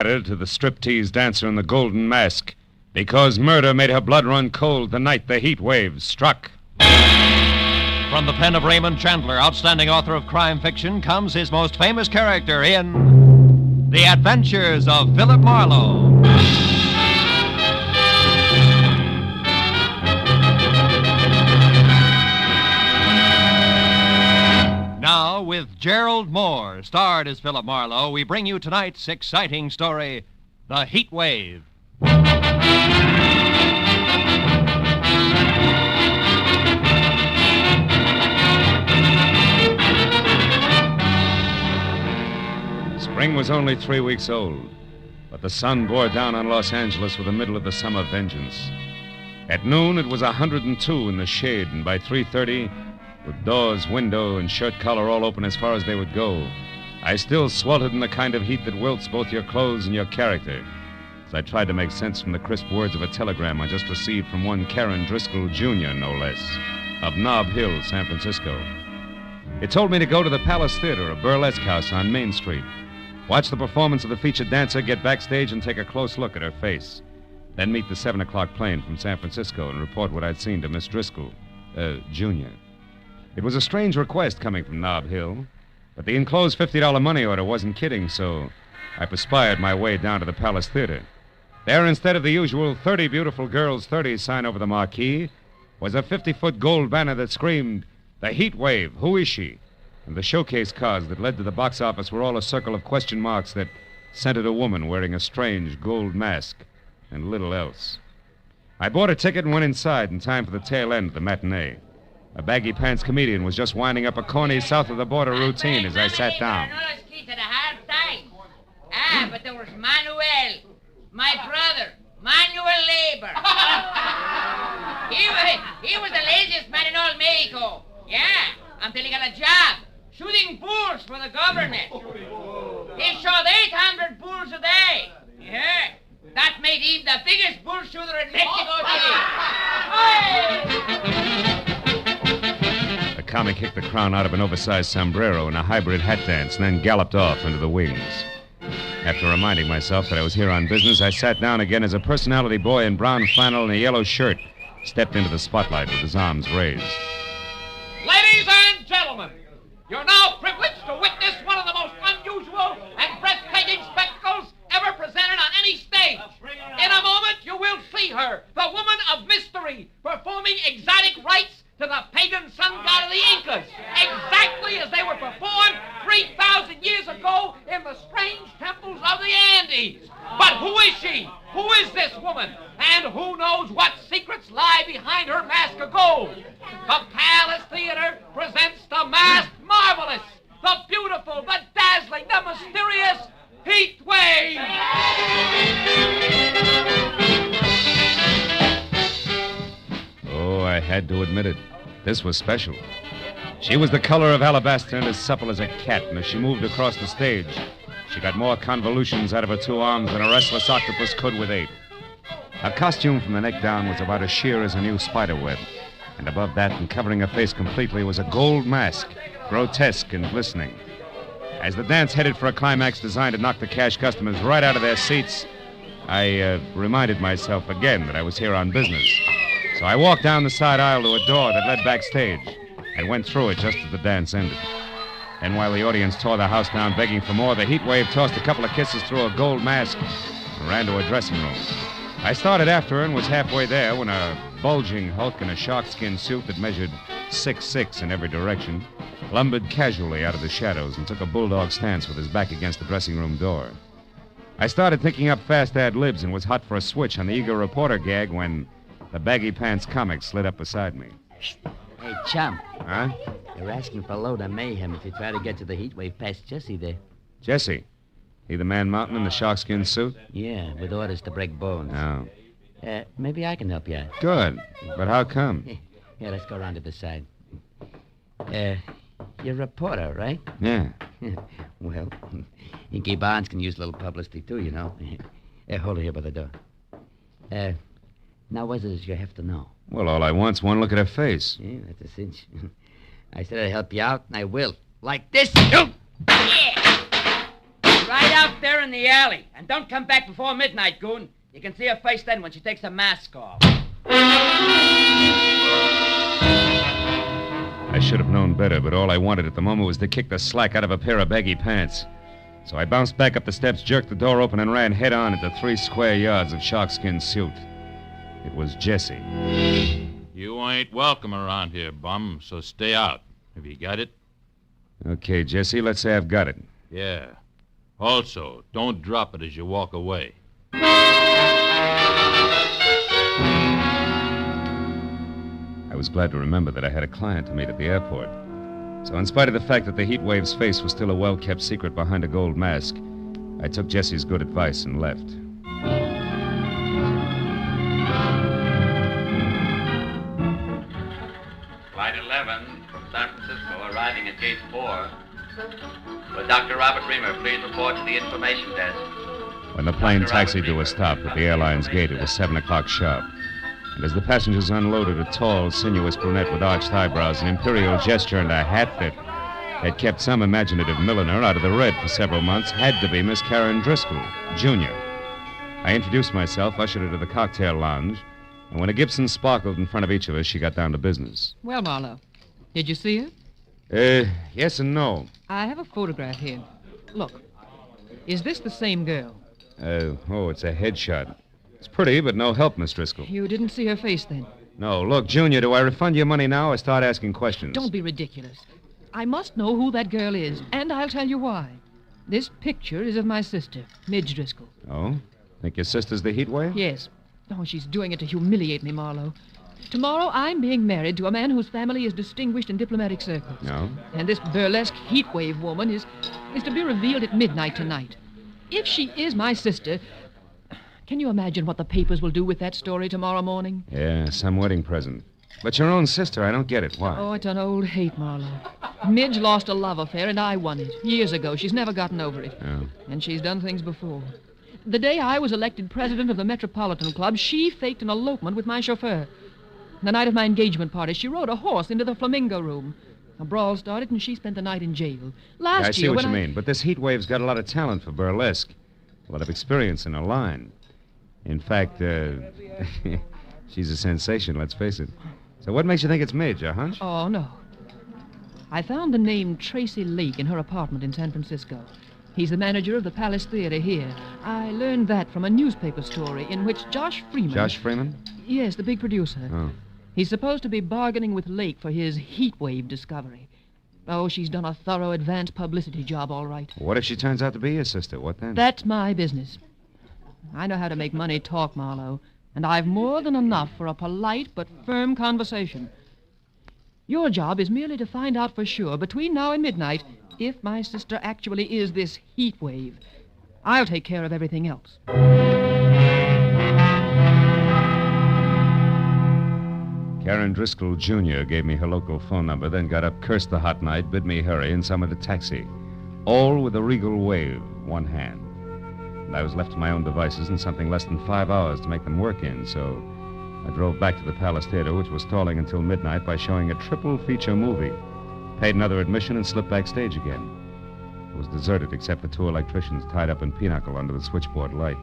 To the striptease dancer in the golden mask, because murder made her blood run cold the night the heat wave struck. From the pen of Raymond Chandler, outstanding author of crime fiction, comes his most famous character in The Adventures of Philip Marlowe. Now, with Gerald Moore, starred as Philip Marlowe, we bring you tonight's exciting story, The Heat Wave. Spring was only 3 weeks old, but the sun bore down on Los Angeles with the middle of the summer vengeance. At noon, it was 102 in the shade, and by 3:30, with doors, window, and shirt collar all open as far as they would go, I still sweltered in the kind of heat that wilts both your clothes and your character, as I tried to make sense from the crisp words of a telegram I just received from one Karen Driscoll, Jr., no less, of Nob Hill, San Francisco. It told me to go to the Palace Theater, a burlesque house on Main Street, watch the performance of the featured dancer, get backstage, and take a close look at her face. Then meet the 7 o'clock plane from San Francisco and report what I'd seen to Miss Driscoll, Jr. It was a strange request coming from Nob Hill, but the enclosed $50 money order wasn't kidding, so I perspired my way down to the Palace Theater. There, instead of the usual 30 beautiful girls, 30 sign over the marquee, was a 50-foot gold banner that screamed, "The Heat Wave, who is she?" And the showcase cars that led to the box office were all a circle of question marks that centered a woman wearing a strange gold mask and little else. I bought a ticket and went inside in time for the tail end of the matinee. A baggy-pants comedian was just winding up a corny south-of-the-border routine as I sat down. But there was Manuel, my brother, Manuel Labor. he was the laziest man in all Mexico. Yeah, until he got a job shooting bulls for the government. He shot 800 bulls a day. Yeah, that made him the biggest bull shooter in Mexico City. The comic kicked the crown out of an oversized sombrero in a hybrid hat dance and then galloped off into the wings. After reminding myself that I was here on business, I sat down again as a personality boy in brown flannel and a yellow shirt stepped into the spotlight with his arms raised. Ladies and gentlemen, you're now privileged to witness one of the most unusual and breathtaking spectacles ever presented on any stage. In a moment, you will see her, the woman of mystery, performing exotic rites to the pagan sun god of the Incas, exactly as they were performed 3,000 years ago in the strange temples of the Andes. But who is she? Who is this woman? And who knows what secrets lie behind her mask of gold? The Palace Theater presents the masked marvelous, the beautiful, the dazzling, the mysterious Heat Wave. Oh, I had to admit it. This was special. She was the color of alabaster and as supple as a cat, and as she moved across the stage, she got more convolutions out of her 2 arms than a restless octopus could with 8. Her costume from the neck down was about as sheer as a new spider web, and above that, and covering her face completely, was a gold mask, grotesque and glistening. As the dance headed for a climax designed to knock the cash customers right out of their seats, I reminded myself again that I was here on business. So I walked down the side aisle to a door that led backstage and went through it just as the dance ended. Then while the audience tore the house down begging for more, the Heat Wave tossed a couple of kisses through a gold mask and ran to a dressing room. I started after her and was halfway there when a bulging hulk in a sharkskin suit that measured 6'6" in every direction lumbered casually out of the shadows and took a bulldog stance with his back against the dressing room door. I started thinking up fast ad-libs and was hot for a switch on the eager reporter gag when the baggy-pants comic slid up beside me. Hey, chum. Huh? You're asking for a load of mayhem if you try to get to the Heat Wave past Jesse there. Jesse? He the man mountain in the sharkskin suit? Yeah, with orders to break bones. Oh. Maybe I can help you out. Good. But how come? Yeah, let's go around to the side. You're a reporter, right? Yeah. Well, Inky Barnes can use a little publicity, too, you know. Hold it here by the door. Now, what does you have to know? Well, all I want's one look at her face. Yeah, that's a cinch. I said I'd help you out, and I will. Like this. Yeah. Right out there in the alley. And don't come back before midnight, goon. You can see her face then when she takes the mask off. I should have known better, but all I wanted at the moment was to kick the slack out of a pair of baggy pants. So I bounced back up the steps, jerked the door open, and ran head-on into 3 square yards of sharkskin suit. It was Jesse. You ain't welcome around here, bum, so stay out. Have you got it? Okay, Jesse, let's say I've got it. Yeah. Also, don't drop it as you walk away. I was glad to remember that I had a client to meet at the airport. So in spite of the fact that the heat wave's face was still a well-kept secret behind a gold mask, I took Jesse's good advice and left. Flight 11 from San Francisco arriving at Gate 4. With Dr. Robert Reamer, please report to the information desk. When the plane taxied to a stop at the airline's gate, it was 7 o'clock sharp. And as the passengers unloaded, a tall, sinuous brunette with arched eyebrows, an imperial gesture, and a hat that had kept some imaginative milliner out of the red for several months had to be Miss Karen Driscoll, Jr. I introduced myself, ushered her to the cocktail lounge, and when a Gibson sparkled in front of each of us, she got down to business. Well, Marlowe, did you see her? Yes and no. I have a photograph here. Look, is this the same girl? It's a headshot. It's pretty, but no help, Miss Driscoll. You didn't see her face then? No. Look, Junior, do I refund your money now or start asking questions? Don't be ridiculous. I must know who that girl is, and I'll tell you why. This picture is of my sister, Midge Driscoll. Oh? Think your sister's the heat wave? Yes. Oh, she's doing it to humiliate me, Marlowe. Tomorrow, I'm being married to a man whose family is distinguished in diplomatic circles. No? And this burlesque heat wave woman is to be revealed at midnight tonight. If she is my sister, can you imagine what the papers will do with that story tomorrow morning? Yeah, some wedding present. But your own sister, I don't get it. Why? Oh, it's an old hate, Marlowe. Midge lost a love affair, and I won it. Years ago. She's never gotten over it. Oh. And she's done things before. The day I was elected president of the Metropolitan Club, she faked an elopement with my chauffeur. The night of my engagement party, she rode a horse into the Flamingo Room. A brawl started, and she spent the night in jail. Last Yeah, I year, see what when you mean. But this heat wave's got a lot of talent for burlesque. A lot of experience in her line. In fact, she's a sensation, let's face it. So what makes you think it's Midge, a hunch? Oh, no. I found the name Tracy Lake in her apartment in San Francisco. He's the manager of the Palace Theater here. I learned that from a newspaper story in which Josh Freeman... Josh Freeman? Yes, the big producer. Oh. He's supposed to be bargaining with Lake for his heat wave discovery. Oh, she's done a thorough advance publicity job, all right. What if she turns out to be your sister? What then? That's my business. I know how to make money talk, Marlowe, and I've more than enough for a polite but firm conversation. Your job is merely to find out for sure, between now and midnight, if my sister actually is this heat wave. I'll take care of everything else. Karen Driscoll, Jr. gave me her local phone number, then got up, cursed the hot night, bid me hurry, and summoned a taxi. All with a regal wave, one hand. And I was left to my own devices in something less than 5 hours to make them work in, so I drove back to the Palace Theater, which was stalling until midnight by showing a triple feature movie. Paid another admission and slipped backstage again. It was deserted except for 2 electricians tied up in pinochle under the switchboard light.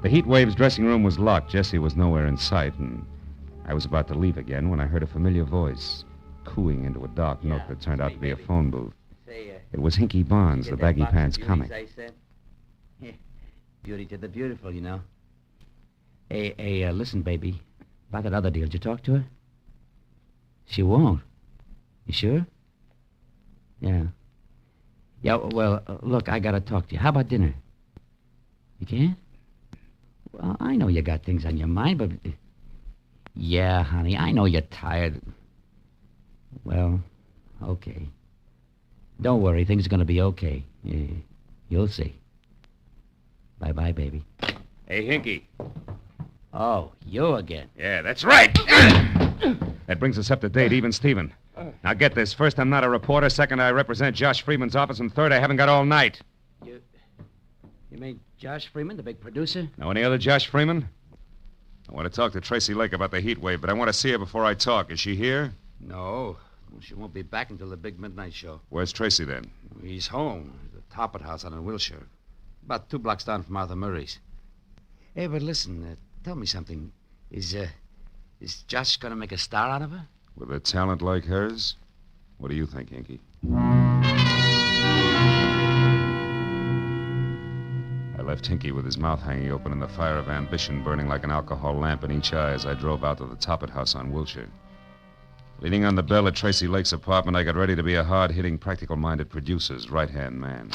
The heat wave's dressing room was locked. Jessie was nowhere in sight, and I was about to leave again when I heard a familiar voice cooing into a dark nook that turned out to be a phone booth. It was Hinky Barnes, the baggy pants comic. Beauty to the beautiful, you know. Hey, listen, baby. About that other deal, did you talk to her? She won't. You sure? Yeah. Yeah, well, look, I gotta talk to you. How about dinner? You can't? Well, I know you got things on your mind, but... Yeah, honey, I know you're tired. Well, okay. Don't worry, things are gonna be okay. You'll see. Bye-bye, baby. Hey, Hinky. Oh, you again. Yeah, that's right. That brings us up to date, even Steven. Now get this. First, I'm not a reporter. Second, I represent Josh Freeman's office. And third, I haven't got all night. You mean Josh Freeman, the big producer? Know any other Josh Freeman? I want to talk to Tracy Lake about the heat wave, but I want to see her before I talk. Is she here? No. Well, she won't be back until the big midnight show. Where's Tracy, then? He's home. The Toppert House out in Wilshire. About 2 blocks down from Arthur Murray's. Hey, but listen, tell me something. Is Josh going to make a star out of her? With a talent like hers? What do you think, Inky? I left Hinky with his mouth hanging open and the fire of ambition burning like an alcohol lamp in each eye as I drove out to the Toppet house on Wilshire. Leaning on the bell at Tracy Lake's apartment, I got ready to be a hard-hitting, practical-minded producer's right-hand man.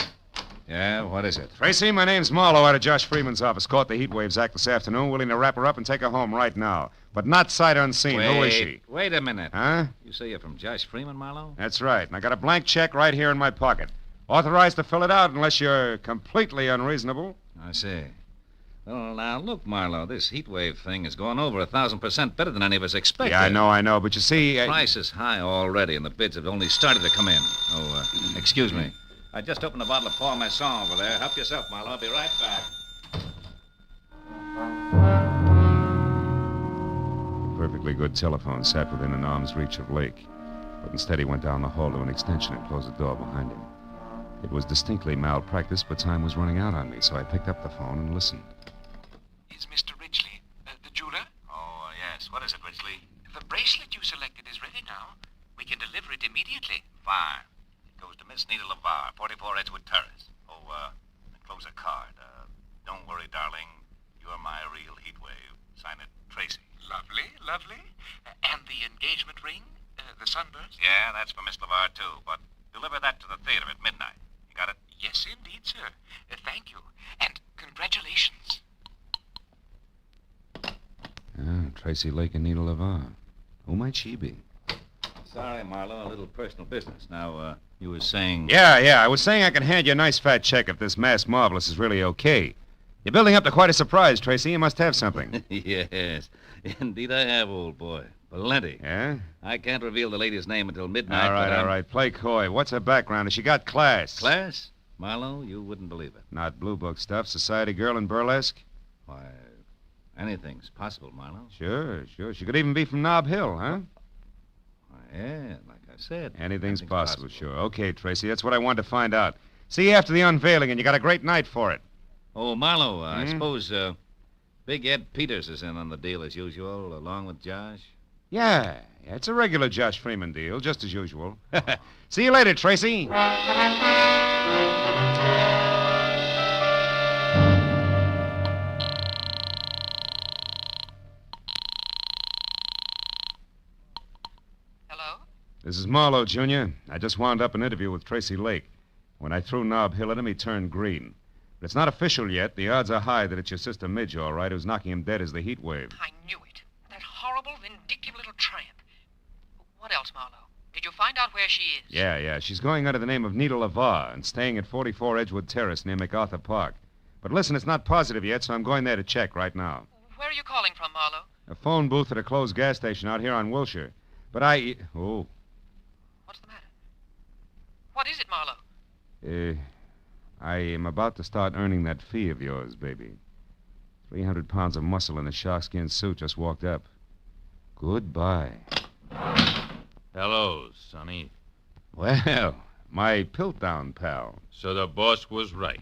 Yeah, what is it? Tracy, my name's Marlowe out of Josh Freeman's office. Caught the Heat Waves Act this afternoon, willing to wrap her up and take her home right now. But not sight unseen. Who is she? Wait a minute. Huh? You say you're from Josh Freeman, Marlowe? That's right. And I got a blank check right here in my pocket. Authorized to fill it out unless you're completely unreasonable. I see. Well, now, look, Marlowe, this heat wave thing is going over 1,000% better than any of us expected. Yeah, I know. But you see... The price is high already, and the bids have only started to come in. Oh, excuse me. I just opened a bottle of Paul Masson over there. Help yourself, Marlowe. I'll be right back. A perfectly good telephone sat within an arm's reach of Lake. But instead he went down the hall to an extension and closed the door behind him. It was distinctly malpractice, but time was running out on me, so I picked up the phone and listened. Is Mr. Ridgely the jeweler? Oh, yes. What is it, Ridgely? The bracelet you selected is ready now. We can deliver it immediately. Fine. It goes to Miss Nita LeVar, 44 Edgewood Terrace. Oh, enclose a card. Don't worry, darling. You're my real heat wave. Sign it, Tracy. Lovely, lovely. And the engagement ring? The sunburst? Yeah, that's for Miss LeVar, too. But deliver that to the theater at midnight. You got it? Yes, indeed, sir. Thank you. And congratulations. Tracy Lake and Nita LeVar. Who might she be? Sorry, Marlowe, a little personal business. Now, you were saying... Yeah, I was saying I can hand you a nice fat check if this mass marvelous is really okay. You're building up to quite a surprise, Tracy. You must have something. Yes, indeed I have, old boy. Plenty. Yeah? I can't reveal the lady's name until midnight. All right. Play coy. What's her background? Has she got class? Class? Marlowe, you wouldn't believe it. Not blue book stuff. Society girl in burlesque? Why, anything's possible, Marlowe. Sure. She could even be from Nob Hill, huh? Why, yeah, like I said. Anything's possible, sure. Okay, Tracy, that's what I wanted to find out. See you after the unveiling, and you got a great night for it. Oh, Marlowe, I suppose Big Ed Peters is in on the deal as usual, along with Josh? Yeah, it's a regular Josh Freeman deal, just as usual. See you later, Tracy. Hello? This is Marlowe, Jr. I just wound up an interview with Tracy Lake. When I threw Nob Hill at him, he turned green. But it's not official yet. The odds are high that it's your sister Midge, all right, who's knocking him dead as the heat wave. I knew it. That horrible, vindictive little tramp. What else, Marlowe? Did you find out where she is? Yeah. She's going under the name of Nita LeVar and staying at 44 Edgewood Terrace near MacArthur Park. But listen, it's not positive yet, so I'm going there to check right now. Where are you calling from, Marlowe? A phone booth at a closed gas station out here on Wilshire. But Oh. What's the matter? What is it, Marlowe? I am about to start earning that fee of yours, baby. 300 pounds of muscle in a sharkskin suit just walked up. Goodbye. Hello, Sonny. Well, my Piltdown pal. So the boss was right.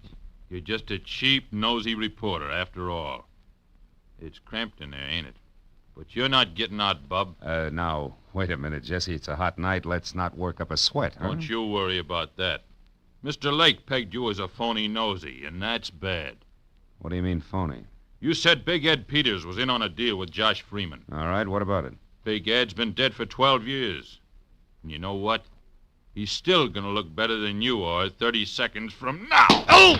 You're just a cheap, nosy reporter, after all. It's cramped in there, ain't it? But you're not getting out, bub. Now, wait a minute, Jesse. It's a hot night. Let's not work up a sweat, huh? Don't you worry about that. Mr. Lake pegged you as a phony nosy, and that's bad. What do you mean, phony? You said Big Ed Peters was in on a deal with Josh Freeman. All right, what about it? Big Ed's been dead for 12 years. And you know what? He's still gonna look better than you are 30 seconds from now. Oh!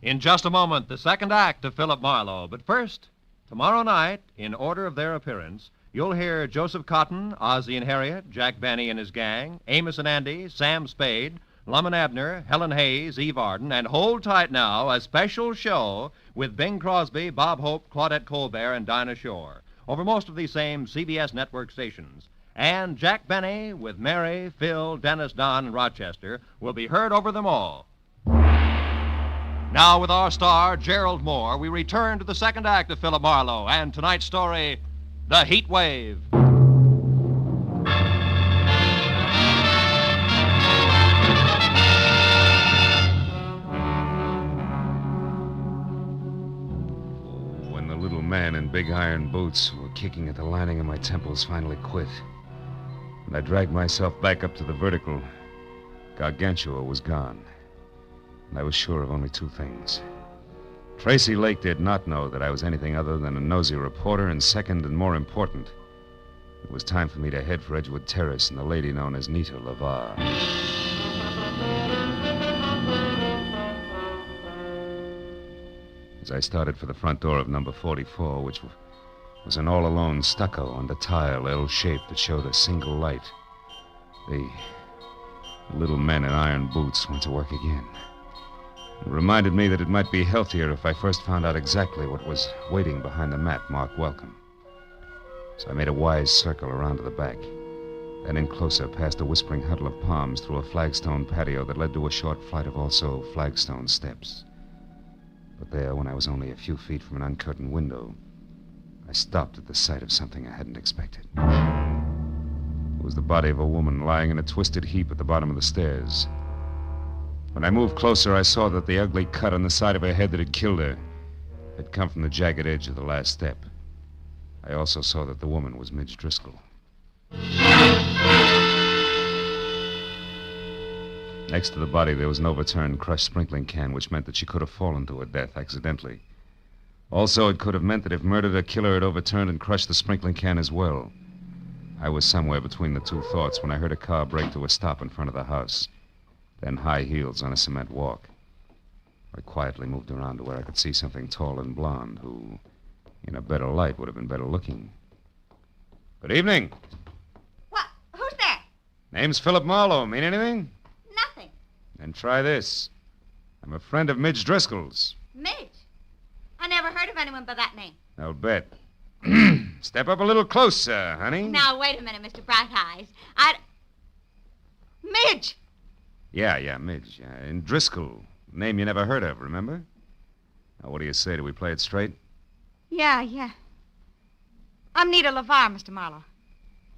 In just a moment, the second act of Philip Marlowe. But first, tomorrow night, in order of their appearance, you'll hear Joseph Cotton, Ozzie and Harriet, Jack Benny and his gang, Amos and Andy, Sam Spade, Lum and Abner, Helen Hayes, Eve Arden, and hold tight now, a special show with Bing Crosby, Bob Hope, Claudette Colbert, and Dinah Shore over most of these same CBS network stations. And Jack Benny with Mary, Phil, Dennis, Don, and Rochester will be heard over them all. Now, with our star, Gerald Moore, we return to the second act of Philip Marlowe and tonight's story, The Heat Wave. When the little man in big iron boots who were kicking at the lining of my temples finally quit, and I dragged myself back up to the vertical, Gargantua was gone. And I was sure of only two things. Tracy Lake did not know that I was anything other than a nosy reporter, and second and more important, it was time for me to head for Edgewood Terrace and the lady known as Nita LeVar. As I started for the front door of number 44, which was an all-alone stucco under tile L shape that showed a single light, the little men in iron boots went to work again. It reminded me that it might be healthier if I first found out exactly what was waiting behind the mat marked welcome. So I made a wise circle around to the back, then in closer past a whispering huddle of palms through a flagstone patio that led to a short flight of also flagstone steps. But there, when I was only a few feet from an uncurtained window, I stopped at the sight of something I hadn't expected. It was the body of a woman lying in a twisted heap at the bottom of the stairs. When I moved closer, I saw that the ugly cut on the side of her head that had killed her had come from the jagged edge of the last step. I also saw that the woman was Midge Driscoll. Next to the body, there was an overturned, crushed sprinkling can, which meant that she could have fallen to her death accidentally. Also, it could have meant that if murdered, her killer had overturned and crushed the sprinkling can as well. I was somewhere between the two thoughts when I heard a car brake to a stop in front of the house. Then high heels on a cement walk. I quietly moved around to where I could see something tall and blonde who, in a better light, would have been better looking. Good evening. What? Who's there? Name's Philip Marlowe. Mean anything? Nothing. Then try this. I'm a friend of Midge Driscoll's. Midge? I never heard of anyone by that name. I'll bet. Step up a little closer, honey. Now, wait a minute, Mr. Bright Eyes. Midge! Yeah, Midge. And Driscoll. Name you never heard of, remember? Now, what do you say? Do we play it straight? Yeah. I'm Nita LeVar, Mr. Marlowe.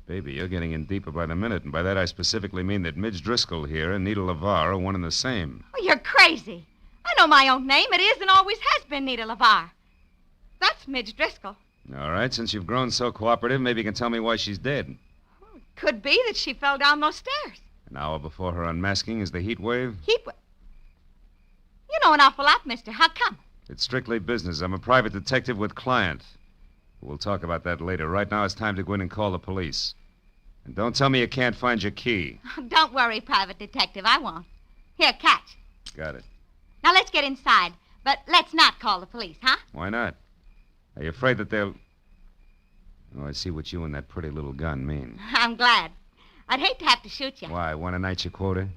Baby, you're getting in deeper by the minute, and by that I specifically mean that Midge Driscoll here and Nita LeVar are one and the same. Oh, you're crazy. I know my own name. It is and always has been Nita LeVar. That's Midge Driscoll. All right, since you've grown so cooperative, maybe you can tell me why she's dead. Well, it could be that she fell down those stairs. An hour before her unmasking is the heat wave? You know an awful lot, mister. How come? It's strictly business. I'm a private detective with client. We'll talk about that later. Right now, it's time to go in and call the police. And don't tell me you can't find your key. Don't worry, private detective. I won't. Here, catch. Got it. Now, let's get inside. But let's not call the police, huh? Why not? Are you afraid that they'll... Oh, I see what you and that pretty little gun mean. I'm glad. I'd hate to have to shoot you. Why, want to night your quota?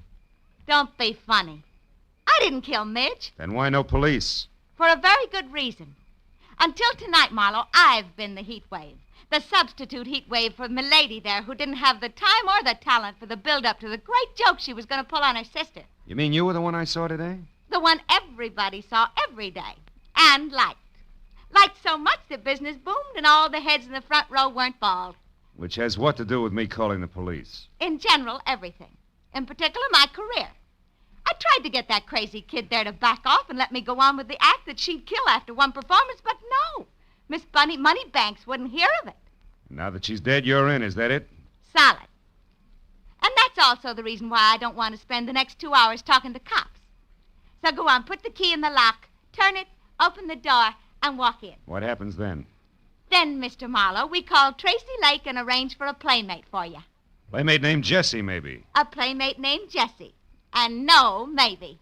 Don't be funny. I didn't kill Midge. Then why no police? For a very good reason. Until tonight, Marlowe, I've been the heat wave. The substitute heat wave for Milady there, who didn't have the time or the talent for the build-up to the great joke she was going to pull on her sister. You mean you were the one I saw today? The one everybody saw every day. And liked. Liked so much that business boomed and all the heads in the front row weren't bald. Which has what to do with me calling the police? In general, everything. In particular, my career. I tried to get that crazy kid there to back off and let me go on with the act that she'd kill after one performance, but no. Miss Bunny Moneybanks wouldn't hear of it. Now that she's dead, you're in, is that it? Solid. And that's also the reason why I don't want to spend the next 2 hours talking to cops. So go on, put the key in the lock, turn it, open the door, and walk in. What happens then? Then, Mr. Marlowe, we call Tracy Lake and arrange for a playmate for you. Playmate named Jessie, maybe. A playmate named Jessie. And no, maybe.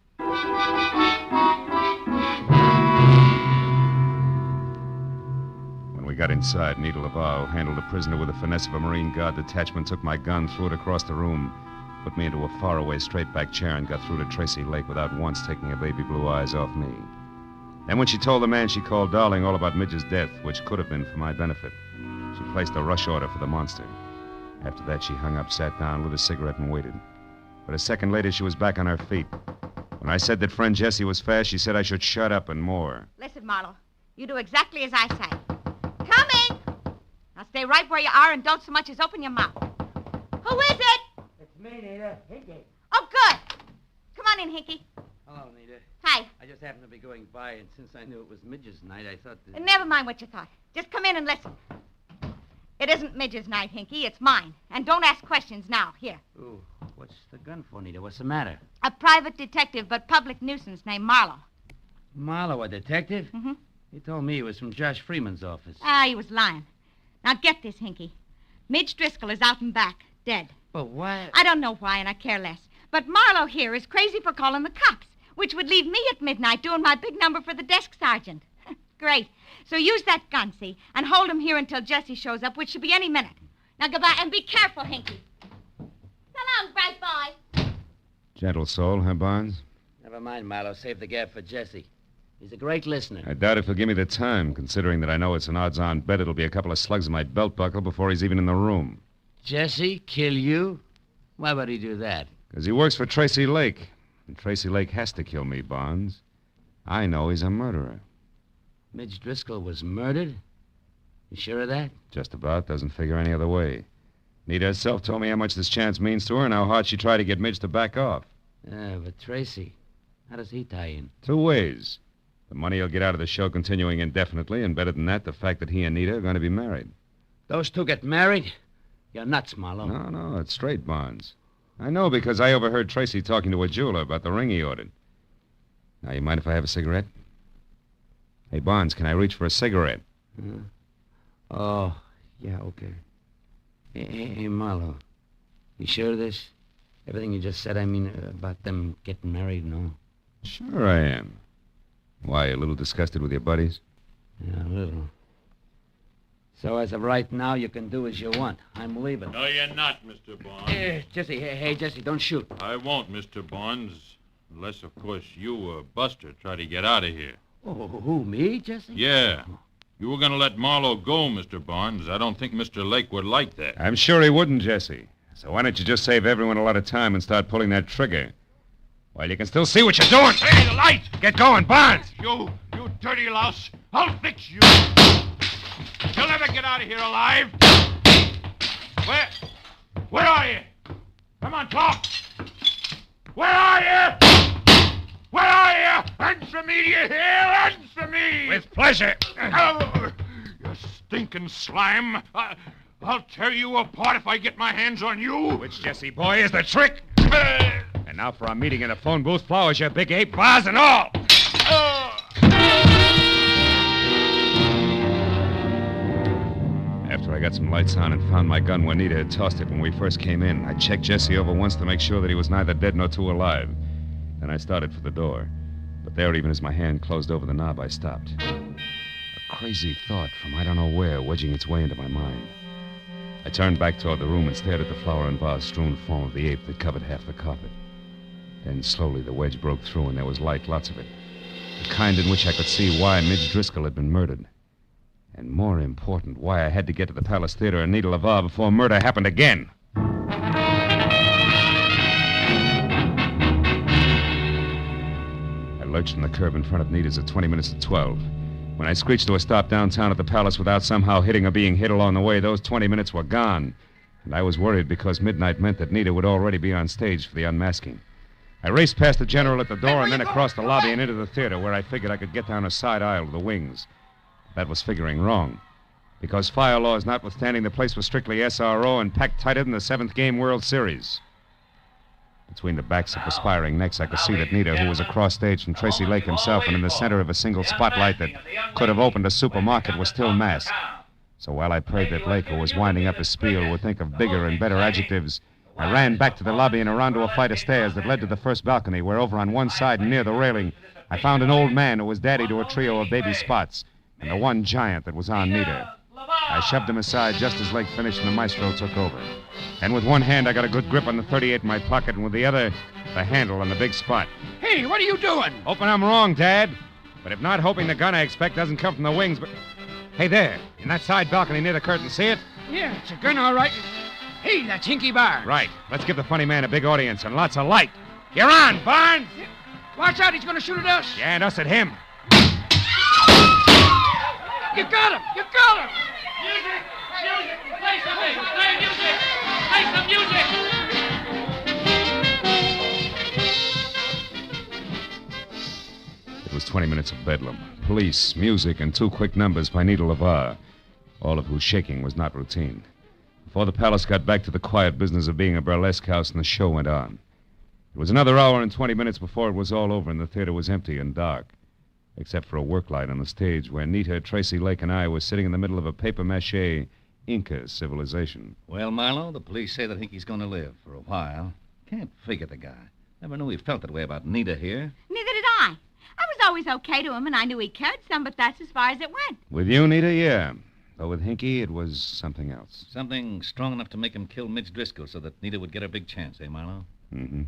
When we got inside, Nita LeVar, who handled a prisoner with the finesse of a Marine Guard detachment, took my gun, threw it across the room, put me into a faraway straight-back chair, and got through to Tracy Lake without once taking her baby blue eyes off me. Then when she told the man she called Darling all about Midge's death, which could have been for my benefit, she placed a rush order for the monster. After that, she hung up, sat down, lit a cigarette, and waited. But a second later, she was back on her feet. When When I said that friend Jessie was fast, she said I should shut up and more. Listen, Marlowe, you do exactly as I say. Coming! Now stay right where you are and don't so much as open your mouth. Who is it? It's me, Nita. Hinky. Oh, good. Come on in, Hinky. Hello, Nita. Hi. I just happened to be going by, and since I knew it was Midge's night, I thought that... Never mind what you thought. Just come in and listen. It isn't Midge's night, Hinky. It's mine. And don't ask questions now. Here. Ooh, what's the gun for, Nita? What's the matter? A private detective, but public nuisance named Marlowe. Marlowe, a detective? Mm-hmm. He told me he was from Josh Freeman's office. Ah, he was lying. Now get this, Hinky. Midge Driscoll is out and back, dead. But why? I don't know why, and I care less. But Marlowe here is crazy for calling the cops, which would leave me at midnight doing my big number for the desk sergeant. Great. So use that gun, see, and hold him here until Jessie shows up, which should be any minute. Now goodbye, and be careful, Hinky. So long, bright boy. Gentle soul, huh, Barnes? Never mind, Marlowe. Save the gab for Jesse. He's a great listener. I doubt if he'll give me the time, considering that I know it's an odds-on bet it'll be a couple of slugs in my belt buckle before he's even in the room. Jesse, kill you? Why would he do that? Because he works for Tracy Lake. And Tracy Lake has to kill me, Barnes. I know he's a murderer. Midge Driscoll was murdered? You sure of that? Just about. Doesn't figure any other way. Nita herself told me how much this chance means to her and how hard she tried to get Midge to back off. Yeah, but Tracy, how does he tie in? 2 ways. The money he'll get out of the show continuing indefinitely, and better than that, the fact that he and Nita are going to be married. Those two get married? You're nuts, Marlowe. No, it's straight, Barnes. I know because I overheard Tracy talking to a jeweler about the ring he ordered. Now, you mind if I have a cigarette? Hey, Barnes, can I reach for a cigarette? Oh, yeah, okay. Hey, Marlowe, you sure of this? Everything you just said, I mean, about them getting married and all? Sure I am. Why, a little disgusted with your buddies? Yeah, a little. So as of right now, you can do as you want. I'm leaving. No, you're not, Mr. Barnes. Jesse, hey, Jesse, don't shoot. I won't, Mr. Barnes. Unless, of course, you or Buster try to get out of here. Oh, who, me, Jesse? Yeah. You were going to let Marlowe go, Mr. Barnes. I don't think Mr. Lake would like that. I'm sure he wouldn't, Jesse. So why don't you just save everyone a lot of time and start pulling that trigger? While you can still see what you're doing. Hey, the light! Get going, Barnes! You dirty louse. I'll fix you. You'll never get out of here alive. Where are you? Come on, talk. Where are you? Where are you? Answer me, do you hear? Answer me! With pleasure. Oh, you stinking slime. I'll tear you apart if I get my hands on you. Which, Jesse boy, is the trick? And now for our meeting in a phone booth, flowers, you big ape, bars and all. After I got some lights on and found my gun where Nita had tossed it when we first came in, I checked Jesse over once to make sure that he was neither dead nor too alive. Then I started for the door. But there, even as my hand closed over the knob, I stopped. A crazy thought from I don't know where wedging its way into my mind. I turned back toward the room and stared at the flower and vase-strewn form of the ape that covered half the carpet. Then slowly the wedge broke through and there was light, lots of it. The kind in which I could see why Midge Driscoll had been murdered. And more important, why I had to get to the Palace Theater and Nita LaVar before murder happened again. I lurched from the curb in front of Nita's at 20 minutes to 12. When I screeched to a stop downtown at the Palace without somehow hitting or being hit along the way, those 20 minutes were gone. And I was worried because midnight meant that Nita would already be on stage for the unmasking. I raced past the general at the door and then across the lobby and into the theater where I figured I could get down a side aisle to the wings. That was figuring wrong. Because fire laws notwithstanding, the place was strictly SRO and packed tighter than the 7th Game World Series. Between the backs of perspiring necks, I could see that Nita, who was across stage from Tracy Lake himself and in the center of a single spotlight that could have opened a supermarket, was still masked. So while I prayed that Lake, who was winding up his spiel, would think of bigger and better adjectives, I ran back to the lobby and around to a flight of stairs that led to the first balcony, where over on one side and near the railing, I found an old man who was daddy to a trio of baby Spots, and the one giant that was on Nita. I shoved him aside just as Lake finished and the maestro took over. And with one hand, I got a good grip on the .38 in my pocket, and with the other, the handle on the big Spot. Hey, what are you doing? Hoping I'm wrong, Dad. But if not, hoping the gun I expect doesn't come from the wings, but... Hey, there, in that side balcony near the curtain, see it? Yeah, it's a gun, all right. Hey, that's Hinky Barnes. Right. Let's give the funny man a big audience and lots of light. You're on, Barnes! Watch out, he's going to shoot at us. Yeah, and us at him. You got him! You got him! Music! Music! Play something! Play music! Play some music! It was 20 minutes of bedlam. Police, music, and 2 quick numbers by Nita LeVar, all of whose shaking was not routine. Before the Palace got back to the quiet business of being a burlesque house, and the show went on. It was another hour and 20 minutes before it was all over, and the theater was empty and dark, except for a work light on the stage where Nita, Tracy Lake, and I were sitting in the middle of a papier-mâché Inca civilization. Well, Marlowe, the police say that Hickey's going to live for a while. Can't figure the guy. Never knew he felt that way about Nita here. Neither did I. I was always okay to him, and I knew he cared some, but that's as far as it went. With you, Nita, yeah. Though with Hinky, it was something else. Something strong enough to make him kill Midge Driscoll so that Nita would get her big chance, eh, Marlowe? Mm-hmm.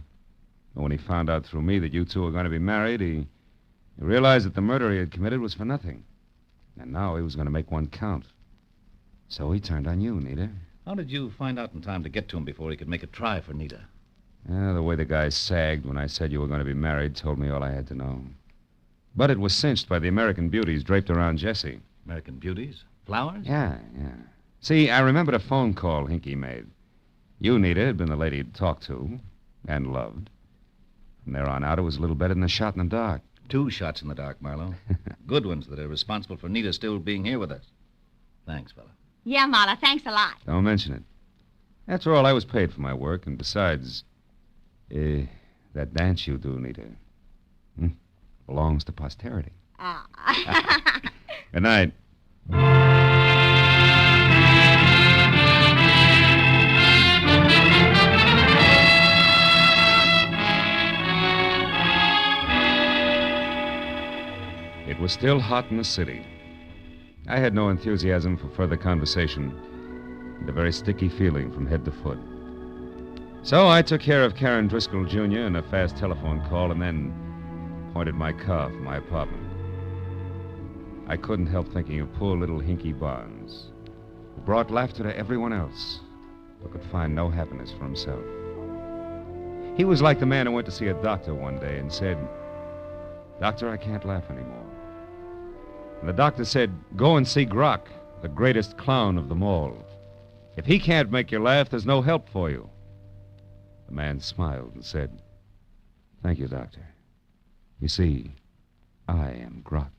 But when he found out through me that you two were going to be married, he realized that the murder he had committed was for nothing. And now he was going to make one count. So he turned on you, Nita. How did you find out in time to get to him before he could make a try for Nita? The way the guy sagged when I said you were going to be married told me all I had to know. But it was cinched by the American beauties draped around Jessie. American beauties? Flowers? Yeah. See, I remembered a phone call Hinky made. You, Nita, had been the lady he'd talked to and loved. From there on out, it was a little better than a shot in the dark. 2 shots in the dark, Marlowe. Good ones that are responsible for Nita still being here with us. Thanks, fella. Yeah, Marla, thanks a lot. Don't mention it. After all, I was paid for my work, and besides, that dance you do, Nita, belongs to posterity. Ah. Good night. It was still hot in the city. I had no enthusiasm for further conversation and a very sticky feeling from head to foot. So I took care of Karen Driscoll Jr. in a fast telephone call and then pointed my car for my apartment. I couldn't help thinking of poor little Hinky Barnes, who brought laughter to everyone else, but could find no happiness for himself. He was like the man who went to see a doctor one day and said, "Doctor, I can't laugh anymore." And the doctor said, "Go and see Grok, the greatest clown of them all. If he can't make you laugh, there's no help for you." The man smiled and said, "Thank you, doctor. You see, I am Grok."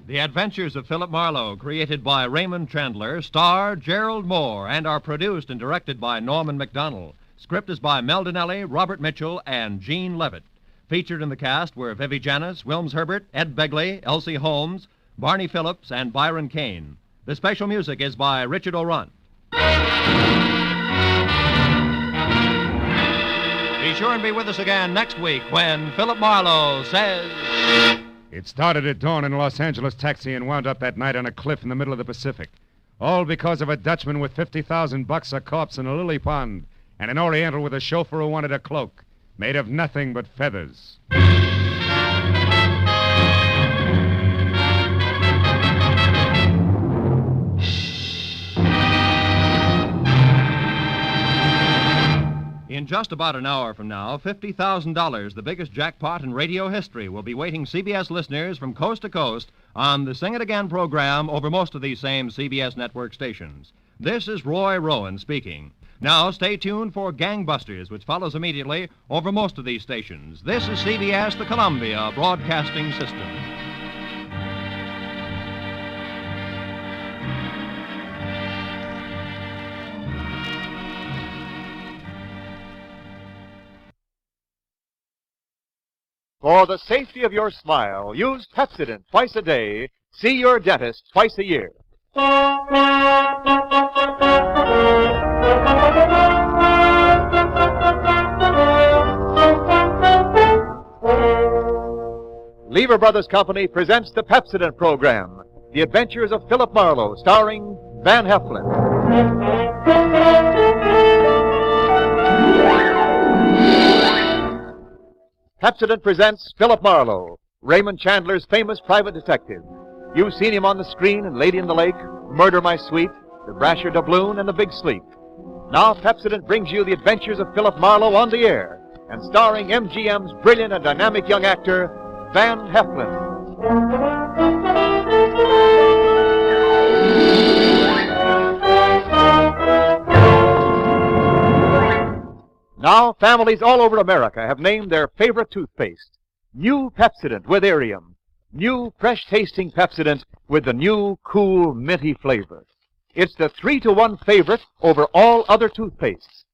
The Adventures of Philip Marlowe, created by Raymond Chandler, star Gerald Moore, and are produced and directed by Norman McDonnell. Script is by Mel Donnelly, Robert Mitchell, and Gene Levitt. Featured in the cast were Vivi Janis, Wilms Herbert, Ed Begley, Elsie Holmes, Barney Phillips, and Byron Kane. The special music is by Richard O'Runt. Be sure and be with us again next week when Philip Marlowe says... It started at dawn in a Los Angeles taxi and wound up that night on a cliff in the middle of the Pacific. All because of a Dutchman with $50,000, a corpse in a lily pond, and an Oriental with a chauffeur who wanted a cloak made of nothing but feathers. In just about an hour from now, $50,000, the biggest jackpot in radio history, will be waiting CBS listeners from coast to coast on the Sing It Again program over most of these same CBS network stations. This is Roy Rowan speaking. Now, stay tuned for Gangbusters, which follows immediately over most of these stations. This is CBS, the Columbia Broadcasting System. For the safety of your smile, use Pepsodent twice a day. See your dentist twice a year. Lever Brothers Company presents the Pepsodent program, The Adventures of Philip Marlowe, starring Van Heflin. Pepsodent presents Philip Marlowe, Raymond Chandler's famous private detective. You've seen him on the screen in Lady in the Lake, Murder My Sweet, The Brasher Doubloon, and The Big Sleep. Now Pepsodent brings you the adventures of Philip Marlowe on the air, and starring MGM's brilliant and dynamic young actor, Van Heflin. Now, families all over America have named their favorite toothpaste. New Pepsodent with Irium. New, fresh-tasting Pepsodent with the new, cool, minty flavor. It's the 3-to-1 favorite over all other toothpastes.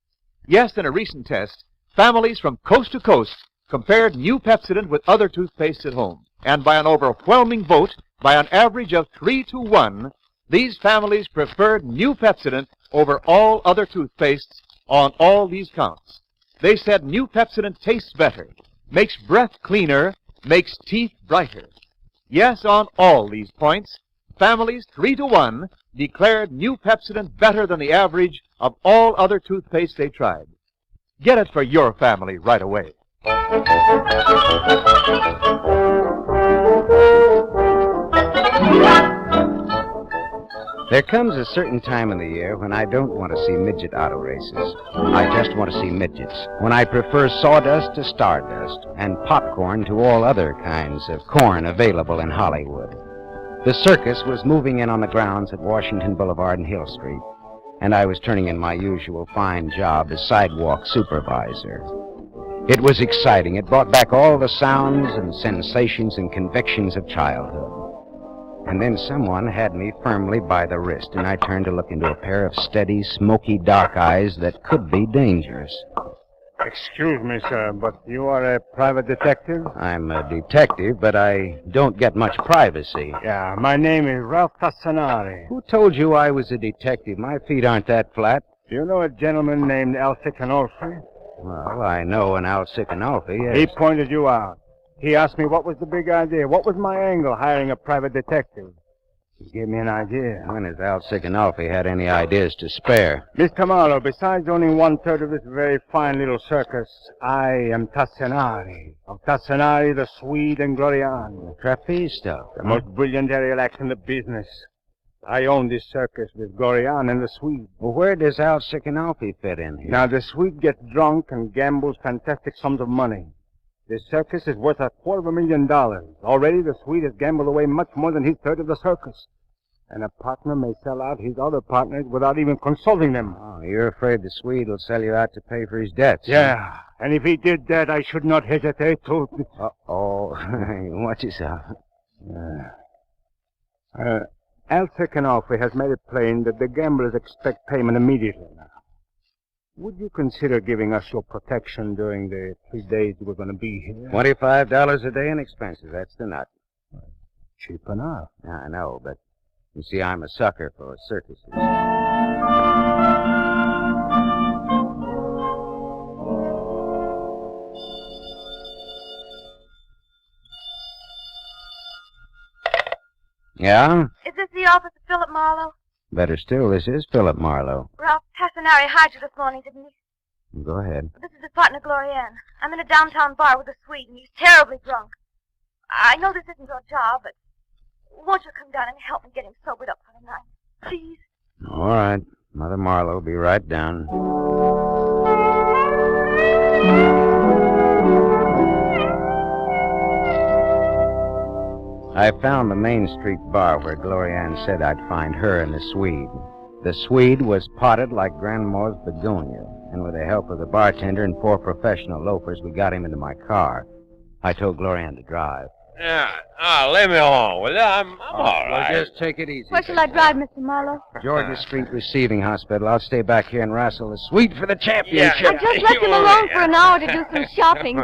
Yes, in a recent test, families from coast to coast compared new Pepsodent with other toothpastes at home. And by an overwhelming vote, by an average of 3-to-1, these families preferred new Pepsodent over all other toothpastes on all these counts. They said new Pepsodent tastes better, makes breath cleaner, makes teeth brighter. Yes, on all these points, families 3-to-1 declared new Pepsodent better than the average of all other toothpaste they tried. Get it for your family right away. There comes a certain time in the year when I don't want to see midget auto races. I just want to see midgets. When I prefer sawdust to stardust and popcorn to all other kinds of corn available in Hollywood. The circus was moving in on the grounds at Washington Boulevard and Hill Street, and I was turning in my usual fine job as sidewalk supervisor. It was exciting. It brought back all the sounds and sensations and convictions of childhood. And then someone had me firmly by the wrist, and I turned to look into a pair of steady, smoky, dark eyes that could be dangerous. Excuse me, sir, but you are a private detective? I'm a detective, but I don't get much privacy. Yeah, my name is Ralph Tassanari. Who told you I was a detective? My feet aren't that flat. Do you know a gentleman named Alcic Anolfi? Well, I know an Alcic Anolfi, yes. He pointed you out. He asked me what was the big idea. What was my angle hiring a private detective? He gave me an idea. When has Alcic Anolfi had any ideas to spare? Mr. Marlowe, besides owning 1/3 of this very fine little circus, I am Tassanari. Of Tassanari, the Swede, and Glorian. Trappisto. The most brilliant aerial act in the business. I own this circus with Glorian and the Swede. Well, where does Alcic Anolfi fit in here? Now, the Swede gets drunk and gambles fantastic sums of money. This circus is worth $250,000. Already the Swede has gambled away much more than his third of the circus. And a partner may sell out his other partners without even consulting them. Oh, you're afraid the Swede will sell you out to pay for his debts? Yeah, and if he did that, I should not hesitate to... Uh-oh. Watch yourself. Alcic Anolfi has made it plain that the gamblers expect payment immediately now. Would you consider giving us your protection during the 3 days we're going to be here? $25 a day in expenses. That's the nut. Cheap enough. I know, but you see, I'm a sucker for circuses. Yeah? Is this the office of Philip Marlowe? Better still, this is Philip Marlowe. Ralph Tassanari hired you this morning, didn't he? Go ahead. This is his partner, Glorian. I'm in a downtown bar with a Swede, and he's terribly drunk. I know this isn't your job, but won't you come down and help me get him sobered up for the night? Please? All right. Mother Marlowe will be right down. I found the Main Street bar where Glorian said I'd find her and the Swede. The Swede was potted like Grandma's begonia, and with the help of the bartender and 4 professional loafers, we got him into my car. I told Glorian to drive. Yeah, leave me alone, will you? I'm all right. Well, just take it easy. Where shall I drive, Mr. Marlowe? Georgia Street Receiving Hospital. I'll stay back here and wrestle the Swede for the championship. I just left him alone for an hour to do some shopping.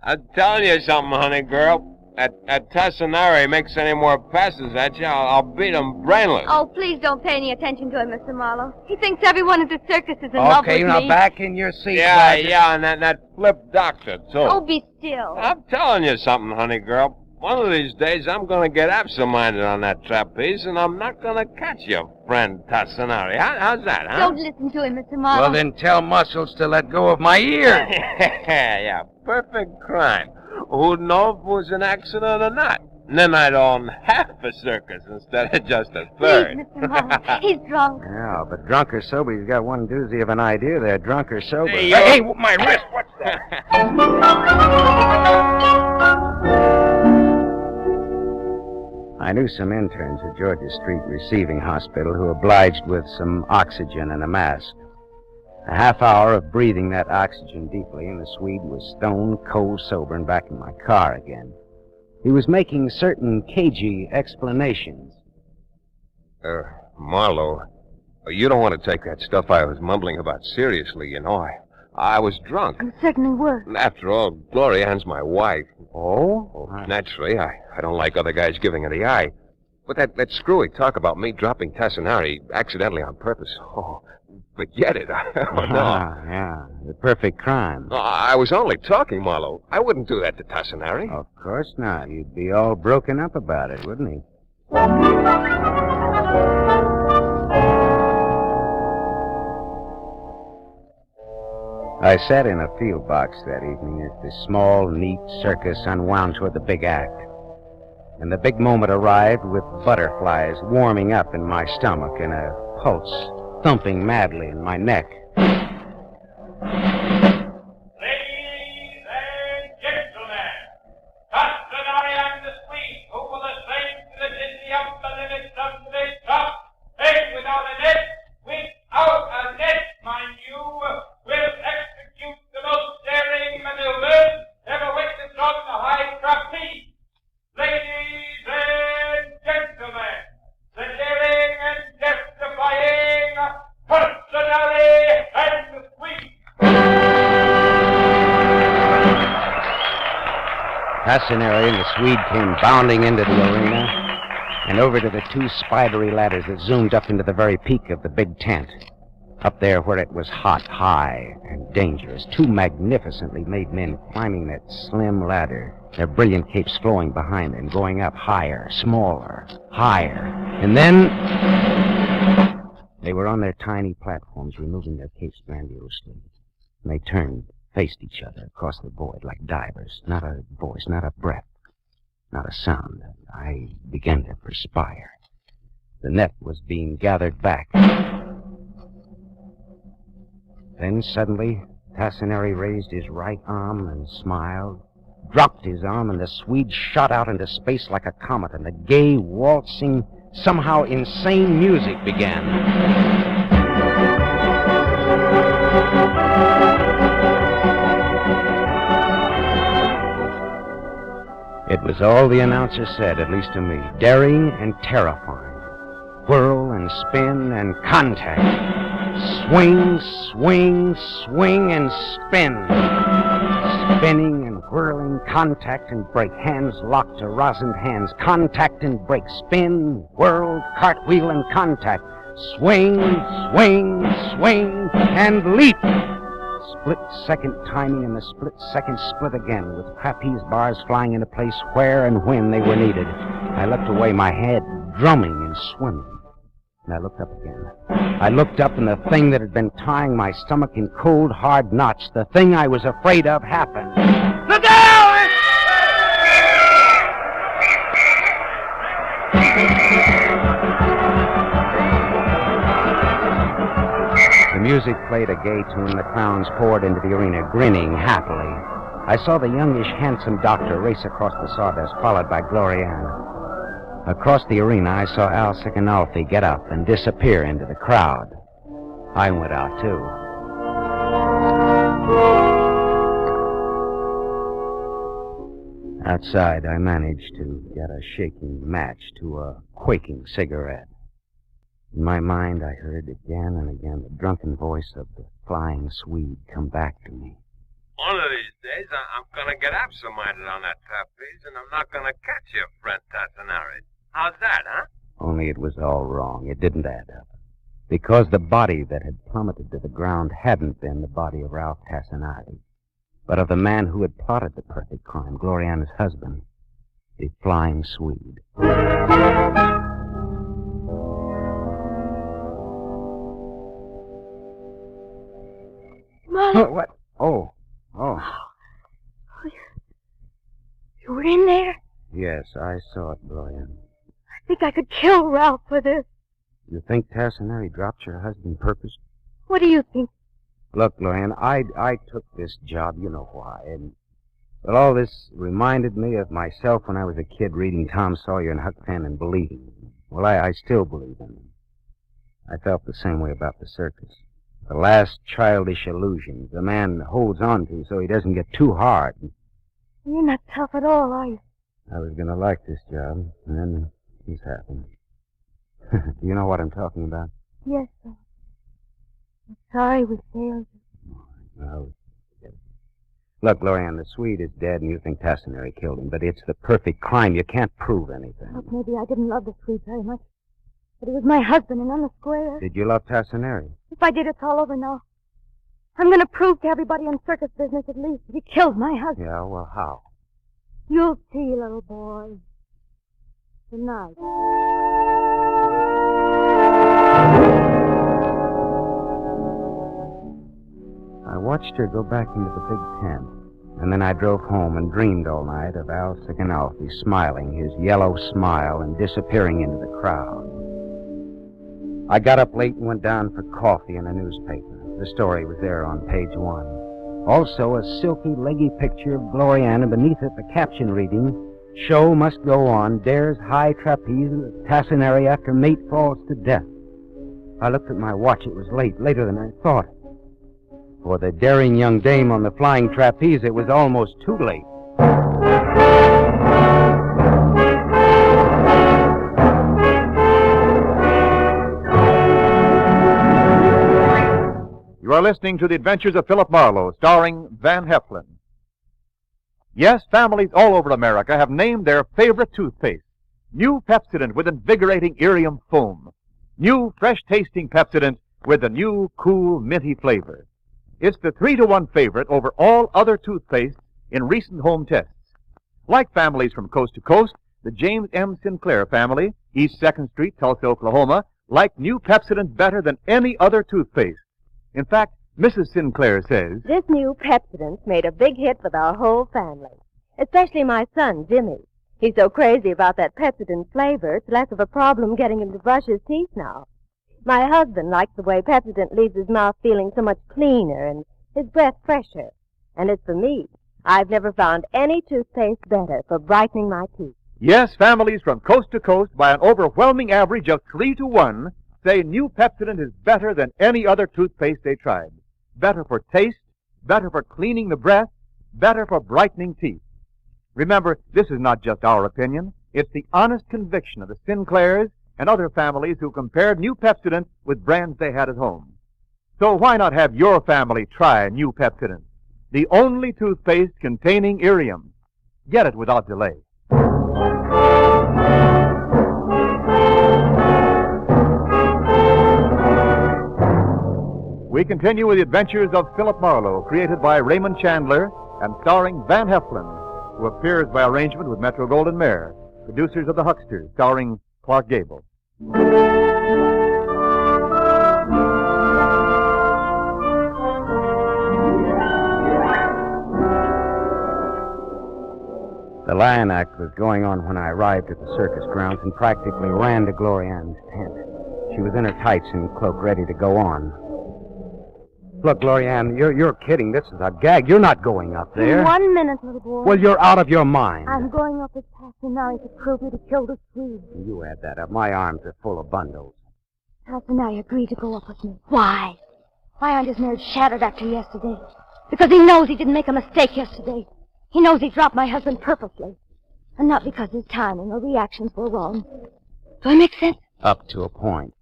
I'm telling you something, honey girl. At Tassanari makes any more passes at you, I'll beat him brainless. Oh, please don't pay any attention to him, Mr. Marlowe. He thinks everyone at the circus is in love with me. Okay, now back in your seat. Yeah, and that flip doctor, too. Oh, be still. I'm telling you something, honey girl. One of these days, I'm gonna get absent-minded on that trapeze, and I'm not gonna catch your friend Tassanari. How's that, huh? Don't listen to him, Mr. Marlowe. Well, then tell Muscles to let go of my ear. Yeah, perfect crime. Who'd know if it was an accident or not? And then I'd own half a circus instead of just a third. Please, Mr. Marlowe. He's drunk. Yeah, but drunk or sober, he's got one doozy of an idea there. Drunk or sober. Hey, my wrist, what's that? I knew some interns at Georgia Street Receiving Hospital who obliged with some oxygen and a mask. A half hour of breathing that oxygen deeply, and the Swede was stone cold sober and back in my car again. He was making certain cagey explanations. Marlowe, you don't want to take that stuff I was mumbling about seriously, you know. I was drunk. I'm certainly worse. After all, Gloria Ann's my wife. Oh? Naturally, I don't like other guys giving her the eye. But that screwy talk about me dropping Tassanari accidentally on purpose. Oh, forget it. No. Yeah, the perfect crime. I was only talking, Marlowe. I wouldn't do that to Tassanari. Of course not. You'd be all broken up about it, wouldn't he? I sat in a field box that evening as the small, neat circus unwound toward the big act. And the big moment arrived with butterflies warming up in my stomach and a pulse thumping madly in my neck. Ladies and gentlemen, Tassanari and the Swede, who will ascend to the dizzy upper limits of the top, and without a net, mind you, will execute the most daring maneuvers ever witnessed on the high trapeze. Ladies and gentlemen, the daring and death-defying Tassanari and the Swede. Tassanari and the Swede came bounding into the arena and over to the two spidery ladders that zoomed up into the very peak of the big tent. Up there where it was hot, high, and dangerous, two magnificently made men climbing that slim ladder, their brilliant capes flowing behind them, going up higher, smaller, higher. And then they were on their tiny platforms, removing their capes grandiosely. And they turned, faced each other across the void like divers. Not a voice, not a breath, not a sound. I began to perspire. The net was being gathered back. Then suddenly, Tassanari raised his right arm and smiled, dropped his arm, and the Swede shot out into space like a comet, and the gay, waltzing, somehow insane music began. It was all the announcer said, at least to me, daring and terrifying. Whirl and spin and contact. Swing, swing, swing, and spin. Spinning and whirling, contact and break. Hands locked to rosined hands. Contact and break. Spin, whirl, cartwheel, and contact. Swing, swing, swing, and leap. Split-second timing and the split-second split again, with trapeze bars flying into place where and when they were needed. I looked away, my head drumming and swimming. And I looked up again. I looked up, and the thing that had been tying my stomach in cold, hard knots, the thing I was afraid of, happened. Look out! The music played a gay tune. The clowns poured into the arena, grinning happily. I saw the youngish, handsome doctor race across the sawdust, followed by Gloria Ann. Across the arena, I saw Al Sicanolfi get up and disappear into the crowd. I went out, too. Outside, I managed to get a shaking match to a quaking cigarette. In my mind, I heard again and again the drunken voice of the flying Swede come back to me. One of these days, I'm gonna get absent-minded on that trapeze, and I'm not gonna catch your friend Tassanari. How's that, huh? Only it was all wrong. It didn't add up. Because the body that had plummeted to the ground hadn't been the body of Ralph Tassanari, but of the man who had plotted the perfect crime, Gloriana's husband. The Flying Swede. Marlowe. What? Oh. You were in there? Yes, I saw it, Gloria. I think I could kill Ralph for this. You think Tassinari dropped your husband purpose? What do you think? Look, Lorian, I took this job, you know why, and well, all this reminded me of myself when I was a kid reading Tom Sawyer and Huck Finn and believing in them. Well, I still believe in them. I felt the same way about the circus. The last childish illusions a man holds on to so he doesn't get too hard. You're not tough at all, are you? I was going to like this job, and then this happened. Do you know what I'm talking about? Yes, sir. I'm sorry we failed you. No. Look, Lorian, the Swede is dead, and you think Tassinari killed him, but it's the perfect crime. You can't prove anything. Look, maybe I didn't love the Swede very much, but he was my husband, and I'm a square. Did you love Tassinari? If I did, it's all over now. I'm going to prove to everybody in circus business, at least, that he killed my husband. Yeah, well, how? You'll see, little boy. Tonight. I watched her go back into the big tent, and then I drove home and dreamed all night of Al Sicanalfi smiling his yellow smile and disappearing into the crowd. I got up late and went down for coffee and a newspaper. The story was there on page 1. Also, a silky, leggy picture of Gloriana, beneath it the caption reading, "Show must go on, dares high trapeze at Tassinari after mate falls to death." I looked at my watch. It was late, later than I thought. For the daring young dame on the flying trapeze, it was almost too late. You are listening to The Adventures of Philip Marlowe, starring Van Heflin. Yes, families all over America have named their favorite toothpaste. New Pepsodent with invigorating Irium foam. New fresh-tasting Pepsodent with the new, cool, minty flavor. It's the 3-to-1 favorite over all other toothpastes in recent home tests. Like families from coast to coast, the James M. Sinclair family, East 2nd Street, Tulsa, Oklahoma, like new Pepsodent better than any other toothpaste. In fact, Mrs. Sinclair says, "This new Pepsodent's made a big hit with our whole family, especially my son, Jimmy. He's so crazy about that Pepsodent flavor, it's less of a problem getting him to brush his teeth now. My husband likes the way Pepsodent leaves his mouth feeling so much cleaner and his breath fresher. And as for me, I've never found any toothpaste better for brightening my teeth." yes, families from coast to coast, by an overwhelming average of 3-to-1, say new Pepsodent is better than any other toothpaste they tried. Better for taste, better for cleaning the breath, better for brightening teeth. Remember, this is not just our opinion. It's the honest conviction of the Sinclairs and other families who compared new Pepsodent with brands they had at home. So why not have your family try new Pepsodent, the only toothpaste containing Irium? Get it without delay. We continue with the adventures of Philip Marlowe, created by Raymond Chandler and starring Van Heflin, who appears by arrangement with Metro-Goldwyn-Mayer, producers of The Hucksters, starring Clark Gable. The lion act was going on when I arrived at the circus grounds and practically ran to Glorianne's tent. She was in her tights and cloak, ready to go on. Look, Glorianne, you're kidding. This is a gag. You're not going up there. 1 minute, little boy. Well, you're out of your mind. I'm going up with Tassinari to prove you to kill the Swede. You add that up. My arms are full of bundles. Tassinari agreed to go up with me. Why? Why aren't his nerves shattered after yesterday? Because he knows he didn't make a mistake yesterday. He knows he dropped my husband purposely. And not because his timing or reactions were wrong. Do I make sense? Up to a point.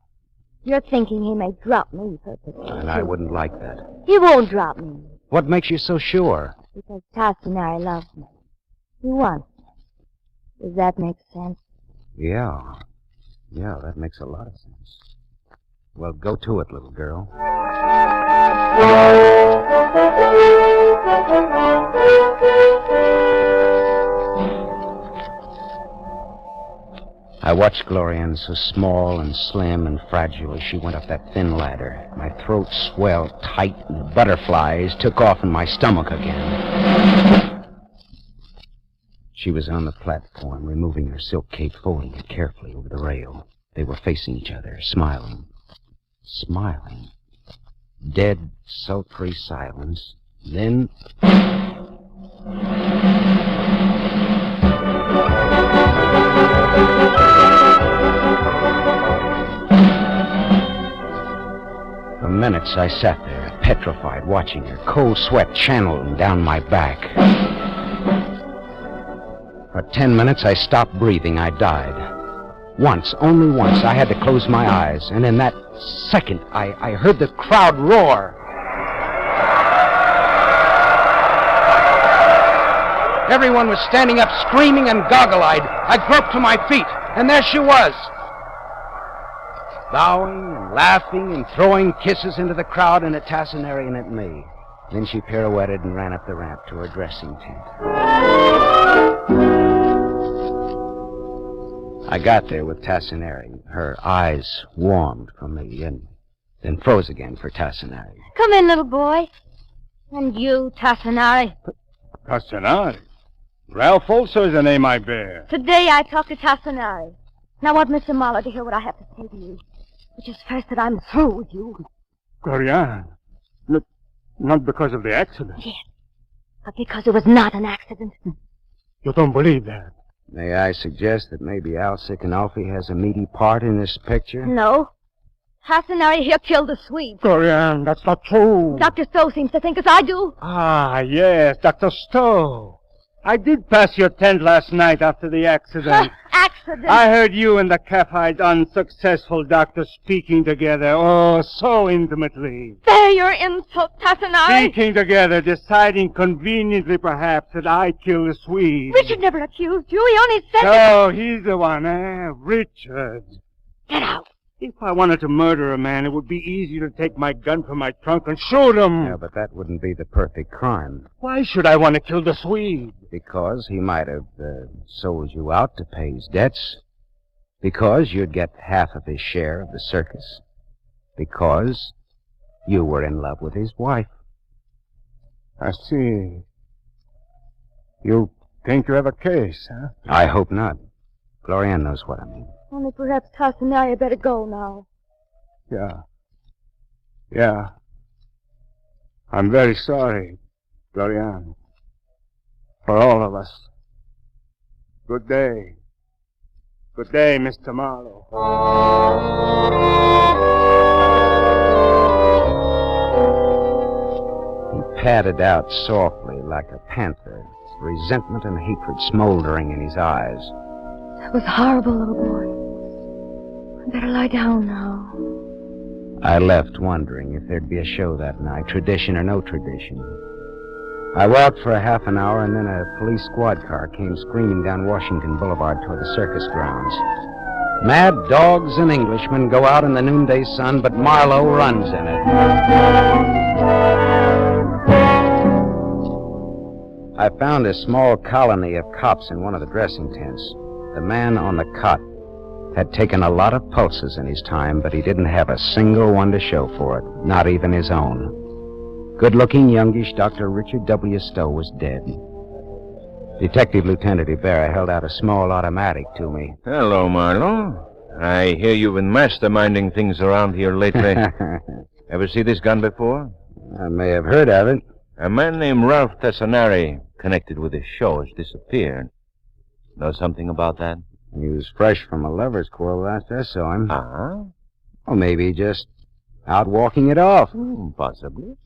You're thinking he may drop me purposely. And I wouldn't like that. He won't drop me. What makes you so sure? Because Tassinari loves me. He wants me. Does that make sense? Yeah. Yeah, that makes a lot of sense. Well, go to it, little girl. I watched Glorianne, so small and slim and fragile, as she went up that thin ladder. My throat swelled tight, and the butterflies took off in my stomach again. She was on the platform, removing her silk cape, folding it carefully over the rail. They were facing each other, smiling. Smiling. Dead, sultry silence. Then... For minutes I sat there, petrified, watching her, cold sweat channeling down my back. For 10 minutes I stopped breathing. I died. Once, only once, I had to close my eyes, and in that second I heard the crowd roar. Everyone was standing up, screaming and goggle-eyed. I groped to my feet, and there she was. Bowing and laughing and throwing kisses into the crowd and at Tassinari and at me. Then she pirouetted and ran up the ramp to her dressing tent. I got there with Tassinari. Her eyes warmed for me and then froze again for Tassinari. Come in, little boy. And you, Tassinari. Tassinari? Ralph also is the name I bear. Today I talked to Tassinari. And I want Mr. Marlowe to hear what I have to say to you. Which is first that I'm through with you. Glorianne. Not because of the accident. Yes. But because it was not an accident. You don't believe that? May I suggest that maybe Alcik and Alfie has a meaty part in this picture? No. Tassinari here killed the Swede. Glorianne, that's not true. Dr. Stowe seems to think as I do. Ah, yes, Dr. Stowe. I did pass your tent last night after the accident. Accident? I heard you and the cap-eyed unsuccessful doctor speaking together, oh, so intimately. There your insult, Tassinari. Speaking together, deciding conveniently, perhaps, that I killed the Swede. Richard never accused you. He only said Oh, he's the one, eh? Richard. Get out. If I wanted to murder a man, it would be easy to take my gun from my trunk and shoot him. Yeah, but that wouldn't be the perfect crime. Why should I want to kill the Swede? Because he might have sold you out to pay his debts. Because you'd get half of his share of the circus. Because you were in love with his wife. I see. You think you have a case, huh? I hope not. Glorianne knows what I mean. Only perhaps Tassinari had better go now. Yeah. I'm very sorry, Glorianne. For all of us. Good day. Good day, Mr. Marlowe. He padded out softly like a panther, resentment and hatred smoldering in his eyes. That was horrible, little boy. I better lie down now. I left wondering if there'd be a show that night, tradition or no tradition. I walked for a half an hour, and then a police squad car came screaming down Washington Boulevard toward the circus grounds. Mad dogs and Englishmen go out in the noonday sun, but Marlowe runs in it. I found a small colony of cops in one of the dressing tents. The man on the cot had taken a lot of pulses in his time, but he didn't have a single one to show for it, not even his own. Good-looking, youngish Dr. Richard W. Stowe was dead. Detective Lieutenant Ibarra held out a small automatic to me. Hello, Marlowe. I hear you've been masterminding things around here lately. Ever see this gun before? I may have heard of it. A man named Ralph Tassinari, connected with this show, has disappeared. Know something about that? He was fresh from a lover's quarrel last I saw him. Uh-huh. Or maybe just out walking it off. Possibly.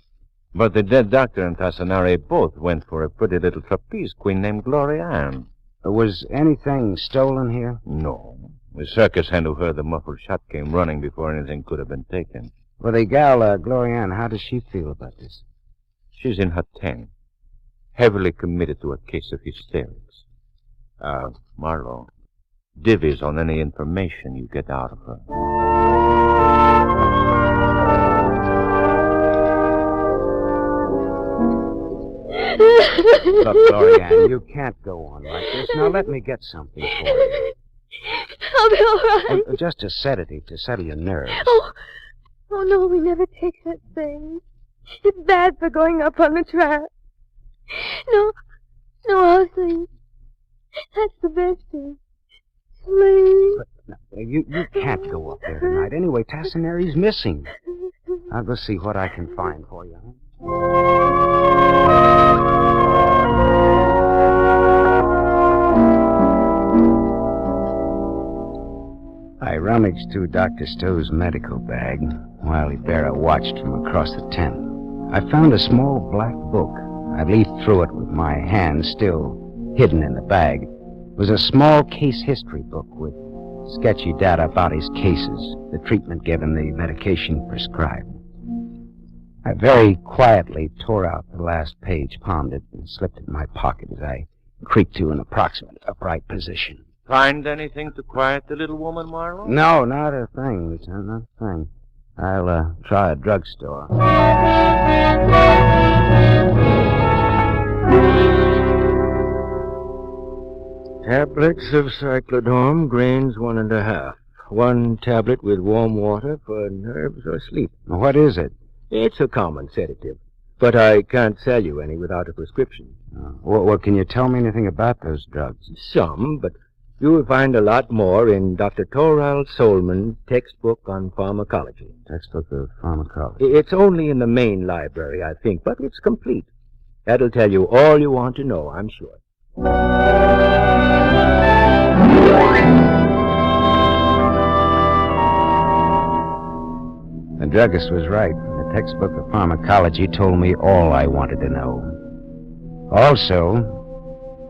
But the dead doctor and Tassinari both went for a pretty little trapeze queen named Glorianne. Was anything stolen here? No. The circus hand who heard the muffled shot came running before anything could have been taken. Well, the gal, Glorianne, how does she feel about this? She's in her tent, heavily committed to a case of hysterics. Marlowe, divvies on any information you get out of her. Look, Glorianne, you can't go on like this. Now let me get something for you. I'll be all right. Just a sedative to settle your nerves. Oh, no, we never take that thing. It's bad for going up on the track. No, I'll sleep. That's the best thing. Sleep. But no, you can't go up there tonight. Anyway, Tassinari's missing. I'll go see what I can find for you. I rummaged through Dr. Stowe's medical bag while Ibarra watched from across the tent. I found a small black book. I leafed through it with my hand still hidden in the bag. It was a small case history book with sketchy data about his cases, the treatment given, the medication prescribed. I very quietly tore out the last page, palmed it, and slipped it in my pocket as I creaked to an approximate upright position. Find anything to quiet the little woman, Marlowe? No, not a thing, Lieutenant, not a thing. I'll try a drugstore. Tablets of cyclodone, grains 1.5. 1 tablet with warm water for nerves or sleep. What is it? It's a common sedative, but I can't sell you any without a prescription. Well, can you tell me anything about those drugs? Some, but you will find a lot more in Dr. Torald Solman's textbook on pharmacology. Textbook of pharmacology. It's only in the main library, I think, but it's complete. That'll tell you all you want to know, I'm sure. The druggist was right. The textbook of pharmacology told me all I wanted to know. Also,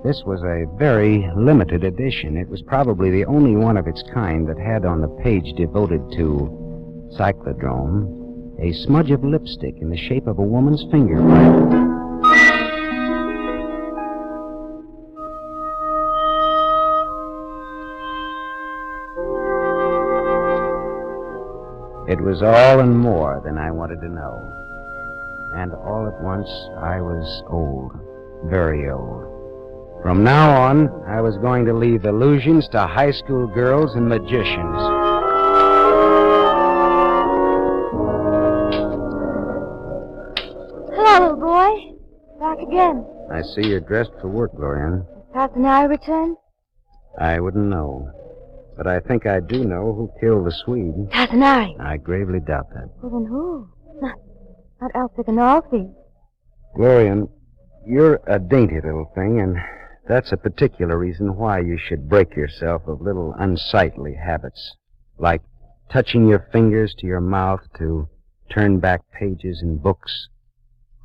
this was a very limited edition. It was probably the only one of its kind that had on the page devoted to cyclodrome a smudge of lipstick in the shape of a woman's fingerprint. It was all and more than I wanted to know. And all at once, I was old, very old. From now on, I was going to leave illusions to high school girls and magicians. Hello, little boy. Back again. I see you're dressed for work, Glorian. Has Tassinari returned? I wouldn't know. But I think I do know who killed the Swede. Tassinari. I gravely doubt that. Well, then who? Not Alfred Amalfi. Glorian, you're a dainty little thing, and that's a particular reason why you should break yourself of little unsightly habits, like touching your fingers to your mouth to turn back pages in books.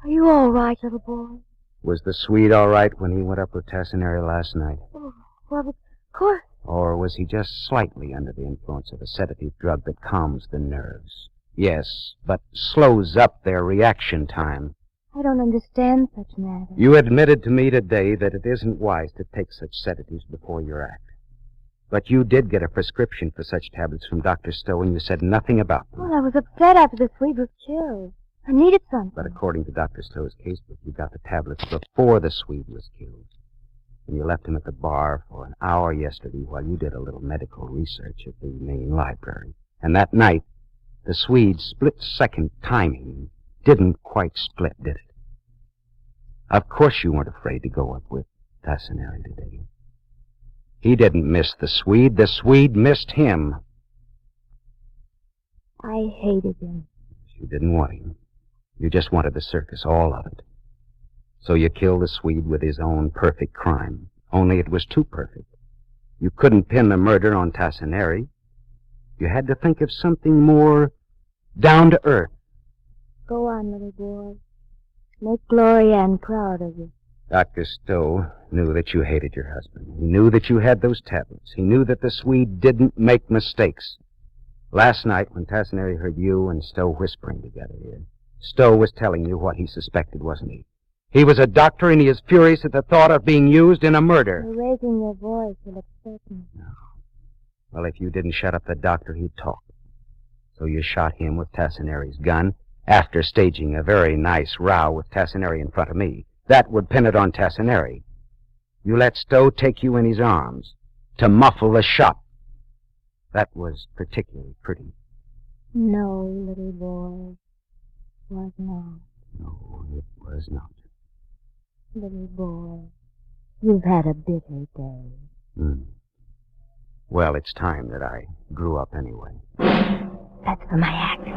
Are you all right, little boy? Was the Swede all right when he went up with Tassinari last night? Oh, well, of course. Or was he just slightly under the influence of a sedative drug that calms the nerves? Yes, but slows up their reaction time. I don't understand such matters. You admitted to me today that it isn't wise to take such sedatives before your act. But you did get a prescription for such tablets from Dr. Stowe, and you said nothing about them. Well, I was upset after the Swede was killed. I needed something. But according to Dr. Stowe's casebook, you got the tablets before the Swede was killed. And you left him at the bar for an hour yesterday while you did a little medical research at the main library. And that night, the Swede's split-second timing didn't quite split, did it? Of course you weren't afraid to go up with Tassinari today. He didn't miss the Swede missed him. I hated him. You didn't want him. You just wanted the circus, all of it. So you killed the Swede with his own perfect crime. Only it was too perfect. You couldn't pin the murder on Tassinari. You had to think of something more down to earth. Go on, little boy. Make Glorianne proud of you. Dr. Stowe knew that you hated your husband. He knew that you had those tablets. He knew that the Swede didn't make mistakes. Last night, when Tassinari heard you and Stowe whispering together here, Stowe was telling you what he suspected, wasn't he? He was a doctor, and he is furious at the thought of being used in a murder. You're raising your voice. You'll upset me. No. Well, if you didn't shut up the doctor, he'd talk. So you shot him with Tassinari's gun after staging a very nice row with Tassinari in front of me. That would pin it on Tassinari. You let Stowe take you in his arms to muffle the shot. That was particularly pretty. No, little boy, was not. No, it was not. Little boy, you've had a bitter day. Well, it's time that I grew up anyway. That's for my act.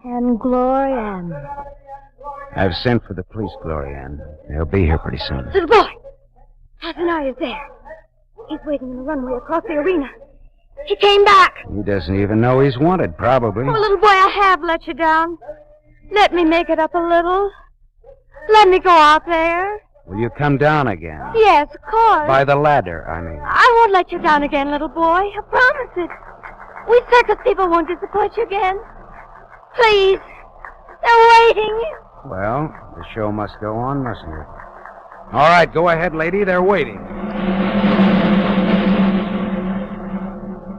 And Glorianne. I've sent for the police, Glorianne. They'll be here pretty soon. Little boy! Hasanari's there. He's waiting on the runway across the arena. He came back. He doesn't even know he's wanted, probably. Oh, little boy, I have let you down. Let me make it up a little. Let me go out there. Will you come down again? Yes, of course. By the ladder, I mean. I won't let you down again, little boy. I promise it. We circus people won't disappoint you again. Please. They're waiting. Well, the show must go on, mustn't it? All right, go ahead, lady. They're waiting.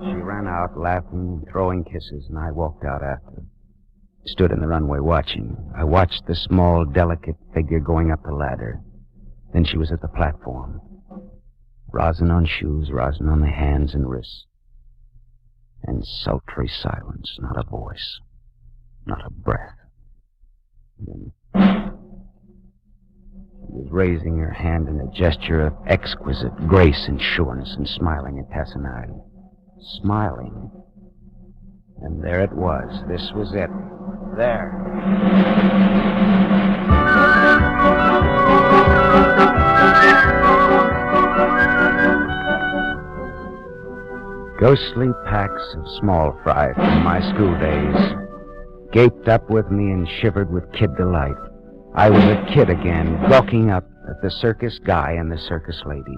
She ran out, laughing, throwing kisses, and I walked out after. Stood in the runway watching. I watched the small, delicate figure going up the ladder. Then she was at the platform. Rosin on shoes, rosin on the hands and wrists. And sultry silence, not a voice, not a breath. Then she was raising her hand in a gesture of exquisite grace and sureness and smiling at Tassinari. Smiling. And there it was. This was it. There. Ghostly packs of small fry from my school days gaped up with me and shivered with kid delight. I was a kid again, gawking up at the circus guy and the circus lady,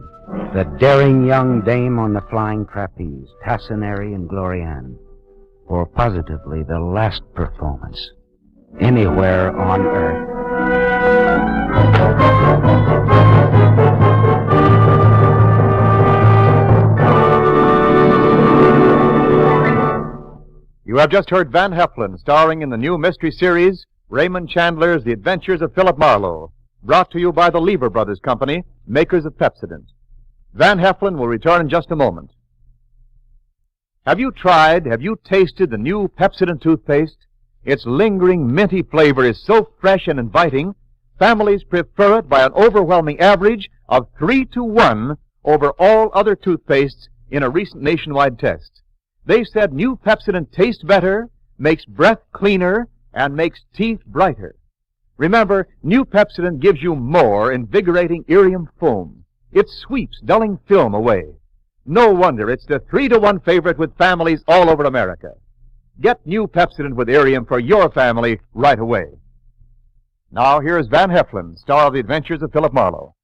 the daring young dame on the flying trapeze, Tassinari and Glorianne, for positively the last performance anywhere on earth. You have just heard Van Heflin starring in the new mystery series, Raymond Chandler's The Adventures of Philip Marlowe, brought to you by the Lever Brothers Company, makers of Pepsodent. Van Heflin will return in just a moment. Have you tasted the new Pepsodent toothpaste? Its lingering, minty flavor is so fresh and inviting, families prefer it by an overwhelming average of 3-to-1 over all other toothpastes in a recent nationwide test. They said new Pepsodent tastes better, makes breath cleaner, and makes teeth brighter. Remember, new Pepsodent gives you more invigorating Irium foam. It sweeps dulling film away. No wonder it's the 3-to-1 favorite with families all over America. Get new Pepsodent with Irium for your family right away. Now here's Van Heflin, star of The Adventures of Philip Marlowe.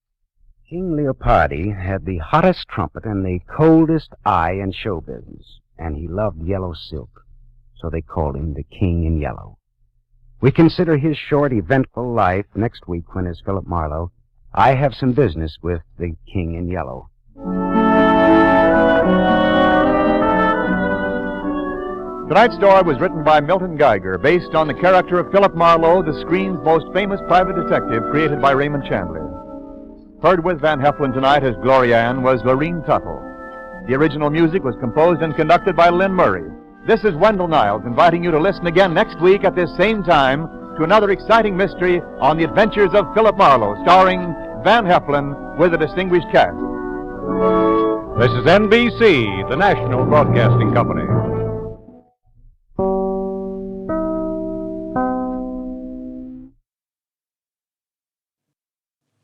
King Leopardi had the hottest trumpet and the coldest eye in show business, and he loved yellow silk, so they called him the King in Yellow. We consider his short, eventful life next week when, as Philip Marlowe, I have some business with the King in Yellow. Tonight's story was written by Milton Geiger, based on the character of Philip Marlowe, the screen's most famous private detective, created by Raymond Chandler. Heard with Van Heflin tonight as Glorianne was Lorene Tuttle. The original music was composed and conducted by Lynn Murray. This is Wendell Niles inviting you to listen again next week at this same time to another exciting mystery on the adventures of Philip Marlowe, starring Van Heflin with a distinguished cast. This is NBC, the National Broadcasting Company.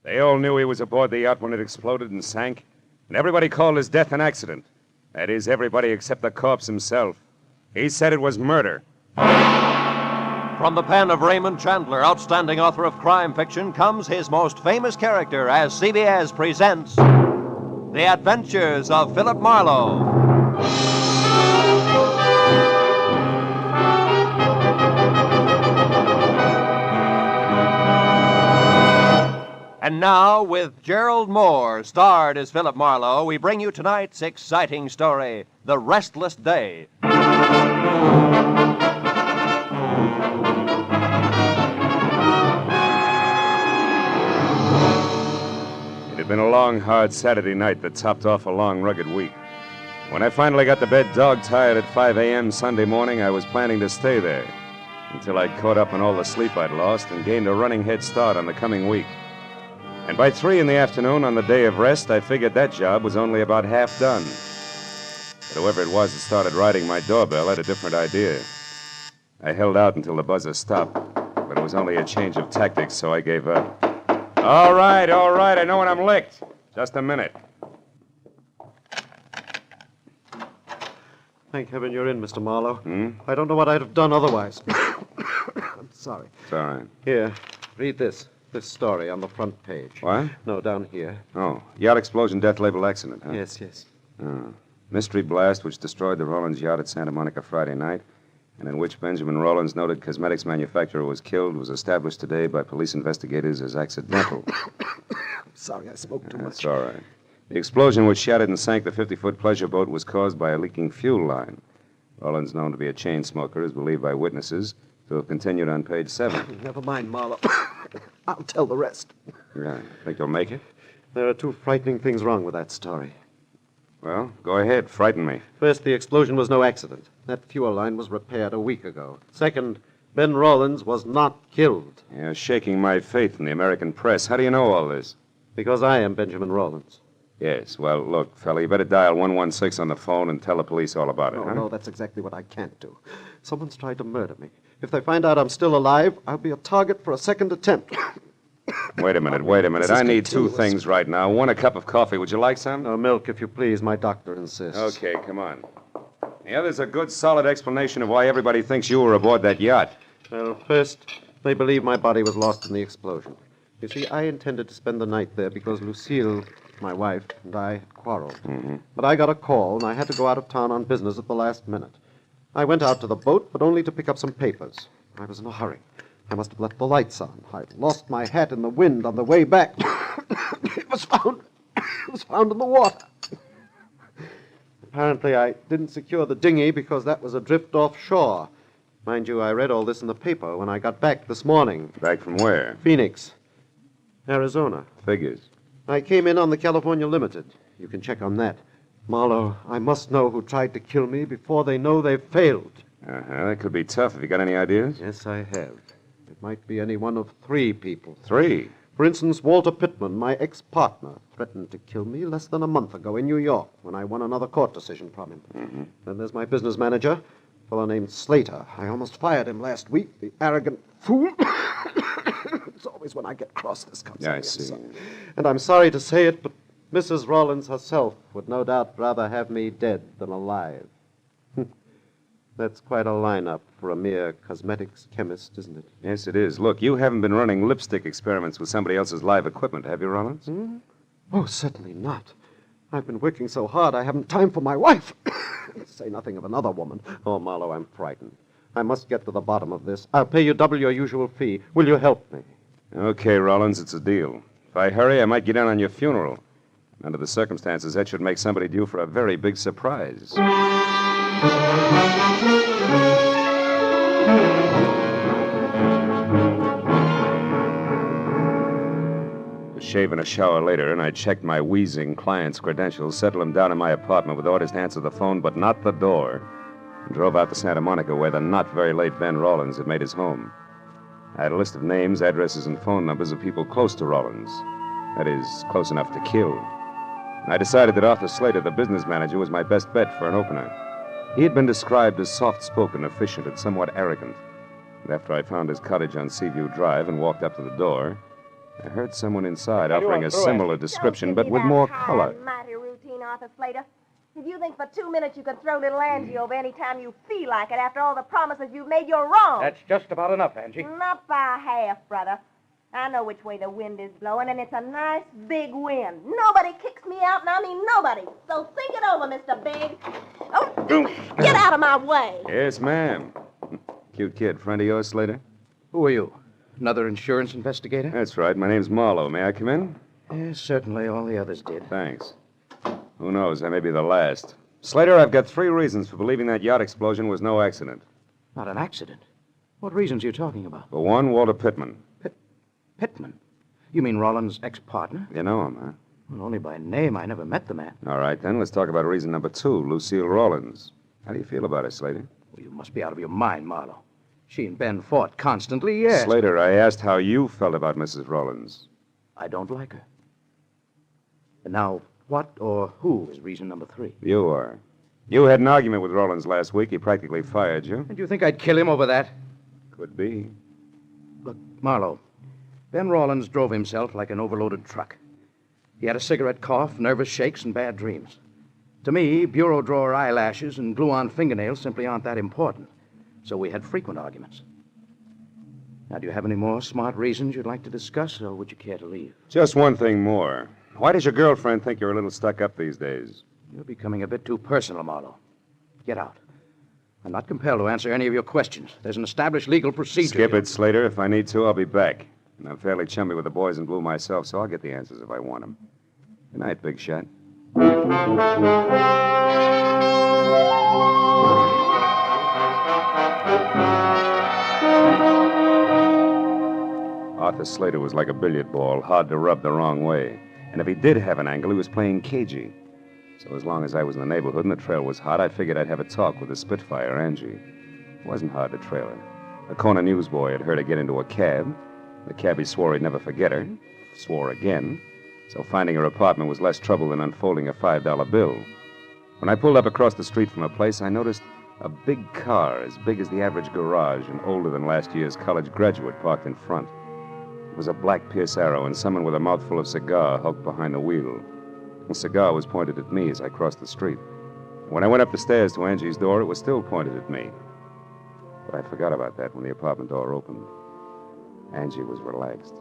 They all knew he was aboard the yacht when it exploded and sank, and everybody called his death an accident. That is, everybody except the corpse himself. He said it was murder. From the pen of Raymond Chandler, outstanding author of crime fiction, comes his most famous character as CBS presents The Adventures of Philip Marlowe. And now, with Gerald Moore, starred as Philip Marlowe, we bring you tonight's exciting story, The Restless Day. been a long, hard Saturday night that topped off a long, rugged week. When I finally got to bed dog-tired at 5 a.m. Sunday morning, I was planning to stay there until I'd caught up on all the sleep I'd lost and gained a running head start on the coming week. And by 3 in the afternoon on the day of rest, I figured that job was only about half done. But whoever it was that started riding my doorbell had a different idea. I held out until the buzzer stopped, but it was only a change of tactics, so I gave up. All right, I know when I'm licked. Just a minute. Thank heaven you're in, Mr. Marlowe. I don't know what I'd have done otherwise. I'm sorry. It's all right. Here, read this story on the front page. What? No, down here. Oh, yacht explosion, death label accident, huh? Yes, yes. Oh. Mystery blast which destroyed the Rollins yacht at Santa Monica Friday night, and in which Benjamin Rollins, noted cosmetics manufacturer, was killed, was established today by police investigators as accidental. I'm sorry I spoke too much. That's all right. The explosion which shattered and sank the 50-foot pleasure boat was caused by a leaking fuel line. Rollins, known to be a chain smoker, is believed by witnesses to have continued on page 7. Never mind, Marlowe. I'll tell the rest. Yeah. Think you'll make it? There are 2 frightening things wrong with that story. Well, go ahead. Frighten me. First, the explosion was no accident. That fuel line was repaired a week ago. Second, Ben Rollins was not killed. You're shaking my faith in the American press. How do you know all this? Because I am Benjamin Rollins. Yes. Well, look, fella, you better dial 116 on the phone and tell the police all about it, huh? No, that's exactly what I can't do. Someone's tried to murder me. If they find out I'm still alive, I'll be a target for a second attempt. Wait a minute. I need 2 things right now. One, a cup of coffee. Would you like some? No, milk, if you please. My doctor insists. Okay, come on. The other's a good, solid explanation of why everybody thinks you were aboard that yacht. Well, first, they believe my body was lost in the explosion. You see, I intended to spend the night there because Lucille, my wife, and I had quarreled. Mm-hmm. But I got a call, and I had to go out of town on business at the last minute. I went out to the boat, but only to pick up some papers. I was in a hurry. I must have left the lights on. I'd lost my hat in the wind on the way back. It was found in the water. Apparently, I didn't secure the dinghy because that was adrift offshore. Mind you, I read all this in the paper when I got back this morning. Back from where? Phoenix, Arizona. Figures. I came in on the California Limited. You can check on that. Marlowe, I must know who tried to kill me before they know they've failed. Uh-huh. That could be tough. Have you got any ideas? Yes, I have. It might be any one of 3 people. 3? For instance, Walter Pittman, my ex-partner, threatened to kill me less than a month ago in New York when I won another court decision from him. Mm-hmm. Then there's my business manager, a fellow named Slater. I almost fired him last week, the arrogant fool. It's always when I get cross this comes out. I see. And I'm sorry to say it, but Mrs. Rollins herself would no doubt rather have me dead than alive. That's quite a lineup for a mere cosmetics chemist, isn't it? Yes, it is. Look, you haven't been running lipstick experiments with somebody else's live equipment, have you, Rollins? Hmm? Oh, certainly not. I've been working so hard I haven't time for my wife. Say nothing of another woman. Oh, Marlowe, I'm frightened. I must get to the bottom of this. I'll pay you double your usual fee. Will you help me? Okay, Rollins, it's a deal. If I hurry, I might get in on your funeral. Under the circumstances, that should make somebody due for a very big surprise. A shave and a shower later, and I checked my wheezing client's credentials, settled him down in my apartment with orders to answer the phone, but not the door, and drove out to Santa Monica, where the not-very-late Ben Rollins had made his home. I had a list of names, addresses, and phone numbers of people close to Rollins. That is, close enough to kill. I decided that Arthur Slater, the business manager, was my best bet for an opener. He had been described as soft-spoken, efficient, and somewhat arrogant. And after I found his cottage on Seaview Drive and walked up to the door, I heard someone inside offering a similar description, but with more color. Mighty routine, Arthur Slater. If you think for 2 minutes you can throw little Angie over any time you feel like it after all the promises you've made, you're wrong. That's just about enough, Angie. Not by half, brother. I know which way the wind is blowing, and it's a nice big wind. Nobody kicks me out, and I mean nobody. So think it over, Mr. Big. Oh, get out of my way. Yes, ma'am. Cute kid. Friend of yours, Slater? Who are you? Another insurance investigator? That's right. My name's Marlowe. May I come in? Yes, certainly. All the others did. Thanks. Who knows? I may be the last. Slater, I've got 3 reasons for believing that yacht explosion was no accident. Not an accident? What reasons are you talking about? For one, Walter Pittman. Pittman? You mean Rollins' ex-partner? You know him, huh? Well, only by name. I never met the man. All right, then, let's talk about reason number 2, Lucille Rawlins. How do you feel about her, Slater? Well, you must be out of your mind, Marlowe. She and Ben fought constantly, yes. Slater, I asked how you felt about Mrs. Rawlins. I don't like her. And now, what or who is reason number 3? You are. You had an argument with Rawlins last week. He practically fired you. And you think I'd kill him over that? Could be. Look, Marlowe, Ben Rawlins drove himself like an overloaded truck. He had a cigarette cough, nervous shakes, and bad dreams. To me, bureau drawer eyelashes and glue-on fingernails simply aren't that important. So we had frequent arguments. Now, do you have any more smart reasons you'd like to discuss, or would you care to leave? Just one thing more. Why does your girlfriend think you're a little stuck up these days? You're becoming a bit too personal, Marlowe. Get out. I'm not compelled to answer any of your questions. There's an established legal procedure. Skip it, Slater. If I need to, I'll be back. And I'm fairly chummy with the boys in blue myself, so I'll get the answers if I want them. Good night, big shot. Arthur Slater was like a billiard ball, hard to rub the wrong way. And if he did have an angle, he was playing cagey. So as long as I was in the neighborhood and the trail was hot, I figured I'd have a talk with the Spitfire, Angie. It wasn't hard to trail her. A corner newsboy had heard her get into a cab. The cabbie swore he'd never forget her. Swore again. So finding her apartment was less trouble than unfolding a $5 bill. When I pulled up across the street from her place, I noticed a big car, as big as the average garage and older than last year's college graduate, parked in front. It was a black Pierce Arrow, and someone with a mouthful of cigar hulked behind the wheel. The cigar was pointed at me as I crossed the street. When I went up the stairs to Angie's door, it was still pointed at me. But I forgot about that when the apartment door opened. Angie was relaxed.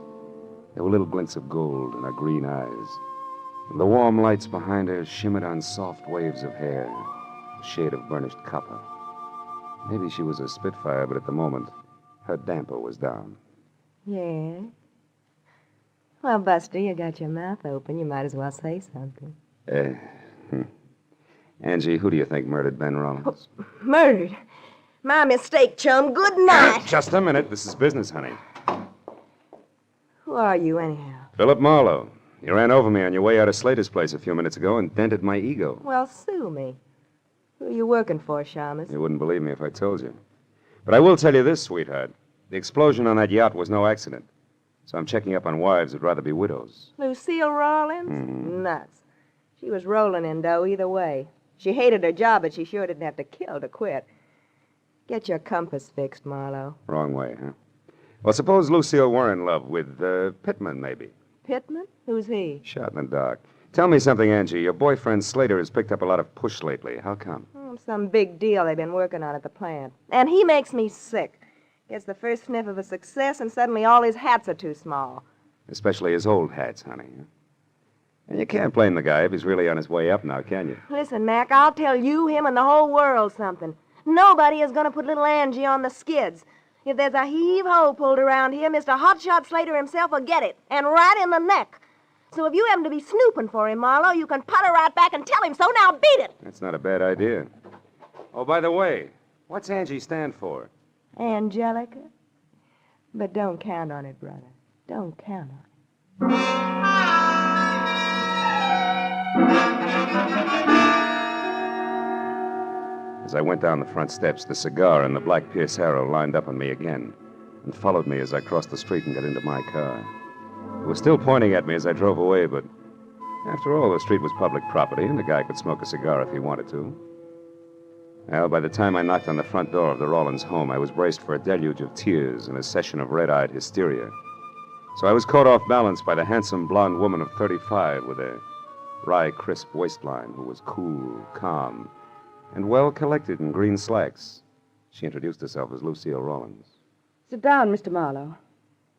There were little glints of gold in her green eyes. And the warm lights behind her shimmered on soft waves of hair, a shade of burnished copper. Maybe she was a Spitfire, but at the moment, her damper was down. Yeah? Well, Buster, you got your mouth open. You might as well say something. Angie, who do you think murdered Ben Rawlins? Murdered? My mistake, chum. Good night. Just a minute. This is business, honey. Who are you, anyhow? Philip Marlowe. You ran over me on your way out of Slater's place a few minutes ago and dented my ego. Well, sue me. Who are you working for, Shamus? You wouldn't believe me if I told you. But I will tell you this, sweetheart. The explosion on that yacht was no accident. So I'm checking up on wives who'd rather be widows. Lucille Rawlins? Nuts. She was rolling in dough either way. She hated her job, but she sure didn't have to kill to quit. Get your compass fixed, Marlowe. Wrong way, huh? Well, suppose Lucille were in love with Pittman, maybe. Pittman? Who's he? Shot in the dark. Tell me something, Angie. Your boyfriend Slater has picked up a lot of push lately. How come? Some big deal they've been working on at the plant. And he makes me sick. Gets the first sniff of a success, and suddenly all his hats are too small. Especially his old hats, honey. And you can't blame the guy if he's really on his way up now, can you? Listen, Mac, I'll tell you, him, and the whole world something. Nobody is going to put little Angie on the skids. If there's a heave-ho pulled around here, Mr. Hotshot Slater himself will get it, and right in the neck. So if you happen to be snooping for him, Marlowe, you can putter right back and tell him so. Now beat it. That's not a bad idea. Oh, by the way, what's Angie stand for? Angelica? But don't count on it, brother. Don't count on it. As I went down the front steps, the cigar and the black Pierce Arrow lined up on me again and followed me as I crossed the street and got into my car. It was still pointing at me as I drove away, but after all, the street was public property and the guy could smoke a cigar if he wanted to. Well, by the time I knocked on the front door of the Rawlins home, I was braced for a deluge of tears and a session of red-eyed hysteria. So I was caught off balance by the handsome blonde woman of 35 with a wry, crisp waistline who was cool, calm, and well-collected in green slacks. She introduced herself as Lucille Rawlins. Sit down, Mr. Marlowe.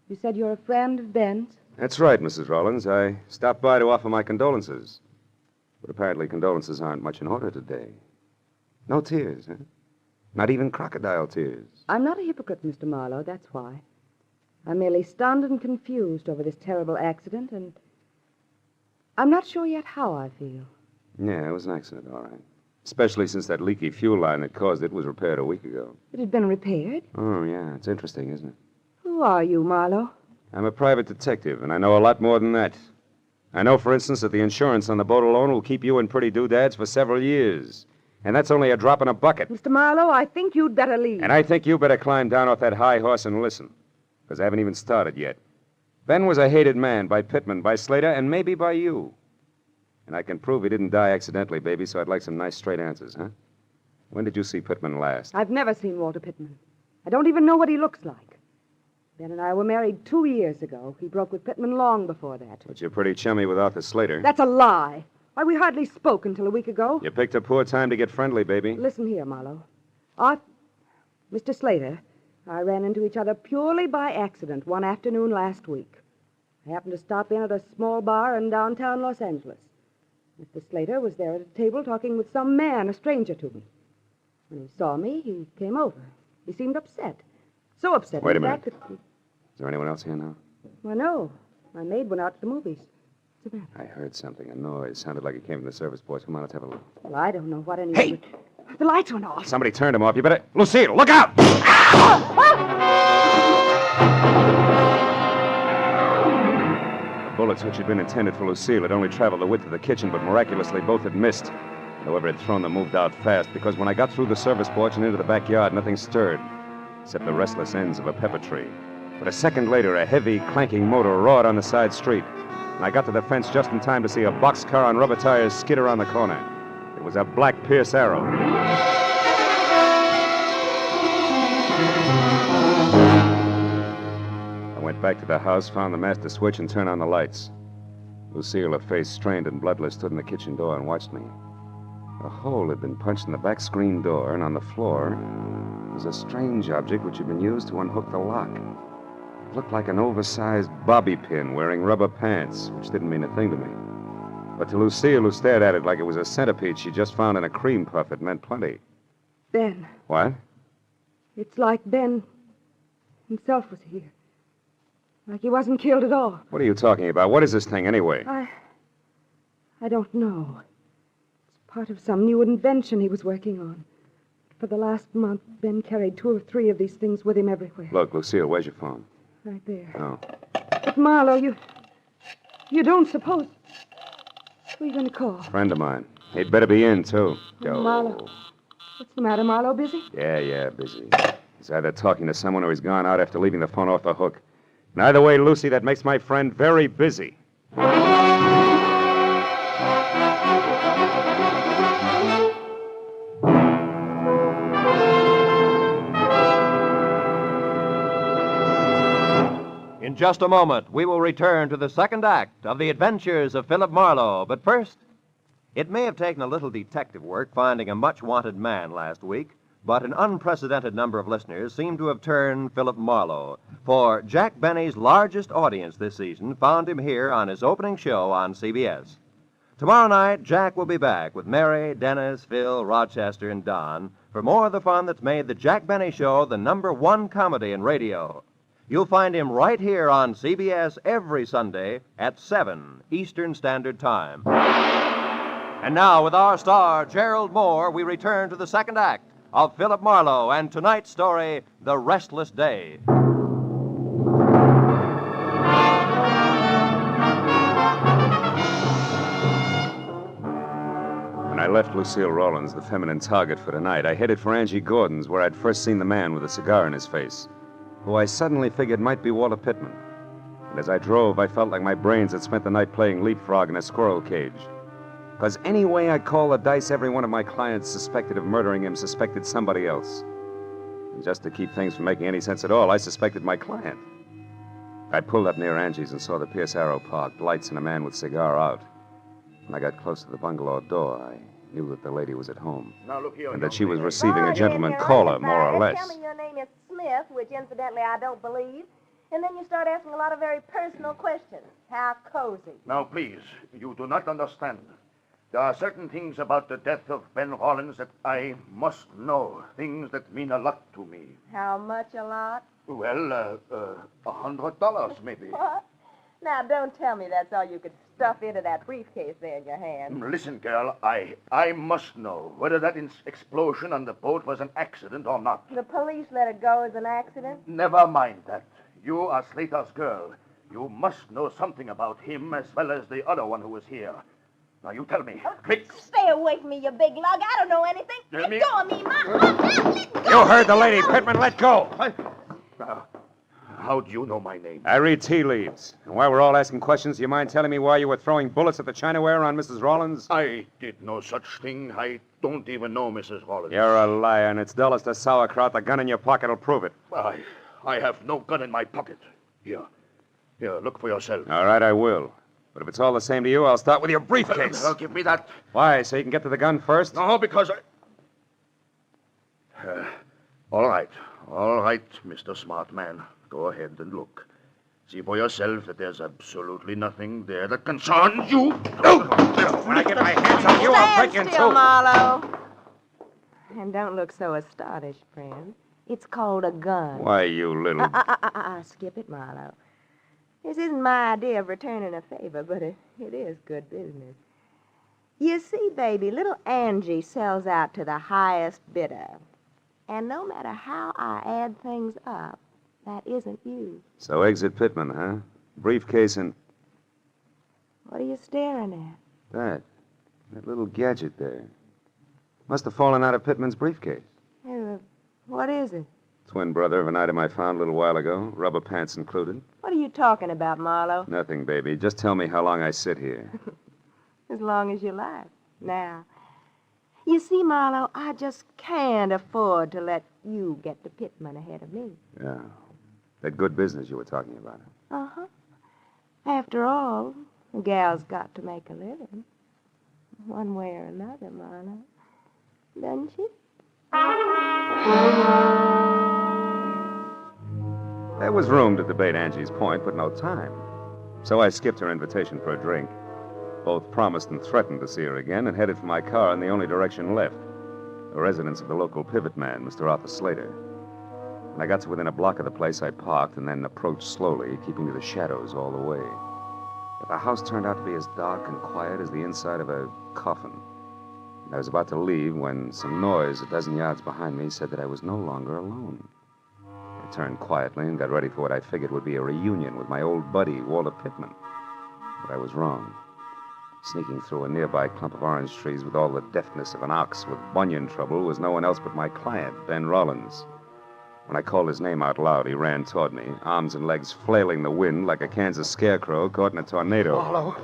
You said you're a friend of Ben's? That's right, Mrs. Rawlins. I stopped by to offer my condolences. But apparently condolences aren't much in order today. No tears, huh? Not even crocodile tears. I'm not a hypocrite, Mr. Marlowe, that's why. I'm merely stunned and confused over this terrible accident, and I'm not sure yet how I feel. Yeah, it was an accident, all right. Especially since that leaky fuel line that caused it was repaired a week ago. It had been repaired? Oh, yeah. It's interesting, isn't it? Who are you, Marlowe? I'm a private detective, and I know a lot more than that. I know, for instance, that the insurance on the boat alone will keep you in pretty doodads for several years. And that's only a drop in a bucket. Mr. Marlowe, I think you'd better leave. And I think you better climb down off that high horse and listen. Because I haven't even started yet. Ben was a hated man by Pittman, by Slater, and maybe by you. And I can prove he didn't die accidentally, baby, so I'd like some nice straight answers, huh? When did you see Pittman last? I've never seen Walter Pittman. I don't even know what he looks like. Ben and I were married 2 years ago. He broke with Pittman long before that. But you're pretty chummy with Arthur Slater. That's a lie. Why, we hardly spoke until a week ago. You picked a poor time to get friendly, baby. Listen here, Marlowe. Mr. Slater, I ran into each other purely by accident one afternoon last week. I happened to stop in at a small bar in downtown Los Angeles. Mr. Slater was there at a table talking with some man, a stranger to me. When he saw me, he came over. He seemed upset. So upset. Wait a in minute. fact, that... Is there anyone else here now? Well, no. My maid went out to the movies. What's the matter? I heard something, a noise. Sounded like it came from the service boys. Come on, let's have a look. Well, I don't know what any... Hey! The lights went off. Somebody turned them off. You better... Lucille, look out! The bullets which had been intended for Lucille had only traveled the width of the kitchen, but miraculously both had missed. Whoever had thrown them moved out fast, because when I got through the service porch and into the backyard, nothing stirred, except the restless ends of a pepper tree. But a second later, a heavy, clanking motor roared on the side street, and I got to the fence just in time to see a boxcar on rubber tires skid around the corner. It was a black Pierce Arrow. I went back to the house, found the master switch, and turned on the lights. Lucille, her face strained and bloodless, stood in the kitchen door and watched me. A hole had been punched in the back screen door, and on the floor was a strange object which had been used to unhook the lock. It looked like an oversized bobby pin wearing rubber pants, which didn't mean a thing to me. But to Lucille, who stared at it like it was a centipede she just found in a cream puff, it meant plenty. Ben. What? It's like Ben himself was here. Like he wasn't killed at all. What are you talking about? What is this thing, anyway? I don't know. It's part of some new invention he was working on. For the last month, Ben carried 2 or 3 of these things with him everywhere. Look, Lucille, where's your phone? Right there. Oh. But Marlowe, you don't suppose... Who are you going to call? Friend of mine. He'd better be in, too. Marlowe. What's the matter, Marlowe? Busy? Yeah, busy. He's either talking to someone or he's gone out after leaving the phone off the hook. And either way, Lucy, that makes my friend very busy. In just a moment, we will return to the second act of the adventures of Philip Marlowe. But first, it may have taken a little detective work finding a much-wanted man last week, but an unprecedented number of listeners seem to have turned Philip Marlowe. For Jack Benny's largest audience this season found him here on his opening show on CBS. Tomorrow night, Jack will be back with Mary, Dennis, Phil, Rochester, and Don for more of the fun that's made the Jack Benny Show the #1 comedy in radio. You'll find him right here on CBS every Sunday at 7 Eastern Standard Time. And now, with our star, Gerald Moore, we return to the second act of Philip Marlowe and tonight's story, The Restless Day. When I left Lucille Rawlins, the feminine target for tonight, I headed for Angie Gordon's, where I'd first seen the man with a cigar in his face, who I suddenly figured might be Walter Pittman. And as I drove, I felt like my brains had spent the night playing leapfrog in a squirrel cage. Because any way I call the dice, every one of my clients suspected of murdering him suspected somebody else. And just to keep things from making any sense at all, I suspected my client. I pulled up near Angie's and saw the Pierce Arrow parked, lights and a man with cigar out. When I got close to the bungalow door, I knew that the lady was at home. Now, look here, and that she was receiving a gentleman caller, more or less. Tell me your name is Smith, which incidentally I don't believe. And then you start asking a lot of very personal questions. How cozy. Now, please, you do not understand. There are certain things about the death of Ben Rawlins that I must know. Things that mean a lot to me. How much a lot? Well, $100 maybe. What? Now, don't tell me that's all you could stuff into that briefcase there in your hand. Listen, girl, I must know whether that explosion on the boat was an accident or not. The police let it go as an accident? Never mind that. You are Slater's girl. You must know something about him as well as the other one who was here. Now, you tell me. Quick. Stay away from me, you big lug. I don't know anything. Let Let me- go of me, Ma. Let go. You heard the lady, Pittman. Let go. How do you know my name? I read tea leaves. And while we're all asking questions, do you mind telling me why you were throwing bullets at the Chinaware on Mrs. Rollins? I did no such thing. I don't even know Mrs. Rollins. You're a liar, and it's dull as the sauerkraut. The gun in your pocket will prove it. I have no gun in my pocket. Here, look for yourself. All right, I will. But if it's all the same to you, I'll start with your briefcase. Well, give me that. Why, so you can get to the gun first? No, because all right, Mr. Smart Man. Go ahead and look. See for yourself that there's absolutely nothing there that concerns you. When I get my hands on you, I'll break you in Stand still, two. Marlowe. And don't look so astonished, friend. It's called a gun. Why, you little... Skip it, Marlowe. This isn't my idea of returning a favor, but it is good business. You see, baby, little Angie sells out to the highest bidder. And no matter how I add things up, that isn't you. So exit Pittman, huh? Briefcase and... What are you staring at? That little gadget there. Must have fallen out of Pittman's briefcase. What is it? Twin brother of an item I found a little while ago, rubber pants included. What are you talking about, Marlowe? Nothing, baby. Just tell me how long I sit here. As long as you like. Now, you see, Marlowe, I just can't afford to let you get to Pittman ahead of me. Yeah. That good business you were talking about. Uh-huh. After all, a gal's got to make a living. One way or another, Marlowe. Doesn't she? There was room to debate Angie's point, but no time. So I skipped her invitation for a drink. Both promised and threatened to see her again and headed for my car in the only direction left, the residence of the local pivot man, Mr. Arthur Slater. When I got to within a block of the place, I parked and then approached slowly, keeping to the shadows all the way. But the house turned out to be as dark and quiet as the inside of a coffin. I was about to leave when some noise a dozen yards behind me said that I was no longer alone. I turned quietly and got ready for what I figured would be a reunion with my old buddy, Walter Pittman. But I was wrong. Sneaking through a nearby clump of orange trees with all the deftness of an ox with bunion trouble was no one else but my client, Ben Rollins. When I called his name out loud, he ran toward me, arms and legs flailing the wind like a Kansas scarecrow caught in a tornado.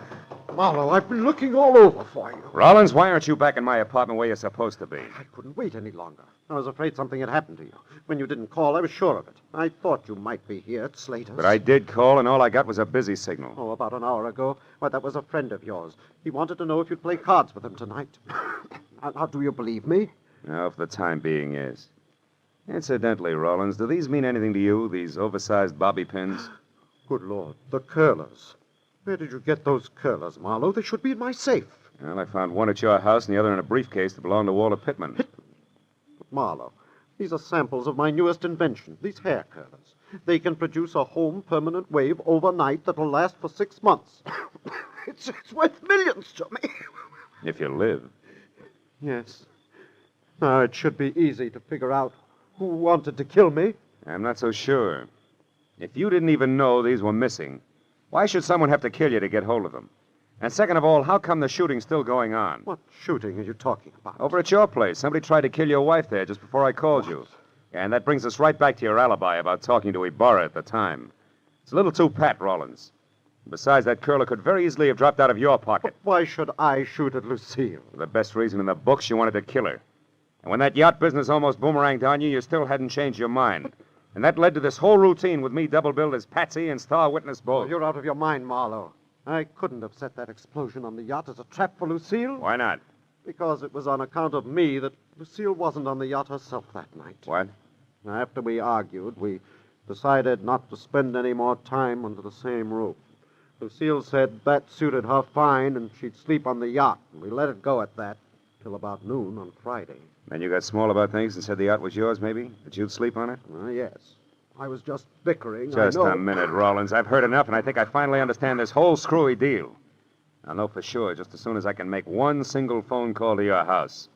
Marlowe, I've been looking all over for you. Rollins, why aren't you back in my apartment where you're supposed to be? I couldn't wait any longer. I was afraid something had happened to you. When you didn't call, I was sure of it. I thought you might be here at Slater's. But I did call, and all I got was a busy signal. Oh, about an hour ago. Why, that was a friend of yours. He wanted to know if you'd play cards with him tonight. Now, do you believe me? No, for the time being, yes. Incidentally, Rollins, do these mean anything to you, these oversized bobby pins? Good Lord, the curlers. Where did you get those curlers, Marlowe? They should be in my safe. Well, I found one at your house and the other in a briefcase that belonged to Walter Pittman. But Marlowe, these are samples of my newest invention, these hair curlers. They can produce a home permanent wave overnight that'll last for 6 months. It's worth millions to me. If you live. Yes. Now, it should be easy to figure out who wanted to kill me. I'm not so sure. If you didn't even know these were missing, why should someone have to kill you to get hold of them? And second of all, how come the shooting's still going on? What shooting are you talking about? Over at your place. Somebody tried to kill your wife there just before I called you. And that brings us right back to your alibi about talking to Ibarra at the time. It's a little too pat, Rollins. Besides, that curler could very easily have dropped out of your pocket. But why should I shoot at Lucille? For the best reason in the books, you wanted to kill her. And when that yacht business almost boomeranged on you, you still hadn't changed your mind. And that led to this whole routine with me double-billed as Patsy and star witness both. Oh, you're out of your mind, Marlowe. I couldn't have set that explosion on the yacht as a trap for Lucille. Why not? Because it was on account of me that Lucille wasn't on the yacht herself that night. What? After we argued, we decided not to spend any more time under the same roof. Lucille said that suited her fine and she'd sleep on the yacht. And we let it go at that till about noon on Friday. Then you got small about things and said the yacht was yours, maybe? That you'd sleep on it? Yes. I was just bickering. Just I know. a minute, Rollins. I've heard enough, and I think I finally understand this whole screwy deal. I'll know for sure just as soon as I can make one single phone call to your house.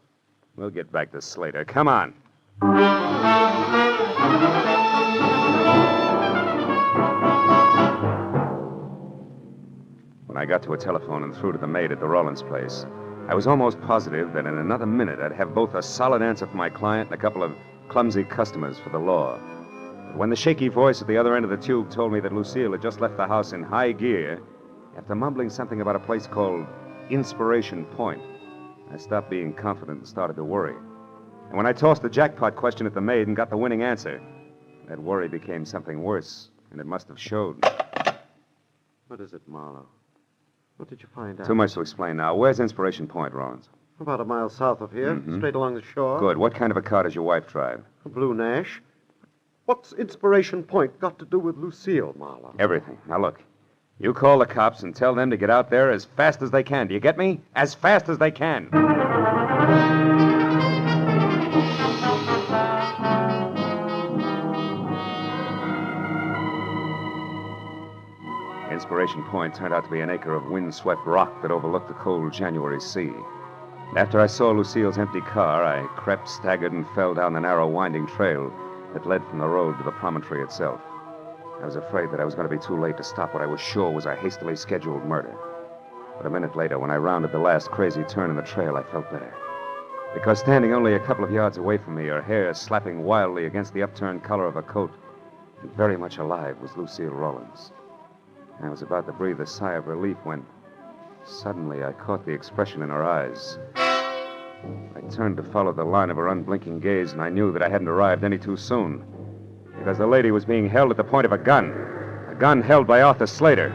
We'll get back to Slater. Come on. I got to a telephone and through to the maid at the Rollins place. I was almost positive that in another minute I'd have both a solid answer for my client and a couple of clumsy customers for the law. But when the shaky voice at the other end of the tube told me that Lucille had just left the house in high gear, after mumbling something about a place called Inspiration Point, I stopped being confident and started to worry. And when I tossed the jackpot question at the maid and got the winning answer, that worry became something worse, and it must have showed. What is it, Marlowe? What did you find out? Too much to explain now. Where's Inspiration Point, Rollins? About a mile south of here, straight along the shore. Good. What kind of a car does your wife drive? A blue Nash. What's Inspiration Point got to do with Lucille, Marlowe? Everything. Now, look. You call the cops and tell them to get out there as fast as they can. Do you get me? As fast as they can. Inspiration Point turned out to be an acre of wind-swept rock that overlooked the cold January sea. After I saw Lucille's empty car, I crept, staggered, and fell down the narrow, winding trail that led from the road to the promontory itself. I was afraid that I was going to be too late to stop what I was sure was a hastily scheduled murder. But a minute later, when I rounded the last crazy turn in the trail, I felt better. Because standing only a couple of yards away from me, her hair slapping wildly against the upturned collar of her coat, and very much alive, was Lucille Rollins. I was about to breathe a sigh of relief when suddenly I caught the expression in her eyes. I turned to follow the line of her unblinking gaze, and I knew that I hadn't arrived any too soon. Because the lady was being held at the point of a gun held by Arthur Slater.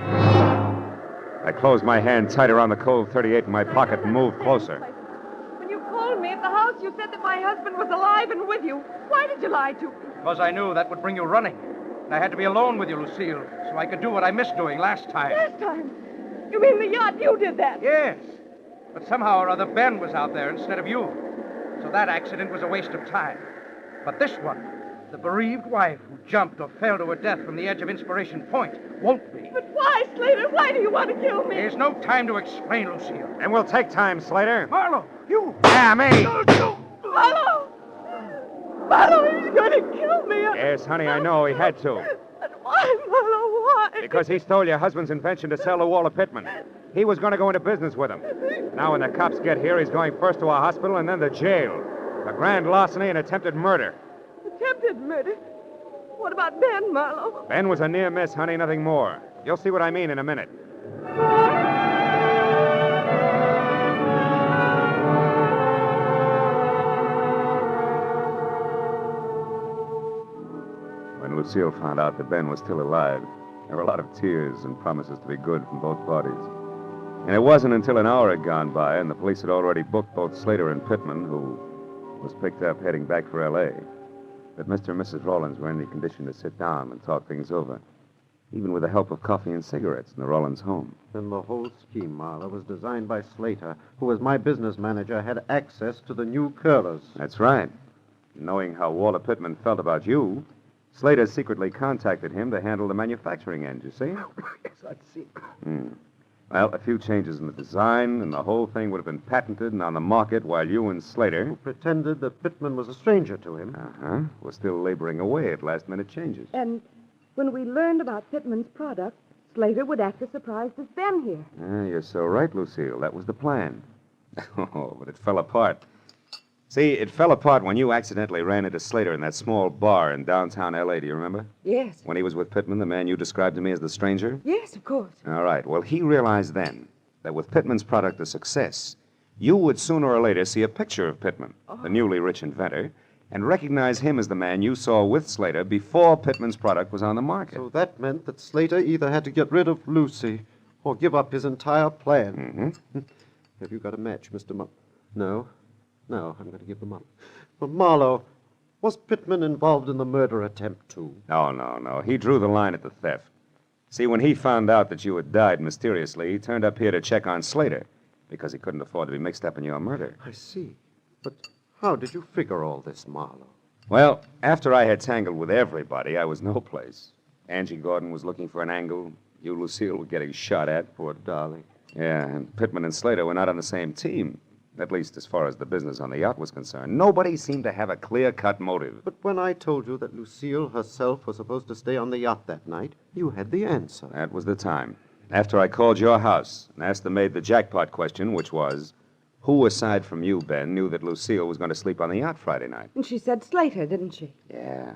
I closed my hand tight around the cold .38 in my pocket and moved closer. When you called me at the house, you said that my husband was alive and with you. Why did you lie to me? Because I knew that would bring you running. And I had to be alone with you, Lucille, so I could do what I missed doing last time. Last time? You mean the yacht? You did that? Yes. But somehow or other, Ben was out there instead of you. So that accident was a waste of time. But this one, the bereaved wife who jumped or fell to her death from the edge of Inspiration Point, won't be. But why, Slater? Why do you want to kill me? There's no time to explain, Lucille. And we'll take time, Slater. Marlowe, you! Yeah, me! Marlowe! Marlowe, he's going to kill me. Yes, honey, I know. He had to. But why, Marlowe, why? Because he stole your husband's invention to sell to Walter Pittman. He was going to go into business with him. Now, when the cops get here, he's going first to a hospital and then to jail. For grand larceny and attempted murder. Attempted murder? What about Ben, Marlowe? Ben was a near miss, honey, nothing more. You'll see what I mean in a minute. When Lucille found out that Ben was still alive, there were a lot of tears and promises to be good from both parties. And it wasn't until an hour had gone by and the police had already booked both Slater and Pittman, who was picked up heading back for L.A., that Mr. and Mrs. Rollins were in the condition to sit down and talk things over, even with the help of coffee and cigarettes in the Rollins home. Then the whole scheme, Marlowe, was designed by Slater, who, as my business manager, had access to the new curlers. That's right. Knowing how Walter Pittman felt about you, Slater secretly contacted him to handle the manufacturing end, you see? Yes, I'd see. Well, a few changes in the design, and the whole thing would have been patented and on the market while you and Slater... Who pretended that Pittman was a stranger to him. were still laboring away at last-minute changes. And when we learned about Pittman's product, Slater would act as surprised as Ben here. You're so right, Lucille. That was the plan. Oh, but it fell apart. See, it fell apart when you accidentally ran into Slater in that small bar in downtown L.A., do you remember? Yes. When he was with Pittman, the man you described to me as the stranger? Yes, of course. All right. Well, he realized then that with Pittman's product a success, you would sooner or later see a picture of Pittman, the newly rich inventor, and recognize him as the man you saw with Slater before Pittman's product was on the market. So that meant that Slater either had to get rid of Lucy or give up his entire plan. Have you got a match, Mr. No, I'm going to give them up. But Marlowe, was Pittman involved in the murder attempt, too? No. He drew the line at the theft. See, when he found out that you had died mysteriously, he turned up here to check on Slater because he couldn't afford to be mixed up in your murder. I see. But how did you figure all this, Marlowe? Well, after I had tangled with everybody, I was no place. Angie Gordon was looking for an angle. You, Lucille, were getting shot at. Poor darling. Yeah, and Pittman and Slater were not on the same team. At least as far as the business on the yacht was concerned. Nobody seemed to have a clear-cut motive. But when I told you that Lucille herself was supposed to stay on the yacht that night, you had the answer. That was the time. After I called your house and asked the maid the jackpot question, which was, who aside from you, Ben, knew that Lucille was going to sleep on the yacht Friday night? And she said Slater, didn't she? Yeah.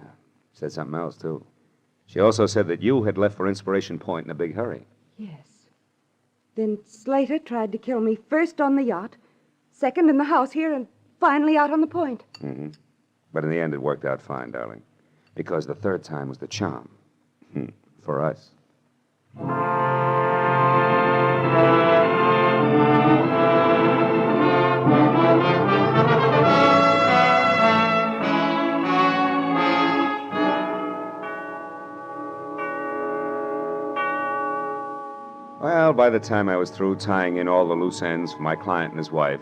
Said something else, too. She also said that you had left for Inspiration Point in a big hurry. Yes. Then Slater tried to kill me first on the yacht, second in the house here, and finally out on the point. Mm-hmm. But in the end, it worked out fine, darling. Because the third time was the charm. For us. Well, by the time I was through tying in all the loose ends for my client and his wife,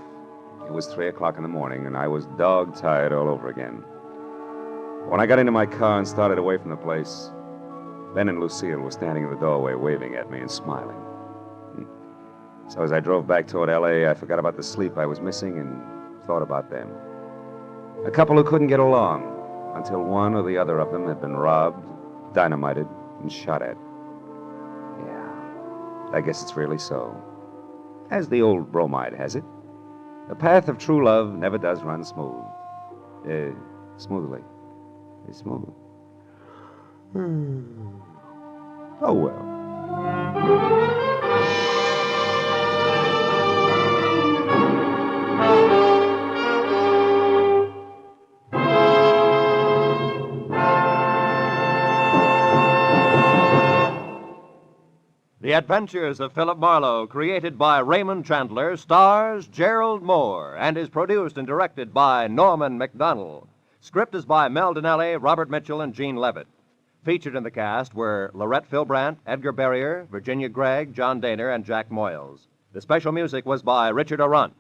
it was 3 o'clock in the morning, and I was dog-tired all over again. When I got into my car and started away from the place, Ben and Lucille were standing in the doorway waving at me and smiling. So as I drove back toward L.A., I forgot about the sleep I was missing and thought about them. A couple who couldn't get along until one or the other of them had been robbed, dynamited, and shot at. Yeah, I guess it's really so. As the old bromide has it, the path of true love never does run smooth. Smoothly. It's smooth. Oh, well. The Adventures of Philip Marlowe, created by Raymond Chandler, stars Gerald Moore and is produced and directed by Norman MacDonald. Script is by Mel Donnelly, Robert Mitchell, and Gene Levitt. Featured in the cast were Lorette Philbrandt, Edgar Barrier, Virginia Gregg, John Daner, and Jack Moyles. The special music was by Richard Arunt.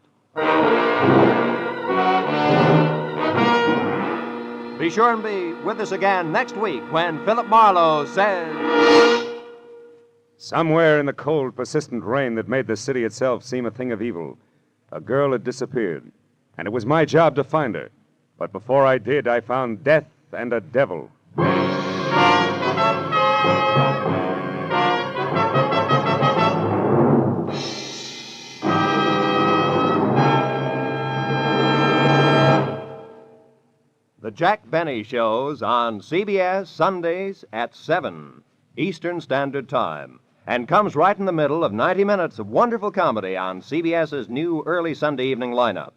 Be sure and be with us again next week when Philip Marlowe says... Somewhere in the cold, persistent rain that made the city itself seem a thing of evil, a girl had disappeared, and it was my job to find her. But before I did, I found death and a devil. The Jack Benny Show's on CBS Sundays at 7 Eastern Standard Time, and comes right in the middle of 90 minutes of wonderful comedy on CBS's new early Sunday evening lineup.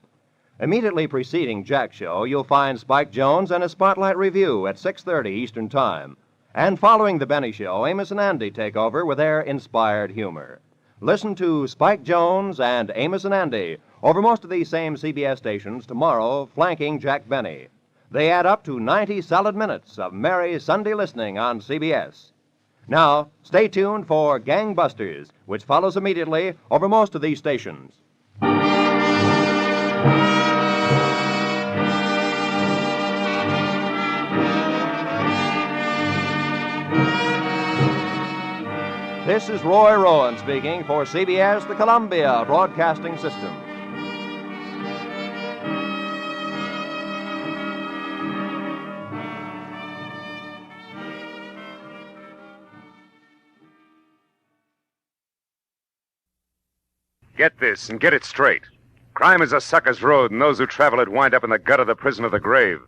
Immediately preceding Jack's show, you'll find Spike Jones and a Spotlight Review at 6:30 Eastern Time. And following the Benny Show, Amos and Andy take over with their inspired humor. Listen to Spike Jones and Amos and Andy over most of these same CBS stations tomorrow, flanking Jack Benny. They add up to 90 solid minutes of merry Sunday listening on CBS. Now, stay tuned for Gangbusters, which follows immediately over most of these stations. This is Roy Rowan speaking for CBS, the Columbia Broadcasting System. Get this and get it straight. Crime is a sucker's road, and those who travel it wind up in the gut of the prison of the grave.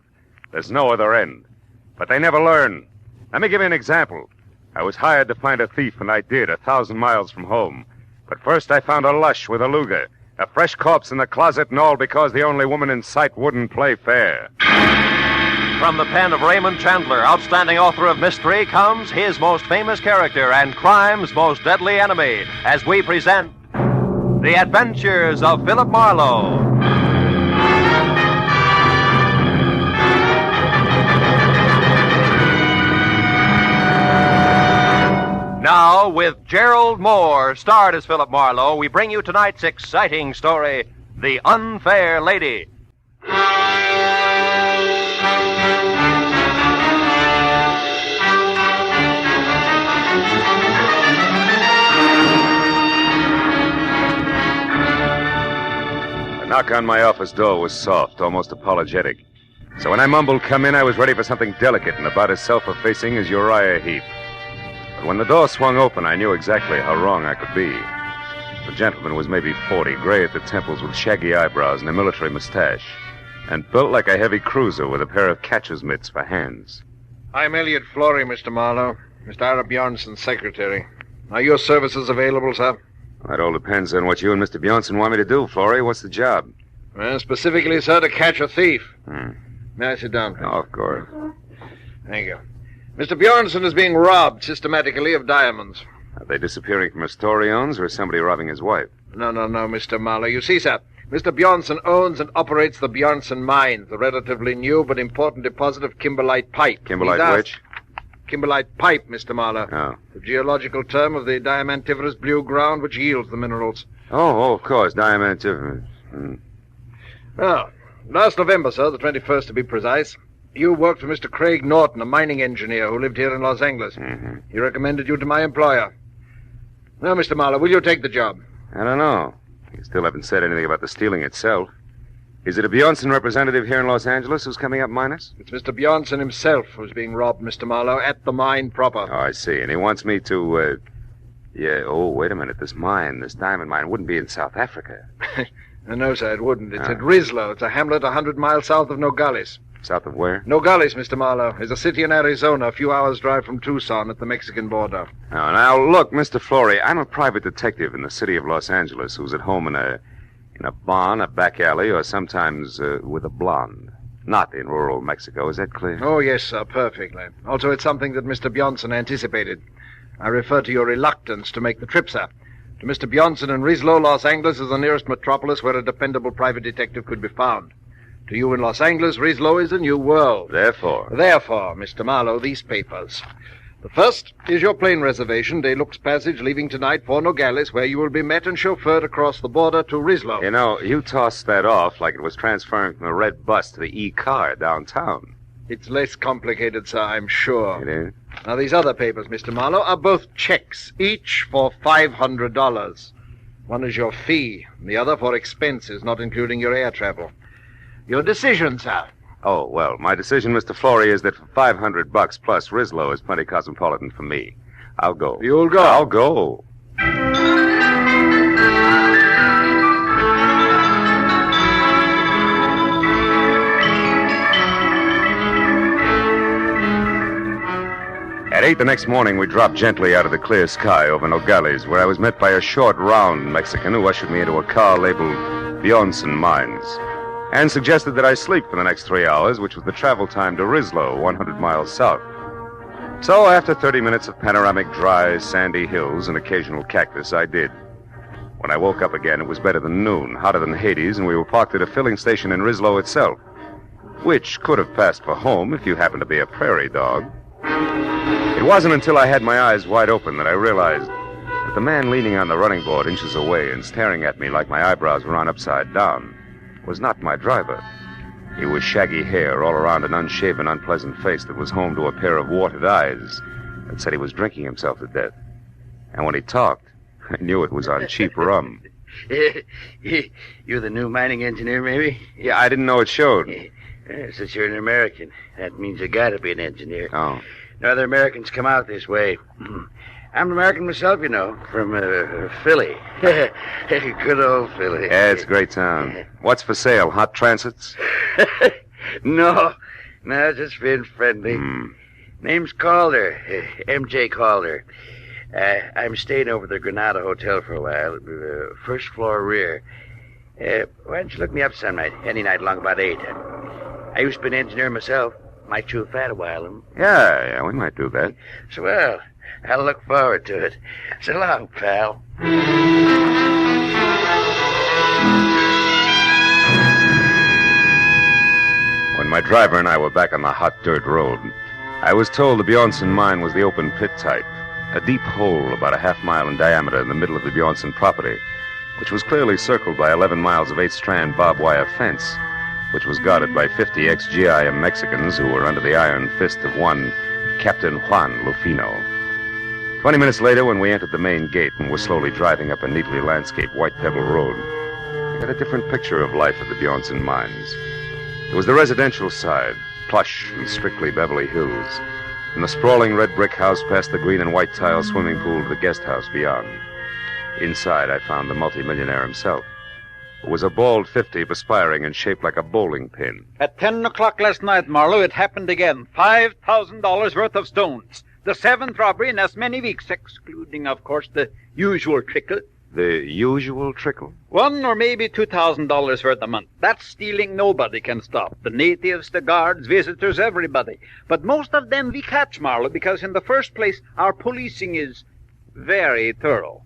There's no other end. But they never learn. Let me give you an example. I was hired to find a thief, and I did, 1,000 miles from home. But first I found a lush with a Luger, a fresh corpse in the closet, and all because the only woman in sight wouldn't play fair. From the pen of Raymond Chandler, outstanding author of mystery, comes his most famous character and crime's most deadly enemy, as we present The Adventures of Philip Marlowe. Now, with Gerald Moore, starred as Philip Marlowe, we bring you tonight's exciting story, The Unfair Lady. The knock on my office door was soft, almost apologetic. So when I mumbled, "Come in," I was ready for something delicate and about as self-effacing as Uriah Heep. But when the door swung open, I knew exactly how wrong I could be. The gentleman was maybe 40, gray at the temples with shaggy eyebrows and a military mustache, and built like a heavy cruiser with a pair of catcher's mitts for hands. I'm Elliot Flory, Mr. Marlowe. Mr. Ira Bjornson's secretary. Are your services available, sir? That all depends on what you and Mr. Bjornson want me to do, Flory. What's the job? Well, specifically, sir, to catch a thief. May I sit down, please? Oh, of course. Thank you. Mr. Bjornson is being robbed systematically of diamonds. Are they disappearing from a store he owns, or is somebody robbing his wife? No, Mr. Marlowe. You see, sir, Mr. Bjornson owns and operates the Bjornson Mines, the relatively new but important deposit of kimberlite pipe. Kimberlite which? Kimberlite pipe, Mr. Marlowe. Oh. The geological term of the diamantiferous blue ground which yields the minerals. Oh, of course, diamantiferous. Well, last November, sir, the 21st to be precise, you worked for Mr. Craig Norton, a mining engineer who lived here in Los Angeles. He recommended you to my employer. Now, Mr. Marlowe, will you take the job? I don't know. You still haven't said anything about the stealing itself. Is it a Bjornson representative here in Los Angeles who's coming up minus? It's Mr. Bjornson himself who's being robbed, Mr. Marlowe, at the mine proper. Oh, I see. And he wants me to, wait a minute. This diamond mine, wouldn't be in South Africa. No, sir, it wouldn't. It's at Rislo. It's a hamlet 100 miles south of Nogales. South of where? Nogales, Mr. Marlowe, is a city in Arizona, a few hours' drive from Tucson at the Mexican border. Now, look, Mr. Flory, I'm a private detective in the city of Los Angeles who's at home in a barn, a back alley, or sometimes with a blonde. Not in rural Mexico. Is that clear? Oh, yes, sir, perfectly. Also, it's something that Mr. Bjornson anticipated. I refer to your reluctance to make the trip, sir. To Mr. Bjornson in Rislo, Los Angeles is the nearest metropolis where a dependable private detective could be found. To you in Los Angeles, Rislo is a new world. Therefore, Mr. Marlowe, these papers. The first is your plane reservation, De Luxe Passage, leaving tonight for Nogales, where you will be met and chauffeured across the border to Rislo. You know, you tossed that off like it was transferring from the red bus to the E-car downtown. It's less complicated, sir, I'm sure. It is? Now, these other papers, Mr. Marlowe, are both checks, each for $500. One is your fee, and the other for expenses, not including your air travel. Your decision, sir. Oh, well, my decision, Mr. Flory, is that for $500 plus Rislo is plenty cosmopolitan for me. I'll go. You'll go? I'll go. At 8 the next morning, we dropped gently out of the clear sky over Nogales, where I was met by a short, round Mexican who ushered me into a car labeled Bjornson Mines, and suggested that I sleep for the next 3 hours, which was the travel time to Rislo, 100 miles south. So after 30 minutes of panoramic, dry, sandy hills and occasional cactus, I did. When I woke up again, it was better than noon, hotter than Hades, and we were parked at a filling station in Rislo itself, which could have passed for home if you happened to be a prairie dog. It wasn't until I had my eyes wide open that I realized that the man leaning on the running board inches away and staring at me like my eyebrows were on upside down was not my driver. He was shaggy hair all around an unshaven, unpleasant face that was home to a pair of watered eyes that said he was drinking himself to death. And when he talked, I knew it was on cheap rum. You're the new mining engineer, maybe? Yeah, I didn't know it showed. Since you're an American, that means you gotta be an engineer. Oh. No other Americans come out this way. I'm an American myself, you know, from Philly. Good old Philly. Yeah, it's a great town. What's for sale? Hot transits? No, just being friendly. Name's Calder, M.J. Calder. I'm staying over at the Granada Hotel for a while, first floor rear. Why don't you look me up some night, any night along about 8. I used to be an engineer myself. Might chew fat a while. Yeah, we might do that. So, well, I'll look forward to it. So long, pal. When my driver and I were back on the hot dirt road, I was told the Bjornson mine was the open pit type, a deep hole about a half-mile in diameter in the middle of the Bjornson property, which was clearly circled by 11 miles of 8-strand barbed wire fence, which was guarded by 50 ex-GIM Mexicans who were under the iron fist of one Captain Juan Lufino. 20 minutes later, when we entered the main gate and were slowly driving up a neatly landscaped white pebble road, I got a different picture of life at the Bjornson mines. It was the residential side, plush and strictly Beverly Hills. From the sprawling red brick house past the green and white tile swimming pool to the guest house beyond. Inside, I found the multimillionaire himself. It was a bald 50, perspiring and shaped like a bowling pin. At 10 o'clock last night, Marlowe, it happened again. $5,000 worth of stones. The seventh robbery in as many weeks, excluding, of course, the usual trickle. The usual trickle? $1,000 or maybe $2,000 worth a month. That's stealing nobody can stop. The natives, the guards, visitors, everybody. But most of them we catch, Marlowe, because in the first place, our policing is very thorough.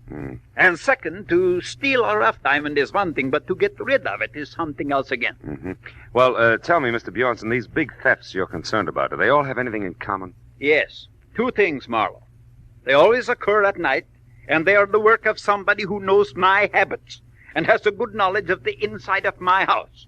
And second, to steal a rough diamond is one thing, but to get rid of it is something else again. Mm-hmm. Well, tell me, Mr. Bjornson, these big thefts you're concerned about, do they all have anything in common? Yes. Two things, Marlowe. They always occur at night, and they are the work of somebody who knows my habits and has a good knowledge of the inside of my house.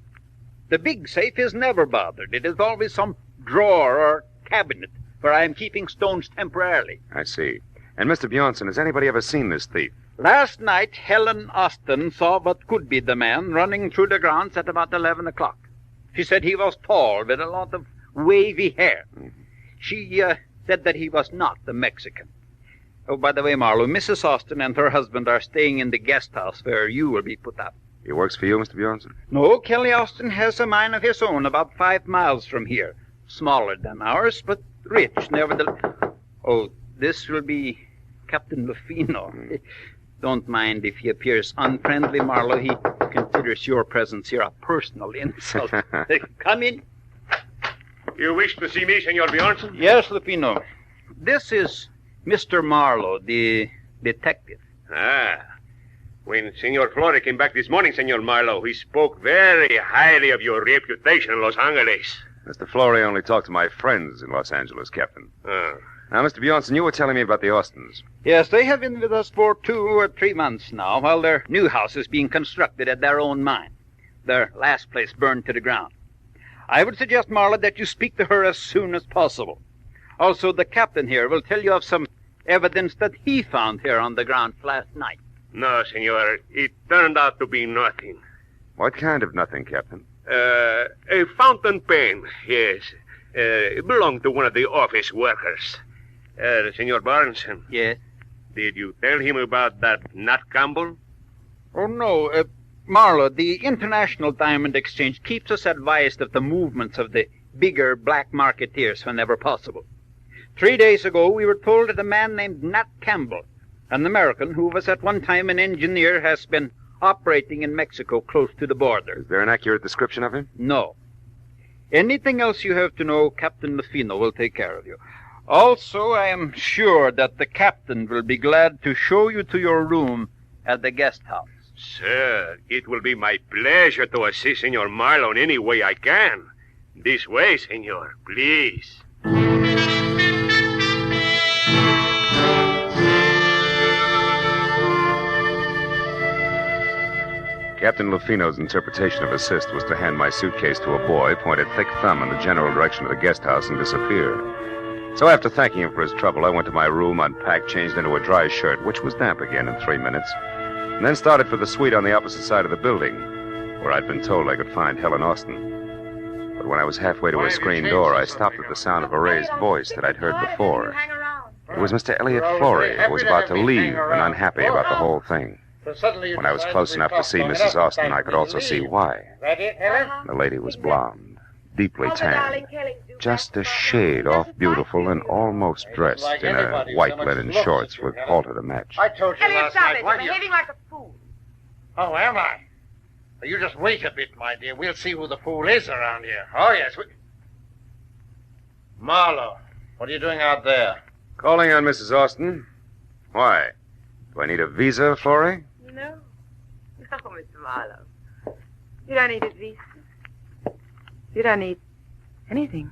The big safe is never bothered. It is always some drawer or cabinet where I am keeping stones temporarily. I see. And, Mr. Bjornson, has anybody ever seen this thief? Last night, Helen Austin saw what could be the man running through the grounds at about 11 o'clock. She said he was tall with a lot of wavy hair. She said that he was not the Mexican. Oh, by the way, Marlowe, Mrs. Austin and her husband are staying in the guest house where you will be put up. He works for you, Mr. Bjornson? No, Kelly Austin has a mine of his own about 5 miles from here. Smaller than ours, but rich, nevertheless. Oh, this will be Captain Lufino. Don't mind if he appears unfriendly, Marlowe. He considers your presence here a personal insult. Come in. You wish to see me, Senor Bjornson? Yes, Lupino. This is Mr. Marlowe, the detective. Ah. When Senor Flore came back this morning, Senor Marlowe, he spoke very highly of your reputation in Los Angeles. Mr. Flore only talked to my friends in Los Angeles, Captain. Now, Mr. Bjornson, you were telling me about the Austins. Yes, they have been with us for 2 or 3 months now, while their new house is being constructed at their own mine. Their last place burned to the ground. I would suggest, Marlowe, that you speak to her as soon as possible. Also, the captain here will tell you of some evidence that he found here on the ground last night. No, Senor. It turned out to be nothing. What kind of nothing, Captain? A fountain pen, yes. It belonged to one of the office workers. Senor Barneson. Yes? Did you tell him about that Nat Campbell? Oh, no. Marlowe, the International Diamond Exchange keeps us advised of the movements of the bigger black marketeers whenever possible. 3 days ago, we were told that a man named Nat Campbell, an American who was at one time an engineer, has been operating in Mexico close to the border. Is there an accurate description of him? No. Anything else you have to know, Captain Lufino will take care of you. Also, I am sure that the captain will be glad to show you to your room at the guest house. Sir, it will be my pleasure to assist Senor Marlowe in any way I can. This way, Senor, please. Captain Lufino's interpretation of assist was to hand my suitcase to a boy, point a thick thumb in the general direction of the guest house, and disappear. So after thanking him for his trouble, I went to my room, unpacked, changed into a dry shirt, which was damp again in 3 minutes, and then started for the suite on the opposite side of the building, where I'd been told I could find Helen Austin. But when I was halfway to a screen door, I stopped at the sound of a raised voice that I'd heard before. It was Mr. Elliot Flore, who was about to leave and unhappy about the whole thing. When I was close enough to see Mrs. Austin, I could also see why. The lady was blonde, deeply tanned, just a shade off beautiful and almost dressed in a white linen shorts with halter to match. I told you Elliot, last stop night. it. Why You're do you... behaving like a fool. Oh, am I? You just wait a bit, my dear. We'll see who the fool is around here. Oh, yes. Marlowe, what are you doing out there? Calling on Mrs. Austin. Why? Do I need a visa, Flore? No. No, Mr. Marlowe. You don't need a visa. You don't need anything.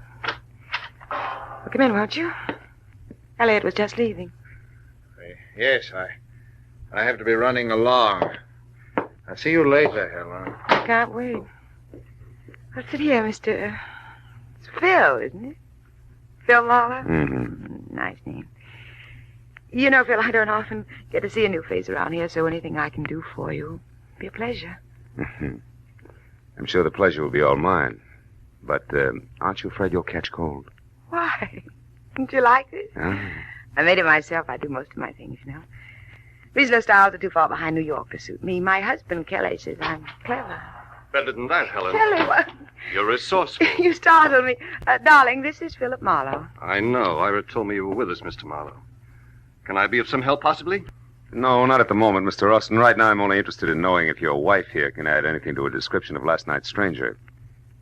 Well, come in, won't you? Elliot was just leaving. Yes, I have to be running along. I'll see you later, Helen. I can't wait. Well, sit here, Mr. It's Phil, isn't it? Phil Marlowe? Mm-hmm. Nice name. You know, Phil, I don't often get to see a new face around here, so anything I can do for you will be a pleasure. Mm-hmm. I'm sure the pleasure will be all mine. But aren't you afraid you'll catch cold? Why? Don't you like it? I made it myself. I do most of my things, you know. Riesler styles are too far behind New York to suit me. My husband, Kelly, says I'm clever. Better than that, Helen. Kelly, what? You're resourceful. You startled me. Darling, this is Philip Marlowe. I know. Ira told me you were with us, Mr. Marlowe. Can I be of some help, possibly? No, not at the moment, Mr. Austin. Right now, I'm only interested in knowing if your wife here can add anything to a description of last night's stranger.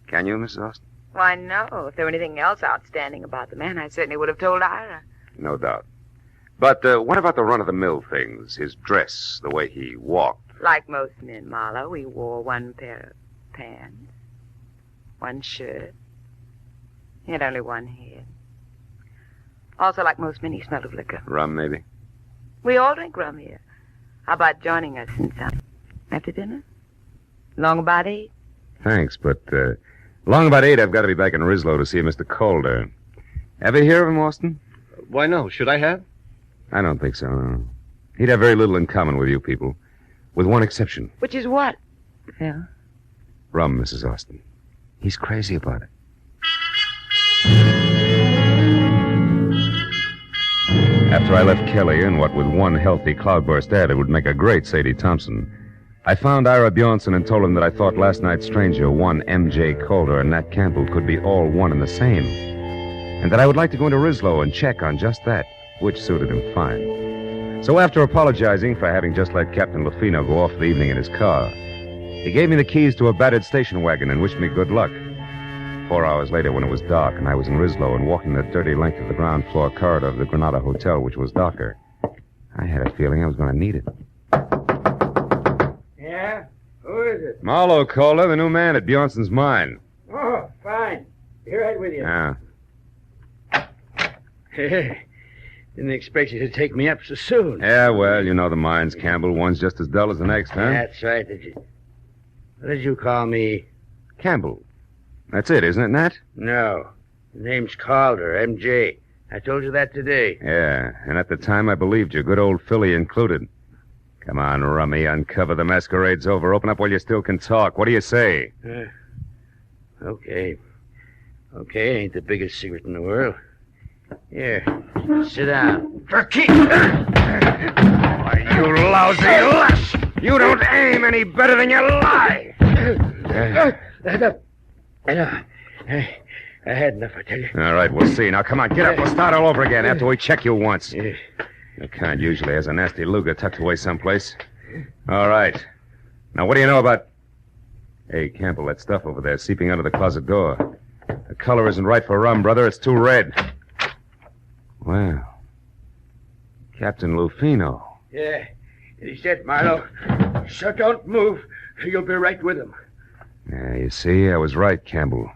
Can you, Mrs. Austin? Why, no. If there were anything else outstanding about the man, I certainly would have told Ira. No doubt. But what about the run-of-the-mill things? His dress, the way he walked. Like most men, Marlowe, he wore one pair of pants, one shirt. He had only one head. Also, like most men, he smelled of liquor. Rum, maybe? We all drink rum here. How about joining us in some after dinner? Long about 8? Thanks, but long about 8, I've got to be back in Rislow to see Mr. Calder. Ever hear of him, Austin? Why, no. Should I have? I don't think so, no. He'd have very little in common with you people. With one exception. Which is what, Phil? Rum, Mrs. Austin. He's crazy about it. After I left Kelly in what with one healthy cloudburst ad, it would make a great Sadie Thompson, I found Ira Bjornson and told him that I thought last night's stranger, one M.J. Calder and Nat Campbell, could be all one and the same. And that I would like to go into Rislow and check on just that, which suited him fine. So after apologizing for having just let Captain Lufino go off for the evening in his car, he gave me the keys to a battered station wagon and wished me good luck. 4 hours later, when it was dark and I was in Rislow and walking the dirty length of the ground floor corridor of the Granada Hotel, which was darker, I had a feeling I was going to need it. Yeah? Who is it? Marlowe Calder, the new man at Bjornson's mine. Oh, fine. Be right with you. Yeah. Didn't expect you to take me up so soon. Yeah, well, you know the mines, Campbell. One's just as dull as the next, huh? That's right. What did you call me? Campbell. That's it, isn't it, Nat? No. The name's Calder, M.J. I told you that today. Yeah, and at the time I believed you, good old Philly included. Come on, Rummy, uncover the masquerade's over. Open up while you still can talk. What do you say? Okay. Okay, ain't the biggest secret in the world. Here, sit down. For keep. Why, you lousy lush! You don't aim any better than you lie! I had enough, I tell you. All right, we'll see. Now, come on, get up. We'll start all over again after we check you once. Your kind usually has a nasty Luger tucked away someplace. All right. Now, what do you know about... Hey, Campbell, that stuff over there seeping under the closet door. The color isn't right for rum, brother. It's too red. Well, Captain Lufino. Yeah, he's dead, Marlowe. So don't move. You'll be right with him. Yeah, you see, I was right, Campbell.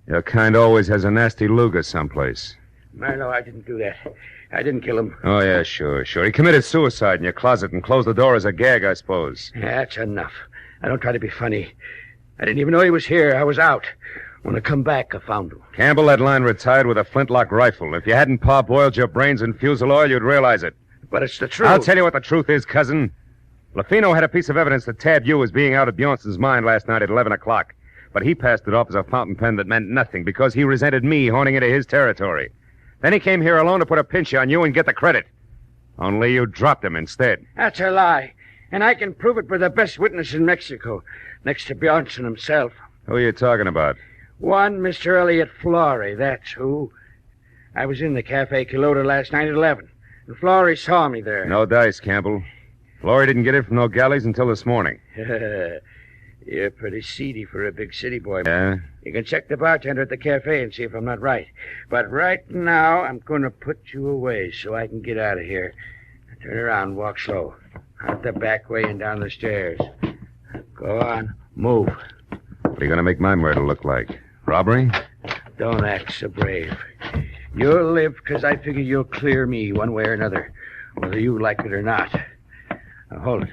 Your kind always has a nasty Luger someplace. Marlowe, I didn't do that. I didn't kill him. Oh, yeah, sure. He committed suicide in your closet and closed the door as a gag, I suppose. That's enough. I don't try to be funny. I didn't even know he was here. I was out. When I come back, I found him. Campbell, that line retired with a flintlock rifle. If you hadn't parboiled your brains in fusel oil, you'd realize it. But it's the truth. I'll tell you what the truth is, cousin. Lufino had a piece of evidence that tabbed you as being out at Bjornson's mine last night at 11 o'clock. But he passed it off as a fountain pen that meant nothing because he resented me horning into his territory. Then he came here alone to put a pinch on you and get the credit. Only you dropped him instead. That's a lie. And I can prove it with the best witness in Mexico, next to Bjornson himself. Who are you talking about? One Mr. Elliot Flory, that's who. I was in the Cafe Quilota last night at 11, and Flory saw me there. No dice, Campbell. Flory didn't get in from no galleys until this morning. You're pretty seedy for a big city boy. Yeah? You can check the bartender at the cafe and see if I'm not right. But right now, I'm going to put you away so I can get out of here. Turn around, walk slow. Out the back way and down the stairs. Go on, move. What are you going to make my murder look like? Robbery? Don't act so brave. You'll live because I figure you'll clear me one way or another, whether you like it or not. Now, hold it.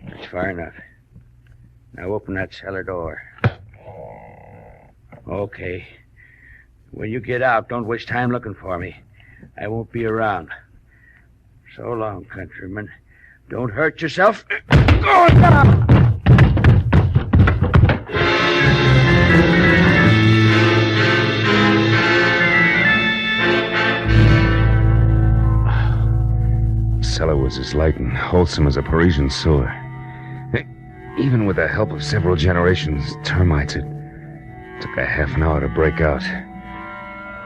That's far enough. Now open that cellar door. Okay. When you get out, don't waste time looking for me. I won't be around. So long, countryman. Don't hurt yourself. Go now! cellar was as light and wholesome as a Parisian sewer. Even with the help of several generations, termites, it took a half an hour to break out.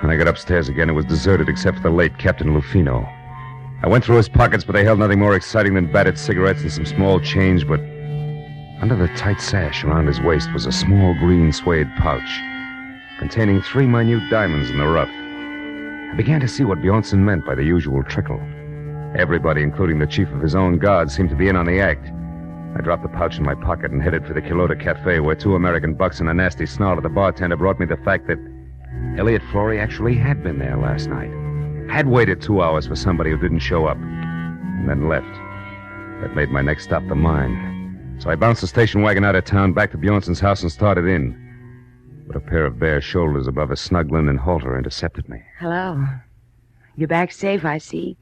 When I got upstairs again, it was deserted except for the late Captain Lufino. I went through his pockets, but they held nothing more exciting than battered cigarettes and some small change, but under the tight sash around his waist was a small green suede pouch containing 3 minute diamonds in the rough. I began to see what Bjornson meant by the usual trickle. Everybody, including the chief of his own guard, seemed to be in on the act. I dropped the pouch in my pocket and headed for the Quilota Cafe, where 2 American bucks and a nasty snarl at the bartender brought me the fact that Elliot Florey actually had been there last night. Had waited 2 hours for somebody who didn't show up, and then left. That made my next stop the mine. So I bounced the station wagon out of town, back to Bjornson's house, and started in. But a pair of bare shoulders above a snug linen halter intercepted me. Hello. You're back safe, I see.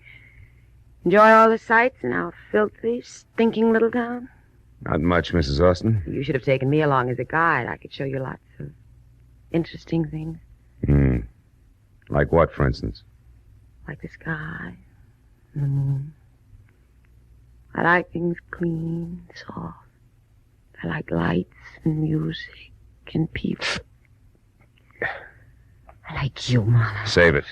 Enjoy all the sights in our filthy, stinking little town? Not much, Mrs. Austin. You should have taken me along as a guide. I could show you lots of interesting things. Like what, for instance? Like the sky and the moon. I like things clean, soft. I like lights and music and people. I like you, Marlowe. Save it.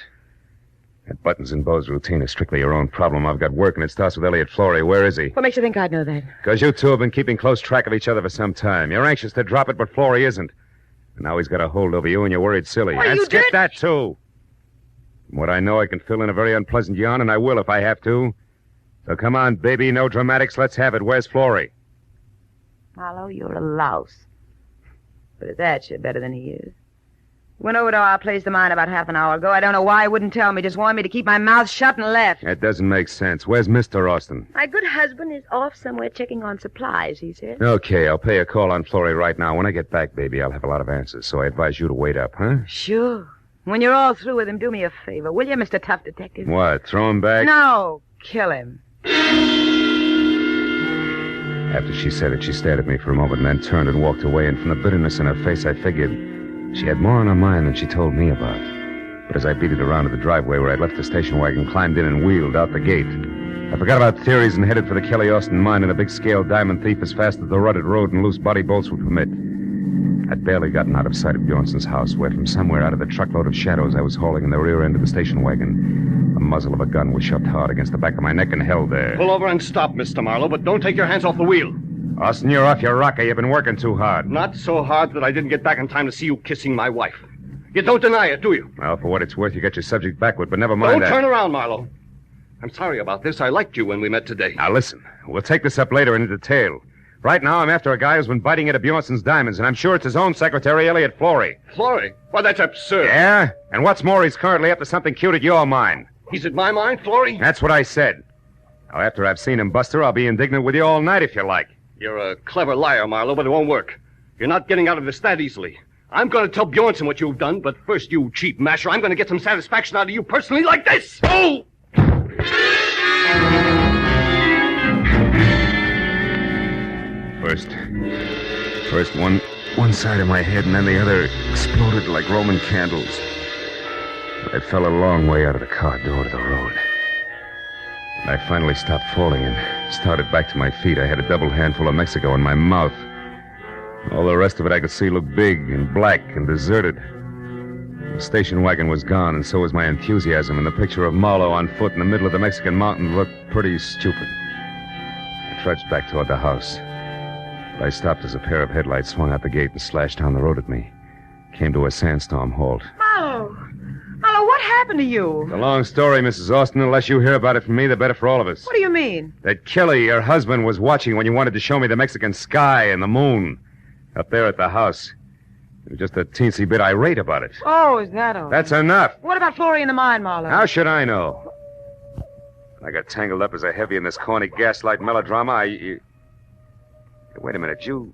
That Buttons and Bo's routine is strictly your own problem. I've got work, and it starts with Elliot Florey. Where is he? What makes you think I'd know that? Because you two have been keeping close track of each other for some time. You're anxious to drop it, but Florey isn't. And now he's got a hold over you, and you're worried silly. Well, and you skip did- that, too. From what I know, I can fill in a very unpleasant yarn, and I will if I have to. So come on, baby, no dramatics. Let's have it. Where's Florey? Marlowe, you're a louse. But at that, you're better than he is. Went over to our place of mine about half an hour ago. I don't know why he wouldn't tell me. Just wanted me to keep my mouth shut and left. That doesn't make sense. Where's Mr. Austin? My good husband is off somewhere checking on supplies, he said. Okay, I'll pay a call on Florey right now. When I get back, baby, I'll have a lot of answers, so I advise you to wait up, huh? Sure. When you're all through with him, do me a favor, will you, Mr. Tough Detective? What, throw him back? No, kill him. After she said it, she stared at me for a moment and then turned and walked away, and from the bitterness in her face, I figured she had more on her mind than she told me about. But as I beat it around to the driveway where I'd left the station wagon, climbed in and wheeled out the gate, I forgot about theories and headed for the Kelly Austin mine and a big-scale diamond thief as fast as the rutted road and loose body bolts would permit. I'd barely gotten out of sight of Bjornson's house, where from somewhere out of the truckload of shadows I was hauling in the rear end of the station wagon, the muzzle of a gun was shoved hard against the back of my neck and held there. Pull over and stop, Mr. Marlowe, but don't take your hands off the wheel. Austin, you're off your rocker. You've been working too hard. Not so hard that I didn't get back in time to see you kissing my wife. You don't deny it, do you? Well, for what it's worth, you got your subject backward, but never mind Don't that. turn around, Marlowe. I'm sorry about this. I liked you when we met today. Now, listen. We'll take this up later in detail. Right now, I'm after a guy who's been biting into Bjornson's diamonds, and I'm sure it's his own secretary, Elliot Florey. Florey? Why, that's absurd. Yeah? And what's more, he's currently up to something cute at your mine. He's at my mine, Florey? That's what I said. Now, after I've seen him, Buster, I'll be indignant with you all night if you like. You're a clever liar, Marlowe, but it won't work. You're not getting out of this that easily. I'm going to tell Bjornson what you've done, but first, you cheap masher, I'm going to get some satisfaction out of you personally like this. Oh! First one side of my head and then the other exploded like Roman candles. I fell a long way out of the car door to the road. When I finally stopped falling and started back to my feet, I had a double handful of Mexico in my mouth. All the rest of it I could see looked big and black and deserted. The station wagon was gone, and so was my enthusiasm, and the picture of Marlowe on foot in the middle of the Mexican mountain looked pretty stupid. I trudged back toward the house. But I stopped as a pair of headlights swung out the gate and slashed down the road at me. Came to a sandstorm halt. Marlowe! Marlowe, what happened to you? It's a long story, Mrs. Austin. The less you hear about it from me, the better for all of us. What do you mean? That Kelly, your husband, was watching when you wanted to show me the Mexican sky and the moon. Up there at the house. He was just a teensy bit irate about it. Oh, is that all? That's enough. What about Florey in the mine, Marlowe? How should I know? I got tangled up as a heavy in this corny gaslight melodrama. Wait a minute. Did you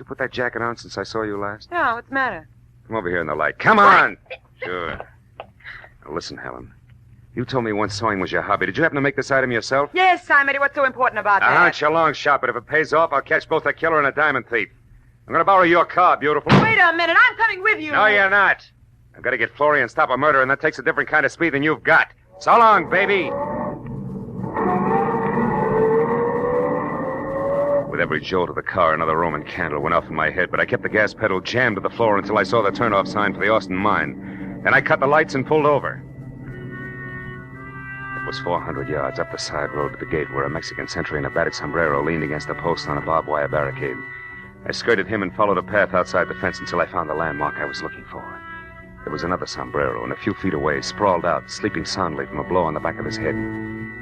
put that jacket on since I saw you last? No, what's the matter? Come over here in the light. Come on! Sure. Now, listen, Helen. You told me once sewing was your hobby. Did you happen to make this item yourself? Yes, Simon. What's so important about that? It's a long shot, but if it pays off, I'll catch both a killer and a diamond thief. I'm going to borrow your car, beautiful. Wait a minute. I'm coming with you. No, you're not. I've got to get Florey and stop a murder, and that takes a different kind of speed than you've got. So long, baby. every jolt of the car, another Roman candle went off in my head, but I kept the gas pedal jammed to the floor until I saw the turnoff sign for the Austin mine. Then I cut the lights and pulled over. It was 400 yards up the side road to the gate where a Mexican sentry in a battered sombrero leaned against a post on a barbed wire barricade. I skirted him and followed a path outside the fence until I found the landmark I was looking for. There was another sombrero, and a few feet away, sprawled out, sleeping soundly from a blow on the back of his head,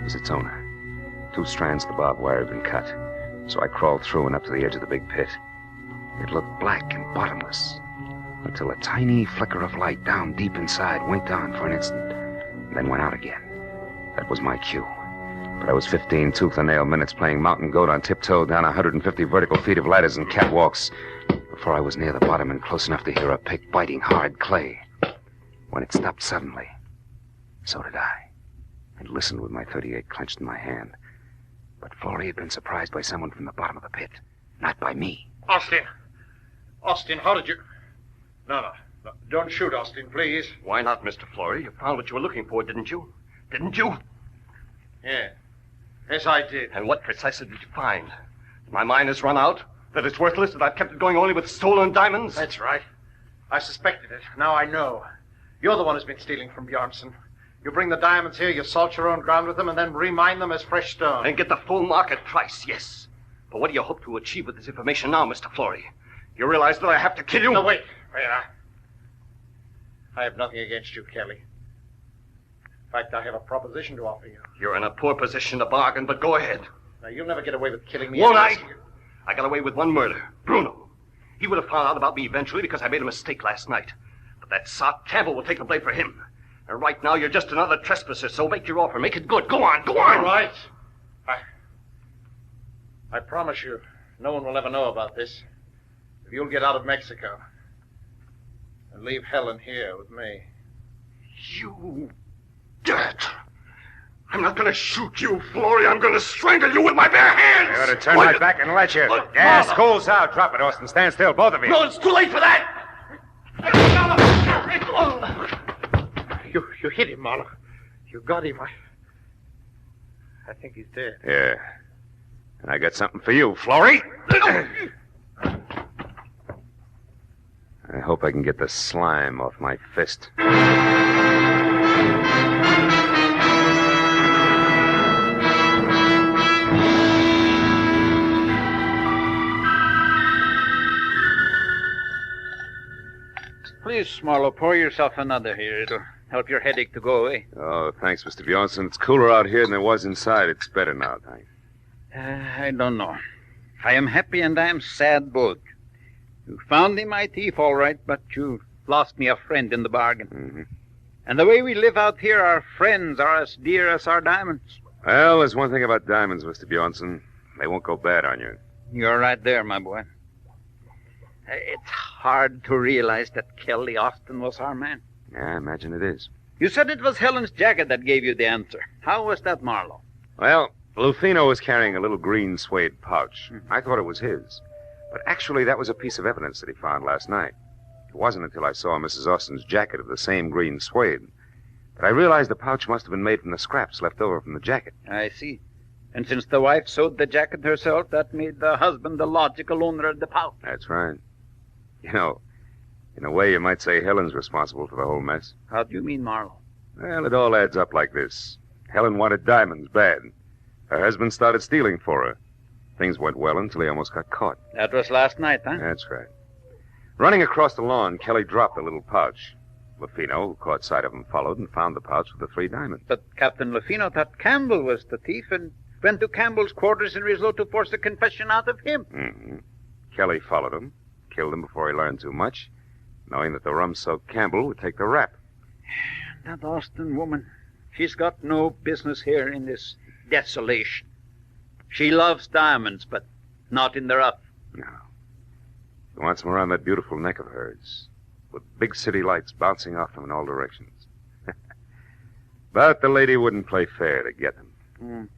was its owner. 2 strands of the barbed wire had been cut, so I crawled through and up to the edge of the big pit. It looked black and bottomless, until a tiny flicker of light down deep inside winked on for an instant, and then went out again. That was my cue. But I was 15 tooth-and-nail minutes playing mountain goat on tiptoe down 150 vertical feet of ladders and catwalks before I was near the bottom and close enough to hear a pick biting hard clay. When it stopped suddenly, so did I, and listened with my .38 clenched in my hand. But Florey had been surprised by someone from the bottom of the pit, not by me. Austin! Austin, how did you... No. Don't shoot, Austin, please. Why not, Mr. Florey? You found what you were looking for, didn't you? Didn't you? Yeah. Yes, I did. And what precisely did you find? My mine has run out? That it's worthless? That I've kept it going only with stolen diamonds? That's right. I suspected it. Now I know. You're the one who's been stealing from Bjornson. You bring the diamonds here, you salt your own ground with them, and then remine them as fresh stone. And get the full market price, yes. But what do you hope to achieve with this information now, Mr. Florey? You realize that I have to kill you? No, wait. I have nothing against you, Kelly. In fact, I have a proposition to offer you. You're in a poor position to bargain, but go ahead. Now, you'll never get away with killing me. Won't I? I got away with one murder. Bruno. He would have found out about me eventually because I made a mistake last night. But that sot Campbell will take the blame for him. And right now, you're just another trespasser, so make your offer. Make it good. Go on. All right. I promise you, no one will ever know about this. If you'll get out of Mexico and leave Helen here with me. You dirt. I'm not going to shoot you, Florey. I'm going to strangle you with my bare hands. I ought to turn my back and let you. Gas cools out. Drop it, Austin. Stand still, both of you. No, it's too late for that. You hit him, Marlowe. You got him. I think he's dead. Yeah. And I got something for you, Florey. I hope I can get the slime off my fist. Please, Marlowe, pour yourself another here. It'll help your headache to go away. Oh, thanks, Mr. Bjornson. It's cooler out here than it was inside. It's better now, thanks. I don't know. I am happy and I am sad both. You found me my thief, all right, but you lost me a friend in the bargain. Mm-hmm. And the way we live out here, our friends are as dear as our diamonds. Well, there's one thing about diamonds, Mr. Bjornson. They won't go bad on you. You're right there, my boy. It's hard to realize that Kelly Austin was our man. Yeah, I imagine it is. You said it was Helen's jacket that gave you the answer. How was that, Marlowe? Well, Lufino was carrying a little green suede pouch. I thought it was his. But actually, that was a piece of evidence that he found last night. It wasn't until I saw Mrs. Austin's jacket of the same green suede that I realized the pouch must have been made from the scraps left over from the jacket. I see. And since the wife sewed the jacket herself, that made the husband the logical owner of the pouch. That's right. You know, in a way, you might say Helen's responsible for the whole mess. How do you mean, Marlowe? Well, it all adds up like this. Helen wanted diamonds bad. Her husband started stealing for her. Things went well until he almost got caught. That was last night, huh? That's right. Running across the lawn, Kelly dropped the little pouch. Lufino, who caught sight of him, followed and found the pouch with the 3 diamonds. But Captain Lufino thought Campbell was the thief and went to Campbell's quarters in Rislo to force a confession out of him. Mm-hmm. Kelly followed him, killed him before he learned too much, knowing that the rum-soaked Campbell would take the rap. That Austin woman, she's got no business here in this desolation. She loves diamonds, but not in the rough. No. She wants them around that beautiful neck of hers, with big city lights bouncing off them in all directions. But the lady wouldn't play fair to get them.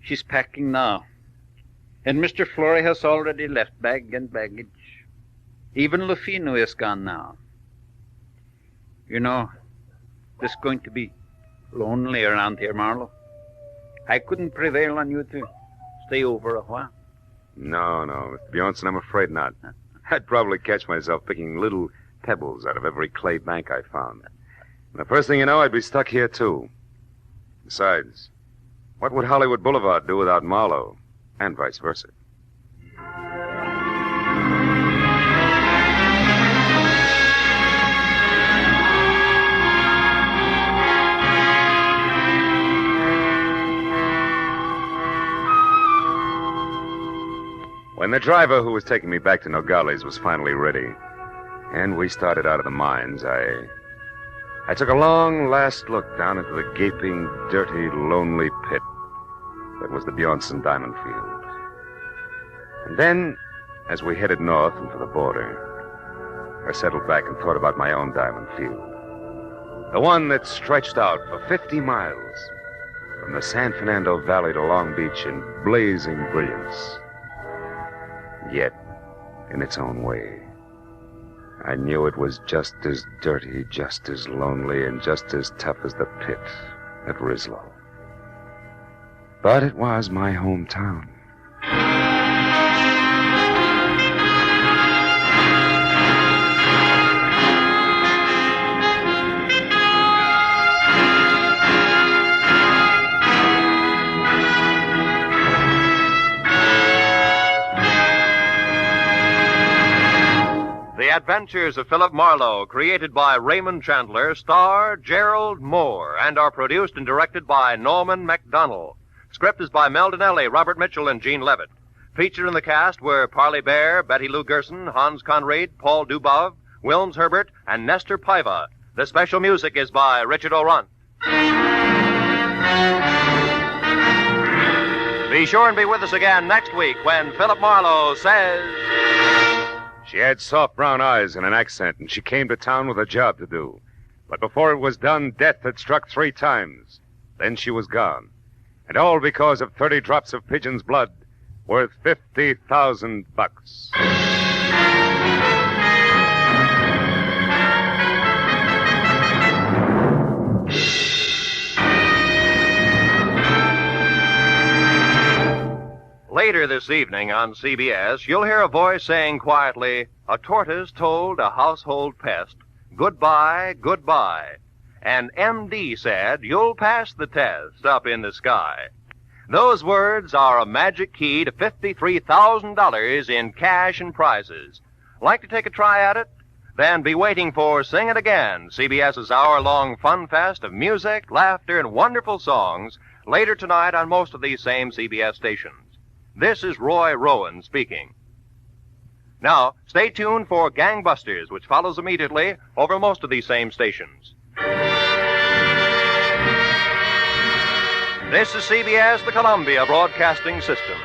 She's packing now. And Mr. Florey has already left bag and baggage. Even Lufino is gone now. You know, it's going to be lonely around here, Marlowe. I couldn't prevail on you to stay over a while. No, Mr. Bjornson, I'm afraid not. I'd probably catch myself picking little pebbles out of every clay bank I found. And the first thing you know, I'd be stuck here, too. Besides, what would Hollywood Boulevard do without Marlowe? And vice versa. When the driver who was taking me back to Nogales was finally ready, and we started out of the mines, I took a long last look down into the gaping, dirty, lonely pit that was the Bjornson Diamond Field. And then, as we headed north and for the border, I settled back and thought about my own diamond field. The one that stretched out for 50 miles from the San Fernando Valley to Long Beach in blazing brilliance. Yet, in its own way, I knew it was just as dirty, just as lonely, and just as tough as the pit at Rislow. But it was my hometown. The Adventures of Philip Marlowe, created by Raymond Chandler, star Gerald Moore, and are produced and directed by Norman MacDonald. Script is by Mel Donnelly, Robert Mitchell, and Gene Levitt. Featured in the cast were Parley Bear, Betty Lou Gerson, Hans Conried, Paul Dubov, Wilms Herbert, and Nestor Paiva. The special music is by Richard O'Runt. Be sure and be with us again next week when Philip Marlowe says... She had soft brown eyes and an accent, and she came to town with a job to do. But before it was done, death had struck 3 times. Then she was gone. And all because of 30 drops of pigeon's blood worth $50,000. Later this evening on CBS, you'll hear a voice saying quietly, "A tortoise told a household pest, goodbye, goodbye." And MD said, "You'll pass the test up in the sky." Those words are a magic key to $53,000 in cash and prizes. Like to take a try at it? Then be waiting for Sing It Again, CBS's hour-long fun fest of music, laughter, and wonderful songs, later tonight on most of these same CBS stations. This is Roy Rowan speaking. Now, stay tuned for Gangbusters, which follows immediately over most of these same stations. This is CBS, the Columbia Broadcasting System.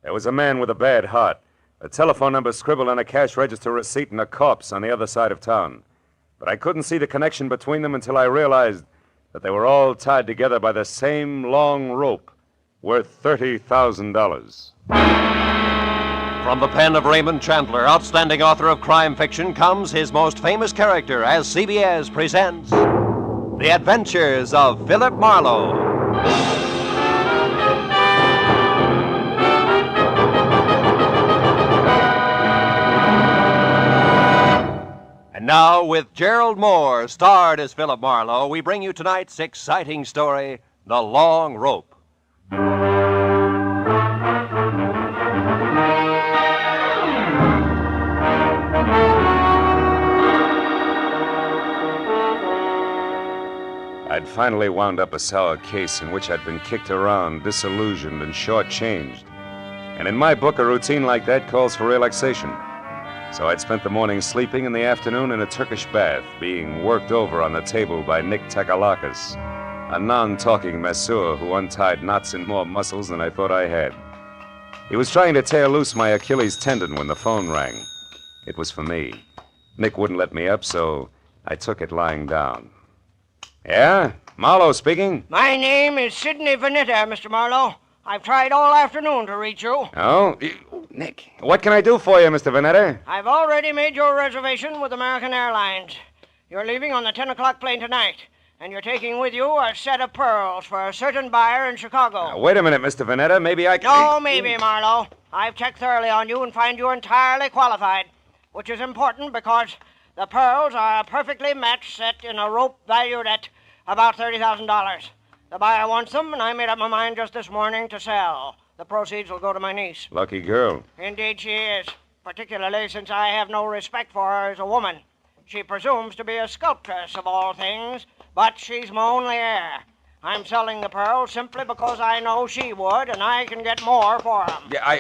There was a man with a bad heart, a telephone number scribbled on a cash register receipt, and a corpse on the other side of town. But I couldn't see the connection between them until I realized that they were all tied together by the same long rope worth $30,000. From the pen of Raymond Chandler, outstanding author of crime fiction, comes his most famous character as CBS presents The Adventures of Philip Marlowe. And now, with Gerald Moore, starred as Philip Marlowe, we bring you tonight's exciting story, The Long Rope. I'd finally wound up a sour case in which I'd been kicked around, disillusioned, and shortchanged. And in my book, a routine like that calls for relaxation. So I'd spent the morning sleeping and the afternoon in a Turkish bath, being worked over on the table by Nick Takalakis, a non-talking masseur who untied knots in more muscles than I thought I had. He was trying to tear loose my Achilles tendon when the phone rang. It was for me. Nick wouldn't let me up, so I took it lying down. Yeah? Marlowe speaking? My name is Sidney Vanetta, Mr. Marlowe. I've tried all afternoon to reach you. Oh? Nick, what can I do for you, Mr. Vanetta? I've already made your reservation with American Airlines. You're leaving on the 10 o'clock plane tonight, and you're taking with you a set of pearls for a certain buyer in Chicago. Now, wait a minute, Mr. Vanetta. Maybe I can... No, maybe, Marlowe. I've checked thoroughly on you and find you entirely qualified, which is important because the pearls are a perfectly matched set in a rope valued at about $30,000. The buyer wants them, and I made up my mind just this morning to sell. The proceeds will go to my niece. Lucky girl. Indeed she is, particularly since I have no respect for her as a woman. She presumes to be a sculptress of all things, but she's my only heir. I'm selling the pearls simply because I know she would, and I can get more for them. Yeah,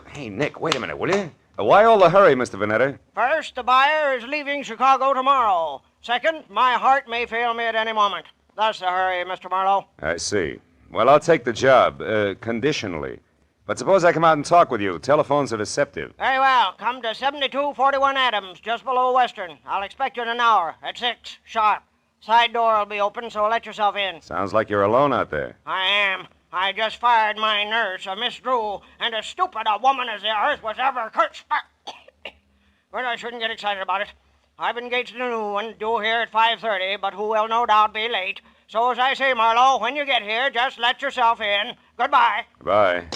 Hey, Nick, wait a minute, will you? Why all the hurry, Mr. Vanetta? First, the buyer is leaving Chicago tomorrow. Second, my heart may fail me at any moment. Thus the hurry, Mr. Marlowe. I see. Well, I'll take the job, conditionally. But suppose I come out and talk with you. Telephones are deceptive. Very well. Come to 7241 Adams, just below Western. I'll expect you in an hour, at 6, sharp. Side door will be open, so let yourself in. Sounds like you're alone out there. I am. I just fired my nurse, a Miss Drew, and as stupid a woman as the earth was ever cursed. But I shouldn't get excited about it. I've engaged a new one, due here at 5:30, but who will no doubt be late. So as I say, Marlowe, when you get here, just let yourself in. Goodbye. Goodbye.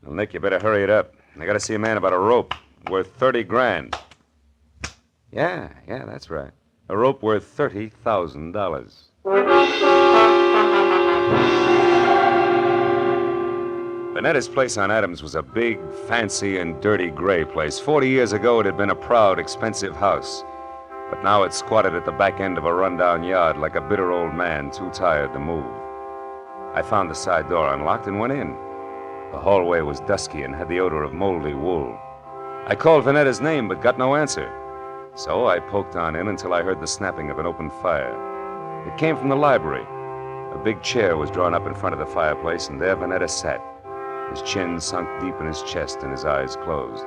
Well, Nick, you better hurry it up. I gotta see a man about a rope worth 30 grand. Yeah, that's right. A rope worth $30,000. Vanetta's place on Adams was a big, fancy, and dirty gray place. 40 years ago, it had been a proud, expensive house. But now it squatted at the back end of a rundown yard like a bitter old man too tired to move. I found the side door unlocked and went in. The hallway was dusky and had the odor of moldy wool. I called Vanetta's name but got no answer. So I poked on in until I heard the snapping of an open fire. It came from the library. A big chair was drawn up in front of the fireplace, and there Vanetta sat, his chin sunk deep in his chest and his eyes closed.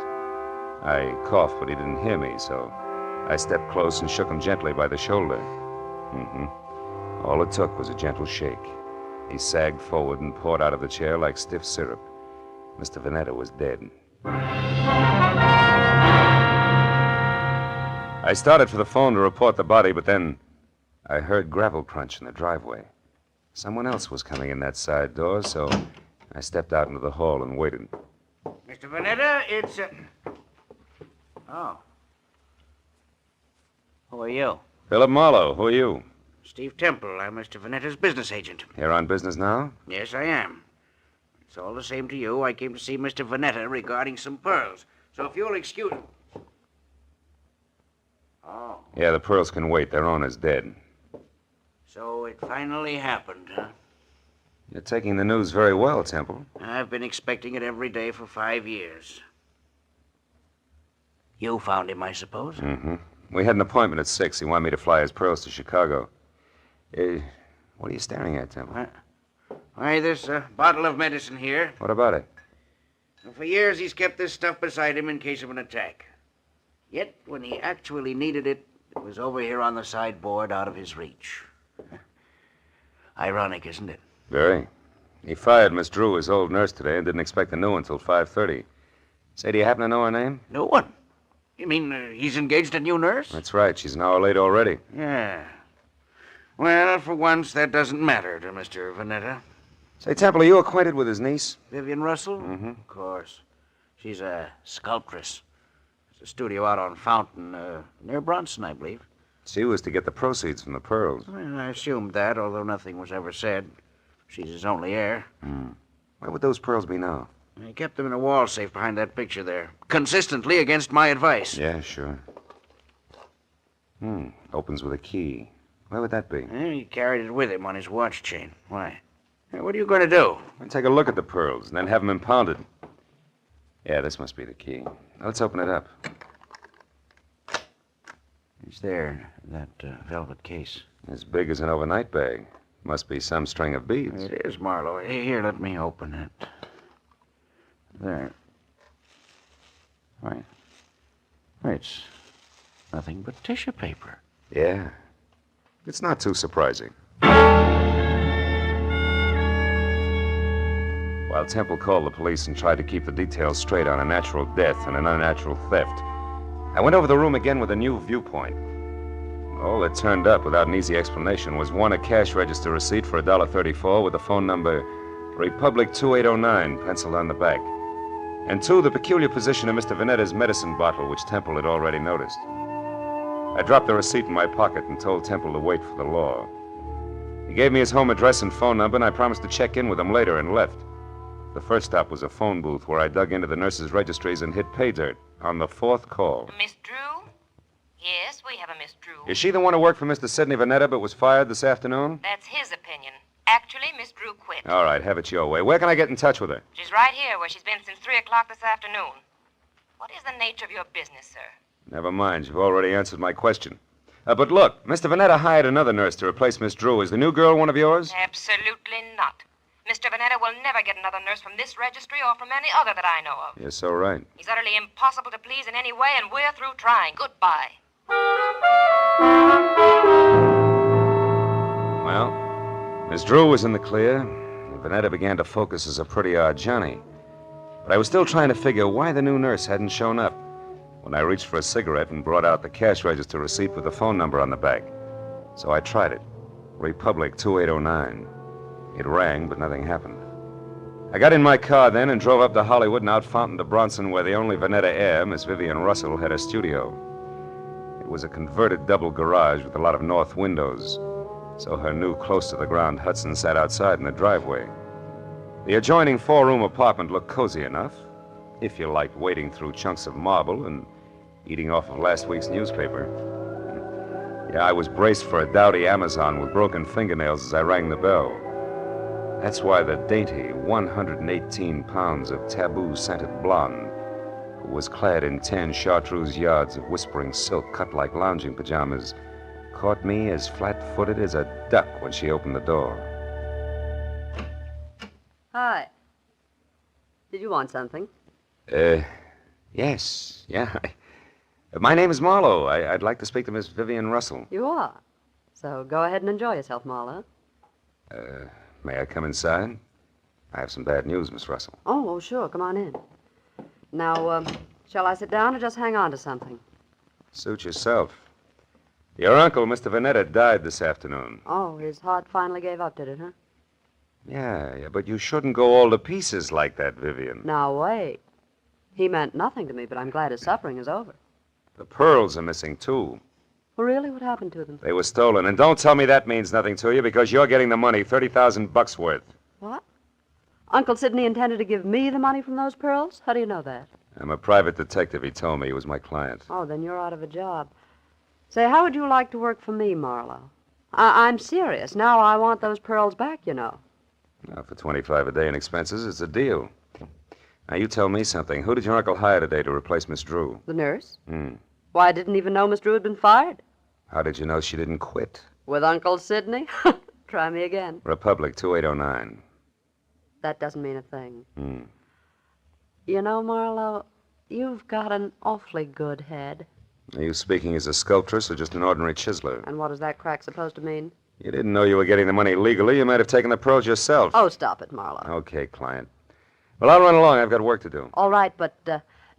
I coughed, but he didn't hear me, so I stepped close and shook him gently by the shoulder. All it took was a gentle shake. He sagged forward and poured out of the chair like stiff syrup. Mr. Vanetta was dead. I started for the phone to report the body, but then I heard gravel crunch in the driveway. Someone else was coming in that side door, so I stepped out into the hall and waited. Mr. Vanetta, it's... Oh. Who are you? Philip Marlowe, who are you? Steve Temple. I'm Mr. Vanetta's business agent. Here on business now? Yes, I am. It's all the same to you. I came to see Mr. Vanetta regarding some pearls. So if you'll excuse... Oh. Yeah, the pearls can wait. Their owner's dead. So it finally happened, huh? You're taking the news very well, Temple. I've been expecting it every day for 5 years. You found him, I suppose? We had an appointment at 6. He wanted me to fly his pearls to Chicago. What are you staring at, Temple? Why, this bottle of medicine here. What about it? Well, for years, he's kept this stuff beside him in case of an attack. Yet, when he actually needed it, it was over here on the sideboard out of his reach. Ironic, isn't it? Very. He fired Miss Drew, his old nurse, today, and didn't expect a new one until 5:30. Say, do you happen to know her name? No one. You mean he's engaged a new nurse? That's right. She's an hour late already. Yeah. Well, for once, that doesn't matter to Mr. Vanetta. Say, Temple, are you acquainted with his niece? Vivian Russell? Of course. She's a sculptress. There's a studio out on Fountain, near Bronson, I believe. She was to get the proceeds from the pearls. Well, I assumed that, although nothing was ever said. She's his only heir. Where would those pearls be now? He kept them in a wall safe behind that picture there, consistently against my advice. Yeah, sure. Opens with a key. Where would that be? He carried it with him on his watch chain. Why? What are you going to do? I'll take a look at the pearls and then have them impounded. Yeah, this must be the key. Now, let's open it up. It's there, that velvet case. As big as an overnight bag. Must be some string of beads. It is, Marlowe. Here, let me open it. There. Right. It's nothing but tissue paper. Yeah. It's not too surprising. while Temple called the police and tried to keep the details straight on a natural death and an unnatural theft. I went over the room again with a new viewpoint. All that turned up without an easy explanation was one, a cash register receipt for $1.34 with the phone number Republic 2809 penciled on the back. And two, the peculiar position of Mr. Vanetta's medicine bottle, which Temple had already noticed. I dropped the receipt in my pocket and told Temple to wait for the law. He gave me his home address and phone number, and I promised to check in with him later and left. The first stop was a phone booth where I dug into the nurses' registries and hit pay dirt on the fourth call. Miss Drew? Yes, we have a Miss Drew. Is she the one who worked for Mr. Sidney Vanetta but was fired this afternoon? That's his opinion. Actually, Miss Drew quit. All right, have it your way. Where can I get in touch with her? She's right here where she's been since 3 o'clock this afternoon. What is the nature of your business, sir? Never mind, you've already answered my question. But look, Mr. Vanetta hired another nurse to replace Miss Drew. Is the new girl one of yours? Absolutely not. Mr. Vanetta will never get another nurse from this registry or from any other that I know of. You're so right. He's utterly impossible to please in any way, and we're through trying. Goodbye. Well, Miss Drew was in the clear, and Vanetta began to focus as a pretty odd Johnny. But I was still trying to figure why the new nurse hadn't shown up when I reached for a cigarette and brought out the cash register receipt with the phone number on the back. So I tried it. Republic 2809. It rang, but nothing happened. I got in my car then and drove up to Hollywood and out Fountain to Bronson, where the only Vanetta heir, Miss Vivian Russell, had a studio. It was a converted double garage with a lot of north windows, so her new close-to-the-ground Hudson sat outside in the driveway. The adjoining four-room apartment looked cozy enough, if you liked wading through chunks of marble and eating off of last week's newspaper. Yeah, I was braced for a dowdy Amazon with broken fingernails as I rang the bell. That's why the dainty 118 pounds of taboo-scented blonde, who was clad in 10 chartreuse yards of whispering silk cut like lounging pajamas, caught me as flat-footed as a duck when she opened the door. Hi. Did you want something? Yes. Yeah. My name is Marlowe. I'd like to speak to Miss Vivian Russell. You are. So go ahead and enjoy yourself, Marlowe. May I come inside? I have some bad news, Miss Russell. Oh, sure. Come on in. Now, shall I sit down or just hang on to something? Suit yourself. Your uncle, Mr. Vanetta, died this afternoon. Oh, his heart finally gave up, did it, huh? Yeah, but you shouldn't go all to pieces like that, Vivian. Now, wait. He meant nothing to me, but I'm glad his suffering is over. The pearls are missing, too. Well, really? What happened to them? They were stolen. And don't tell me that means nothing to you, because you're getting the money, $30,000 worth. What? Uncle Sidney intended to give me the money from those pearls? How do you know that? I'm a private detective. He told me he was my client. Oh, then you're out of a job. Say, how would you like to work for me, Marlowe? I'm serious. Now I want those pearls back, you know. Now, for $25 a day in expenses, it's a deal. Now, you tell me something. Who did your uncle hire today to replace Miss Drew? The nurse? Hmm. Why, I didn't even know Miss Drew had been fired. How did you know she didn't quit? With Uncle Sidney? Try me again. Republic 2809. That doesn't mean a thing. Hmm. You know, Marlowe, you've got an awfully good head. Are you speaking as a sculptress or just an ordinary chiseler? And what is that crack supposed to mean? You didn't know you were getting the money legally. You might have taken the pearls yourself. Oh, stop it, Marlowe. Okay, client. Well, I'll run along. I've got work to do. All right, but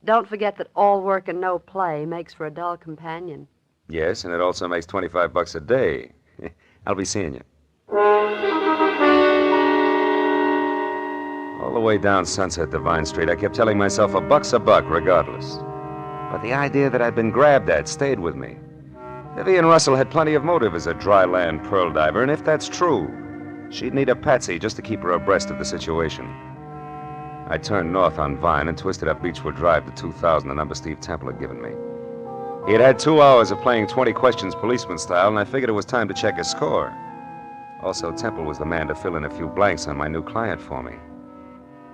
don't forget that all work and no play makes for a dull companion. Yes, and it also makes $25 a day. I'll be seeing you. All the way down Sunset to Vine Street, I kept telling myself $1 a buck regardless. But the idea that I'd been grabbed at stayed with me. Vivian Russell had plenty of motive as a dry land pearl diver, and if that's true, she'd need a patsy just to keep her abreast of the situation. I turned north on Vine and twisted up Beechwood Drive to 2000, the number Steve Temple had given me. He had had 2 hours of playing 20 questions policeman style, and I figured it was time to check his score. Also, Temple was the man to fill in a few blanks on my new client for me.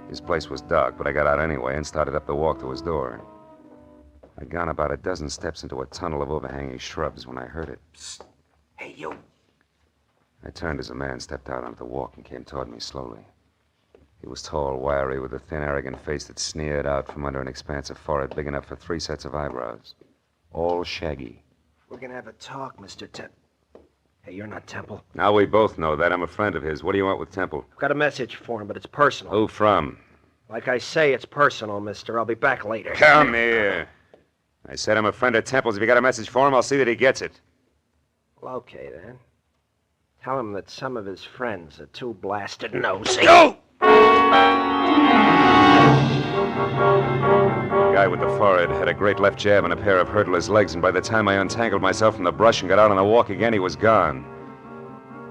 His place was dark, but I got out anyway and started up the walk to his door. I'd gone about a dozen steps into a tunnel of overhanging shrubs when I heard it. Psst. Hey, you. I turned as a man stepped out onto the walk and came toward me slowly. He was tall, wiry, with a thin, arrogant face that sneered out from under an expanse of forehead big enough for 3 sets of eyebrows. All shaggy. We're gonna have a talk, Mr. Hey, you're not Temple. Now we both know that. I'm a friend of his. What do you want with Temple? I've got a message for him, but it's personal. Who from? Like I say, it's personal, mister. I'll be back later. Come here. I said I'm a friend of Temple's. If you got a message for him, I'll see that he gets it. Well, okay, then. Tell him that some of his friends are too blasted nosy. Go! The guy with the forehead had a great left jab and a pair of hurdler's legs, and by the time I untangled myself from the brush and got out on the walk again, he was gone.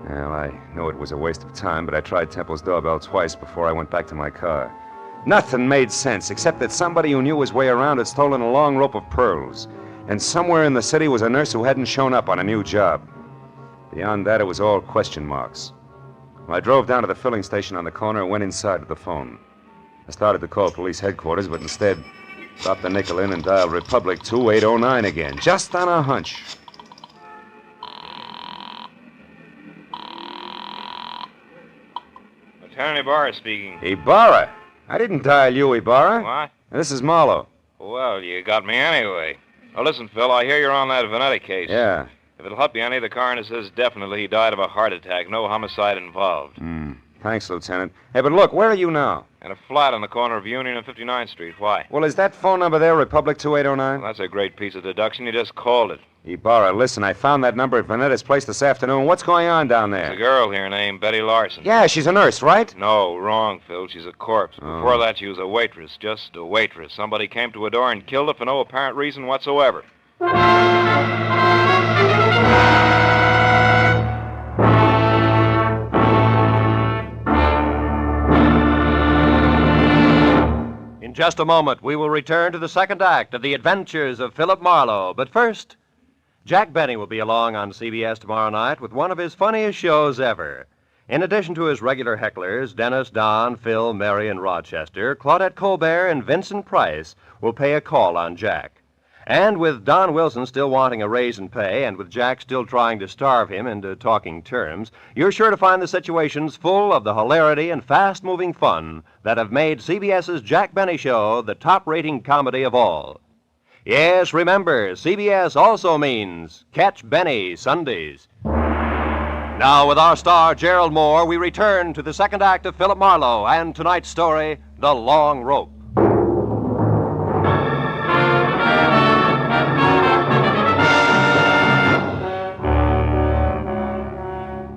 Well, I knew it was a waste of time, but I tried Temple's doorbell twice before I went back to my car. Nothing made sense, except that somebody who knew his way around had stolen a long rope of pearls, and somewhere in the city was a nurse who hadn't shown up on a new job. Beyond that, it was all question marks. Well, I drove down to the filling station on the corner and went inside with the phone. I started to call police headquarters, but instead dropped the nickel in and dialed Republic 2809 again, just on a hunch. Lieutenant Ibarra speaking. Ibarra? I didn't dial you, Ibarra. What? This is Marlowe. Well, you got me anyway. Now, listen, Phil, I hear you're on that Vanetta case. Yeah. If it'll help you any, the coroner says definitely he died of a heart attack. No homicide involved. Thanks, Lieutenant. Hey, but look, where are you now? In a flat on the corner of Union and 59th Street. Why? Well, is that phone number there, Republic 2809? Well, that's a great piece of deduction. You just called it. Ibarra, listen, I found that number at Vanetta's place this afternoon. What's going on down there? There's a girl here named Betty Larson. Yeah, she's a nurse, right? No, wrong, Phil. She's a corpse. Oh. Before that, she was a waitress. Just a waitress. Somebody came to her door and killed her for no apparent reason whatsoever. In just a moment, we will return to the second act of The Adventures of Philip Marlowe. But first, Jack Benny will be along on CBS tomorrow night with one of his funniest shows ever. In addition to his regular hecklers, Dennis, Don, Phil, Mary, and Rochester, Claudette Colbert and Vincent Price will pay a call on Jack. And with Don Wilson still wanting a raise in pay, and with Jack still trying to starve him into talking terms, you're sure to find the situations full of the hilarity and fast-moving fun that have made CBS's Jack Benny Show the top-rating comedy of all. Yes, remember, CBS also means Catch Benny Sundays. Now, with our star, Gerald Moore, we return to the second act of Philip Marlowe and tonight's story, The Long Rope.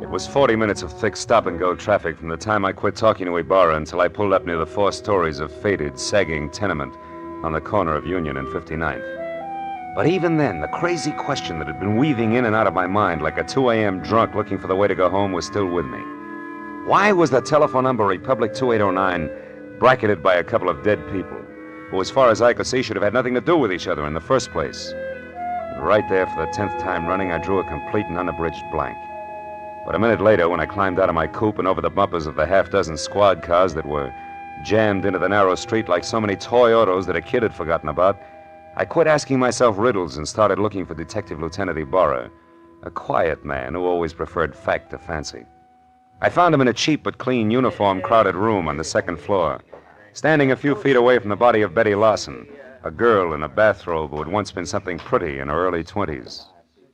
It was 40 minutes of thick stop-and-go traffic from the time I quit talking to Ibarra until I pulled up near the 4 stories of faded, sagging tenement on the corner of Union and 59th. But even then, the crazy question that had been weaving in and out of my mind like a 2 a.m. drunk looking for the way to go home was still with me. Why was the telephone number Republic 2809 bracketed by a couple of dead people who, as far as I could see, should have had nothing to do with each other in the first place? And right there, for the 10th time running, I drew a complete and unabridged blank. But a minute later, when I climbed out of my coupe and over the bumpers of the half-dozen squad cars that were jammed into the narrow street like so many toy autos that a kid had forgotten about, I quit asking myself riddles and started looking for Detective Lieutenant Ibarra, a quiet man who always preferred fact to fancy. I found him in a cheap but clean uniform-crowded room on the second floor, standing a few feet away from the body of Betty Larson, a girl in a bathrobe who had once been something pretty in her early 20s.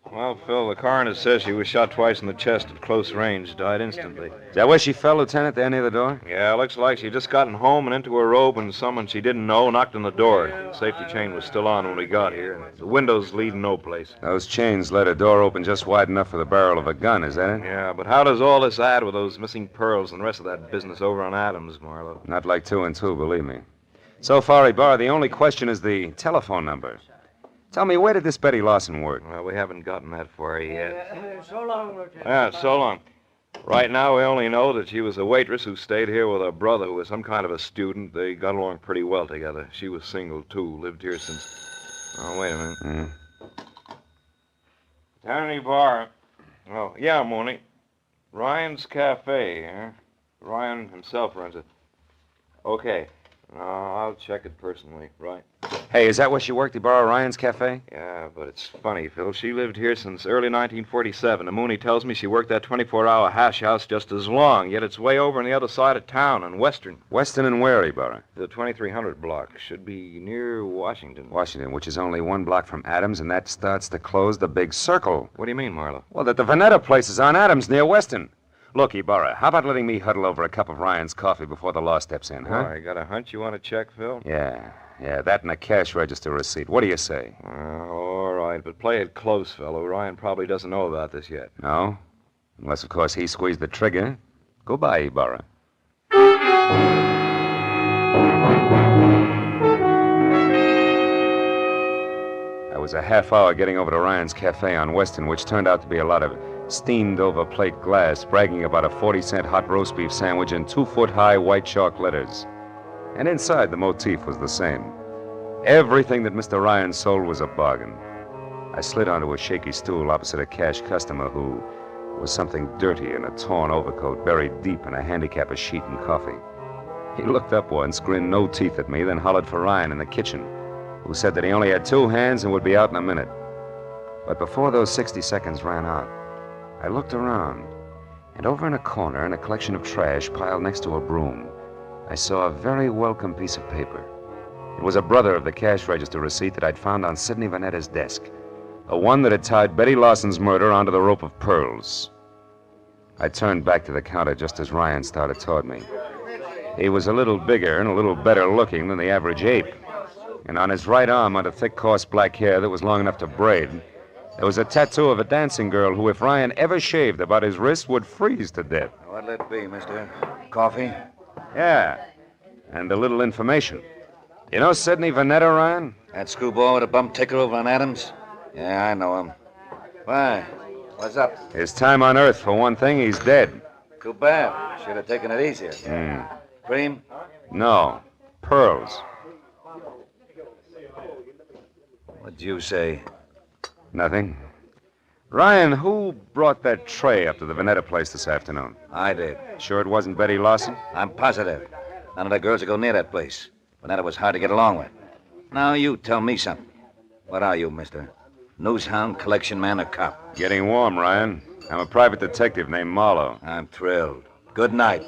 Well, Phil, the coroner says she was shot twice in the chest at close range, died instantly. Is that where she fell, Lieutenant, there near the door? Yeah, looks like she'd just gotten home and into her robe and someone she didn't know knocked on the door. The safety chain was still on when we got here, and the windows lead no place. Those chains let her door open just wide enough for the barrel of a gun, is that it? Yeah, but how does all this add with those missing pearls and the rest of that business over on Adams, Marlowe? Not like 2 and 2, believe me. So far, Ibarra, the only question is the telephone number. Tell me, where did this Betty Larson work? Well, we haven't gotten that far yet. So long, Lieutenant. Yeah, so long. Right now, we only know that she was a waitress who stayed here with her brother, who was some kind of a student. They got along pretty well together. She was single, too. Lived here since... Oh, wait a minute. Tiny Bar. Oh, yeah, Mooney. Ryan's Cafe, huh? Ryan himself runs it. Okay. I'll check it personally, right? Hey, is that where she worked, Ibarra, Ryan's Cafe? Yeah, but it's funny, Phil. She lived here since early 1947. And Mooney tells me she worked that 24-hour hash house just as long, yet it's way over on the other side of town in Western. Western and where, Ibarra? The 2300 block. Should be near Washington. Washington, which is only 1 block from Adams, and that starts to close the big circle. What do you mean, Marlowe? Well, that the Veneta place is on Adams near Western. Look, Ibarra, how about letting me huddle over a cup of Ryan's coffee before the law steps in, huh? Oh, I got a hunch you want to check, Phil? Yeah, that and a cash register receipt. What do you say? All right, but play it close, fellow. Ryan probably doesn't know about this yet. No? Unless, of course, he squeezed the trigger. Goodbye, Ibarra. I was a half hour getting over to Ryan's Cafe on Western, which turned out to be a lot of steamed-over plate glass, bragging about a 40-cent hot roast beef sandwich in 2-foot-high white chalk letters. And inside, the motif was the same. Everything that Mr. Ryan sold was a bargain. I slid onto a shaky stool opposite a cash customer who was something dirty in a torn overcoat buried deep in a handicapper's sheet and coffee. He looked up once, grinned no teeth at me, then hollered for Ryan in the kitchen, who said that he only had 2 hands and would be out in a minute. But before those 60 seconds ran out, I looked around, and over in a corner, in a collection of trash piled next to a broom, I saw a very welcome piece of paper. It was a brother of the cash register receipt that I'd found on Sidney Vannetta's desk, the one that had tied Betty Lawson's murder onto the rope of pearls. I turned back to the counter just as Ryan started toward me. He was a little bigger and a little better looking than the average ape, and on his right arm, under thick, coarse black hair that was long enough to braid, there was a tattoo of a dancing girl who, if Ryan ever shaved about his wrist, would freeze to death. What'll it be, mister? Coffee? Yeah, and a little information. You know Sidney Vanetta, Ryan? That screwball with a bum ticker over on Adams? Yeah, I know him. Why? What's up? His time on Earth, for one thing, he's dead. Too bad. Should have taken it easier. Cream? No, pearls. What'd you say? Nothing. Ryan, who brought that tray up to the Vanetta place this afternoon? I did. Sure it wasn't Betty Lawson? I'm positive. None of the girls would go near that place. Vanetta was hard to get along with. Now you tell me something. What are you, mister? Newshound, collection man, or cop? Getting warm, Ryan. I'm a private detective named Marlowe. I'm thrilled. Good night.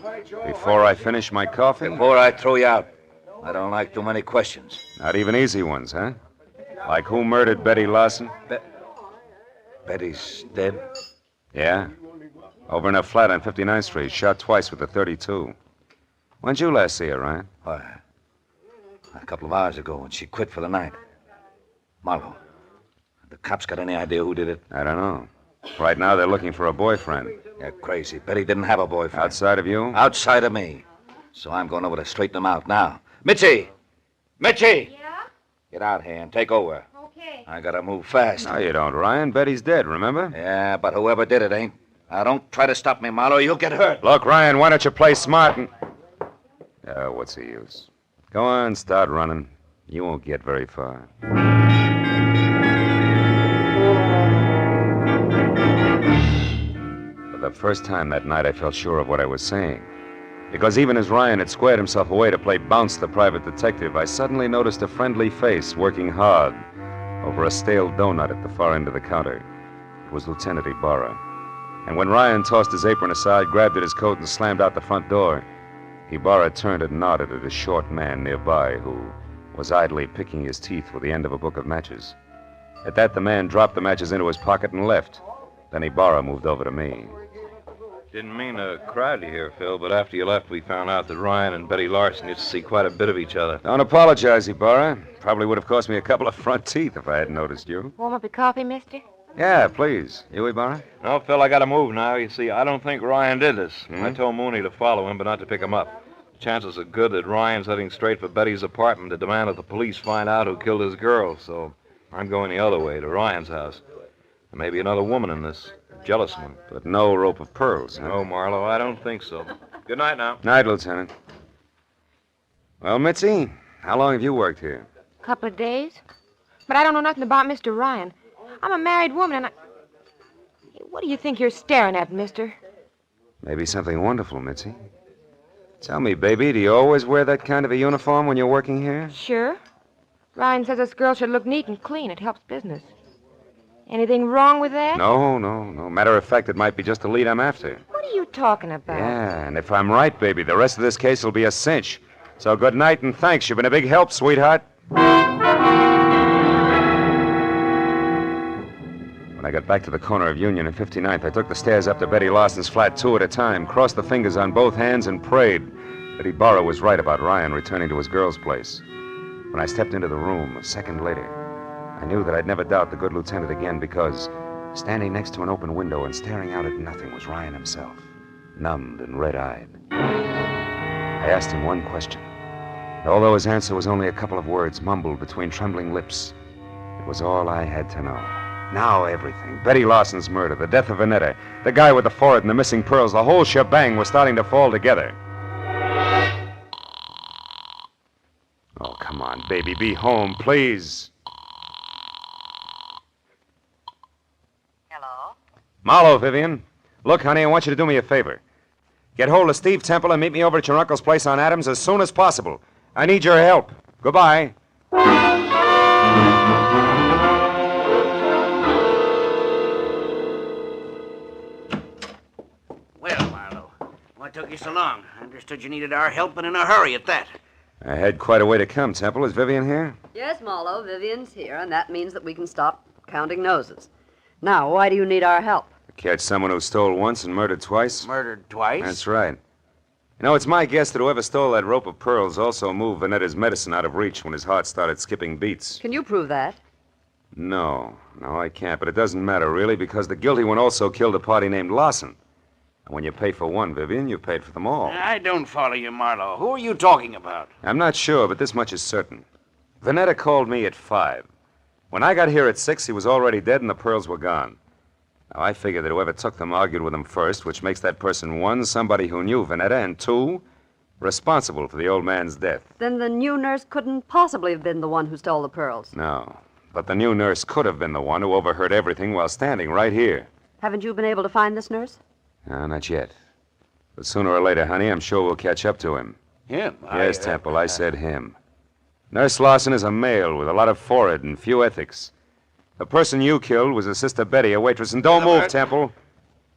Before I finish my coffee? Before I throw you out. I don't like too many questions. Not even easy ones, huh? Like who murdered Betty Lawson? Betty's dead? Yeah. Over in a flat on 59th Street, shot twice with a .32. When'd you last see her, Ryan? Why, a couple of hours ago when she quit for the night. Marlowe, the cops got any idea who did it? I don't know. Right now, they're looking for a boyfriend. You're crazy. Betty didn't have a boyfriend. Outside of you? Outside of me. So I'm going over to straighten them out now. Mitzi! Mitzi! Yeah? Get out here and take over. Okay. I gotta move fast. No, you don't, Ryan. Betty's dead, remember? Yeah, but whoever did it ain't. Now, don't try to stop me, Marlowe. You'll get hurt. Look, Ryan, why don't you play smart and... what's the use? Go on, start running. You won't get very far. For the first time that night, I felt sure of what I was saying. Because even as Ryan had squared himself away to play bounce the private detective, I suddenly noticed a friendly face working hard over a stale donut at the far end of the counter. It was Lieutenant Ibarra. And when Ryan tossed his apron aside, grabbed at his coat, and slammed out the front door, Ibarra turned and nodded at a short man nearby who was idly picking his teeth with the end of a book of matches. At that, the man dropped the matches into his pocket and left. Then Ibarra moved over to me. Didn't mean to crowd you here, Phil, but after you left, we found out that Ryan and Betty Larson used to see quite a bit of each other. Don't apologize, Ibarra. Probably would have cost me a couple of front teeth if I hadn't noticed you. Warm up your coffee, mister? Yeah, please. You, Ibarra? No, Phil, I gotta move now. You see, I don't think Ryan did this. I told Mooney to follow him, but not to pick him up. The chances are good that Ryan's heading straight for Betty's apartment to demand that the police find out who killed his girl, so I'm going the other way, to Ryan's house. There may be another woman in this. Jealous one. But no rope of pearls, huh? No, Marlowe, I don't think so. Good night now. Night, Lieutenant. Well, Mitzi, how long have you worked here? A couple of days. But I don't know nothing about Mr. Ryan. I'm a married woman, and I... What do you think you're staring at, mister? Maybe something wonderful, Mitzi. Tell me, baby, do you always wear that kind of a uniform when you're working here? Sure. Ryan says this girl should look neat and clean. It helps business. Anything wrong with that? No. Matter of fact, it might be just the lead I'm after. What are you talking about? Yeah, and if I'm right, baby, the rest of this case will be a cinch. So good night and thanks. You've been a big help, sweetheart. When I got back to the corner of Union and 59th, I took the stairs up to Betty Lawson's flat 2 at a time, crossed the fingers on both hands, and prayed that Ibarra was right about Ryan returning to his girl's place. When I stepped into the room a second later, I knew that I'd never doubt the good lieutenant again because standing next to an open window and staring out at nothing was Ryan himself, numbed and red-eyed. I asked him one question, and although his answer was only a couple of words mumbled between trembling lips, it was all I had to know. Now everything. Betty Lawson's murder, the death of Vanetta, the guy with the forehead and the missing pearls, the whole shebang was starting to fall together. Oh, come on, baby, be home, please. Hello? Marlowe, Vivian. Look, honey, I want you to do me a favor. Get hold of Steve Temple and meet me over at your uncle's place on Adams as soon as possible. I need your help. Goodbye. Well, Marlowe, what took you so long? I understood you needed our help and in a hurry at that. I had quite a way to come, Temple. Is Vivian here? Yes, Marlowe, Vivian's here, and that means that we can stop counting noses. Now, why do you need our help? Catch someone who stole once and murdered twice? Murdered twice? That's right. You know, it's my guess that whoever stole that rope of pearls also moved Vanetta's medicine out of reach when his heart started skipping beats. Can you prove that? No, I can't, but it doesn't matter, really, because the guilty one also killed a party named Lawson. And when you pay for one, Vivian, you paid for them all. I don't follow you, Marlowe. Who are you talking about? I'm not sure, but this much is certain. Vanetta called me at 5. When I got here at 6, he was already dead and the pearls were gone. Now, I figured that whoever took them argued with him first, which makes that person, 1, somebody who knew Vanetta, and 2, responsible for the old man's death. Then the new nurse couldn't possibly have been the one who stole the pearls. No, but the new nurse could have been the one who overheard everything while standing right here. Haven't you been able to find this nurse? No, not yet. But sooner or later, honey, I'm sure we'll catch up to him. Him? Yes, Temple, I said him. Nurse Lawson is a male with a lot of forehead and few ethics. The person you killed was his sister Betty, a waitress. And don't move, Temple,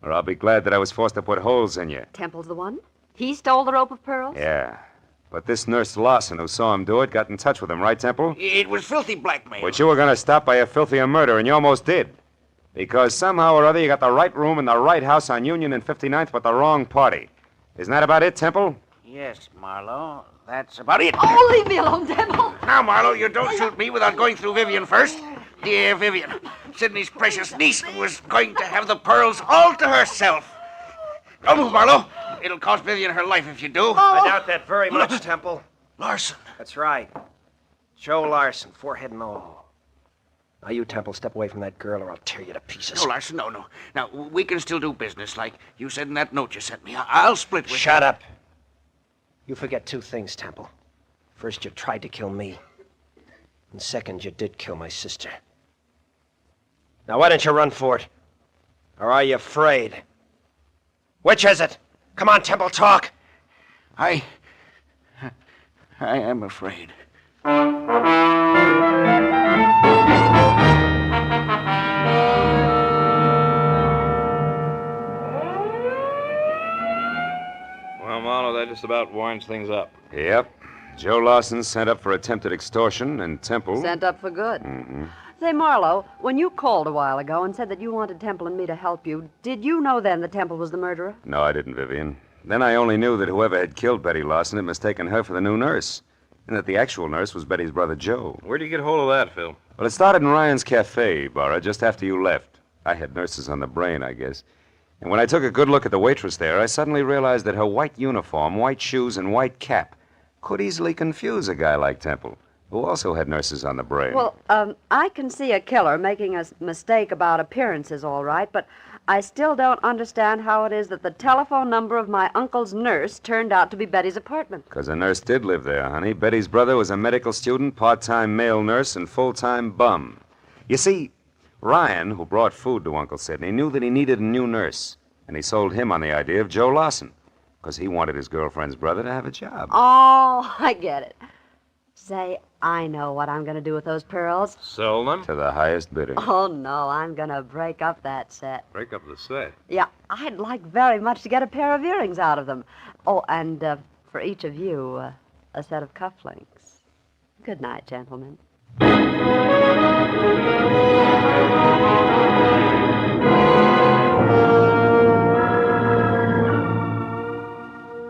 or I'll be glad that I was forced to put holes in you. Temple's the one? He stole the rope of pearls? Yeah. But this Nurse Lawson who saw him do it got in touch with him, right, Temple? It was filthy blackmail. Which you were going to stop by a filthier murder, and you almost did. Because somehow or other you got the right room in the right house on Union and 59th, but the wrong party. Isn't that about it, Temple? Yes, Marlowe. That's about it. Oh, leave me alone, Temple. Now, Marlowe, you don't shoot me without going through Vivian first. Dear Vivian, Sidney's precious niece was going to have the pearls all to herself. Don't move, Marlowe. It'll cost Vivian her life if you do. I doubt that very much, Temple. Larson. That's right. Joe Larson, forehead and all. Now, you, Temple, step away from that girl or I'll tear you to pieces. No, Larson, no. Now, we can still do business like you said in that note you sent me. I'll split with you. Shut up. You forget 2 things, Temple. First, you tried to kill me. And second, you did kill my sister. Now, why don't you run for it? Or are you afraid? Which is it? Come on, Temple, talk. I am afraid. Well, Marlowe, that just about winds things up. Yep. Joe Lawson sent up for attempted extortion, and Temple... Sent up for good. Mm-hmm. Say, Marlowe, when you called a while ago and said that you wanted Temple and me to help you, did you know then that Temple was the murderer? No, I didn't, Vivian. Then I only knew that whoever had killed Betty Lawson had mistaken her for the new nurse, and that the actual nurse was Betty's brother, Joe. Where'd you get hold of that, Phil? Well, it started in Ryan's Cafe, Barra, just after you left. I had nurses on the brain, I guess. And when I took a good look at the waitress there, I suddenly realized that her white uniform, white shoes, and white cap could easily confuse a guy like Temple, who also had nurses on the brain. Well, I can see a killer making a mistake about appearances, all right, but I still don't understand how it is that the telephone number of my uncle's nurse turned out to be Betty's apartment. Because a nurse did live there, honey. Betty's brother was a medical student, part-time male nurse, and full-time bum. You see, Ryan, who brought food to Uncle Sidney, knew that he needed a new nurse, and he sold him on the idea of Joe Lawson, because he wanted his girlfriend's brother to have a job. Oh, I get it. Say, I know what I'm going to do with those pearls. Sell them? To the highest bidder. Oh, no, I'm going to break up that set. Break up the set. Yeah, I'd like very much to get a pair of earrings out of them. Oh, and for each of you, a set of cufflinks. Good night, gentlemen.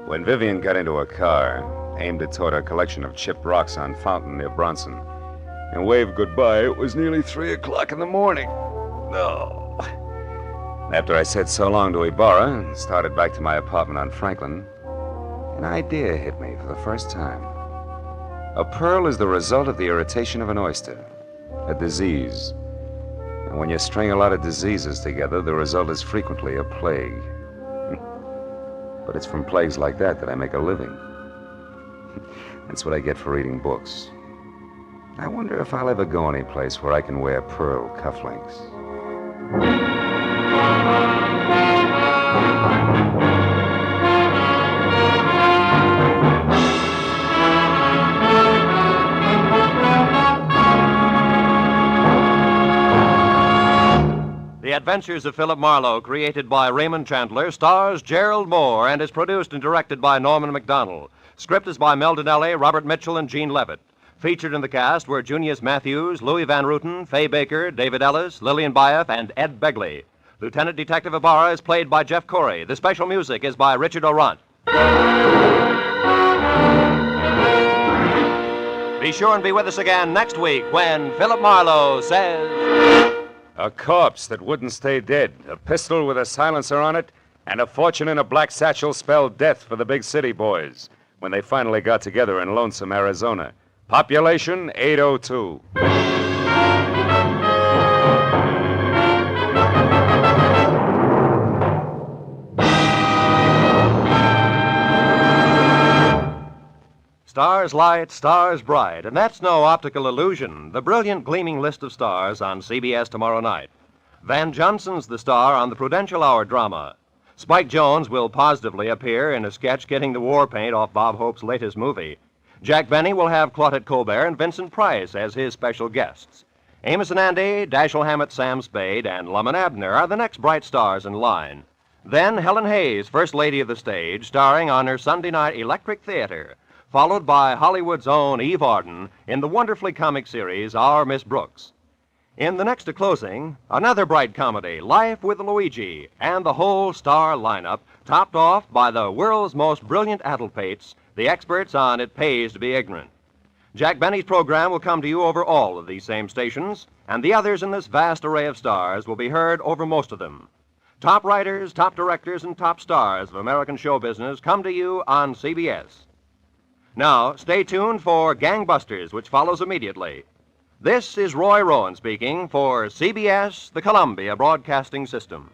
When Vivian got into a car, aimed it toward her collection of chipped rocks on Fountain near Bronson, and waved goodbye, it was nearly 3 o'clock in the morning. No. After I said so long to Ibarra and started back to my apartment on Franklin, an idea hit me for the first time. A pearl is the result of the irritation of an oyster, a disease. And when you string a lot of diseases together, the result is frequently a plague. But it's from plagues like that I make a living. That's what I get for reading books. I wonder if I'll ever go any place where I can wear pearl cufflinks. The Adventures of Philip Marlowe, created by Raymond Chandler, stars Gerald Moore and is produced and directed by Norman MacDonald. Script is by Mel Donnelly, Robert Mitchell, and Gene Levitt. Featured in the cast were Junius Matthews, Louis Van Ruten, Fay Baker, David Ellis, Lillian Baeff, and Ed Begley. Lieutenant Detective Ibarra is played by Jeff Corey. The special music is by Richard Orant. Be sure and be with us again next week when Philip Marlowe says... A corpse that wouldn't stay dead, a pistol with a silencer on it, and a fortune in a black satchel spelled death for the big city boys when they finally got together in lonesome Arizona. Population 802. Stars light, stars bright, and that's no optical illusion. The brilliant gleaming list of stars on CBS tomorrow night. Van Johnson's the star on the Prudential Hour drama. Spike Jones will positively appear in a sketch getting the war paint off Bob Hope's latest movie. Jack Benny will have Claudette Colbert and Vincent Price as his special guests. Amos and Andy, Dashiell Hammett, Sam Spade, and Lum and Abner are the next bright stars in line. Then Helen Hayes, First Lady of the Stage, starring on her Sunday night Electric Theater, followed by Hollywood's own Eve Arden in the wonderfully comic series Our Miss Brooks. In the next to closing, another bright comedy, Life with Luigi, and the whole star lineup, topped off by the world's most brilliant addlepates, the experts on It Pays to Be Ignorant. Jack Benny's program will come to you over all of these same stations, and the others in this vast array of stars will be heard over most of them. Top writers, top directors, and top stars of American show business come to you on CBS. Now, stay tuned for Gangbusters, which follows immediately. This is Roy Rowan speaking for CBS, the Columbia Broadcasting System.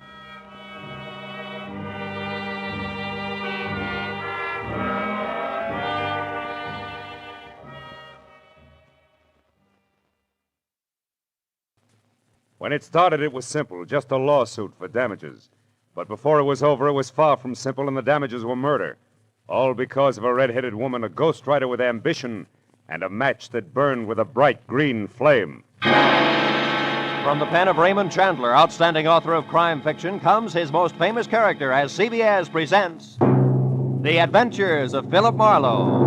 When it started, it was simple, just a lawsuit for damages. But before it was over, it was far from simple, and the damages were murder. All because of a red-headed woman, a ghostwriter with ambition, and a match that burned with a bright green flame. From the pen of Raymond Chandler, outstanding author of crime fiction, comes his most famous character as CBS presents The Adventures of Philip Marlowe.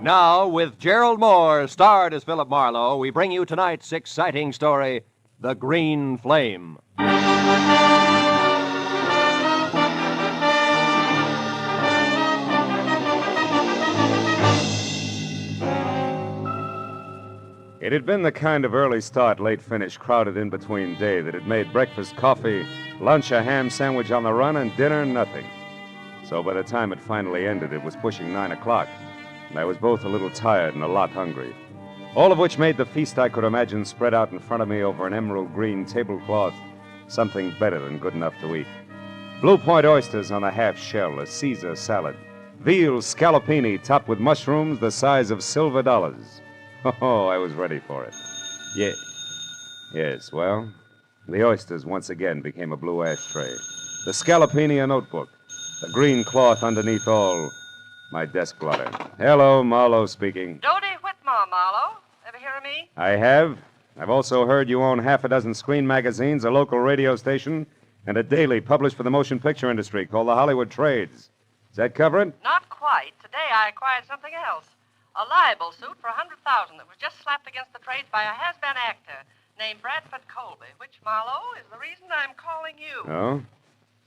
Now, with Gerald Moore starred as Philip Marlowe, we bring you tonight's exciting story, The Green Flame. It had been the kind of early start, late finish crowded in between day that had made breakfast coffee, lunch a ham sandwich on the run, and dinner nothing. So by the time it finally ended, it was pushing 9 o'clock. And I was both a little tired and a lot hungry. All of which made the feast I could imagine spread out in front of me over an emerald green tablecloth something better than good enough to eat. Blue Point oysters on a half shell, a Caesar salad, veal scallopini topped with mushrooms the size of silver dollars. Oh, I was ready for it. Yes, well, The oysters once again became a blue ashtray. The scallopini a notebook. The green cloth underneath all. My desk blotter. Hello, Marlowe speaking. Dodie Whitmore, Marlowe. Ever hear of me? I have. I've also heard you own half a dozen screen magazines, a local radio station, and a daily published for the motion picture industry called the Hollywood Trades. Does that cover it? Not quite. Today I acquired something else. A libel suit for $100,000 that was just slapped against the trades by a has-been actor named Bradford Colby, which, Marlowe, is the reason I'm calling you. Oh?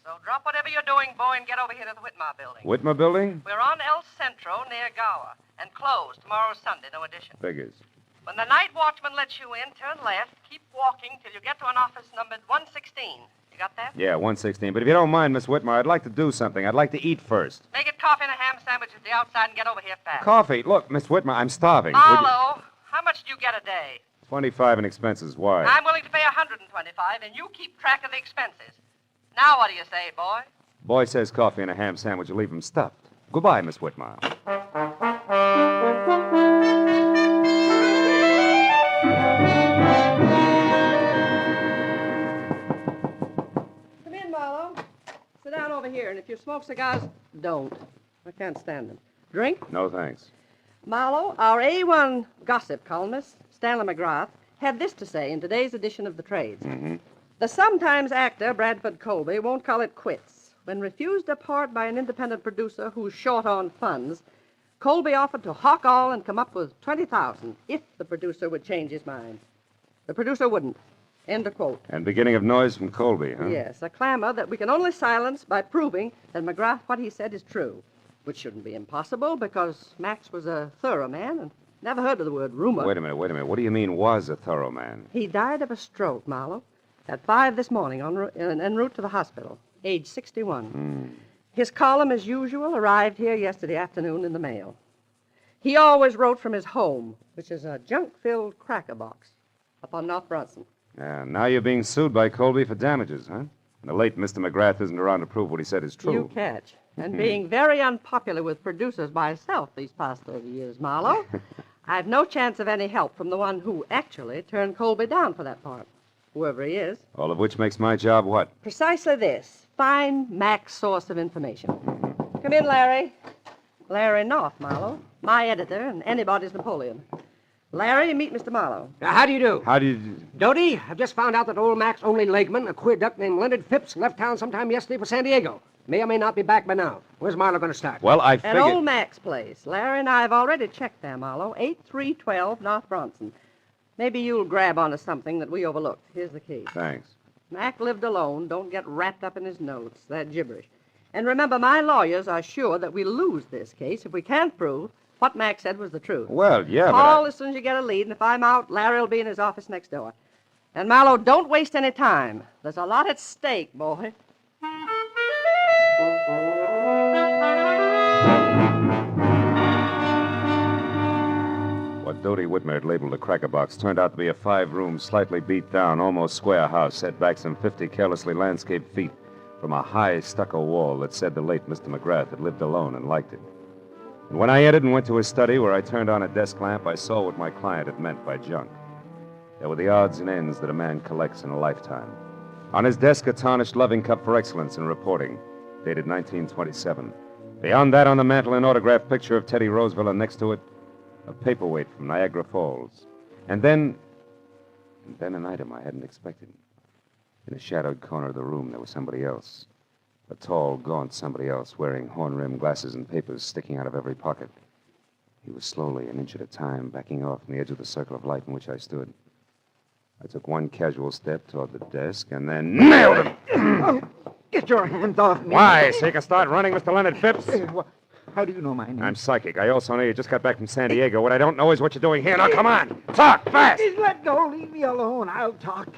So drop whatever you're doing, boy, and get over here to the Whitmore building. Whitmer building? We're on El Centro near Gower, and closed tomorrow's Sunday, no addition. Figures. When the night watchman lets you in, turn left, keep walking till you get to an office numbered 116. You got that? Yeah, 116. But if you don't mind, Miss Whitmer, I'd like to do something. I'd like to eat first. Make it coffee and a ham sandwich at the outside and get over here fast. Coffee. Look, Miss Whitmer, I'm starving. Would you- Marlowe, how much do you get a day? 25 in expenses. Why? I'm willing to pay 125, and you keep track of the expenses. Now what do you say, boy? Boy says coffee and a ham sandwich will leave him stuffed. Goodbye, Miss Whitmer. Come in, Marlowe. Sit down over here, and if you smoke cigars, don't. I can't stand them. Drink? No, thanks. Marlowe, our A1 gossip columnist, Stanley McGrath, had this to say in today's edition of the Trades. Mm-hmm. The sometimes actor Bradford Colby won't call it quits. When refused a part by an independent producer who's short on funds, Colby offered to hawk all and come up with $20,000 if the producer would change his mind. The producer wouldn't. End of quote. And beginning of noise from Colby, huh? Yes, a clamor that we can only silence by proving that McGrath, what he said, is true, which shouldn't be impossible because Max was a thorough man and never heard of the word rumor. Wait a minute. What do you mean was a thorough man? He died of a stroke, Marlowe, at 5 this morning en route to the hospital, age 61. His column, as usual, arrived here yesterday afternoon in the mail. He always wrote from his home, which is a junk-filled cracker box up on North Brunson. Yeah, now you're being sued by Colby for damages, huh? And the late Mr. McGrath isn't around to prove what he said is true. You catch. And being very unpopular with producers myself these past 30 years, Marlowe, I've no chance of any help from the one who actually turned Colby down for that part, whoever he is. All of which makes my job what? Precisely this. Find Mac's source of information. Come in, Larry. Larry North, Marlowe. My editor and anybody's Napoleon. Larry, meet Mr. Marlowe. How do you do? How do you... Dodie, I've just found out that old Mac's only legman, a queer duck named Leonard Phipps, left town sometime yesterday for San Diego. May or may not be back by now. Where's Marlowe going to start? Well, I At figured... old Mac's place. Larry and I have already checked there, Marlowe. 8312 North Bronson. Maybe you'll grab onto something that we overlooked. Here's the key. Thanks. Mac lived alone. Don't get wrapped up in his notes. That gibberish. And remember, my lawyers are sure that we'll lose this case if we can't prove what Mac said was the truth. Well, yeah, Call as soon as you get a lead, and if I'm out, Larry will be in his office next door. And, Marlowe, don't waste any time. There's a lot at stake, boy. What Dodie Whitmer had labeled a cracker box turned out to be a 5-room, slightly beat down, almost square house set back some 50 carelessly landscaped feet from a high stucco wall that said the late Mr. McGrath had lived alone and liked it. And when I entered and went to his study where I turned on a desk lamp, I saw what my client had meant by junk. There were the odds and ends that a man collects in a lifetime. On his desk, a tarnished loving cup for excellence in reporting, dated 1927. Beyond that, on the mantel, an autographed picture of Teddy Roosevelt, and next to it, a paperweight from Niagara Falls. And then an item I hadn't expected. In a shadowed corner of the room, there was somebody else. A tall, gaunt somebody else, wearing horn-rimmed glasses and papers sticking out of every pocket. He was slowly, an inch at a time, backing off from the edge of the circle of light in which I stood. I took one casual step toward the desk and then nailed him. Get your hands off me. Why? So you can start running, Mr. Leonard Phipps? How do you know my name? I'm psychic. I also know you just got back from San Diego. What I don't know is what you're doing here. Now, come on. Talk, fast. Please let go. Leave me alone. I'll talk.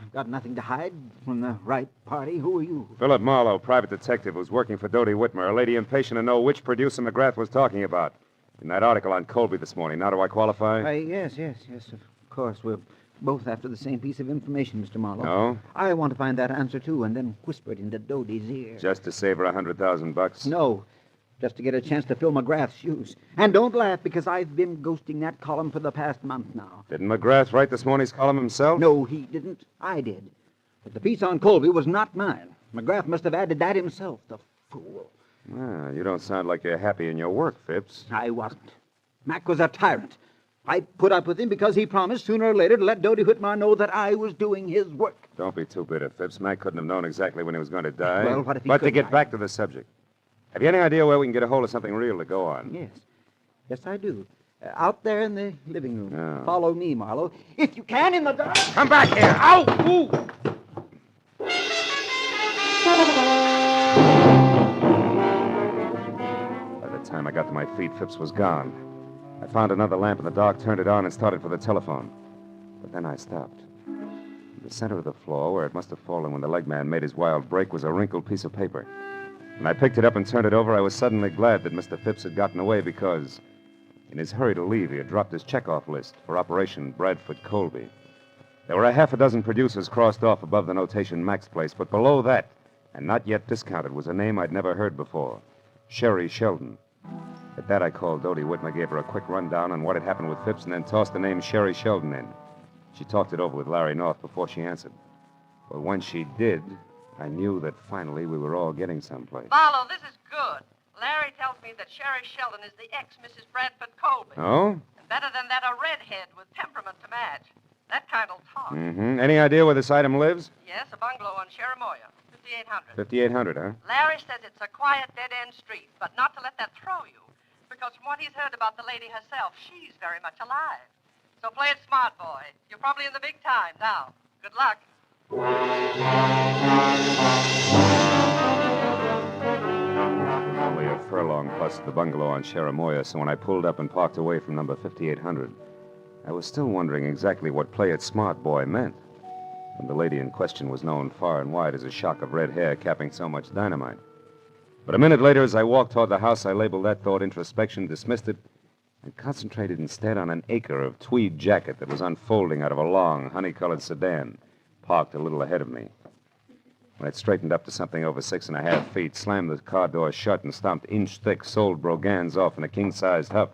I've got nothing to hide from the right party. Who are you? Philip Marlowe, private detective, who's working for Dodie Whitmer, a lady impatient to know which producer McGrath was talking about. In that article on Colby this morning. Now, do I qualify? Yes, of course. We're both after the same piece of information, Mr. Marlowe. No? I want to find that answer, too, and then whisper it into Dodie's ear. Just to save her $100,000? No. just to get a chance to fill McGrath's shoes. And don't laugh, because I've been ghosting that column for the past month now. Didn't McGrath write this morning's column himself? No, he didn't. I did. But the piece on Colby was not mine. McGrath must have added that himself, the fool. Ah, you don't sound like you're happy in your work, Phipps. I wasn't. Mac was a tyrant. I put up with him because he promised sooner or later to let Dodie Whitmore know that I was doing his work. Don't be too bitter, Phipps. Mac couldn't have known exactly when he was going to die. Well, what if he But to could? get back to the subject, have you any idea where we can get a hold of something real to go on? Yes. Yes, I do. Out there in the living room. Oh. Follow me, Marlowe. If you can, in the dark. Come back here! Ow! Ooh! By the time I got to my feet, Phipps was gone. I found another lamp in the dark, turned it on, and started for the telephone. But then I stopped. In the center of the floor, where it must have fallen when the leg man made his wild break, was a wrinkled piece of paper. When I picked it up and turned it over, I was suddenly glad that Mr. Phipps had gotten away because, in his hurry to leave, he had dropped his checkoff list for Operation Bradford Colby. There were a half a dozen producers crossed off above the notation Mac's Place, but below that, and not yet discounted, was a name I'd never heard before, Sherry Sheldon. At that, I called Dodie Whitmore, gave her a quick rundown on what had happened with Phipps, and then tossed the name Sherry Sheldon in. She talked it over with Larry North before she answered. But when she did, I knew that finally we were all getting someplace. Marlowe, this is good. Larry tells me that Sherry Sheldon is the ex-Mrs. Bradford Colby. Oh? And better than that, a redhead with temperament to match. That kind'll talk. Mm-hmm. Any idea where this item lives? Yes, a bungalow on Cherimoya, 5800. 5800, huh? Larry says it's a quiet, dead-end street, but not to let that throw you. Because from what he's heard about the lady herself, she's very much alive. So play it smart, boy. You're probably in the big time now. Good luck. Only a furlong plus the bungalow on Cherimoya, so when I pulled up and parked away from number 5800, I was still wondering exactly what play it smart, boy meant when the lady in question was known far and wide as a shock of red hair capping so much dynamite. But a minute later, as I walked toward the house, I labeled that thought introspection, dismissed it, and concentrated instead on an acre of tweed jacket that was unfolding out of a long, honey-colored sedan parked a little ahead of me. When it straightened up to something over 6.5 feet, slammed the car door shut, and stomped inch-thick soled brogans off in a king-sized huff,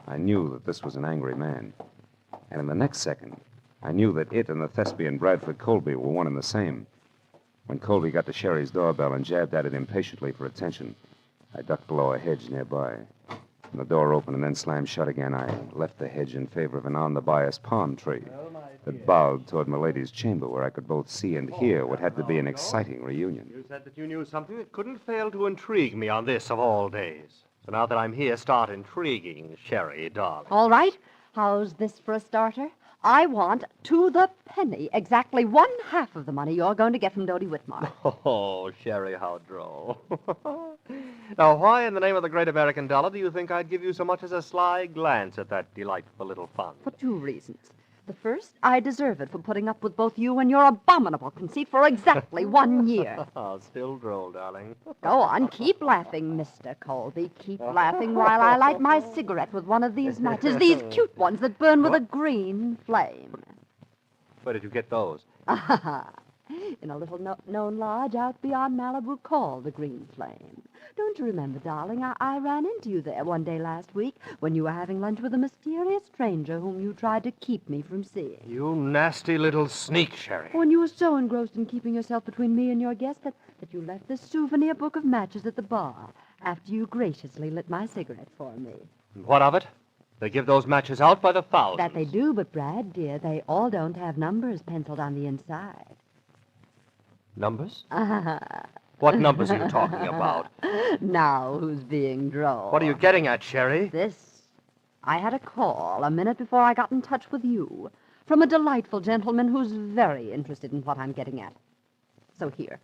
I knew that this was an angry man. And in the next second, I knew that it and the thespian Bradford Colby were one and the same. When Colby got to Sherry's doorbell and jabbed at it impatiently for attention, I ducked below a hedge nearby. When the door opened and then slammed shut again, I left the hedge in favor of an on-the-bias palm tree that bowed toward Milady's chamber, where I could both see and hear what had to be an exciting reunion. You said that you knew something that couldn't fail to intrigue me on this of all days. So now that I'm here, start intriguing, Sherry, darling. All right. How's this for a starter? I want, to the penny, exactly 1/2 of the money you're going to get from Dodie Whitmore. Oh, Sherry, how droll. Now, why in the name of the great American dollar do you think I'd give you so much as a sly glance at that delightful little fund? For 2 reasons. The first, I deserve it for putting up with both you and your abominable conceit for exactly 1 year. Still droll, darling. Go on, keep laughing, Mr. Colby. Keep laughing while I light my cigarette with one of these matches, these cute ones that burn with a green flame. Where did you get those? In a little known lodge out beyond Malibu called the Green Flame. Don't you remember, darling, I ran into you there one day last week when you were having lunch with a mysterious stranger whom you tried to keep me from seeing. You nasty little sneak, Sherry. When you were so engrossed in keeping yourself between me and your guest that you left this souvenir book of matches at the bar after you graciously lit my cigarette for me. And what of it? They give those matches out by the thousands. That they do, but, Brad, dear, they all don't have numbers penciled on the inside. Numbers? What numbers are you talking about? Now, who's being droll? What are you getting at, Sherry? This. I had a call a minute before I got in touch with you from a delightful gentleman who's very interested in what I'm getting at. So here,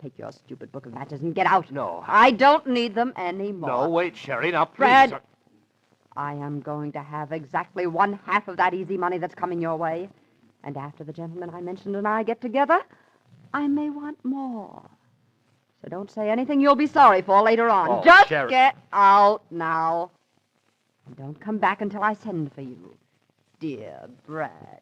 take your stupid book of matches and get out. No. I don't need them anymore. No, wait, Sherry, now please. Brad, I am going to have exactly 1/2 of that easy money that's coming your way. And after the gentleman I mentioned and I get together, I may want more. So don't say anything you'll be sorry for later on. Oh, Just Sherry. get out now. And don't come back until I send for you. Dear Brad.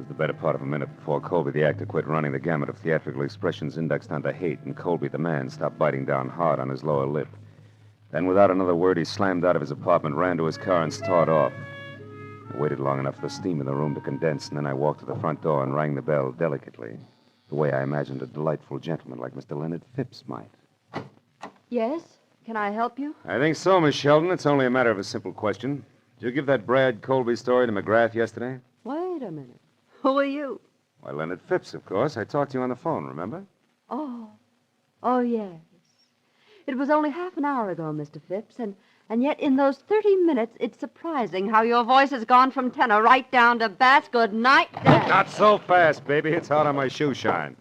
was the better part of a minute before Colby, the actor, quit running the gamut of theatrical expressions indexed onto hate, and Colby, the man, stopped biting down hard on his lower lip. Then, without another word, he slammed out of his apartment, ran to his car, and started off. I waited long enough for the steam in the room to condense, and then I walked to the front door and rang the bell delicately, the way I imagined a delightful gentleman like Mr. Leonard Phipps might. Yes? Can I help you? I think so, Miss Sheldon. It's only a matter of a simple question. Did you give that Brad Colby story to McGrath yesterday? Wait a minute. Who are you? Why, Leonard Phipps, of course. I talked to you on the phone, remember? Oh, yes. It was only half an hour ago, Mr. Phipps, and yet in those 30 minutes, it's surprising how your voice has gone from tenor right down to bass. Good night, Dad. Not so fast, baby. It's hard on my shoe shine.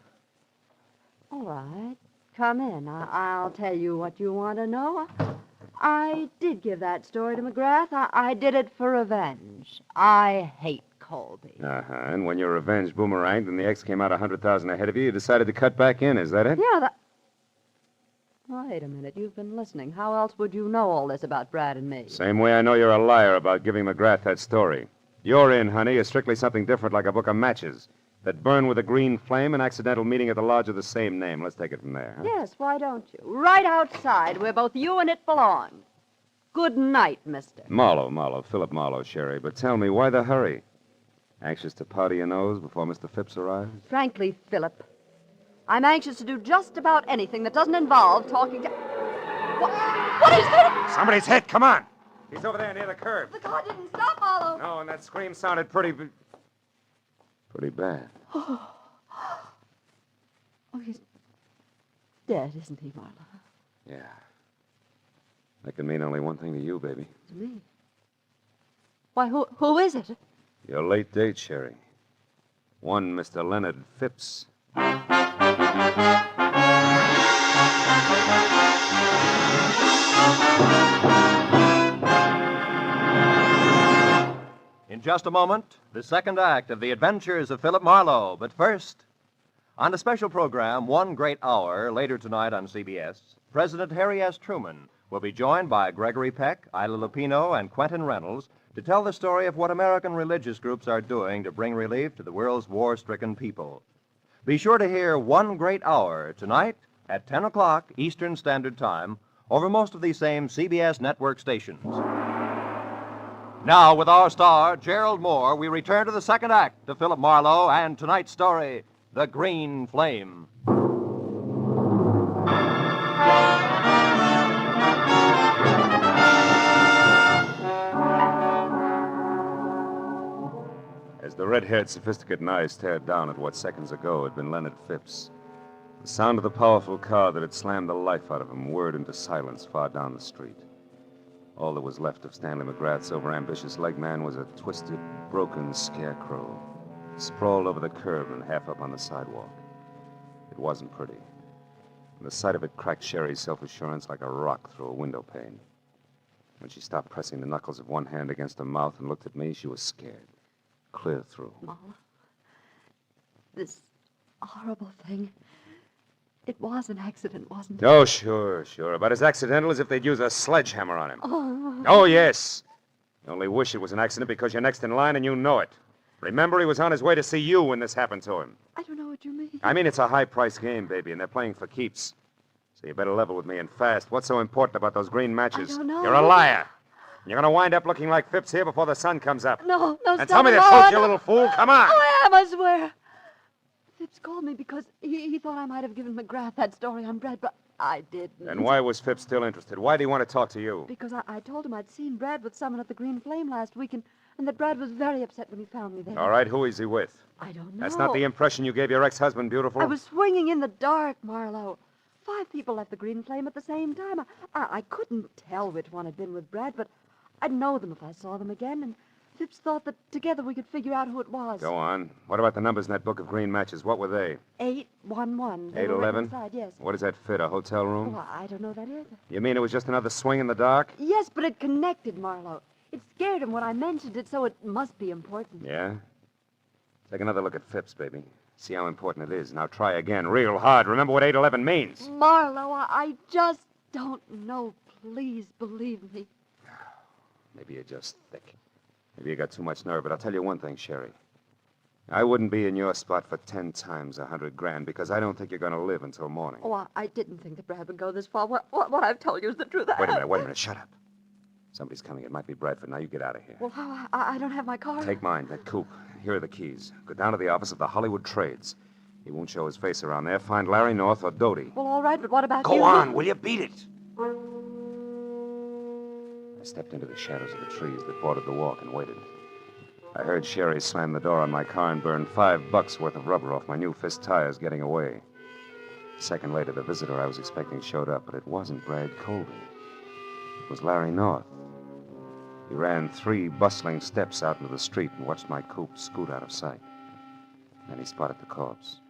All right. Come in. I'll tell you what you want to know. I did give that story to McGrath. I did it for revenge. I hate Colby. Uh-huh. And when your revenge boomeranged and the ex came out 100,000 ahead of you, you decided to cut back in. Is that it? Yeah, Wait a minute. You've been listening. How else would you know all this about Brad and me? Same way I know you're a liar about giving McGrath that story. Your in, honey, is strictly something different, like a book of matches that burn with a green flame, an accidental meeting at the lodge of the same name. Let's take it from there. Huh? Yes, why don't you? Right outside, where both you and it belong. Good night, mister. Marlowe, Philip Marlowe, Sherry. But tell me, why the hurry? Anxious to powder your nose before Mr. Phipps arrives? Frankly, Philip, I'm anxious to do just about anything that doesn't involve talking to... What is that? Somebody's hit. Come on. He's over there near the curb. The car didn't stop, Marlowe. No, and that scream sounded pretty bad. Oh, he's dead, isn't he, Marlowe? Yeah. That can mean only one thing to you, baby. To me? Why, who is it? Your late date, Sherry. One Mr. Leonard Phipps. In just a moment, the second act of The Adventures of Philip Marlowe. But first, on a special program, One Great Hour, later tonight on CBS, President Harry S. Truman will be joined by Gregory Peck, Ila Lupino, and Quentin Reynolds to tell the story of what American religious groups are doing to bring relief to the world's war-stricken people. Be sure to hear One Great Hour tonight at 10 o'clock Eastern Standard Time over most of these same CBS network stations. Now, with our star, Gerald Moore, we return to the second act of Philip Marlowe and tonight's story, The Green Flame. As the red-haired, sophisticated eyes stared down at what seconds ago had been Leonard Phipps, the sound of the powerful car that had slammed the life out of him whirred into silence far down the street. All that was left of Stanley McGrath's overambitious leg man was a twisted, broken scarecrow, sprawled over the curb and half up on the sidewalk. It wasn't pretty. And the sight of it cracked Sherry's self-assurance like a rock through a window pane. When she stopped pressing the knuckles of one hand against her mouth and looked at me, she was scared. Clear through. Mama, this horrible thing, it was an accident, wasn't it? Oh, sure. About as accidental as if they'd use a sledgehammer on him. Oh. Oh, yes. You only wish it was an accident because you're next in line and you know it. Remember, he was on his way to see you when this happened to him. I don't know what you mean. I mean, it's a high-priced game, baby, and they're playing for keeps. So you better level with me and fast. What's so important about those green matches? I don't know. You're a liar. You're going to wind up looking like Phipps here before the sun comes up. No, And tell me the truth, you little fool. Come on. I am, I swear. Phipps called me because he thought I might have given McGrath that story on Brad, but I didn't. And why was Phipps still interested? Why did he want to talk to you? Because I told him I'd seen Brad with someone at the Green Flame last week, and that Brad was very upset when he found me there. All right, who is he with? I don't know. That's not the impression you gave your ex-husband, beautiful. I was swinging in the dark, Marlowe. 5 people left the Green Flame at the same time. I couldn't tell which one had been with Brad, but I'd know them if I saw them again, and Phipps thought that together we could figure out who it was. Go on. What about the numbers in that book of green matches? What were they? 811. 811? Yes. What does that fit, a hotel room? Oh, I don't know that either. You mean it was just another swing in the dark? Yes, but it connected, Marlowe. It scared him when I mentioned it, so it must be important. Yeah? Take another look at Phipps, baby. See how important it is. Now try again, real hard. Remember what 811 means. Marlowe, I just don't know. Please believe me. Maybe you're just thick. Maybe you got too much nerve, but I'll tell you one thing, Sherry. I wouldn't be in your spot for 10 times 100 grand because I don't think you're going to live until morning. Oh, I didn't think that Brad would go this far. What I've told you is the truth. Wait a minute. Shut up. Somebody's coming. It might be Bradford. Now you get out of here. Well, how? I don't have my car. Take mine, that coupe. Here are the keys. Go down to the office of the Hollywood Trades. He won't show his face around there. Find Larry North or Doty. Well, all right, but what about you? Go on, will you? Beat it. I stepped into the shadows of the trees that bordered the walk and waited. I heard Sherry slam the door on my car and burn $5 worth of rubber off my new Fist tires getting away. A second later, the visitor I was expecting showed up, but it wasn't Brad Colby. It was Larry North. He ran 3 bustling steps out into the street and watched my coupe scoot out of sight. Then he spotted the corpse.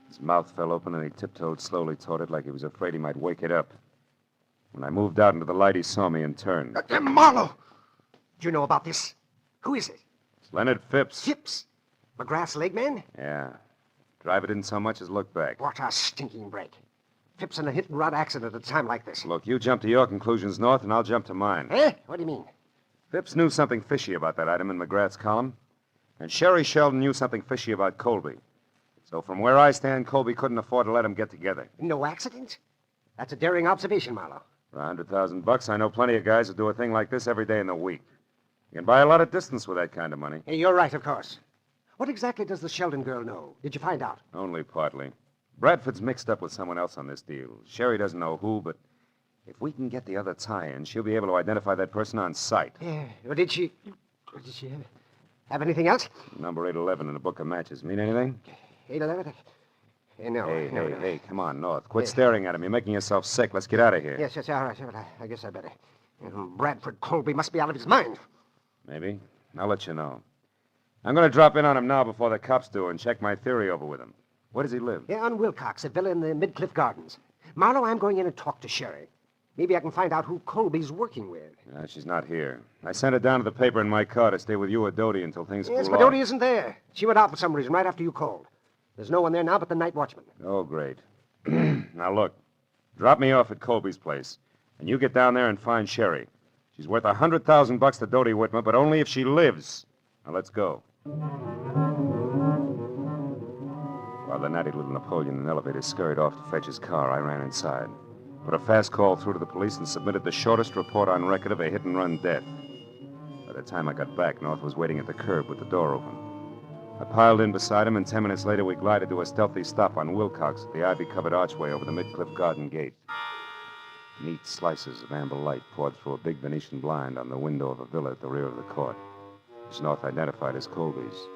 His mouth fell open and he tiptoed slowly toward it like he was afraid he might wake it up. When I moved out into the light, he saw me and turned. Marlowe! Do you know about this? Who is it? It's Leonard Phipps. Phipps? McGrath's leg man? Yeah. Driver didn't so much as look back. What a stinking break. Phipps in a hit-and-run accident at a time like this. Look, you jump to your conclusions, North, and I'll jump to mine. Eh? What do you mean? Phipps knew something fishy about that item in McGrath's column. And Sherry Sheldon knew something fishy about Colby. So from where I stand, Colby couldn't afford to let them get together. No accident? That's a daring observation, Marlowe. For $100,000, I know plenty of guys who do a thing like this every day in the week. You can buy a lot of distance with that kind of money. Hey, you're right, of course. What exactly does the Sheldon girl know? Did you find out? Only partly. Bradford's mixed up with someone else on this deal. Sherry doesn't know who, but if we can get the other tie-in, she'll be able to identify that person on sight. Yeah. Well, did she have anything else? Number 811 in a book of matches. Mean anything? 811? No. Hey, come on, North. Quit staring at him. You're making yourself sick. Let's get out of here. Yes, all right. I guess I better. Bradford Colby must be out of his mind. Maybe. I'll let you know. I'm going to drop in on him now before the cops do and check my theory over with him. Where does he live? Yeah, on Wilcox, a villa in the Midcliff Gardens. Marlowe, I'm going in and talk to Sherry. Maybe I can find out who Colby's working with. She's not here. I sent her down to the paper in my car to stay with you or Doty until things cool off. Yes, but Doty isn't there. She went out for some reason right after you called. There's no one there now but the night watchman. Oh, great. Now, look. Drop me off at Colby's place, and you get down there and find Sherry. She's worth $100,000 to Doty Whitmer, but only if she lives. Now, let's go. While the natty little Napoleon in the elevator scurried off to fetch his car, I ran inside, put a fast call through to the police, and submitted the shortest report on record of a hit-and-run death. By the time I got back, North was waiting at the curb with the door open. I piled in beside him, and 10 minutes later we glided to a stealthy stop on Wilcox at the ivy-covered archway over the Midcliff Garden gate. Neat slices of amber light poured through a big Venetian blind on the window of a villa at the rear of the court, which North identified as Colby's.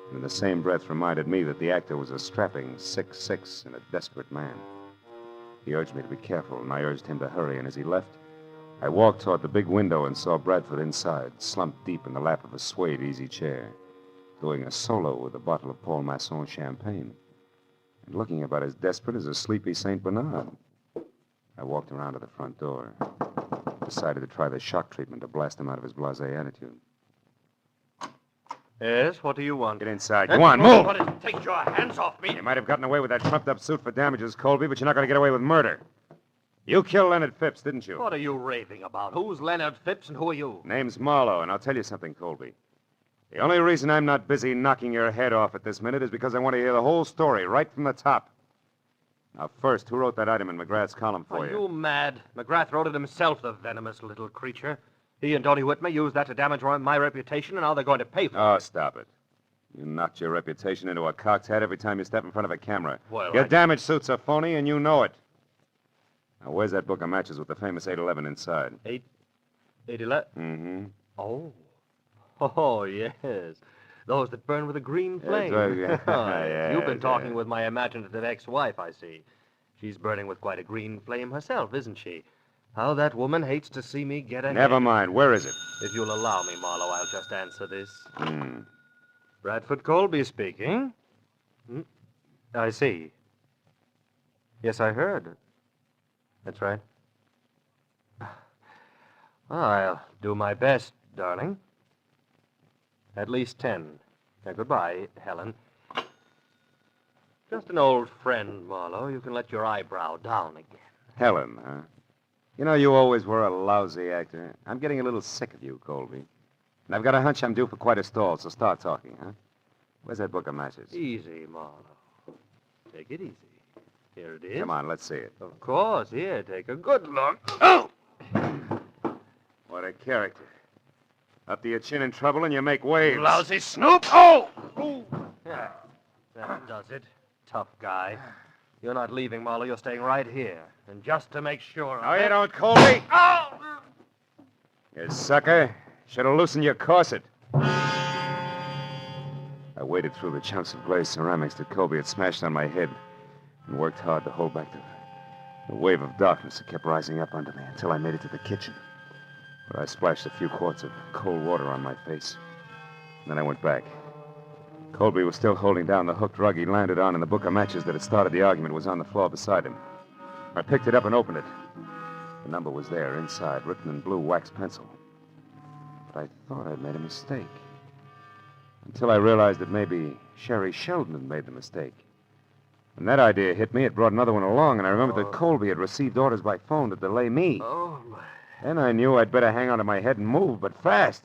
And in the same breath reminded me that the actor was a strapping 6'6" and a desperate man. He urged me to be careful, and I urged him to hurry, and as he left, I walked toward the big window and saw Bradford inside, slumped deep in the lap of a suede easy chair, doing a solo with a bottle of Paul Masson champagne, and looking about as desperate as a sleepy St. Bernard. I walked around to the front door, decided to try the shock treatment to blast him out of his blasé attitude. Yes, what do you want? Get inside. Go on, move! Take your hands off me. You might have gotten away with that trumped-up suit for damages, Colby, but you're not going to get away with murder. You killed Leonard Phipps, didn't you? What are you raving about? Who's Leonard Phipps and who are you? Name's Marlowe, and I'll tell you something, Colby. The only reason I'm not busy knocking your head off at this minute is because I want to hear the whole story right from the top. Now, first, who wrote that item in McGrath's column for you? Are you mad? McGrath wrote it himself, the venomous little creature. He and Doty Whitmer used that to damage my reputation, and now they're going to pay for it. Oh, stop it. You knocked your reputation into a cocked hat every time you step in front of a camera. Well, Your damage suit's a phony, and you know it. Now, where's that book of matches with the famous 811 inside? 811? Mm-hmm. Oh, yes. Those that burn with a green flame. Yeah, You've been talking with my imaginative ex-wife, I see. She's burning with quite a green flame herself, isn't she? How that woman hates to see me get ahead. Never mind. Where is it? If you'll allow me, Marlowe, I'll just answer this. Bradford Colby speaking. I see. Yes, I heard. That's right. I'll do my best, darling. At least 10. Now, goodbye, Helen. Just an old friend, Marlowe. You can let your eyebrow down again. Helen, huh? You know, you always were a lousy actor. I'm getting a little sick of you, Colby. And I've got a hunch I'm due for quite a stall, so start talking, huh? Where's that book of matches? Easy, Marlowe. Take it easy. Here it is. Come on, let's see it. Of course. Here, take a good look. Oh! What a character. Up to your chin in trouble and you make waves. Lousy snoop! Oh! Yeah, that does it. Tough guy. You're not leaving, Marlowe. You're staying right here. And just to make sure... No, you don't, Colby. Oh! You sucker. Should have loosened your corset. I waded through the chunks of glazed ceramics that Colby had smashed on my head and worked hard to hold back the wave of darkness that kept rising up under me until I made it to the kitchen, where I splashed a few quarts of cold water on my face. And then I went back. Colby was still holding down the hooked rug he landed on, and the book of matches that had started the argument was on the floor beside him. I picked it up and opened it. The number was there, inside, written in blue wax pencil. But I thought I'd made a mistake. Until I realized that maybe Sherry Sheldon had made the mistake. When that idea hit me, it brought another one along, and I remembered that Colby had received orders by phone to delay me. Oh, my. Then I knew I'd better hang onto my head and move, but fast.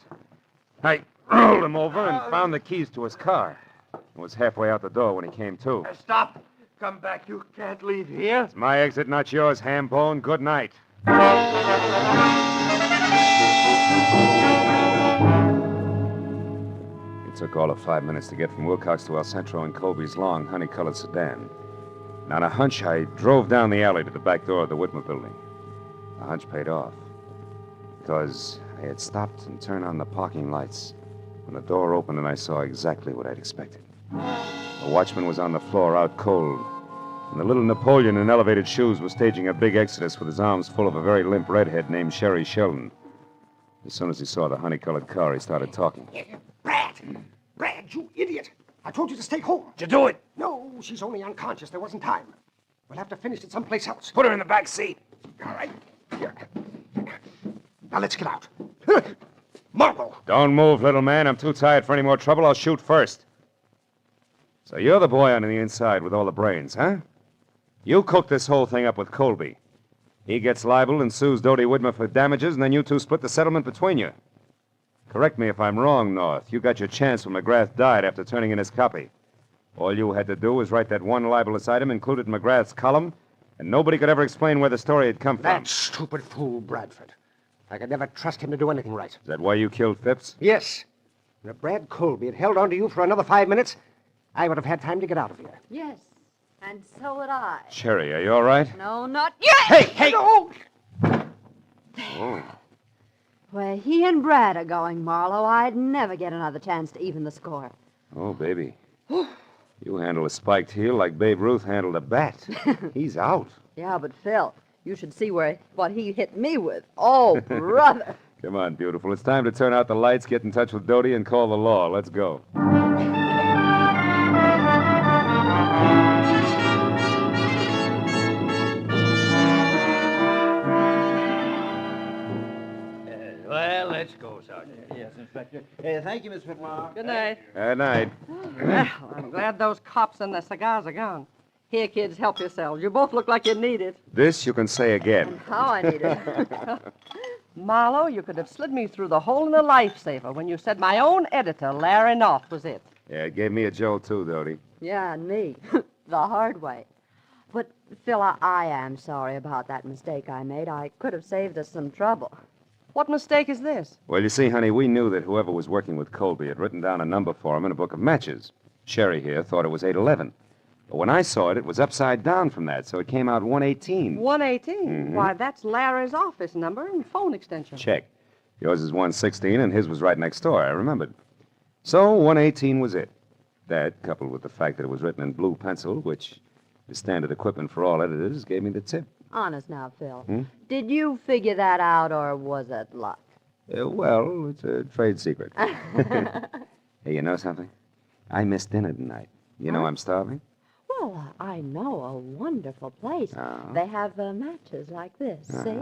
I rolled him over and found the keys to his car. I was halfway out the door when he came to. Stop! Come back. You can't leave here. It's my exit, not yours, ham-bone. Good night. It took all of 5 minutes to get from Wilcox to El Centro in Colby's long, honey-colored sedan. And on a hunch, I drove down the alley to the back door of the Whitmer building. The hunch paid off, because I had stopped and turned on the parking lights when the door opened and I saw exactly what I'd expected. The watchman was on the floor, out cold, and the little Napoleon in elevated shoes was staging a big exodus with his arms full of a very limp redhead named Sherry Sheldon. As soon as he saw the honey-colored car, he started talking. Brad, you idiot. I told you to stay home. Did you do it? No, she's only unconscious. There wasn't time. We'll have to finish it someplace else. Put her in the back seat. All right. Here. Now let's get out. Marlowe. Don't move, little man. I'm too tired for any more trouble. I'll shoot first. So you're the boy on the inside with all the brains, huh? You cooked this whole thing up with Colby. He gets libeled and sues Dodie Whitmer for damages, and then you two split the settlement between you. Correct me if I'm wrong, North. You got your chance when McGrath died after turning in his copy. All you had to do was write that one libelous item included in McGrath's column, and nobody could ever explain where the story had come from. That stupid fool, Bradford. I could never trust him to do anything right. Is that why you killed Phipps? Yes. And if Brad Colby had held on to you for another 5 minutes, I would have had time to get out of here. Yes, and so would I. Sherry, are you all right? No, not yet. Hey! No. Oh. Where he and Brad are going, Marlowe, I'd never get another chance to even the score. Oh, baby. You handle a spiked heel like Babe Ruth handled a bat. He's out. Yeah, but Phil, you should see what he hit me with. Oh, brother. Come on, beautiful. It's time to turn out the lights, get in touch with Dodie, and call the law. Let's go. Well, let's go, Sergeant. Yes, Inspector. Thank you, Miss Whitmore. Good night. Good night. Well, I'm glad those cops and the cigars are gone. Here, kids, help yourselves. You both look like you need it. This you can say again. How I need it. Marlowe, you could have slid me through the hole in a lifesaver when you said my own editor, Larry Knopf, was it. Yeah, it gave me a jolt, too, Dodie. Yeah, and me. The hard way. But, Phil, I am sorry about that mistake I made. I could have saved us some trouble. What mistake is this? Well, you see, honey, we knew that whoever was working with Colby had written down a number for him in a book of matches. Sherry here thought it was 811. But when I saw it, it was upside down from that, so it came out 118. 118? Mhm. Why, that's Larry's office number and phone extension. Check. Yours is 116, and his was right next door. I remembered. So 118 was it. That, coupled with the fact that it was written in blue pencil, which is standard equipment for all editors, gave me the tip. Honest now, Phil. Hmm? Did you figure that out, or was it luck? Well, it's a trade secret. Hey, you know something? I missed dinner tonight. You know I'm starving? Well, I know a wonderful place. Oh. They have matches like this, see?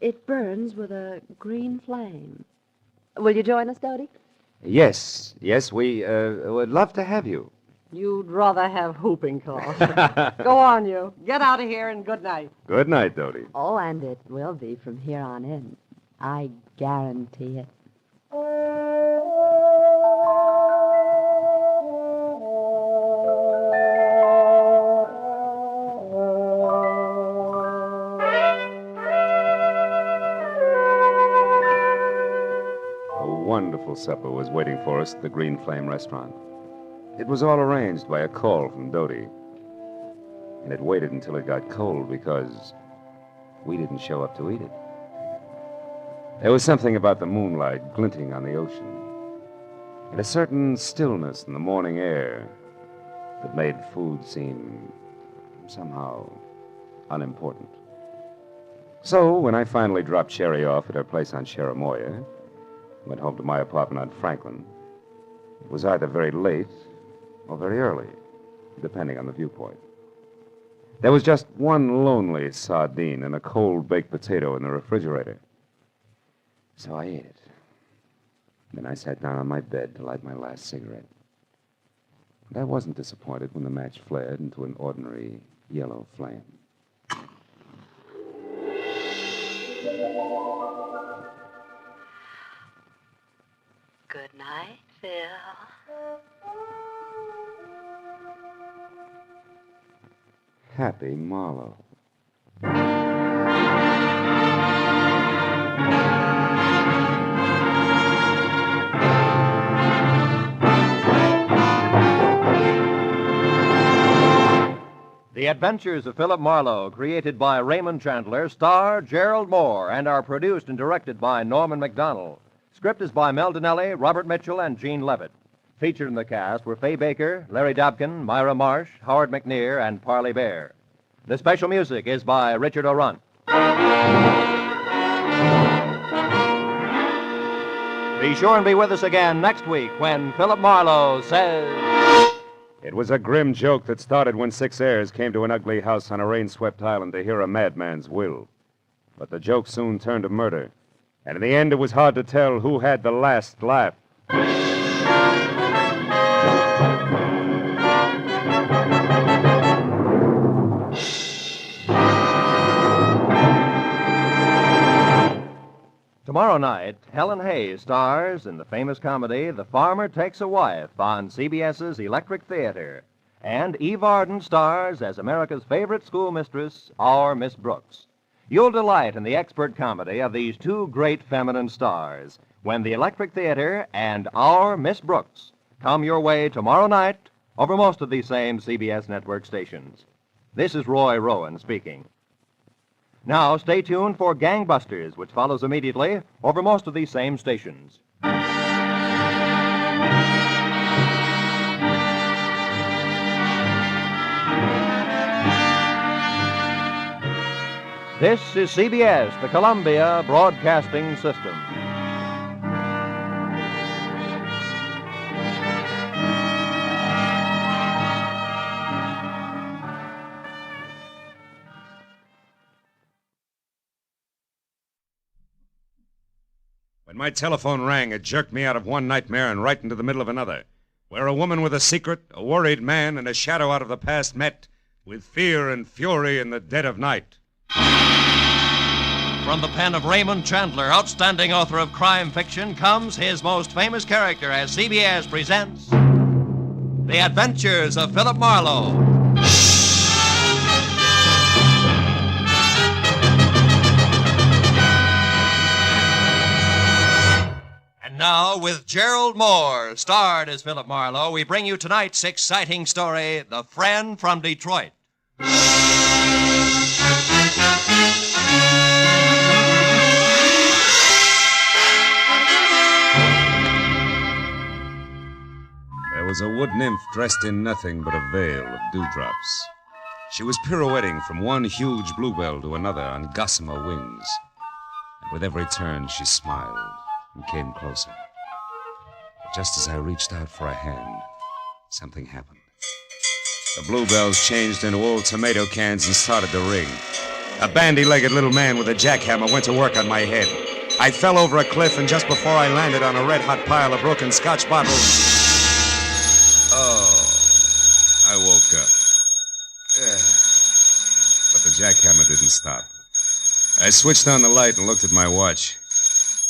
It burns with a green flame. Will you join us, Dodie? Yes, we would love to have you. You'd rather have whooping cough. Go on, you. Get out of here and good night. Good night, Dodie. Oh, and it will be from here on in. I guarantee it. delightful supper was waiting for us at the Green Flame restaurant. It was all arranged by a call from Dodie. And it waited until it got cold because we didn't show up to eat it. There was something about the moonlight glinting on the ocean, and a certain stillness in the morning air that made food seem somehow unimportant. So, when I finally dropped Sherry off at her place on Cherimoya, and went home to my apartment on Franklin, it was either very late or very early, depending on the viewpoint. There was just one lonely sardine and a cold baked potato in the refrigerator. So I ate it. Then I sat down on my bed to light my last cigarette. And I wasn't disappointed when the match flared into an ordinary yellow flame. Good night, Phil. Happy Marlowe. The Adventures of Philip Marlowe, created by Raymond Chandler, star Gerald Moore, and are produced and directed by Norman MacDonald. Script is by Mel Donnelly, Robert Mitchell, and Gene Levitt. Featured in the cast were Fay Baker, Larry Dobkin, Myra Marsh, Howard McNear, and Parley Bear. The special music is by Richard O'Runt. Be sure and be with us again next week when Philip Marlowe says... It was a grim joke that started when 6 heirs came to an ugly house on a rain-swept island to hear a madman's will. But the joke soon turned to murder, and in the end it was hard to tell who had the last laugh. Tomorrow night, Helen Hayes stars in the famous comedy The Farmer Takes a Wife on CBS's Electric Theater. And Eve Arden stars as America's favorite schoolmistress, our Miss Brooks. You'll delight in the expert comedy of these two great feminine stars when the Electric Theater and our Miss Brooks come your way tomorrow night over most of these same CBS network stations. This is Roy Rowan speaking. Now, stay tuned for Gangbusters, which follows immediately over most of these same stations. This is CBS, the Columbia Broadcasting System. When my telephone rang, it jerked me out of one nightmare and right into the middle of another, where a woman with a secret, a worried man, and a shadow out of the past met with fear and fury in the dead of night. From the pen of Raymond Chandler, outstanding author of crime fiction, comes his most famous character as CBS presents The Adventures of Philip Marlowe. And now, with Gerald Moore, starred as Philip Marlowe, we bring you tonight's exciting story, The Friend from Detroit. There was a wood nymph dressed in nothing but a veil of dewdrops. She was pirouetting from one huge bluebell to another on gossamer wings. And with every turn, she smiled and came closer. But just as I reached out for a hand, something happened. The bluebells changed into old tomato cans and started to ring. A bandy-legged little man with a jackhammer went to work on my head. I fell over a cliff, and just before I landed on a red-hot pile of broken Scotch bottles... I woke up. But the jackhammer didn't stop. I switched on the light and looked at my watch.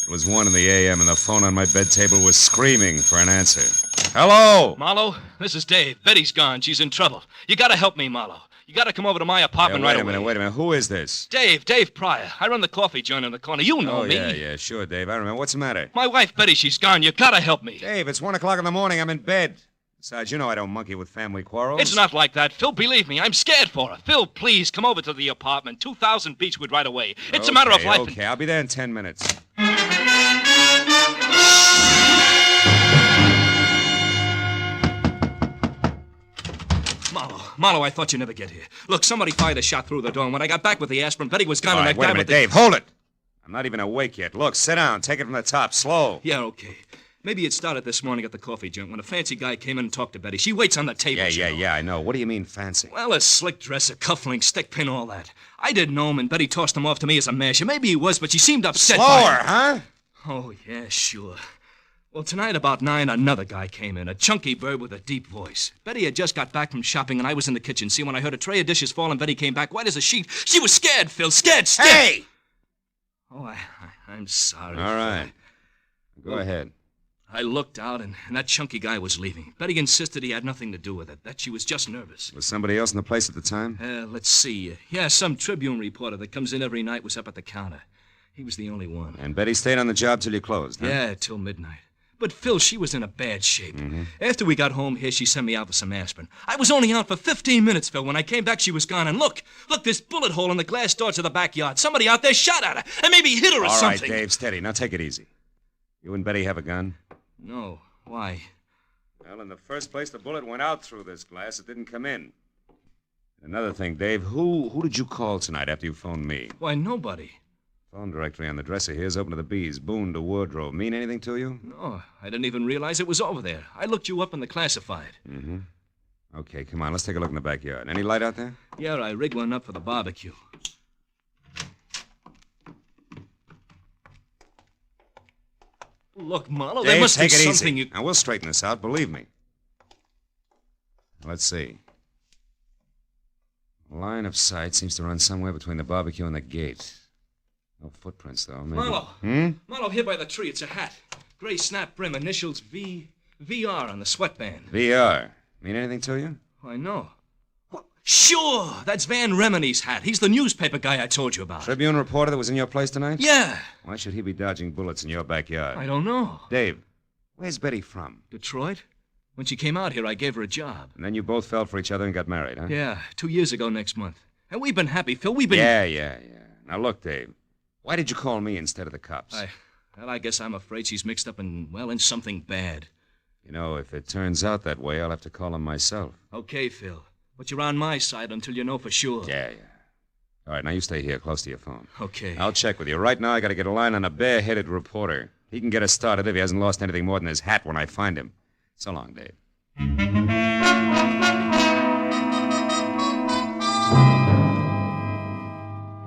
It was 1 a.m. and the phone on my bed table was screaming for an answer. Hello? Marlowe, this is Dave. Betty's gone. She's in trouble. You gotta help me, Marlowe. You got to come over to my apartment right away. Wait a minute. Who is this? Dave Pryor. I run the coffee joint on the corner. You know me. Yeah, sure, Dave. I remember. What's the matter? My wife, Betty, she's gone. You got to help me. Dave, it's 1 o'clock in the morning. I'm in bed. Besides, you know I don't monkey with family quarrels. It's not like that, Phil. Believe me, I'm scared for her. Phil, please, come over to the apartment. 2000 Beechwood right away. It's a matter of life. Okay, I'll be there in 10 minutes. Marlowe, I thought you'd never get here. Look, somebody fired a shot through the door, and when I got back with the aspirin, Betty was gone, All and right, that wait guy a minute, with the... Dave, hold it! I'm not even awake yet. Look, sit down. Take it from the top. Slow. Yeah, okay. Maybe it started this morning at the coffee joint when a fancy guy came in and talked to Betty. She waits on the table. Yeah, I know. What do you mean fancy? Well, a slick dresser, cufflinks, stick pin, all that. I didn't know him, and Betty tossed him off to me as a masher. Maybe he was, but she seemed upset. Slower, huh? Oh, yeah, sure. Well, tonight about 9, another guy came in, a chunky bird with a deep voice. Betty had just got back from shopping, and I was in the kitchen. See, when I heard a tray of dishes fall and Betty came back, white as a sheet, she was scared, Phil, scared stiff. Hey! Oh, I'm sorry. All right. Go ahead. I looked out, and that chunky guy was leaving. Betty insisted he had nothing to do with it, that she was just nervous. Was somebody else in the place at the time? Let's see. Yeah, some Tribune reporter that comes in every night was up at the counter. He was the only one. And Betty stayed on the job till you closed, huh? Yeah, till midnight. But, Phil, she was in a bad shape. Mm-hmm. After we got home here, she sent me out for some aspirin. I was only out for 15 minutes, Phil. When I came back, she was gone. And look, this bullet hole in the glass door to the backyard. Somebody out there shot at her and maybe hit her or something. All right, Dave, steady. Now take it easy. You and Betty have a gun? No. Why? Well, in the first place, the bullet went out through this glass. It didn't come in. Another thing, Dave, who did you call tonight after you phoned me? Why, nobody. Phone directory on the dresser here is open to the B's. Boone to wardrobe. Mean anything to you? No, I didn't even realize it was over there. I looked you up in the classified. Mm-hmm. Okay, come on. Let's take a look in the backyard. Any light out there? Yeah, I rigged one up for the barbecue. Look, Marlowe, Dave, there must take be it something easy. Now, we'll straighten this out, believe me. Let's see. Line of sight seems to run somewhere between the barbecue and the gate. No footprints, though. Maybe... Marlowe. Marlowe, here by the tree. It's a hat. Gray snap brim, initials VR on the sweatband. VR. Mean anything to you? I know. Sure, that's Van Remini's hat. He's the newspaper guy I told you about. Tribune reporter that was in your place tonight? Yeah. Why should he be dodging bullets in your backyard? I don't know. Dave, where's Betty from? Detroit. When she came out here, I gave her a job. And then you both fell for each other and got married, huh? Yeah, 2 years ago next month. And we've been happy, Phil. We've been... Yeah. Now, look, Dave. Why did you call me instead of the cops? I guess I'm afraid she's mixed up in something bad. You know, if it turns out that way, I'll have to call him myself. Okay, Phil. But you're on my side until you know for sure. Yeah. All right, now you stay here, close to your phone. Okay. I'll check with you. Right now, I got to get a line on a bare-headed reporter. He can get us started if he hasn't lost anything more than his hat when I find him. So long, Dave.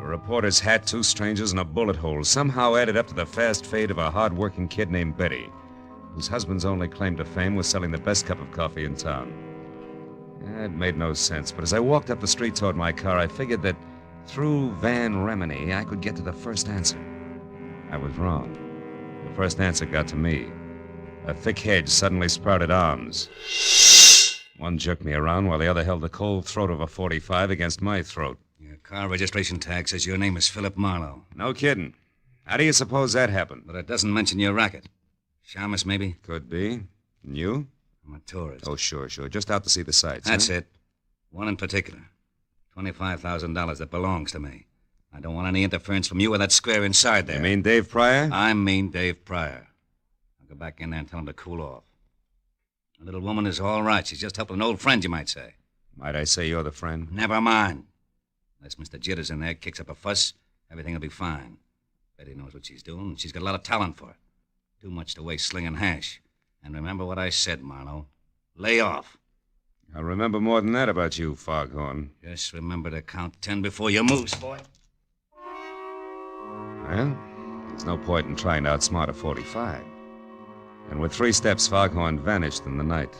A reporter's hat, 2 strangers, and a bullet hole somehow added up to the fast fate of a hard-working kid named Betty, whose husband's only claim to fame was selling the best cup of coffee in town. It made no sense, but as I walked up the street toward my car, I figured that through Van Remini, I could get to the first answer. I was wrong. The first answer got to me. A thick hedge suddenly sprouted arms. One jerked me around while the other held the cold throat of a .45 against my throat. Your car registration tag says your name is Philip Marlowe. No kidding. How do you suppose that happened? But it doesn't mention your racket. Shamus, maybe? Could be. And you? I'm a tourist. Oh, sure. Just out to see the sights. That's it. One in particular. $25,000 that belongs to me. I don't want any interference from you or that square inside there. You mean Dave Pryor? I mean Dave Pryor. I'll go back in there and tell him to cool off. The little woman is all right. She's just helping an old friend, you might say. Might I say you're the friend? Never mind. Unless Mr. Jitters in there kicks up a fuss, everything will be fine. Betty knows what she's doing, and she's got a lot of talent for it. Too much to waste slinging hash. And remember what I said, Marlowe. Lay off. I'll remember more than that about you, Foghorn. Just remember to count 10 before you move, boy. Well, there's no point in trying to outsmart a .45. And with 3 steps, Foghorn vanished in the night.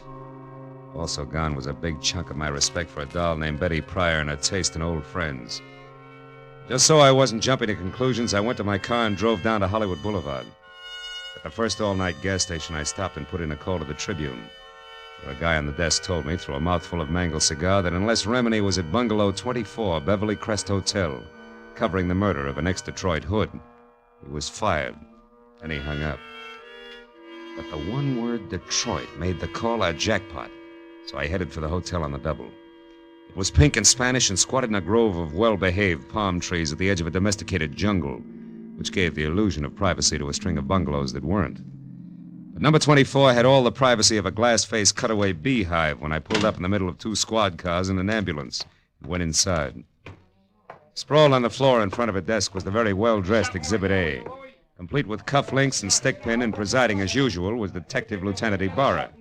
Also gone was a big chunk of my respect for a doll named Betty Pryor and her taste in old friends. Just so I wasn't jumping to conclusions, I went to my car and drove down to Hollywood Boulevard. At the first all-night gas station, I stopped and put in a call to the Tribune. A guy on the desk told me through a mouthful of mangled cigar that unless Remini was at Bungalow 24, Beverly Crest Hotel, covering the murder of an ex-Detroit hood, he was fired, and he hung up. But the one word Detroit made the call a jackpot, so I headed for the hotel on the double. It was pink and Spanish and squatted in a grove of well-behaved palm trees at the edge of a domesticated jungle, which gave the illusion of privacy to a string of bungalows that weren't. But number 24 had all the privacy of a glass-faced cutaway beehive when I pulled up in the middle of 2 squad cars and an ambulance and went inside. Sprawled on the floor in front of a desk was the very well-dressed Exhibit A, complete with cufflinks and stickpin, and presiding as usual was Detective Lieutenant Ibarra,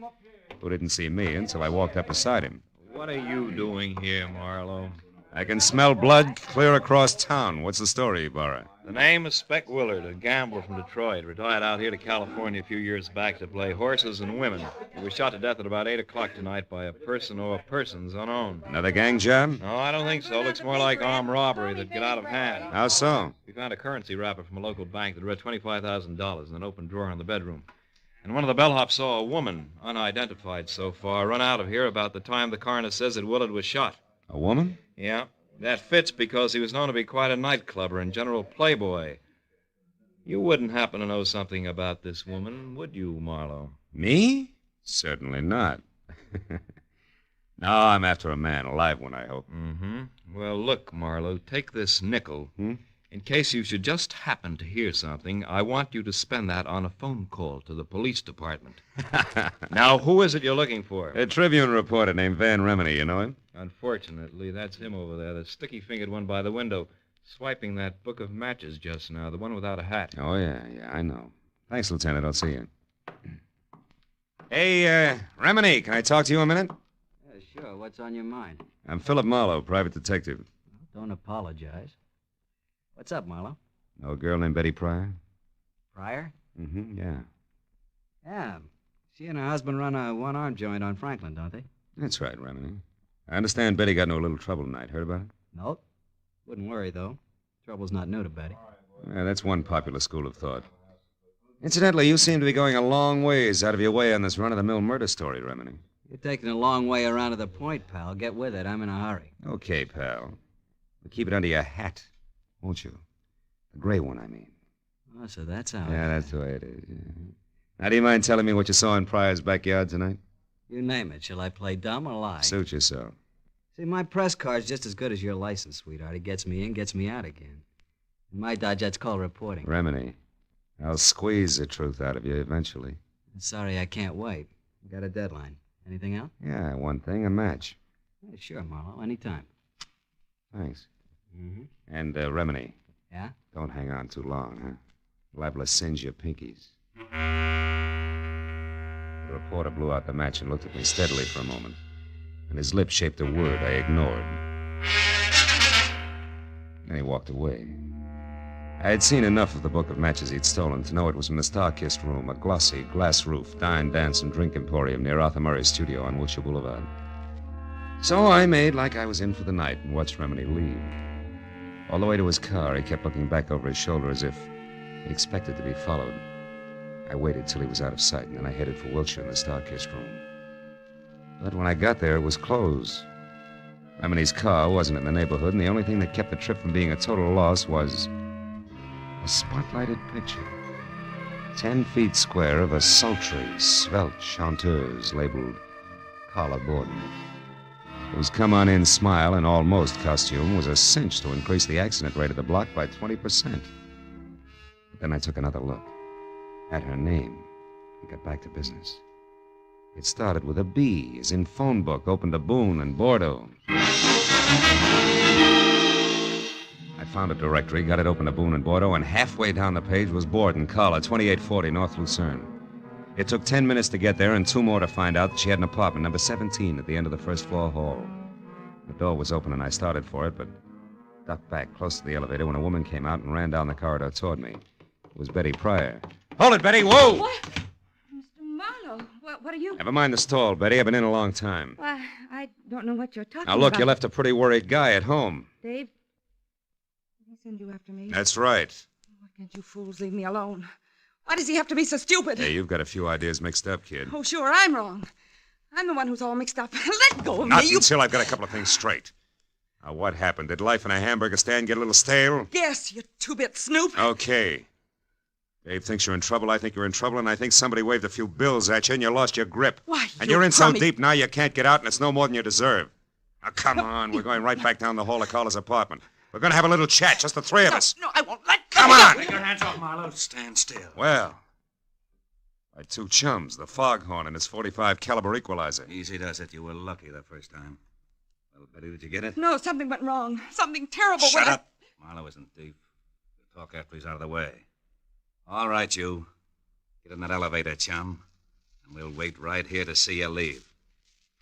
who didn't see me until I walked up beside him. What are you doing here, Marlowe? I can smell blood clear across town. What's the story, Ibarra? The name is Speck Willard, a gambler from Detroit. Retired out here to California a few years back to play horses and women. He was shot to death at about 8 o'clock tonight by a person or persons unknown. Another gang job? No, I don't think so. Looks more like armed robbery that'd get out of hand. How so? We found a currency wrapper from a local bank that read $25,000 in an open drawer in the bedroom. And one of the bellhops saw a woman, unidentified so far, run out of here about the time the coroner says that Willard was shot. A woman? Yeah. That fits because he was known to be quite a nightclubber and general playboy. You wouldn't happen to know something about this woman, would you, Marlowe? Me? Certainly not. No, I'm after a man, a live one, I hope. Mm-hmm. Well, look, Marlowe, take this nickel. In case you should just happen to hear something, I want you to spend that on a phone call to the police department. Now, who is it you're looking for? A Tribune reporter named Van Remini, you know him? Unfortunately, that's him over there, the sticky-fingered one by the window, swiping that book of matches just now, the one without a hat. Oh, yeah, I know. Thanks, Lieutenant. I'll see you. Hey, Remini, can I talk to you a minute? Yeah, sure. What's on your mind? I'm Philip Marlowe, private detective. Don't apologize. What's up, Marlowe? Know a girl named Betty Pryor? Pryor? Yeah. Yeah. She and her husband run a one-arm joint on Franklin, don't they? That's right, Remini. I understand Betty got into a little trouble tonight. Heard about it? Nope. Wouldn't worry, though. Trouble's not new to Betty. Yeah, that's one popular school of thought. Incidentally, you seem to be going a long ways out of your way on this run-of-the-mill murder story, Remini. You're taking a long way around to the point, pal. Get with it. I'm in a hurry. Okay, pal. But keep it under your hat, won't you? The gray one, I mean. Oh, so that's how Yeah, that's the way it is. Yeah. Now, do you mind telling me what you saw in Pryor's backyard tonight? You name it. Shall I play dumb or lie? Suit yourself. See, my press card's just as good as your license, sweetheart. It gets me in, gets me out again. In my dodge, that's called reporting. Remini, I'll squeeze the truth out of you eventually. Sorry, I can't wait. Got a deadline. Anything else? Yeah, one thing, a match. Yeah, sure, Marlowe. Anytime. Thanks. Mm-hmm. And, Remini. Yeah? Don't hang on too long, huh? Liable to singe your pinkies. The reporter blew out the match and looked at me steadily for a moment. And his lips shaped a word I ignored. Then he walked away. I had seen enough of the book of matches he'd stolen to know it was from the Star-Kissed Room, a glossy, glass-roofed dine, dance, and drink emporium near Arthur Murray's studio on Wilshire Boulevard. So I made like I was in for the night and watched Remini leave. All the way to his car, he kept looking back over his shoulder as if he expected to be followed. I waited till he was out of sight, and then I headed for Wilshire in the Star-Kissed Room. But when I got there, it was closed. Remini's car wasn't in the neighborhood, and the only thing that kept the trip from being a total loss was a spotlighted picture. 10 feet square of a sultry, svelte chanteuse labeled Carla Borden, whose come-on-in smile and almost costume was a cinch to increase the accident rate of the block by 20%. But then I took another look. At her name, we got back to business. It started with a B, as in phone book, opened to Boone and Bordeaux. I found a directory, got it open to Boone and Bordeaux, and halfway down the page was Borden, Carla, 2840 North Lucerne. It took 10 minutes to get there and 2 more to find out that she had an apartment, number 17, at the end of the first-floor hall. The door was open and I started for it, but ducked back close to the elevator when a woman came out and ran down the corridor toward me. It was Betty Pryor. Hold it, Betty! Whoa! What? Mr. Marlowe, what are you... Never mind the stall, Betty. I've been in a long time. Why, I don't know what you're talking Now, look, about. you left a pretty worried guy at home. Dave, did he send you after me? That's right. Why can't you fools leave me alone? Why does he have to be so stupid? Hey, you've got a few ideas mixed up, kid. Oh, sure, I'm wrong. I'm the one who's all mixed up. Let go of Not me. until I've got a couple of things straight. Now, what happened? Did life in a hamburger stand get a little stale? Yes, you two-bit snoop. Okay. Dave thinks you're in trouble, I think you're in trouble, and I think somebody waved a few bills at you and you lost your grip. Why, and you you're in so crummy- deep now you can't get out, and it's no more than you deserve. Now, come on. We're going right back down the hall to Carla's apartment. We're going to have a little chat, just the three of us. No, I won't. Let Come on! Take your hands off, Marlowe. Stand still. Well, my two chums, the foghorn and his .45 caliber equalizer. Easy does it. You were lucky the first time. Well, Betty, did you get it? No, something went wrong. Something terrible. Shut when up. Marlowe isn't deep. We'll talk after he's out of the way. All right, you. Get in that elevator, chum. And we'll wait right here to see you leave.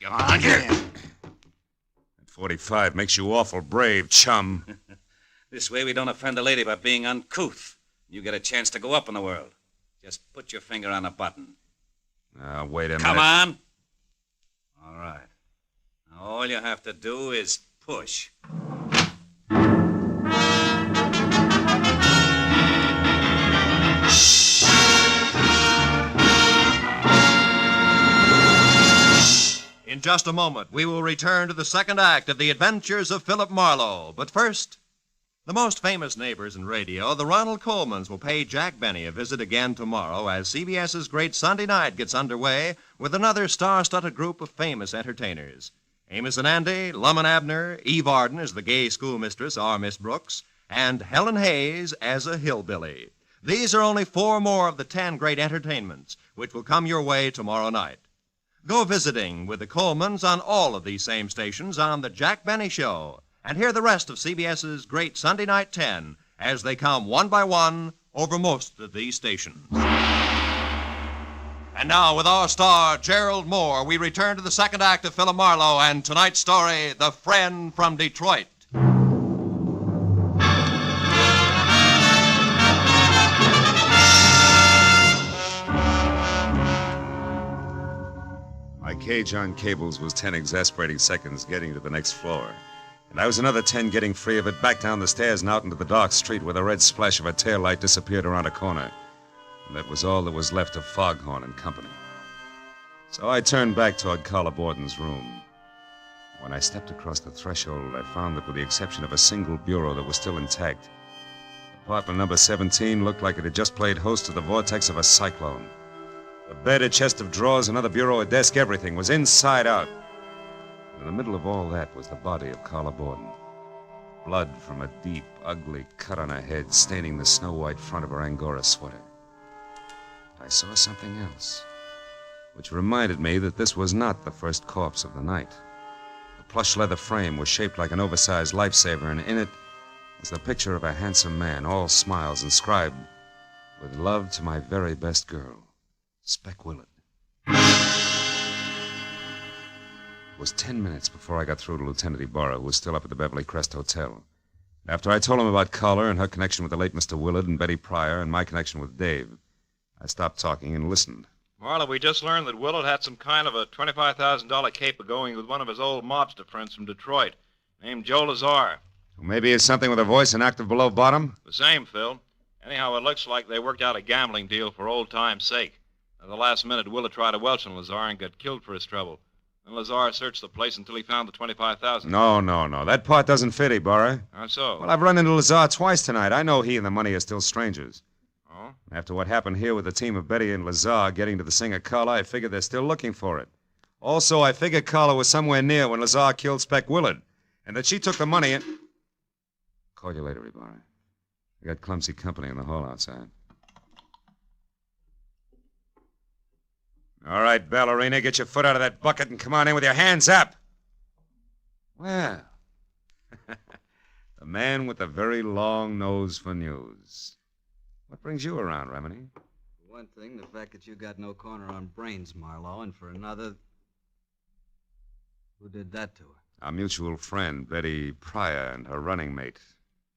Go on, get in. That .45 makes you awful brave, chum. This way we don't offend a lady by being uncouth. You get a chance to go up in the world. Just put your finger on a button. Now, wait a minute. Come on. All right. Now, all you have to do is push. In just a moment, we will return to the second act of The Adventures of Philip Marlowe. But first, the most famous neighbors in radio, the Ronald Colmans, will pay Jack Benny a visit again tomorrow as CBS's Great Sunday Night gets underway with another star-studded group of famous entertainers. Amos and Andy, Lum and Abner, Eve Arden as the gay schoolmistress, our Miss Brooks, and Helen Hayes as a hillbilly. These are only 4 more of the 10 great entertainments which will come your way tomorrow night. Go visiting with the Colmans on all of these same stations on The Jack Benny Show, and hear the rest of CBS's Great Sunday Night 10 as they come one by one over most of these stations. And now, with our star, Gerald Moore, we return to the second act of Philip Marlowe and tonight's story, The Friend from Detroit. My cage on cables was 10 exasperating seconds getting to the next floor. And I was another 10 getting free of it, back down the stairs and out into the dark street where the red splash of a taillight disappeared around a corner. And that was all that was left of Foghorn and company. So I turned back toward Carla Borden's room. When I stepped across the threshold, I found that with the exception of a single bureau that was still intact, apartment number 17 looked like it had just played host to the vortex of a cyclone. The bed, a chest of drawers, another bureau, a desk, everything was inside out. And in the middle of all that was the body of Carla Borden. Blood from a deep, ugly cut on her head, staining the snow-white front of her Angora sweater. I saw something else, which reminded me that this was not the first corpse of the night. The plush leather frame was shaped like an oversized lifesaver, and in it was the picture of a handsome man, all smiles, inscribed, "With love to my very best girl, Speck Willard." It was 10 minutes before I got through to Lieutenant Ibarra, who was still up at the Beverly Crest Hotel. After I told him about Carla and her connection with the late Mr. Willard and Betty Pryor and my connection with Dave, I stopped talking and listened. Marlowe, we just learned that Willard had some kind of a $25,000 caper going with one of his old mobster friends from Detroit, named Joe Lazar. Maybe it's something with a voice and active below bottom? The same, Phil. Anyhow, it looks like they worked out a gambling deal for old time's sake. At the last minute, Willard tried to welch on Lazar and got killed for his trouble. Then Lazar searched the place until he found the $25,000. No. That part doesn't fit, Ibarra. How so? Well, I've run into Lazar twice tonight. I know he and the money are still strangers. Oh? After what happened here with the team of Betty and Lazar getting to the singer Carla, I figured they're still looking for it. Also, I figured Carla was somewhere near when Lazar killed Speck Willard, and that she took the money and... Call you later, Ibarra. I got clumsy company in the hall outside. All right, ballerina, get your foot out of that bucket and come on in with your hands up. Well, the man with the very long nose for news. What brings you around, Remini? For one thing, the fact that you got no corner on brains, Marlowe, and for another... Who did that to her? Our mutual friend, Betty Pryor, and her running mate.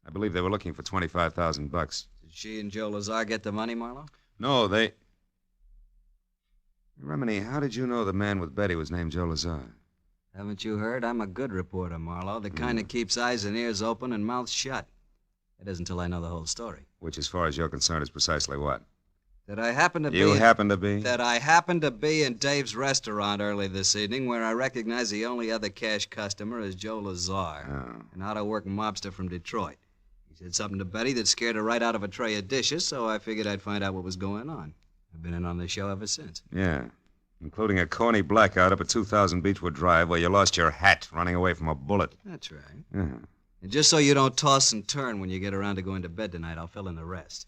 I believe they were looking for $25,000. Did she and Joe Lazar get the money, Marlowe? No, they... Remini, how did you know the man with Betty was named Joe Lazar? Haven't you heard? I'm a good reporter, Marlowe. The kind that keeps eyes and ears open and mouth shut. It isn't until I know the whole story. Which, as far as you're concerned, is precisely what? That I happened to be... You happened to be? That I happened to be in Dave's restaurant early this evening, where I recognized the only other cash customer as Joe Lazar, an out-of-work mobster from Detroit. He said something to Betty that scared her right out of a tray of dishes, so I figured I'd find out what was going on. I've been in on the show ever since. Yeah, including a corny blackout up at 2000 Beechwood Drive where you lost your hat running away from a bullet. That's right. Yeah. And just so you don't toss and turn when you get around to going to bed tonight, I'll fill in the rest.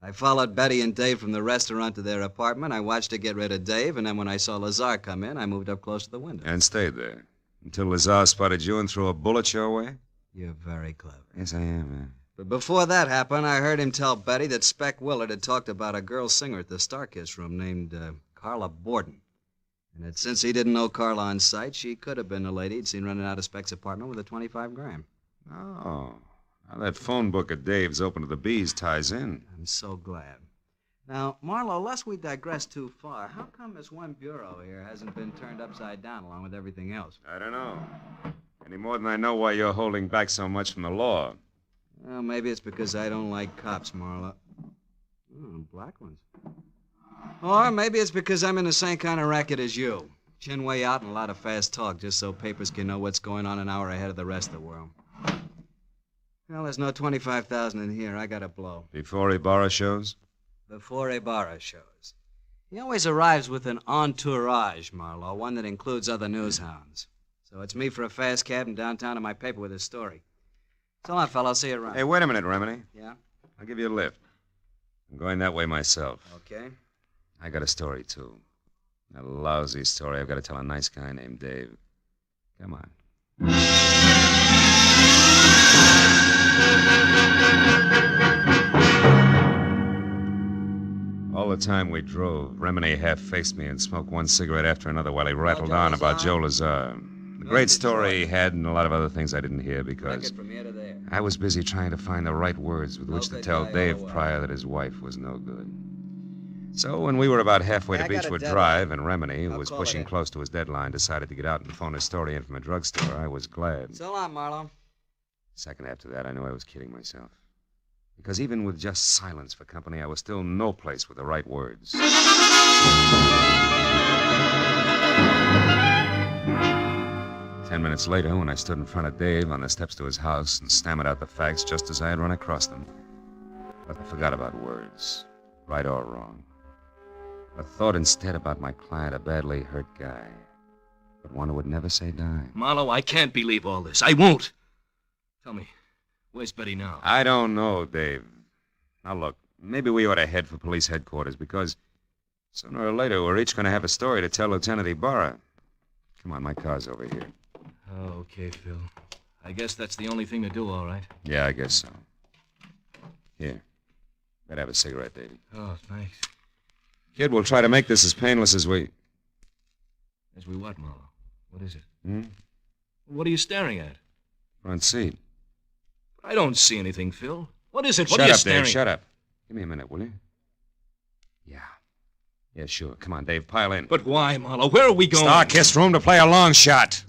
I followed Betty and Dave from the restaurant to their apartment. I watched her get rid of Dave, and then when I saw Lazar come in, I moved up close to the window. And stayed there until Lazar spotted you and threw a bullet your way? You're very clever. Yes, I am, man. But before that happened, I heard him tell Betty that Spec Willard had talked about a girl singer at the Starkiss room named Carla Borden. And that since he didn't know Carla on sight, she could have been the lady he'd seen running out of Spec's apartment with a 25 gram. Oh. Now that phone book of Dave's open to the bees ties in. I'm so glad. Now, Marlowe, lest we digress too far, how come this one bureau here hasn't been turned upside down along with everything else? I don't know. Any more than I know why you're holding back so much from the law. Well, maybe it's because I don't like cops, Marlowe. Black ones. Or maybe it's because I'm in the same kind of racket as you. Chin way out and a lot of fast talk, just so papers can know what's going on an hour ahead of the rest of the world. Well, there's no 25,000 in here. I got to blow. Before Ibarra shows? Before Ibarra shows. He always arrives with an entourage, Marlowe, one that includes other news hounds. So it's me for a fast cab and downtown to my paper with his story. So long, fella. I'll see you around. Hey, wait a minute, Remini. Yeah? I'll give you a lift. I'm going that way myself. Okay. I got a story, too. A lousy story I've got to tell a nice guy named Dave. Come on. All the time we drove, Remini half-faced me and smoked one cigarette after another while he rattled on about Joe Lazar. The great story he had and a lot of other things I didn't hear because I was busy trying to find the right words with which to tell Dave Pryor that his wife was no good. So when we were about halfway to Beechwood Drive and Remini, who was pushing close to his deadline, decided to get out and phone his story in from a drugstore, I was glad. So long, Marlowe. Second after that, I knew I was kidding myself. Because even with just silence for company, I was still no place with the right words. 10 minutes later, when I stood in front of Dave on the steps to his house and stammered out the facts just as I had run across them, I forgot about words, right or wrong. I thought instead about my client, a badly hurt guy, but one who would never say die. Marlowe, I can't believe all this. I won't. Tell me, where's Betty now? I don't know, Dave. Now, look, maybe we ought to head for police headquarters because sooner or later we're each going to have a story to tell Lieutenant Ibarra. Come on, my car's over here. Okay, Phil. I guess that's the only thing to do, all right. Yeah, I guess so. Here. Better have a cigarette, Davey. Oh, thanks. Kid, we'll try to make this as painless as we... As we what, Marlowe? What is it? Hmm? What are you staring at? Front seat. I don't see anything, Phil. What is it? What Shut are you up, staring Dave, shut up. Give me a minute, will you? Yeah. Yeah, sure. Come on, Dave, pile in. But why, Marlowe? Where are we going? Starkiss room to play a long shot.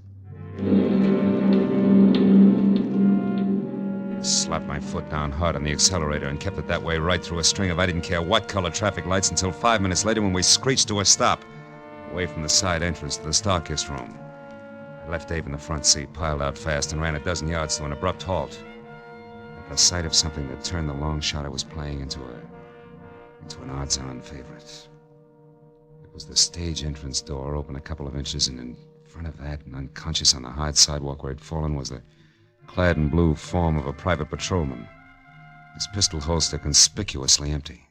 Slapped my foot down hard on the accelerator and kept it that way right through a string of I didn't care what color traffic lights until 5 minutes later when we screeched to a stop, away from the side entrance to the Starkiss room. I left Dave in the front seat, piled out fast, and ran a dozen yards to an abrupt halt. At the sight of something that turned the long shot I was playing into an odds-on favorite. It was the stage entrance door, open a couple of inches, and in front of that, and unconscious on the hard sidewalk where he'd fallen, was the clad in blue form of a private patrolman, his pistol holster conspicuously empty.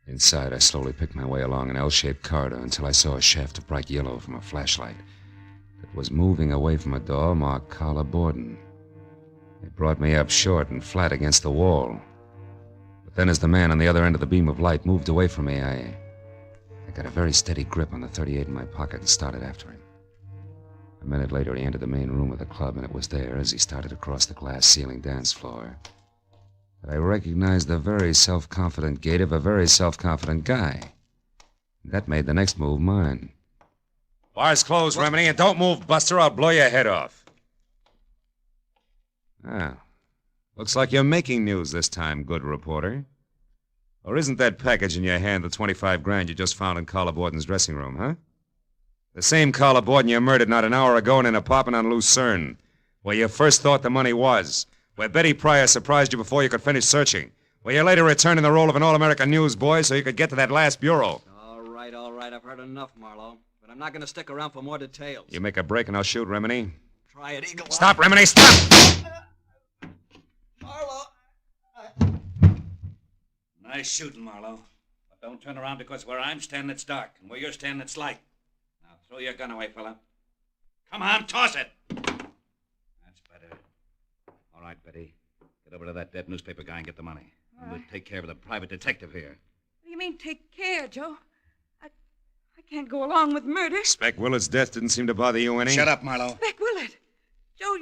Inside, I slowly picked my way along an L-shaped corridor until I saw a shaft of bright yellow from a flashlight that was moving away from a door marked Carla Borden. It brought me up short and flat against the wall. But then as the man on the other end of the beam of light moved away from me, I got a very steady grip on the .38 in my pocket and started after him. A minute later, he entered the main room of the club, and it was there, as he started across the glass-ceiling dance floor, that I recognized the very self-confident gait of a very self-confident guy. That made the next move mine. Bar's closed, Remini, and don't move, Buster. I'll blow your head off. Ah, Looks like you're making news this time, good reporter. Or isn't that package in your hand the 25 grand you just found in Carla Borden's dressing room, huh? The same Carla Borden you murdered not an hour ago in an apartment on Lucerne, where you first thought the money was, where Betty Pryor surprised you before you could finish searching, where you later returned in the role of an all-American newsboy so you could get to that last bureau. All right. I've heard enough, Marlowe. But I'm not going to stick around for more details. You make a break and I'll shoot, Remini. Try it, Eagle. Stop, Remini, stop! Marlowe! Nice shooting, Marlowe. But don't turn around because where I'm standing it's dark, and where you're standing it's light. Now throw your gun away, fella. Come on, toss it! That's better. All right, Betty. Get over to that dead newspaper guy and get the money. And we'll take care of the private detective here. What do you mean, take care, Joe? I can't go along with murder. Spec Willard's death didn't seem to bother you any. Shut up, Marlowe. Spec Willard. Joe,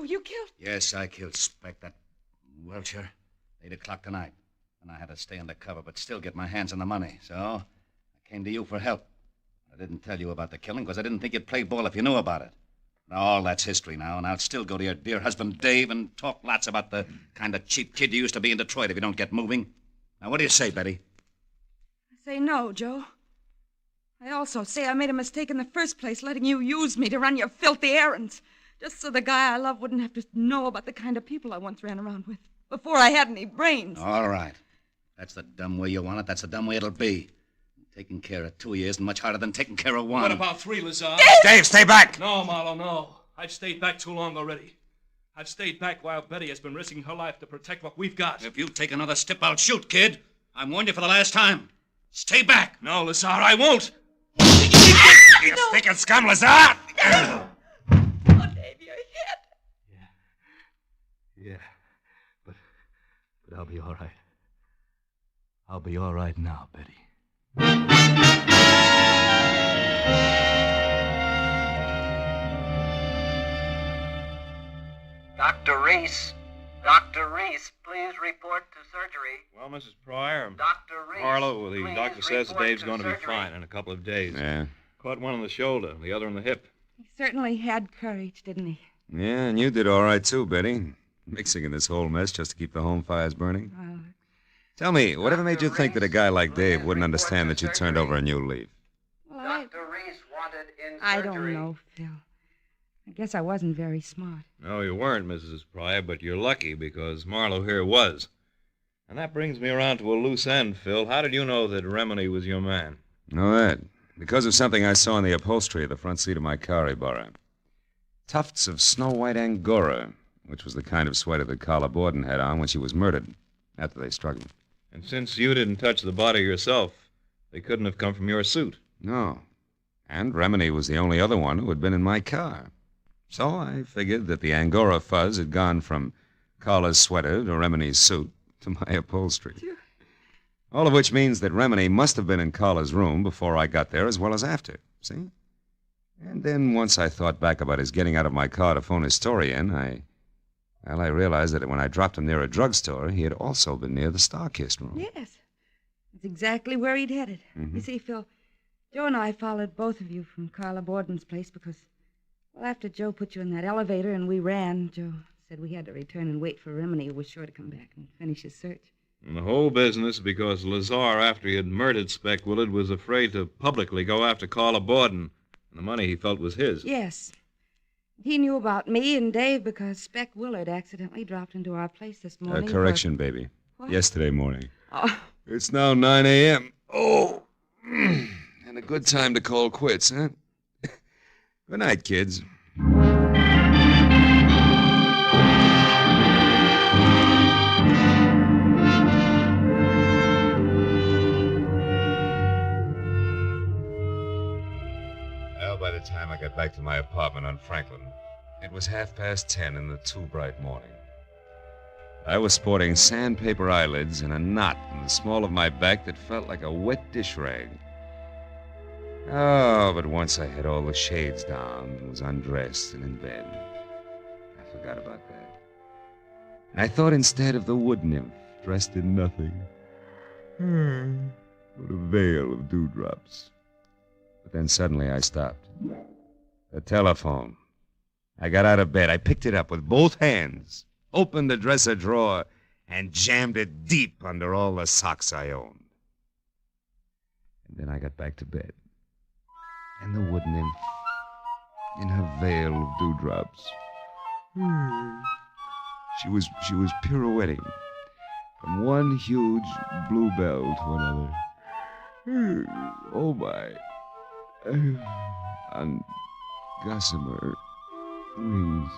you killed... Yes, I killed Spec, that Welcher. 8 o'clock tonight. And I had to stay undercover, but still get my hands on the money. So I came to you for help. I didn't tell you about the killing because I didn't think you'd play ball if you knew about it. Now, all that's history now, and I'll still go to your dear husband, Dave, and talk lots about the kind of cheap kid you used to be in Detroit if you don't get moving. Now, what do you say, Betty? I say no, Joe. I also say I made a mistake in the first place, letting you use me to run your filthy errands, just so the guy I love wouldn't have to know about the kind of people I once ran around with, before I had any brains. All right. That's the dumb way you want it. That's the dumb way it'll be. Taking care of 2 years isn't much harder than taking care of one. What about 3, Lazar? Dave, stay back! No, Marlowe, no. I've stayed back too long already. I've stayed back while Betty has been risking her life to protect what we've got. If you take another step, I'll shoot, kid. I warned you for the last time. Stay back. No, Lazar, I won't. You stinking scum, Lazar! Oh, Dave, you're hit. Yeah, but I'll be all right. I'll be all right now, Betty. Dr. Reese. Dr. Reese, please report to surgery. Well, Mrs. Pryor, Dr. Reese, Marlowe, the please doctor says report Dave's to going to be surgery. fine in a couple of days. Yeah. Caught one in the shoulder, the other in the hip. He certainly had courage, didn't he? Yeah, and you did all right, too, Betty. Mixing in this whole mess just to keep the home fires burning. Well, Tell me, whatever made you think that a guy like Dave wouldn't understand that you turned over a new leaf? Dr. Reese wanted in I surgery. don't know, Phil. I guess I wasn't very smart. No, you weren't, Mrs. Pryor, but you're lucky because Marlowe here was. And that brings me around to a loose end, Phil. How did you know that Remini was your man? Know that? Because of something I saw in the upholstery of the front seat of my car he borrowed. Tufts of snow-white Angora, which was the kind of sweater that Carla Borden had on when she was murdered, after they struggled. And since you didn't touch the body yourself, they couldn't have come from your suit. No. And Remini was the only other one who had been in my car. So I figured that the Angora fuzz had gone from Carla's sweater to Remini's suit to my upholstery. All of which means that Remini must have been in Carla's room before I got there as well as after. See? And then once I thought back about his getting out of my car to phone his story in, I realized that when I dropped him near a drugstore, he had also been near the Starkist room. Yes. That's exactly where he'd headed. Mhm. You see, Phil, Joe and I followed both of you from Carla Borden's place because, well, after Joe put you in that elevator and we ran, Joe said we had to return and wait for Remini, who was sure to come back and finish his search. And the whole business because Lazar, after he had murdered Spec Willard, was afraid to publicly go after Carla Borden. And the money he felt was his. Yes. He knew about me and Dave because Spec Willard accidentally dropped into our place this morning. Correction, baby. What? Yesterday morning. Oh. It's now 9 a.m. Oh, and a good time to call quits, huh? Good night, kids. Well, by the time I got back to my apartment on Franklin, it was 10:30 in the too bright morning. I was sporting sandpaper eyelids and a knot in the small of my back that felt like a wet dish rag. Oh, but once I had all the shades down and was undressed and in bed, I forgot about that. And I thought instead of the wood nymph dressed in nothing. What a veil of dewdrops. But then suddenly I stopped. The telephone. I got out of bed. I picked it up with both hands. opened the dresser drawer, and jammed it deep under all the socks I owned. And then I got back to bed. And the wood nymph, in her veil of dewdrops, she was pirouetting from one huge bluebell to another. Oh, my. On gossamer wings.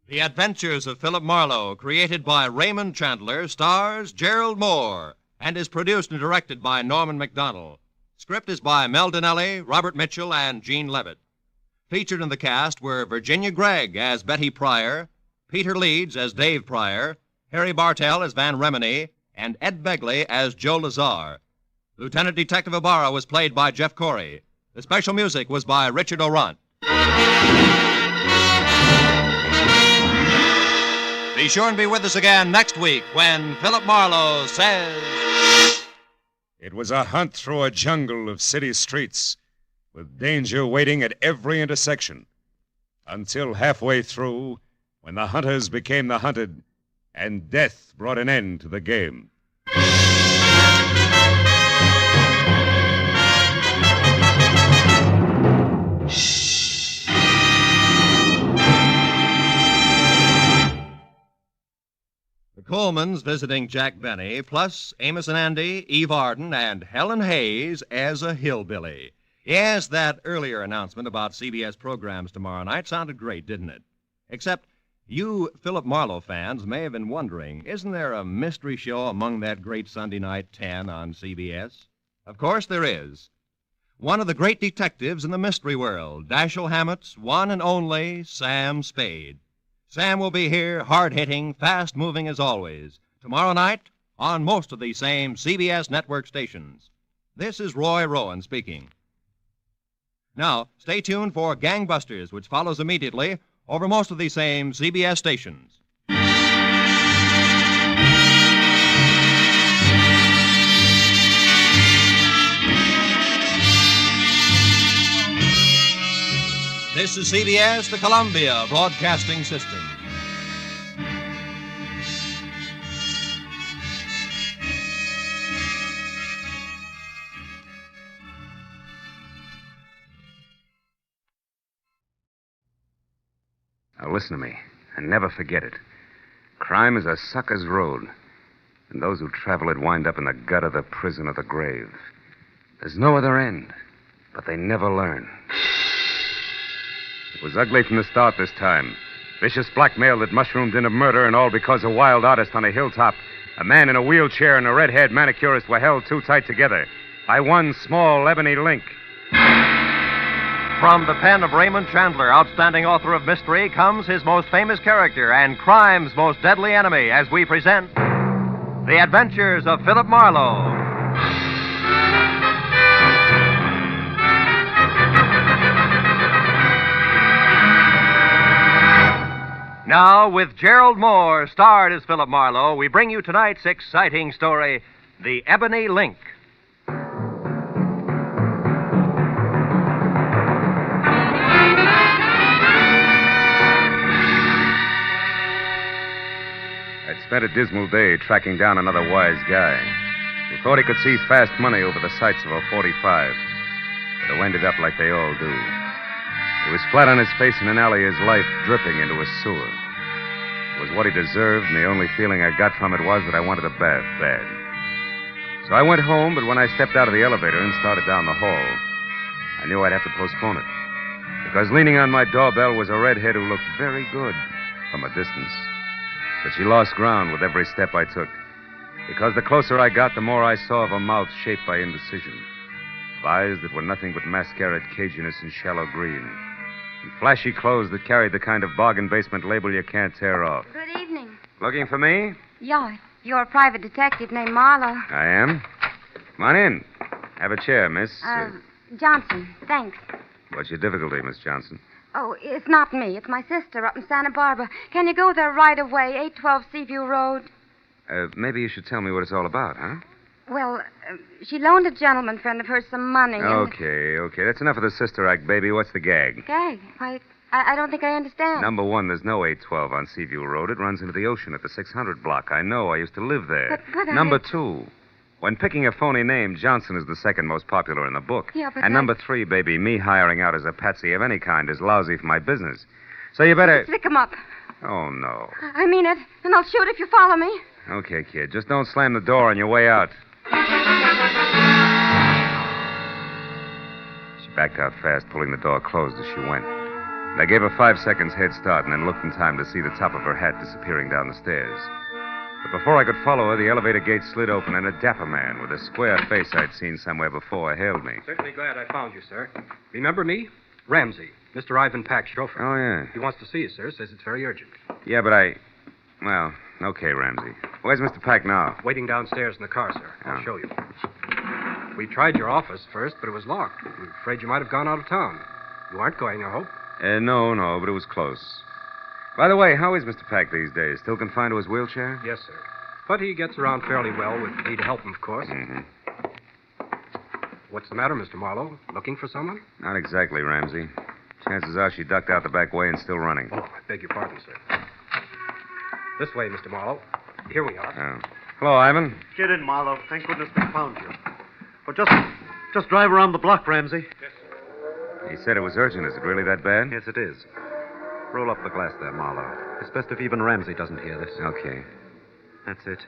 The Adventures of Philip Marlowe, created by Raymond Chandler, stars Gerald Moore, and is produced and directed by Norman MacDonald. Script is by Mel Donnelly, Robert Mitchell, and Gene Levitt. Featured in the cast were Virginia Gregg as Betty Pryor, Peter Leeds as Dave Pryor, Harry Bartell as Van Remini, and Ed Begley as Joe Lazar. Lieutenant Detective Ibarra was played by Jeff Corey. The special music was by Richard Orant. Be sure and be with us again next week when Philip Marlowe says... It was a hunt through a jungle of city streets, with danger waiting at every intersection, until halfway through, when the hunters became the hunted, and death brought an end to the game. The Colemans visiting Jack Benny, plus Amos and Andy, Eve Arden, and Helen Hayes as a hillbilly. Yes, that earlier announcement about CBS programs tomorrow night sounded great, didn't it? Except you Philip Marlowe fans may have been wondering, isn't there a mystery show among that great Sunday night 10 on CBS? Of course there is. One of the great detectives in the mystery world, Dashiell Hammett's one and only Sam Spade. Sam will be here, hard-hitting, fast-moving as always, tomorrow night on most of the same CBS network stations. This is Roy Rowan speaking. Now, stay tuned for Gangbusters, which follows immediately over most of the same CBS stations. This is CBS, the Columbia Broadcasting System. Now listen to me, and never forget it. Crime is a sucker's road, and those who travel it wind up in the gut of the prison or the grave. There's no other end, but they never learn. It was ugly from the start this time. Vicious blackmail that mushroomed into murder, and all because a wild artist on a hilltop, a man in a wheelchair, and a red-haired manicurist were held too tight together by one small ebony link. From the pen of Raymond Chandler, outstanding author of mystery, comes his most famous character and crime's most deadly enemy as we present The Adventures of Philip Marlowe. Now, with Gerald Moore, starred as Philip Marlowe, we bring you tonight's exciting story, The Ebony Link. I'd spent a dismal day tracking down another wise guy who thought he could see fast money over the sights of a 45, but who ended up like they all do. He was flat on his face in an alley, his life dripping into a sewer. It was what he deserved, and the only feeling I got from it was that I wanted a bath bad. So I went home, but when I stepped out of the elevator and started down the hall, I knew I'd have to postpone it. Because leaning on my doorbell was a redhead who looked very good from a distance. But she lost ground with every step I took. Because the closer I got, the more I saw of a mouth shaped by indecision. Of eyes that were nothing but mascaraed caginess and shallow green. And flashy clothes that carried the kind of bargain basement label you can't tear off. Good evening. Looking for me? Yeah, you're a private detective named Marlowe. I am. Come on in. Have a chair, miss. Johnson, thanks. What's your difficulty, Miss Johnson? Oh, it's not me. It's my sister up in Santa Barbara. Can you go there right away, 812 Seaview Road? Maybe you should tell me what it's all about, huh? Well, she loaned a gentleman friend of hers some money. Okay. That's enough of the sister act, baby. What's the gag? Gag? Why, I don't think I understand. Number one, there's no 812 on Seaview Road. It runs into the ocean at the 600 block. I know. I used to live there. But Number two, when picking a phony name, Johnson is the second most popular in the book. Yeah, but and number three, baby, me hiring out as a patsy of any kind is lousy for my business. So you better... Stick 'em up. Oh, no. I mean it, and I'll shoot if you follow me. Okay, kid. Just don't slam the door on your way out. She backed out fast, pulling the door closed as she went. And I gave her 5 seconds head start and then looked in time to see the top of her hat disappearing down the stairs. But before I could follow her, the elevator gate slid open and a dapper man with a square face I'd seen somewhere before hailed me. Certainly glad I found you, sir. Remember me? Ramsey, Mr. Ivan Pack's chauffeur. Oh, yeah. He wants to see you, sir. Says it's very urgent. Yeah, but Well, okay, Ramsey. Where's Mr. Pack now? Waiting downstairs in the car, sir. I'll Oh. show you. We tried your office first, but it was locked. We're afraid you might have gone out of town. You aren't going, I hope. No, but it was close. By the way, how is Mr. Pack these days? Still confined to his wheelchair? Yes, sir. But he gets around fairly well with me to help him, of course. Mm-hmm. What's the matter, Mr. Marlowe? Looking for someone? Not exactly, Ramsey. Chances are she ducked out the back way and still running. Oh, I beg your pardon, sir. This way, Mr. Marlowe. Here we are. Oh. Hello, Ivan. Get in, Marlowe. Thank goodness we found you. Well, just drive around the block, Ramsey. Yes, sir. He said it was urgent. Is it really that bad? Yes, it is. Roll up the glass there, Marlowe. It's best if even Ramsey doesn't hear this. Okay. That's it.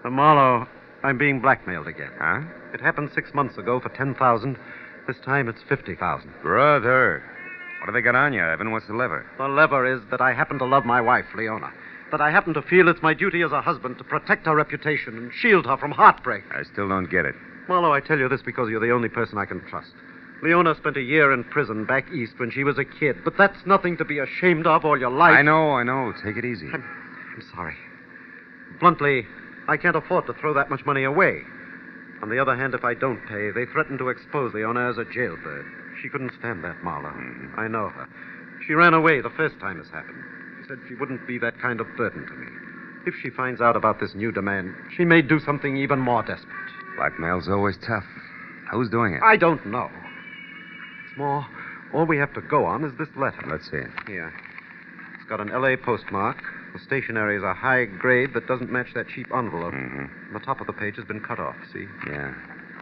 Marlowe, I'm being blackmailed again. Huh? It happened 6 months ago for $10,000. This time it's $50,000. Brother. What have they got on you, Ivan? What's the lever? The lever is that I happen to love my wife, Leona. That I happen to feel it's my duty as a husband to protect her reputation and shield her from heartbreak. I still don't get it. Marlowe, I tell you this because you're the only person I can trust. Leona spent a year in prison back east when she was a kid, but that's nothing to be ashamed of all your life. I know. Take it easy. I'm sorry. Bluntly, I can't afford to throw that much money away. On the other hand, if I don't pay, they threaten to expose Leona as a jailbird. She couldn't stand that, Marlowe. Mm-hmm. I know her. She ran away the first time this happened. She said she wouldn't be that kind of burden to me. If she finds out about this new demand, she may do something even more desperate. Blackmail's always tough. Who's doing it? I don't know. It's more, all we have to go on is this letter. Let's see it. Here. It's got an L.A. postmark. The stationery is a high grade that doesn't match that cheap envelope. Mm-hmm. The top of the page has been cut off, see? Yeah.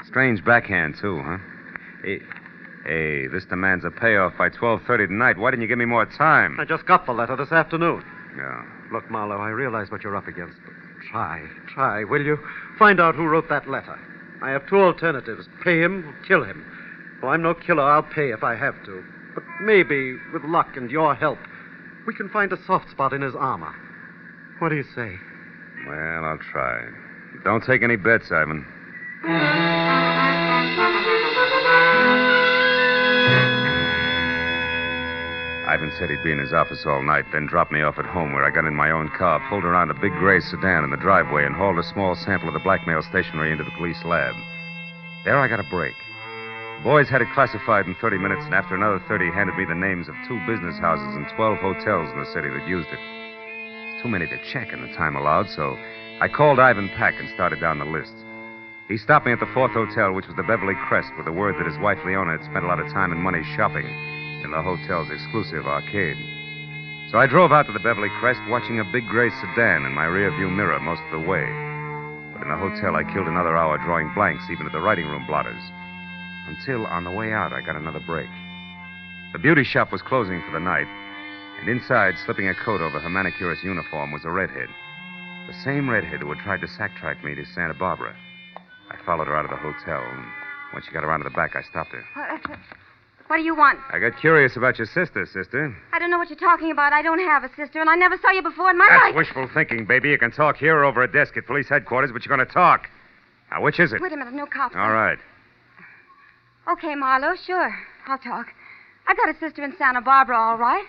Strange backhand, too, huh? Hey, this demands a payoff by 12:30 tonight. Why didn't you give me more time? I just got the letter this afternoon. Yeah. Look, Marlowe, I realize what you're up against, but try, will you? Find out who wrote that letter. I have two alternatives. Pay him or kill him. Well, I'm no killer. I'll pay if I have to. But maybe, with luck and your help, we can find a soft spot in his armor. What do you say? Well, I'll try. Don't take any bets, Ivan. Ivan said he'd be in his office all night, then dropped me off at home where I got in my own car, pulled around a big gray sedan in the driveway, and hauled a small sample of the blackmail stationery into the police lab. There I got a break. The boys had it classified in 30 minutes, and after another 30, handed me the names of 2 business houses and 12 hotels in the city that used it. It's too many to check in the time allowed, so I called Ivan Pack and started down the list. He stopped me at the 4th hotel, which was the Beverly Crest, with the word that his wife Leona had spent a lot of time and money shopping in the hotel's exclusive arcade. So I drove out to the Beverly Crest, watching a big gray sedan in my rearview mirror most of the way. But in the hotel, I killed another hour drawing blanks, even at the writing room blotters. Until, on the way out, I got another break. The beauty shop was closing for the night, and inside, slipping a coat over her manicurist's uniform, was a redhead. The same redhead who had tried to sack-track me to Santa Barbara. I followed her out of the hotel, and when she got around to the back, I stopped her. What do you want? I got curious about your sister. I don't know what you're talking about. I don't have a sister, and I never saw you before in my That's life. wishful thinking, baby. You can talk here or over a desk at police headquarters, but you're going to talk. Now, which is it? Wait a minute, no cops. All right. Okay, Marlowe, sure. I'll talk. I got a sister in Santa Barbara, all right.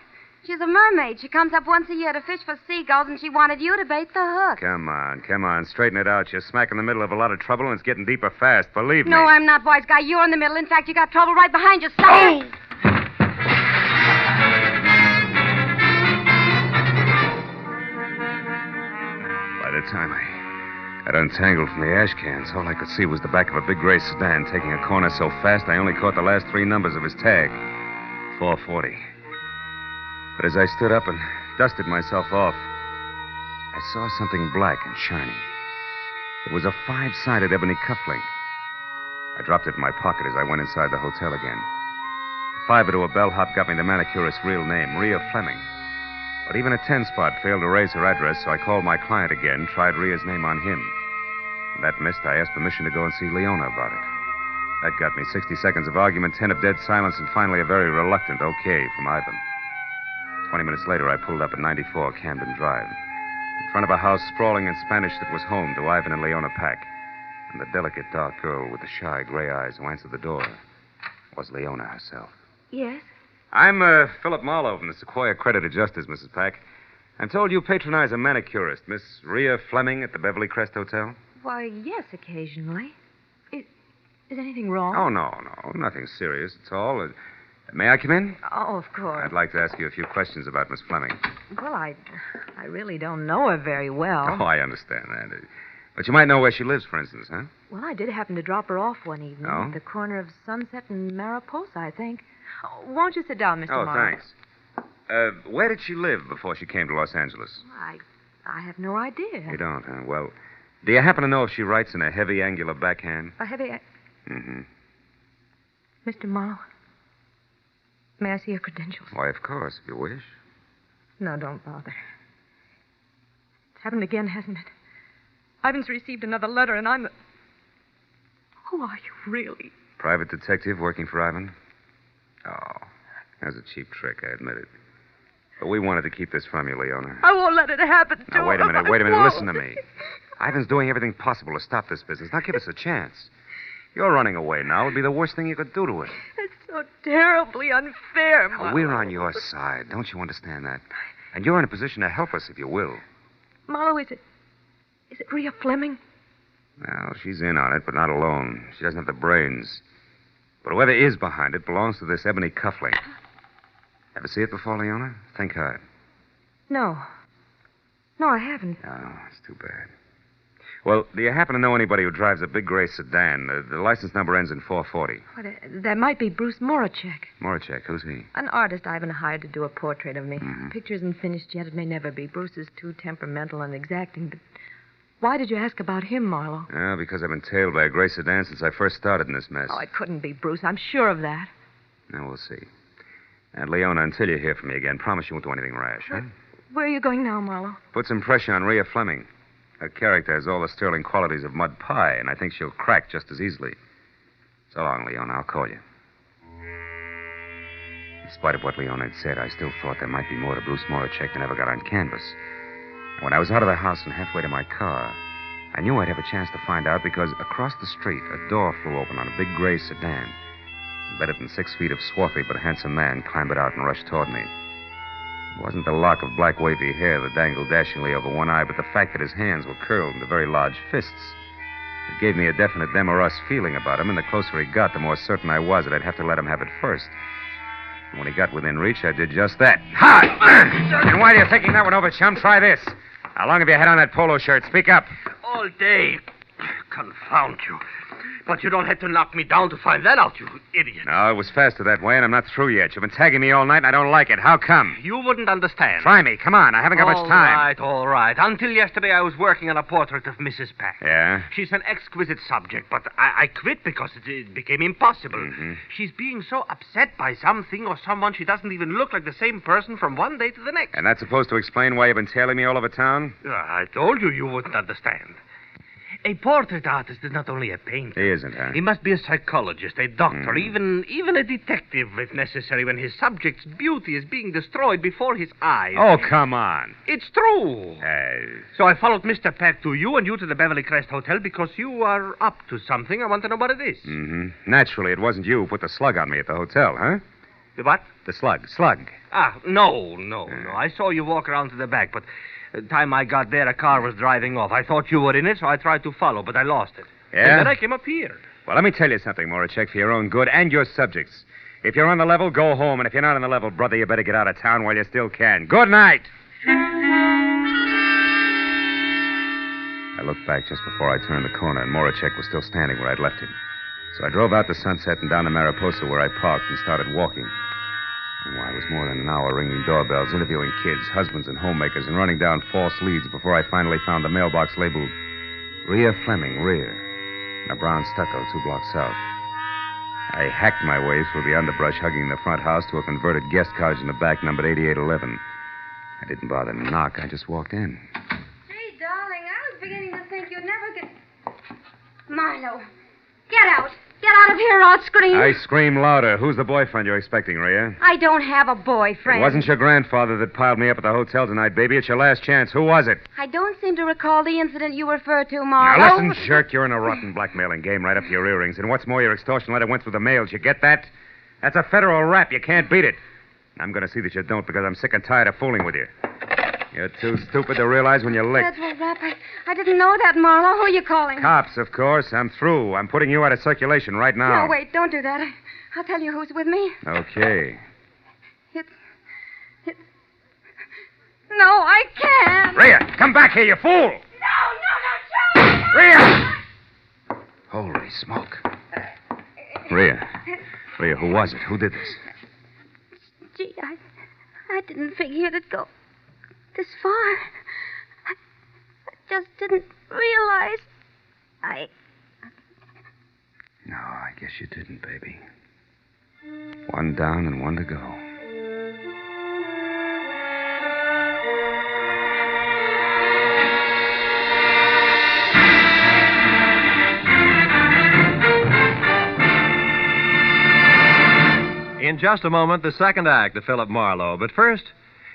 She's a mermaid. She comes up once a year to fish for seagulls, and she wanted you to bait the hook. Come on. Straighten it out. You're smack in the middle of a lot of trouble, and it's getting deeper fast. Believe me. No, I'm not, wise guy. You're in the middle. In fact, you got trouble right behind you. Stop it. By the time I got untangled from the ash cans, all I could see was the back of a big gray sedan taking a corner so fast I only caught the last 3 numbers of his tag. 440. But as I stood up and dusted myself off, I saw something black and shiny. It was a 5-sided ebony cufflink. I dropped it in my pocket as I went inside the hotel again. A fiver to a bellhop got me the manicurist's real name, Rhea Fleming. But even a 10-spot failed to raise her address, so I called my client again, tried Rhea's name on him. When that missed, I asked permission to go and see Leona about it. That got me 60 seconds of argument, 10 of dead silence, and finally a very reluctant okay from Ivan. 20 minutes later, I pulled up at 94 Camden Drive. In front of a house sprawling in Spanish that was home to Ivan and Leona Pack. And the delicate, dark girl with the shy gray eyes who answered the door was Leona herself. Yes? I'm Philip Marlowe from the Sequoia Credit Adjusters, Mrs. Pack. I'm told you patronize a manicurist, Miss Rhea Fleming at the Beverly Crest Hotel. Why, yes, occasionally. Is anything wrong? Oh, no. Nothing serious at all. May I come in? Oh, of course. I'd like to ask you a few questions about Miss Fleming. Well, I really don't know her very well. Oh, I understand that. But you might know where she lives, for instance, huh? Well, I did happen to drop her off one evening Oh? at the corner of Sunset and Mariposa, I think. Oh, won't you sit down, Mr. Oh, Marlowe? thanks. Where did she live before she came to Los Angeles? I have no idea. You don't, huh? Well, do you happen to know if she writes in a heavy, angular backhand? A heavy... Mm-hmm. Mr. Marlowe, may I see your credentials? Why, of course, if you wish. No, don't bother. It's happened again, hasn't it? Ivan's received another letter, and I'm... Who are you, really? Private detective working for Ivan? Oh, that's a cheap trick, I admit it. But we wanted to keep this from you, Leona. I won't let it happen to Now, wait a him. minute, I wait a minute. won't. Listen to me. Ivan's doing everything possible to stop this business. Now, give us a chance. You're running away now. It would be the worst thing you could do to it. It's so terribly unfair, Now, Marlowe. we're on your side. Don't you understand that? And you're in a position to help us if you will. Marlowe, is it Rhea Fleming? Well, she's in on it, but not alone. She doesn't have the brains. But whoever is behind it belongs to this ebony cufflink. Ever see it before, Leona? Think hard. No. No, I haven't. Oh, it's too bad. Well, do you happen to know anybody who drives a big gray sedan? The license number ends in 440. That might be Bruce Moracek, Moracek, who's he? an artist Ivan hired to do a portrait of me. Mm-hmm. Picture isn't finished yet. It may never be. Bruce is too temperamental and exacting. But why did you ask about him, Marlowe? Oh, because I've been tailed by a gray sedan since I first started in this mess. Oh, it couldn't be Bruce. I'm sure of that. Now, we'll see. And, Leona, until you hear from me again, promise you won't do anything rash, huh? Where are you going now, Marlowe? Put some pressure on Rhea Fleming. Her character has all the sterling qualities of mud pie, and I think she'll crack just as easily. So long, Leona. I'll call you. In spite of what Leona had said, I still thought there might be more to Bruce Moracek than ever got on canvas. And when I was out of the house and halfway to my car, I knew I'd have a chance to find out because across the street, a door flew open on a big gray sedan. Better than 6 feet of swarthy but handsome man clambered out and rushed toward me. It wasn't the lock of black wavy hair that dangled dashingly over one eye, but the fact that his hands were curled into very large fists. It gave me a definite them or us feeling about him, and the closer he got, the more certain I was that I'd have to let him have it first. And when he got within reach, I did just that. Ha! And while you're thinking that one over, chum, try this. How long have you had on that polo shirt? Speak up. All day. Confound you. But you don't have to knock me down to find that out, you idiot. No, it was faster that way, and I'm not through yet. You've been tagging me all night, and I don't like it. How come? You wouldn't understand. Try me. Come on. I haven't got much time. All right. Until yesterday, I was working on a portrait of Mrs. Pack. Yeah? She's an exquisite subject, but I quit because it became impossible. Mm-hmm. She's being so upset by something or someone she doesn't even look like the same person from one day to the next. And that's supposed to explain why you've been tailing me all over town? I told you wouldn't understand. A portrait artist is not only a painter. He isn't, huh? He must be a psychologist, a doctor, even a detective, if necessary, when his subject's beauty is being destroyed before his eyes. Oh, come on. It's true. So I followed Mr. Peck to you and you to the Beverly Crest Hotel because you are up to something. I want to know what it is. Mm-hmm. Naturally, it wasn't you who put the slug on me at the hotel, huh? The what? The slug. Slug. No. I saw you walk around to the back, but the time I got there, a car was driving off. I thought you were in it, so I tried to follow, but I lost it. Yeah? And then I came up here. Well, let me tell you something, Moracek, for your own good and your subjects. If you're on the level, go home. And if you're not on the level, brother, you better get out of town while you still can. Good night. I looked back just before I turned the corner, and Moracek was still standing where I'd left him. So I drove out to Sunset and down to Mariposa, where I parked and started walking. And I was more than an hour ringing doorbells, interviewing kids, husbands, and homemakers, and running down false leads before I finally found the mailbox labeled Rhea Fleming, rear, in a brown stucco 2 blocks south. I hacked my way through the underbrush hugging the front house to a converted guest cottage in the back numbered 8811. I didn't bother to knock. I just walked in. Hey, darling, I was beginning to think you'd never get... Marlowe, get out. Get out of here or I'll scream. I scream louder. Who's the boyfriend you're expecting, Rhea? I don't have a boyfriend. It wasn't your grandfather that piled me up at the hotel tonight, baby. It's your last chance. Who was it? I don't seem to recall the incident you refer to, Marlowe. Now, listen, jerk. You're in a rotten blackmailing game right up to your earrings. And what's more, your extortion letter went through the mails. You get that? That's a federal rap. You can't beat it. I'm going to see that you don't because I'm sick and tired of fooling with you. You're too stupid to realize when you're licked. Federal rap. I didn't know that, Marlowe. Who are you calling? Cops, of course. I'm through. I'm putting you out of circulation right now. No, wait. Don't do that. I'll tell you who's with me. Okay. It's... No, I can't. Rhea, come back here, you fool! No, Joe! Rhea! Holy smoke. Rhea, who was it? Who did this? Gee, I didn't figure it'd go this far. I just didn't realize. No, I guess you didn't, baby. One down and one to go. In just a moment, the second act of Philip Marlowe. But first,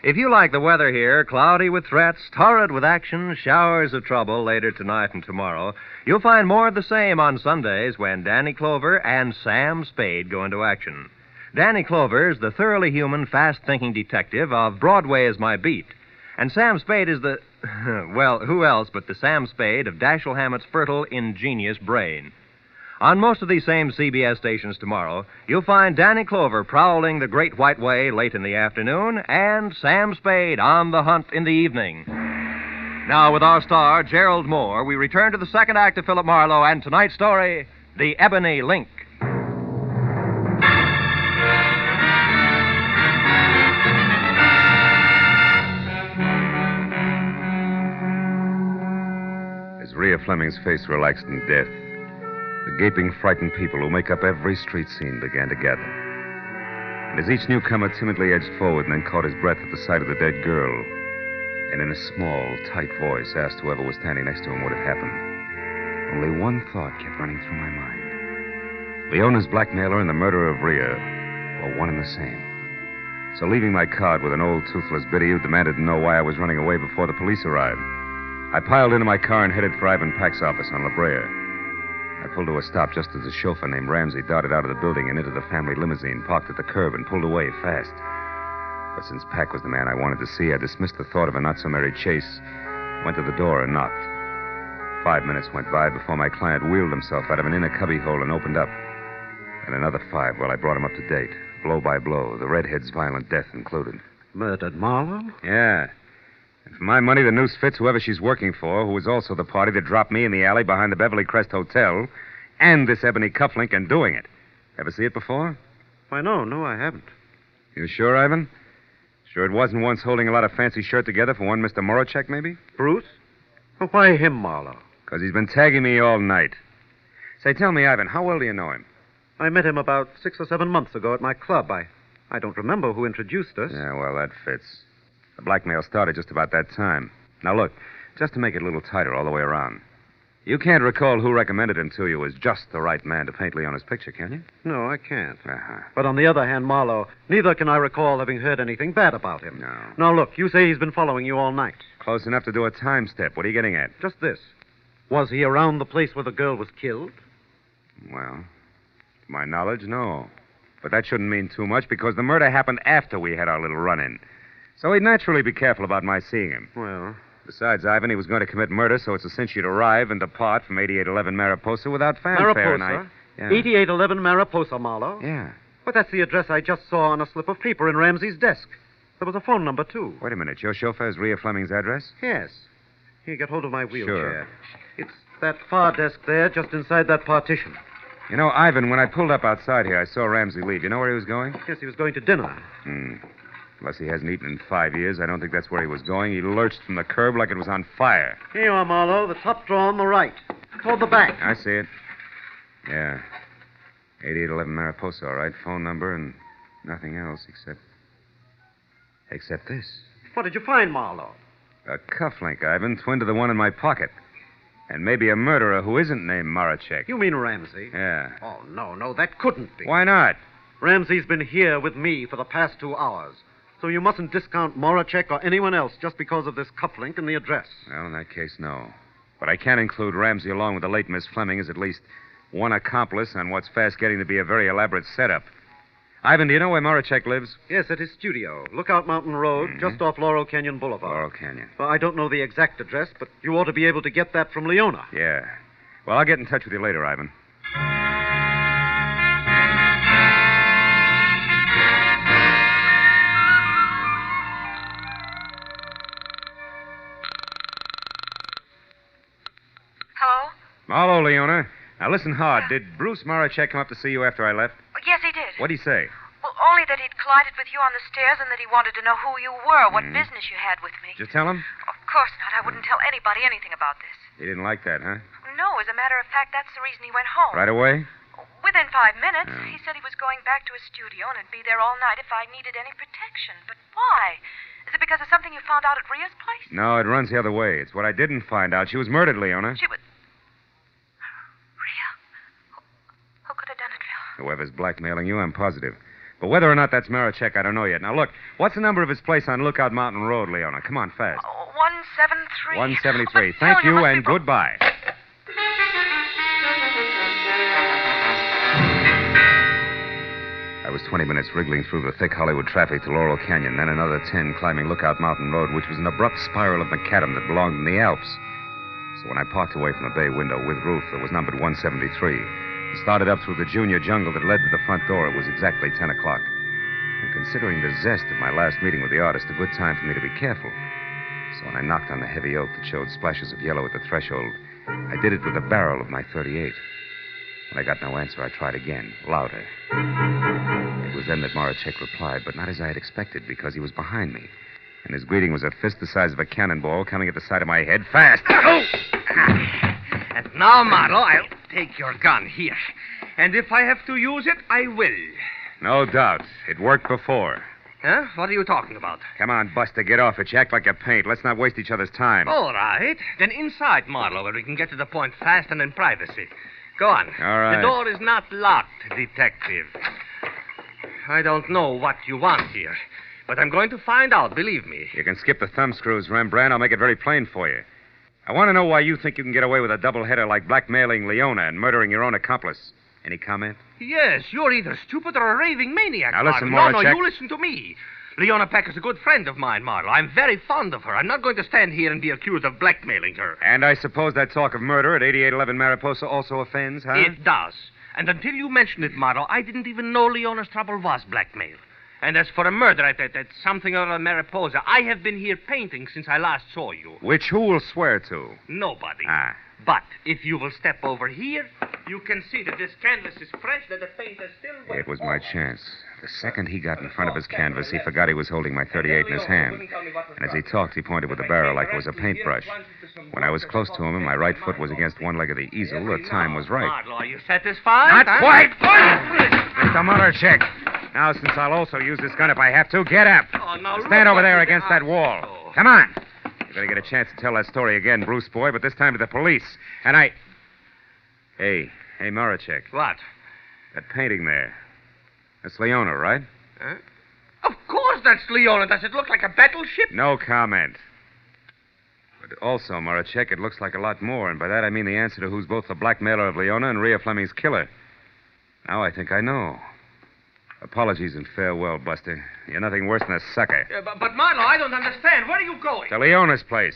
if you like the weather here, cloudy with threats, torrid with action, showers of trouble later tonight and tomorrow, you'll find more of the same on Sundays when Danny Clover and Sam Spade go into action. Danny Clover is the thoroughly human, fast-thinking detective of Broadway Is My Beat. And Sam Spade is the... well, who else but the Sam Spade of Dashiell Hammett's fertile, ingenious brain. On most of these same CBS stations tomorrow, you'll find Danny Clover prowling the Great White Way late in the afternoon and Sam Spade on the hunt in the evening. Now, with our star, Gerald Moore, we return to the second act of Philip Marlowe and tonight's story, The Ebony Link. As Rhea Fleming's face relaxed in death, the gaping, frightened people who make up every street scene began to gather. And as each newcomer timidly edged forward and then caught his breath at the sight of the dead girl, and in a small, tight voice asked whoever was standing next to him what had happened, only one thought kept running through my mind. Leona's blackmailer and the murderer of Rhea were one and the same. So leaving my card with an old, toothless biddy who demanded to know why I was running away before the police arrived, I piled into my car and headed for Ivan Pack's office on La Brea. I pulled to a stop just as a chauffeur named Ramsey darted out of the building and into the family limousine, parked at the curb, and pulled away fast. But since Pack was the man I wanted to see, I dismissed the thought of a not-so-merry chase, went to the door, and knocked. 5 minutes went by before my client wheeled himself out of an inner cubbyhole and opened up. And another 5 while I brought him up to date, blow by blow, the redhead's violent death included. Murdered Marlowe? Yeah. And for my money, the noose fits whoever she's working for, who was also the party that dropped me in the alley behind the Beverly Crest Hotel, and this ebony cufflink and doing it. Ever see it before? Why, no, I haven't. You sure, Ivan? Sure it wasn't once holding a lot of fancy shirt together for one Mr. Moracek, maybe? Bruce? Well, why him, Marlowe? Because he's been tagging me all night. Say, tell me, Ivan, how well do you know him? I met him about 6 or 7 months ago at my club. I don't remember who introduced us. Yeah, well, that fits. The blackmail started just about that time. Now, look, just to make it a little tighter all the way around. You can't recall who recommended him to you as just the right man to paint Leona's picture, can you? No, I can't. Uh-huh. But on the other hand, Marlowe, neither can I recall having heard anything bad about him. No. Now, look, you say he's been following you all night. Close enough to do a time step. What are you getting at? Just this. Was he around the place where the girl was killed? Well, to my knowledge, no. But that shouldn't mean too much because the murder happened after we had our little run-in. So he'd naturally be careful about my seeing him. Well... Besides, Ivan, he was going to commit murder, so it's a cinch you'd arrive and depart from 8811 Mariposa without fanfare. Mariposa? Yeah. 8811 Mariposa, Marlowe? Yeah. But that's the address I just saw on a slip of paper in Ramsey's desk. There was a phone number, too. Wait a minute. Your chauffeur has Rhea Fleming's address? Yes. Here, get hold of my wheelchair. Sure. It's that far desk there, just inside that partition. You know, Ivan, when I pulled up outside here, I saw Ramsey leave. You know where he was going? Yes, he was going to dinner. Unless he hasn't eaten in 5 years, I don't think that's where he was going. He lurched from the curb like it was on fire. Here you are, Marlowe. The top drawer on the right. Toward the back. I see it. Yeah. 8811 Mariposa, all right. Phone number and nothing else except this. What did you find, Marlowe? A cufflink, Ivan, twin to the one in my pocket. And maybe a murderer who isn't named Marachek. You mean Ramsey? Yeah. Oh, no, that couldn't be. Why not? Ramsey's been here with me for the past 2 hours. So you mustn't discount Morachek or anyone else just because of this cufflink and the address. Well, in that case, no. But I can include Ramsey along with the late Miss Fleming as at least one accomplice on what's fast getting to be a very elaborate setup. Ivan, do you know where Morachek lives? Yes, at his studio. Lookout Mountain Road, just off Laurel Canyon Boulevard. Laurel Canyon. Well, I don't know the exact address, but you ought to be able to get that from Leona. Yeah. Well, I'll get in touch with you later, Ivan. Hello? Marlowe, Leona. Now, listen hard. Did Bruce Morachek come up to see you after I left? Yes, he did. What'd he say? Well, only that he'd collided with you on the stairs and that he wanted to know who you were, what business you had with me. Did you tell him? Of course not. I wouldn't tell anybody anything about this. He didn't like that, huh? No, as a matter of fact, that's the reason he went home. Right away? Within 5 minutes. He said he was going back to his studio and would be there all night if I needed any protection. But why? Is it because of something you found out at Rhea's place? No, it runs the other way. It's what I didn't find out. She was murdered, Leona. She was... Rhea? Who could have done it, Phil? Whoever's blackmailing you, I'm positive. But whether or not that's Morachek, I don't know yet. Now, look, what's the number of his place on Lookout Mountain Road, Leona? Come on, fast. 173. 173. Thank you, and goodbye. I was 20 minutes wriggling through the thick Hollywood traffic to Laurel Canyon, then another 10 climbing Lookout Mountain Road, which was an abrupt spiral of macadam that belonged in the Alps. So when I parked away from the bay window with roof that was numbered 173, and started up through the junior jungle that led to the front door, it was exactly 10 o'clock. And considering the zest of my last meeting with the artist, a good time for me to be careful. So when I knocked on the heavy oak that showed splashes of yellow at the threshold, I did it with the barrel of my .38. When I got no answer, I tried again, louder. It was then that Morachek replied, but not as I had expected, because he was behind me. And his greeting was a fist the size of a cannonball coming at the side of my head. Fast! Oh! And now, Marlowe, I'll take your gun here. And if I have to use it, I will. No doubt. It worked before. Huh? What are you talking about? Come on, Buster, get off it. You act like a paint. Let's not waste each other's time. All right. Then inside, Marlowe, where we can get to the point fast and in privacy. Go on. All right. The door is not locked, detective. I don't know what you want here, but I'm going to find out, believe me. You can skip the thumbscrews, Rembrandt. I'll make it very plain for you. I want to know why you think you can get away with a doubleheader like blackmailing Leona and murdering your own accomplice. Any comment? Yes, you're either stupid or a raving maniac. Now listen, Marlowe. No, Morachek. you listen to me. Leona Peck is a good friend of mine, Marlowe. I'm very fond of her. I'm not going to stand here and be accused of blackmailing her. And I suppose that talk of murder at 8811 Mariposa also offends, huh? It does. And until you mentioned it, Marlowe, I didn't even know Leona's trouble was blackmail. And as for a murder at something or other Mariposa, I have been here painting since I last saw you. Which who will swear to? Nobody. Ah. But if you will step over here, you can see that this canvas is fresh, that the paint is still wet. It was my chance. The second he got in front of his canvas, he forgot he was holding my .38 in his hand. And as he talked, he pointed with the barrel like it was a paintbrush. When I was close to him and my right foot was against one leg of the easel, the time was right. Marlowe, are you satisfied? Not quite! Mr. Morachek. Now, since I'll also use this gun if I have to, get up. Stand over there against that wall. Come on. You're going to get a chance to tell that story again, Bruce boy, but this time to the police. And I... Hey, Morachek. What? That painting there. That's Leona, right? Huh? Of course that's Leona. Does it look like a battleship? No comment. But also, Morachek, it looks like a lot more, and by that I mean the answer to who's both the blackmailer of Leona and Rhea Fleming's killer. Now I think I know. Apologies and farewell, Buster. You're nothing worse than a sucker. But Marlowe, I don't understand. Where are you going? To Leona's place.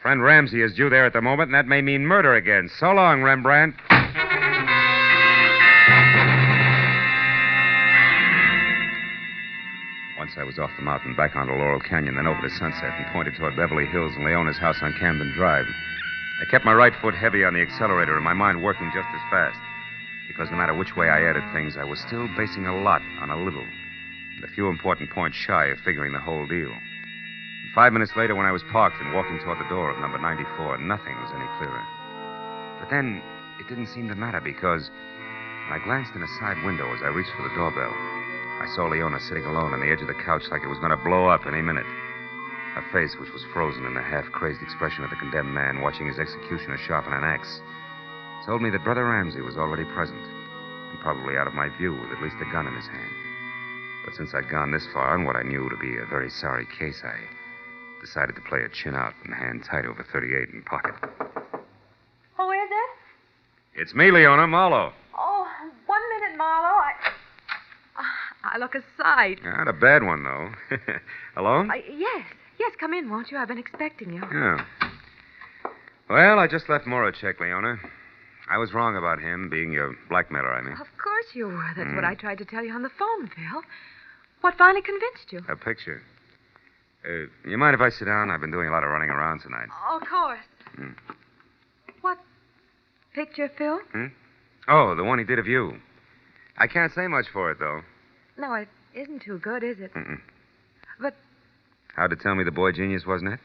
Friend Ramsey is due there at the moment, and that may mean murder again. So long, Rembrandt. Once Once I was off the mountain, back onto Laurel Canyon, then over to Sunset, and pointed toward Beverly Hills and Leona's house on Camden Drive. I kept my right foot heavy on the accelerator and my mind working just as fast. Because no matter which way I added things, I was still basing a lot on a little. And a few important points shy of figuring the whole deal. 5 minutes later, when I was parked and walking toward the door of number 94, nothing was any clearer. But then, it didn't seem to matter because when I glanced in a side window as I reached for the doorbell, I saw Leona sitting alone on the edge of the couch like it was going to blow up any minute. Her face, which was frozen in the half-crazed expression of the condemned man watching his executioner sharpen an axe, told me that Brother Ramsey was already present, and probably out of my view with at least a gun in his hand. But since I'd gone this far on what I knew to be a very sorry case, I decided to play it chin out and hand tight over 38 in pocket. Who is it? It's me, Leona Marlowe. Oh, 1 minute, Marlowe. I look a sight. Not a bad one, though. Alone? Yes. Yes, come in, won't you? I've been expecting you. Yeah. Well, I just left Moracek, Leona. I was wrong about him being your blackmailer, I mean. Of course you were. That's what I tried to tell you on the phone, Phil. What finally convinced you? A picture. You mind if I sit down? I've been doing a lot of running around tonight. Oh, of course. What picture, Phil? Oh, the one he did of you. I can't say much for it, though. No, it isn't too good, is it? Mm-mm. But, How'd it tell me the boy genius, wasn't it?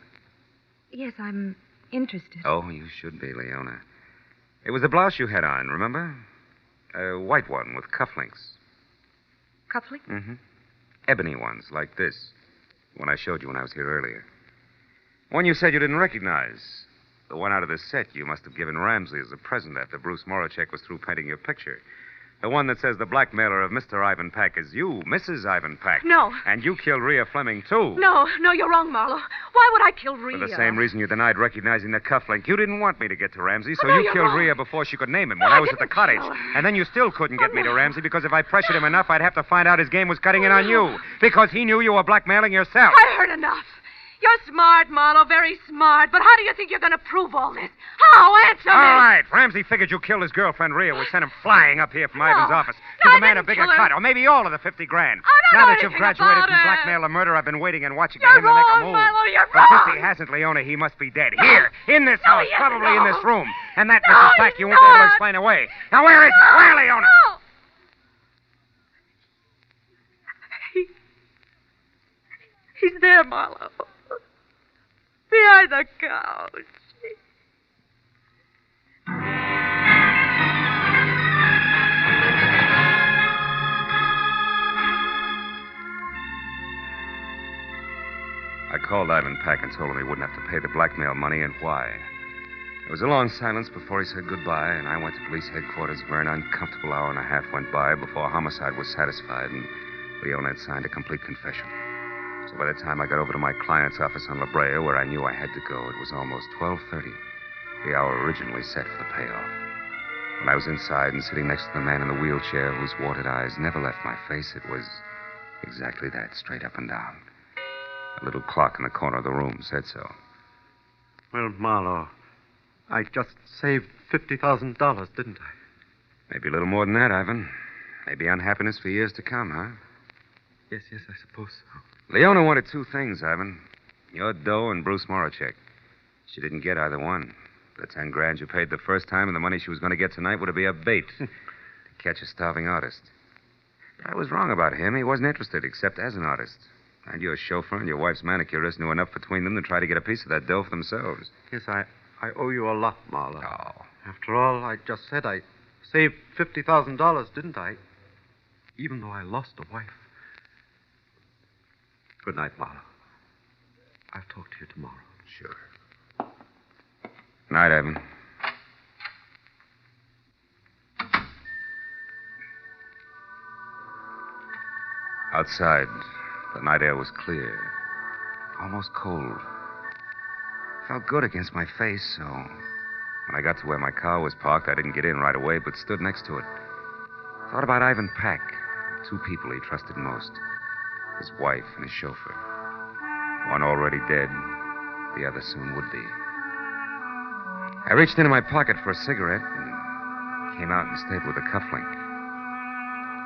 yes, I'm interested. Oh, you should be, Leona. It was the blouse you had on, remember? A white one with cufflinks. Cufflink? Mm-hmm. Ebony ones, like this. One I showed you when I was here earlier. One you said you didn't recognize. The one out of the set you must have given Ramsey as a present after Bruce Moracek was through painting your picture. The one that says the blackmailer of Mr. Ivan Pack is you, Mrs. Ivan Pack. No. And you killed Rhea Fleming, too. No, you're wrong, Marlowe. Why would I kill Rhea? For the same reason you denied recognizing the cufflink. You didn't want me to get to Ramsey, so No, you you're killed wrong. Rhea before she could name him No, when I I was at the didn't cottage. kill her. And then you still couldn't get me to Ramsey because if I pressured him enough, I'd have to find out his game was cutting in on you. Because he knew you were blackmailing yourself. I heard enough. You're smart, Marlowe, very smart. But how do you think you're going to prove all this? How? Answer me. All right. Ramsey figured you killed his girlfriend, Rhea. We sent him flying up here from Ivan's office to I demand a didn't bigger kill her. cut, or maybe all of the 50 grand. I don't now know that you've anything graduated about from it. blackmail to murder, I've been waiting and watching You're for him to make a wrong, move. Marlowe, you're But wrong. since he hasn't, Leona, he must be dead. Here, in this house, he isn't, probably in this no. room. And that No, Mrs. Pack he's you won't be able to not. explain away. Now, where is he? Where, Leona? No. He's there, Marlowe. Behind the couch. I called Ivan Pack and told him he wouldn't have to pay the blackmail money and why. There was a long silence before he said goodbye, and I went to police headquarters where an uncomfortable hour and a half went by before homicide was satisfied and Leona had signed a complete confession. So by the time I got over to my client's office on La Brea, where I knew I had to go, it was almost 12:30, the hour originally set for the payoff. When I was inside and sitting next to the man in the wheelchair whose watered eyes never left my face, it was exactly that, straight up and down. A little clock in the corner of the room said so. Well, Marlowe, I just saved $50,000, didn't I? Maybe a little more than that, Ivan. Maybe unhappiness for years to come, huh? Yes, I suppose so. Leona wanted two things, Ivan. Your dough and Bruce Moracek. She didn't get either one. The 10 grand you paid the first time and the money she was going to get tonight would be a bait to catch a starving artist. But I was wrong about him. He wasn't interested except as an artist. And your chauffeur and your wife's manicurist knew enough between them to try to get a piece of that dough for themselves. Yes, I owe you a lot, Marlowe. Oh. After all, I just said I saved $50,000, didn't I? Even though I lost a wife. Good night, Marlowe. I'll talk to you tomorrow. Sure. Night, Ivan. Outside, the night air was clear, almost cold. Felt good against my face, so when I got to where my car was parked, I didn't get in right away, but stood next to it. Thought about Ivan Pack, two people he trusted most, his wife and his chauffeur. One already dead, the other soon would be. I reached into my pocket for a cigarette and came out and stayed with the cufflink.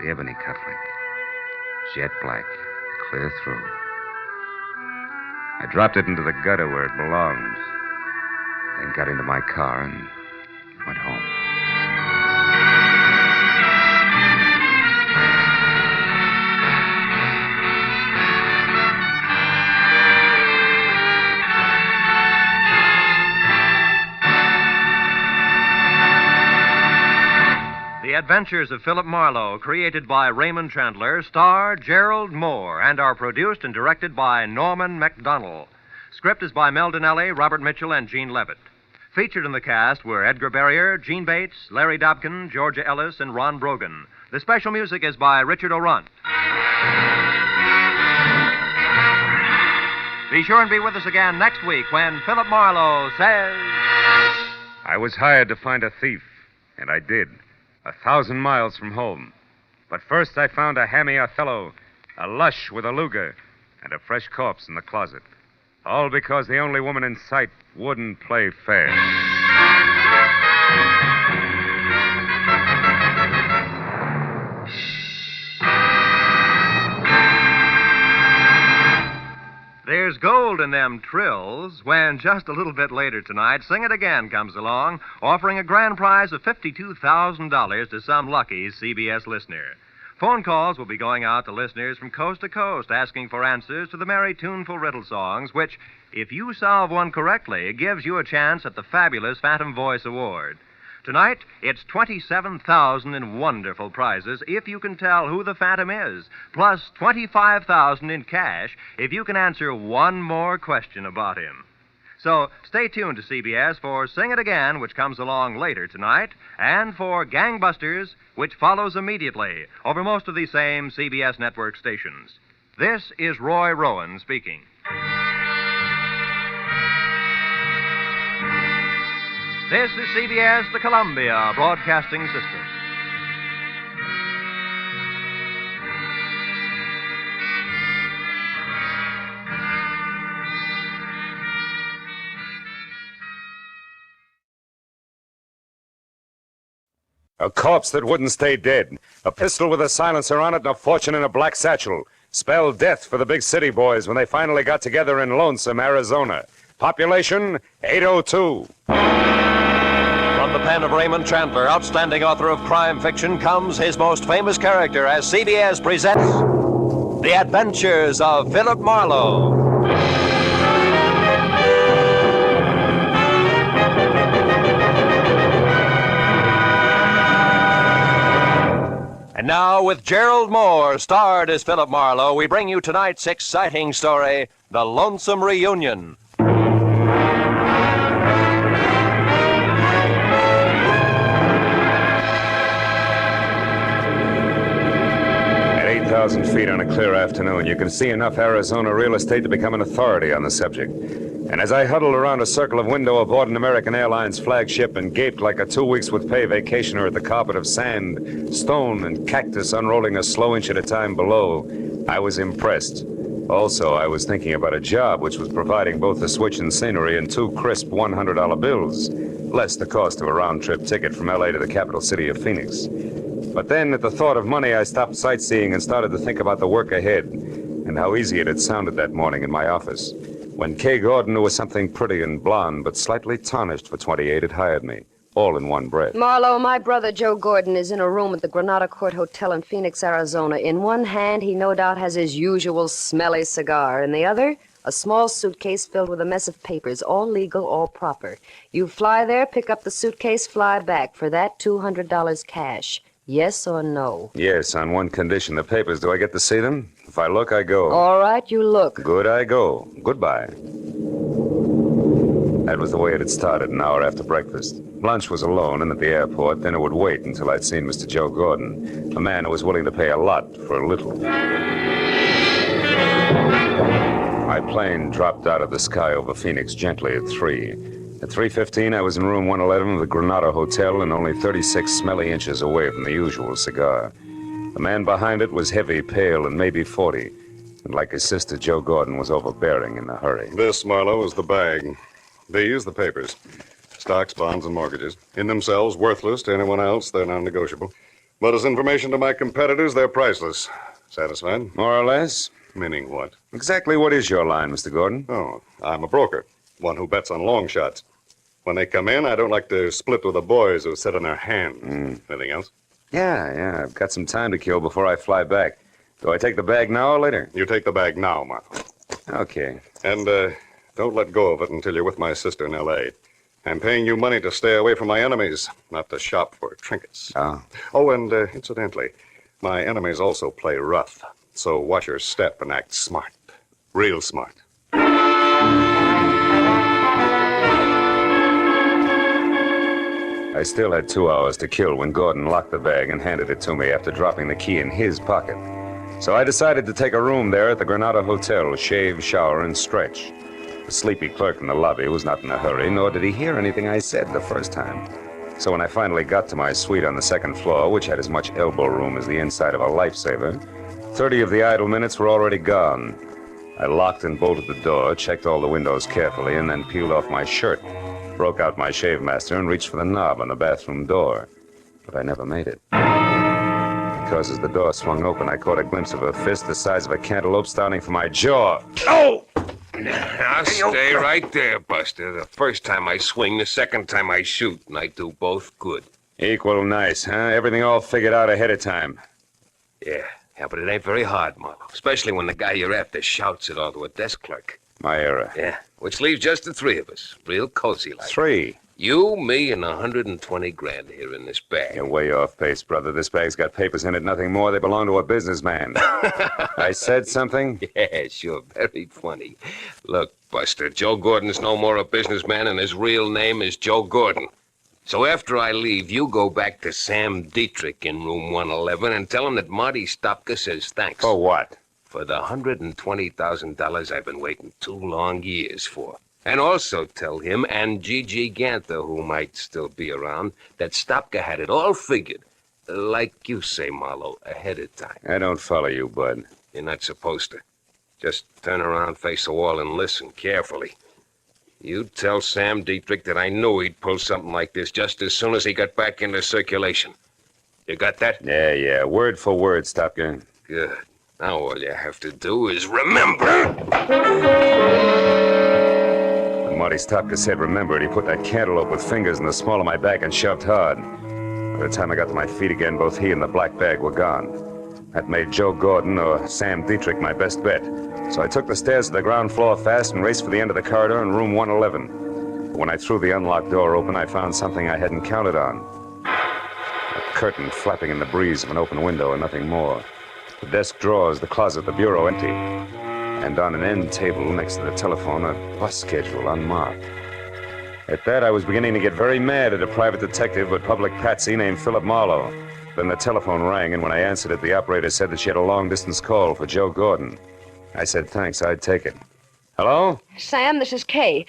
The ebony cufflink. Jet black, clear through. I dropped it into the gutter where it belongs, then got into my car and went home. The Adventures of Philip Marlowe, created by Raymond Chandler, star Gerald Moore, and are produced and directed by Norman MacDonald. Script is by Mel Donnelly, Robert Mitchell, and Gene Levitt. Featured in the cast were Edgar Barrier, Gene Bates, Larry Dobkin, Georgia Ellis, and Ron Brogan. The special music is by Richard O'Runt. Be sure and be with us again next week when Philip Marlowe says... I was hired to find a thief, and I did. 1,000 miles from home. But first I found a hammy Othello, a lush with a Luger, and a fresh corpse in the closet. All because the only woman in sight wouldn't play fair. There's gold in them trills when just a little bit later tonight, Sing It Again comes along, offering a grand prize of $52,000 to some lucky CBS listener. Phone calls will be going out to listeners from coast to coast asking for answers to the merry, tuneful riddle songs, which, if you solve one correctly, gives you a chance at the fabulous Phantom Voice Award. Tonight, it's 27,000 in wonderful prizes if you can tell who the Phantom is, plus 25,000 in cash if you can answer one more question about him. So stay tuned to CBS for Sing It Again, which comes along later tonight, and for Gangbusters, which follows immediately over most of these same CBS network stations. This is Roy Rowan speaking. This is CBS, the Columbia Broadcasting System. A corpse that wouldn't stay dead. A pistol with a silencer on it and a fortune in a black satchel. Spelled death for the big city boys when they finally got together in Lonesome, Arizona. Population, 802. From the pen of Raymond Chandler, outstanding author of crime fiction, comes his most famous character as CBS presents The Adventures of Philip Marlowe. And now, with Gerald Moore, starred as Philip Marlowe, we bring you tonight's exciting story, The Lonesome Reunion. At 8,000 feet on a clear afternoon, you can see enough Arizona real estate to become an authority on the subject. And as I huddled around a circle of window aboard an American Airlines flagship and gaped like a 2 weeks with pay vacationer at the carpet of sand, stone, and cactus unrolling a slow inch at a time below, I was impressed. Also, I was thinking about a job which was providing both a switch in scenery and 2 crisp $100 bills, less the cost of a round-trip ticket from L.A. to the capital city of Phoenix. But then, at the thought of money, I stopped sightseeing and started to think about the work ahead and how easy it had sounded that morning in my office when Kay Gordon, who was something pretty and blonde but slightly tarnished for 28, had hired me, all in one breath. Marlowe, my brother Joe Gordon is in a room at the Granada Court Hotel in Phoenix, Arizona. In one hand, he no doubt has his usual smelly cigar. In the other, a small suitcase filled with a mess of papers, all legal, all proper. You fly there, pick up the suitcase, fly back. For that, $200 cash. Yes or no? Yes, on one condition. The papers, do I get to see them? If I look, I go. All right, you look. Good, I go. Goodbye. That was the way it had started an hour after breakfast. Lunch was alone, and at the airport, dinner would wait until I'd seen Mr. Joe Gordon, a man who was willing to pay a lot for a little. My plane dropped out of the sky over Phoenix gently at 3. At 3:15, I was in room 111 of the Granada Hotel and only 36 smelly inches away from the usual cigar. The man behind it was heavy, pale, and maybe 40. And like his sister, Joe Gordon was overbearing in a hurry. This, Marlowe, is the bag. These, the papers. Stocks, bonds, and mortgages. In themselves, worthless to anyone else. They're non-negotiable. But as information to my competitors, they're priceless. Satisfied? More or less. Meaning what? Exactly what is your line, Mr. Gordon? Oh, I'm a broker. One who bets on long shots. When they come in, I don't like to split with the boys who sit on their hands. Anything else? Yeah. I've got some time to kill before I fly back. Do I take the bag now or later? You take the bag now, Marlowe. Okay. And don't let go of it until you're with my sister in L.A. I'm paying you money to stay away from my enemies, not to shop for trinkets. Oh, and incidentally, my enemies also play rough. So watch your step and act smart. Real smart. I still had 2 hours to kill when Gordon locked the bag and handed it to me after dropping the key in his pocket. So I decided to take a room there at the Granada Hotel, shave, shower, and stretch. The sleepy clerk in the lobby was not in a hurry, nor did he hear anything I said the first time. So when I finally got to my suite on the second floor, which had as much elbow room as the inside of a lifesaver, 30 of the idle minutes were already gone. I locked and bolted the door, checked all the windows carefully, and then peeled off my shirt, broke out my shave master, and reached for the knob on the bathroom door. But I never made it. Because as the door swung open, I caught a glimpse of a fist the size of a cantaloupe starting from my jaw. Oh! Now stay right there, Buster. The first time I swing, the second time I shoot, and I do both good. Equal nice, huh? Everything all figured out ahead of time. Yeah, but it ain't very hard, Marlowe. Especially when the guy you're after shouts it all to a desk clerk. My era. Yeah, which leaves just the three of us. Real cozy like. 3. You, me, and 120 grand here in this bag. You're way off pace, brother. This bag's got papers in it, nothing more. They belong to a businessman. I said something? Yeah, sure. Very funny. Look, Buster, Joe Gordon's no more a businessman, and his real name is Joe Gordon. So after I leave, you go back to Sam Dietrich in room 111 and tell him that Marty Stopka says thanks. For what? For the $120,000 I've been waiting 2 long years for. And also tell him and Gigi Ganther, who might still be around, that Stopka had it all figured. Like you say, Marlowe, ahead of time. I don't follow you, bud. You're not supposed to. Just turn around, face the wall, and listen carefully. You tell Sam Dietrich that I knew he'd pull something like this just as soon as he got back into circulation. You got that? Yeah. Word for word, Stopka. Good. Now all you have to do is remember. When Marty Stopka said remember it, he put that cantaloupe with fingers in the small of my back and shoved hard. By the time I got to my feet again, both he and the black bag were gone. That made Joe Gordon or Sam Dietrich my best bet. So I took the stairs to the ground floor fast and raced for the end of the corridor in room 111. But when I threw the unlocked door open, I found something I hadn't counted on. A curtain flapping in the breeze of an open window and nothing more. The desk drawers, the closet, the bureau empty. And on an end table next to the telephone, a bus schedule unmarked. At that, I was beginning to get very mad at a private detective but public patsy named Philip Marlowe. Then the telephone rang, and when I answered it, the operator said that she had a long-distance call for Joe Gordon. I said thanks, I'd take it. Hello? Sam, this is Kay.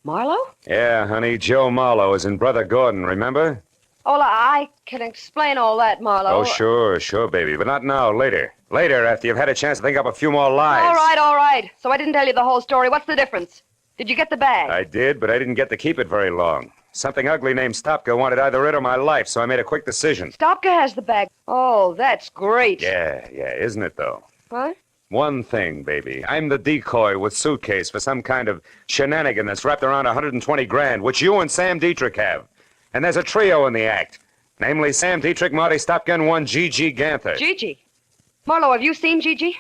Marlowe? Yeah, honey, Joe Marlowe is in Brother Gordon, remember? Oh, I can explain all that, Marlowe. Oh, sure, baby, but not now, later. Later, after you've had a chance to think up a few more lies. All right. So I didn't tell you the whole story. What's the difference? Did you get the bag? I did, but I didn't get to keep it very long. Something ugly named Stopka wanted either it or my life, so I made a quick decision. Stopka has the bag. Oh, that's great. Yeah, isn't it, though? What? One thing, baby. I'm the decoy with suitcase for some kind of shenanigan that's wrapped around 120 grand, which you and Sam Dietrich have. And there's a trio in the act. Namely, Sam Dietrich, Marty Stopka, and one Gigi Ganther. Gigi? Marlowe, have you seen Gigi?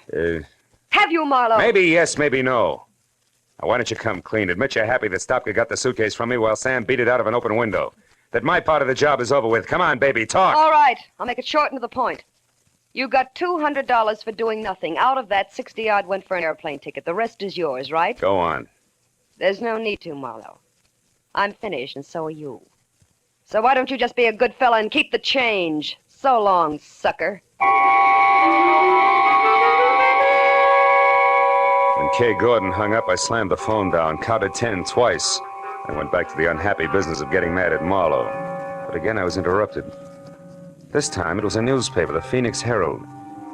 Have you, Marlowe? Maybe yes, maybe no. Now, why don't you come clean? Admit you're happy that Stopka got the suitcase from me while Sam beat it out of an open window. That my part of the job is over with. Come on, baby, talk. All right. I'll make it short and to the point. You got $200 for doing nothing. Out of that, 60-odd went for an airplane ticket. The rest is yours, right? Go on. There's no need to, Marlowe. I'm finished, and so are you. So why don't you just be a good fella and keep the change? So long, sucker. When Kay Gordon hung up, I slammed the phone down, counted 10 twice, and went back to the unhappy business of getting mad at Marlowe. But again, I was interrupted. This time, it was a newspaper, the Phoenix Herald,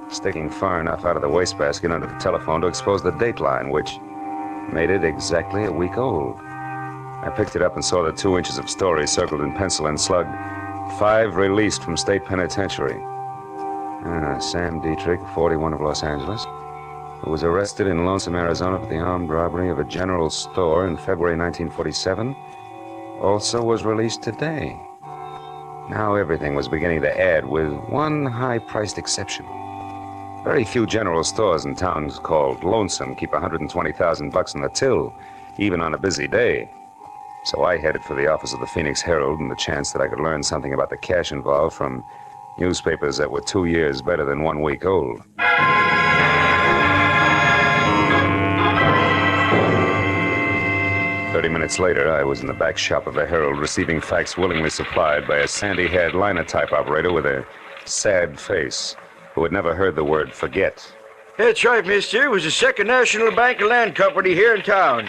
sticking far enough out of the wastebasket under the telephone to expose the dateline, which made it exactly a week old. I picked it up and saw the 2 inches of story circled in pencil and slugged. 5 released from state penitentiary. Sam Dietrich, 41 of Los Angeles, who was arrested in Lonesome, Arizona for the armed robbery of a general store in February 1947, also was released today. Now everything was beginning to add, with one high-priced exception. Very few general stores in towns called Lonesome keep $120,000 in the till, even on a busy day. So I headed for the office of the Phoenix Herald and the chance that I could learn something about the cash involved from newspapers that were 2 years better than 1 week old. 30 minutes later, I was in the back shop of the Herald receiving facts willingly supplied by a sandy-haired linotype operator with a sad face who had never heard the word forget. That's right, mister. It was the Second National Bank and Land Company here in town.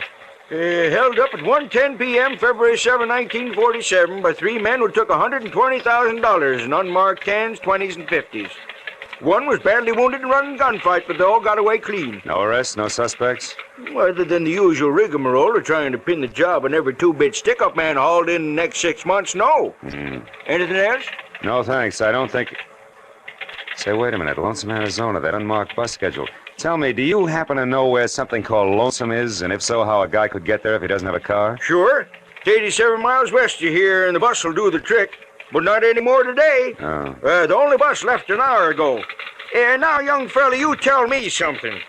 Held up at 1:10 p.m., February 7, 1947, by three men who took $120,000 in unmarked 10s, 20s, and 50s. One was badly wounded in a running gunfight, but they all got away clean. No arrests, no suspects? Well, other than the usual rigmarole of trying to pin the job on every two-bit stick-up man hauled in the next 6 months, no. Anything else? No, thanks. I don't think... Say, wait a minute. Lonesome, Arizona, that unmarked bus schedule. Tell me, do you happen to know where something called Lonesome is? And if so, how a guy could get there if he doesn't have a car? Sure. It's 87 miles west of here, and the bus will do the trick. But not anymore today. Oh. The only bus left an hour ago. Now, young fella, you tell me something.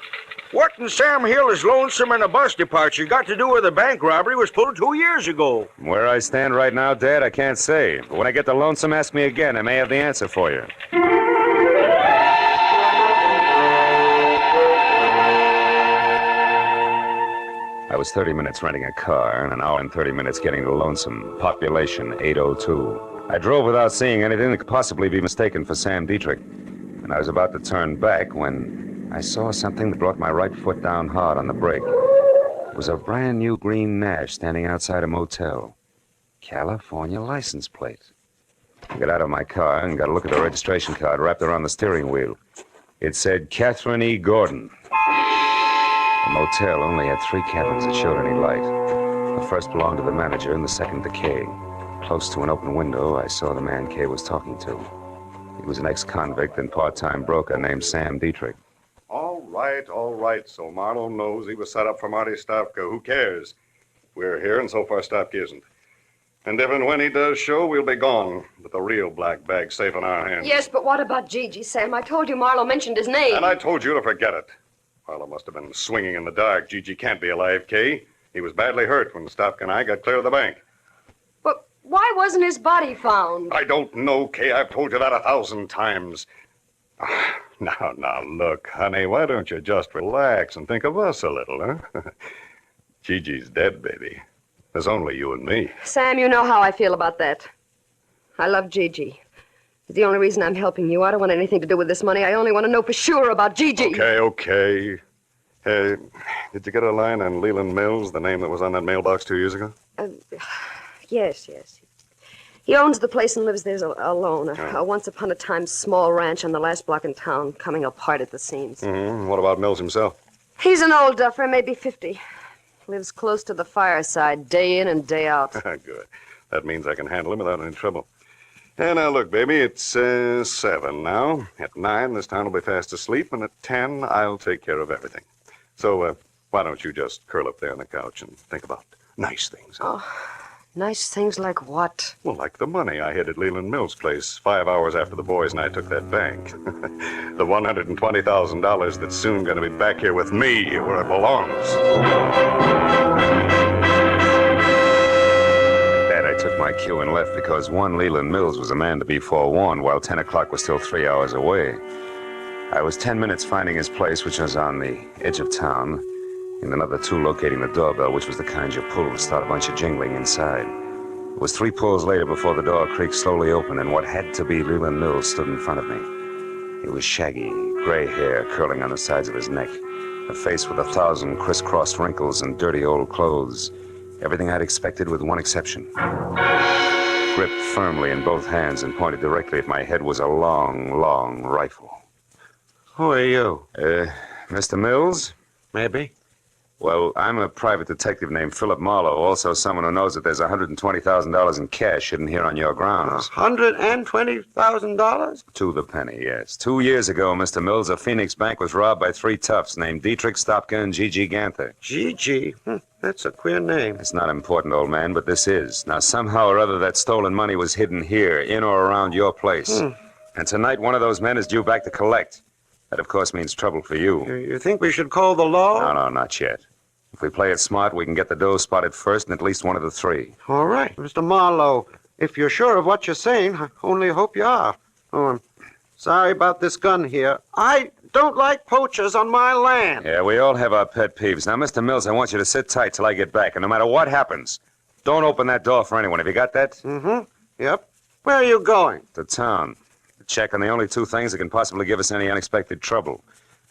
What in Sam Hill is Lonesome and a bus departure got to do with a bank robbery was pulled 2 years ago? Where I stand right now, Dad, I can't say. But when I get to Lonesome, ask me again. I may have the answer for you. I was 30 minutes renting a car and an hour and 30 minutes getting to Lonesome. Population 802. I drove without seeing anything that could possibly be mistaken for Sam Dietrich. And I was about to turn back when I saw something that brought my right foot down hard on the brake. It was a brand new green Nash standing outside a motel. California license plate. I got out of my car and got a look at the registration card wrapped around the steering wheel. It said Catherine E. Gordon. The motel only had 3 cabins that showed any light. The first belonged to the manager and the second to Kay. Close to an open window, I saw the man Kay was talking to. He was an ex-convict and part-time broker named Sam Dietrich. All right. So Marlowe knows he was set up for Marty Stavka. Who cares? We're here, and so far Stavka isn't. And if and when he does show, we'll be gone, with the real black bag safe in our hands. Yes, but what about Gigi, Sam? I told you Marlowe mentioned his name. And I told you to forget it. Marlowe must have been swinging in the dark. Gigi can't be alive, Kay. He was badly hurt when Stavka and I got clear of the bank. But why wasn't his body found? I don't know, Kay. I've told you that 1,000 times. Now, look, honey, why don't you just relax and think of us a little, huh? Gigi's dead, baby. There's only you and me. Sam, you know how I feel about that. I love Gigi. It's the only reason I'm helping you. I don't want anything to do with this money. I only want to know for sure about Gigi. Okay. Hey, did you get a line on Leland Mills, the name that was on that mailbox 2 years ago? Yes. He owns the place and lives there alone. A once upon a time small ranch on the last block in town, coming apart at the seams. Mm-hmm. What about Mills himself? He's an old duffer, maybe 50. Lives close to the fireside, day in and day out. Good. That means I can handle him without any trouble. And now, look, baby, it's 7 now. At 9, this town will be fast asleep, and at 10, I'll take care of everything. So, why don't you just curl up there on the couch and think about nice things? Huh? Oh, nice things like what? Well, like the money I hid at Leland Mills' place 5 hours after the boys and I took that bank. The $120,000 that's soon going to be back here with me where it belongs. I took my cue and left because one Leland Mills was a man to be forewarned while 10 o'clock was still 3 hours away. I was 10 minutes finding his place, which was on the edge of town, and another 2 locating the doorbell, which was the kind you pull to start a bunch of jingling inside. It was 3 pulls later before the door creaked slowly open and what had to be Leland Mills stood in front of me. He was shaggy, gray hair curling on the sides of his neck, a face with 1,000 crisscrossed wrinkles and dirty old clothes. Everything I'd expected with one exception. Gripped firmly in both hands and pointed directly at my head was a long rifle. Who are you? Mr. Mills? Maybe. Well, I'm a private detective named Philip Marlowe, also someone who knows that there's $120,000 in cash hidden here on your grounds. $120,000? To the penny, yes. 2 years ago, Mr. Mills, a Phoenix bank was robbed by three toughs named Dietrich, Stopka, and Gigi Ganther. Gigi? That's a queer name. It's not important, old man, but this is. Now, somehow or other, that stolen money was hidden here, in or around your place. And tonight, one of those men is due back to collect. That, of course, means trouble for you. You think we should call the law? No, not yet. If we play it smart, we can get the dough spotted first in at least one of the three. All right, Mr. Marlowe. If you're sure of what you're saying, I only hope you are. Oh, I'm sorry about this gun here. I don't like poachers on my land. Yeah, we all have our pet peeves. Now, Mr. Mills, I want you to sit tight till I get back, and no matter what happens, don't open that door for anyone. Have you got that? Mm-hmm. Yep. Where are you going? To town. To check on the only two things that can possibly give us any unexpected trouble.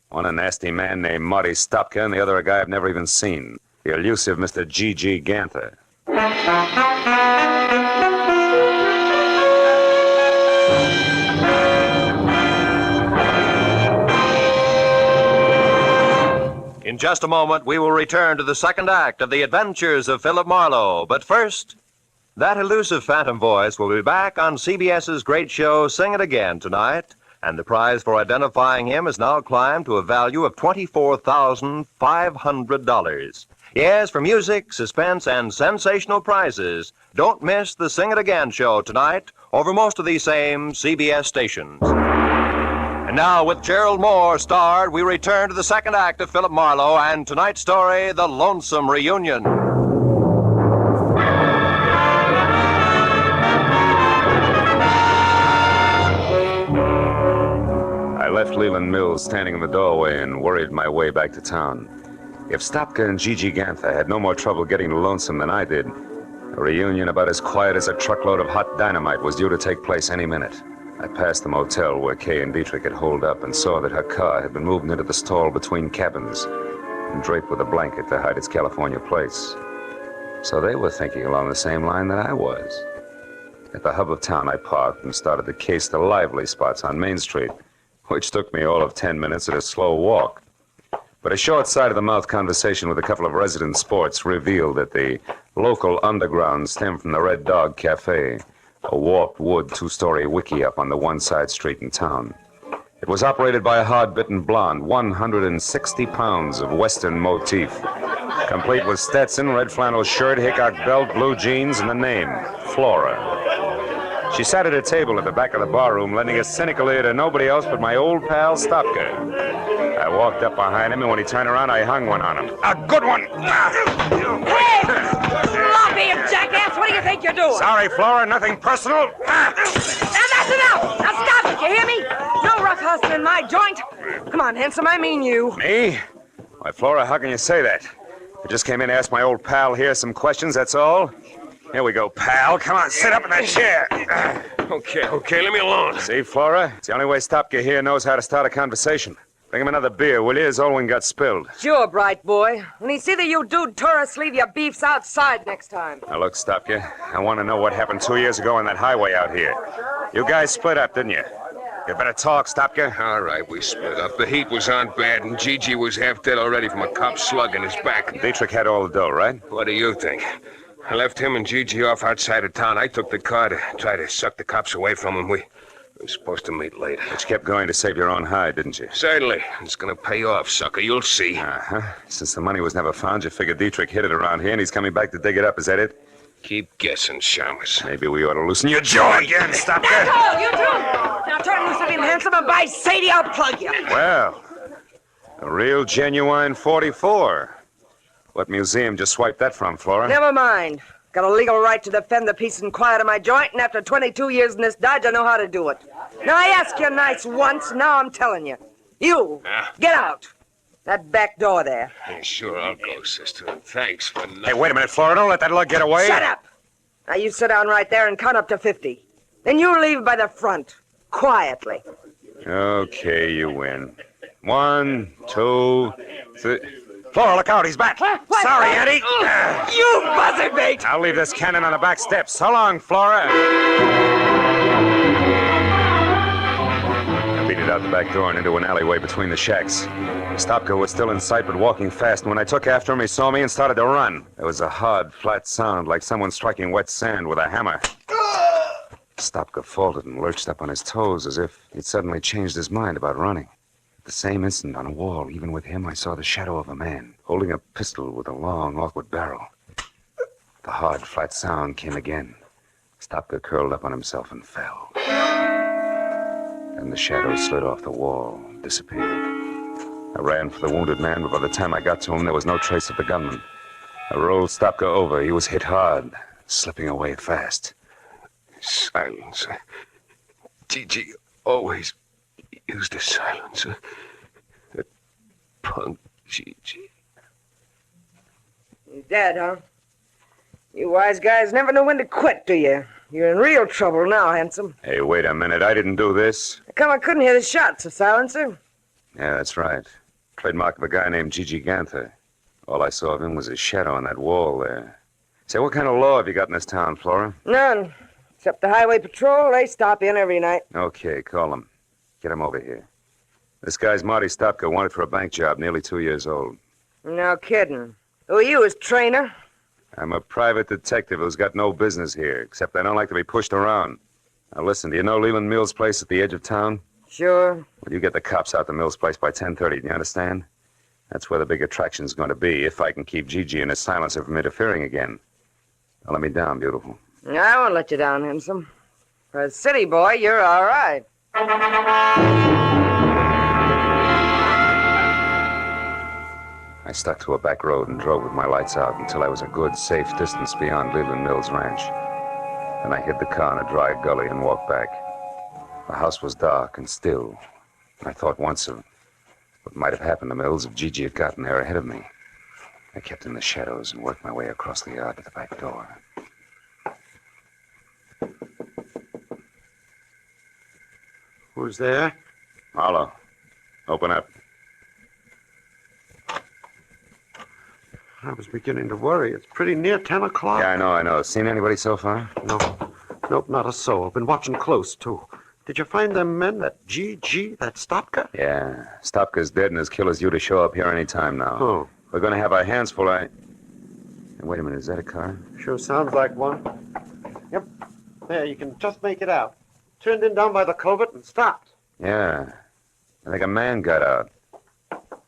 One, a nasty man named Marty Stopka, and the other, a guy I've never even seen. The elusive Mr. Gigi Ganther. In just a moment, we will return to the second act of The Adventures of Philip Marlowe. But first, that elusive phantom voice will be back on CBS's great show, Sing It Again, tonight. And the prize for identifying him has now climbed to a value of $24,500. Yes, for music, suspense, and sensational prizes. Don't miss the Sing It Again show tonight over most of these same CBS stations. And now, with Gerald Moore starred, we return to the second act of Philip Marlowe and tonight's story, The Lonesome Reunion. I left Leland Mills standing in the doorway and worried my way back to town. If Stopka and Gigi Ganther had no more trouble getting to Lonesome than I did, a reunion about as quiet as a truckload of hot dynamite was due to take place any minute. I passed the motel where Kay and Dietrich had holed up and saw that her car had been moved into the stall between cabins and draped with a blanket to hide its California plates. So they were thinking along the same line that I was. At the hub of town, I parked and started to case the lively spots on Main Street, which took me all of 10 minutes at a slow walk. But a short side-of-the-mouth conversation with a couple of resident sports revealed that the local underground stemmed from the Red Dog Cafe, a warped wood two-story wiki-up on the one side street in town. It was operated by a hard-bitten blonde, 160 pounds of Western motif, complete with Stetson, red flannel shirt, Hickok belt, blue jeans, and the name, Flora. She sat at a table at the back of the barroom, lending a cynical ear to nobody else but my old pal, Stopka. I walked up behind him, and when he turned around, I hung one on him. A good one! Hey! Sloppy, you jackass! What do you think you're doing? Sorry, Flora, nothing personal. Now that's enough! Now stop it, you hear me? No rough hustling in my joint. Come on, handsome, I mean you. Me? Why, Flora, how can you say that? I just came in to ask my old pal here some questions, that's all. Here we go, pal. Come on, sit up in that chair. Okay, let me alone. See, Flora? It's the only way Stopka here knows how to start a conversation. Bring him another beer, will you? His old one got spilled. Sure, bright boy. When you see the you dude tourists, leave your beefs outside next time. Now, look, Stopka, I want to know what happened 2 years ago on that highway out here. You guys split up, didn't you? You better talk, Stopka. All right, we split up. The heat was on bad, and Gigi was half dead already from a cop slug in his back. Dietrich had all the dough, right? What do you think? I left him and Gigi off outside of town. I took the car to try to suck the cops away from him. We were supposed to meet later. But you kept going to save your own hide, didn't you? Certainly. It's going to pay off, sucker. You'll see. Uh-huh. Since the money was never found, you figured Dietrich hid it around here, and he's coming back to dig it up. Is that it? Keep guessing, Shamus. Maybe we ought to loosen your jaw again, Stopka. That's all, you two! Now turn loose of him, handsome, and by Sadie, I'll plug you. Well, a real genuine 44. What museum just swiped that from, Flora? Never mind. Got a legal right to defend the peace and quiet of my joint, and after 22 years in this dodge, I know how to do it. Now, I asked you nice once, now I'm telling you. You, get out. That back door there. Yeah, sure, I'll go, sister. Thanks for nothing. Hey, wait a minute, Flora. Don't let that lug get away. Shut up! Now, you sit down right there and count up to 50. Then you leave by the front, quietly. Okay, you win. 1, 2, 3... Flora, look out, he's back. What? Sorry, Eddie. You buzzard, mate! I'll leave this cannon on the back steps. So long, Flora. Now beat it out the back door and into an alleyway between the shacks. Stopka was still in sight, but walking fast, and when I took after him, he saw me and started to run. There was a hard, flat sound, like someone striking wet sand with a hammer. Stopka faltered and lurched up on his toes as if he'd suddenly changed his mind about running. At the same instant, on a wall, even with him, I saw the shadow of a man, holding a pistol with a long, awkward barrel. The hard, flat sound came again. Stopka curled up on himself and fell. And the shadow slid off the wall, disappeared. I ran for the wounded man, but by the time I got to him, there was no trace of the gunman. I rolled Stopka over. He was hit hard, slipping away fast. Silencer. Gigi always used a silencer. That punk Gigi. He's dead, huh? You wise guys never know when to quit, do you? You're in real trouble now, handsome. Hey, wait a minute. I didn't do this. How come I couldn't hear the shots, a silencer? Yeah, that's right. Trademark of a guy named Gigi Ganther. All I saw of him was his shadow on that wall there. Say, what kind of law have you got in this town, Flora? None. Except the highway patrol, they stop in every night. Okay, call him. Get him over here. This guy's Marty Stopka, wanted for a bank job, nearly 2 years old. No kidding. Who are you, his trainer? I'm a private detective who's got no business here, except I don't like to be pushed around. Now listen, do you know Leland Mill's place at the edge of town? Sure. Well, you get the cops out to Mill's place by 10:30, do you understand? That's where the big attraction's going to be, if I can keep Gigi and his silencer from interfering again. Now let me down, beautiful. I won't let you down, handsome. For a city boy, you're all right. I stuck to a back road and drove with my lights out until I was a good, safe distance beyond Leland Mill's ranch. Then I hid the car in a dry gully and walked back. The house was dark and still. I thought once of what might have happened to Mills if Gigi had gotten there ahead of me. I kept in the shadows and worked my way across the yard to the back door. Who's there? Marlowe, open up. I was beginning to worry. It's pretty near 10 o'clock. Yeah, I know. Seen anybody so far? No. Nope, not a soul. Been watching close, too. Did you find them men, that G, that Stopka? Yeah. Stopka's dead and his killer's due to show up here any time now. Oh. We're going to have our hands full. Hey, wait a minute. Is that a car? Sure sounds like one. Yep. There, you can just make it out. Turned in down by the culvert and stopped. Yeah. I think a man got out.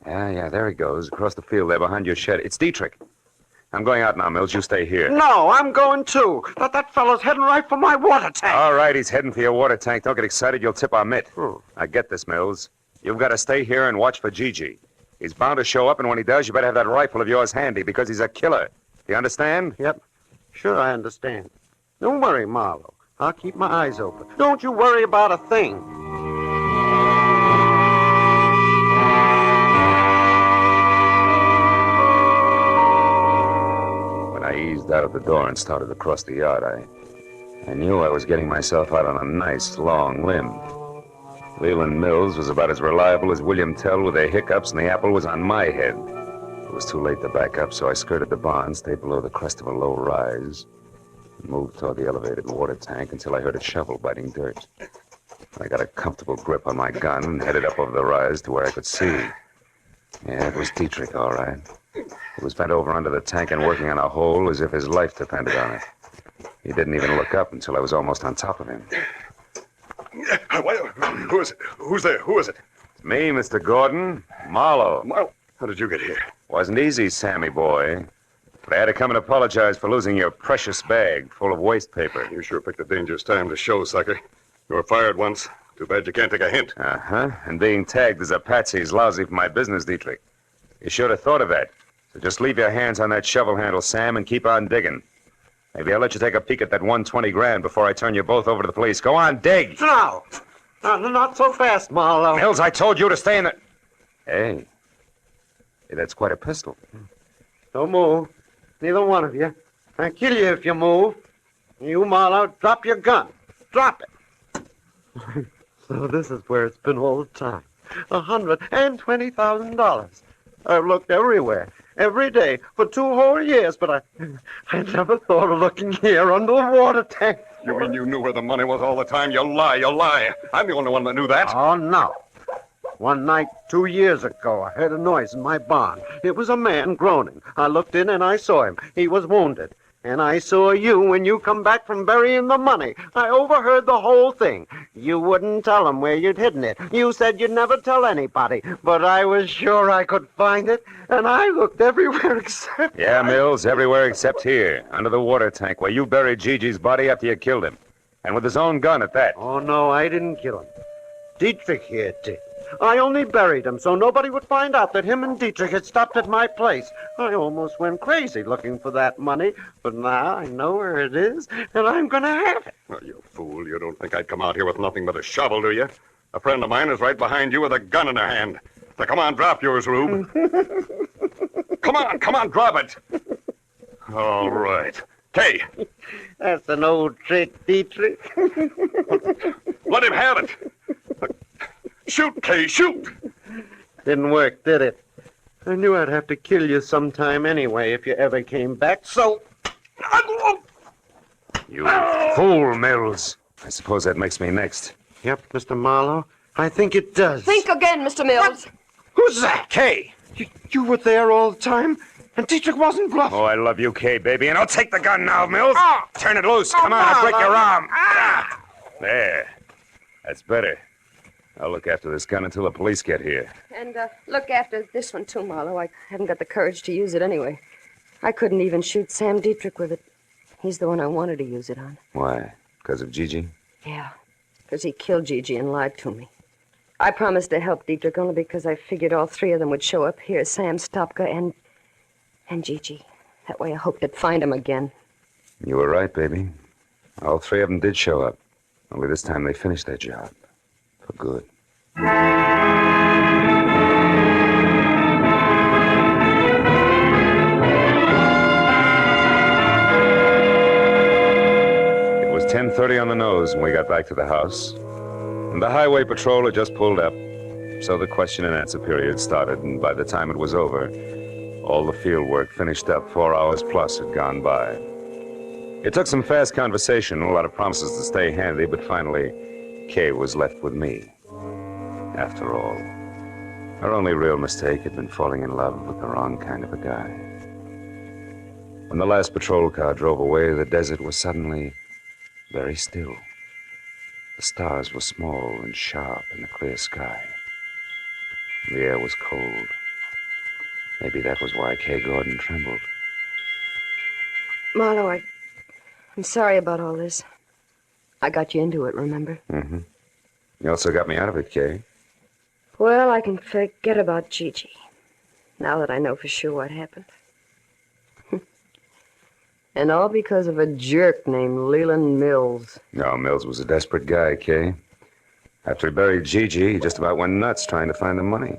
Yeah, there he goes, across the field there behind your shed. It's Dietrich. I'm going out now, Mills. You stay here. No, I'm going too. That fellow's heading right for my water tank. All right, he's heading for your water tank. Don't get excited. You'll tip our mitt. I get this, Mills. You've got to stay here and watch for Gigi. He's bound to show up, and when he does, you better have that rifle of yours handy because he's a killer. Do you understand? Yep. Sure, I understand. Don't worry, Marlowe. I'll keep my eyes open. Don't you worry about a thing. I eased out of the door and started across the yard. I knew I was getting myself out on a nice, long limb. Leland Mills was about as reliable as William Tell with their hiccups, and the apple was on my head. It was too late to back up, so I skirted the barn, stayed below the crest of a low rise, and moved toward the elevated water tank until I heard a shovel biting dirt. I got a comfortable grip on my gun and headed up over the rise to where I could see. Yeah, it was Dietrich, all right. He was bent over under the tank and working on a hole as if his life depended on it. He didn't even look up until I was almost on top of him. Who is it? Who's there? Who is it? It's me, Mr. Gordon. Marlowe. Marlowe? How did you get here? Wasn't easy, Sammy boy. But I had to come and apologize for losing your precious bag full of waste paper. You sure picked a dangerous time to show, sucker. You were fired once. Too bad you can't take a hint. Uh-huh. And being tagged as a patsy is lousy for my business, Dietrich. You should have thought of that. So just leave your hands on that shovel handle, Sam, and keep on digging. Maybe I'll let you take a peek at that 120 grand before I turn you both over to the police. Go on, dig! No! Not so fast, Marlowe. Mills, I told you to stay in the... Hey, that's quite a pistol. Don't move. Neither one of you. I'll kill you if you move. You, Marlowe, drop your gun. Drop it. So this is where it's been all the time. $120,000. I've looked everywhere, every day, for 2 whole years, but I never thought of looking here under the water tank. You mean you knew where the money was all the time? You lie. I'm the only one that knew that. Oh, no. One night 2 years ago, I heard a noise in my barn. It was a man groaning. I looked in and I saw him. He was wounded. And I saw you when you come back from burying the money. I overheard the whole thing. You wouldn't tell them where you'd hidden it. You said you'd never tell anybody. But I was sure I could find it, and I looked everywhere except... Yeah, Mills, everywhere except here, under the water tank, where you buried Gigi's body after you killed him. And with his own gun at that. Oh, no, I didn't kill him. Dietrich here did. I only buried him so nobody would find out that him and Dietrich had stopped at my place. I almost went crazy looking for that money, but now I know where it is, and I'm going to have it. Oh, you fool. You don't think I'd come out here with nothing but a shovel, do you? A friend of mine is right behind you with a gun in her hand. So come on, drop yours, Rube. Come on, drop it. All right. Kay. That's an old trick, Dietrich. Let him have it. Shoot, Kay, shoot! Didn't work, did it? I knew I'd have to kill you sometime anyway if you ever came back, so... You fool, Mills. I suppose that makes me next. Yep, Mr. Marlowe. I think it does. Think again, Mr. Mills. Who's that? Kay. You were there all the time, and Dietrich wasn't bluffing. Oh, I love you, Kay, baby. And I'll take the gun now, Mills. Turn it loose. Come on, I'll break your arm. There. That's better. I'll look after this gun until the police get here. And look after this one, too, Marlowe. I haven't got the courage to use it anyway. I couldn't even shoot Sam Dietrich with it. He's the one I wanted to use it on. Why? Because of Gigi? Yeah, because he killed Gigi and lied to me. I promised to help Dietrich only because I figured all three of them would show up here, Sam, Stopka, and Gigi. That way I hoped to find him again. You were right, baby. All three of them did show up. Only this time they finished their job. For good. It was 10:30 on the nose when we got back to the house. And the highway patrol had just pulled up. So the question and answer period started, and by the time it was over, all the field work finished up. 4 hours plus had gone by. It took some fast conversation, a lot of promises to stay handy, but finally, Kay was left with me. After all, her only real mistake had been falling in love with the wrong kind of a guy. When the last patrol car drove away, the desert was suddenly very still. The stars were small and sharp in the clear sky. The air was cold. Maybe that was why Kay Gordon trembled. Marlowe, I'm sorry about all this. I got you into it, remember? Mm-hmm. You also got me out of it, Kay. Well, I can forget about Gigi, now that I know for sure what happened. And all because of a jerk named Leland Mills. No, Mills was a desperate guy, Kay. After he buried Gigi, he just about went nuts trying to find the money.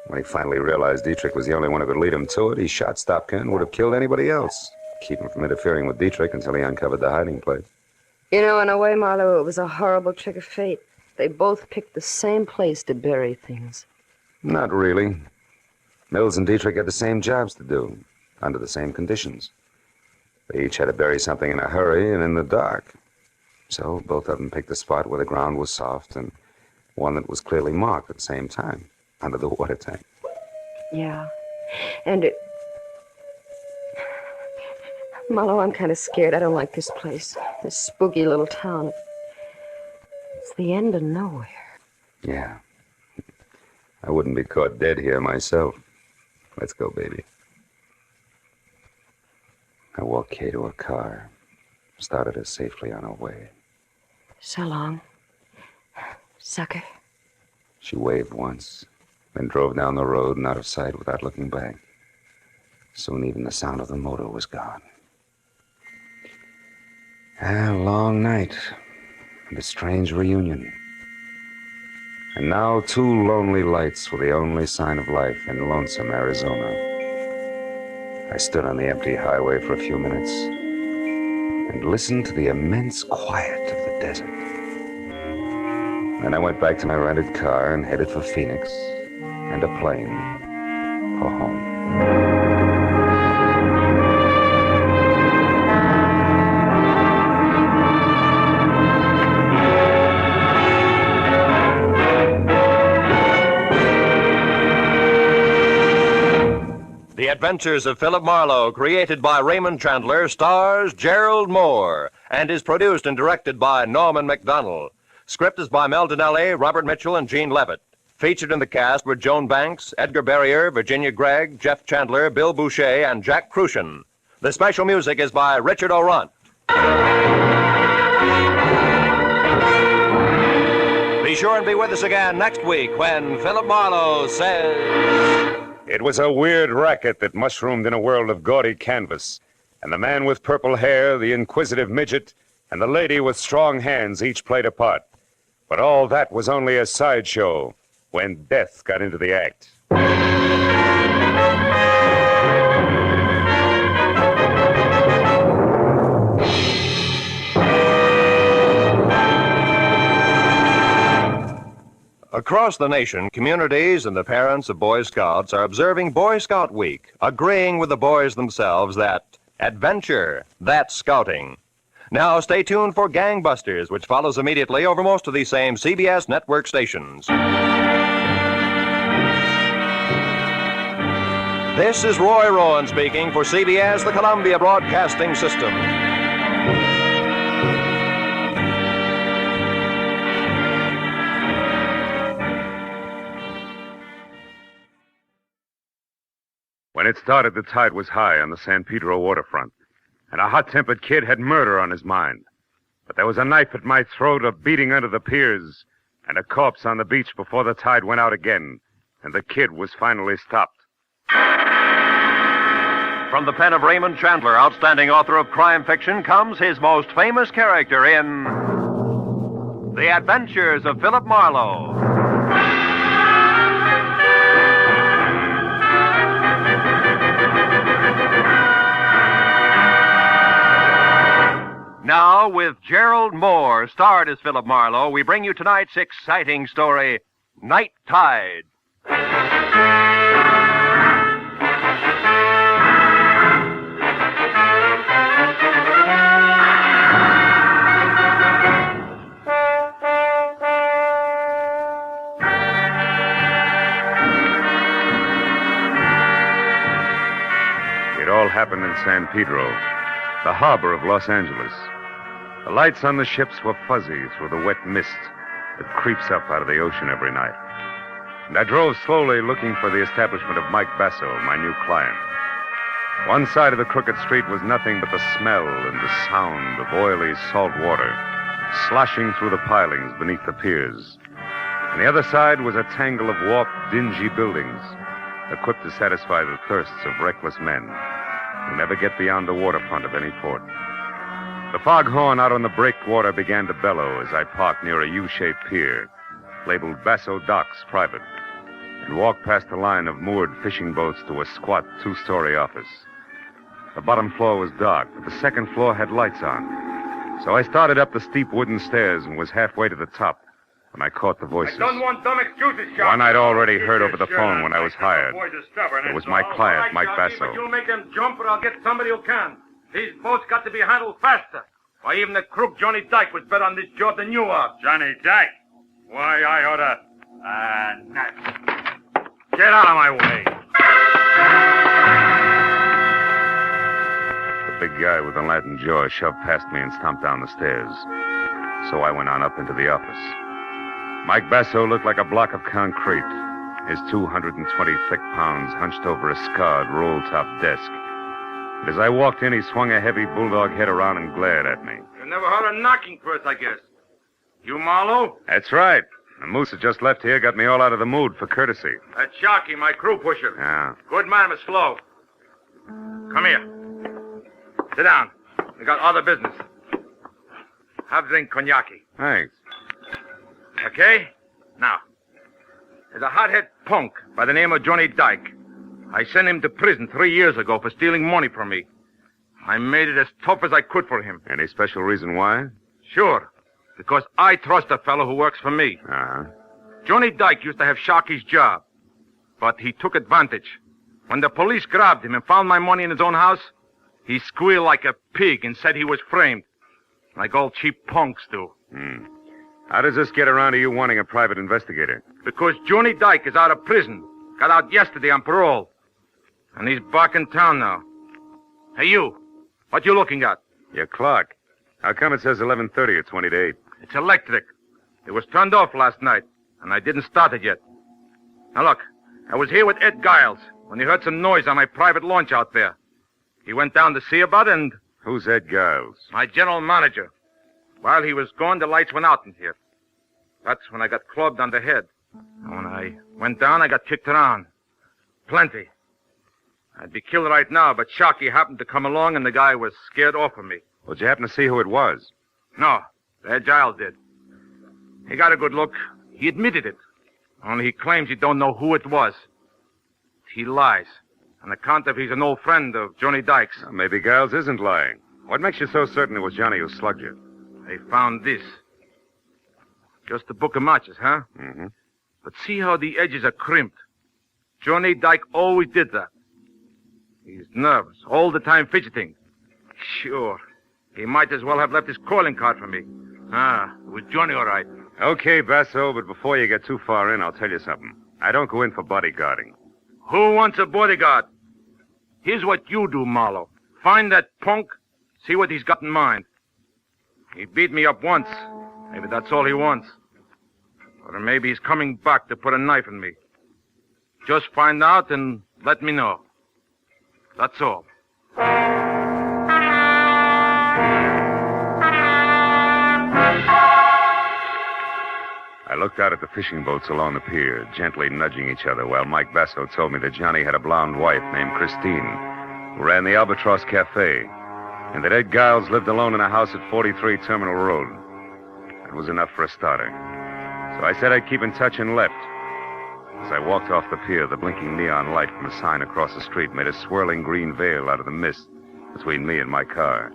When he finally realized Dietrich was the only one who could lead him to it, he shot Stopka and would have killed anybody else. Keep him from interfering with Dietrich until he uncovered the hiding place. You know, in a way, Marlowe, it was a horrible trick of fate. They both picked the same place to bury things. Not really. Mills and Dietrich had the same jobs to do, under the same conditions. They each had to bury something in a hurry and in the dark. So both of them picked a spot where the ground was soft and one that was clearly marked at the same time, under the water tank. Yeah. And Marlowe, I'm kind of scared. I don't like this place. This spooky little town. It's the end of nowhere. Yeah. I wouldn't be caught dead here myself. Let's go, baby. I walked Kay to her car, started her safely on her way. So long, sucker. She waved once, then drove down the road and out of sight without looking back. Soon even the sound of the motor was gone. A long night, and a strange reunion. And now 2 lonely lights were the only sign of life in lonesome Arizona. I stood on the empty highway for a few minutes and listened to the immense quiet of the desert. Then I went back to my rented car and headed for Phoenix and a plane for home. The Adventures of Philip Marlowe, created by Raymond Chandler, stars Gerald Moore, and is produced and directed by Norman MacDonald. Script is by Mel Donnelly, Robert Mitchell, and Gene Levitt. Featured in the cast were Joan Banks, Edgar Barrier, Virginia Gregg, Jeff Chandler, Bill Boucher, and Jack Crucian. The special music is by Richard Orant. Be sure and be with us again next week when Philip Marlowe says... It was a weird racket that mushroomed in a world of gaudy canvas. And the man with purple hair, the inquisitive midget, and the lady with strong hands each played a part. But all that was only a sideshow when death got into the act. Across the nation, communities and the parents of Boy Scouts are observing Boy Scout Week, agreeing with the boys themselves that adventure, that's scouting. Now stay tuned for Gangbusters, which follows immediately over most of these same CBS network stations. This is Roy Rowan speaking for CBS, the Columbia Broadcasting System. When it started, the tide was high on the San Pedro waterfront, and a hot-tempered kid had murder on his mind. But there was a knife at my throat, a beating under the piers, and a corpse on the beach before the tide went out again, and the kid was finally stopped. From the pen of Raymond Chandler, outstanding author of crime fiction, comes his most famous character in The Adventures of Philip Marlowe. Now, with Gerald Moore, starred as Philip Marlowe, we bring you tonight's exciting story, Night Tide. It all happened in San Pedro, the harbor of Los Angeles. The lights on the ships were fuzzy through the wet mist that creeps up out of the ocean every night. And I drove slowly looking for the establishment of Mike Basso, my new client. One side of the crooked street was nothing but the smell and the sound of oily salt water sloshing through the pilings beneath the piers. And the other side was a tangle of warped, dingy buildings, equipped to satisfy the thirsts of reckless men who never get beyond the waterfront of any port. The foghorn out on the breakwater began to bellow as I parked near a U-shaped pier, labeled Basso Docks Private, and walked past a line of moored fishing boats to a squat two-story office. The bottom floor was dark, but the second floor had lights on. So I started up the steep wooden stairs and was halfway to the top when I caught the voices. I don't want dumb excuses, Sharky. One I'd already heard over the phone when I was hired. It was my client, Mike Basso. But you'll make them jump, or I'll get somebody who can. These boats got to be handled faster. Why, even the crook Johnny Dyke was better on this job than you are. Johnny Dyke? Why, I oughta... Get out of my way. The big guy with the Latin jaw shoved past me and stomped down the stairs. So I went on up into the office. Mike Basso looked like a block of concrete, his 220 thick pounds hunched over a scarred roll-top desk. As I walked in, he swung a heavy bulldog head around and glared at me. You never heard of knocking first, I guess. You Marlowe? That's right. The moose that just left here got me all out of the mood for courtesy. That's Sharky, my crew pusher. Yeah. Good man, but slow. Come here. Sit down. We got other business. Have a drink cognac. Thanks. Okay? Now, there's a hothead punk by the name of Johnny Dyke. I sent him to prison 3 years ago for stealing money from me. I made it as tough as I could for him. Any special reason why? Sure. Because I trust a fellow who works for me. Uh-huh. Johnny Dyke used to have Sharky's job, but he took advantage. When the police grabbed him and found my money in his own house, he squealed like a pig and said he was framed, like all cheap punks do. How does this get around to you wanting a private investigator? Because Johnny Dyke is out of prison. Got out yesterday on parole. And he's back in town now. Hey, you. What you looking at? Your clock. How come it says 11:30 or 20 to 8? It's electric. It was turned off last night, and I didn't start it yet. Now, look. I was here with Ed Giles when he heard some noise on my private launch out there. He went down to see about it, and... Who's Ed Giles? My general manager. While he was gone, the lights went out in here. That's when I got clubbed on the head. And when I went down, I got kicked around. Plenty. I'd be killed right now, but Sharky happened to come along, and the guy was scared off of me. Well, did you happen to see who it was? No, Ed Giles did. He got a good look. He admitted it. Only he claims he don't know who it was. He lies. On account of he's an old friend of Johnny Dykes. Well, maybe Giles isn't lying. What makes you so certain it was Johnny who slugged you? They found this. Just a book of matches, huh? Mm-hmm. But see how the edges are crimped. Johnny Dyke always did that. He's nervous, all the time fidgeting. Sure. He might as well have left his calling card for me. Ah, it was Johnny all right. Okay, Basso, but before you get too far in, I'll tell you something. I don't go in for bodyguarding. Who wants a bodyguard? Here's what you do, Marlowe. Find that punk, see what he's got in mind. He beat me up once. Maybe that's all he wants. Or maybe he's coming back to put a knife in me. Just find out and let me know. That's all. I looked out at the fishing boats along the pier, gently nudging each other, while Mike Basso told me that Johnny had a blonde wife named Christine, who ran the Albatross Cafe, and that Ed Giles lived alone in a house at 43 Terminal Road. That was enough for a starter. So I said I'd keep in touch and left. As I walked off the pier, the blinking neon light from a sign across the street made a swirling green veil out of the mist between me and my car.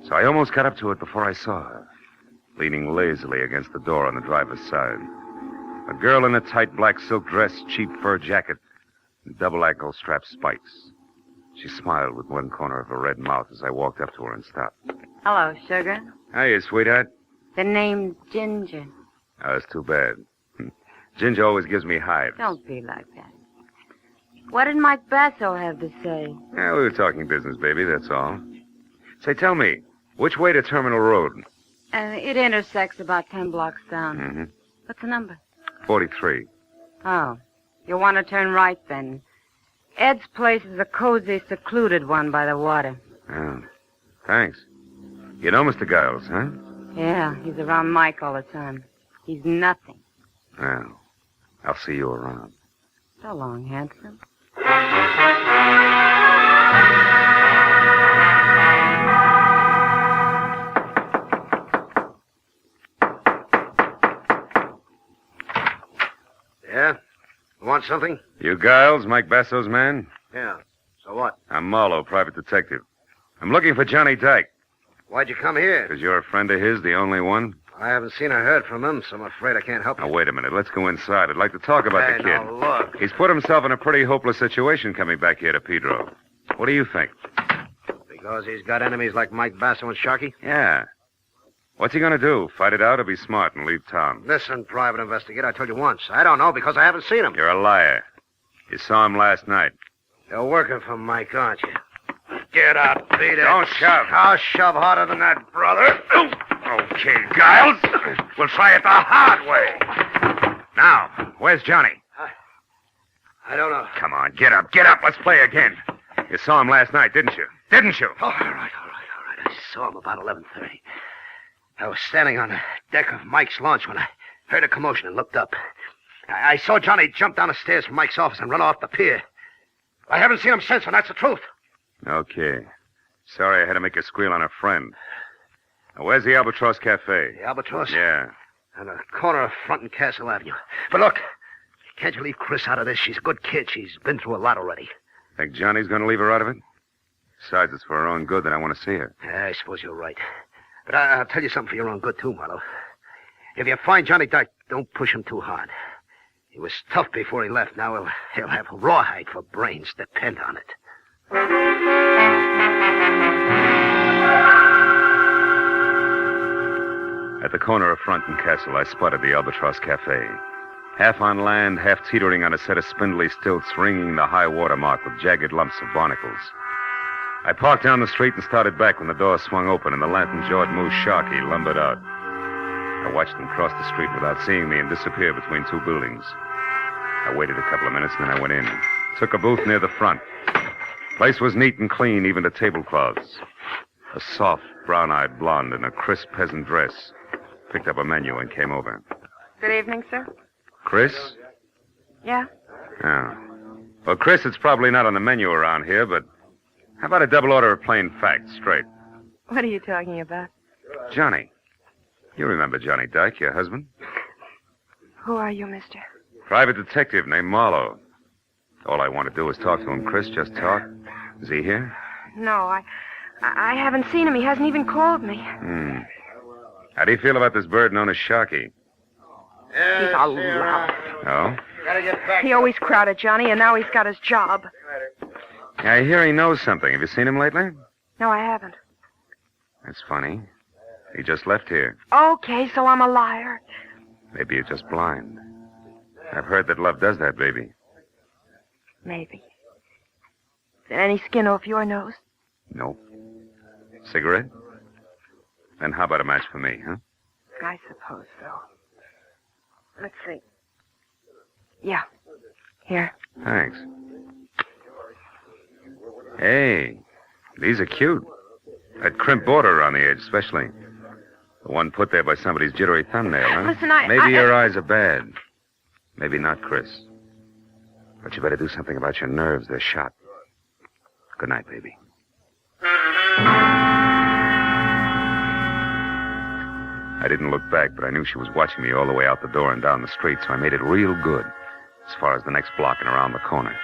So I almost got up to it before I saw her, leaning lazily against the door on the driver's side. A girl in a tight black silk dress, cheap fur jacket, and double ankle-strap spikes. She smiled with one corner of her red mouth as I walked up to her and stopped. Hello, sugar. Hiya, sweetheart. The name's Ginger. Oh, that's too bad. Ginger always gives me hives. Don't be like that. What did Mike Basso have to say? Yeah, we were talking business, baby, that's all. Say, tell me, which way to Terminal Road? It intersects about 10 blocks down. Mm-hmm. What's the number? 43. Oh, you want to turn right then. Ed's place is a cozy, secluded one by the water. Oh, thanks. You know Mr. Giles, huh? Yeah, he's around Mike all the time. He's nothing. Well, I'll see you around. So long, handsome. Yeah? Want something? You Giles, Mike Basso's man? Yeah. So what? I'm Marlowe, private detective. I'm looking for Johnny Dyke. Why'd you come here? Because you're a friend of his, the only one? I haven't seen or heard from him, so I'm afraid I can't help you. Now, wait a minute. Let's go inside. I'd like to talk about the kid. Now, look. He's put himself in a pretty hopeless situation coming back here to Pedro. What do you think? Because he's got enemies like Mike Basso and Sharky? Yeah. What's he going to do? Fight it out or be smart and leave town? Listen, private investigator, I told you once. I don't know because I haven't seen him. You're a liar. You saw him last night. You're working for Mike, aren't you? Get out, beat it. Don't shove. I'll shove harder than that, brother. Okay, Giles. We'll try it the hard way. Now, where's Johnny? I don't know. Come on, get up, get up. Let's play again. You saw him last night, didn't you? Didn't you? All right. I saw him about 11:30. I was standing on the deck of Mike's launch when I heard a commotion and looked up. I saw Johnny jump down the stairs from Mike's office and run off the pier. I haven't seen him since, and that's the truth. Okay. Sorry I had to make a squeal on a friend. Now, where's the Albatross Cafe? The Albatross? Yeah. On the corner of Front and Castle Avenue. But look, can't you leave Chris out of this? She's a good kid. She's been through a lot already. Think Johnny's going to leave her out of it? Besides, it's for her own good that I want to see her. Yeah, I suppose you're right. But I'll tell you something for your own good, too, Marlowe. If you find Johnny Dyke, don't push him too hard. He was tough before he left. Now he'll have rawhide for brains. Depend on it. At the corner of Front and Castle, I spotted the Albatross Cafe. half on land, half teetering on a set of spindly stilts ringing the high water mark with jagged lumps of barnacles. I parked down the street and started back when the door swung open and the lantern-jawed moose Sharky lumbered out. I watched him cross the street without seeing me and disappear between two buildings. I waited a couple of minutes and then I went in. Took a booth near the front. Place was neat and clean, even to tablecloths. A soft, brown-eyed blonde in a crisp peasant dress picked up a menu and came over. Good evening, sir. Chris? Yeah? Oh. Well, Chris, it's probably not on the menu around here, but how about a double order of plain facts, straight? What are you talking about? Johnny. You remember Johnny Dyke, your husband? Who are you, mister? Private detective named Marlowe. All I want to do is talk to him, Chris. Just talk. Is he here? No, I haven't seen him. He hasn't even called me. How do you feel about this bird known as Sharky? He's a lout. Oh? He always crowded Johnny, and now he's got his job. I hear he knows something. Have you seen him lately? No, I haven't. That's funny. He just left here. Okay, so I'm a liar. Maybe you're just blind. I've heard that love does that, baby. Maybe. Is there any skin off your nose? Nope. Cigarette? Then how about a match for me, huh? I suppose so. Let's see. Yeah. Here. Thanks. Hey, these are cute. That crimp border around the edge, especially. The one put there by somebody's jittery thumbnail, huh? Listen, Maybe your eyes are bad. Maybe not, Chris. But you better do something about your nerves. They're shot. Good night, baby. I didn't look back, but I knew she was watching me all the way out the door and down the street, so I made it real good, as far as the next block and around the corner.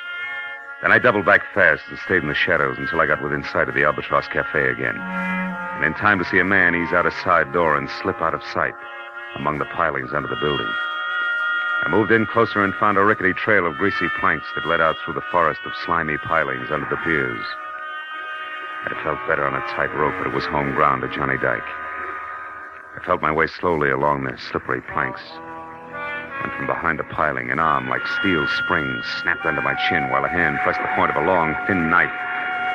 Then I doubled back fast and stayed in the shadows until I got within sight of the Albatross Cafe again. And in time to see a man ease out a side door and slip out of sight among the pilings under the building. I moved in closer and found a rickety trail of greasy planks that led out through the forest of slimy pilings under the piers. I'd have felt better on a tight rope, but it was home ground to Johnny Dyke. I felt my way slowly along the slippery planks. And from behind a piling, an arm like steel springs snapped under my chin while a hand pressed the point of a long, thin knife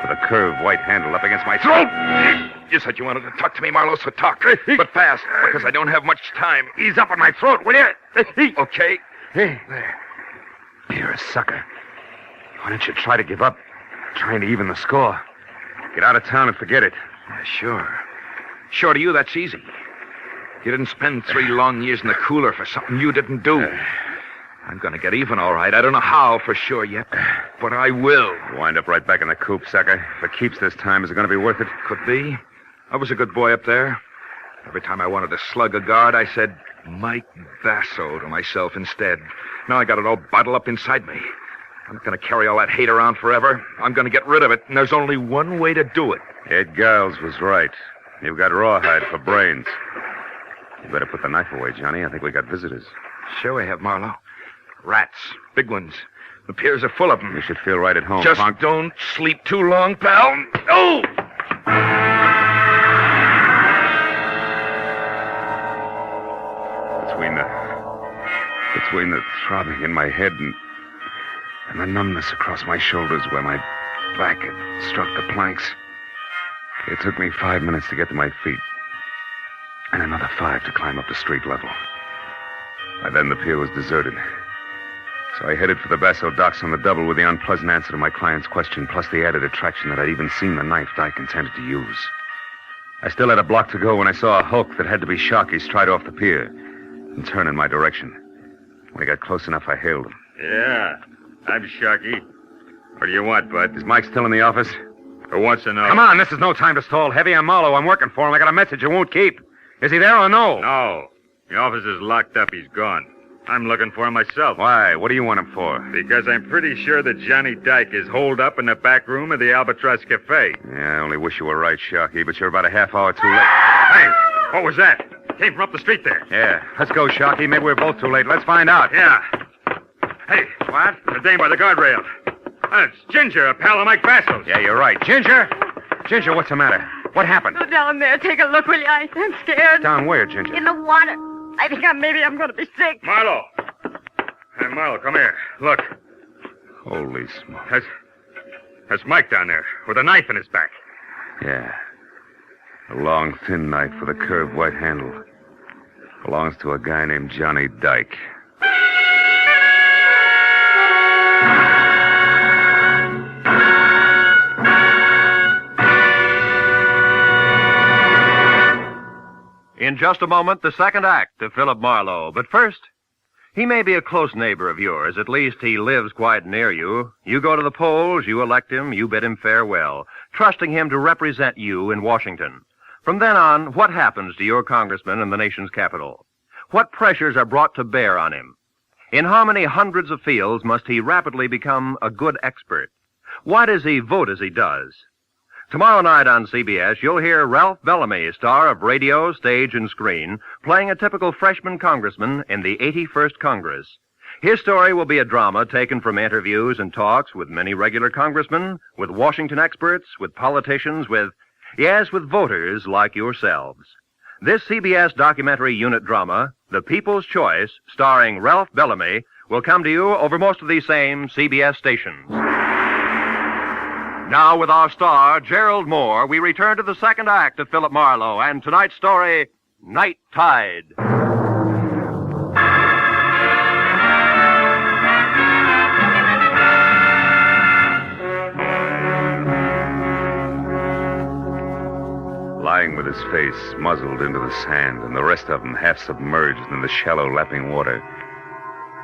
with a curved white handle up against my throat. You said you wanted to talk to me, Marlowe, so talk. But fast, because I don't have much time. Ease up on my throat, will you? Okay. Hey, there. You're a sucker. Why don't you try to give up? Trying to even the score. Get out of town and forget it. Yeah, sure. Sure, to you, that's easy. You didn't spend 3 long years in the cooler for something you didn't do. I'm going to get even, all right. I don't know how for sure yet, but I will. Wind up right back in the coop, sucker. If it keeps this time, is it going to be worth it? Could be. I was a good boy up there. Every time I wanted to slug a guard, I said, Mike Basso to myself instead. Now I got it all bottled up inside me. I'm not going to carry all that hate around forever. I'm going to get rid of it, and there's only one way to do it. Ed Giles was right. You've got rawhide for brains. You better put the knife away, Johnny. I think we got visitors. Sure we have, Marlowe. Rats. Big ones. The piers are full of them. You should feel right at home, Just punk. don't sleep too long, pal. Oh! Between the throbbing in my head and the numbness across my shoulders where my back had struck the planks, it took me 5 minutes to get to my feet. And another 5 to climb up to street level. By then, the pier was deserted. So I headed for the Basso docks on the double with the unpleasant answer to my client's question, plus the added attraction that I'd even seen the knife Dyke intended to use. I still had a block to go when I saw a hulk that had to be Sharky stride off the pier and turn in my direction. When he got close enough, I hailed him. Yeah, I'm Sharky. What do you want, bud? Is Mike still in the office? Who wants to know? Come on, this is no time to stall. Heavy, I'm Marlowe. I'm working for him. I got a message you won't keep. Is he there or no? No. The office is locked up. He's gone. I'm looking for him myself. Why? What do you want him for? Because I'm pretty sure that Johnny Dyke is holed up in the back room of the Albatross Cafe. Yeah, I only wish you were right, Sharky, but you're about a half hour too late. Hey, what was that? Came from up the street there. Yeah, let's go, Sharky. Maybe we're both too late. Let's find out. Yeah. Hey, what? The dame by the guardrail. It's Ginger, a pal of Mike Basso's. Yeah, you're right. Ginger! Ginger, what's the matter? What happened? Go down there. Take a look, will you? I'm scared. Down where, Ginger? In the water. I think maybe I'm going to be sick. Marlowe. Hey, Marlowe, come here. Look. Holy smoke. There's Mike down there with a knife in his back. Yeah. A long, thin knife with a curved white handle. Belongs to a guy named Johnny Dyke. In just a moment, the second act of Philip Marlowe. But first, he may be a close neighbor of yours. At least he lives quite near you. You go to the polls, you elect him, you bid him farewell, trusting him to represent you in Washington. From then on, what happens to your congressman in the nation's capital? What pressures are brought to bear on him? In how many hundreds of fields must he rapidly become a good expert? Why does he vote as he does? Tomorrow night on CBS, you'll hear Ralph Bellamy, star of radio, stage, and screen, playing a typical freshman congressman in the 81st Congress. His story will be a drama taken from interviews and talks with many regular congressmen, with Washington experts, with politicians, with voters like yourselves. This CBS documentary unit drama, The People's Choice, starring Ralph Bellamy, will come to you over most of these same CBS stations. Now, with our star, Gerald Moore, we return to the second act of Philip Marlowe and tonight's story, Night Tide. Lying with his face muzzled into the sand and the rest of him half submerged in the shallow, lapping water,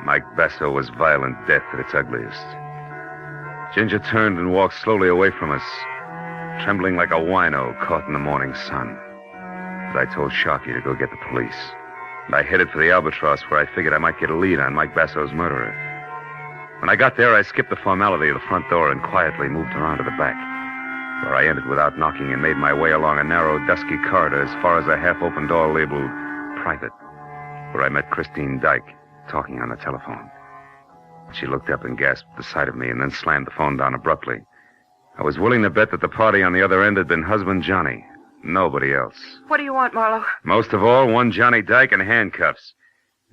Mike Basso was violent death at its ugliest. Ginger turned and walked slowly away from us, trembling like a wino caught in the morning sun. But I told Sharkey to go get the police. And I headed for the Albatross, where I figured I might get a lead on Mike Basso's murderer. When I got there, I skipped the formality of the front door and quietly moved around to the back, where I entered without knocking and made my way along a narrow, dusky corridor as far as a half-open door labeled Private, where I met Christine Dyke talking on the telephone. She looked up and gasped at the sight of me and then slammed the phone down abruptly. I was willing to bet that the party on the other end had been husband Johnny. Nobody else. What do you want, Marlowe? Most of all, one Johnny Dyke in handcuffs.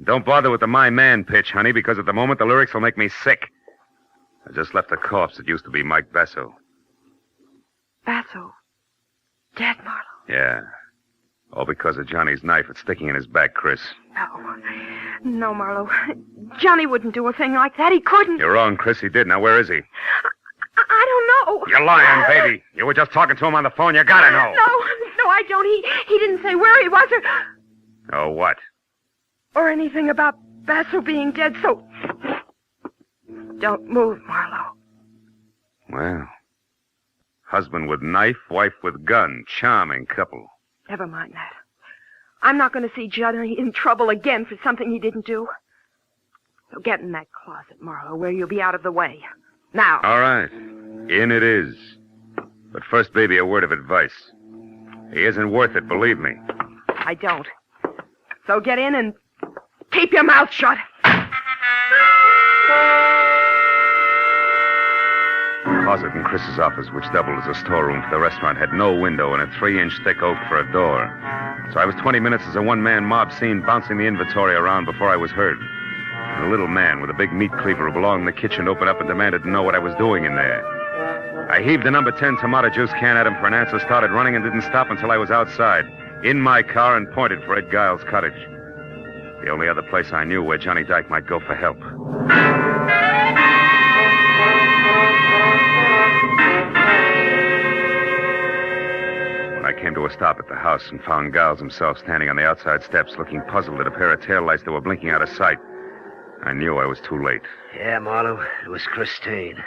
Don't bother with the my man pitch, honey, because at the moment the lyrics will make me sick. I just left a corpse that used to be Mike Basso. Basso? Dead, Marlowe? Yeah. All because of Johnny's knife that's sticking in his back, Chris. No, Marlowe. Johnny wouldn't do a thing like that. He couldn't. You're wrong, Chris. He did. Now, where is he? I don't know. You're lying, baby. You were just talking to him on the phone. You gotta know. No, I don't. He didn't say where he was Oh, what? or anything about Basso being dead, so... Don't move, Marlowe. Well, husband with knife, wife with gun. Charming couple. Never mind that. I'm not going to see Johnny in trouble again for something he didn't do. So get in that closet, Marlowe, where you'll be out of the way. Now. All right. In it is. But first, baby, a word of advice. He isn't worth it, believe me. I don't. So get in and keep your mouth shut. The closet in Chris's office, which doubled as a storeroom for the restaurant, had no window and a 3-inch thick oak for a door. So I was 20 minutes as a one-man mob scene bouncing the inventory around before I was heard. And a little man with a big meat cleaver who belonged in the kitchen opened up and demanded to know what I was doing in there. I heaved the number 10 tomato juice can at him for an answer, started running, and didn't stop until I was outside, in my car, and pointed for Ed Giles' cottage. The only other place I knew where Johnny Dyke might go for help. I came to a stop at the house and found Giles himself standing on the outside steps looking puzzled at a pair of taillights that were blinking out of sight. I knew I was too late. Yeah, Marlowe, it was Christine.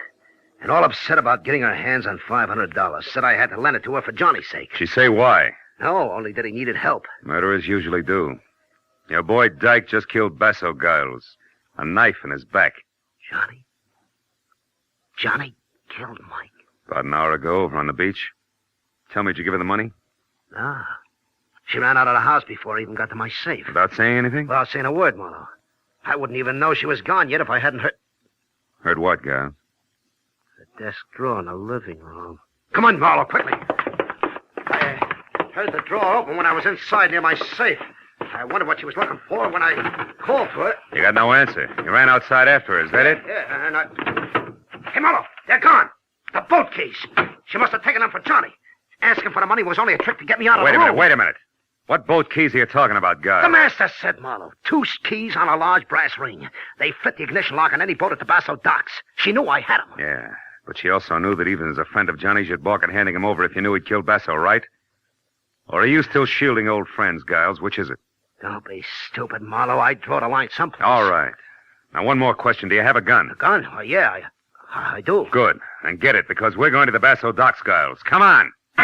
And all upset about getting her hands on $500. Said I had to lend it to her for Johnny's sake. She say why? No, only that he needed help. Murderers usually do. Your boy Dyke just killed Basso Giles. A knife in his back. Johnny? Johnny killed Mike? About an hour ago over on the beach. Tell me, did you give her the money? Ah. She ran out of the house before I even got to my safe. Without saying anything? Without saying a word, Marlowe. I wouldn't even know she was gone yet if I hadn't heard... Heard what, Giles? The desk drawer in the living room. Come on, Marlowe, quickly. I heard the drawer open when I was inside near my safe. I wonder what she was looking for when I called for it. You got no answer. You ran outside after her. Is that it? Yeah, and I... Hey, Marlowe, they're gone. The boat keys. She must have taken them for Johnny. Asking for the money was only a trick to get me out of the room. Wait a minute. What boat keys are you talking about, Guy? The master said, Marlowe. 2 keys on a large brass ring. They fit the ignition lock on any boat at the Basso docks. She knew I had them. Yeah, but she also knew that even as a friend of Johnny's, you'd balk at handing him over if you knew he'd killed Basso, right? Or are you still shielding old friends, Giles? Which is it? Don't be stupid, Marlowe. I'd draw the line someplace. All right. Now, one more question. Do you have a gun? A gun? Oh, yeah, I do. Good. Then get it, because we're going to the Basso docks, Giles. Come on. We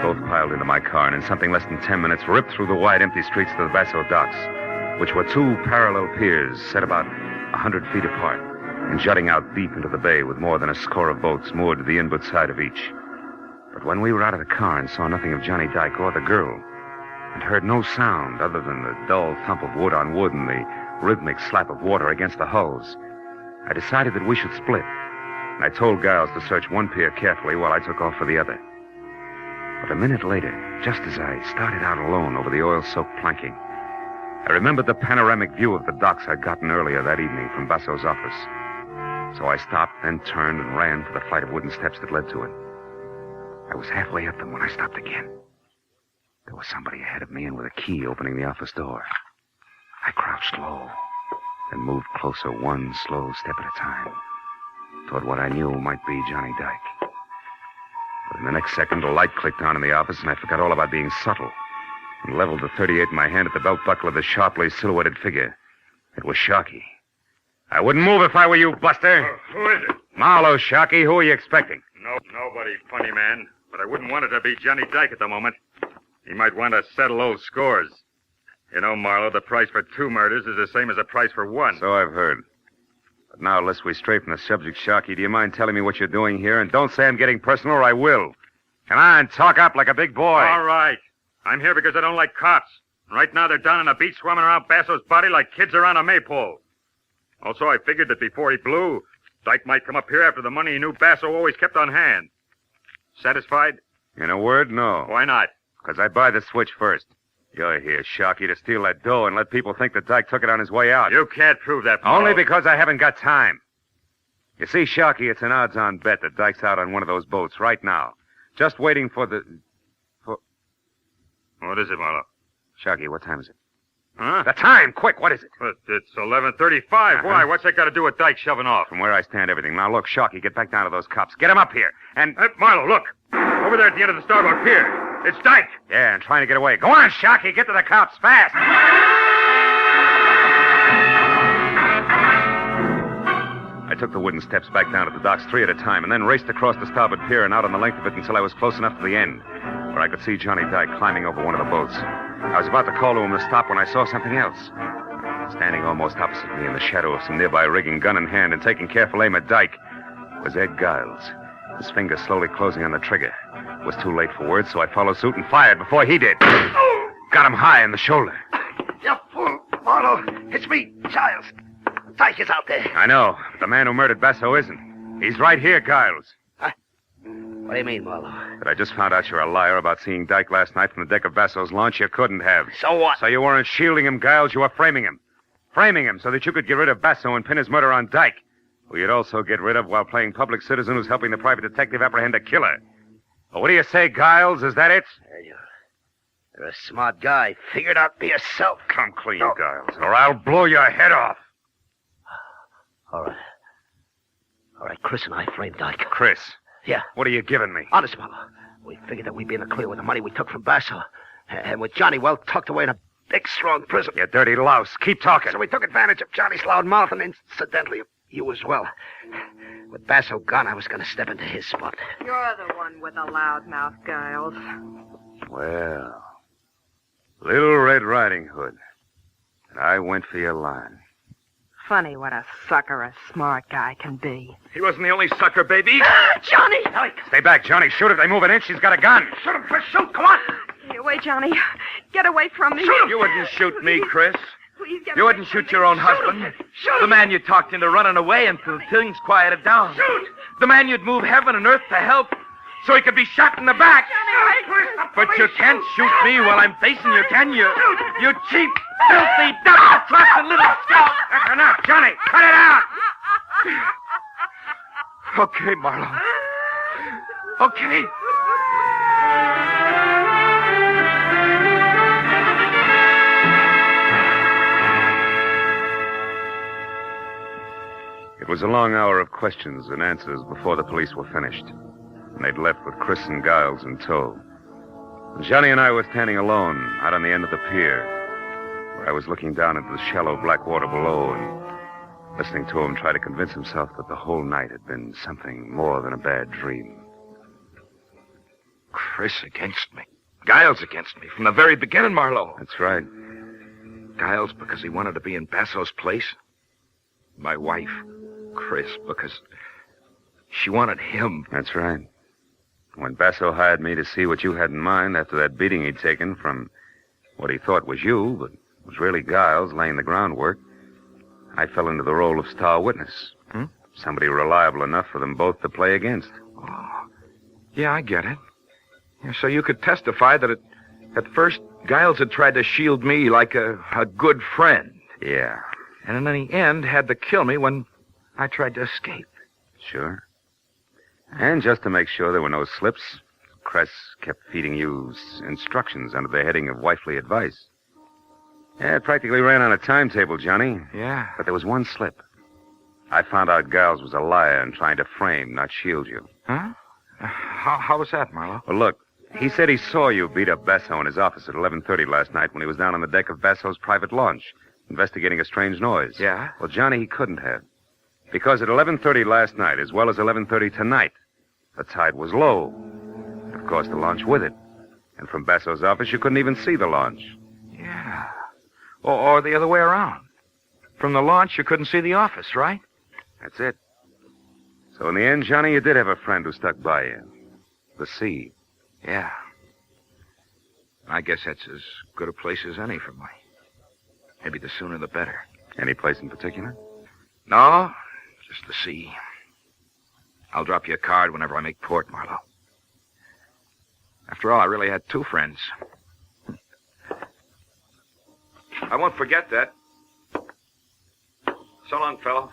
both piled into my car, and in something less than 10 minutes, ripped through the wide, empty streets to the Basso docks, which were 2 parallel piers set about 100 feet apart and jutting out deep into the bay with more than a score of boats moored to the inboard side of each. But when we were out of the car and saw nothing of Johnny Dyke or the girl, and heard no sound other than the dull thump of wood on wood and the rhythmic slap of water against the hulls, I decided that we should split. And I told Giles to search one pier carefully while I took off for the other. But a minute later, just as I started out alone over the oil-soaked planking, I remembered the panoramic view of the docks I'd gotten earlier that evening from Basso's office. So I stopped, then turned and ran for the flight of wooden steps that led to it. I was halfway up them when I stopped again. There was somebody ahead of me and with a key opening the office door. I crouched low, then moved closer one slow step at a time toward what I knew might be Johnny Dyke. But in the next second, a light clicked on in the office, and I forgot all about being subtle and leveled the .38 in my hand at the belt buckle of the sharply silhouetted figure. It was Sharkey. I wouldn't move if I were you, Buster. Who is it? Marlowe, Sharkey. Who are you expecting? Nobody, funny man. But I wouldn't want it to be Johnny Dyke at the moment. He might want to settle old scores. You know, Marlowe, the price for 2 murders is the same as the price for 1. So I've heard. But now, lest we stray from the subject, Sharkey, do you mind telling me what you're doing here? And don't say I'm getting personal or I will. Come on, talk up like a big boy. All right. I'm here because I don't like cops. Right now they're down on the beach swimming around Basso's body like kids around a maypole. Also, I figured that before he blew, Dyke might come up here after the money he knew Basso always kept on hand. Satisfied? In a word, no. Why not? Because I buy the switch first. You're here, Sharkey, to steal that dough and let people think that Dyke took it on his way out. You can't prove that, Marlowe. Only because I haven't got time. You see, Sharkey, it's an odds-on bet that Dyke's out on one of those boats right now. Just waiting for the... What is it, Marlowe? Sharkey, what time is it? Huh? The time! Quick, what is it? It's 11:35. Why? What's that got to do with Dyke shoving off? From where I stand, everything. Now, look, Sharkey, get back down to those cops. Get them up here. And... Hey, Marlowe, look. Over there at the end of the starboard pier. It's Dyke. Yeah, and trying to get away. Go on, Sharkey. Get to the cops. Fast. I took the wooden steps back down to the docks 3 at a time and then raced across the starboard pier and out on the length of it until I was close enough to the end, where I could see Johnny Dyke climbing over one of the boats. I was about to call to him to stop when I saw something else. Standing almost opposite me in the shadow of some nearby rigging, gun in hand and taking careful aim at Dyke, was Ed Giles, his finger slowly closing on the trigger. It was too late for words, so I followed suit and fired before he did. Got him high in the shoulder. You fool, Marlowe. It's me, Giles. Dyke is out there. I know. But the man who murdered Basso isn't. He's right here, Giles. What do you mean, Marlowe? But I just found out you're a liar about seeing Dyke last night from the deck of Basso's launch. You couldn't have. So what? So you weren't shielding him, Giles. You were framing him. Framing him so that you could get rid of Basso and pin his murder on Dyke, who you'd also get rid of while playing public citizen who's helping the private detective apprehend a killer. Well, what do you say, Giles? Is that it? You're a smart guy. Figure it out for yourself. Come clean, Giles, or I'll blow your head off. All right. All right, Chris and I framed Dyke. Chris? Yeah. What are you giving me? Honest, Marlowe. We figured that we'd be in the clear with the money we took from Basso. And with Johnny well tucked away in a big, strong prison. You dirty louse. Keep talking. So we took advantage of Johnny's loud mouth and incidentally you as well. With Basso gone, I was going to step into his spot. You're the one with the loud mouth, Giles. Well, Little Red Riding Hood. And I went for your line. Funny what a sucker a smart guy can be. He wasn't the only sucker, baby. Johnny! Stay back, Johnny. Shoot if they move an inch. She's got a gun. Shoot him, Chris. Shoot. Come on. Get away, Johnny. Get away from me. Shoot him. You wouldn't shoot me, Chris. Please get You away wouldn't from shoot me. your own Shoot husband. him. The man you talked into running away until things quieted down. Shoot. The man you'd move heaven and earth to help. so he could be shot in the back. But you can't shoot me while I'm facing you, can you? You cheap, filthy, double-trusted little scout. That's enough, Johnny. Cut it out. Okay, Marlowe. Okay. It was a long hour of questions and answers before the police were finished. And they'd left with Chris and Giles in tow. And Johnny and I were standing alone out on the end of the pier, where I was looking down into the shallow black water below and listening to him try to convince himself that the whole night had been something more than a bad dream. Chris against me. Giles against me from the very beginning, Marlowe. That's right. Giles because he wanted to be in Basso's place. My wife, Chris, because she wanted him. That's right. When Basso hired me to see what you had in mind after that beating he'd taken from what he thought was you, but was really Giles laying the groundwork, I fell into the role of star witness. Somebody reliable enough for them both to play against. Oh, yeah, I get it. Yeah, so you could testify that at first Giles had tried to shield me like a good friend. Yeah. And in the end had to kill me when I tried to escape. Sure. And just to make sure there were no slips, Cress kept feeding you instructions under the heading of wifely advice. Yeah, it practically ran on a timetable, Johnny. Yeah. But there was one slip. I found out Giles was a liar and trying to frame, not shield you. Huh? How was that, Marlowe? Well, look, he said he saw you beat up Basso in his office at 11:30 last night when he was down on the deck of Basso's private launch, investigating a strange noise. Yeah? Well, Johnny, he couldn't have. Because at 11:30 last night, as well as 11:30 tonight, the tide was low. And of course, the launch with it. And from Basso's office, you couldn't even see the launch. Yeah. Or the other way around. From the launch, you couldn't see the office, right? That's it. So in the end, Johnny, you did have a friend who stuck by you. The sea. Yeah. I guess that's as good a place as any for me. Maybe the sooner the better. Any place in particular? No, just the sea. I'll drop you a card whenever I make port, Marlowe. After all, I really had two friends. I won't forget that. So long, fellow.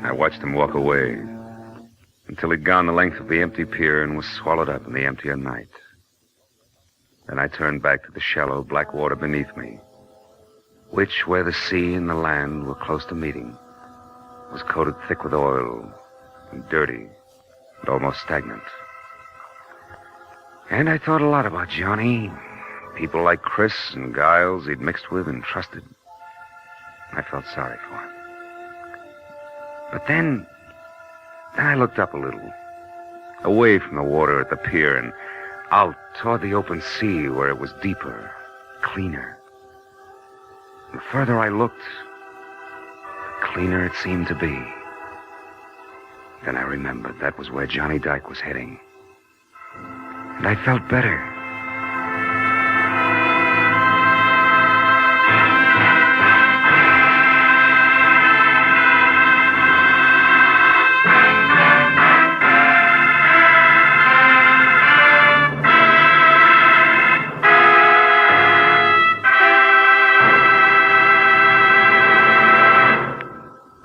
I watched him walk away until he'd gone the length of the empty pier and was swallowed up in the emptier night. Then I turned back to the shallow black water beneath me, which, where the sea and the land were close to meeting, was coated thick with oil and dirty and almost stagnant. And I thought a lot about Johnny, people like Chris and Giles he'd mixed with and trusted. I felt sorry for him. But then I looked up a little, away from the water at the pier and out toward the open sea where it was deeper, cleaner. The further I looked, the cleaner it seemed to be. Then I remembered that was where Johnny Dyke was heading. And I felt better.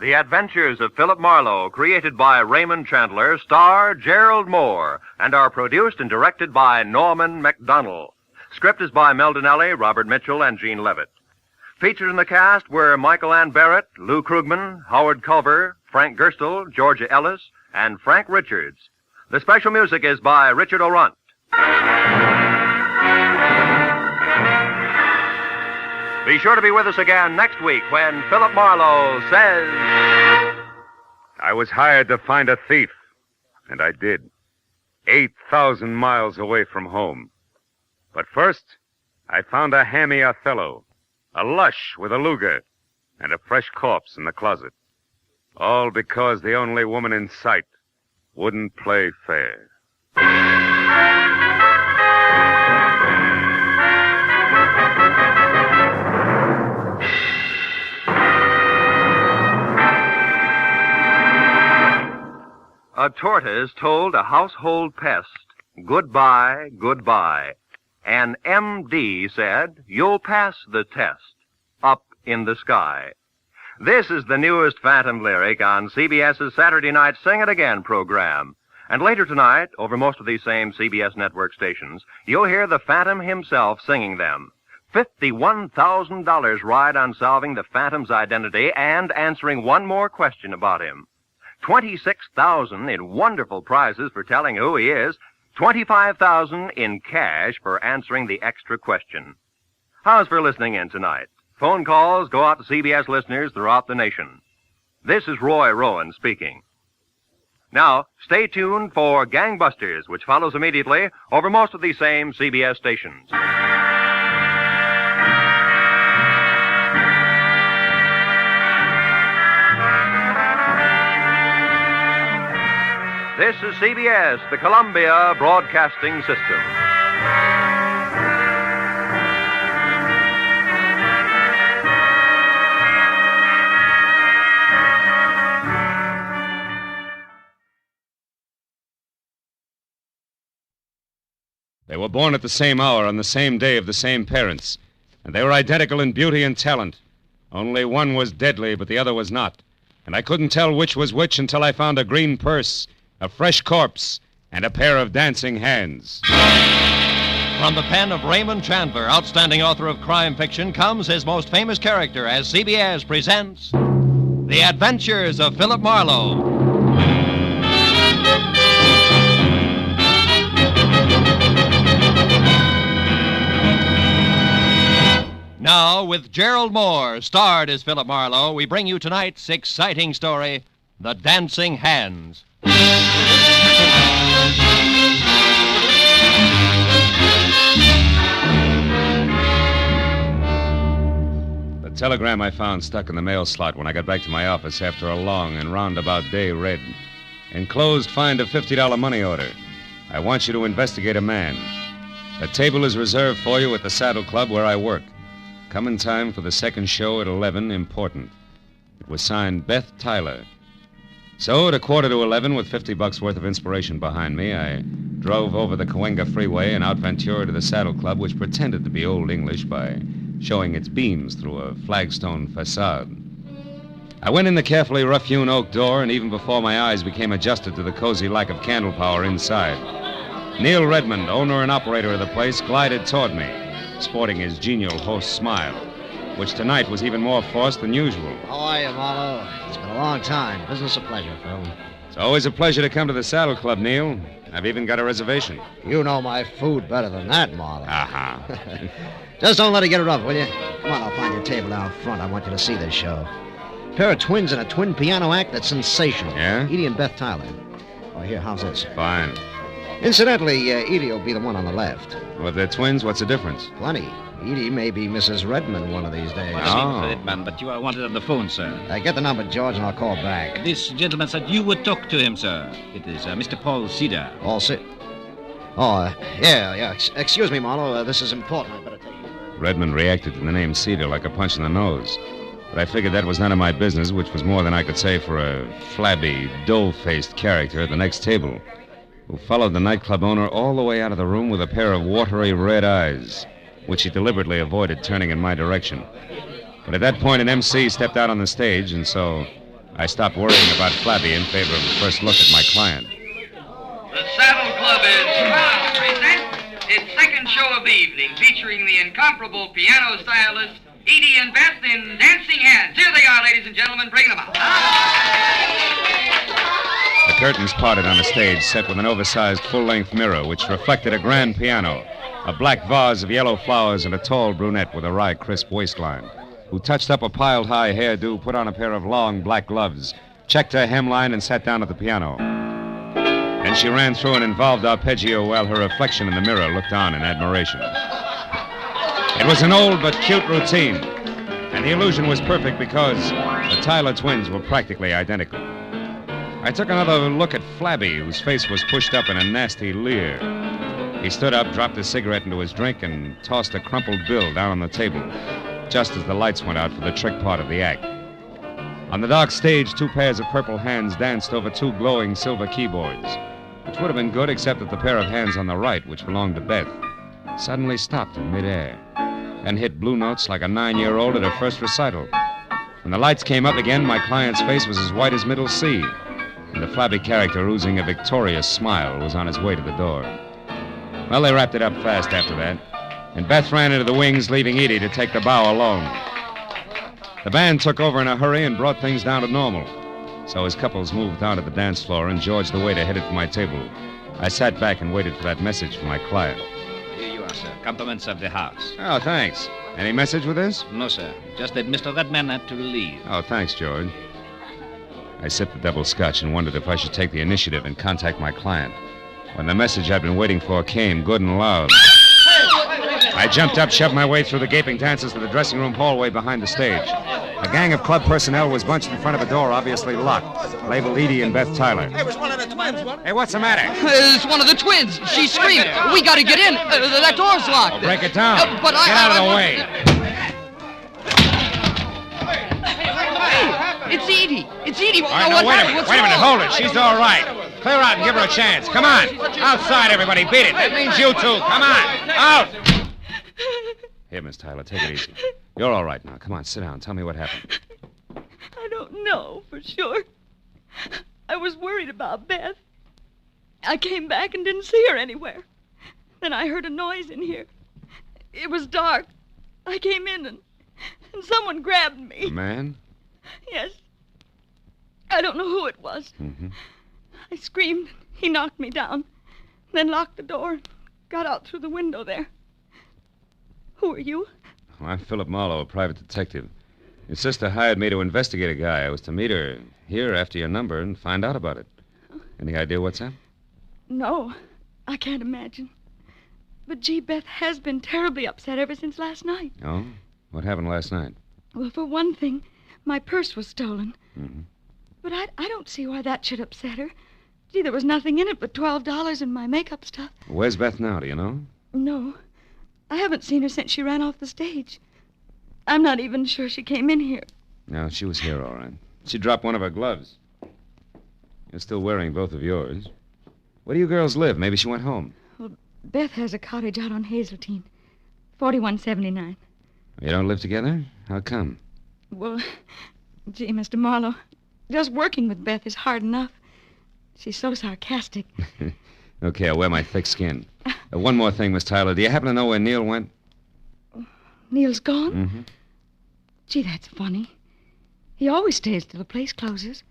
The Adventures of Philip Marlowe, created by Raymond Chandler, star Gerald Moore, and are produced and directed by Norman MacDonald. Script is by Mel Donnelly, Robert Mitchell, and Gene Levitt. Featured in the cast were Michael Ann Barrett, Lou Krugman, Howard Culver, Frank Gerstle, Georgia Ellis, and Frank Richards. The special music is by Richard O'Runt. Be sure to be with us again next week when Philip Marlowe says... I was hired to find a thief, and I did. 8,000 miles away from home. But first, I found a hammy Othello, a lush with a Luger, and a fresh corpse in the closet. All because the only woman in sight wouldn't play fair. tortoise told a household pest, goodbye, goodbye. An MD said, you'll pass the test, up in the sky. This is the newest Phantom lyric on CBS's Saturday Night Sing It Again program. And later tonight, over most of these same CBS network stations, you'll hear the Phantom himself singing them. $51,000 ride on solving the Phantom's identity and answering one more question about him. $26,000 in wonderful prizes for telling who he is. $25,000 in cash for answering the extra question. How's for listening in tonight? Phone calls go out to CBS listeners throughout the nation. This is Roy Rowan speaking. Now, stay tuned for Gangbusters, which follows immediately over most of these same CBS stations. This is CBS, the Columbia Broadcasting System. They were born at the same hour on the same day of the same parents, and they were identical in beauty and talent. Only one was deadly, but the other was not. And I couldn't tell which was which until I found a green purse, a fresh corpse, and a pair of dancing hands. From the pen of Raymond Chandler, outstanding author of crime fiction, comes his most famous character as CBS presents The Adventures of Philip Marlowe. Now, with Gerald Moore, starred as Philip Marlowe, we bring you tonight's exciting story, The Dancing Hands. The telegram I found stuck in the mail slot when I got back to my office after a long and roundabout day read. Enclosed, find a $50 money order. I want you to investigate a man. A table is reserved for you at the Saddle Club where I work. Come in time for the second show at 11, important. It was signed Beth Tyler. So at 11:15 with $50 worth of inspiration behind me, I drove over the Cahuenga Freeway and out Ventura to the Saddle Club, which pretended to be Old English by showing its beams through a flagstone facade. I went in the carefully rough-hewn oak door, and even before my eyes became adjusted to the cozy lack of candle power inside, Neil Redmond, owner and operator of the place, glided toward me, sporting his genial host smile, which tonight was even more forced than usual. How are you, Marlowe? It's been a long time. Business a pleasure, Phil. It's always a pleasure to come to the Saddle Club, Neil. I've even got a reservation. You know my food better than that, Marlowe. Uh-huh. Just don't let it get rough, will you? Come on, I'll find your table out front. I want you to see this show. A pair of twins in a twin piano act that's sensational. Yeah? Edie and Beth Tyler. Oh, here, how's this? Fine. Incidentally, Edie will be the one on the left. Well, if they're twins, what's the difference? Plenty. Edie may be Mrs. Redmond one of these days. Oh. Redmond, but you are wanted on the phone, sir. Get the number, George, and I'll call back. This gentleman said you would talk to him, sir. It is Mr. Paul Cedar. All set. Oh, yeah. Excuse me, Marlowe. This is important. I better take you. Redmond reacted to the name Cedar like a punch in the nose. But I figured that was none of my business, which was more than I could say for a flabby, dough-faced character at the next table, who followed the nightclub owner all the way out of the room with a pair of watery red eyes, which he deliberately avoided turning in my direction. But at that point, an MC stepped out on the stage, and so I stopped worrying about Flabby in favor of a first look at my client. The Saddle Club is proud to present its second show of the evening, featuring the incomparable piano stylist Edie and Beth in Dancing Hands. Here they are, ladies and gentlemen. Bring them out. The curtains parted on the stage, set with an oversized full-length mirror, which reflected a grand piano, a black vase of yellow flowers, and a tall brunette with a wry, crisp waistline, who touched up a piled-high hairdo, put on a pair of long black gloves, checked her hemline, and sat down at the piano. Then she ran through an involved arpeggio while her reflection in the mirror looked on in admiration. It was an old but cute routine, and the illusion was perfect because the Tyler twins were practically identical. I took another look at Flabby, whose face was pushed up in a nasty leer. He stood up, dropped his cigarette into his drink, and tossed a crumpled bill down on the table, just as the lights went out for the trick part of the act. On the dark stage, 2 pairs of purple hands danced over 2 glowing silver keyboards, which would have been good except that the pair of hands on the right, which belonged to Beth, suddenly stopped in midair and hit blue notes like a 9-year-old at her first recital. When the lights came up again, my client's face was as white as Middle C, and the flabby character, oozing a victorious smile, was on his way to the door. Well, they wrapped it up fast after that, and Beth ran into the wings, leaving Edie to take the bow alone. The band took over in a hurry and brought things down to normal, so as couples moved down to the dance floor and George the waiter headed for my table, I sat back and waited for that message from my client. Here you are, sir. Compliments of the house. Oh, thanks. Any message with this? No, sir. Just that Mr. Redman had to leave. Oh, thanks, George. I sipped the double scotch and wondered if I should take the initiative and contact my client. When the message I'd been waiting for came, good and loud, I jumped up, shoved my way through the gaping dancers to the dressing room hallway behind the stage. A gang of club personnel was bunched in front of a door, obviously locked, labeled Edie and Beth Tyler. It was one of the twins, wasn't it? Hey, what's the matter? It's one of the twins. She screamed. We got to get in. That door's locked. Well, break it down. But Get out of the way. It's Edie. It's Edie. All right, now, wait a minute. Hold it. She's all right. Clear out and give her a chance. Come on. Outside, everybody. Beat it. That means you two. Come on. Out. Here, Miss Tyler, take it easy. You're all right now. Come on, sit down. Tell me what happened. I don't know for sure. I was worried about Beth. I came back and didn't see her anywhere. Then I heard a noise in here. It was dark. I came in and someone grabbed me. A man? Yes. I don't know who it was. Mm-hmm. I screamed. He knocked me down, then locked the door and got out through the window there. Who are you? Oh, I'm Philip Marlowe, a private detective. Your sister hired me to investigate a guy. I was to meet her here after your number and find out about it. Any idea what's up? No, I can't imagine. But, gee, Beth has been terribly upset ever since last night. Oh? What happened last night? Well, for one thing, my purse was stolen. Mm-hmm. But I don't see why that should upset her. Gee, there was nothing in it but $12 and my makeup stuff. Where's Beth now, do you know? No. I haven't seen her since she ran off the stage. I'm not even sure she came in here. No, she was here, all right. She dropped one of her gloves. You're still wearing both of yours. Where do you girls live? Maybe she went home. Well, Beth has a cottage out on Hazeltine, 4179. You don't live together? How come? Well, gee, Mr. Marlowe, just working with Beth is hard enough. She's so sarcastic. Okay, I'll wear my thick skin. One more thing, Miss Tyler. Do you happen to know where Neil went? Neil's gone? Mm-hmm. Gee, that's funny. He always stays till the place closes.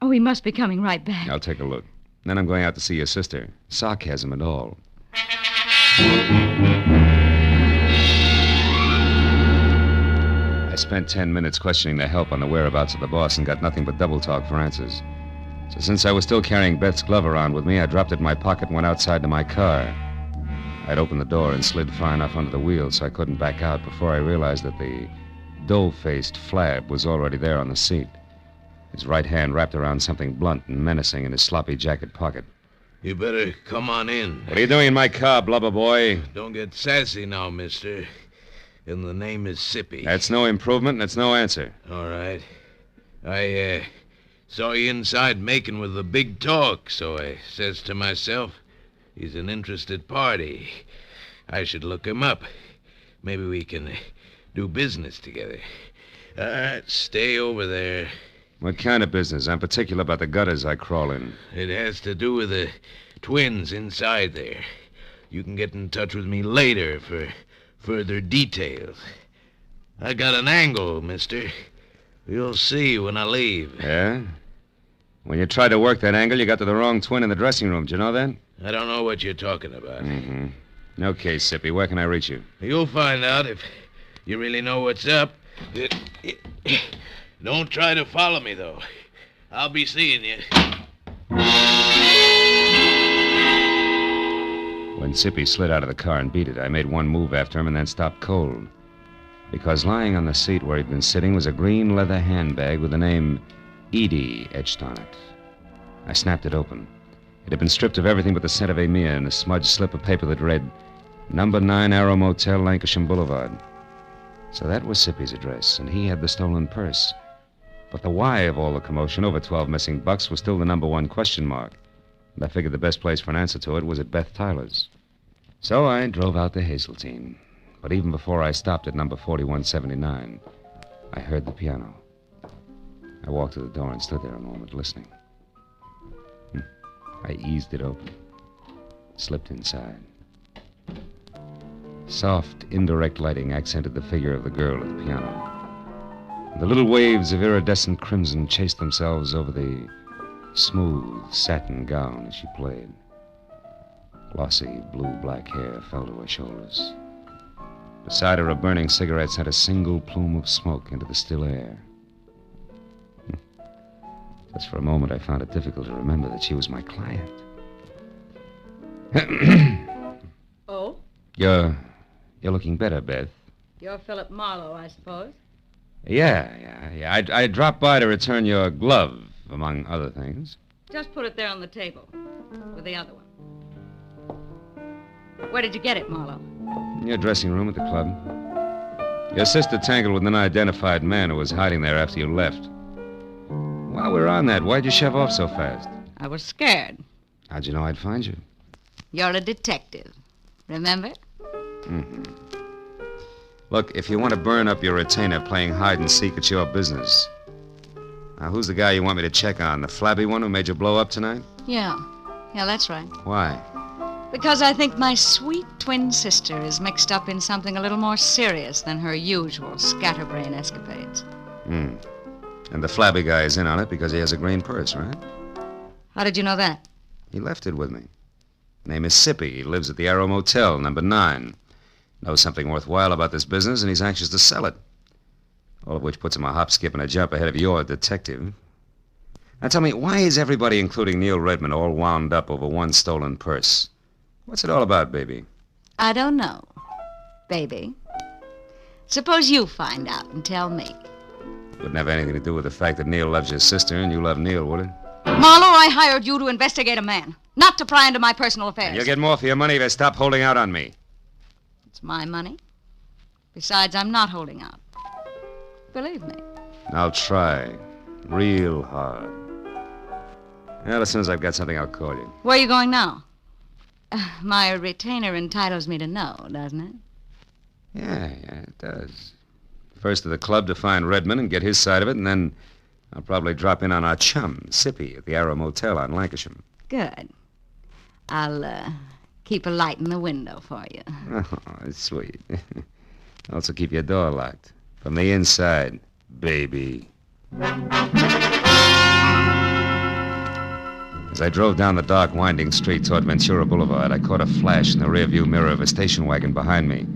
Oh, he must be coming right back. I'll take a look. Then I'm going out to see your sister. Sarcasm and all. I spent 10 minutes questioning the help on the whereabouts of the boss and got nothing but double talk for answers. So since I was still carrying Beth's glove around with me, I dropped it in my pocket and went outside to my car. I'd opened the door and slid far enough under the wheel so I couldn't back out before I realized that the dough-faced Flab was already there on the seat. His right hand wrapped around something blunt and menacing in his sloppy jacket pocket. You better come on in. What are you doing in my car, blubber boy? Don't get sassy now, mister. And the name is Sippy. That's no improvement, and it's no answer. All right. I saw you inside making with the big talk, so I says to myself, he's an interested party. I should look him up. Maybe we can do business together. All right, stay over there. What kind of business? I'm particular about the gutters I crawl in. It has to do with the twins inside there. You can get in touch with me later for further details. I got an angle, mister. You'll see when I leave. Yeah? When you tried to work that angle, you got to the wrong twin in the dressing room. Did you know that? I don't know what you're talking about. Mm-hmm. Okay, Sippy, where can I reach you? You'll find out if you really know what's up. Don't try to follow me, though. I'll be seeing you. When Sippy slid out of the car and beat it, I made one move after him and then stopped cold. Because lying on the seat where he'd been sitting was a green leather handbag with the name Edie etched on it. I snapped it open. It had been stripped of everything but the scent of Amia and a smudged slip of paper that read, Number 9 Arrow Motel, Lancashire Boulevard. So that was Sippy's address, and he had the stolen purse. But the why of all the commotion over 12 missing bucks was still the number one question mark. And I figured the best place for an answer to it was at Beth Tyler's. So I drove out to Hazeltine. But even before I stopped at number 4179, I heard the piano. I walked to the door and stood there a moment, listening. I eased it open, slipped inside. Soft, indirect lighting accented the figure of the girl at the piano. The little waves of iridescent crimson chased themselves over the smooth satin gown as she played. Glossy blue-black hair fell to her shoulders. Beside her, a burning cigarette sent a single plume of smoke into the still air. Just for a moment, I found it difficult to remember that she was my client. Oh? You're looking better, Beth. You're Philip Marlowe, I suppose. Yeah. I dropped by to return your glove, among other things. Just put it there on the table with the other one. Where did you get it, Marlowe? In your dressing room at the club. Your sister tangled with an unidentified man who was hiding there after you left. While we were on that, why'd you shove off so fast? I was scared. How'd you know I'd find you? You're a detective. Remember? Mm-hmm. Look, if you want to burn up your retainer playing hide and seek, it's your business. Now, who's the guy you want me to check on? The flabby one who made you blow up tonight? Yeah, that's right. Why? Because I think my sweet twin sister is mixed up in something a little more serious than her usual scatterbrain escapades. And the flabby guy is in on it because he has a green purse, right? How did you know that? He left it with me. Name is Sippy. He lives at the Arrow Motel, number 9. Knows something worthwhile about this business, and he's anxious to sell it. All of which puts him a hop, skip, and a jump ahead of your detective. Now tell me, why is everybody, including Neil Redmond, all wound up over one stolen purse? What's it all about, baby? I don't know, baby. Suppose you find out and tell me. Wouldn't have anything to do with the fact that Neil loves your sister and you love Neil, would it? Marlowe, I hired you to investigate a man, not to pry into my personal affairs. You'll get more for your money if you stop holding out on me. It's my money. Besides, I'm not holding out. Believe me. I'll try. Real hard. Well, as soon as I've got something, I'll call you. Where are you going now? My retainer entitles me to know, doesn't it? Yeah, it does. First to the club to find Redmond and get his side of it, and then I'll probably drop in on our chum, Sippy, at the Arrow Motel on Lancashire. Good. I'll keep a light in the window for you. Oh, sweet. Also keep your door locked. From the inside, baby. As I drove down the dark, winding street toward Ventura Boulevard, I caught a flash in the rearview mirror of a station wagon behind me.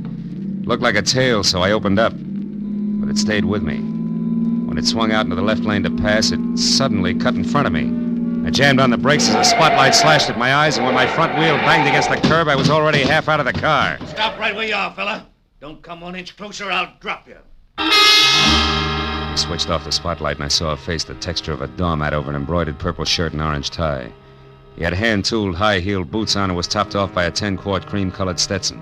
It looked like a tail, so I opened up. But it stayed with me. When it swung out into the left lane to pass, it suddenly cut in front of me. I jammed on the brakes as a spotlight slashed at my eyes, and when my front wheel banged against the curb, I was already half out of the car. Stop right where you are, fella. Don't come 1 inch closer, I'll drop you. He switched off the spotlight, and I saw a face the texture of a doormat over an embroidered purple shirt and orange tie. He had hand-tooled, high-heeled boots on and was topped off by a 10-quart cream-colored Stetson.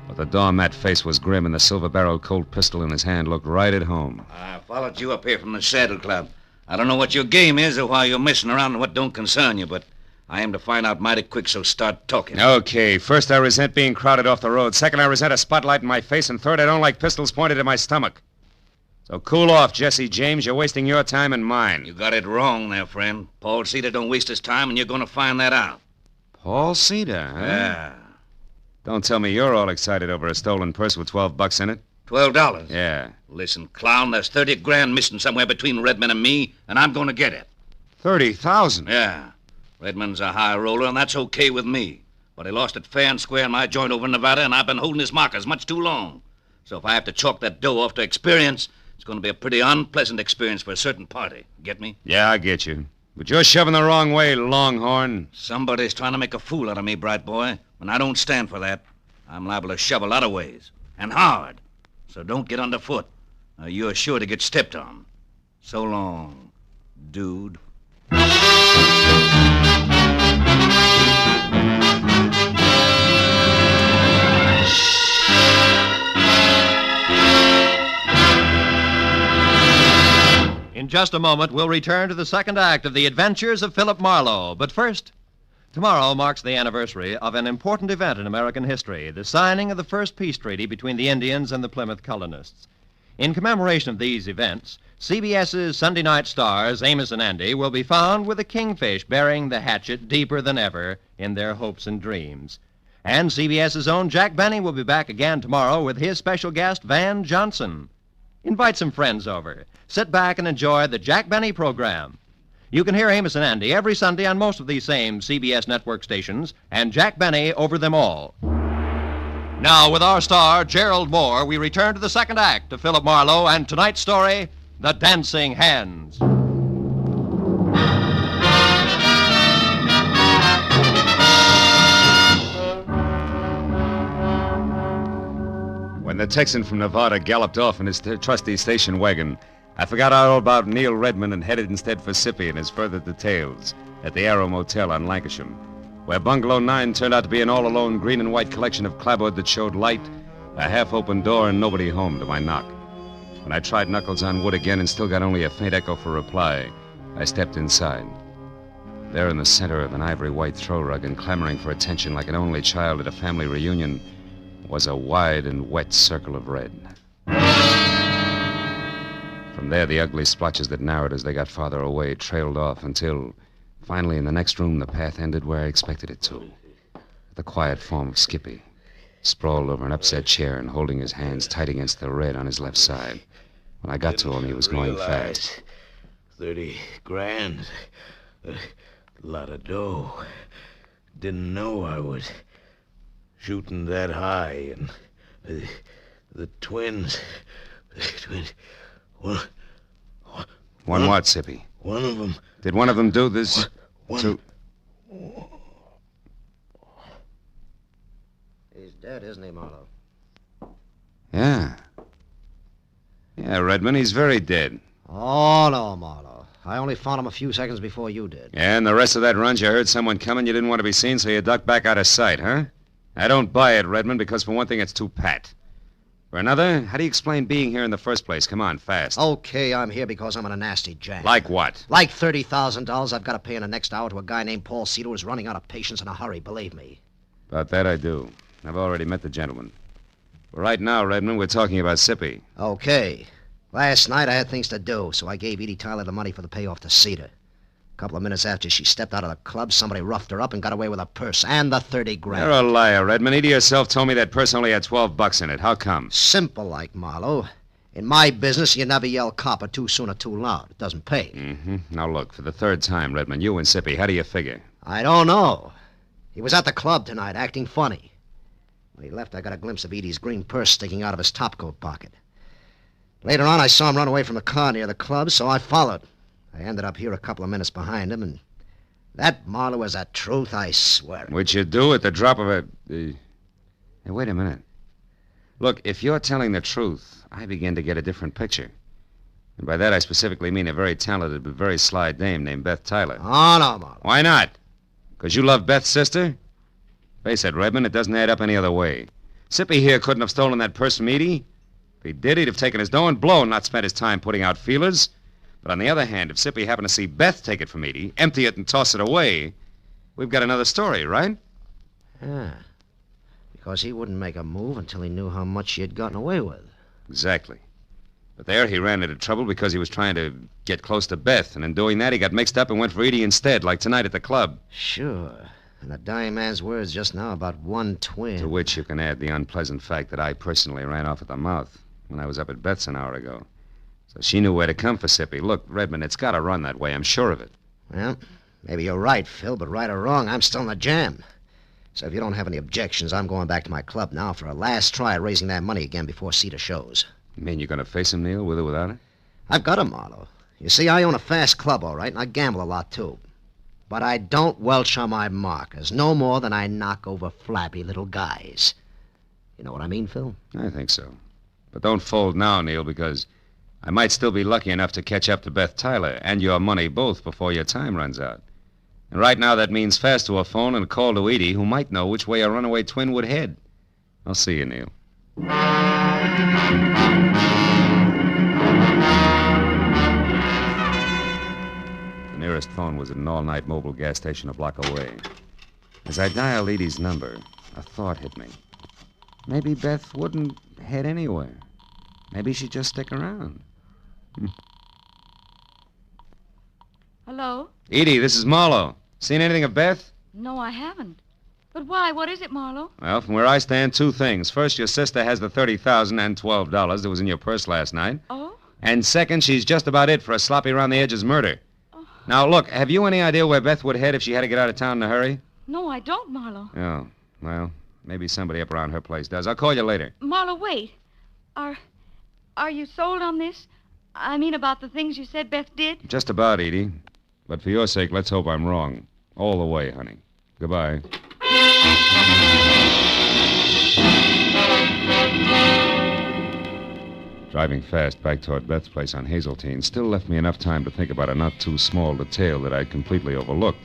But the doormat face was grim, and the silver-barreled Colt pistol in his hand looked right at home. I followed you up here from the Saddle Club. I don't know what your game is or why you're messing around in what don't concern you, but I aim to find out mighty quick, so start talking. Okay, first I resent being crowded off the road. Second, I resent a spotlight in my face. And third, I don't like pistols pointed at my stomach. So cool off, Jesse James. You're wasting your time and mine. You got it wrong there, friend. Paul Cedar don't waste his time, and you're going to find that out. Paul Cedar, huh? Yeah. Don't tell me you're all excited over a stolen purse with $12 in it. $12? Yeah. Listen, clown, there's 30 grand missing somewhere between Redmond and me, and I'm going to get it. 30,000? Yeah. Redmond's a high roller, and that's okay with me. But he lost it fair and square in my joint over in Nevada, and I've been holding his markers much too long. So if I have to chalk that dough off to experience, it's going to be a pretty unpleasant experience for a certain party. Get me? Yeah, I get you. But you're shoving the wrong way, Longhorn. Somebody's trying to make a fool out of me, bright boy, and I don't stand for that. I'm liable to shove a lot of ways, and hard. So don't get underfoot. You're sure to get stepped on. So long, dude. In just a moment, we'll return to the second act of The Adventures of Philip Marlowe. But first, tomorrow marks the anniversary of an important event in American history, the signing of the first peace treaty between the Indians and the Plymouth colonists. In commemoration of these events, CBS's Sunday night stars, Amos and Andy, will be found with a kingfish burying the hatchet deeper than ever in their hopes and dreams. And CBS's own Jack Benny will be back again tomorrow with his special guest, Van Johnson. Invite some friends over. Sit back and enjoy the Jack Benny program. You can hear Amos and Andy every Sunday on most of these same CBS network stations, and Jack Benny over them all. Now, with our star, Gerald Moore, we return to the second act of Philip Marlowe and tonight's story, The Dancing Hands. When the Texan from Nevada galloped off in his trusty station wagon, I forgot all about Neil Redmond and headed instead for Sippy and his further details at the Arrow Motel on Lancashire, where Bungalow 9 turned out to be an all-alone green and white collection of clapboard that showed light, a half-open door, and nobody home to my knock. When I tried knuckles on wood again and still got only a faint echo for reply, I stepped inside. There in the center of an ivory white throw rug and clamoring for attention like an only child at a family reunion was a wide and wet circle of red. From there, the ugly splotches that narrowed as they got farther away trailed off until, finally, in the next room, the path ended where I expected it to. The quiet form of Skippy, sprawled over an upset chair and holding his hands tight against the red on his left side. When I got to him, he was going fast. 30 grand. A lot of dough. Didn't know I was shooting that high. And the twins... One what, Sippy? One of them... Did one of them do this to... He's dead, isn't he, Marlowe? Yeah. Yeah, Redmond, he's very dead. Oh, no, Marlowe. I only found him a few seconds before you did. Yeah, and the rest of that run, you heard someone coming, you didn't want to be seen, so you ducked back out of sight, huh? I don't buy it, Redmond, because for one thing, it's too pat. For another, how do you explain being here in the first place? Come on, fast. Okay, I'm here because I'm in a nasty jam. Like what? Like $30,000 I've got to pay in the next hour to a guy named Paul Cedar who's running out of patience in a hurry, believe me. About that I do. I've already met the gentleman. But right now, Redmond, we're talking about Sippy. Okay. Last night I had things to do, so I gave Edie Tyler the money for the payoff to Cedar. A couple of minutes after she stepped out of the club, somebody roughed her up and got away with her purse and the 30 grand. You're a liar, Redmond. Edie herself told me that purse only had $12 in it. How come? Simple like, Marlowe. In my business, you never yell copper too soon or too loud. It doesn't pay. Mm-hmm. Now look, for the third time, Redmond, you and Sippy, how do you figure? I don't know. He was at the club tonight, acting funny. When he left, I got a glimpse of Edie's green purse sticking out of his topcoat pocket. Later on, I saw him run away from the car near the club, so I followed. I ended up here a couple of minutes behind him, and that, Marlowe, is the truth, I swear. Which you do at the drop of a... Hey, wait a minute. Look, if you're telling the truth, I begin to get a different picture. And by that, I specifically mean a very talented but very sly dame named Beth Tyler. Oh, no, Marlowe. Why not? Because you love Beth's sister? Face it, Redmond, it doesn't add up any other way. Sippy here couldn't have stolen that purse from Edie. If he did, he'd have taken his dough and blown, not spent his time putting out feelers. But on the other hand, if Sippy happened to see Beth take it from Edie, empty it and toss it away, we've got another story, right? Yeah. Because he wouldn't make a move until he knew how much she had gotten away with. Exactly. But there he ran into trouble because he was trying to get close to Beth, and in doing that, he got mixed up and went for Edie instead, like tonight at the club. Sure. And the dying man's words just now about one twin. To which you can add the unpleasant fact that I personally ran off at the mouth when I was up at Beth's an hour ago. So she knew where to come for Sippy. Look, Redmond, it's got to run that way. I'm sure of it. Well, maybe you're right, Phil, but right or wrong, I'm still in the jam. So if you don't have any objections, I'm going back to my club now for a last try at raising that money again before Cedar shows. You mean you're going to face him, Neil, with or without it? I've got him, Marlowe. You see, I own a fast club, all right, and I gamble a lot, too. But I don't welch on my markers, no more than I knock over flabby little guys. You know what I mean, Phil? I think so. But don't fold now, Neil, because I might still be lucky enough to catch up to Beth Tyler and your money both before your time runs out. And right now that means fast to a phone and a call to Edie, who might know which way a runaway twin would head. I'll see you, Neil. phone was at an all-night mobile gas station a block away. As I dialed Edie's number, a thought hit me. Maybe Beth wouldn't head anywhere. Maybe she'd just stick around. Hello? Edie, this is Marlowe. Seen anything of Beth? No, I haven't. But why? What is it, Marlowe? Well, from where I stand, two things. First, your sister has the $30,000 and $12 that was in your purse last night. Oh? And second, she's just about it for a sloppy-around-the-edges murder. Oh. Now, look, have you any idea where Beth would head if she had to get out of town in a hurry? No, I don't, Marlowe. Oh, well, maybe somebody up around her place does. I'll call you later. Marlowe, wait. Are you sold on this? I mean, about the things you said Beth did? Just about, Edie. But for your sake, let's hope I'm wrong. All the way, honey. Goodbye. Driving fast back toward Beth's place on Hazeltine still left me enough time to think about a not-too-small detail that I'd completely overlooked.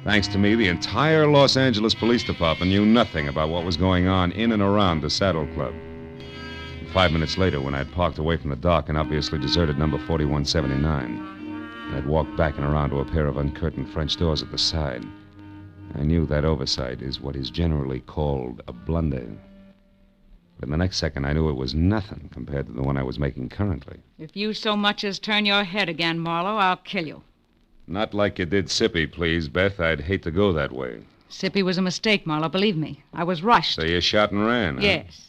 Thanks to me, the entire Los Angeles Police Department knew nothing about what was going on in and around the Saddle Club. 5 minutes later, when I'd parked away from the dock and obviously deserted number 4179, and I'd walked back and around to a pair of uncurtained French doors at the side, I knew that oversight is what is generally called a blunder. But in the next second, I knew it was nothing compared to the one I was making currently. If you so much as turn your head again, Marlowe, I'll kill you. Not like you did Sippy, please, Beth. I'd hate to go that way. Sippy was a mistake, Marlowe, believe me. I was rushed. So you shot and ran, huh? Yes.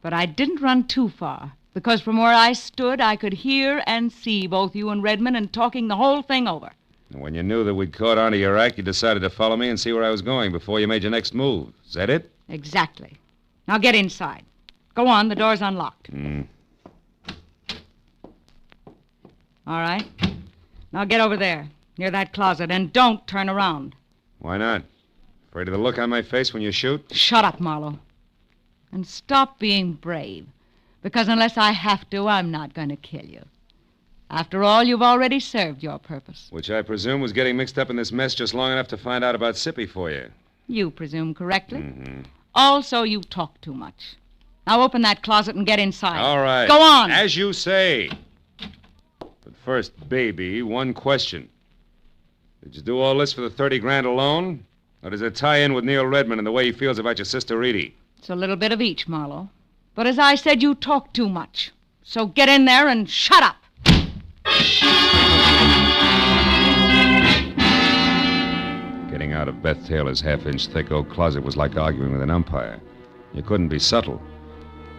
But I didn't run too far, because from where I stood, I could hear and see both you and Redmond and talking the whole thing over. And when you knew that we'd caught on to your act, you decided to follow me and see where I was going before you made your next move. Is that it? Exactly. Now get inside. Go on, the door's unlocked. All right. Now get over there, near that closet, and don't turn around. Why not? Afraid of the look on my face when you shoot? Shut up, Marlowe. And stop being brave, because unless I have to, I'm not going to kill you. After all, you've already served your purpose. Which I presume was getting mixed up in this mess just long enough to find out about Sippy for you. You presume correctly. Also, you talk too much. Now open that closet and get inside. All right. Go on. As you say. But first, baby, one question. Did you do all this for the $30,000 alone? Or does it tie in with Neil Redmond and the way he feels about your sister Edie? It's a little bit of each, Marlowe. But as I said, you talk too much. So get in there and shut up. Getting out of Beth Taylor's half-inch thick oak closet was like arguing with an umpire. You couldn't be subtle.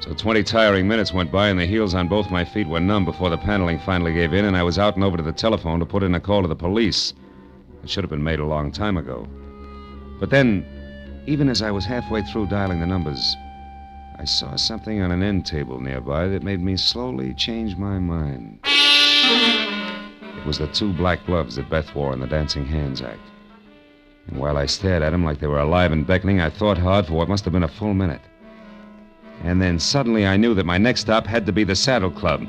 So 20 tiring minutes went by and the heels on both my feet were numb before the paneling finally gave in and I was out and over to the telephone to put in a call to the police. It should have been made a long time ago. But then, even as I was halfway through dialing the numbers, I saw something on an end table nearby that made me slowly change my mind. It was the 2 black gloves that Beth wore in the Dancing Hands act. And while I stared at them like they were alive and beckoning, I thought hard for what must have been a full minute. And then suddenly I knew that my next stop had to be the Saddle Club.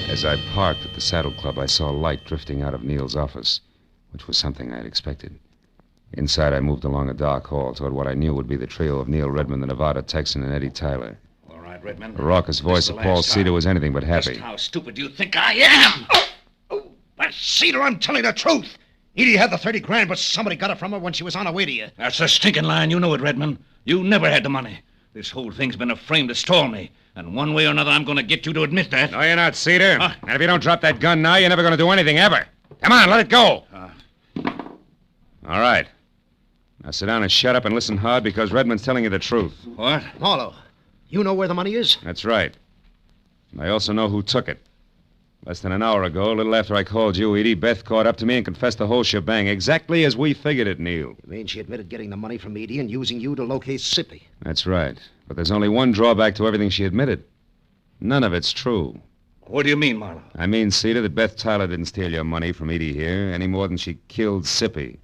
As I parked at the Saddle Club, I saw light drifting out of Neil's office, which was something I'd expected. Inside, I moved along a dark hall toward what I knew would be the trio of Neil Redmond, the Nevada Texan, and Eddie Tyler. All right, Redmond. The raucous voice of Paul Cedar was anything but happy. Just how stupid do you think I am? But Cedar, I'm telling the truth. Edie had the $30,000, but somebody got it from her when she was on her way to you. That's a stinking line. You know it, Redmond. You never had the money. This whole thing's been a frame to stall me. And one way or another, I'm going to get you to admit that. No, you're not, Cedar. And if you don't drop that gun now, you're never going to do anything ever. Come on, let it go. All right. Now sit down and shut up and listen hard because Redmond's telling you the truth. What? Marlowe, you know where the money is? That's right. And I also know who took it. Less than an hour ago, a little after I called you, Edie, Beth caught up to me and confessed the whole shebang, exactly as we figured it, Neil. You mean she admitted getting the money from Edie and using you to locate Sippy? That's right. But there's only one drawback to everything she admitted. None of it's true. What do you mean, Marlowe? I mean, Cedar, that Beth Tyler didn't steal your money from Edie here any more than she killed Sippy.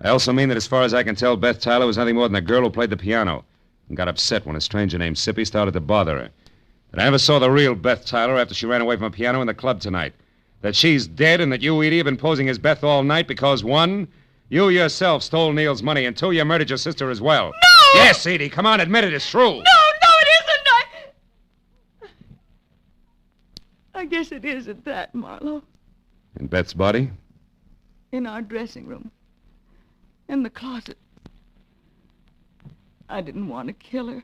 I also mean that as far as I can tell, Beth Tyler was nothing more than a girl who played the piano and got upset when a stranger named Sippy started to bother her. That I never saw the real Beth Tyler after she ran away from a piano in the club tonight. That she's dead and that you, Edie, have been posing as Beth all night because, 1, you yourself stole Neil's money, and 2, you murdered your sister as well. No! Yes, Edie, come on, admit it, it's true. No, it isn't. I guess it is at that, Marlowe. And Beth's body? In our dressing room. In the closet. I didn't want to kill her.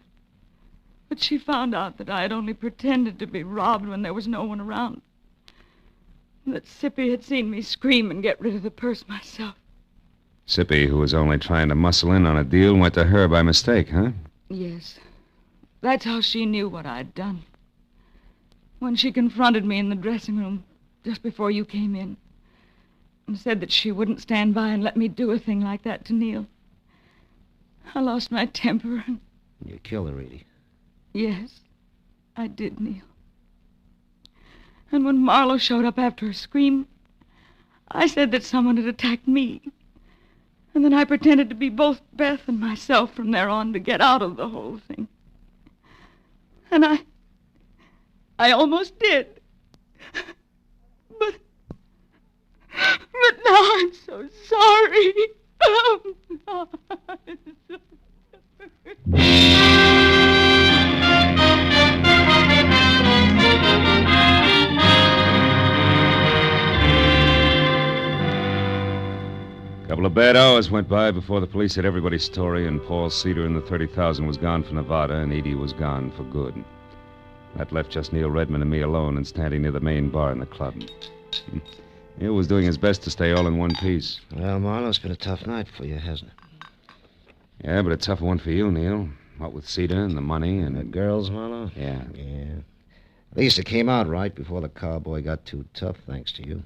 But she found out that I had only pretended to be robbed when there was no one around. And that Sippy had seen me scream and get rid of the purse myself. Sippy, who was only trying to muscle in on a deal, went to her by mistake, huh? Yes. That's how she knew what I'd done. When she confronted me in the dressing room just before you came in and said that she wouldn't stand by and let me do a thing like that to Neil, I lost my temper and... You killed her, Edie. Yes, I did, Neil. And when Marlowe showed up after her scream, I said that someone had attacked me. And then I pretended to be both Beth and myself from there on to get out of the whole thing. And I almost did. But now I'm so sorry. A couple of bad hours went by before the police had everybody's story, and Paul Cedar and the 30,000 was gone for Nevada, and Edie was gone for good. That left just Neil Redmond and me alone and standing near the main bar in the club. Neil was doing his best to stay all in one piece. Well, Marlowe, it's been a tough night for you, hasn't it? Yeah, but a tougher one for you, Neil. What with Cedar and the money and... The girls, Marlowe? Yeah. Yeah. At least it came out right before the cowboy got too tough, thanks to you.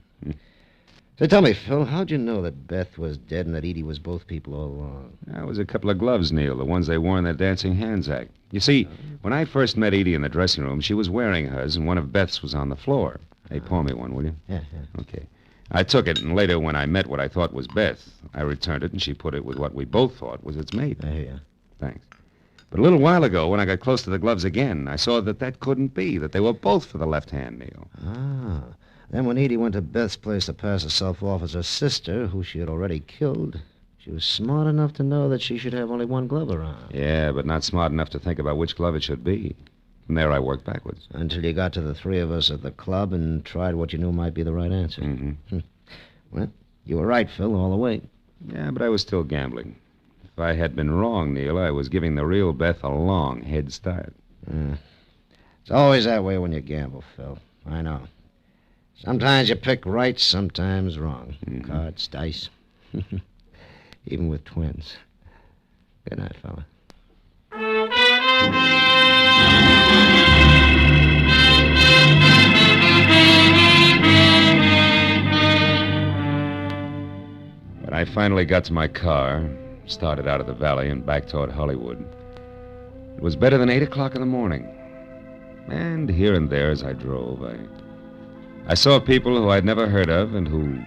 So tell me, Phil, how'd you know that Beth was dead and that Edie was both people all along? That was a couple of gloves, Neil, the ones they wore in their Dancing Hands act. You see, when I first met Edie in the dressing room, she was wearing hers, and one of Beth's was on the floor. Hey, pour me one, will you? Yeah. Okay. I took it, and later when I met what I thought was Beth, I returned it, and she put it with what we both thought was its mate. I hear you. Thanks. But a little while ago, when I got close to the gloves again, I saw that couldn't be, that they were both for the left hand, Neil. Ah. Then when Edie went to Beth's place to pass herself off as her sister, who she had already killed, she was smart enough to know that she should have only one glove around. Yeah, but not smart enough to think about which glove it should be. From there, I worked backwards. Until you got to the three of us at the club and tried what you knew might be the right answer. Mm-hmm. Well, you were right, Phil, all the way. Yeah, but I was still gambling. If I had been wrong, Neil, I was giving the real Beth a long head start. It's always that way when you gamble, Phil. I know. Sometimes you pick right, sometimes wrong. Mm-hmm. Cards, dice. Even with twins. Good night, fella. When I finally got to my car, started out of the valley and back toward Hollywood, it was better than 8 o'clock in the morning. And here and there as I drove, I saw people who I'd never heard of and who'd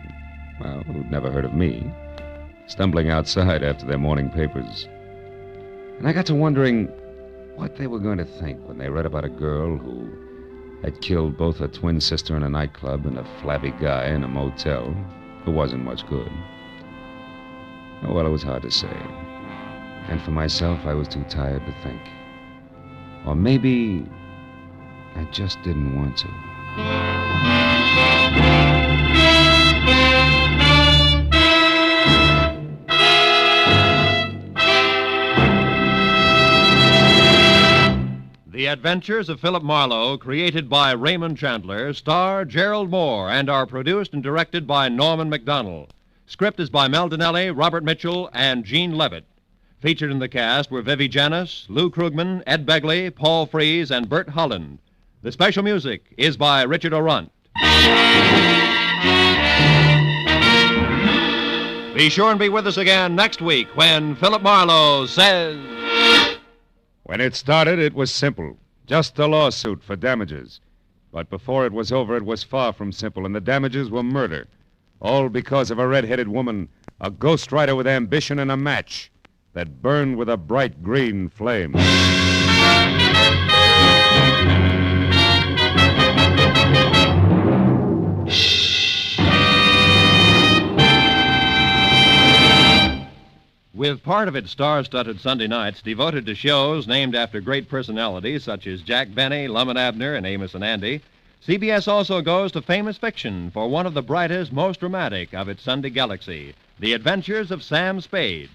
never heard of me, stumbling outside after their morning papers. And I got to wondering what they were going to think when they read about a girl who had killed both her twin sister in a nightclub and a flabby guy in a motel who wasn't much good. Oh, well, it was hard to say. And for myself, I was too tired to think. Or maybe I just didn't want to. The Adventures of Philip Marlowe, created by Raymond Chandler, star Gerald Moore, and are produced and directed by Norman MacDonald. Script is by Mel Donnelly, Robert Mitchell, and Gene Levitt. Featured in the cast were Vivi Janis, Lou Krugman, Ed Begley, Paul Frees, and Bert Holland. The special music is by Richard Orunt. Be sure and be with us again next week when Philip Marlowe says... When it started, it was simple. Just a lawsuit for damages. But before it was over, it was far from simple, and the damages were murder. All because of a red-headed woman, a ghostwriter with ambition and a match that burned with a bright green flame. With part of its star-studded Sunday nights devoted to shows named after great personalities such as Jack Benny, Lum and Abner, and Amos and Andy, CBS also goes to famous fiction for one of the brightest, most dramatic of its Sunday galaxy, The Adventures of Sam Spade.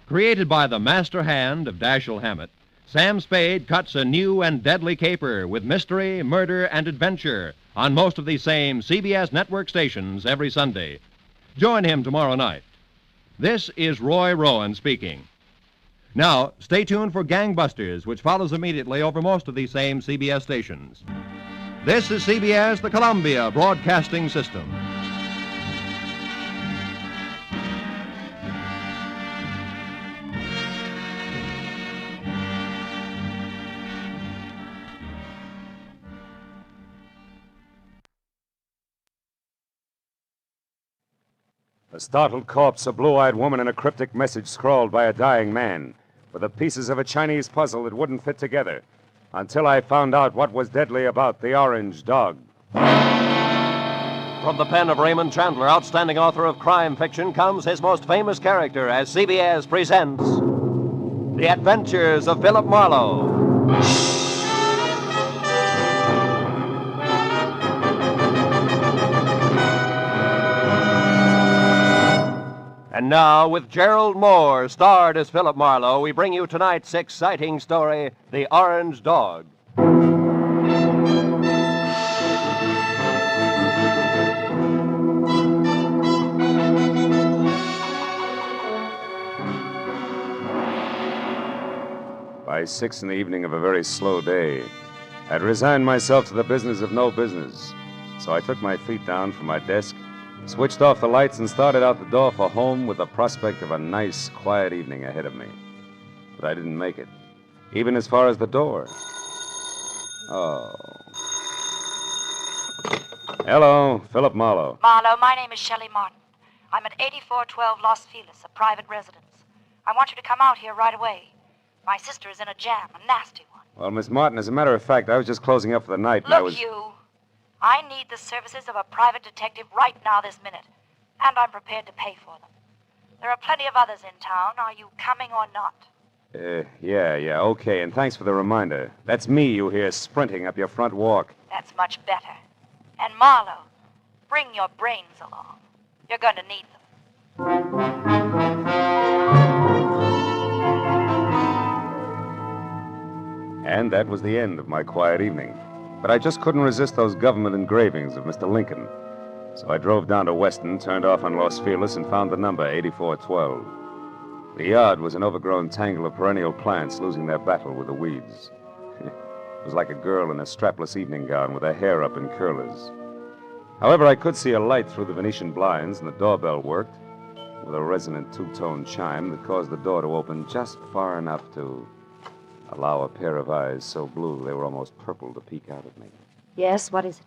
Created by the master hand of Dashiell Hammett, Sam Spade cuts a new and deadly caper with mystery, murder, and adventure on most of these same CBS network stations every Sunday. Join him tomorrow night. This is Roy Rowan speaking. Now, stay tuned for Gangbusters, which follows immediately over most of these same CBS stations. This is CBS, the Columbia Broadcasting System. The startled corpse, a blue-eyed woman, and a cryptic message scrawled by a dying man, were the pieces of a Chinese puzzle that wouldn't fit together until I found out what was deadly about the orange dog. From the pen of Raymond Chandler, outstanding author of crime fiction, comes his most famous character as CBS presents The Adventures of Philip Marlowe. And now, with Gerald Moore, starred as Philip Marlowe, we bring you tonight's exciting story, The Orange Dog. By 6 in the evening of a very slow day, I'd resigned myself to the business of no business. So I took my feet down from my desk, switched off the lights, and started out the door for home with the prospect of a nice, quiet evening ahead of me. But I didn't make it, even as far as the door. Oh. Hello, Philip Marlowe. Marlowe, my name is Shelley Martin. I'm at 8412 Los Feliz, a private residence. I want you to come out here right away. My sister is in a jam, a nasty one. Well, Miss Martin, as a matter of fact, I was just closing up for the night, and I was... Look, you. I need the services of a private detective right now this minute, and I'm prepared to pay for them. There are plenty of others in town. Are you coming or not? Yeah, okay, and thanks for the reminder. That's me you hear sprinting up your front walk. That's much better. And Marlowe, bring your brains along. You're going to need them. And that was the end of my quiet evening. But I just couldn't resist those government engravings of Mr. Lincoln. So I drove down to Weston, turned off on Los Feliz, and found the number 8412. The yard was an overgrown tangle of perennial plants losing their battle with the weeds. It was like a girl in a strapless evening gown with her hair up in curlers. However, I could see a light through the Venetian blinds, and the doorbell worked with a resonant two-tone chime that caused the door to open just far enough to allow a pair of eyes so blue they were almost purple to peek out at me. Yes, what is it?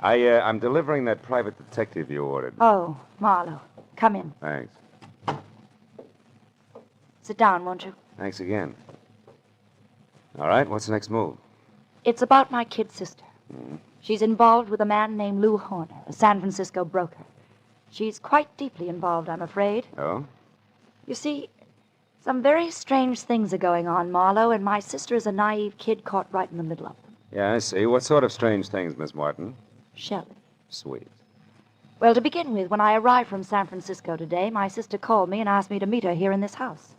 I'm delivering that private detective you ordered. Oh, Marlowe. Come in. Thanks. Sit down, won't you? Thanks again. All right, what's the next move? It's about my kid sister. She's involved with a man named Lou Horner, a San Francisco broker. She's quite deeply involved, I'm afraid. Oh? You see, some very strange things are going on, Marlowe, and my sister is a naive kid caught right in the middle of them. Yeah, I see. What sort of strange things, Miss Martin? Shelley. Sweet. Well, to begin with, when I arrived from San Francisco today, my sister called me and asked me to meet her here in this house.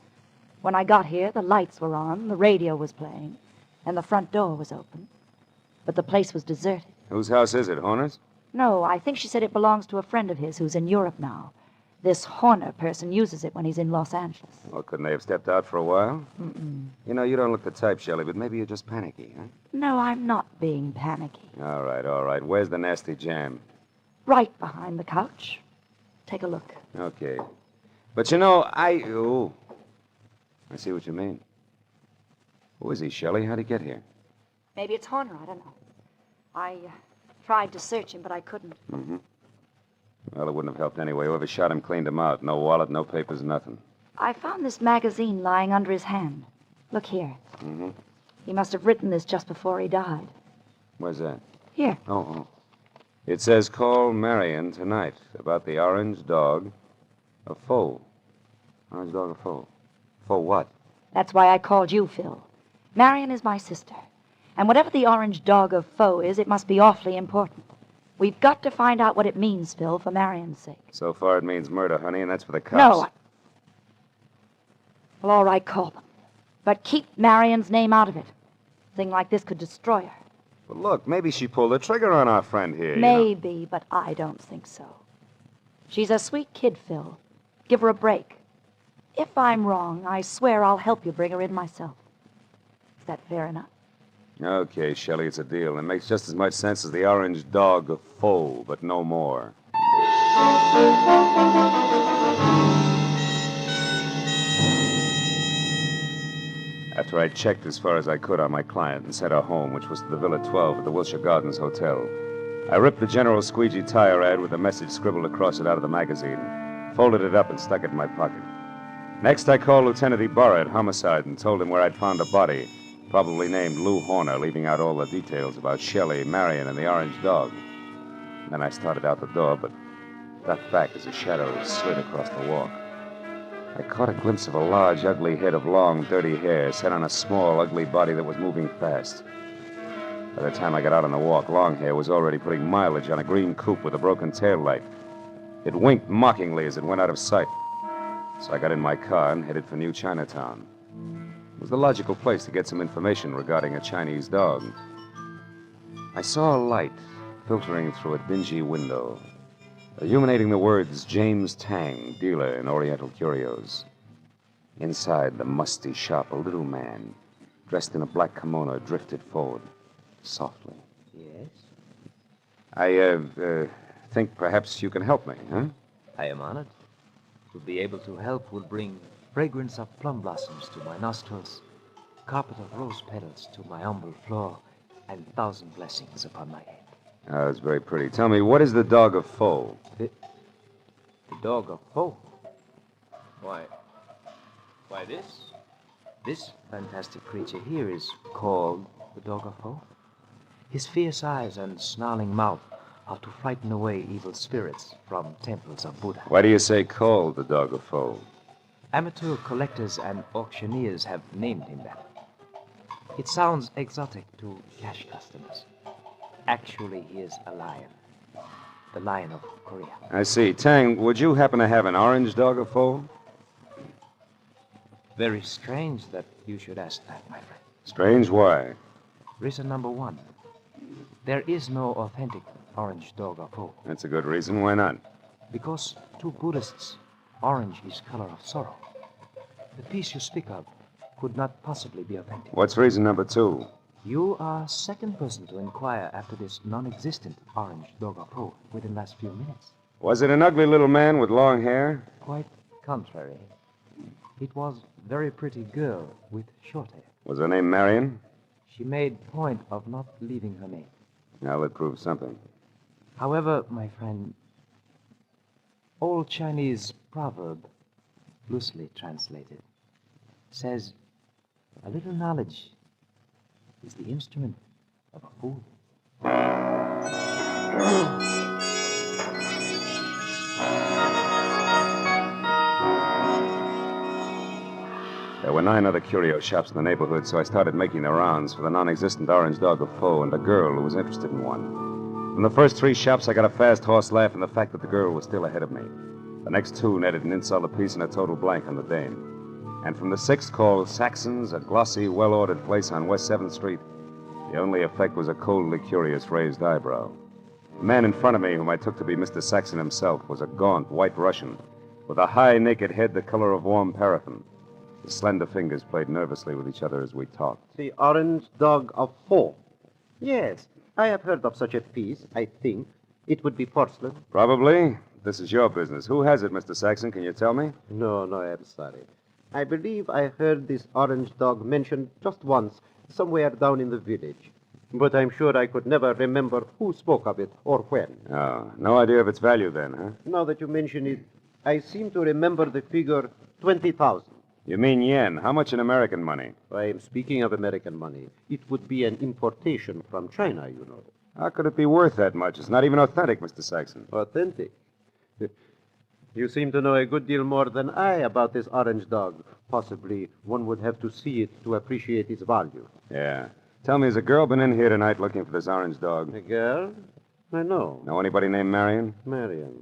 When I got here, the lights were on, the radio was playing, and the front door was open. But the place was deserted. Whose house is it, Horner's? No, I think she said it belongs to a friend of his who's in Europe now. This Horner person uses it when he's in Los Angeles. Well, couldn't they have stepped out for a while? Mm-mm. You know, you don't look the type, Shelley, but maybe you're just panicky, huh? No, I'm not being panicky. All right. Where's the nasty jam? Right behind the couch. Take a look. Okay. But you know, I see what you mean. Who is he, Shelley? How'd he get here? Maybe it's Horner, I don't know. I tried to search him, but I couldn't. Mm-hmm. Well, it wouldn't have helped anyway. Whoever shot him cleaned him out. No wallet, no papers, nothing. I found this magazine lying under his hand. Look here. Mm-hmm. He must have written this just before he died. Where's that? Here. Oh. It says, call Marion tonight about the orange dog, a foe. Orange dog, a foe. For what? That's why I called you, Phil. Marion is my sister. And whatever the orange dog of foe is, it must be awfully important. We've got to find out what it means, Phil, for Marion's sake. So far it means murder, honey, and that's for the cops. No. Well, all right, call them. But keep Marion's name out of it. A thing like this could destroy her. But look, maybe she pulled the trigger on our friend here. Maybe, but I don't think so. She's a sweet kid, Phil. Give her a break. If I'm wrong, I swear I'll help you bring her in myself. Is that fair enough? Okay, Shelley, it's a deal. It makes just as much sense as the orange dog of foe, but no more. After I checked as far as I could on my client and sent her home, which was to the Villa 12 at the Wilshire Gardens Hotel, I ripped the General Squeegee tire ad with a message scribbled across it out of the magazine, folded it up and stuck it in my pocket. Next, I called Lieutenant Ibarra at Homicide and told him where I'd found a body, probably named Lou Horner, leaving out all the details about Shelley, Marion, and the orange dog. Then I started out the door, but ducked back as a shadow slid across the walk. I caught a glimpse of a large, ugly head of long, dirty hair set on a small, ugly body that was moving fast. By the time I got out on the walk, Longhair was already putting mileage on a green coupe with a broken tail light. It winked mockingly as it went out of sight. So I got in my car and headed for New Chinatown. It was the logical place to get some information regarding a Chinese dog. I saw a light filtering through a dingy window, illuminating the words James Tang, dealer in Oriental curios. Inside the musty shop, a little man, dressed in a black kimono, drifted forward, softly. Yes? I think perhaps you can help me, huh? I am honored. To be able to help will bring fragrance of plum blossoms to my nostrils, carpet of rose petals to my humble floor, and 1,000 blessings upon my head. Oh, that's very pretty. Tell me, what is the dog of foe? The dog of foe? Why, this fantastic creature here is called the dog of foe. His fierce eyes and snarling mouth are to frighten away evil spirits from temples of Buddha. Why do you say called the dog of foe? Amateur collectors and auctioneers have named him that. It sounds exotic to cash customers. Actually, he is a lion. The lion of Korea. I see. Tang, would you happen to have an orange dog of foe? Very strange that you should ask that, my friend. Strange? Why? Reason number one. There is no authentic orange dog of foe. That's a good reason. Why not? Because to Buddhists, orange is color of sorrow. The piece you speak of could not possibly be authentic. What's reason number two? You are second person to inquire after this non-existent orange dog of foe within the last few minutes. Was it an ugly little man with long hair? Quite contrary. It was a very pretty girl with short hair. Was her name Marion? She made point of not leaving her name. Now that proves something. However, my friend, old Chinese proverb, loosely translated, says a little knowledge is the instrument of a fool. There were 9 other curio shops in the neighborhood, so I started making the rounds for the non-existent orange dog of foe and a girl who was interested in one. From the first 3 shops, I got a fast horse laugh in the fact that the girl was still ahead of me. The next 2 netted an insult apiece and a total blank on the dame. And from the 6th, called Saxon's, a glossy, well-ordered place on West 7th Street, the only effect was a coldly curious raised eyebrow. The man in front of me, whom I took to be Mr. Saxon himself, was a gaunt white Russian with a high, naked head the color of warm paraffin. His slender fingers played nervously with each other as we talked. The orange dog of foe. Yes, I have heard of such a piece, I think. It would be porcelain. Probably. This is your business. Who has it, Mr. Saxon? Can you tell me? No, I'm sorry. I believe I heard this orange dog mentioned just once, somewhere down in the village. But I'm sure I could never remember who spoke of it or when. Oh, no idea of its value then, huh? Now that you mention it, I seem to remember the figure 20,000. You mean yen? How much in American money? I am speaking of American money. It would be an importation from China, you know. How could it be worth that much? It's not even authentic, Mr. Saxon. Authentic? You seem to know a good deal more than I about this orange dog. Possibly one would have to see it to appreciate its value. Yeah. Tell me, has a girl been in here tonight looking for this orange dog? A girl? I know. Know anybody named Marion? Marion.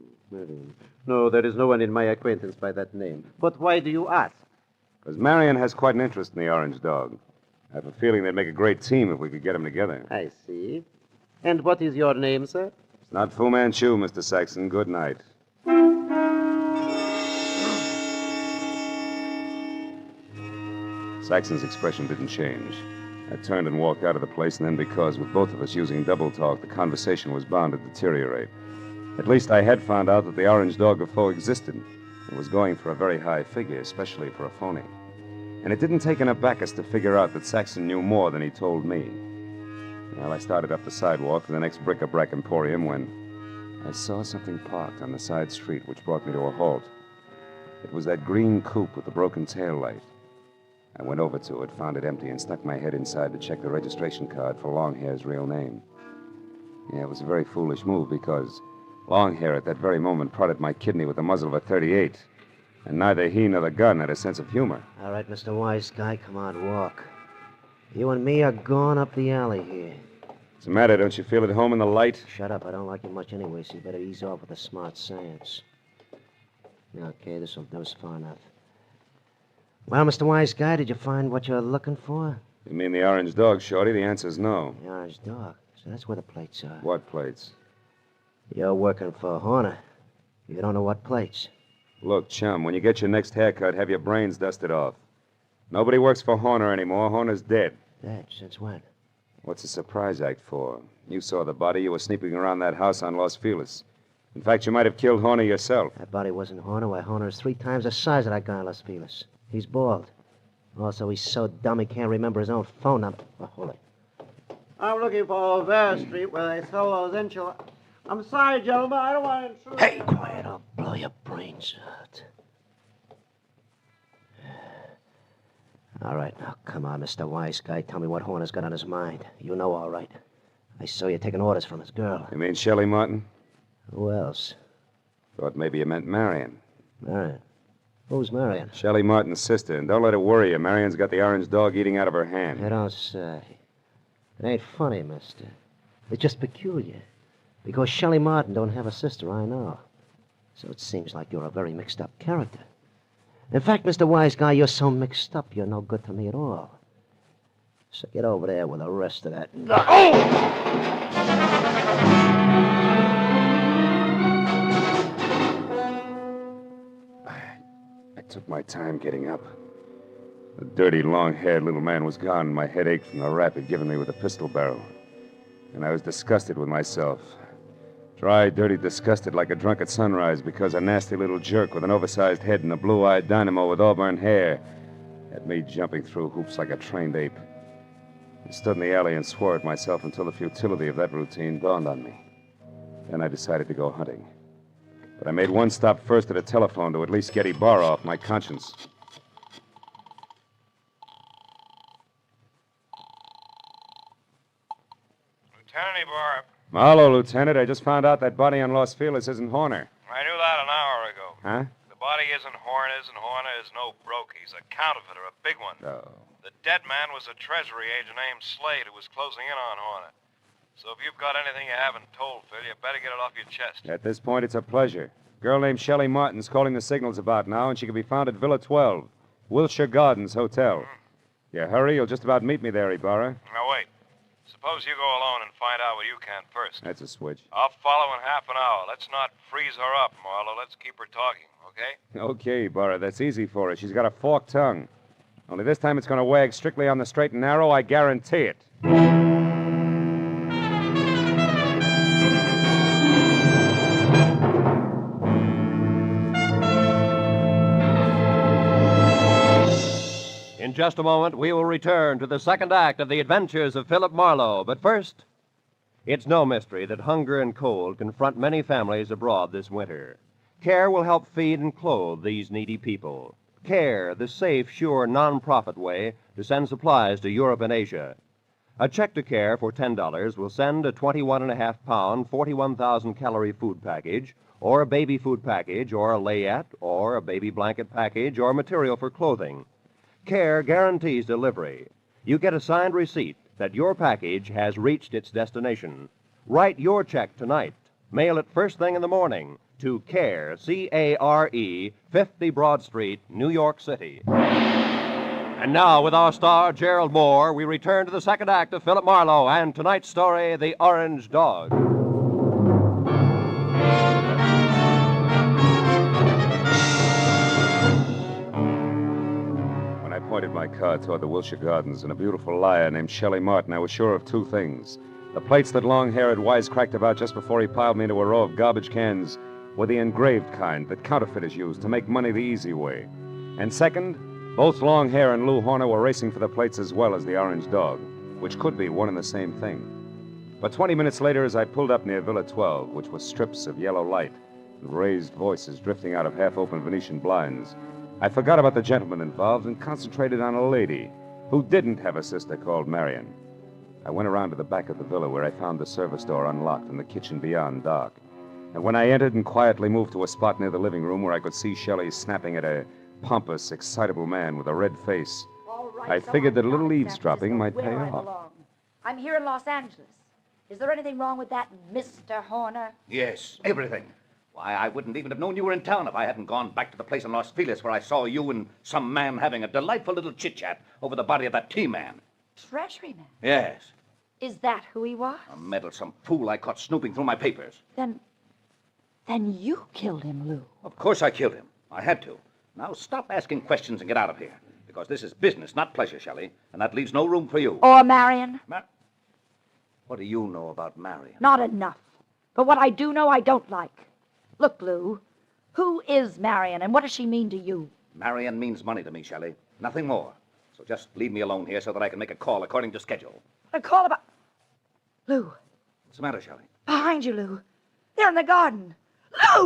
No, there is no one in my acquaintance by that name. But why do you ask? Because Marion has quite an interest in the orange dog. I have a feeling they'd make a great team if we could get them together. I see. And what is your name, sir? It's not Fu Manchu, Mr. Saxon. Good night. Saxon's expression didn't change. I turned and walked out of the place, and then because, with both of us using double talk, the conversation was bound to deteriorate. At least I had found out that the orange dog of Foe existed and was going for a very high figure, especially for a phony. And it didn't take an abacus to figure out that Saxon knew more than he told me. Well, I started up the sidewalk for the next bric-a-brac emporium when I saw something parked on the side street, which brought me to a halt. It was that green coupe with the broken tail light. I went over to it, found it empty, and stuck my head inside to check the registration card for Longhair's real name. Yeah, it was a very foolish move because Longhair at that very moment prodded my kidney with the muzzle of a .38, and neither he nor the gun had a sense of humor. All right, Mr. Wise Guy, come on, walk. You and me are going up the alley here. What's the matter? Don't you feel at home in the light? Shut up. I don't like you much anyway, so you better ease off with the smart science. Okay, this'll do us far enough. Well, Mr. Wise Guy, did you find what you're looking for? You mean the orange dog, Shorty? The answer's no. The orange dog. So that's where the plates are. What plates? You're working for Horner. You don't know what plates. Look, chum, when you get your next haircut, have your brains dusted off. Nobody works for Horner anymore. Horner's dead. Dead? Since when? What's the surprise act for? You saw the body. You were sneaking around that house on Los Feliz. In fact, you might have killed Horner yourself. That body wasn't Horner. Why, Horner is 3 times the size of that guy in Los Feliz. He's bald. Also, he's so dumb he can't remember his own phone number. Oh, hold it. I'm looking for Vera Street where they sell those enchiladas. I'm sorry, gentlemen. I don't want to intrude. Hey, quiet. I'll blow your brains out. All right, now, come on, Mr. Wise Guy. Tell me what Horner's got on his mind. You know all right. I saw you taking orders from his girl. You mean Shelley Martin? Who else? Thought maybe you meant Marion. Marion? Who's Marion? Shelley Martin's sister. And don't let it worry you. Marion's got the orange dog eating out of her hand. You don't say. It ain't funny, mister. It's just peculiar. Because Shelley Martin don't have a sister, I know. So it seems like you're a very mixed-up character. In fact, Mr. Wise Guy, you're so mixed up, you're no good to me at all. So get over there with the rest of that. I took my time getting up. The dirty, long-haired little man was gone, and my head ached from the rap he'd given me with the pistol barrel. And I was disgusted with myself. Dry, dirty, disgusted like a drunk at sunrise because a nasty little jerk with an oversized head and a blue-eyed dynamo with auburn hair had me jumping through hoops like a trained ape. I stood in the alley and swore at myself until the futility of that routine dawned on me. Then I decided to go hunting. But I made one stop first at a telephone to at least get Ibarra off my conscience. Lieutenant Ibarra. Hello, Lieutenant. I just found out that body on Los Feliz isn't Horner. I knew that an hour ago. Huh? The body isn't Horner's, and Horner is no broke. He's a counterfeiter, a big one. Oh. The dead man was a treasury agent named Slade who was closing in on Horner. So if you've got anything you haven't told, Phil, you better get it off your chest. At this point, it's a pleasure. A girl named Shelley Martin's calling the signals about now, and she can be found at Villa 12, Wilshire Gardens Hotel. You hurry, you'll just about meet me there, Ibarra. Now, wait. Suppose you go alone and find out what you can first. That's a switch. I'll follow in half an hour. Let's not freeze her up, Marlowe. Let's keep her talking, okay? Okay, Ibarra, that's easy for her. She's got a forked tongue. Only this time it's going to wag strictly on the straight and narrow, I guarantee it. In just a moment, we will return to the second act of the adventures of Philip Marlowe. But first, it's no mystery that hunger and cold confront many families abroad this winter. CARE will help feed and clothe these needy people. CARE, the safe, sure, non-profit way to send supplies to Europe and Asia. A check to CARE for $10 will send a 21.5-pound, 41,000-calorie food package, or a baby food package, or a layette, or a baby blanket package, or material for clothing. CARE guarantees delivery. You get a signed receipt, that your package has reached its destination. Write your check tonight. Mail it first thing in the morning to CARE, C-A-R-E, 50 Broad Street, New York City. And now, with our star, Gerald Moore, we return to the second act of Philip Marlowe and tonight's story, The Orange Dog. When I pointed my car toward the Wilshire Gardens and a beautiful liar named Shelley Martin, I was sure of two things. The plates that Longhair had wisecracked about just before he piled me into a row of garbage cans were the engraved kind that counterfeiters use to make money the easy way. And second, both Longhair and Lou Horner were racing for the plates as well as the Orange Dog, which could be one and the same thing. But 20 minutes later, as I pulled up near Villa 12, which was strips of yellow light and raised voices drifting out of half-open Venetian blinds, I forgot about the gentleman involved and concentrated on a lady who didn't have a sister called Marion. I went around to the back of the villa where I found the service door unlocked and the kitchen beyond dark. And when I entered and quietly moved to a spot near the living room where I could see Shelley snapping at a pompous, excitable man with a red face, I figured that a little eavesdropping might pay off. I'm here in Los Angeles. Is there anything wrong with that, Mr. Horner? Yes, everything. Why, I wouldn't even have known you were in town if I hadn't gone back to the place in Los Feliz where I saw you and some man having a delightful little chit-chat over the body of that T-man. Treasury man? Yes. Is that who he was? A meddlesome fool I caught snooping through my papers. Then you killed him, Lou. Of course I killed him. I had to. Now stop asking questions and get out of here. Because this is business, not pleasure, Shelley. And that leaves no room for you. Or Marion? What do you know about Marion? Not enough. But what I do know, I don't like. Look, Lou, who is Marion and what does she mean to you? Marion means money to me, Shelley. Nothing more. So just leave me alone here so that I can make a call according to schedule. A call about... Lou. What's the matter, Shelley? Behind you, Lou. They're in the garden. Lou!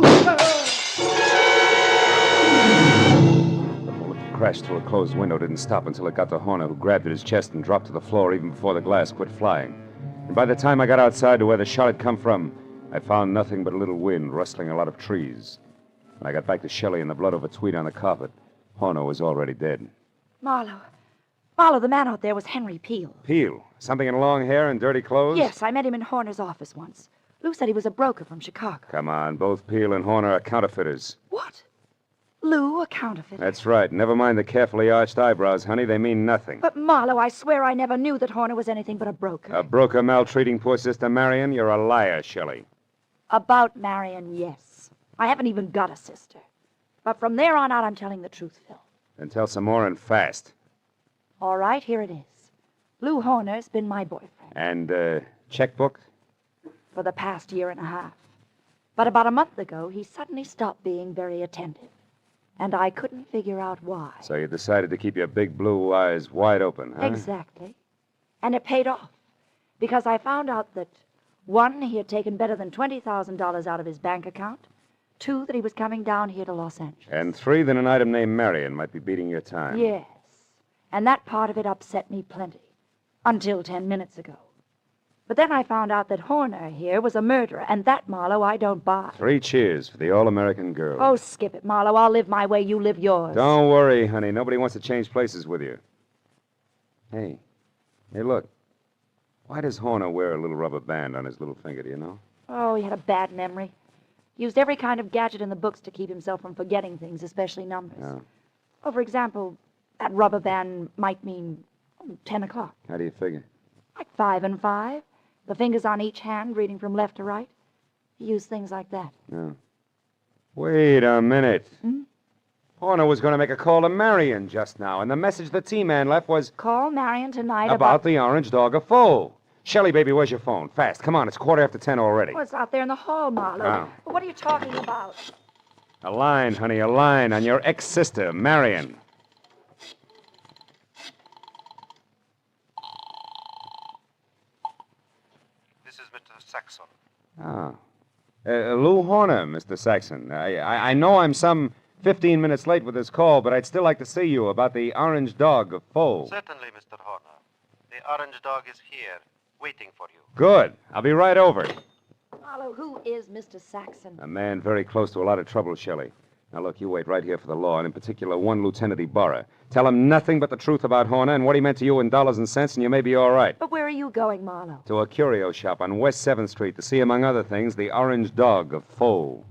The bullet that crashed through a closed window didn't stop until it got to Horner, who grabbed at his chest and dropped to the floor even before the glass quit flying. And by the time I got outside to where the shot had come from, I found nothing but a little wind rustling a lot of trees. When I got back to Shelley and the blood over tweed on the carpet, Horner was already dead. Marlowe, the man out there was Henry Peel. Peel? Something in long hair and dirty clothes? Yes, I met him in Horner's office once. Lou said he was a broker from Chicago. Come on, both Peel and Horner are counterfeiters. What? Lou, a counterfeiter? That's right. Never mind the carefully arched eyebrows, honey. They mean nothing. But, Marlowe, I swear I never knew that Horner was anything but a broker. A broker maltreating poor sister Marion? You're a liar, Shelley. About Marion, yes. I haven't even got a sister. But from there on out, I'm telling the truth, Phil. Then tell some more and fast. All right, here it is. Lou Horner's been my boyfriend. And, checkbook? For the past year and a half. But about a month ago, he suddenly stopped being very attentive. And I couldn't figure out why. So you decided to keep your big blue eyes wide open, huh? Exactly. And it paid off. Because I found out that, 1, he had taken better than $20,000 out of his bank account. 2, that he was coming down here to Los Angeles. And 3, that an item named Marion might be beating your time. Yes. And that part of it upset me plenty. Until 10 minutes ago. But then I found out that Horner here was a murderer, and that, Marlowe, I don't buy. 3 cheers for the all-American girl. Oh, skip it, Marlowe. I'll live my way, you live yours. Don't worry, honey. Nobody wants to change places with you. Hey, look. Why does Horner wear a little rubber band on his little finger, do you know? Oh, he had a bad memory. Used every kind of gadget in the books to keep himself from forgetting things, especially numbers. Oh. Oh, for example, that rubber band might mean 10 o'clock. How do you figure? Like 5 and 5. The fingers on each hand, reading from left to right. He used things like that. Oh. Wait a minute. Horner was going to make a call to Marion just now, and the message the T-man left was... Call Marion tonight about the Orange Dog of Foe. Shelley, baby, where's your phone? Fast. Come on, it's 10:15 already. Oh, it's out there in the hall, Marlowe. Oh. But what are you talking about? A line, honey, a line on your ex-sister, Marion. This is Mr. Saxon. Ah. Lou Horner, Mr. Saxon. I know I'm some 15 minutes late with this call, but I'd still like to see you about the Orange Dog of Foe. Certainly, Mr. Horner. The Orange Dog is here, waiting for you. Good. I'll be right over. Marlowe, who is Mr. Saxon? A man very close to a lot of trouble, Shelley. Now, look, you wait right here for the law, and in particular, one Lieutenant Ibarra. Tell him nothing but the truth about Horner and what he meant to you in dollars and cents, and you may be all right. But where are you going, Marlowe? To a curio shop on West 7th Street to see, among other things, the Orange Dog of Foe.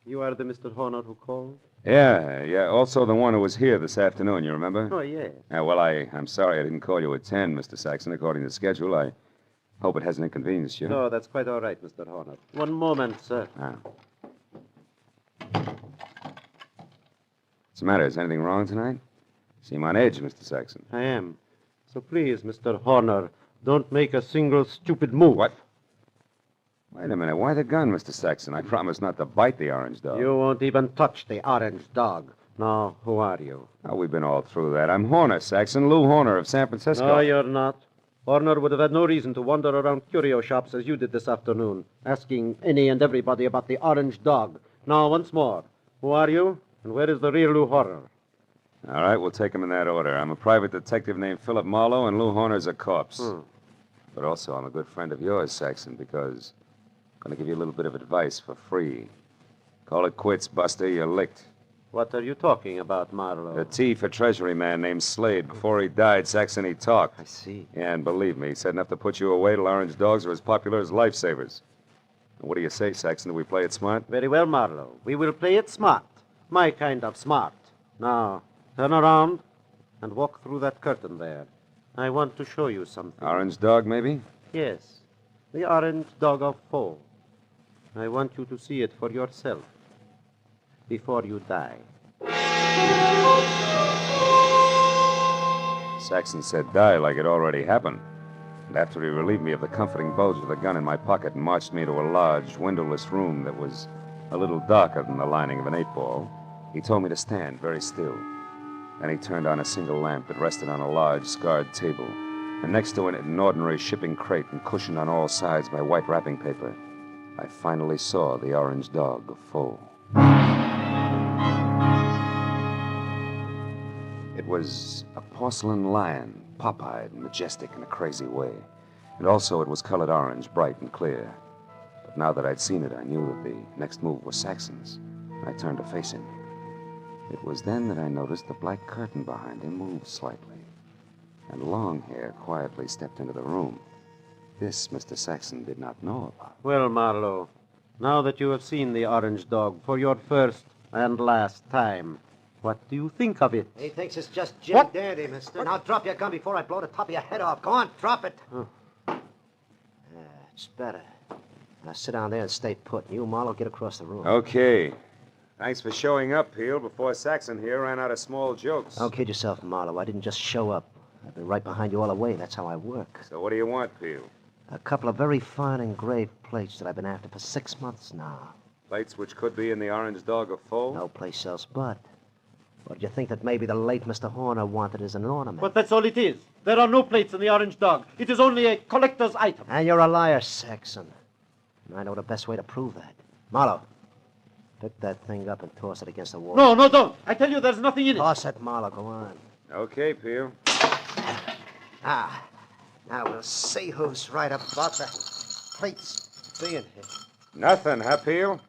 You are the Mr. Horner who called? Yeah. Also the one who was here this afternoon, you remember? Oh, yes. Well, I'm sorry I didn't call you at 10, Mr. Saxon, according to schedule. I hope it hasn't inconvenienced you. No, that's quite all right, Mr. Horner. One moment, sir. What's the matter? Is anything wrong tonight? Seem on edge, Mr. Saxon. I am. So please, Mr. Horner, don't make a single stupid move. What? Wait a minute. Why the gun, Mr. Saxon? I promised not to bite the Orange Dog. You won't even touch the Orange Dog. Now, who are you? Oh, we've been all through that. I'm Horner, Saxon. Lou Horner of San Francisco. No, you're not. Horner would have had no reason to wander around curio shops as you did this afternoon, asking any and everybody about the Orange Dog. Now, once more, who are you, and where is the real Lou Horner? All right, we'll take them in that order. I'm a private detective named Philip Marlowe, and Lou Horner's a corpse. But also, I'm a good friend of yours, Saxon, because I'm going to give you a little bit of advice for free. Call it quits, Buster. You're licked. What are you talking about, Marlowe? A T for Treasury man named Slade. Before he died, Saxon, he talked. I see. Yeah, and believe me, he said enough to put you away till Orange Dogs are as popular as lifesavers. And what do you say, Saxon? Do we play it smart? Very well, Marlowe. We will play it smart. My kind of smart. Now, turn around and walk through that curtain there. I want to show you something. Orange Dog, maybe? Yes. The Orange Dog of Foe. I want you to see it for yourself before you die. Saxon said die like it already happened. And after he relieved me of the comforting bulge of the gun in my pocket and marched me to a large, windowless room that was a little darker than the lining of an 8-ball, he told me to stand very still. Then he turned on a single lamp that rested on a large, scarred table, and next to it an ordinary shipping crate and cushioned on all sides by white wrapping paper. I finally saw the Orange Dog of Foe. It was a porcelain lion, pop-eyed and majestic in a crazy way. And also it was colored orange, bright and clear. But now that I'd seen it, I knew that the next move was Saxon's. And I turned to face him. It was then that I noticed the black curtain behind him moved slightly. And Longhair quietly stepped into the room. This Mr. Saxon did not know about. Well, Marlowe, now that you have seen the Orange Dog for your first and last time, what do you think of it? He thinks it's just Jim Dandy, mister. Now drop your gun before I blow the top of your head off. Go on, drop it. It's better. Now sit down there and stay put. You, Marlowe, get across the room. Okay. Thanks for showing up, Peel, before Saxon here ran out of small jokes. Don't kid yourself, Marlowe. I didn't just show up. I've been right behind you all the way. That's how I work. So what do you want, Peel? A couple of very fine engraved plates that I've been after for 6 months now. Plates which could be in the Orange Dog of Foe? No place else but. Or do you think that maybe the late Mr. Horner wanted as an ornament? But that's all it is. There are no plates in the Orange Dog. It is only a collector's item. And you're a liar, Saxon. And I know the best way to prove that. Marlowe, pick that thing up and toss it against the wall. No, don't. I tell you, there's nothing in it. Toss it, Marlowe. Go on. Okay, Peel. Now we'll see who's right about the plates being here. Nothing, huh, Peel?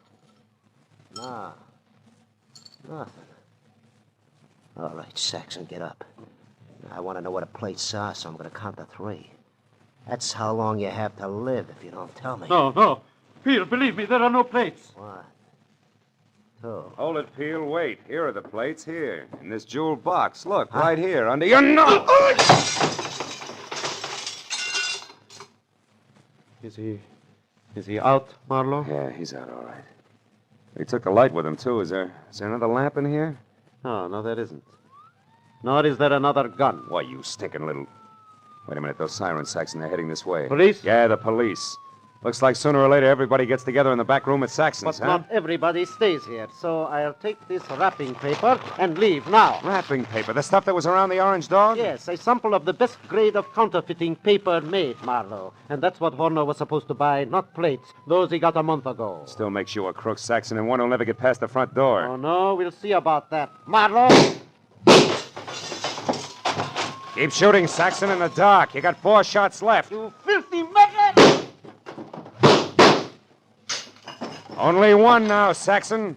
No. Nothing. All right, Saxon, get up. I want to know what the plates are, so I'm going to count to 3. That's how long you have to live if you don't tell me. No. Peel, believe me, there are no plates. What? 2. Hold it, Peel. Wait. Here are the plates. Here. In this jeweled box. Look, right here, under your nose. Is he out, Marlowe? Yeah, he's out all right. He took the light with him, too. Is there another lamp in here? No, there isn't. Nor is there another gun. Why, you stinking little... Wait a minute, those sirens, Saxon, they're heading this way. Police? Yeah, the police. Looks like sooner or later everybody gets together in the back room at Saxon's, But huh? not everybody stays here, so I'll take this wrapping paper and leave now. Wrapping paper? The stuff that was around the orange dog? Yes, a sample of the best grade of counterfeiting paper made, Marlowe. And that's what Horner was supposed to buy, not plates, those he got a month ago. Still makes you a crook, Saxon, and one who'll never get past the front door. Oh, no, we'll see about that. Marlowe! Keep shooting, Saxon, in the dark. You got 4 shots left. You filthy maggot! Only one now, Saxon.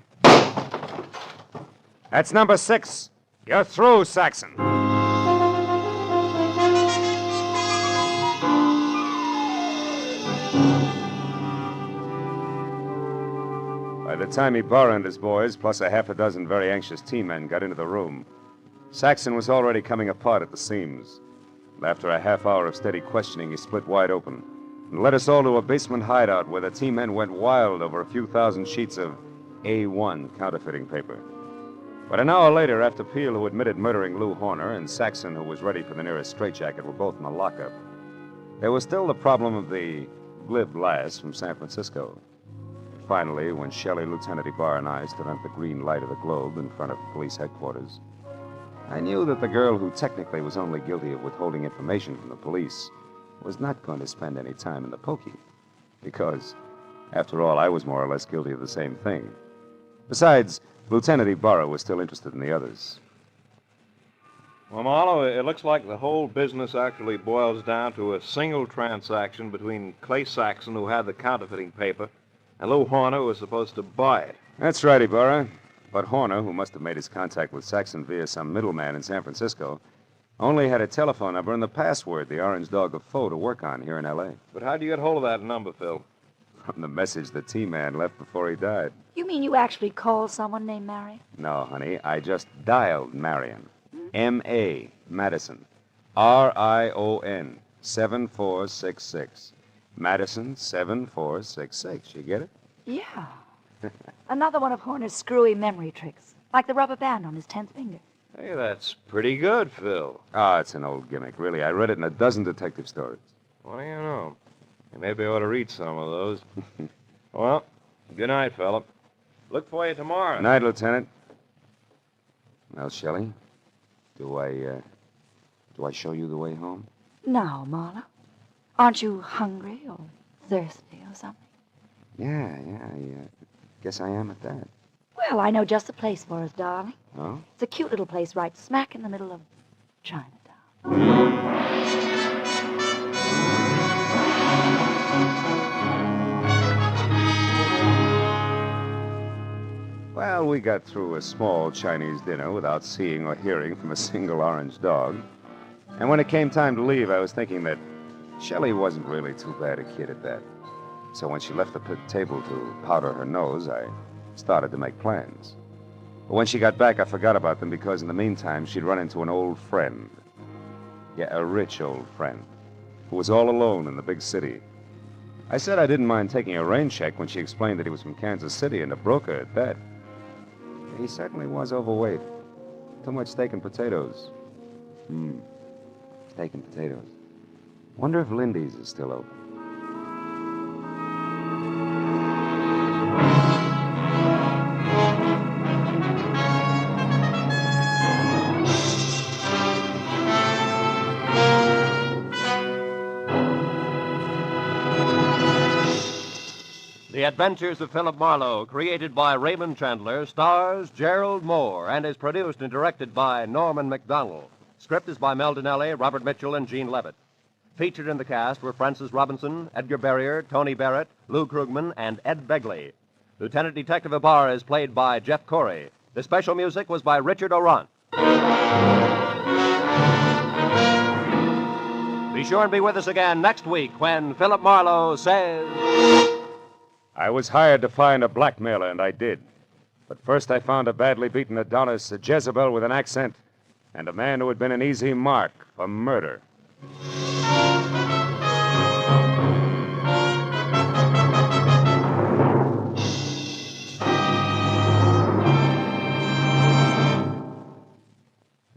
That's number 6. You're through, Saxon. By the time Ibarra and his boys, plus a half a dozen very anxious team men, got into the room, Saxon was already coming apart at the seams. And after a half hour of steady questioning, he split wide open and led us all to a basement hideout where the team men went wild over a few thousand sheets of A1 counterfeiting paper. But an hour later, after Peel, who admitted murdering Lou Horner, and Saxon, who was ready for the nearest straitjacket, were both in the lockup, there was still the problem of the glib lass from San Francisco. Finally, when Shelley, Lieutenant Ibarra, and I stood under the green light of the globe in front of police headquarters, I knew that the girl who technically was only guilty of withholding information from the police was not going to spend any time in the pokey. Because, after all, I was more or less guilty of the same thing. Besides, Lieutenant Ibarra was still interested in the others. Well, Marlowe, it looks like the whole business actually boils down to a single transaction between Clay Saxon, who had the counterfeiting paper, and Lou Horner, who was supposed to buy it. That's right, Ibarra. But Horner, who must have made his contact with Saxon via some middleman in San Francisco, only had a telephone number and the password, the Orange Dog of Foe, to work on here in L.A. But how'd you get hold of that number, Phil? From the message the T-Man left before he died. You mean you actually called someone named Marion? No, honey, I just dialed Marion. M.A. Madison. R-I-O-N. 7466. Madison 7466. You get it? Yeah. Another one of Horner's screwy memory tricks, like the rubber band on his 10th finger. Hey, that's pretty good, Phil. Ah, it's an old gimmick, really. I read it in a dozen detective stories. What do you know? Maybe I ought to read some of those. Well, good night, Philip. Look for you tomorrow. Night, Lieutenant. Well, Shelley, do I show you the way home? No, Marlowe. Aren't you hungry or thirsty or something? Yeah, I guess I am at that. Well, I know just the place for us, darling. Oh? It's a cute little place right smack in the middle of Chinatown. Well, we got through a small Chinese dinner without seeing or hearing from a single orange dog. And when it came time to leave, I was thinking that Shelley wasn't really too bad a kid at that. So when she left the table to powder her nose, I started to make plans. But when she got back, I forgot about them because in the meantime, she'd run into an old friend. Yeah, a rich old friend who was all alone in the big city. I said I didn't mind taking a rain check when she explained that he was from Kansas City and a broker at that. He certainly was overweight. Too much steak and potatoes. Steak and potatoes. Wonder if Lindy's is still open. The Adventures of Philip Marlowe, created by Raymond Chandler, stars Gerald Moore, and is produced and directed by Norman MacDonald. Script is by Mel Donnelly, Robert Mitchell, and Gene Levitt. Featured in the cast were Francis Robinson, Edgar Barrier, Tony Barrett, Lou Krugman, and Ed Begley. Lieutenant Detective Ibarra is played by Jeff Corey. The special music was by Richard Orant. Be sure and be with us again next week when Philip Marlowe says... I was hired to find a blackmailer, and I did. But first I found a badly beaten Adonis, a Jezebel with an accent, and a man who had been an easy mark for murder.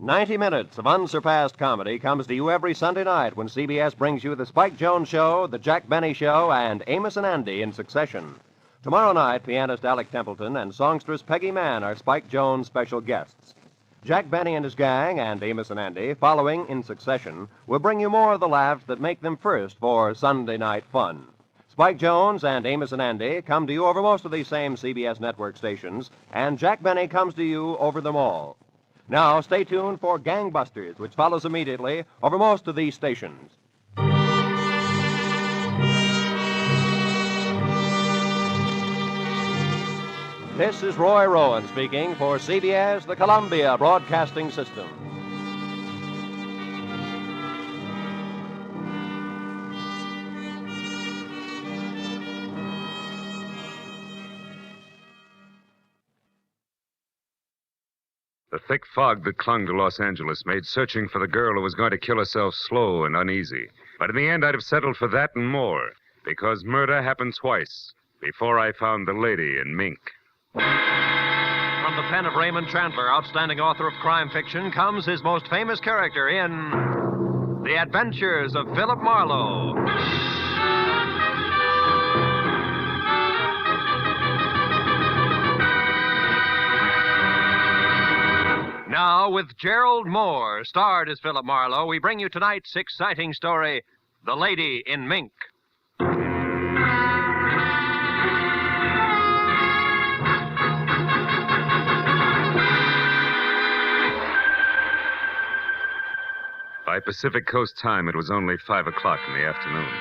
90 minutes of unsurpassed comedy comes to you every Sunday night when CBS brings you The Spike Jones Show, The Jack Benny Show, and Amos and Andy in succession. Tomorrow night, pianist Alec Templeton and songstress Peggy Mann are Spike Jones' special guests. Jack Benny and his gang and Amos and Andy, following in succession, will bring you more of the laughs that make them first for Sunday night fun. Spike Jones and Amos and Andy come to you over most of these same CBS network stations, and Jack Benny comes to you over them all. Now, stay tuned for Gangbusters, which follows immediately over most of these stations. This is Roy Rowan speaking for CBS, the Columbia Broadcasting System. The thick fog that clung to Los Angeles made searching for the girl who was going to kill herself slow and uneasy. But in the end, I'd have settled for that and more, because murder happened twice before I found the lady in mink. From the pen of Raymond Chandler, outstanding author of crime fiction, comes his most famous character in The Adventures of Philip Marlowe. Now, with Gerald Moore, starred as Philip Marlowe, we bring you tonight's exciting story, The Lady in Mink. By Pacific Coast time, it was only 5 o'clock in the afternoon.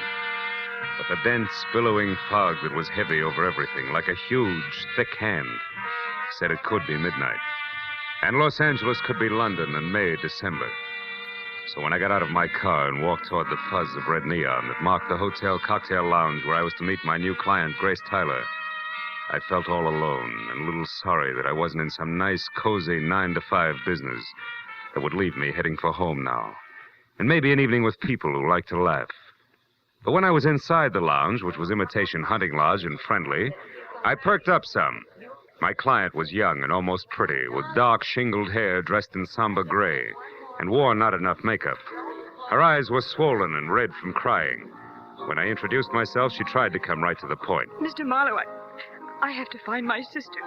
But the dense, billowing fog that was heavy over everything, like a huge, thick hand, said it could be midnight. And Los Angeles could be London in May, December. So when I got out of my car and walked toward the fuzz of red neon that marked the hotel cocktail lounge where I was to meet my new client, Grace Tyler, I felt all alone and a little sorry that I wasn't in some nice, cozy 9-to-5 business that would leave me heading for home now. And maybe an evening with people who like to laugh. But when I was inside the lounge, which was imitation hunting lodge and friendly, I perked up some. My client was young and almost pretty, with dark, shingled hair dressed in somber gray, and wore not enough makeup. Her eyes were swollen and red from crying. When I introduced myself, she tried to come right to the point. Mr. Marlowe, I have to find my sister.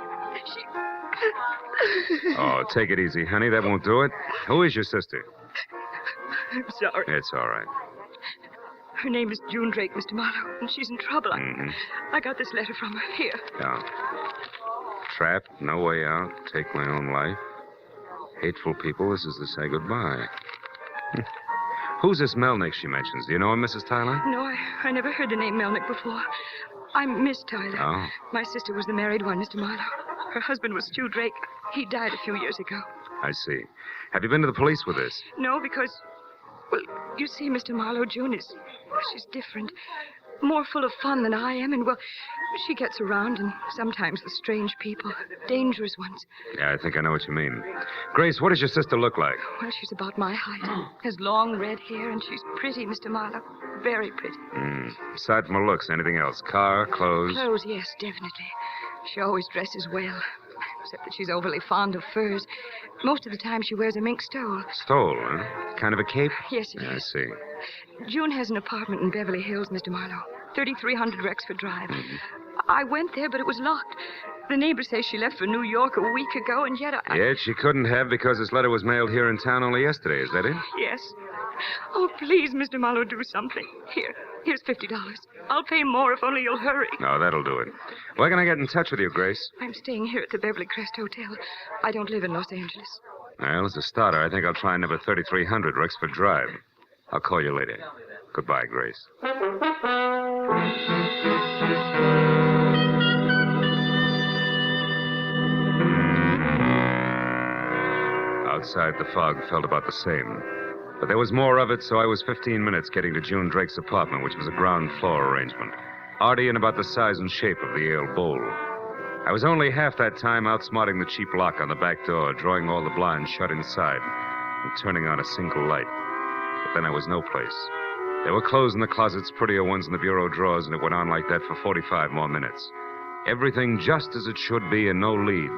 She... Oh, take it easy, honey. That won't do it. Who is your sister? I'm sorry. It's all right. Her name is June Drake, Mr. Marlowe, and she's in trouble. I got this letter from her. Here. Yeah. Trapped, no way out, take my own life. Hateful people, this is to say goodbye. Who's this Melnick she mentions? Do you know him, Mrs. Tyler? No, I never heard the name Melnick before. I'm Miss Tyler. Oh. My sister was the married one, Mr. Marlowe. Her husband was Stu Drake. He died a few years ago. I see. Have you been to the police with this? No, because... Well, you see, Mr. Marlowe, June is... She's different. More full of fun than I am, and, well, she gets around, and sometimes with strange people. Dangerous ones. Yeah, I think I know what you mean. Grace, what does your sister look like? Well, she's about my height. Has long red hair, and she's pretty, Mr. Marlowe. Very pretty. Aside from her looks, anything else? Car, clothes? Clothes, yes, definitely. She always dresses well, except that she's overly fond of furs. Most of the time she wears a mink stole. Stole, huh? Kind of a cape? Yes, it Yeah, is. I see. June has an apartment in Beverly Hills, Mr. Marlowe. 3300 Rexford Drive. I went there, but it was locked. The neighbor says she left for New York a week ago, and yet I... Yet she couldn't have because this letter was mailed here in town only yesterday. Is that it? Yes. Oh, please, Mr. Marlowe, do something. Here's $50. I'll pay more if only you'll hurry. No, that'll do it. Where can I get in touch with you, Grace? I'm staying here at the Beverly Crest Hotel. I don't live in Los Angeles. Well, as a starter, I think I'll try number 3300 Rexford Drive. I'll call you later. Goodbye, Grace. Outside, the fog felt about the same. But there was more of it, so I was 15 minutes getting to June Drake's apartment, which was a ground floor arrangement. Arty and about the size and shape of the ale bowl. I was only half that time outsmarting the cheap lock on the back door, drawing all the blinds shut inside, and turning on a single light. But then I was no place. There were clothes in the closets, prettier ones in the bureau drawers, and it went on like that for 45 more minutes. Everything just as it should be and no lead,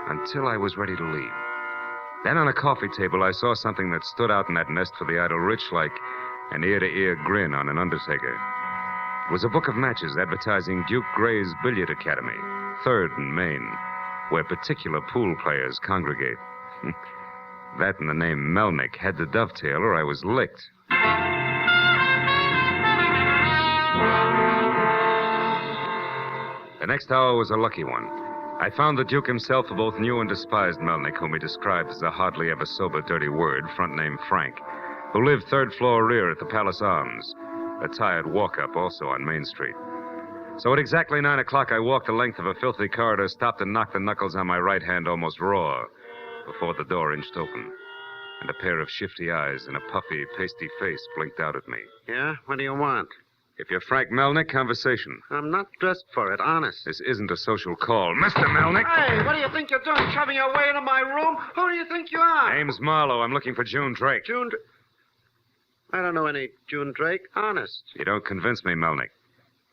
until I was ready to leave. Then on a coffee table, I saw something that stood out in that nest for the idle rich like an ear-to-ear grin on an undertaker. It was a book of matches advertising Duke Gray's Billiard Academy, 3rd and Main, where particular pool players congregate. That and the name Melnick had to dovetail or I was licked. The next hour was a lucky one. I found the Duke himself who both knew and despised Melnick, whom he described as a hardly ever sober dirty word, front name Frank, who lived 3rd floor rear at the Palace Arms, a tired walk-up also on Main Street. So at exactly 9 o'clock, I walked the length of a filthy corridor, stopped and knocked the knuckles on my right hand almost raw before the door inched open, and a pair of shifty eyes and a puffy, pasty face blinked out at me. Yeah? What do you want? If you're Frank Melnick, conversation. I'm not dressed for it, honest. This isn't a social call. Mr. Melnick! Hey, what do you think you're doing, shoving your way into my room? Who do you think you are? Name's Marlowe. I'm looking for June Drake. I don't know any June Drake, honest. You don't convince me, Melnick.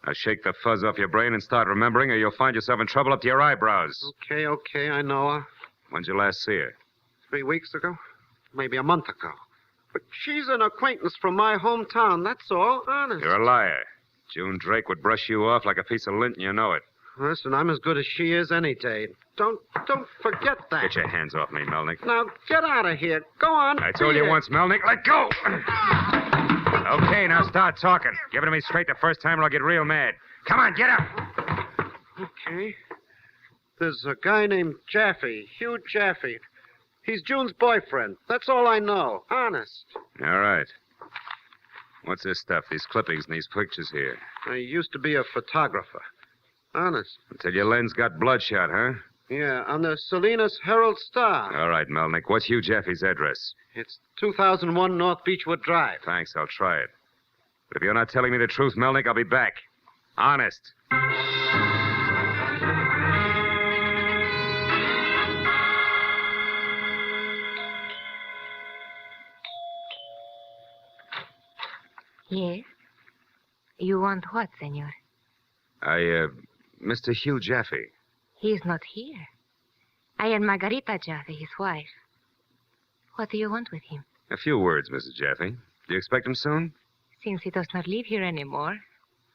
Now shake the fuzz off your brain and start remembering, or you'll find yourself in trouble up to your eyebrows. Okay, I know her. When'd you last see her? 3 weeks ago? Maybe a month ago. But she's an acquaintance from my hometown, that's all, honest. You're a liar. June Drake would brush you off like a piece of lint, and you know it. Listen, I'm as good as she is any day. Don't forget that. Get your hands off me, Melnick. Now, get out of here. Go on. I told you once, Melnick, let go! Okay, now start talking. Give it to me straight the first time or I'll get real mad. Come on, get up! Okay. There's a guy named Jaffe, Hugh Jaffe. He's June's boyfriend. That's all I know, honest. All right. What's this stuff, these clippings and these pictures here? I used to be a photographer. Honest. Until your lens got bloodshot, huh? Yeah, on the Salinas Herald Star. All right, Melnick. What's Hugh Jaffe's address? It's 2001 North Beechwood Drive. Thanks, I'll try it. But if you're not telling me the truth, Melnick, I'll be back. Honest. Yes? You want what, senor? Mr. Hugh Jaffe. He is not here. I am Margarita Jaffe, his wife. What do you want with him? A few words, Mrs. Jaffe. Do you expect him soon? Since he does not live here anymore,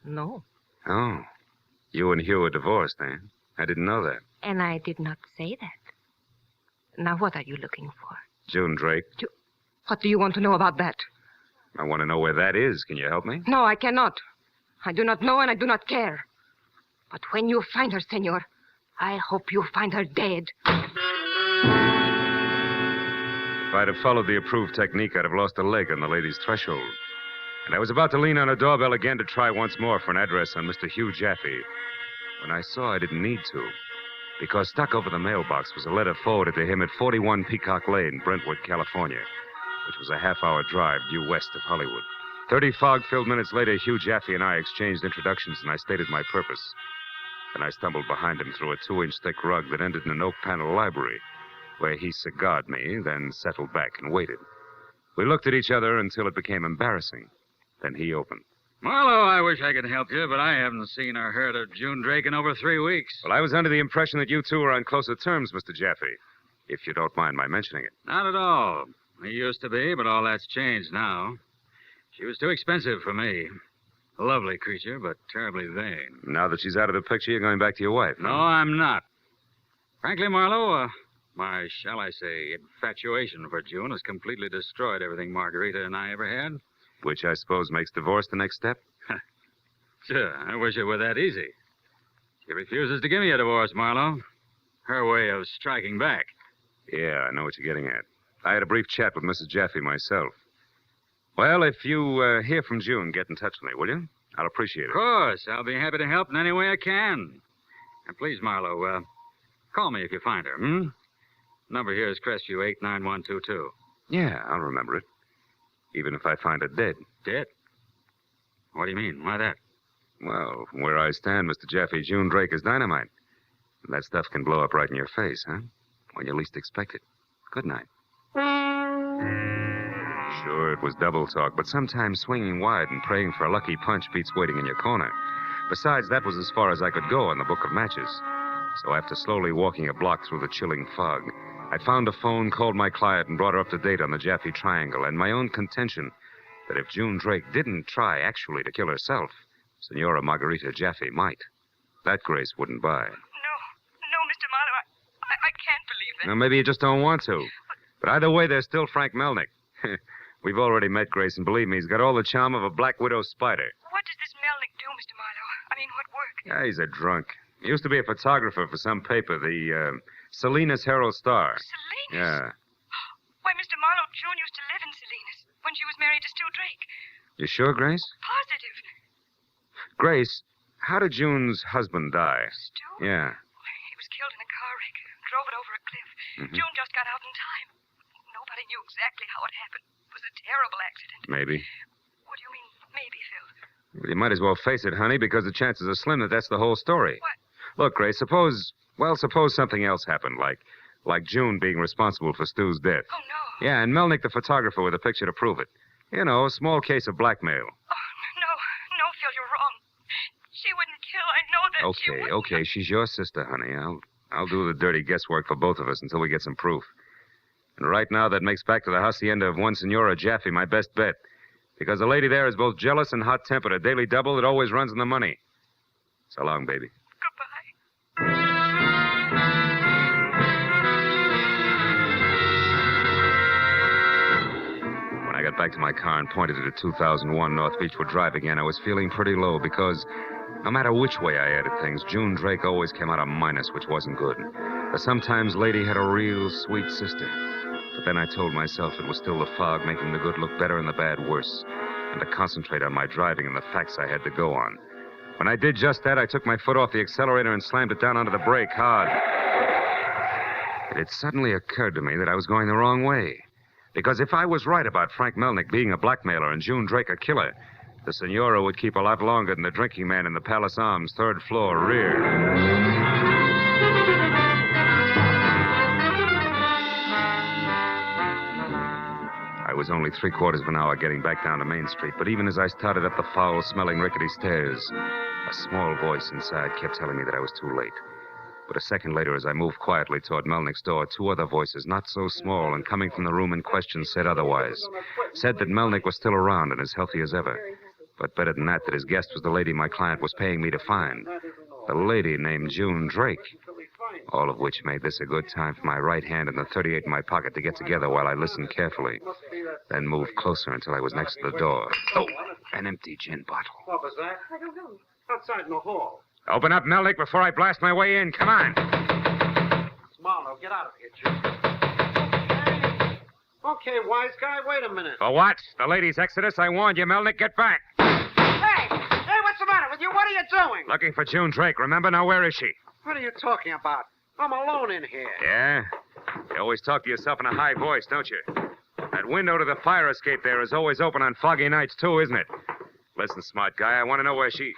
no. Oh. You and Hugh are divorced, eh? I didn't know that. And I did not say that. Now, what are you looking for? June Drake. What do you want to know about that? I want to know where that is. Can you help me? No, I cannot. I do not know and I do not care. But when you find her, senor, I hope you find her dead. If I'd have followed the approved technique, I'd have lost a leg on the lady's threshold. And I was about to lean on her doorbell again to try once more for an address on Mr. Hugh Jaffe when I saw I didn't need to. Because stuck over the mailbox was a letter forwarded to him at 41 Peacock Lane, Brentwood, California, which was a half-hour drive due west of Hollywood. 30 fog-filled minutes later, Hugh Jaffe and I exchanged introductions, and I stated my purpose. Then I stumbled behind him through a 2-inch thick rug that ended in an oak-panel library, where he cigared me, then settled back and waited. We looked at each other until it became embarrassing. Then he opened. Marlowe, I wish I could help you, but I haven't seen or heard of June Drake in over 3 weeks. Well, I was under the impression that you two were on closer terms, Mr. Jaffe, if you don't mind my mentioning it. Not at all. We used to be, but all that's changed now. She was too expensive for me. A lovely creature, but terribly vain. Now that she's out of the picture, you're going back to your wife, huh? No, I'm not. Frankly, Marlowe, my, shall I say, infatuation for June has completely destroyed everything Margarita and I ever had. Which I suppose makes divorce the next step? Sure, I wish it were that easy. She refuses to give me a divorce, Marlowe. Her way of striking back. Yeah, I know what you're getting at. I had a brief chat with Mrs. Jaffe myself. Well, if you hear from June, get in touch with me, will you? I'll appreciate it. Of course. I'll be happy to help in any way I can. And please, Marlowe, call me if you find her, hmm? Number here is Crestview 89122. Yeah, I'll remember it. Even if I find her dead. Dead? What do you mean? Why that? Well, from where I stand, Mr. Jaffe, June Drake is dynamite. And that stuff can blow up right in your face, huh? When you least expect it. Good night. Sure, it was double talk, but sometimes swinging wide and praying for a lucky punch beats waiting in your corner. Besides, that was as far as I could go on the book of matches. So after slowly walking a block through the chilling fog, I found a phone, called my client, and brought her up to date on the Jaffe Triangle, and my own contention that if June Drake didn't try actually to kill herself, Senora Margarita Jaffe might. That Grace wouldn't buy. No, Mr. Marlowe, I can't believe that. Now, maybe you just don't want to. But either way, there's still Frank Melnick. We've already met Grace, and believe me, he's got all the charm of a black widow spider. What does this Melnick do, Mr. Marlowe? I mean, what work? Yeah, he's a drunk. He used to be a photographer for some paper, the Salinas Herald Star. Salinas? Yeah. Why, Mr. Marlowe, June used to live in Salinas when she was married to Stu Drake. You sure, Grace? Positive. Grace, how did June's husband die? Stu? Yeah. He was killed in a car wreck. Drove it over a cliff. Mhm. June just got out in time. Nobody knew exactly how it happened. It was a terrible accident. Maybe. What do you mean, maybe, Phil? Well, you might as well face it, honey, because the chances are slim that that's the whole story. What? Look, Grace, suppose something else happened, like June being responsible for Stu's death. Oh, no. Yeah, and Melnick the photographer with a picture to prove it. You know, a small case of blackmail. Oh, no, Phil, you're wrong. She wouldn't kill. I know that she wouldn't. Okay, she's your sister, honey. I'll do the dirty guesswork for both of us until we get some proof. And right now, that makes back to the hacienda of one Senora Jaffe my best bet. Because the lady there is both jealous and hot-tempered, a daily double that always runs in the money. So long, baby. When I got back to my car and pointed it at 2001 North Beechwood Drive again, I was feeling pretty low because no matter which way I added things, June Drake always came out a minus, which wasn't good. The sometimes lady had a real sweet sister. But then I told myself it was still the fog making the good look better and the bad worse, and to concentrate on my driving and the facts I had to go on. When I did just that, I took my foot off the accelerator and slammed it down onto the brake hard. It had suddenly occurred to me that I was going the wrong way. Because if I was right about Frank Melnick being a blackmailer and June Drake a killer, the Senora would keep a lot longer than the drinking man in the Palace Arms, third floor rear. I was only 3/4 of an hour getting back down to Main Street, but even as I started up the foul-smelling rickety stairs, a small voice inside kept telling me that I was too late. But a second later, as I moved quietly toward Melnick's door, two other voices, not so small and coming from the room in question, said otherwise. Said that Melnick was still around and as healthy as ever. But better than that his guest was the lady my client was paying me to find. The lady named June Drake. All of which made this a good time for my right hand and the .38 in my pocket to get together while I listened carefully. Then moved closer until I was next to the door. Oh, an empty gin bottle. What was that? I don't know. Outside in the hall. Open up, Melnick, before I blast my way in. Come on. Marlowe, get out of here, Jim. Okay, wise guy, wait a minute. For what? The lady's exodus? I warned you, Melnick. Get back. Hey, what's the matter with you? What are you doing? Looking for June Drake, remember? Now, where is she? What are you talking about? I'm alone in here. Yeah? You always talk to yourself in a high voice, don't you? That window to the fire escape there is always open on foggy nights, too, isn't it? Listen, smart guy, I want to know where she...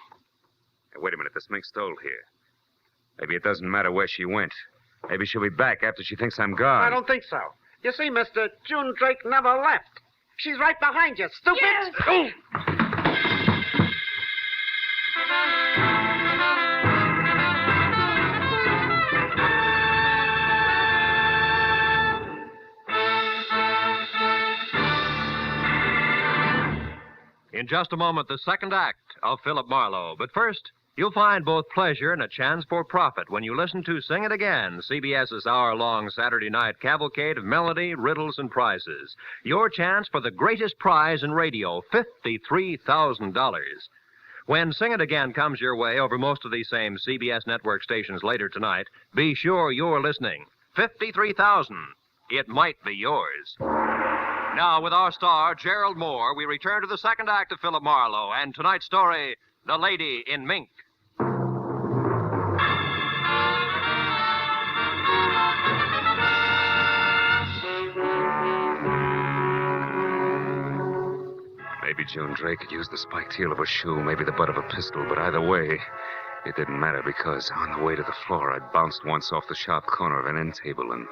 Hey, wait a minute, this mink stole here. Maybe it doesn't matter where she went. Maybe she'll be back after she thinks I'm gone. I don't think so. You see, mister, June Drake never left. She's right behind you, stupid. Yes. Oh. In just a moment, the second act of Philip Marlowe. But first, you'll find both pleasure and a chance for profit when you listen to Sing It Again, CBS's hour-long Saturday night cavalcade of melody, riddles, and prizes. Your chance for the greatest prize in radio, $53,000. When Sing It Again comes your way over most of these same CBS network stations later tonight, be sure you're listening. $53,000. It might be yours. Now, with our star, Gerald Moore, we return to the second act of Philip Marlowe and tonight's story, The Lady in Mink. Maybe June Drake had used the spiked heel of a shoe, maybe the butt of a pistol, but either way, it didn't matter because on the way to the floor, I'd bounced once off the sharp corner of an end table, and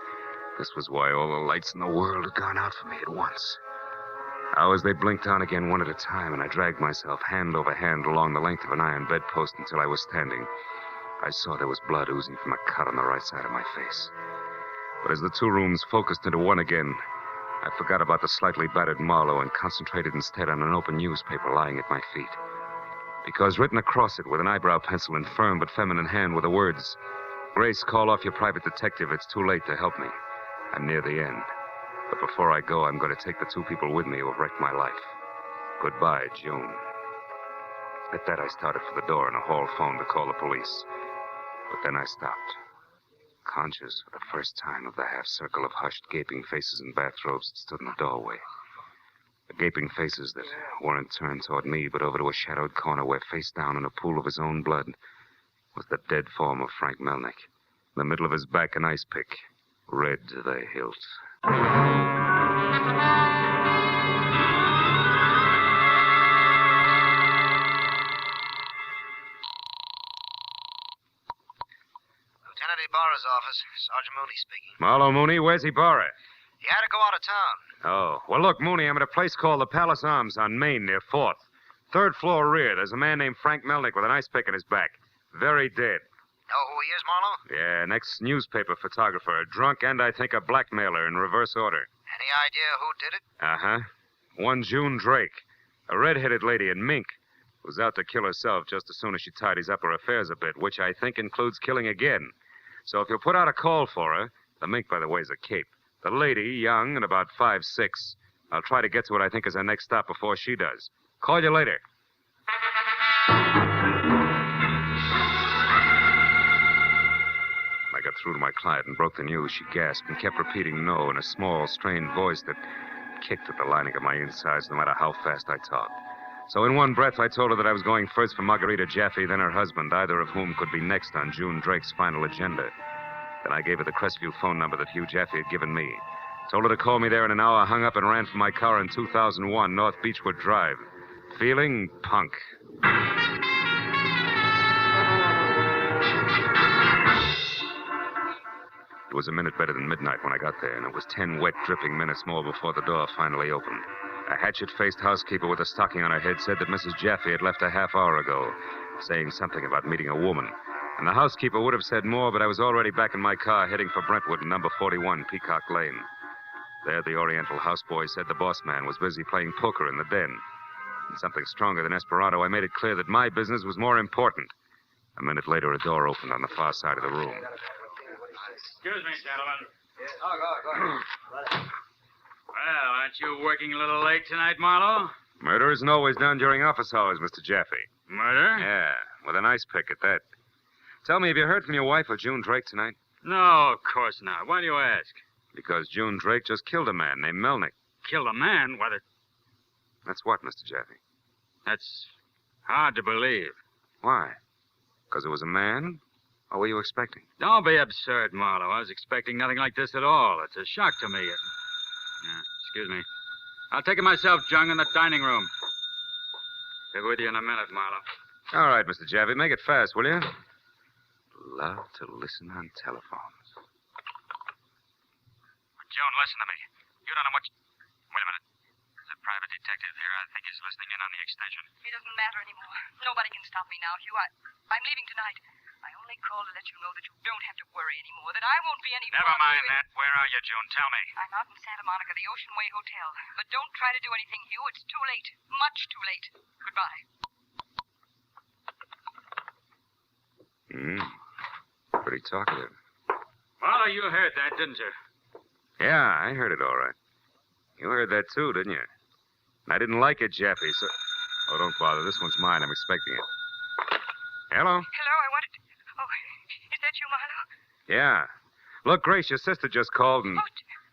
this was why all the lights in the world had gone out for me at once. Now, as they blinked on again one at a time, and I dragged myself hand over hand along the length of an iron bedpost until I was standing, I saw there was blood oozing from a cut on the right side of my face. But as the two rooms focused into one again, I forgot about the slightly battered Marlowe and concentrated instead on an open newspaper lying at my feet. Because written across it with an eyebrow pencil in firm but feminine hand were the words, "Grace, call off your private detective. It's too late to help me. I'm near the end. But before I go, I'm going to take the two people with me who have wrecked my life. Goodbye, June." At that, I started for the door and a hall phone to call the police. But then I stopped, conscious for the first time of the half-circle of hushed, gaping faces in bathrobes that stood in the doorway. The gaping faces that weren't turned toward me, but over to a shadowed corner where, face down in a pool of his own blood, was the dead form of Frank Melnick. In the middle of his back, an ice pick, red to the hilt. Lieutenant Ibarra's office. Sergeant Mooney speaking. Marlowe, Mooney, where's Ibarra? He had to go out of town. Oh, well, look, Mooney, I'm at a place called the Palace Arms on Main near 4th. 3rd floor rear. There's a man named Frank Melnick with an ice pick in his back. Very dead. Know who he is, Marlowe? Yeah, an ex-newspaper photographer. A drunk and, I think, a blackmailer in reverse order. Any idea who did it? Uh-huh. One June Drake. A red-headed lady in mink who's out to kill herself just as soon as she tidies up her affairs a bit, which I think includes killing again. So if you'll put out a call for her, the mink, by the way, is a cape. The lady, young and about 5'6". I'll try to get to what I think is her next stop before she does. Call you later. I got through to my client and broke the news. She gasped and kept repeating no in a small, strained voice that kicked at the lining of my insides no matter how fast I talked. So in one breath, I told her that I was going first for Margarita Jaffe, then her husband, either of whom could be next on June Drake's final agenda. Then I gave her the Crestview phone number that Hugh Jaffe had given me. Told her to call me there in an hour, hung up and ran for my car in 2001, North Beechwood Drive. Feeling punk. It was a minute better than midnight when I got there, and it was 10 wet, dripping minutes more before the door finally opened. A hatchet-faced housekeeper with a stocking on her head said that Mrs. Jaffe had left a half hour ago, saying something about meeting a woman. And the housekeeper would have said more, but I was already back in my car heading for Brentwood in number 41, Peacock Lane. There, the Oriental houseboy said the boss man was busy playing poker in the den. And something stronger than Esperanto, I made it clear that my business was more important. A minute later, a door opened on the far side of the room. Excuse me, gentlemen. Well, aren't you working a little late tonight, Marlowe? Murder isn't always done during office hours, Mr. Jaffe. Murder? Yeah, with an ice pick at that. Tell me, have you heard from your wife or June Drake tonight? No, of course not. Why do you ask? Because June Drake just killed a man named Melnick. Killed a man? Why, That's what, Mr. Jaffe? that's hard to believe. Why? Because it was a man? Or were you expecting? Don't be absurd, Marlowe. I was expecting nothing like this at all. It's a shock to me. Excuse me. I'll take it myself, Jung, in the dining room. Be with you in a minute, Marlowe. All right, Mr. Jaffe, make it fast, will you? Love to listen on telephones. Joan, listen to me. You don't know much... Wait a minute. There's a private detective here. I think he's listening in on the extension. It doesn't matter anymore. Nobody can stop me now, Hugh. I'm leaving tonight. I only called to let you know that you don't have to worry anymore, that I won't be any Never mind that. Where are you, June? Tell me. I'm out in Santa Monica, the Ocean Way Hotel. But don't try to do anything, Hugh. It's too late. Much too late. Goodbye. Pretty talkative. Marlowe, you heard that, didn't you? Yeah, I heard it all right. You heard that too, didn't you? And I didn't like it, Jaffe, so... Oh, don't bother. This one's mine. I'm expecting it. Hello? Hello, I wanted... Oh, is that you, Marlowe? Yeah. Look, Grace, your sister just called and...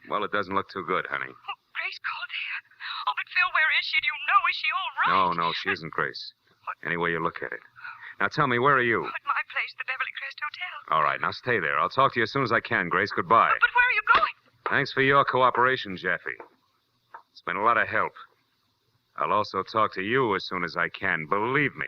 Well, it doesn't look too good, honey. Oh, Grace called here. Oh, but Phil, where is she? Do you know? Is she all right? No, she isn't Grace. Any way you look at it. Now, tell me, where are you? At my place, the Beverly Crest Hotel. All right, now stay there. I'll talk to you as soon as I can, Grace. Goodbye. But where are you going? Thanks for your cooperation, Jaffe. It's been a lot of help. I'll also talk to you as soon as I can. Believe me.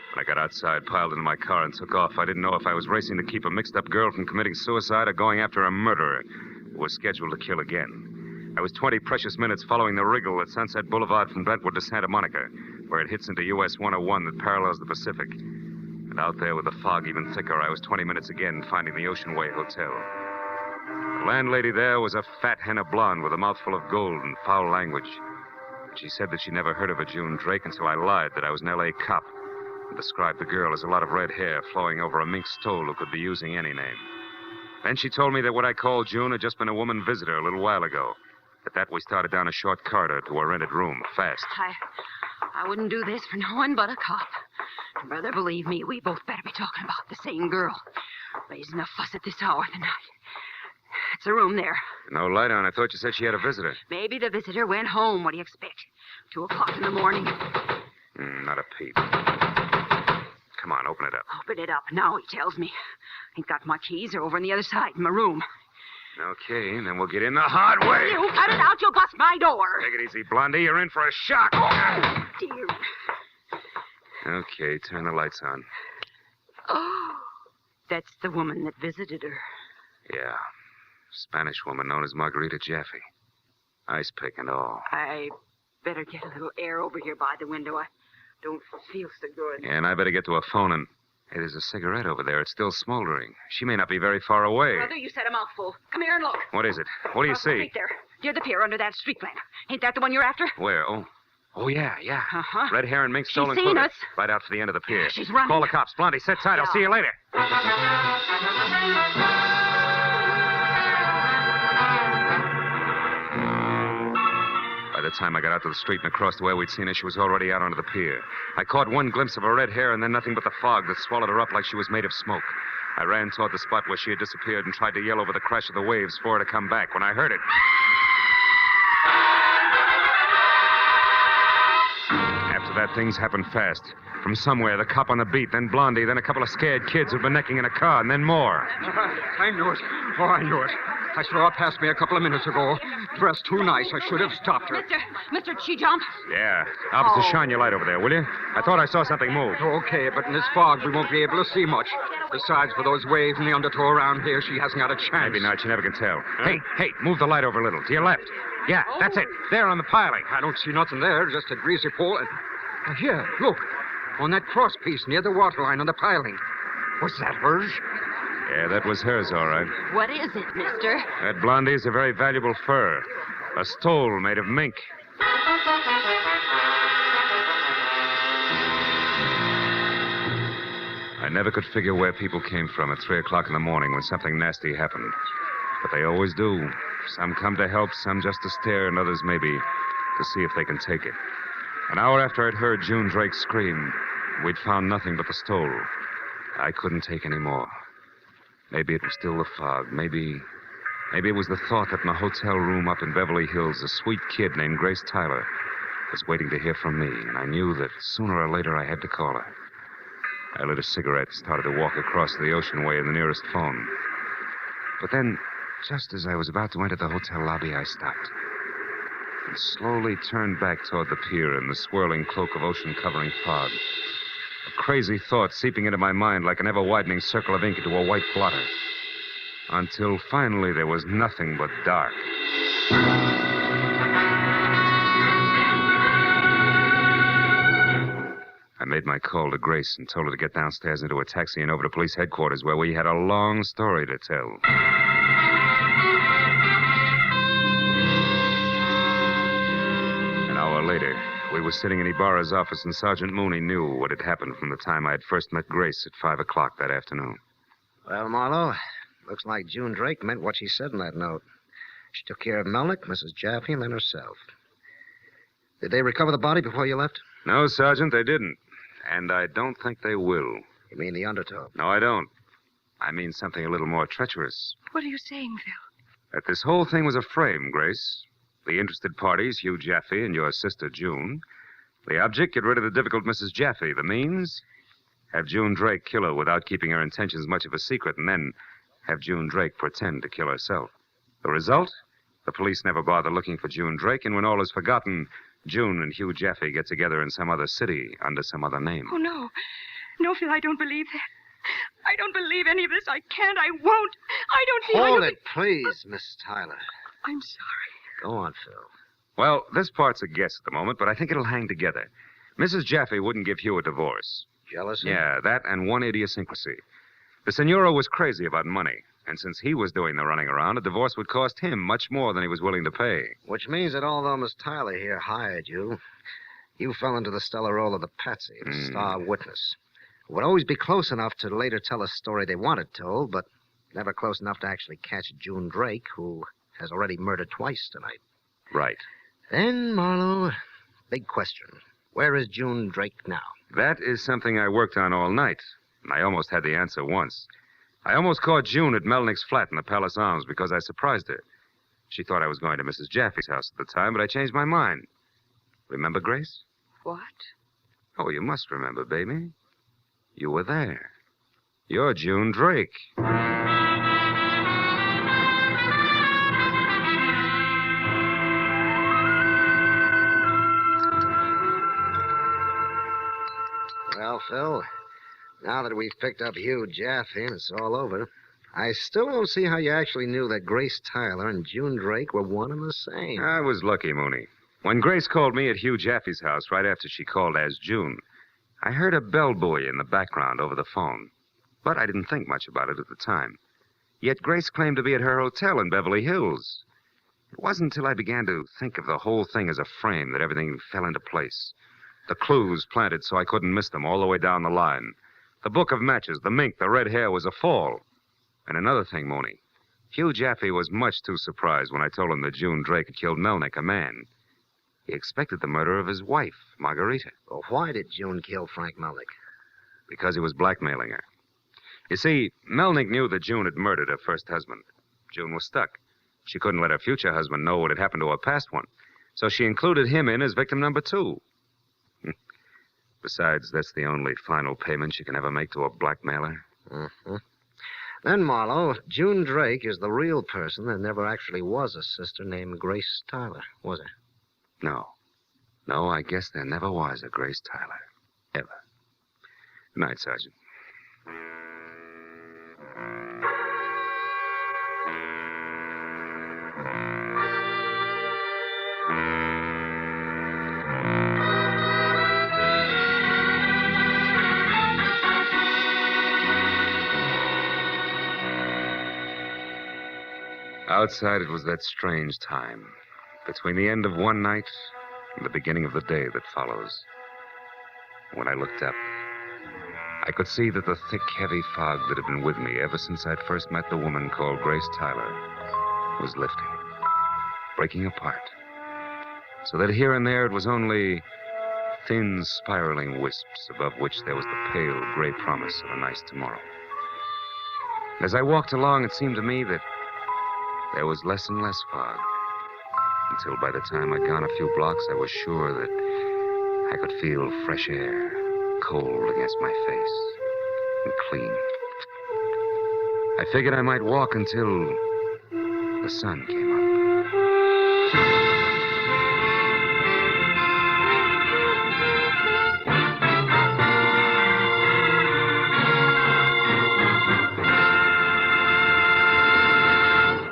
When I got outside, piled into my car, and took off, I didn't know if I was racing to keep a mixed-up girl from committing suicide or going after a murderer who was scheduled to kill again. I was 20 precious minutes following the wriggle at Sunset Boulevard from Brentwood to Santa Monica, where it hits into US 101 that parallels the Pacific. And out there with the fog even thicker, I was 20 minutes again finding the Oceanway Hotel. The landlady there was a fat henna blonde with a mouthful of gold and foul language. She said that she never heard of a June Drake until I lied that I was an L.A. cop and described the girl as a lot of red hair flowing over a mink stole who could be using any name. Then she told me that what I called June had just been a woman visitor a little while ago. At that, we started down a short corridor to a rented room, fast. I wouldn't do this for no one but a cop. Brother, believe me, we both better be talking about the same girl. Raising a fuss at this hour of the night. It's a room there. No light on. I thought you said she had a visitor. Maybe the visitor went home. What do you expect? 2 o'clock in the morning. Not a peep. Come on, open it up. Open it up. Now, he tells me. Ain't got my keys. They're over on the other side in my room. Okay, then we'll get in the hard way. You cut it out. You'll bust my door. Take it easy, Blondie. You're in for a shock. Oh, dear. Okay, turn the lights on. Oh, that's the woman that visited her. Yeah. Spanish woman known as Margarita Jaffe. Ice pick and all. I better get a little air over here by the window. I don't feel so good. Yeah, and I better get to a phone and... Hey, there's a cigarette over there. It's still smoldering. She may not be very far away. Brother, you said a mouthful. Come here and look. What is it? What do you Across the see? street there. Near the pier under that street lamp. Ain't that the one you're after? Where? Oh, yeah. Uh-huh. Red hair and mink stole She's seen included. us. Right out to the end of the pier. She's running. Call the cops. Blondie, sit tight. I'll see you later. By the time I got out to the street and across the way we'd seen her, she was already out onto the pier. I caught one glimpse of her red hair and then nothing but the fog that swallowed her up like she was made of smoke. I ran toward the spot where she had disappeared and tried to yell over the crash of the waves for her to come back. When I heard it... After that, things happened fast. From somewhere, the cop on the beat, then Blondie, then a couple of scared kids who'd been necking in a car, and then more. I knew it. Oh, I knew it. I saw her pass me a couple of minutes ago. Dressed too nice. I should have stopped her. Mr. Chijump. Yeah. Officer, shine your light over there, will you? I thought I saw something move. Okay, but in this fog, we won't be able to see much. Besides, for those waves and the undertow around here, she hasn't got a chance. Maybe not. You never can tell. Hey, move the light over a little. To your left. Yeah, that's it. There on the piling. I don't see nothing there. Just a greasy pole. Here, look. On that cross piece near the waterline on the piling. Was that hers? Yeah, that was hers, all right. What is it, mister? That Blondie's a very valuable fur. A stole made of mink. I never could figure where people came from at 3 o'clock in the morning when something nasty happened. But they always do. Some come to help, some just to stare, and others maybe to see if they can take it. An hour after I'd heard June Drake scream, we'd found nothing but the stole. I couldn't take any more. Maybe it was still the fog. Maybe it was the thought that in a hotel room up in Beverly Hills, a sweet kid named Grace Tyler was waiting to hear from me, and I knew that sooner or later I had to call her. I lit a cigarette and started to walk across the Oceanway in the nearest phone. But then, just as I was about to enter the hotel lobby, I stopped and slowly turned back toward the pier in the swirling cloak of ocean-covering fog. A crazy thought seeping into my mind like an ever-widening circle of ink into a white blotter. Until finally there was nothing but dark. I made my call to Grace and told her to get downstairs into a taxi and over to police headquarters where we had a long story to tell. An hour later, we were sitting in Ibarra's office, and Sergeant Mooney knew what had happened from the time I had first met Grace at 5 o'clock that afternoon. Well, Marlowe, looks like June Drake meant what she said in that note. She took care of Melnick, Mrs. Jaffe, and then herself. Did they recover the body before you left? No, Sergeant, they didn't. And I don't think they will. You mean the undertow? No, I don't. I mean something a little more treacherous. What are you saying, Phil? That this whole thing was a frame, Grace. The interested parties, Hugh Jaffe and your sister, June. The object, get rid of the difficult Mrs. Jaffe. The means, have June Drake kill her without keeping her intentions much of a secret, and then have June Drake pretend to kill herself. The result? The police never bother looking for June Drake, and when all is forgotten, June and Hugh Jaffe get together in some other city under some other name. Oh, no. No, Phil, I don't believe that. I don't believe any of this. I can't. I won't. I don't see how Hold you it, please, Miss Tyler. I'm sorry. Go on, Phil. Well, this part's a guess at the moment, but I think it'll hang together. Mrs. Jaffe wouldn't give Hugh a divorce. Jealousy? Yeah, that and one idiosyncrasy. The senora was crazy about money, and since he was doing the running around, a divorce would cost him much more than he was willing to pay. Which means that although Miss Tyler here hired you, you fell into the stellar role of the patsy, the star witness. Who would always be close enough to later tell a story they wanted told, but never close enough to actually catch June Drake, who has already murdered twice tonight. Right. Then, Marlowe, big question. Where is June Drake now? That is something I worked on all night, and I almost had the answer once. I almost caught June at Melnick's flat in the Palace Arms because I surprised her. She thought I was going to Mrs. Jaffe's house at the time, but I changed my mind. Remember, Grace? What? Oh, you must remember, baby. You were there. You're June Drake. Well, Phil, now that we've picked up Hugh Jaffe and it's all over, I still don't see how you actually knew that Grace Tyler and June Drake were one and the same. I was lucky, Mooney. When Grace called me at Hugh Jaffe's house right after she called as June, I heard a bell buoy in the background over the phone. But I didn't think much about it at the time. Yet Grace claimed to be at her hotel in Beverly Hills. It wasn't until I began to think of the whole thing as a frame that everything fell into place. The clues planted so I couldn't miss them all the way down the line. The book of matches, the mink, the red hair was a fall. And another thing, Mooney. Hugh Jaffe was much too surprised when I told him that June Drake had killed Melnick, a man. He expected the murder of his wife, Margarita. Well, why did June kill Frank Melnick? Because he was blackmailing her. You see, Melnick knew that June had murdered her first husband. June was stuck. She couldn't let her future husband know what had happened to her past one. So she included him in as victim number 2. Besides, that's the only final payment she can ever make to a blackmailer. Mm-hmm. Then, Marlowe, June Drake is the real person. There never actually was a sister named Grace Tyler, was there? No. No, I guess there never was a Grace Tyler. Ever. Good night, Sergeant. Outside, it was that strange time, between the end of one night and the beginning of the day that follows. When I looked up, I could see that the thick, heavy fog that had been with me ever since I'd first met the woman called Grace Tyler was lifting, breaking apart, so that here and there it was only thin, spiraling wisps above which there was the pale, gray promise of a nice tomorrow. As I walked along, it seemed to me that there was less and less fog, until by the time I'd gone a few blocks, I was sure that I could feel fresh air, cold against my face, and clean. I figured I might walk until the sun came up.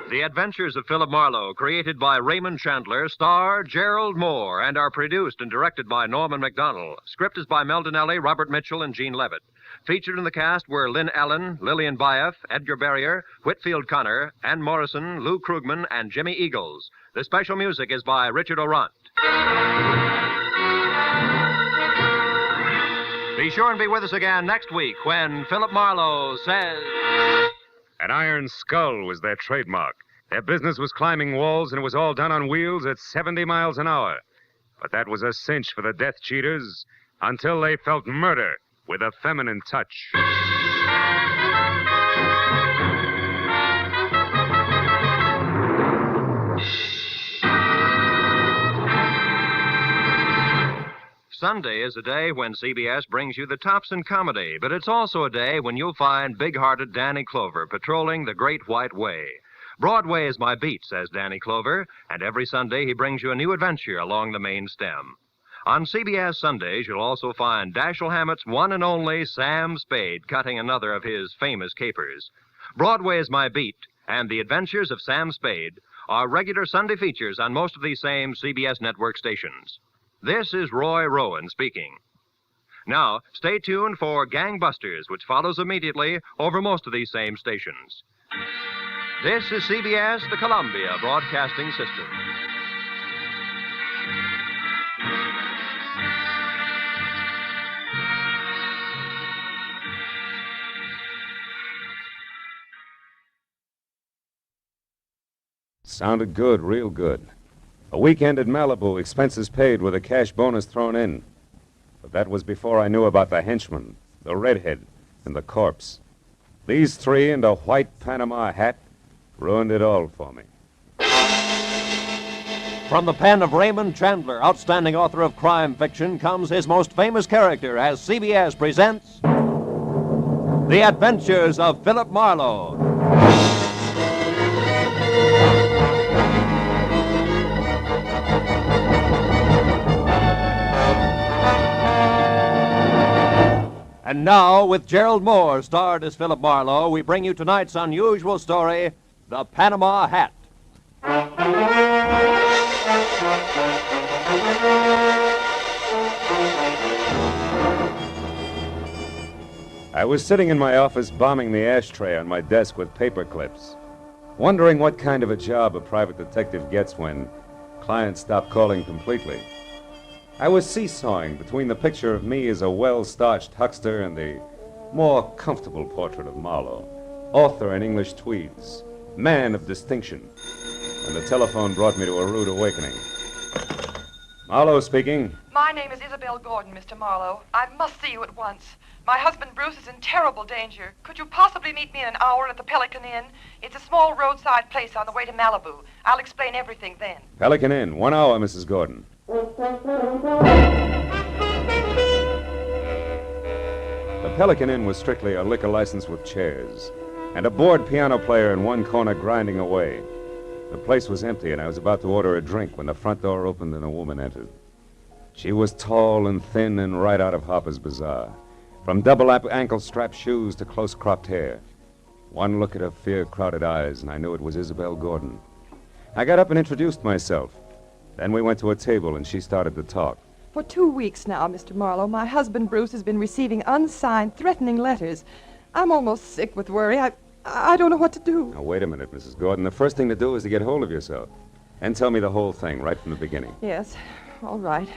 The Adventures of Philip Marlowe, created by Raymond Chandler, star Gerald Moore, and are produced and directed by Norman MacDonald. Script is by Mel Donnelly, Robert Mitchell, and Gene Levitt. Featured in the cast were Lynn Allen, Lillian Baeff, Edgar Barrier, Whitfield Connor, Ann Morrison, Lou Krugman, and Jimmy Eagles. The special music is by Richard Orant. Be sure and be with us again next week when Philip Marlowe says... An iron skull was their trademark. Their business was climbing walls, and it was all done on wheels at 70 miles an hour. But that was a cinch for the death cheaters until they felt murder with a feminine touch. Sunday is a day when CBS brings you the tops in comedy, but it's also a day when you'll find big-hearted Danny Clover patrolling the Great White Way. Broadway is my beat, says Danny Clover, and every Sunday he brings you a new adventure along the main stem. On CBS Sundays, you'll also find Dashiell Hammett's one and only Sam Spade cutting another of his famous capers. Broadway is my beat, and The Adventures of Sam Spade are regular Sunday features on most of these same CBS network stations. This is Roy Rowan speaking. Now, stay tuned for Gangbusters, which follows immediately over most of these same stations. This is CBS, the Columbia Broadcasting System. Sounded good, real good. A weekend at Malibu, expenses paid with a cash bonus thrown in. But that was before I knew about the henchman, the redhead, and the corpse. These three and a white Panama hat ruined it all for me. From the pen of Raymond Chandler, outstanding author of crime fiction, comes his most famous character as CBS presents The Adventures of Philip Marlowe. And now, with Gerald Moore starred as Philip Marlowe, we bring you tonight's unusual story, The Panama Hat. I was sitting in my office bombing the ashtray on my desk with paper clips, wondering what kind of a job a private detective gets when clients stop calling completely. I was seesawing between the picture of me as a well-starched huckster and the more comfortable portrait of Marlowe, author in English tweeds, man of distinction, when the telephone brought me to a rude awakening. Marlowe speaking. My name is Isabel Gordon, Mr. Marlowe. I must see you at once. My husband Bruce is in terrible danger. Could you possibly meet me in an hour at the Pelican Inn? It's a small roadside place on the way to Malibu. I'll explain everything then. Pelican Inn, 1 hour, Mrs. Gordon. The Pelican Inn was strictly a liquor license with chairs, and a bored piano player in one corner grinding away. The place was empty, and I was about to order a drink when the front door opened and a woman entered. She was tall and thin and right out of Harper's Bazaar, from double ankle-strap shoes to close-cropped hair. One look at her fear-crowded eyes, and I knew it was Isabel Gordon. I got up and introduced myself. Then we went to a table, and she started to talk. For 2 weeks now, Mr. Marlowe, my husband Bruce has been receiving unsigned, threatening letters. I'm almost sick with worry. I don't know what to do. Now, wait a minute, Mrs. Gordon. The first thing to do is to get hold of yourself and tell me the whole thing right from the beginning. Yes, all right.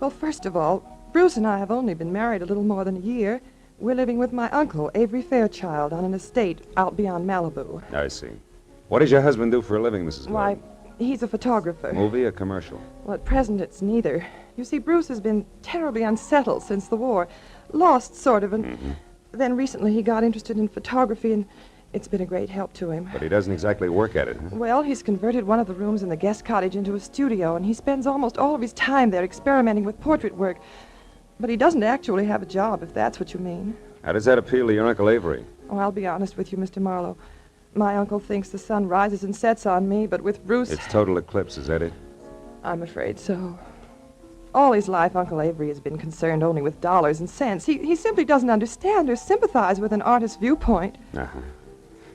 Well, first of all, Bruce and I have only been married a little more than a year. We're living with my uncle, Avery Fairchild, on an estate out beyond Malibu. I see. What does your husband do for a living, Mrs. Gordon? Why, he's a photographer. Movie or commercial? Well, at present, it's neither. You see, Bruce has been terribly unsettled since the war. Lost, sort of, and then recently he got interested in photography, and it's been a great help to him. But he doesn't exactly work at it, huh? Well, he's converted one of the rooms in the guest cottage into a studio, and he spends almost all of his time there experimenting with portrait work. But he doesn't actually have a job, if that's what you mean. How does that appeal to your Uncle Avery? Oh, I'll be honest with you, Mr. Marlowe. My uncle thinks the sun rises and sets on me, but with Bruce... It's total eclipse, is that it? I'm afraid so. All his life, Uncle Avery has been concerned only with dollars and cents. He simply doesn't understand or sympathize with an artist's viewpoint. Uh-huh.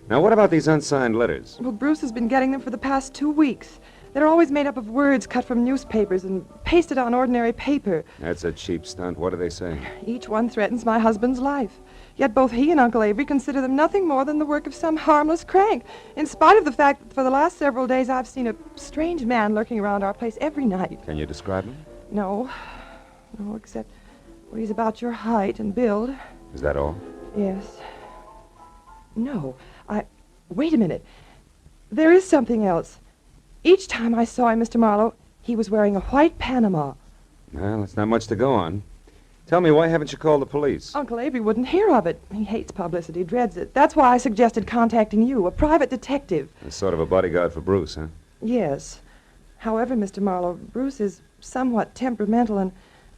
Now, what about these unsigned letters? Well, Bruce has been getting them for the past 2 weeks. They're always made up of words cut from newspapers and pasted on ordinary paper. That's a cheap stunt. What do they say? Each one threatens my husband's life. Yet both he and Uncle Avery consider them nothing more than the work of some harmless crank, in spite of the fact that for the last several days I've seen a strange man lurking around our place every night. Can you describe him? No, except well, he's about your height and build. Is that all? Yes. No, wait a minute. There is something else. Each time I saw him, Mr. Marlowe, he was wearing a white Panama. Well, that's not much to go on. Tell me, why haven't you called the police? Uncle Avery wouldn't hear of it. He hates publicity, dreads it. That's why I suggested contacting you, a private detective. It's sort of a bodyguard for Bruce, huh? Yes. However, Mr. Marlowe, Bruce is somewhat temperamental, and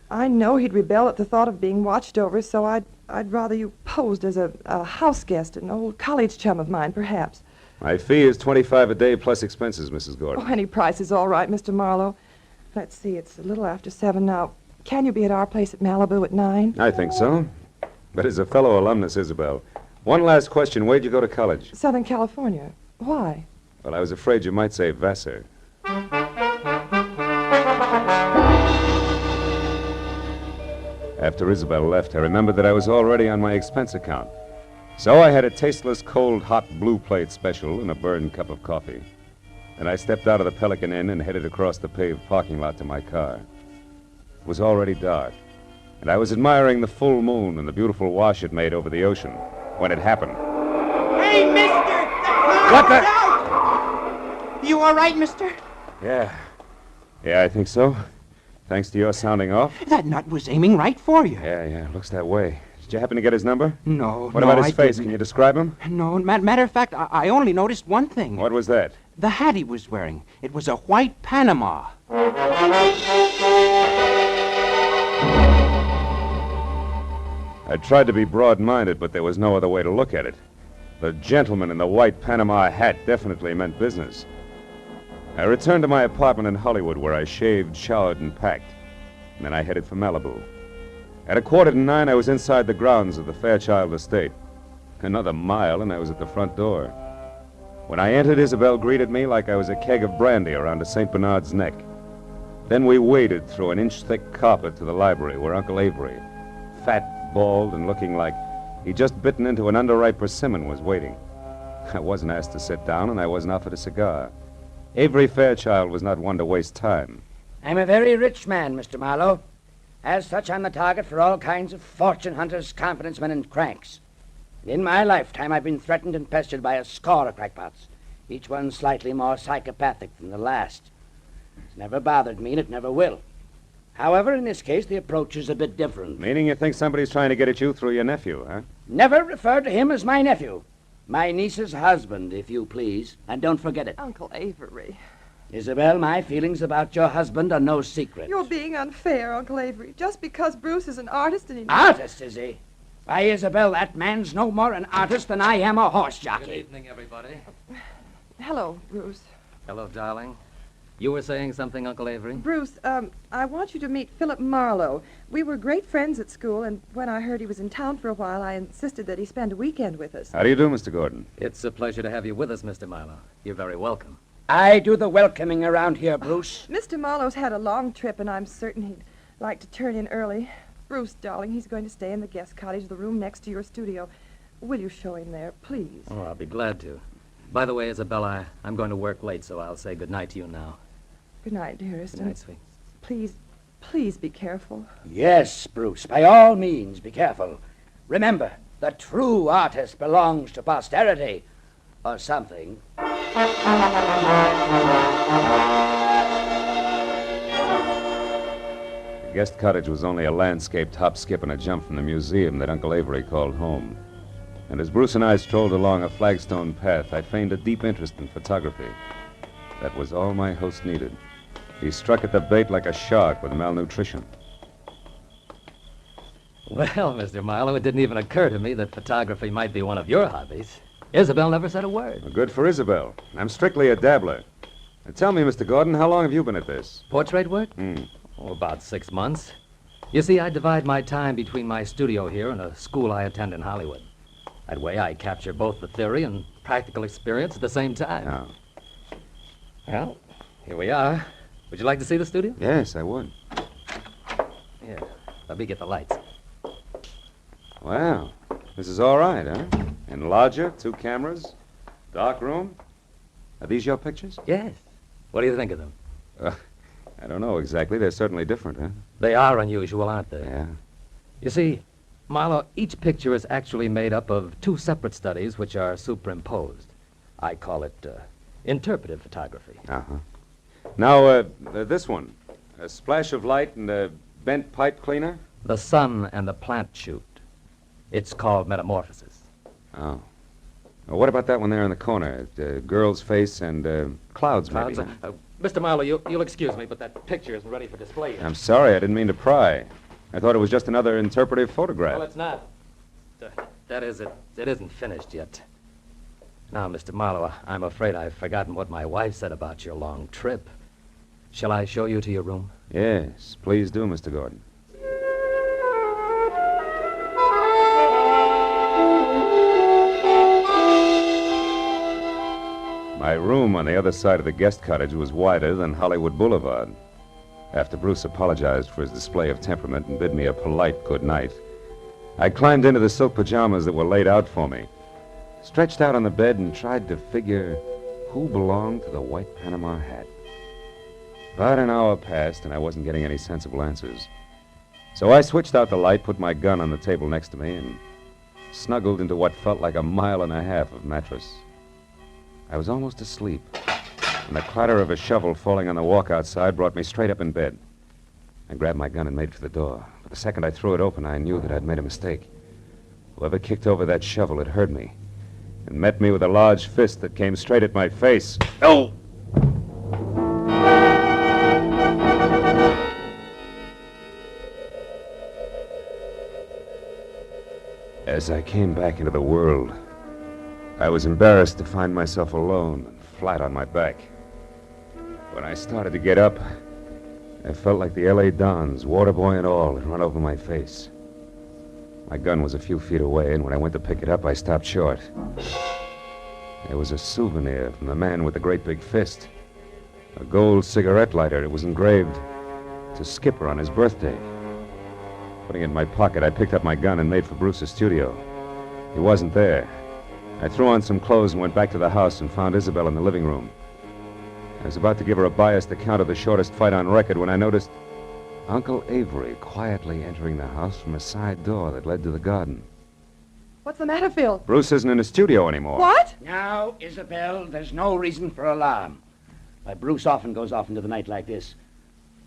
I know he'd rebel at the thought of being watched over, so I'd rather you posed as a house guest, an old college chum of mine, perhaps. My fee is $25 a day plus expenses, Mrs. Gordon. Oh, any price is all right, Mr. Marlowe. Let's see, it's a little after 7 now. Can you be at our place at Malibu at 9? I think so. But as a fellow alumnus, Isabel, one last question. Where'd you go to college? Southern California. Why? Well, I was afraid you might say Vassar. After Isabel left, I remembered that I was already on my expense account. So I had a tasteless, cold, hot blue plate special and a burned cup of coffee. Then I stepped out of the Pelican Inn and headed across the paved parking lot to my car. It was already dark, and I was admiring the full moon and the beautiful wash it made over the ocean when it happened. Hey, mister! What the? You all right, mister? Yeah, I think so. Thanks to your sounding off. That nut was aiming right for you. Yeah, looks that way. Did you happen to get his number? No. What about his face? Can you describe him? No, matter of fact, I only noticed one thing. What was that? The hat he was wearing. It was a white Panama. I tried to be broad-minded, but there was no other way to look at it. The gentleman in the white Panama hat definitely meant business. I returned to my apartment in Hollywood, where I shaved, showered, and packed. And then I headed for Malibu. At 8:45, I was inside the grounds of the Fairchild estate. Another mile, and I was at the front door. When I entered, Isabel greeted me like I was a keg of brandy around a St. Bernard's neck. Then we waded through an inch-thick carpet to the library, where Uncle Avery, fat, bald, and looking like he'd just bitten into an underripe persimmon, was waiting. I wasn't asked to sit down, and I wasn't offered a cigar. Avery Fairchild was not one to waste time. I'm a very rich man, Mr. Marlowe. As such, I'm the target for all kinds of fortune hunters, confidence men, and cranks. And in my lifetime, I've been threatened and pestered by a score of crackpots, each one slightly more psychopathic than the last. It's never bothered me, and it never will. However, in this case, the approach is a bit different. Meaning you think somebody's trying to get at you through your nephew, huh? Never refer to him as my nephew. My niece's husband, if you please. And don't forget it. Uncle Avery. Isabel, my feelings about your husband are no secret. You're being unfair, Uncle Avery. Just because Bruce is an artist and he... Artist, is he? Why, Isabel, that man's no more an artist than I am a horse jockey. Good evening, everybody. Hello, Bruce. Hello, darling. You were saying something, Uncle Avery? Bruce, I want you to meet Philip Marlowe. We were great friends at school, and when I heard he was in town for a while, I insisted that he spend a weekend with us. How do you do, Mr. Gordon? It's a pleasure to have you with us, Mr. Marlowe. You're very welcome. I do the welcoming around here, Bruce. Mr. Marlowe's had a long trip, and I'm certain he'd like to turn in early. Bruce, darling, he's going to stay in the guest cottage, the room next to your studio. Will you show him there, please? Oh, I'll be glad to. By the way, Isabella, I'm going to work late, so I'll say good night to you now. Good night, dearest. Good night, sweet. Please be careful. Yes, Bruce, by all means, be careful. Remember, the true artist belongs to posterity, or something. The guest cottage was only a landscaped hop, skip, and a jump from the museum that Uncle Avery called home. And as Bruce and I strolled along a flagstone path, I feigned a deep interest in photography. That was all my host needed. He struck at the bait like a shark with malnutrition. Well, Mr. Marlowe, it didn't even occur to me that photography might be one of your hobbies. Isabel never said a word. Well, good for Isabel. I'm strictly a dabbler. Now, tell me, Mr. Gordon, how long have you been at this? Portrait work? Oh, about 6 months. You see, I divide my time between my studio here and a school I attend in Hollywood. That way I capture both the theory and practical experience at the same time. Oh. Well, here we are. Would you like to see the studio? Yes, I would. Here, let me get the lights. Wow. This is all right, huh? Enlarger, 2 cameras, dark room. Are these your pictures? Yes. What do you think of them? I don't know exactly. They're certainly different, huh? They are unusual, aren't they? Yeah. You see, Marlowe, each picture is actually made up of 2 separate studies which are superimposed. I call it interpretive photography. Uh-huh. Now, this one. A splash of light and a bent pipe cleaner? The sun and the plant shoot. It's called metamorphosis. Oh. Well, what about that one there in the corner? A girl's face and clouds, maybe. Mr. Marlowe, you'll excuse me, but that picture isn't ready for display yet. I'm sorry. I didn't mean to pry. I thought it was just another interpretive photograph. Well, it's not. That is, it isn't finished yet. Now, Mr. Marlowe, I'm afraid I've forgotten what my wife said about your long trip. Shall I show you to your room? Yes, please do, Mr. Gordon. My room on the other side of the guest cottage was wider than Hollywood Boulevard. After Bruce apologized for his display of temperament and bid me a polite good night, I climbed into the silk pajamas that were laid out for me, stretched out on the bed, and tried to figure who belonged to the white Panama hat. About an hour passed, and I wasn't getting any sensible answers. So I switched out the light, put my gun on the table next to me, and snuggled into what felt like 1.5 miles of mattress. I was almost asleep, and the clatter of a shovel falling on the walk outside brought me straight up in bed. I grabbed my gun and made for the door. But the second I threw it open, I knew that I'd made a mistake. Whoever kicked over that shovel had heard me and met me with a large fist that came straight at my face. Oh! As I came back into the world, I was embarrassed to find myself alone and flat on my back. When I started to get up, I felt like the L.A. Dons, water boy and all, had run over my face. My gun was a few feet away, and when I went to pick it up, I stopped short. There was a souvenir from the man with the great big fist. A gold cigarette lighter. It was engraved to Skipper on his birthday. Putting it in my pocket, I picked up my gun and made for Bruce's studio. He wasn't there. I threw on some clothes and went back to the house and found Isabel in the living room. I was about to give her a biased account of the shortest fight on record when I noticed Uncle Avery quietly entering the house from a side door that led to the garden. What's the matter, Phil? Bruce isn't in the studio anymore. What? Now, Isabel, there's no reason for alarm. Why, Bruce often goes off into the night like this.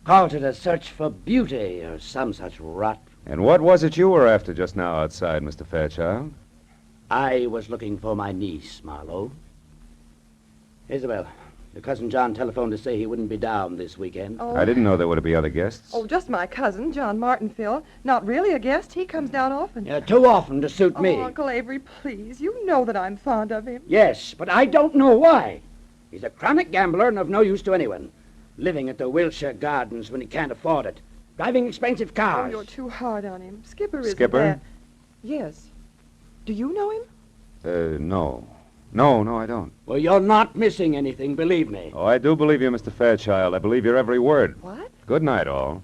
Called it a search for beauty or some such rot. And what was it you were after just now outside, Mr. Fairchild? I was looking for my niece, Marlowe. Isabel, your cousin John telephoned to say he wouldn't be down this weekend. Oh. I didn't know there were to be other guests. Oh, just my cousin, John Martin, Phil. Not really a guest. He comes down often. Yeah, too often to suit me. Oh, Uncle Avery, please. You know that I'm fond of him. Yes, but I don't know why. He's a chronic gambler and of no use to anyone. Living at the Wilshire Gardens when he can't afford it. Driving expensive Oh, cars. you're too hard on him. Skipper isn't Skipper? that. Yes. Do you know him? No. No, I don't. Well, you're not missing anything, believe me. Oh, I do believe you, Mr. Fairchild. I believe your every word. What? Good night, all.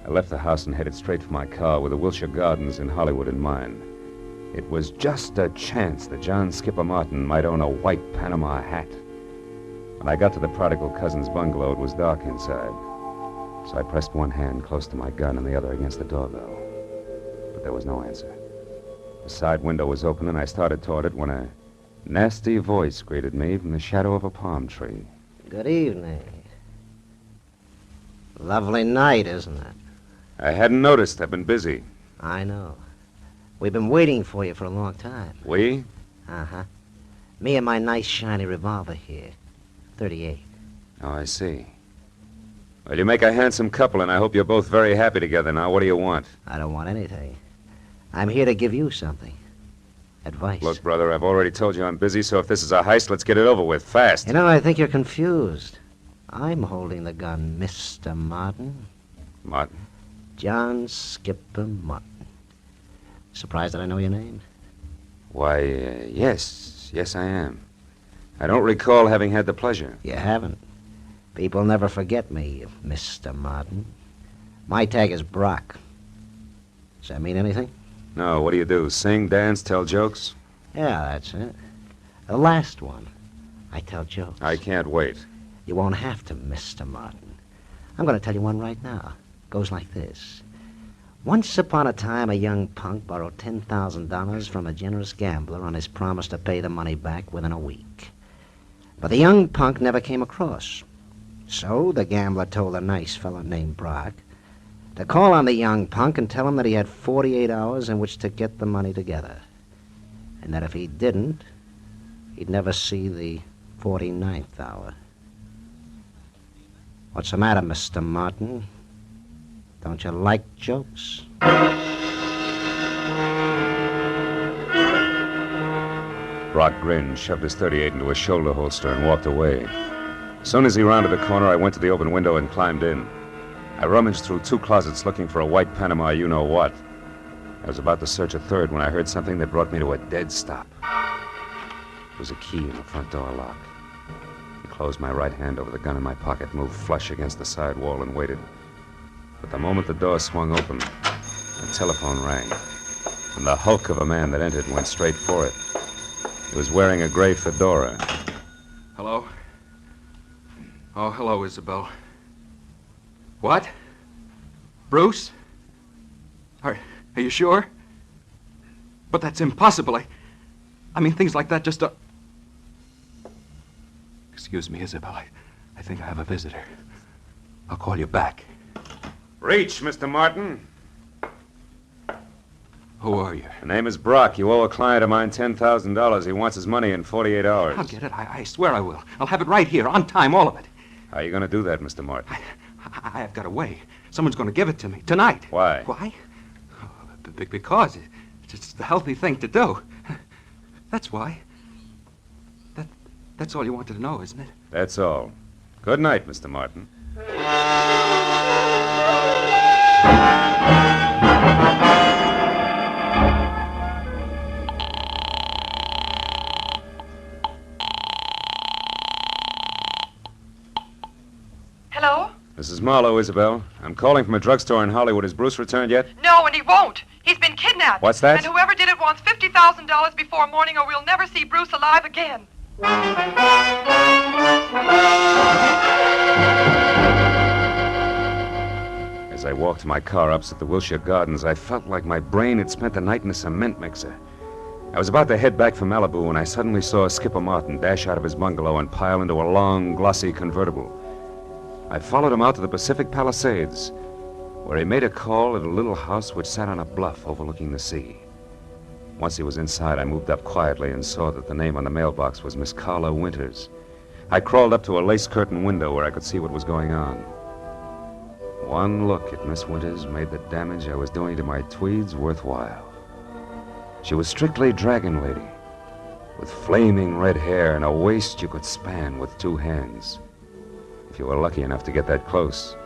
I left the house and headed straight for my car with the Wilshire Gardens in Hollywood in mind. It was just a chance that John Skipper Martin might own a white Panama hat. When I got to the prodigal cousin's bungalow, it was dark inside. So I pressed one hand close to my gun and the other against the doorbell. But there was no answer. The side window was open, and I started toward it when a nasty voice greeted me from the shadow of a palm tree. Good evening. Lovely night, isn't it? I hadn't noticed. I've been busy. I know. We've been waiting for you for a long time. We? Uh-huh. Me and my nice shiny revolver here. 38. Oh, I see. Well, you make a handsome couple, and I hope you're both very happy together now. What do you want? I don't want anything. I'm here to give you something. Advice. Look, brother, I've already told you I'm busy, so if this is a heist, let's get it over with, fast. You know, I think you're confused. I'm holding the gun, Mr. Martin. Martin? John Skipper Martin. Surprised that I know your name? Why, yes. Yes, I am. I don't recall having had the pleasure. You haven't. People never forget me, Mr. Martin. My tag is Brock. Does that mean anything? No, what do? Sing, dance, tell jokes? Yeah, that's it. The last one. I tell jokes. I can't wait. You won't have to, Mr. Martin. I'm going to tell you one right now. Goes like this. Once upon a time, a young punk borrowed $10,000 from a generous gambler on his promise to pay the money back within a week. But the young punk never came across. So the gambler told a nice fellow named Brock to call on the young punk and tell him that he had 48 hours in which to get the money together. And that if he didn't, he'd never see the 49th hour. What's the matter, Mr. Martin? Don't you like jokes? Brock grinned, shoved his .38 into his shoulder holster, and walked away. As soon as he rounded the corner, I went to the open window and climbed in. I rummaged through 2 closets looking for a white Panama you-know-what. I was about to search a third when I heard something that brought me to a dead stop. It was a key in the front door lock. closed my right hand over the gun in my pocket, moved flush against the side wall, and waited. But the moment the door swung open, the telephone rang, and the hulk of a man that entered went straight for it. He was wearing a gray fedora. Hello? Oh, hello, Isabel. What? Bruce? Are you sure? But that's impossible. I mean, things like that just don't... Excuse me, Isabel. I think I have a visitor. I'll call you back. Reach, Mr. Martin. Who are you? The name is Brock. You owe a client of mine $10,000. He wants his money in 48 hours. I'll get it. I swear I will. I'll have it right here, on time, all of it. How are you going to do that, Mr. Martin? I've got a way. Someone's going to give it to me tonight. Why? Why? Oh, because it's the healthy thing to do. That's why. That's all you wanted to know, isn't it? That's all. Good night, Mr. Martin. Hello? Mrs. Marlowe, Isabel. I'm calling from a drugstore in Hollywood. Has Bruce returned yet? No, and he won't. He's been kidnapped. What's that? And whoever did it wants $50,000 before morning, or we'll never see Bruce alive again. As I walked to my car opposite the Wilshire Gardens, I felt like my brain had spent the night in a cement mixer. I was about to head back for Malibu when I suddenly saw Skipper Martin dash out of his bungalow and pile into a long, glossy convertible. I followed him out to the Pacific Palisades, where he made a call at a little house which sat on a bluff overlooking the sea. Once he was inside, I moved up quietly and saw that the name on the mailbox was Miss Carla Winters. I crawled up to a lace-curtain window where I could see what was going on. One look at Miss Winters made the damage I was doing to my tweeds worthwhile. She was strictly dragon lady, with flaming red hair and a waist you could span with two hands, if you were lucky enough to get that close.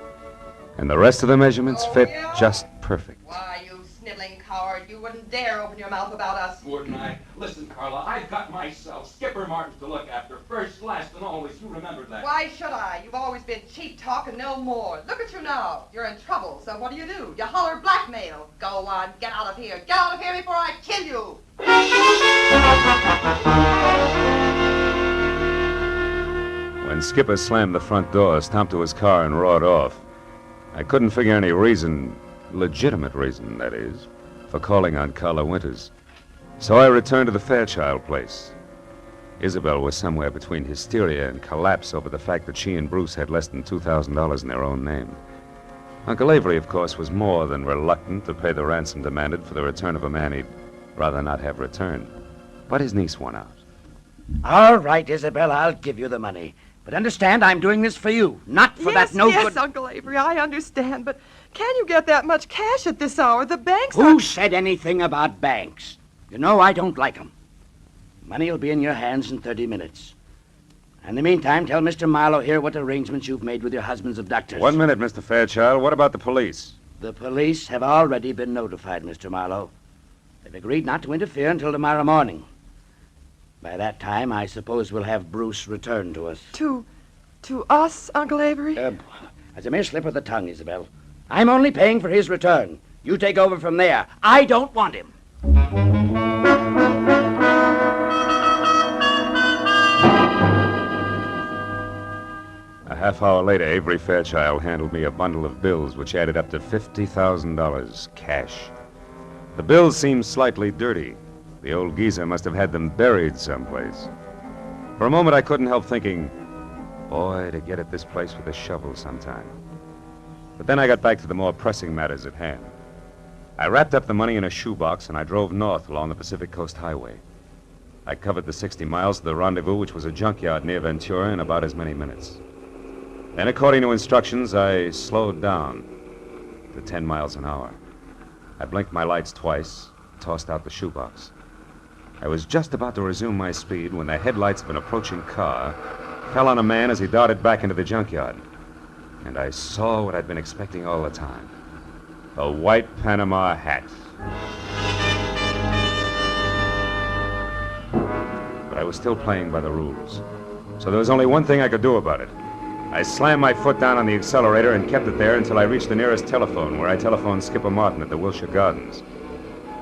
And the rest of the measurements fit just perfect. Why, you sniveling coward, you wouldn't dare open your mouth about us. Wouldn't I? Listen, Carla, I've got myself Skipper Martin to look after. First, last, and always. You remember that. Why should I? You've always been cheap talk and no more. Look at you now. You're in trouble, so what do? You holler blackmail. Go on, get out of here. Get out of here before I kill you. When Skipper slammed the front door, stomped to his car, and roared off, I couldn't figure any reason, legitimate reason, that is, for calling on Carla Winters. So I returned to the Fairchild place. Isabel was somewhere between hysteria and collapse over the fact that she and Bruce had less than $2,000 in their own name. Uncle Avery, of course, was more than reluctant to pay the ransom demanded for the return of a man he'd rather not have returned. But his niece won out. All right, Isabel, I'll give you the money. But understand, I'm doing this for you, not for that no Yes, good... Uncle Avery, I understand, but can you get that much cash at this hour? The banks Who said anything about banks? You know I don't like 'em. Money will be in your hands in 30 minutes. In the meantime, tell Mr. Marlowe here what arrangements you've made with your husband's abductors. 1 minute, Mr. Fairchild. What about the police? The police have already been notified, Mr. Marlowe. They've agreed not to interfere until tomorrow morning. By that time, I suppose we'll have Bruce return to us. To us, Uncle Avery? As a mere slip of the tongue, Isabel. I'm only paying for his return. You take over from there. I don't want him. A half hour later, Avery Fairchild handed me a bundle of bills which added up to $50,000 cash. The bills seemed slightly dirty. The old geezer must have had them buried someplace. For a moment, I couldn't help thinking, boy, to get at this place with a shovel sometime. But then I got back to the more pressing matters at hand. I wrapped up the money in a shoebox and I drove north along the Pacific Coast Highway. I covered the 60 miles to the rendezvous, which was a junkyard near Ventura, in about as many minutes. Then, according to instructions, I slowed down to 10 miles an hour. I blinked my lights twice, tossed out the shoebox. I was just about to resume my speed when the headlights of an approaching car fell on a man as he darted back into the junkyard. And I saw what I'd been expecting all the time. A white Panama hat. But I was still playing by the rules. So there was only one thing I could do about it. I slammed my foot down on the accelerator and kept it there until I reached the nearest telephone, where I telephoned Skipper Martin at the Wilshire Gardens.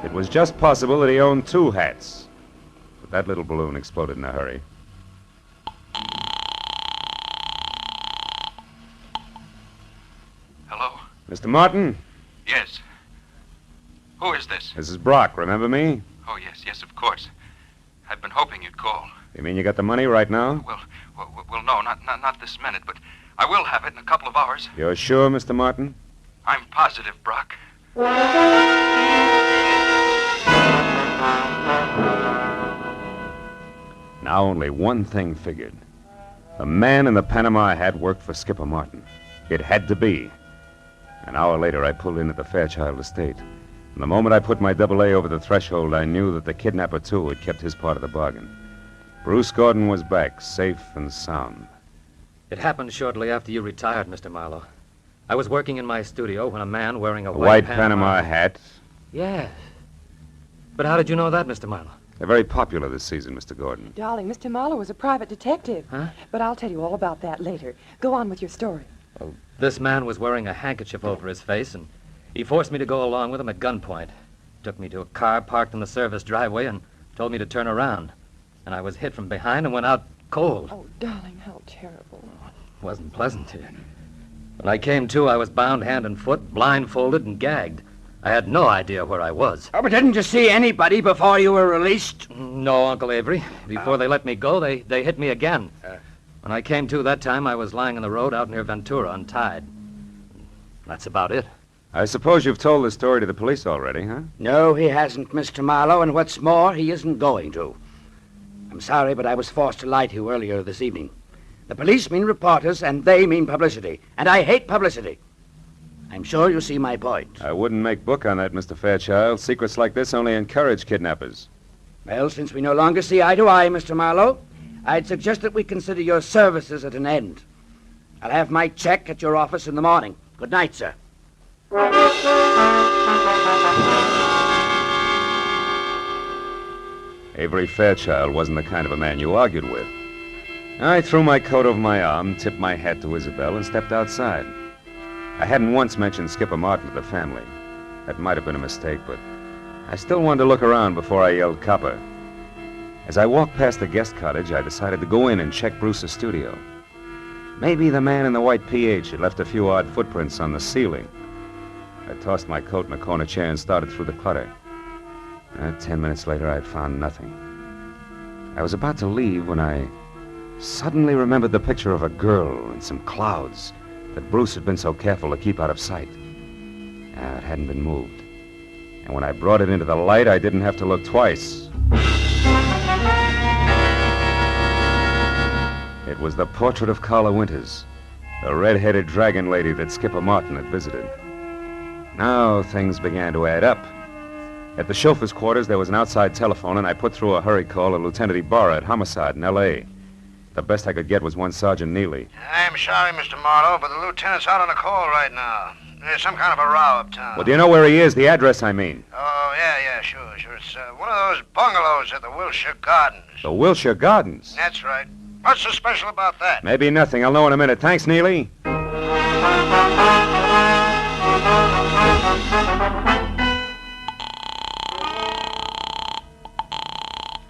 It was just possible that he owned 2 hats. But that little balloon exploded in a hurry. Hello? Mr. Martin? Yes. Who is this? This is Brock, remember me? Oh, yes, of course. I've been hoping you'd call. You mean you got the money right now? Well, no, not this minute, but I will have it in a couple of hours. You're sure, Mr. Martin? I'm positive, Brock. Now only one thing figured. The man in the Panama hat worked for Skipper Martin. It had to be. An hour later, I pulled in at the Fairchild estate. And the moment I put my AA over the threshold, I knew that the kidnapper, too, had kept his part of the bargain. Bruce Gordon was back, safe and sound. It happened shortly after you retired, Mr. Marlowe. I was working in my studio when a man wearing a white Panama hat? Yes. But how did you know that, Mr. Marlowe? They're very popular this season, Mr. Gordon. Darling, Mr. Marlowe was a private detective. Huh? But I'll tell you all about that later. Go on with your story. Well, this man was wearing a handkerchief over his face, and he forced me to go along with him at gunpoint. Took me to a car parked in the service driveway and told me to turn around. And I was hit from behind and went out cold. Oh, darling, how terrible. It wasn't pleasant to you. When I came to, I was bound hand and foot, blindfolded and gagged. I had no idea where I was. Oh, but didn't you see anybody before you were released? No, Uncle Avery. Before they let me go, they hit me again. When I came to that time, I was lying on the road out near Ventura, untied. That's about it. I suppose you've told the story to the police already, huh? No, he hasn't, Mr. Marlowe, and what's more, he isn't going to. I'm sorry, but I was forced to lie to you earlier this evening. The police mean reporters, and they mean publicity. And I hate publicity. I'm sure you see my point. I wouldn't make book on that, Mr. Fairchild. Secrets like this only encourage kidnappers. Well, since we no longer see eye to eye, Mr. Marlowe, I'd suggest that we consider your services at an end. I'll have my check at your office in the morning. Good night, sir. Avery Fairchild wasn't the kind of a man you argued with. I threw my coat over my arm, tipped my hat to Isabel, and stepped outside. I hadn't once mentioned Skipper Martin to the family. That might have been a mistake, but I still wanted to look around before I yelled copper. As I walked past the guest cottage, I decided to go in and check Bruce's studio. Maybe the man in the white PH had left a few odd footprints on the ceiling. I tossed my coat in a corner chair and started through the clutter. 10 minutes later, I had found nothing. I was about to leave when I suddenly remembered the picture of a girl in some clouds that Bruce had been so careful to keep out of sight. It hadn't been moved. And when I brought it into the light, I didn't have to look twice. It was the portrait of Carla Winters, the red-headed dragon lady that Skipper Martin had visited. Now things began to add up. At the chauffeur's quarters, there was an outside telephone, and I put through a hurry call to Lieutenant Ibarra at Homicide in L.A. The best I could get was one Sergeant Neely. I'm sorry, Mr. Marlowe, but the lieutenant's out on a call right now. There's some kind of a row uptown. Well, do you know where he is? The address, I mean. Oh, yeah, sure. It's one of those bungalows at the Wilshire Gardens. The Wilshire Gardens? That's right. What's so special about that? Maybe nothing. I'll know in a minute. Thanks, Neely.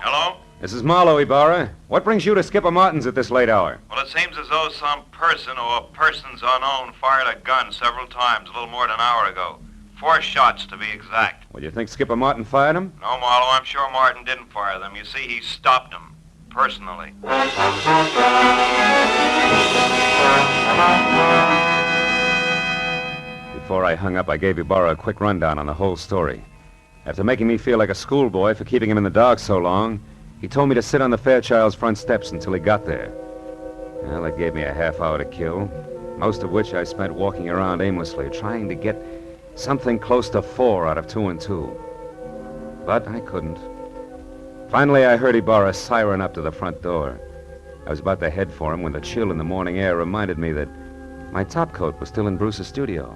Hello? This is Marlowe, Ibarra. What brings you to Skipper Martin's at this late hour? Well, it seems as though some person or persons unknown fired a gun several times a little more than an hour ago. 4 shots, to be exact. Well, you think Skipper Martin fired him? No, Marlowe, I'm sure Martin didn't fire them. You see, he stopped them, personally. Before I hung up, I gave Ibarra a quick rundown on the whole story. After making me feel like a schoolboy for keeping him in the dark so long, he told me to sit on the Fairchild's front steps until he got there. Well, that gave me a half hour to kill, most of which I spent walking around aimlessly, trying to get something close to 4 out of 2 and 2. But I couldn't. Finally, I heard Ibarra siren up to the front door. I was about to head for him when the chill in the morning air reminded me that my topcoat was still in Bruce's studio.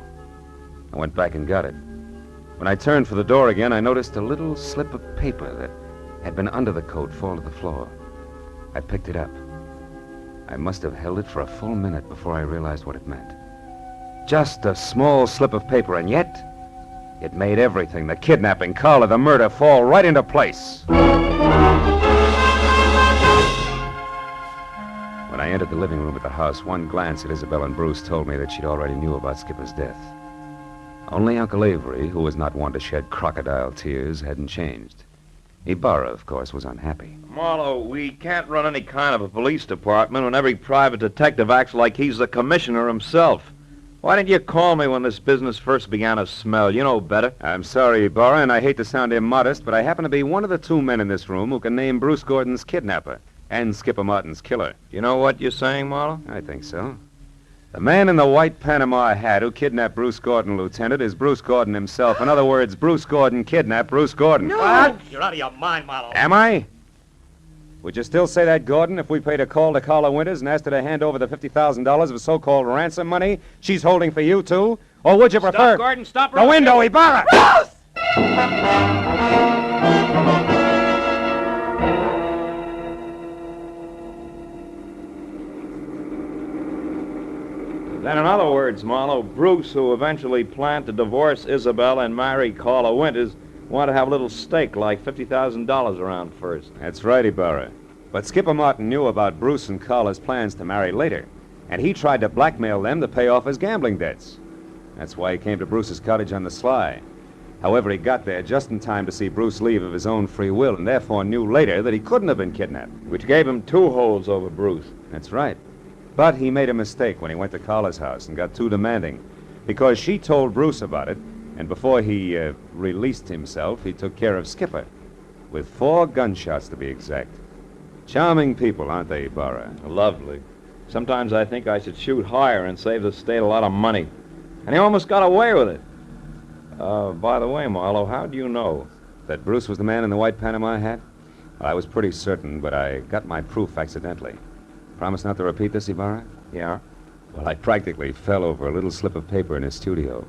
I went back and got it. When I turned for the door again, I noticed a little slip of paper that had been under the coat fall to the floor. I picked it up. I must have held it for a full minute before I realized what it meant. Just a small slip of paper, and yet it made everything, the kidnapping, Carla, the murder, fall right into place. When I entered the living room at the house, one glance at Isabel and Bruce told me that she'd already knew about Skipper's death. Only Uncle Avery, who was not one to shed crocodile tears, hadn't changed. Ibarra, of course, was unhappy. Marlowe, we can't run any kind of a police department when every private detective acts like he's the commissioner himself. Why didn't you call me when this business first began to smell? You know better. I'm sorry, Ibarra, and I hate to sound immodest, but I happen to be one of the two men in this room who can name Bruce Gordon's kidnapper and Skipper Martin's killer. You know what you're saying, Marlowe? I think so. The man in the white Panama hat who kidnapped Bruce Gordon, Lieutenant, is Bruce Gordon himself. In other words, Bruce Gordon kidnapped Bruce Gordon. No! What? You're out of your mind, Marlowe. Am I? Would you still say that, Gordon, if we paid a call to Carla Winters and asked her to hand over the $50,000 of so-called ransom money she's holding for you, too? Or would you prefer... Stop, Gordon, stop. The window, Ibarra! Bruce! Then, in other words, Marlowe, Bruce, who eventually planned to divorce Isabel and marry Carla Winters, wanted to have a little stake, like $50,000 around first. That's right, Ibarra. But Skipper Martin knew about Bruce and Carla's plans to marry later, and he tried to blackmail them to pay off his gambling debts. That's why he came to Bruce's cottage on the sly. However, he got there just in time to see Bruce leave of his own free will, and therefore knew later that he couldn't have been kidnapped. Which gave him two holds over Bruce. That's right. But he made a mistake when he went to Carla's house and got too demanding, because she told Bruce about it, and before he released himself, he took care of Skipper, with 4 gunshots to be exact. Charming people, aren't they, Ibarra? Lovely. Sometimes I think I should shoot higher and save the state a lot of money. And he almost got away with it. By the way, Marlowe, how do you know? That Bruce was the man in the white Panama hat? Well, I was pretty certain, but I got my proof accidentally. Promise not to repeat this, Ibarra? Yeah? Well, I practically fell over a little slip of paper in his studio.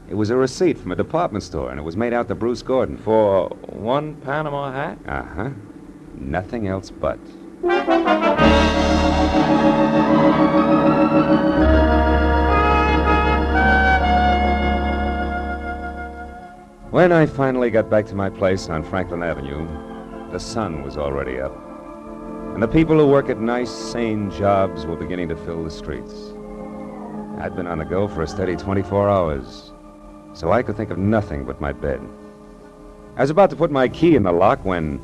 It was a receipt from a department store, and it was made out to Bruce Gordon. For one Panama hat? Uh-huh. Nothing else but. When I finally got back to my place on Franklin Avenue, the sun was already up. And the people who work at nice, sane jobs were beginning to fill the streets. I'd been on the go for a steady 24 hours, so I could think of nothing but my bed. I was about to put my key in the lock when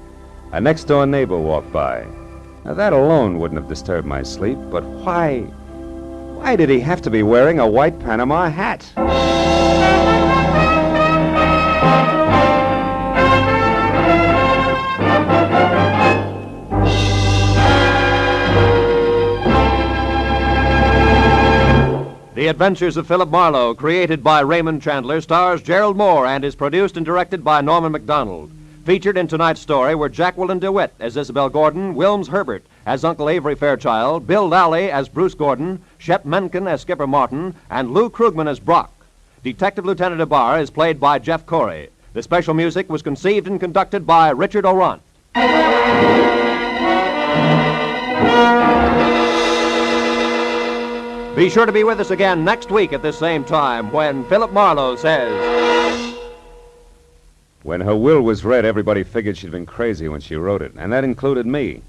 a next-door neighbor walked by. Now, that alone wouldn't have disturbed my sleep, but why did he have to be wearing a white Panama hat? The Adventures of Philip Marlowe, created by Raymond Chandler, stars Gerald Moore and is produced and directed by Norman MacDonald. Featured in tonight's story were Jacqueline DeWitt as Isabel Gordon, Wilms Herbert as Uncle Avery Fairchild, Bill Lally as Bruce Gordon, Shep Menken as Skipper Martin, and Lou Krugman as Brock. Detective Lieutenant Ibarra is played by Jeff Corey. The special music was conceived and conducted by Richard Orant. Be sure to be with us again next week at this same time when Philip Marlowe says... When her will was read, everybody figured she'd been crazy when she wrote it, and that included me.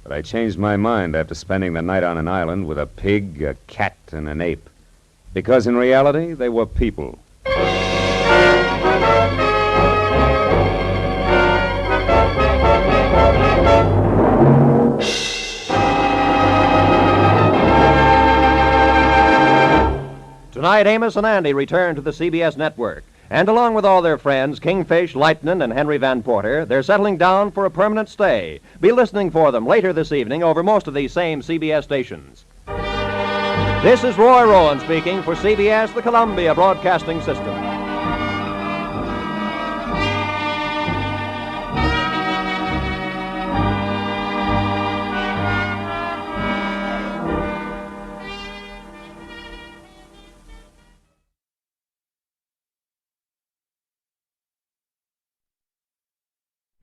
But I changed my mind after spending the night on an island with a pig, a cat, and an ape. Because in reality, they were people. Tonight, Amos and Andy return to the CBS network. And along with all their friends, Kingfish, Lightnin, and Henry Van Porter, they're settling down for a permanent stay. Be listening for them later this evening over most of these same CBS stations. This is Roy Rowan speaking for CBS, the Columbia Broadcasting System.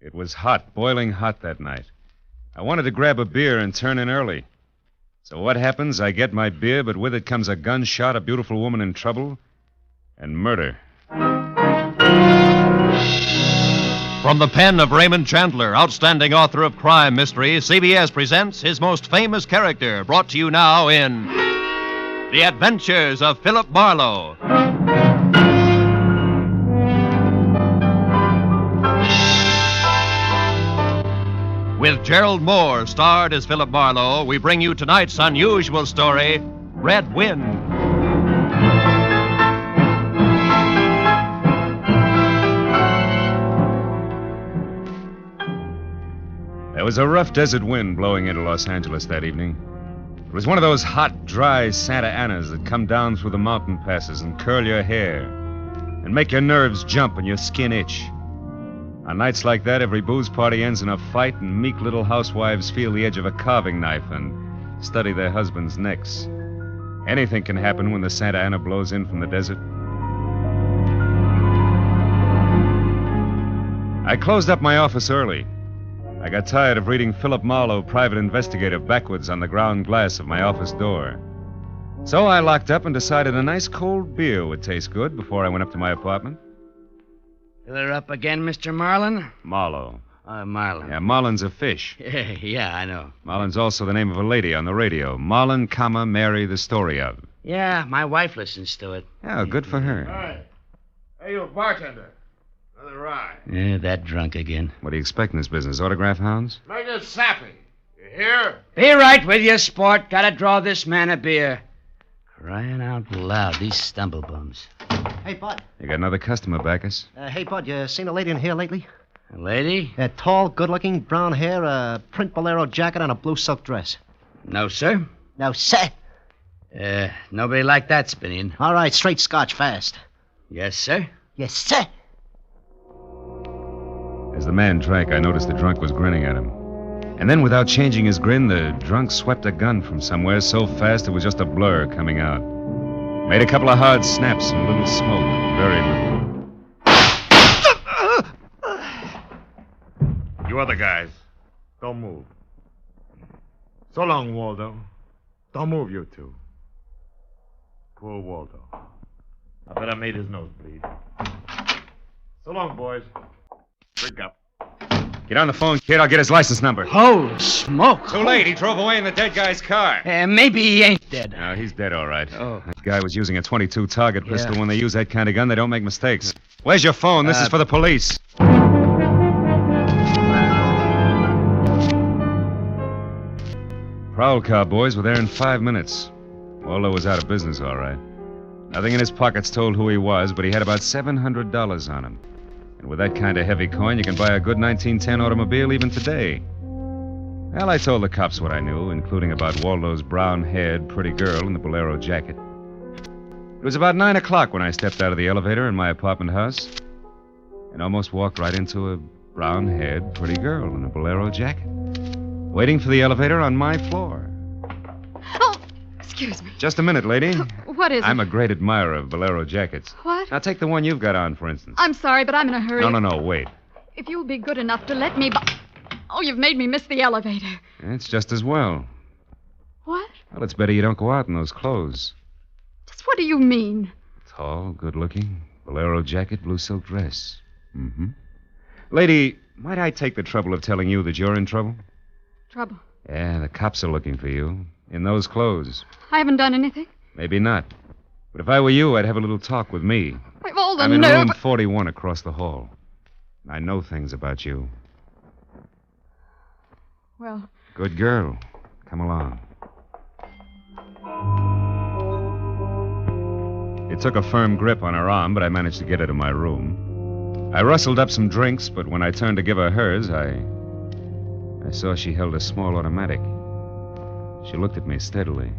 It was hot, boiling hot that night. I wanted to grab a beer and turn in early. So what happens? I get my beer, but with it comes a gunshot, a beautiful woman in trouble, and murder. From the pen of Raymond Chandler, outstanding author of crime mystery, CBS presents his most famous character, brought to you now in The Adventures of Philip Marlowe. With Gerald Moore starred as Philip Marlowe, we bring you tonight's unusual story, Red Wind. There was a rough desert wind blowing into Los Angeles that evening. It was one of those hot, dry Santa Anas that come down through the mountain passes and curl your hair and make your nerves jump and your skin itch. On nights like that, every booze party ends in a fight, and meek little housewives feel the edge of a carving knife and study their husbands' necks. Anything can happen when the Santa Ana blows in from the desert. I closed up my office early. I got tired of reading Philip Marlowe, private investigator, backwards on the ground glass of my office door. So I locked up and decided a nice cold beer would taste good before I went up to my apartment. Fill her up again, Mr. Marlin? Marlowe. Marlin. Yeah, Marlin's a fish. Yeah, I know. Marlin's also the name of a lady on the radio. Marlin, Mary, the story of. Yeah, my wife listens to it. Oh, good for her. Hey. Hey, you bartender. Another rye. Yeah, that drunk again. What do you expect in this business? Autograph hounds? Make it sappy. You hear? Be right with you, sport. Gotta draw this man a beer. Crying out loud, these stumblebums. Hey, Bud. You got another customer, Bacchus? Hey, Bud, you seen a lady in here lately? A lady? Tall, good-looking, brown hair, a print bolero jacket, and a blue silk dress. No, sir. No, sir. Nobody like that, Spinian. All right, straight scotch, fast. Yes, sir. Yes, sir. As the man drank, I noticed the drunk was grinning at him. And then, without changing his grin, the drunk swept a gun from somewhere so fast it was just a blur coming out. Made a couple of hard snaps and a little smoke. Very little. You other guys, don't move. So long, Waldo. Don't move, you two. Poor Waldo. I bet I made his nose bleed. So long, boys. Drink up. Get on the phone, kid. I'll get his license number. Holy smoke. Too late. He drove away in the dead guy's car. Maybe he ain't dead. No, he's dead, all right. Oh. That guy was using a .22 target pistol. When they use that kind of gun, they don't make mistakes. Where's your phone? This is for the police. Prowl car boys were there in 5 minutes. Waldo was out of business, all right. Nothing in his pockets told who he was, but he had about $700 on him. And with that kind of heavy coin, you can buy a good 1910 automobile even today. Well, I told the cops what I knew, including about Waldo's brown-haired, pretty girl in the bolero jacket. It was about 9 o'clock when I stepped out of the elevator in my apartment house and almost walked right into a brown-haired, pretty girl in a bolero jacket, waiting for the elevator on my floor. Oh, excuse me. Just a minute, lady. What is it? I'm a great admirer of bolero jackets. What? Now, take the one you've got on, for instance. I'm sorry, but I'm in a hurry. No, wait. If you'll be good enough to let me... Oh, you've made me miss the elevator. It's just as well. What? Well, it's better you don't go out in those clothes. Just what do you mean? Tall, good-looking, bolero jacket, blue silk dress. Mm-hmm. Lady, might I take the trouble of telling you that you're in trouble? Trouble. Yeah, the cops are looking for you. In those clothes. I haven't done anything. Maybe not. But if I were you, I'd have a little talk with me. I've all the I'm in nerve... room 41 across the hall. I know things about you. Well... Good girl. Come along. It took a firm grip on her arm, but I managed to get her to my room. I rustled up some drinks, but when I turned to give her hers, I saw she held a small automatic. She looked at me steadily.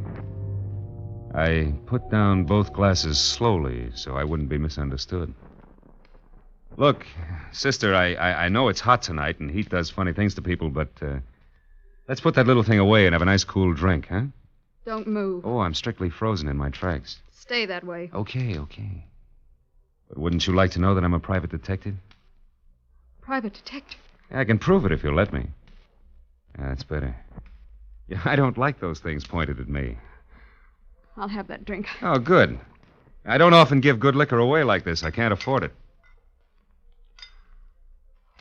I put down both glasses slowly so I wouldn't be misunderstood. Look, sister, I know it's hot tonight and heat does funny things to people, but let's put that little thing away and have a nice cool drink, huh? Don't move. Oh, I'm strictly frozen in my tracks. Stay that way. Okay. But wouldn't you like to know that I'm a private detective? Private detective? I can prove it if you'll let me. That's better. Yeah, I don't like those things pointed at me. I'll have that drink. Oh, good. I don't often give good liquor away like this. I can't afford it.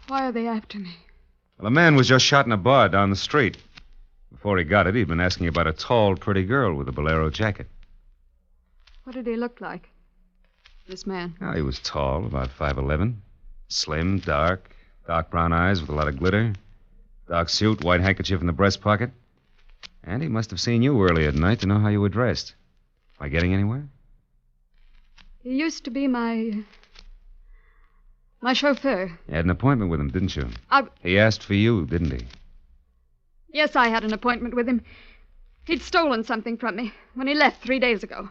Why are they after me? Well, a man was just shot in a bar down the street. Before he got it, he'd been asking about a tall, pretty girl with a bolero jacket. What did he look like? This man. Oh, he was tall, about 5'11". Slim, dark brown eyes with a lot of glitter. Dark suit, white handkerchief in the breast pocket. And he must have seen you early at night to know how you were dressed. Am I getting anywhere? He used to be my chauffeur. You had an appointment with him, didn't you? I... He asked for you, didn't he? Yes, I had an appointment with him. He'd stolen something from me when he left 3 days ago.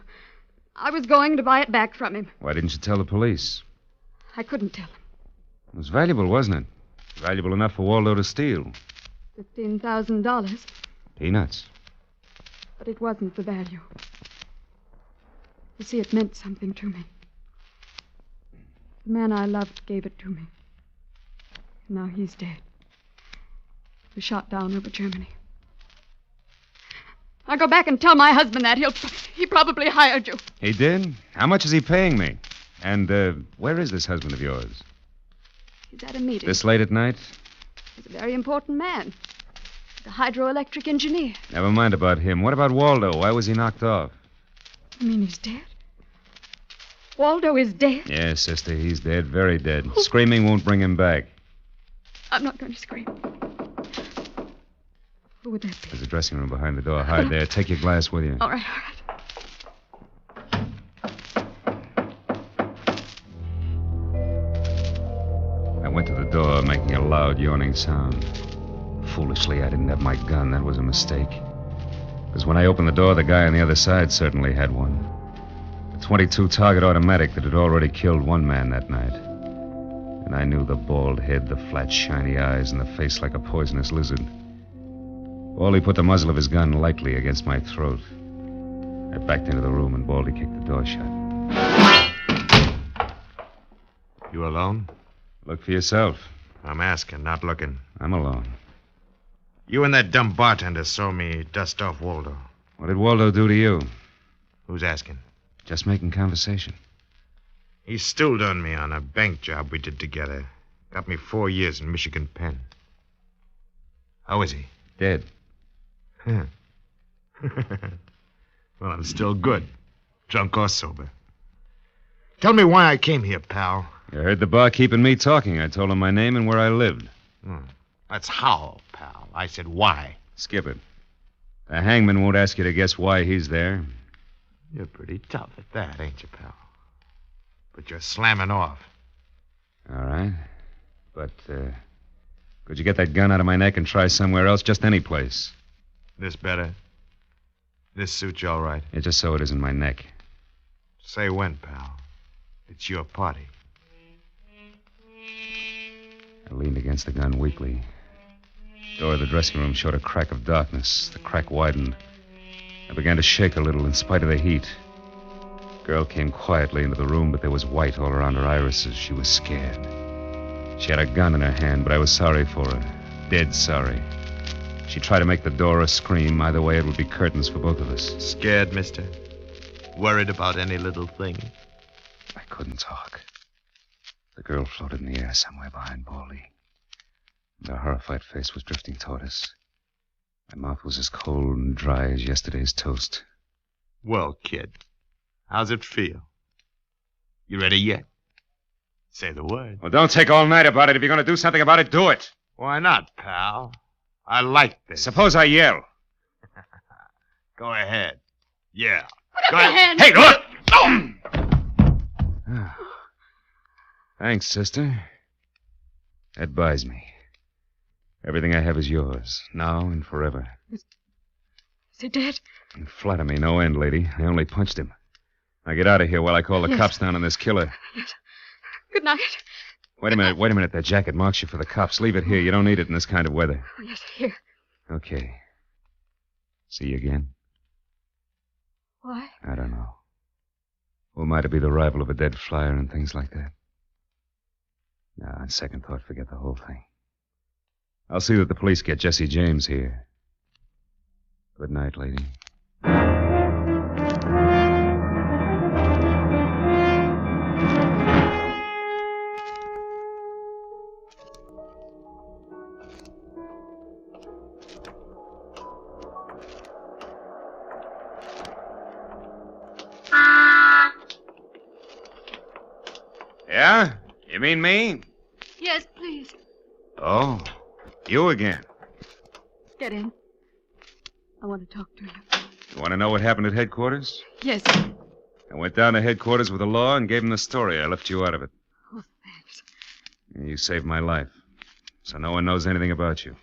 I was going to buy it back from him. Why didn't you tell the police? I couldn't tell him. It was valuable, wasn't it? Valuable enough for Waldo to steal. $15,000. Peanuts. But it wasn't the value. You see, it meant something to me. The man I loved gave it to me. And now he's dead. He was shot down over Germany. I'll go back and tell my husband that. He probably hired you. He did? How much is he paying me? And where is this husband of yours? He's at a meeting. This late at night? He's a very important man. The hydroelectric engineer. Never mind about him. What about Waldo? Why was he knocked off? You mean he's dead? Waldo is dead? Yes, sister, he's dead, very dead. Screaming won't bring him back. I'm not going to scream. Who would that be? There's a dressing room behind the door. Hide there. Take your glass with you. All right. I went to the door, making a loud, yawning sound. Foolishly, I didn't have my gun. That was a mistake. Because when I opened the door, the guy on the other side certainly had one. A .22 target automatic that had already killed one man that night. And I knew the bald head, the flat, shiny eyes, and the face like a poisonous lizard. Baldy put the muzzle of his gun lightly against my throat. I backed into the room, and Baldy kicked the door shut. You alone? Look for yourself. I'm asking, not looking. I'm alone. You and that dumb bartender saw me dust off Waldo. What did Waldo do to you? Who's asking? Just making conversation. He stooled on me on a bank job we did together. Got me 4 years in Michigan Penn. How is he? Dead. Huh. Well, I'm still good. Drunk or sober. Tell me why I came here, pal. You heard the barkeep and me talking. I told him my name and where I lived. That's how, pal. I said why. Skip it. The hangman won't ask you to guess why he's there. You're pretty tough at that, ain't you, pal? But you're slamming off. All right. But, could you get that gun out of my neck and try somewhere else? Just any place. This better? This suits you all right? Yeah, just so it isn't my neck. Say when, pal. It's your party. I leaned against the gun weakly. The door of the dressing room showed a crack of darkness. The crack widened. I began to shake a little in spite of the heat. The girl came quietly into the room, but there was white all around her irises. She was scared. She had a gun in her hand, but I was sorry for her. Dead sorry. She tried to make the door a scream. Either way, it would be curtains for both of us. Scared, mister? Worried about any little thing? I couldn't talk. The girl floated in the air somewhere behind Baldy. And her horrified face was drifting toward us. My mouth was as cold and dry as yesterday's toast. Well, kid, how's it feel? You ready yet? Say the word. Well, don't take all night about it. If you're going to do something about it, do it. Why not, pal? I like this. Suppose I yell. Go ahead. Yeah. Go ahead. Hey, look! Thanks, sister. That buys me. Everything I have is yours, now and forever. Is he dead? You flatter me no end, lady. I only punched him. Now get out of here while I call the cops down on this killer. Yes. Good night. Wait a minute. That jacket marks you for the cops. Leave it here. You don't need it in this kind of weather. Oh, yes, here. Okay. See you again? Why? I don't know. Who am I to be the rival of a dead flyer and things like that? No, on second thought, forget the whole thing. I'll see that the police get Jesse James here. Good night, lady. Yeah? You mean me? Yes, please. Oh, you again. Get in. I want to talk to you. You want to know what happened at headquarters? Yes. I went down to headquarters with the law and gave them the story. I left you out of it. Oh, thanks. You saved my life. So no one knows anything about you.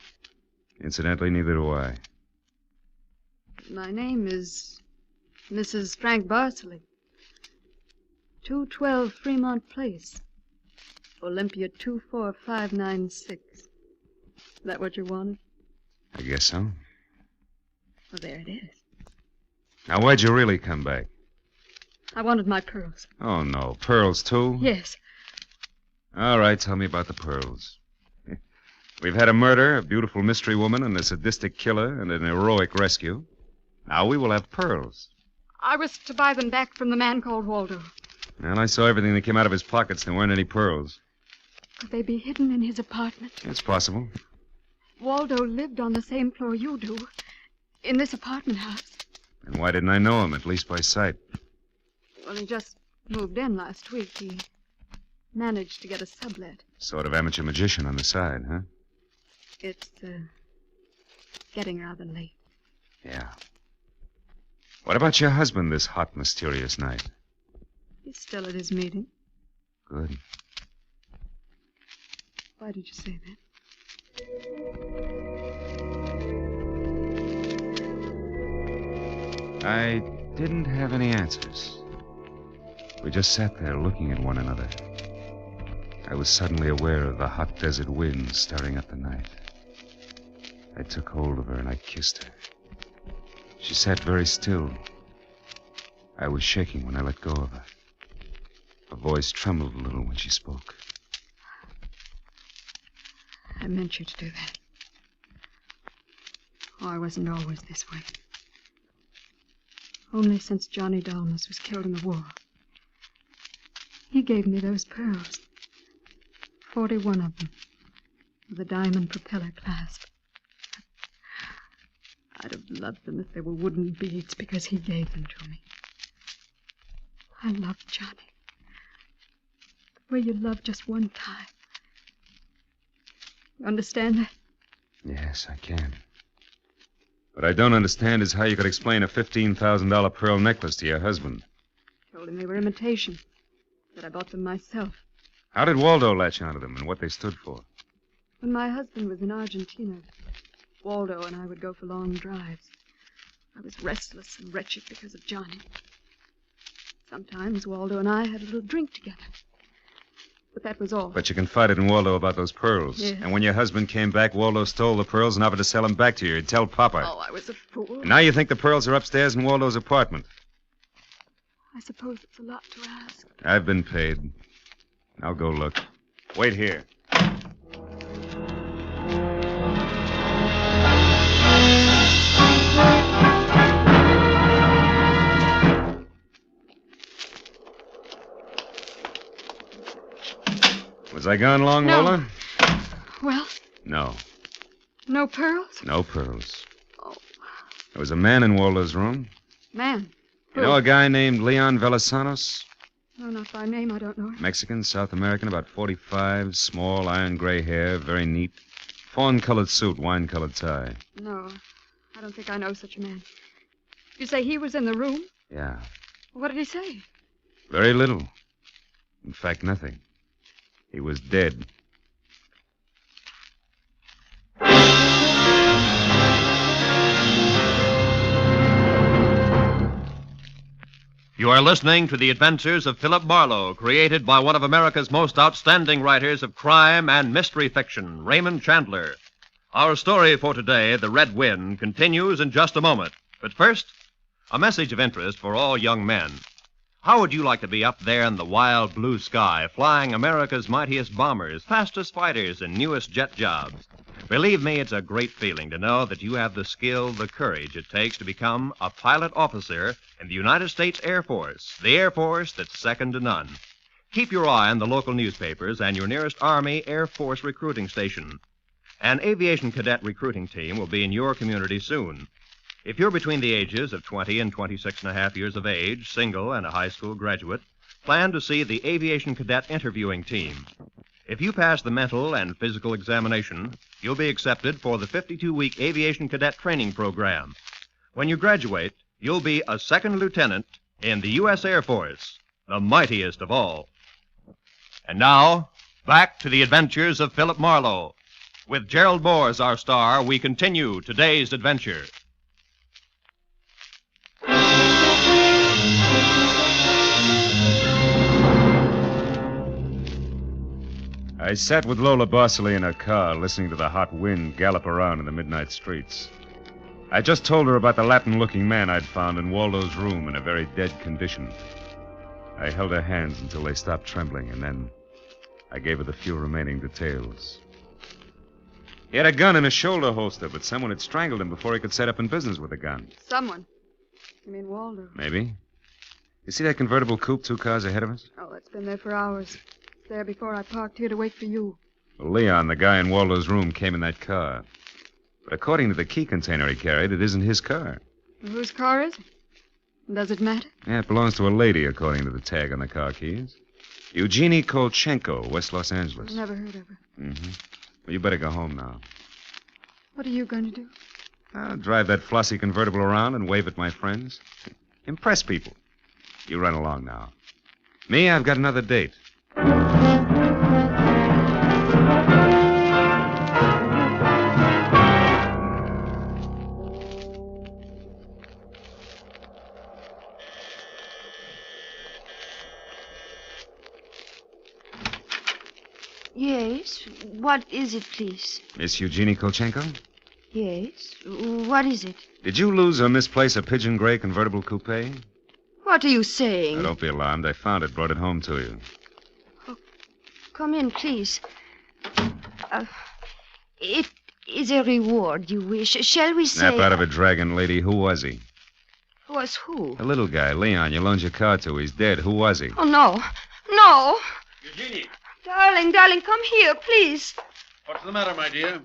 Incidentally, neither do I. My name is Mrs. Frank Barsley. 212 Fremont Place. Olympia 24596. Is that what you wanted? I guess so. Well, there it is. Now, why'd you really come back? I wanted my pearls. Oh, no. Pearls, too? Yes. All right, tell me about the pearls. We've had a murder, a beautiful mystery woman, and a sadistic killer, and an heroic rescue. Now we will have pearls. I was to buy them back from the man called Waldo. Well, I saw everything that came out of his pockets. There weren't any pearls. Could they be hidden in his apartment? It's possible. Waldo lived on the same floor you do, in this apartment house. And why didn't I know him, at least by sight? Well, he just moved in last week. He managed to get a sublet. Sort of amateur magician on the side, huh? It's, getting rather late. Yeah. What about your husband this hot, mysterious night? He's still at his meeting. Good. Why did you say that? I didn't have any answers. We just sat there looking at one another. I was suddenly aware of the hot desert wind stirring up the night. I took hold of her and I kissed her. She sat very still. I was shaking when I let go of her. Her voice trembled a little when she spoke. I meant you to do that. Oh, I wasn't always this way. Only since Johnny Dalmas was killed in the war. He gave me those pearls. 41 of them. With a diamond propeller clasp. I'd have loved them if they were wooden beads because he gave them to me. I loved Johnny. The way you love just one time. You understand that? Yes, I can. What I don't understand is how you could explain a $15,000 pearl necklace to your husband. Told him they were imitation. That I bought them myself. How did Waldo latch onto them and what they stood for? When my husband was in Argentina, Waldo and I would go for long drives. I was restless and wretched because of Johnny. Sometimes Waldo and I had a little drink together. But that was all. But you confided in Waldo about those pearls. Yes. And when your husband came back, Waldo stole the pearls and offered to sell them back to you. He'd tell Papa. Oh, I was a fool. And now you think the pearls are upstairs in Waldo's apartment. I suppose it's a lot to ask. I've been paid. I'll go look. Wait here. Was I gone long, No. Lola? Well, No. no pearls? No pearls. Oh. There was a man in Waldo's room. Man. You know a guy named Leon Velasanos? No, not by name. I don't know him. Mexican, South American, about 45, small, iron gray hair, very neat. Fawn-colored suit, wine-colored tie. No, I don't think I know such a man. You say he was in the room? Yeah. What did he say? Very little. In fact, nothing. He was dead. You are listening to The Adventures of Philip Marlowe, created by one of America's most outstanding writers of crime and mystery fiction, Raymond Chandler. Our story for today, The Red Wind, continues in just a moment. But first, a message of interest for all young men. How would you like to be up there in the wild blue sky, flying America's mightiest bombers, fastest fighters, and newest jet jobs? Believe me, it's a great feeling to know that you have the skill, the courage it takes to become a pilot officer in the United States Air Force, the Air Force that's second to none. Keep your eye on the local newspapers and your nearest Army Air Force recruiting station. An aviation cadet recruiting team will be in your community soon. If you're between the ages of 20 and 26 and a half years of age, single and a high school graduate, plan to see the aviation cadet interviewing team. If you pass the mental and physical examination, you'll be accepted for the 52-week aviation cadet training program. When you graduate, you'll be a second lieutenant in the U.S. Air Force, the mightiest of all. And now, back to the adventures of Philip Marlowe. With Gerald Moore as our star, we continue today's adventure. I sat with Lola Bosley in her car, listening to the hot wind gallop around in the midnight streets. I just told her about the Latin-looking man I'd found in Waldo's room in a very dead condition. I held her hands until they stopped trembling, and then I gave her the few remaining details. He had a gun in his shoulder holster, but someone had strangled him before he could set up in business with a gun. Someone. You mean Waldo? Maybe. You see that convertible coupe 2 cars ahead of us? Oh, it's been there for hours. There before I parked here to wait for you. Well, Leon, the guy in Waldo's room, came in that car. But according to the key container he carried, it isn't his car. Well, whose car is it? Does it matter? Yeah, it belongs to a lady, according to the tag on the car keys. Eugenie Kolchenko, West Los Angeles. Never heard of her. Mm-hmm. Well, you better go home now. What are you going to do? I'll drive that flossy convertible around and wave at my friends. Impress people. You run along now. Me, I've got another date. Yes. What is it, please? Miss Eugenie Kolchenko? Yes. What is it? Did you lose or misplace a pigeon gray convertible coupe? What are you saying? Now, don't be alarmed. I found it, brought it home to you. Come in, please. It is a reward you wish. Shall we say... Snap out of it, dragon lady. Who was he? Was who? The little guy, Leon. You loaned your car to. He's dead. Who was he? Oh, no. No. Eugenie. Darling, come here, please. What's the matter, my dear?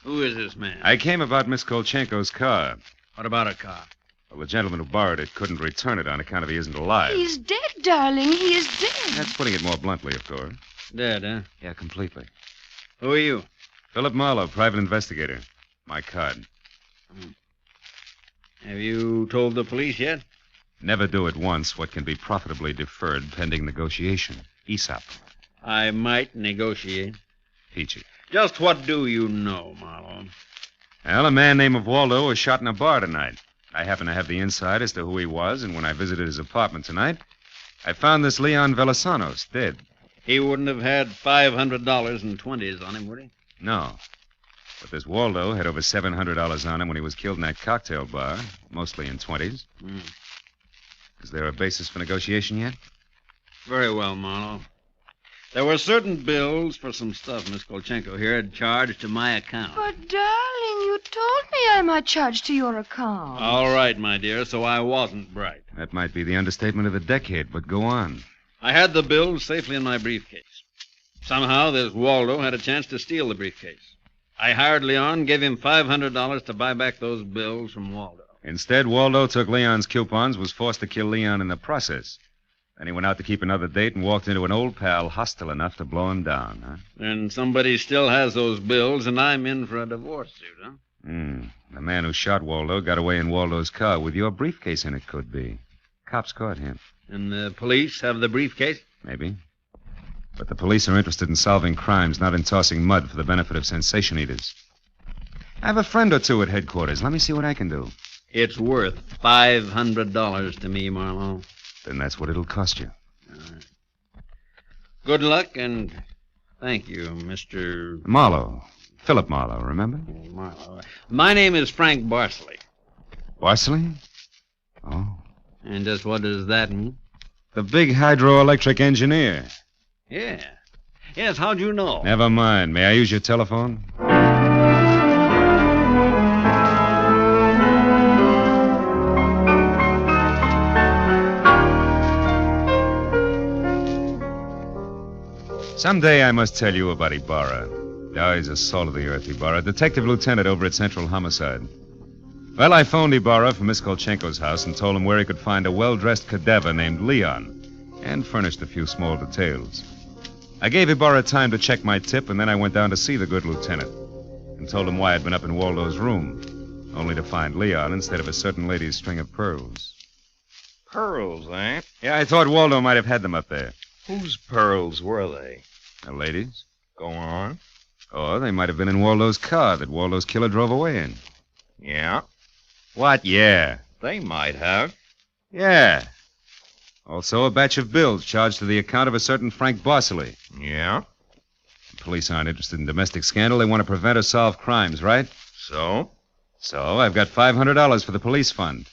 Who is this man? I came about Miss Kolchenko's car. What about her car? Well, the gentleman who borrowed it couldn't return it on account of he isn't alive. He's dead, darling. He is dead. That's putting it more bluntly, of course. Dead, huh? Yeah, completely. Who are you? Philip Marlowe, private investigator. My card. Have you told the police yet? Never do at once what can be profitably deferred pending negotiation. Aesop. I might negotiate. Peachy. Just what do you know, Marlowe? Well, a man named Waldo was shot in a bar tonight. I happen to have the inside as to who he was, and when I visited his apartment tonight, I found this Leon Velasanos dead. He wouldn't have had $500 in 20s on him, would he? No. But this Waldo had over $700 on him when he was killed in that cocktail bar, mostly in 20s. Is there a basis for negotiation yet? Very well, Marlowe. There were certain bills for some stuff Miss Kolchenko here had charged to my account. But, darling, you told me I might charge to your account. All right, my dear, so I wasn't bright. That might be the understatement of the decade, but go on. I had the bills safely in my briefcase. Somehow, this Waldo had a chance to steal the briefcase. I hired Leon, gave him $500 to buy back those bills from Waldo. Instead, Waldo took Leon's coupons, was forced to kill Leon in the process. Then he went out to keep another date and walked into an old pal hostile enough to blow him down, huh? And somebody still has those bills, and I'm in for a divorce suit, huh? The man who shot Waldo got away in Waldo's car with your briefcase in it, could be. Cops caught him. And the police have the briefcase? Maybe. But the police are interested in solving crimes, not in tossing mud for the benefit of sensation eaters. I have a friend or two at headquarters. Let me see what I can do. It's worth $500 to me, Marlowe. Then that's what it'll cost you. All right. Good luck, and thank you, Mr. Marlowe. Philip Marlowe, remember? Marlowe. My name is Frank Barsley. Barsley? Oh. And just what does that mean? The big hydroelectric engineer. Yeah. Yes, how'd you know? Never mind. May I use your telephone? Someday I must tell you about Ibarra. Oh, he's a soul of the earth, Ibarra. Detective lieutenant over at Central Homicide. Well, I phoned Ibarra from Miss Kolchenko's house and told him where he could find a well-dressed cadaver named Leon, and furnished a few small details. I gave Ibarra time to check my tip, and then I went down to see the good lieutenant and told him why I'd been up in Waldo's room, only to find Leon instead of a certain lady's string of pearls. Pearls, eh? Yeah, I thought Waldo might have had them up there. Whose pearls were they? A lady's. Go on. Or they might have been in Waldo's car that Waldo's killer drove away in. Yeah? What, yeah? They might have. Yeah. Also, a batch of bills charged to the account of a certain Frank Bosley. Yeah? The police aren't interested in domestic scandal. They want to prevent or solve crimes, right? So? So, I've got $500 for the police fund.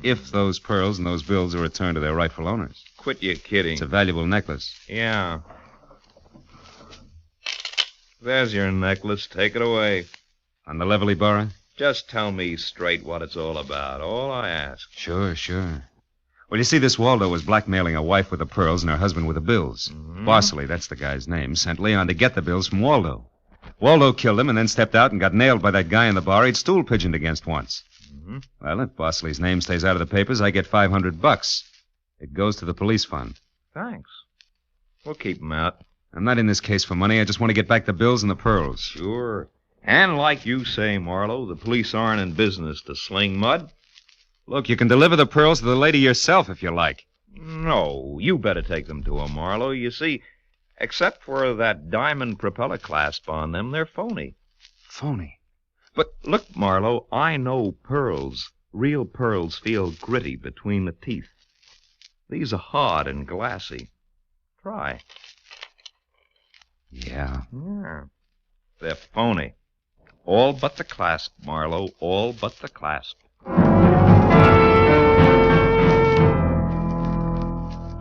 If those pearls and those bills are returned to their rightful owners. Quit your kidding. It's a valuable necklace. Yeah. There's your necklace. Take it away. On the level, Ibarra? Just tell me straight what it's all about. All I ask. Sure. Well, you see, this Waldo was blackmailing a wife with the pearls and her husband with the bills. Bosley, that's the guy's name, sent Leon to get the bills from Waldo. Waldo killed him and then stepped out and got nailed by that guy in the bar he'd stool pigeoned against once. Well, if Bosley's name stays out of the papers, I get $500. It goes to the police fund. Thanks. We'll keep them out. I'm not in this case for money. I just want to get back the bills and the pearls. Sure. And like you say, Marlowe, the police aren't in business to sling mud. Look, you can deliver the pearls to the lady yourself if you like. No, you better take them to her, Marlowe. You see, except for that diamond propeller clasp on them, they're phony. Phony? But look, Marlowe, I know pearls. Real pearls feel gritty between the teeth. These are hard and glassy. Try. Yeah. They're phony. All but the clasp, Marlowe. All but the clasp.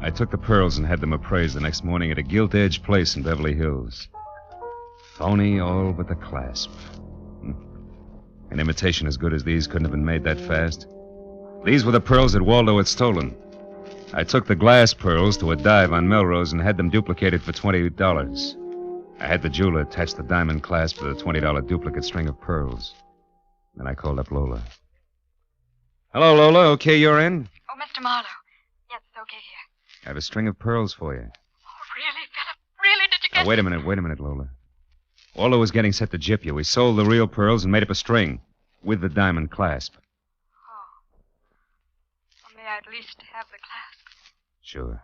I took the pearls and had them appraised the next morning at a gilt-edged place in Beverly Hills. Phony, all but the clasp. An imitation as good as these couldn't have been made that fast. These were the pearls that Waldo had stolen. I took the glass pearls to a dive on Melrose and had them duplicated for $20. I had the jeweler attach the diamond clasp to the $20 duplicate string of pearls. Then I called up Lola. Hello, Lola. Okay, you're in? Oh, Mr. Marlowe. Yes, it's okay here. I have a string of pearls for you. Oh, really, Philip? Really? Did you get... Now, wait a minute, Lola. Waldo was getting set to gyp you. We sold the real pearls and made up a string with the diamond clasp. Oh. Well, may I at least have the clasp? Sure.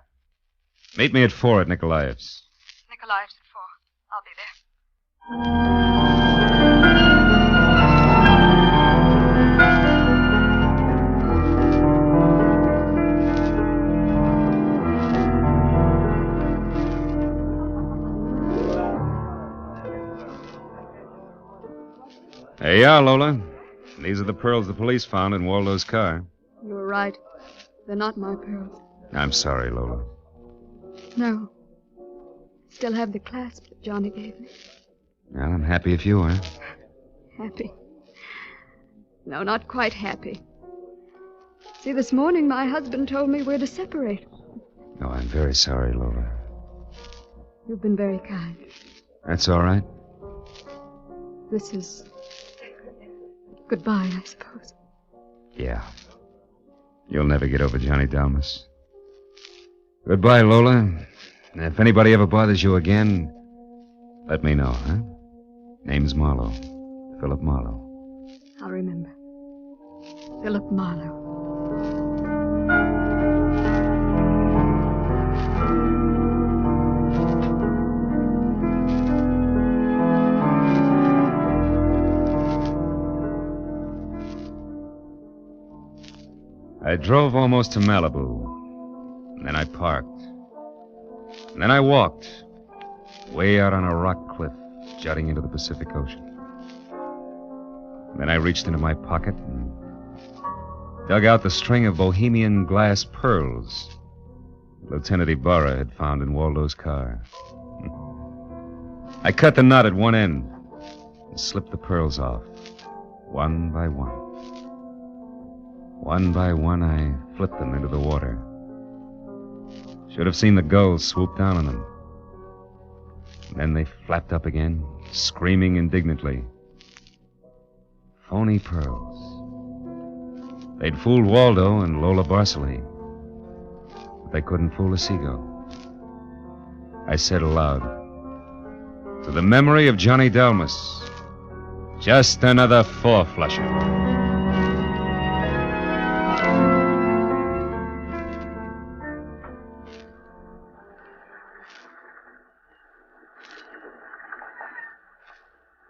Meet me at 4 at Nikolaev's. Nikolaev's at 4. I'll be there. There you are, Lola. These are the pearls the police found in Waldo's car. You were right. They're not my pearls. I'm sorry, Lola. No. Still have the clasp that Johnny gave me. Well, I'm happy if you are. Happy? No, not quite happy. See, this morning my husband told me we're to separate. Oh, I'm very sorry, Lola. You've been very kind. That's all right. This is goodbye, I suppose. Yeah. You'll never get over Johnny Dalmas. Goodbye, Lola. And if anybody ever bothers you again, let me know, huh? Name's Marlowe. Philip Marlowe. I'll remember. Philip Marlowe. I drove almost to Malibu. And then I parked. And then I walked. Way out on a rock cliff, jutting into the Pacific Ocean. And then I reached into my pocket and dug out the string of Bohemian glass pearls Lieutenant Ibarra had found in Waldo's car. I cut the knot at one end and slipped the pearls off, one by one. One by one, I flipped them into the water. Should have seen the gulls swoop down on them. And then they flapped up again, screaming indignantly. Phony pearls. They'd fooled Waldo and Lola Barsley, but they couldn't fool a seagull. I said aloud, to the memory of Johnny Delmas, just another four-flusher.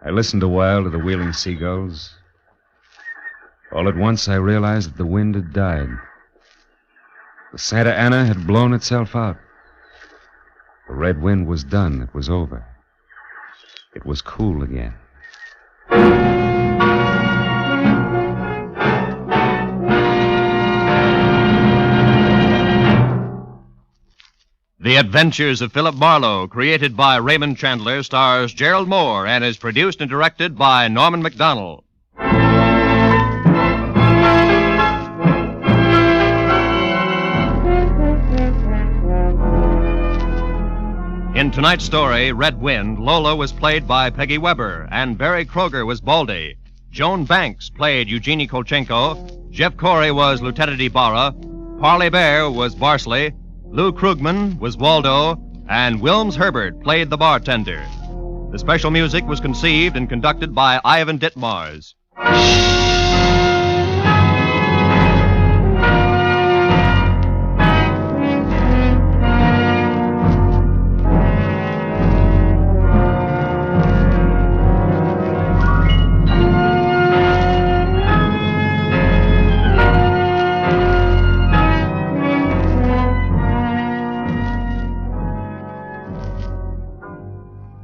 I listened a while to the wheeling seagulls. All at once, I realized that the wind had died. The Santa Ana had blown itself out. The red wind was done. It was over. It was cool again. The Adventures of Philip Marlowe, created by Raymond Chandler, stars Gerald Moore and is produced and directed by Norman MacDonald. In tonight's story, Red Wind, Lola was played by Peggy Weber, and Barry Kroger was Baldy. Joan Banks played Eugenie Kolchenko. Jeff Corey was Lieutenant Ibarra. Parley Bear was Barsley. Lou Krugman was Waldo, and Wilms Herbert played the bartender. The special music was conceived and conducted by Ivan Ditmars.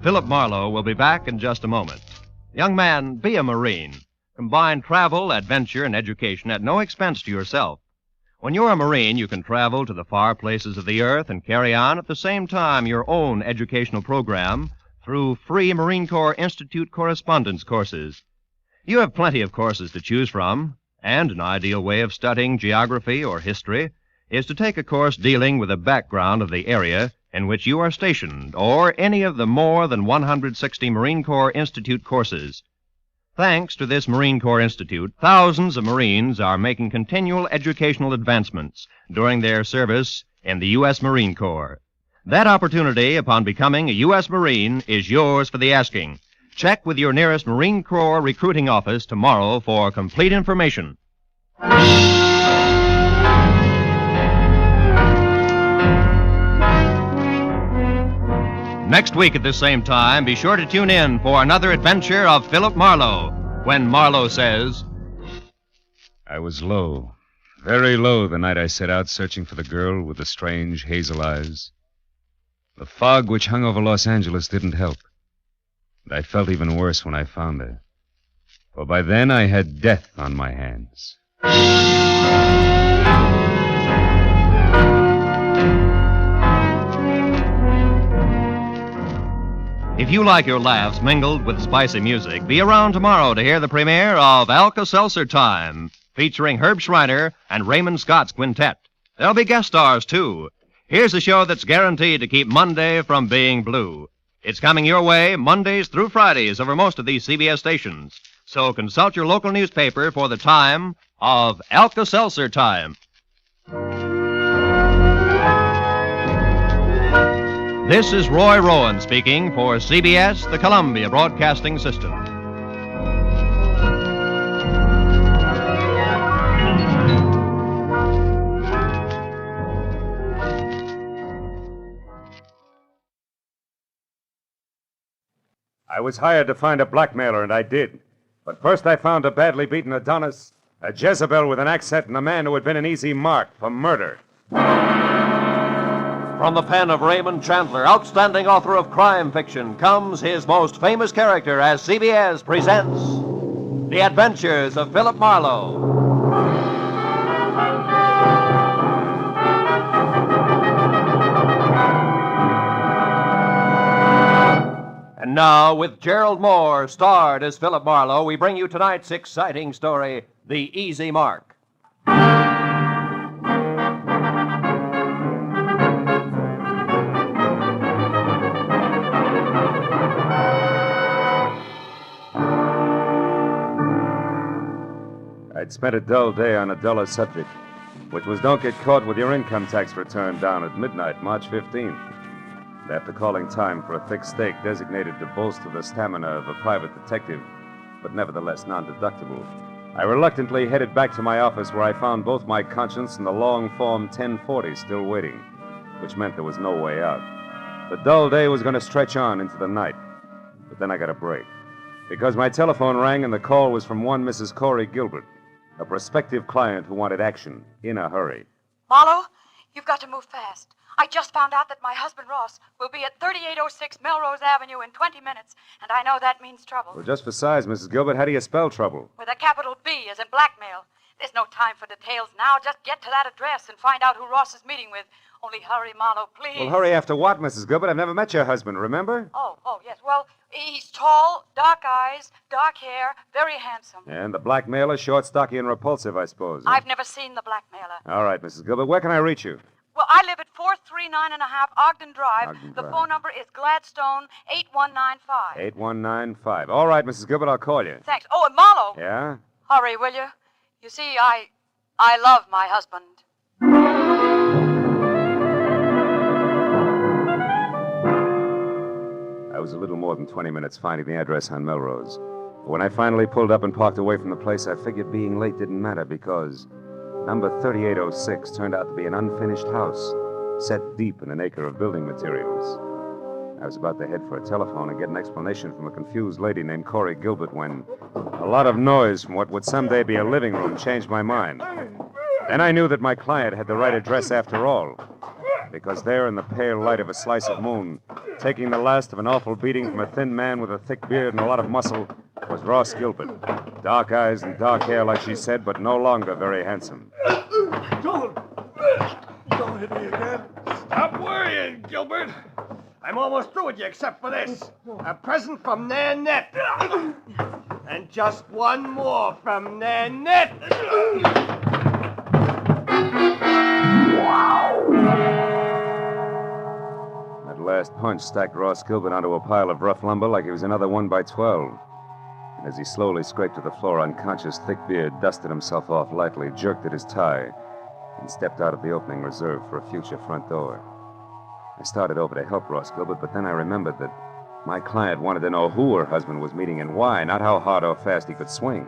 Philip Marlowe will be back in just a moment. Young man, be a Marine. Combine travel, adventure, and education at no expense to yourself. When you're a Marine, you can travel to the far places of the earth and carry on at the same time your own educational program through free Marine Corps Institute correspondence courses. You have plenty of courses to choose from, and an ideal way of studying geography or history is to take a course dealing with the background of the area in which you are stationed, or any of the more than 160 Marine Corps Institute courses. Thanks to this Marine Corps Institute, thousands of Marines are making continual educational advancements during their service in the U.S. Marine Corps. That opportunity, upon becoming a U.S. Marine, is yours for the asking. Check with your nearest Marine Corps recruiting office tomorrow for complete information. Next week at this same time, be sure to tune in for another adventure of Philip Marlowe, when Marlowe says, I was low, very low the night I set out searching for the girl with the strange hazel eyes. The fog which hung over Los Angeles didn't help. And I felt even worse when I found her. For by then I had death on my hands. If you like your laughs mingled with spicy music, be around tomorrow to hear the premiere of Alka-Seltzer Time, featuring Herb Schreiner and Raymond Scott's quintet. There'll be guest stars, too. Here's a show that's guaranteed to keep Monday from being blue. It's coming your way Mondays through Fridays over most of these CBS stations. So consult your local newspaper for the time of Alka-Seltzer Time. This is Roy Rowan speaking for CBS, the Columbia Broadcasting System. I was hired to find a blackmailer, and I did. But first I found a badly beaten Adonis, a Jezebel with an accent, and a man who had been an easy mark for murder. From the pen of Raymond Chandler, outstanding author of crime fiction, comes his most famous character as CBS presents The Adventures of Philip Marlowe. now, with Gerald Moore, starred as Philip Marlowe, we bring you tonight's exciting story, The Easy Mark. I'd spent a dull day on a duller subject, which was don't get caught with your income tax return down at midnight, March 15th. And after calling time for a thick steak designated to bolster the stamina of a private detective, but nevertheless non-deductible, I reluctantly headed back to my office where I found both my conscience and the long Form 1040 still waiting, which meant there was no way out. The dull day was going to stretch on into the night, but then I got a break, because my telephone rang and the call was from one Mrs. Corey Gilbert, a prospective client who wanted action in a hurry. Marlowe, you've got to move fast. I just found out that my husband Ross will be at 3806 Melrose Avenue in 20 minutes, and I know that means trouble. Well, just for size, Mrs. Gilbert, how do you spell trouble? With a capital B as in blackmail. There's no time for details now. Just get to that address and find out who Ross is meeting with. Only hurry, Marlowe, please. Well, hurry after what, Mrs. Gilbert? I've never met your husband, remember? Oh, yes. Well, he's tall, dark eyes, dark hair, very handsome. And the blackmailer, short, stocky, and repulsive, I suppose. Huh? I've never seen the blackmailer. All right, Mrs. Gilbert, where can I reach you? Well, I live at 439 and a half Ogden Drive. Ogden The Drive. phone number is Gladstone 8195. 8195. All right, Mrs. Gilbert, I'll call you. Thanks. Oh, and Marlowe. Yeah? Hurry, will you? You see, I love my husband. I was a little more than 20 minutes finding the address on Melrose. But when I finally pulled up and parked away from the place, I figured being late didn't matter because number 3806 turned out to be an unfinished house set deep in an acre of building materials. I was about to head for a telephone and get an explanation from a confused lady named Corey Gilbert when a lot of noise from what would someday be a living room changed my mind. Then I knew that my client had the right address after all, because there in the pale light of a slice of moon, taking the last of an awful beating from a thin man with a thick beard and a lot of muscle, was Ross Gilbert. Dark eyes and dark hair, like she said, but no longer very handsome. Don't hit me again. Stop worrying, Gilbert. I'm almost through with you except for this. A present from Nanette. And just one more from Nanette. That last punch stacked Ross Gilbert onto a pile of rough lumber like he was another 1x12. And as he slowly scraped to the floor unconscious, thick beard dusted himself off lightly, jerked at his tie, and stepped out of the opening reserved for a future front door. I started over to help Ross Gilbert, but then I remembered that my client wanted to know who her husband was meeting and why, not how hard or fast he could swing.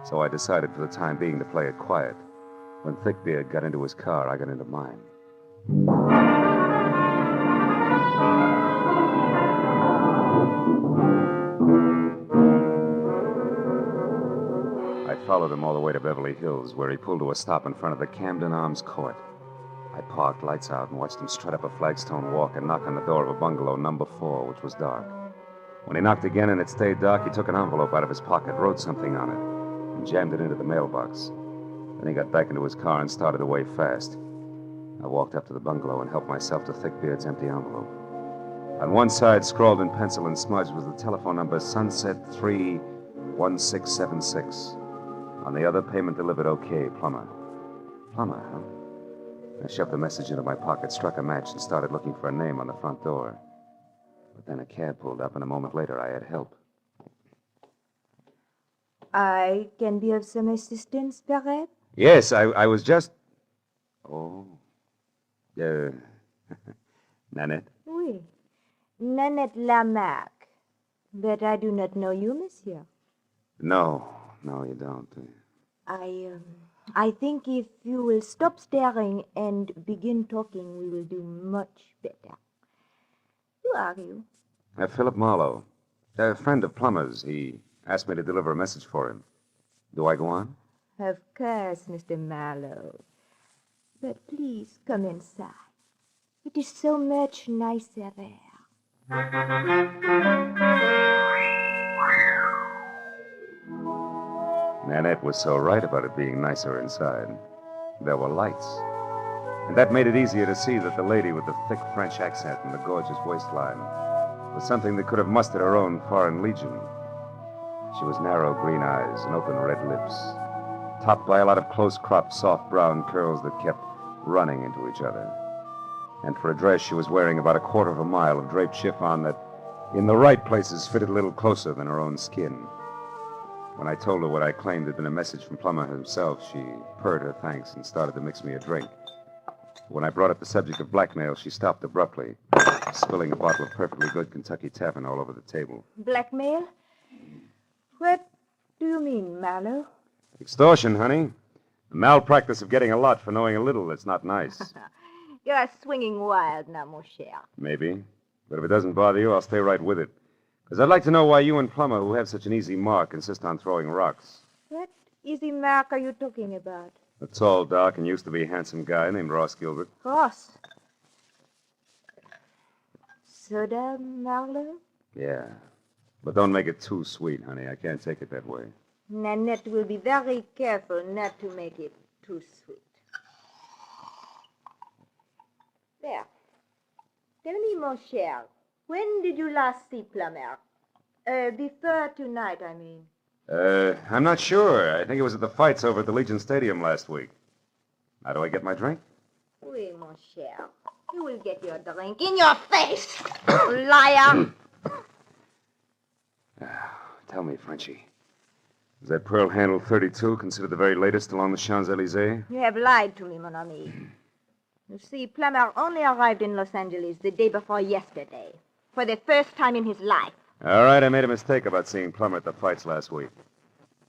So I decided for the time being to play it quiet. When Thickbeard got into his car, I got into mine. I followed him all the way to Beverly Hills, where he pulled to a stop in front of the Camden Arms Court. I parked, lights out, and watched him strut up a flagstone walk and knock on the door of a bungalow, number 4, which was dark. When he knocked again and it stayed dark, he took an envelope out of his pocket, wrote something on it, and jammed it into the mailbox. Then he got back into his car and started away fast. I walked up to the bungalow and helped myself to Thickbeard's empty envelope. On one side, scrawled in pencil and smudged, was the telephone number Sunset 31676. On the other, payment delivered okay, plumber. Plumber, huh? I shoved the message into my pocket, struck a match, and started looking for a name on the front door. But then a cab pulled up, and a moment later I had help. I can be of some assistance, perhaps? Yes, I was just... Oh. Nanette? Oui. Nanette Lamarck. But I do not know you, monsieur. No, you don't. I think if you will stop staring and begin talking, we will do much better. Who are you? Philip Marlowe. A friend of Plummer's. He asked me to deliver a message for him. Do I go on? Of course, Mr. Marlowe. But please come inside. It is so much nicer there. Nanette was so right about it being nicer inside. There were lights. And that made it easier to see that the lady with the thick French accent and the gorgeous waistline with something that could have mustered her own foreign legion. She was narrow green eyes and open red lips, topped by a lot of close-cropped, soft brown curls that kept running into each other. And for a dress, she was wearing about a quarter of a mile of draped chiffon that, in the right places, fitted a little closer than her own skin. When I told her what I claimed had been a message from Plummer himself, she purred her thanks and started to mix me a drink. When I brought up the subject of blackmail, she stopped abruptly, spilling a bottle of perfectly good Kentucky Tavern all over the table. Blackmail? What do you mean, Marlowe? Extortion, honey. The malpractice of getting a lot for knowing a little that's not nice. You're swinging wild now, mon cher. Maybe. But if it doesn't bother you, I'll stay right with it. Because I'd like to know why you and Plummer, who have such an easy mark, insist on throwing rocks. What easy mark are you talking about? A tall, dark, and used to be handsome guy named Ross Gilbert. Ross. Soda, Marlowe? Yeah. But don't make it too sweet, honey. I can't take it that way. Nanette will be very careful not to make it too sweet. There. Tell me, mon cher, when did you last see Plummer? Before tonight, I mean. I'm not sure. I think it was at the fights over at the Legion Stadium last week. How do I get my drink? Oui, mon cher. You will get your drink in your face, liar. Tell me, Frenchie. Is that pearl handle 32 considered the very latest along the Champs-Élysées? You have lied to me, mon ami. You see, Plummer only arrived in Los Angeles the day before yesterday, for the first time in his life. All right, I made a mistake about seeing Plummer at the fights last week.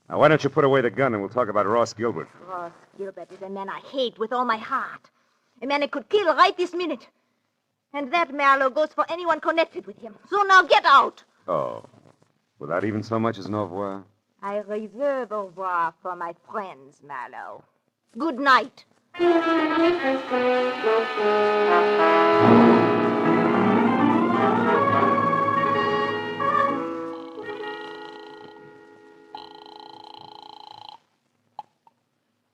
Now, why don't you put away the gun and we'll talk about Ross Gilbert? Ross Gilbert is a man I hate with all my heart. A man I could kill right this minute. And that, Marlowe, goes for anyone connected with him. So now get out. Oh, without even so much as an au revoir? I reserve au revoir for my friends, Marlowe. Good night.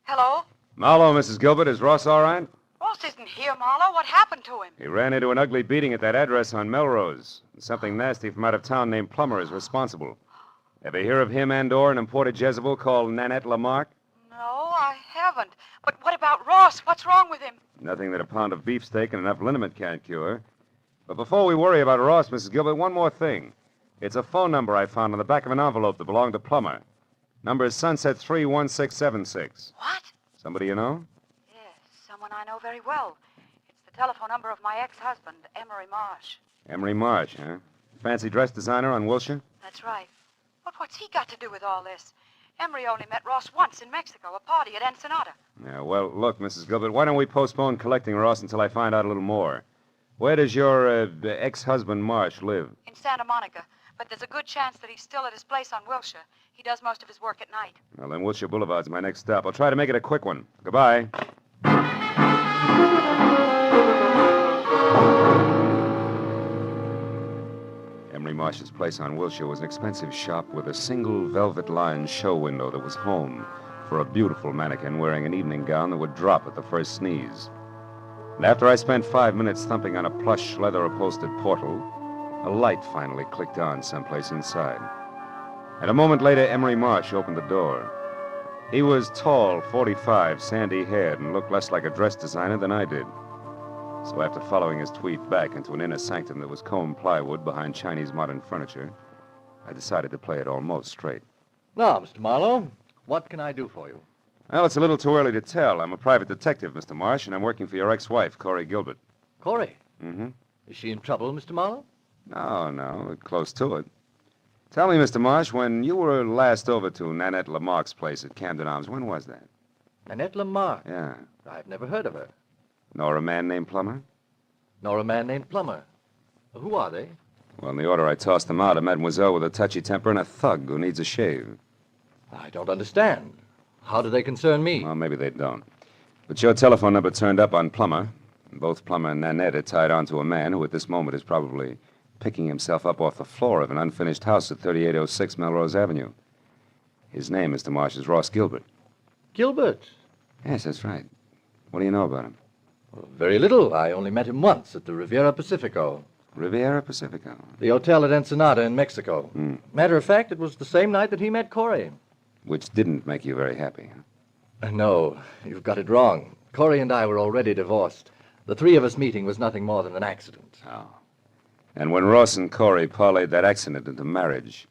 Hello? Marlowe, Mrs. Gilbert, is Ross all right? Ross isn't here, Marlowe. What happened to him? He ran into an ugly beating at that address on Melrose. Something nasty from out of town named Plummer is responsible. Ever hear of him and/or an imported Jezebel called Nanette Lamarck? No, I haven't. But what about Ross? What's wrong with him? Nothing that a pound of beefsteak and enough liniment can't cure. But before we worry about Ross, Mrs. Gilbert, one more thing. It's a phone number I found on the back of an envelope that belonged to Plummer. Number is Sunset 31676. What? Somebody you know? Yes, someone I know very well. It's the telephone number of my ex-husband, Emery Marsh. Emery Marsh, huh? Fancy dress designer on Wilshire? That's right. But what's he got to do with all this? Emery only met Ross once in Mexico, a party at Ensenada. Yeah, well, look, Mrs. Gilbert, why don't we postpone collecting Ross until I find out a little more? Where does your ex-husband Marsh live? In Santa Monica. But there's a good chance that he's still at his place on Wilshire. He does most of his work at night. Well, then Wilshire Boulevard's my next stop. I'll try to make it a quick one. Goodbye. Emery Marsh's place on Wilshire was an expensive shop with a single velvet-lined show window that was home for a beautiful mannequin wearing an evening gown that would drop at the first sneeze. And after I spent 5 minutes thumping on a plush, leather-upholstered portal, a light finally clicked on someplace inside. And a moment later, Emery Marsh opened the door. He was tall, 45, sandy-haired, and looked less like a dress designer than I did. So after following his tweet back into an inner sanctum that was combed plywood behind Chinese modern furniture, I decided to play it almost straight. Now, Mr. Marlowe, what can I do for you? Well, it's a little too early to tell. I'm a private detective, Mr. Marsh, and I'm working for your ex-wife, Corey Gilbert. Corey? Mm-hmm. Is she in trouble, Mr. Marlowe? No, we're close to it. Tell me, Mr. Marsh, when you were last over to Nanette Lamarck's place at Camden Arms, when was that? Nanette Lamarck? Yeah. I've never heard of her. Nor a man named Plummer? Nor a man named Plummer. Who are they? Well, in the order I tossed them out, a mademoiselle with a touchy temper and a thug who needs a shave. I don't understand. How do they concern me? Well, maybe they don't. But your telephone number turned up on Plummer. And both Plummer and Nanette are tied on to a man who at this moment is probably picking himself up off the floor of an unfinished house at 3806 Melrose Avenue. His name, Mr. Marsh, is Ross Gilbert. Gilbert? Yes, that's right. What do you know about him? Well, very little. I only met him once at the Riviera Pacifico. Riviera Pacifico. The hotel at Ensenada in Mexico. Matter of fact, it was the same night that he met Corey. Which didn't make you very happy, huh? No, you've got it wrong. Corey and I were already divorced. The three of us meeting was nothing more than an accident. Oh. And when Ross and Corey parlayed that accident into marriage,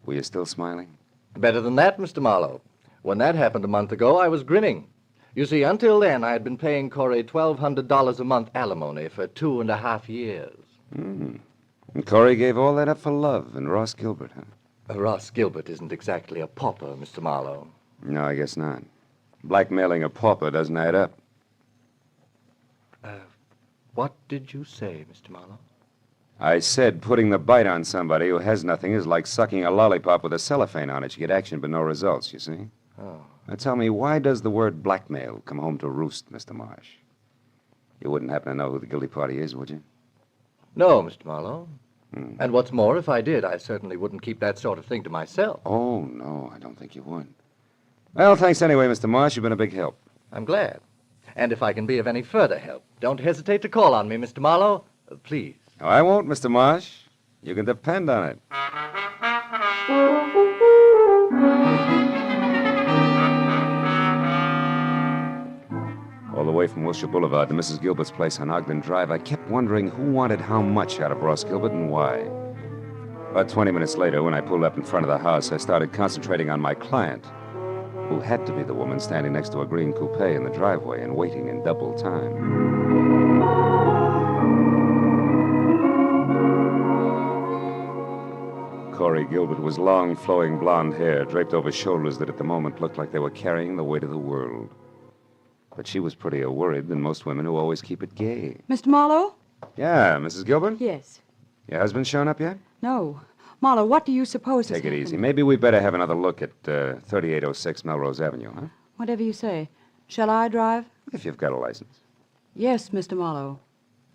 were you still smiling? Better than that, Mr. Marlowe. When that happened a month ago, I was grinning. You see, until then, I had been paying Corey $1,200 a month alimony for 2.5 years. And Corey gave all that up for love and Ross Gilbert, huh? Ross Gilbert isn't exactly a pauper, Mr. Marlowe. No, I guess not. Blackmailing a pauper doesn't add up. What did you say, Mr. Marlowe? I said putting the bite on somebody who has nothing is like sucking a lollipop with a cellophane on it. You get action but no results, you see? Oh. Now tell me, why does the word blackmail come home to roost, Mr. Marsh? You wouldn't happen to know who the guilty party is, would you? No, Mr. Marlowe. And what's more, if I did, I certainly wouldn't keep that sort of thing to myself. Oh, no, I don't think you would. Well, thanks anyway, Mr. Marsh. You've been a big help. I'm glad. And if I can be of any further help, don't hesitate to call on me, Mr. Marlowe. Please. No, I won't, Mr. Marsh. You can depend on it. All the way from Wilshire Boulevard to Mrs. Gilbert's place on Ogden Drive, I kept wondering who wanted how much out of Ross Gilbert and why. About 20 minutes later, when I pulled up in front of the house, I started concentrating on my client, who had to be the woman standing next to a green coupe in the driveway and waiting in double time. Corey Gilbert was long, flowing blonde hair draped over shoulders that at the moment looked like they were carrying the weight of the world. But she was prettier worried than most women who always keep it gay. Mr. Marlowe? Yeah, Mrs. Gilbert? Yes. Your husband shown up yet? No. Marlowe, what do you suppose has Take it happened? easy. Maybe we better have another look at 3806 Melrose Avenue, huh? Whatever you say. Shall I drive? If you've got a license. Yes, Mr. Marlowe.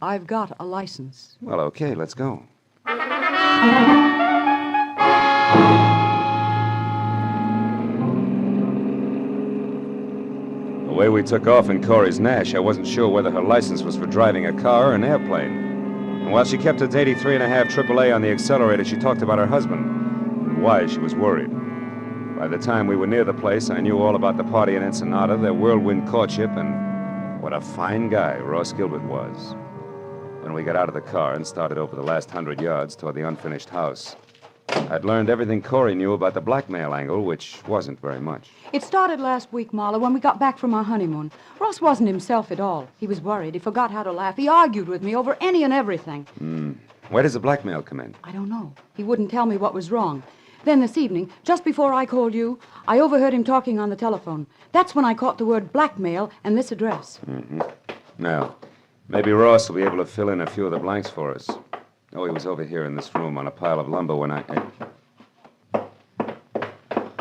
I've got a license. Well, okay, let's go. The way we took off in Corey's Nash, I wasn't sure whether her license was for driving a car or an airplane. And while she kept its 83.5 AAA on the accelerator, she talked about her husband and why she was worried. By the time we were near the place, I knew all about the party in Ensenada, their whirlwind courtship, and what a fine guy Ross Gilbert was. When we got out of the car and started over the last 100 yards toward the unfinished house, I'd learned everything Corey knew about the blackmail angle, which wasn't very much. It started last week, Marlowe, when we got back from our honeymoon. Ross wasn't himself at all. He was worried. He forgot how to laugh. He argued with me over any and everything. Where does the blackmail come in? I don't know. He wouldn't tell me what was wrong. Then this evening, just before I called you, I overheard him talking on the telephone. That's when I caught the word blackmail and this address. Now, maybe Ross will be able to fill in a few of the blanks for us. Oh, he was over here in this room on a pile of lumber when I...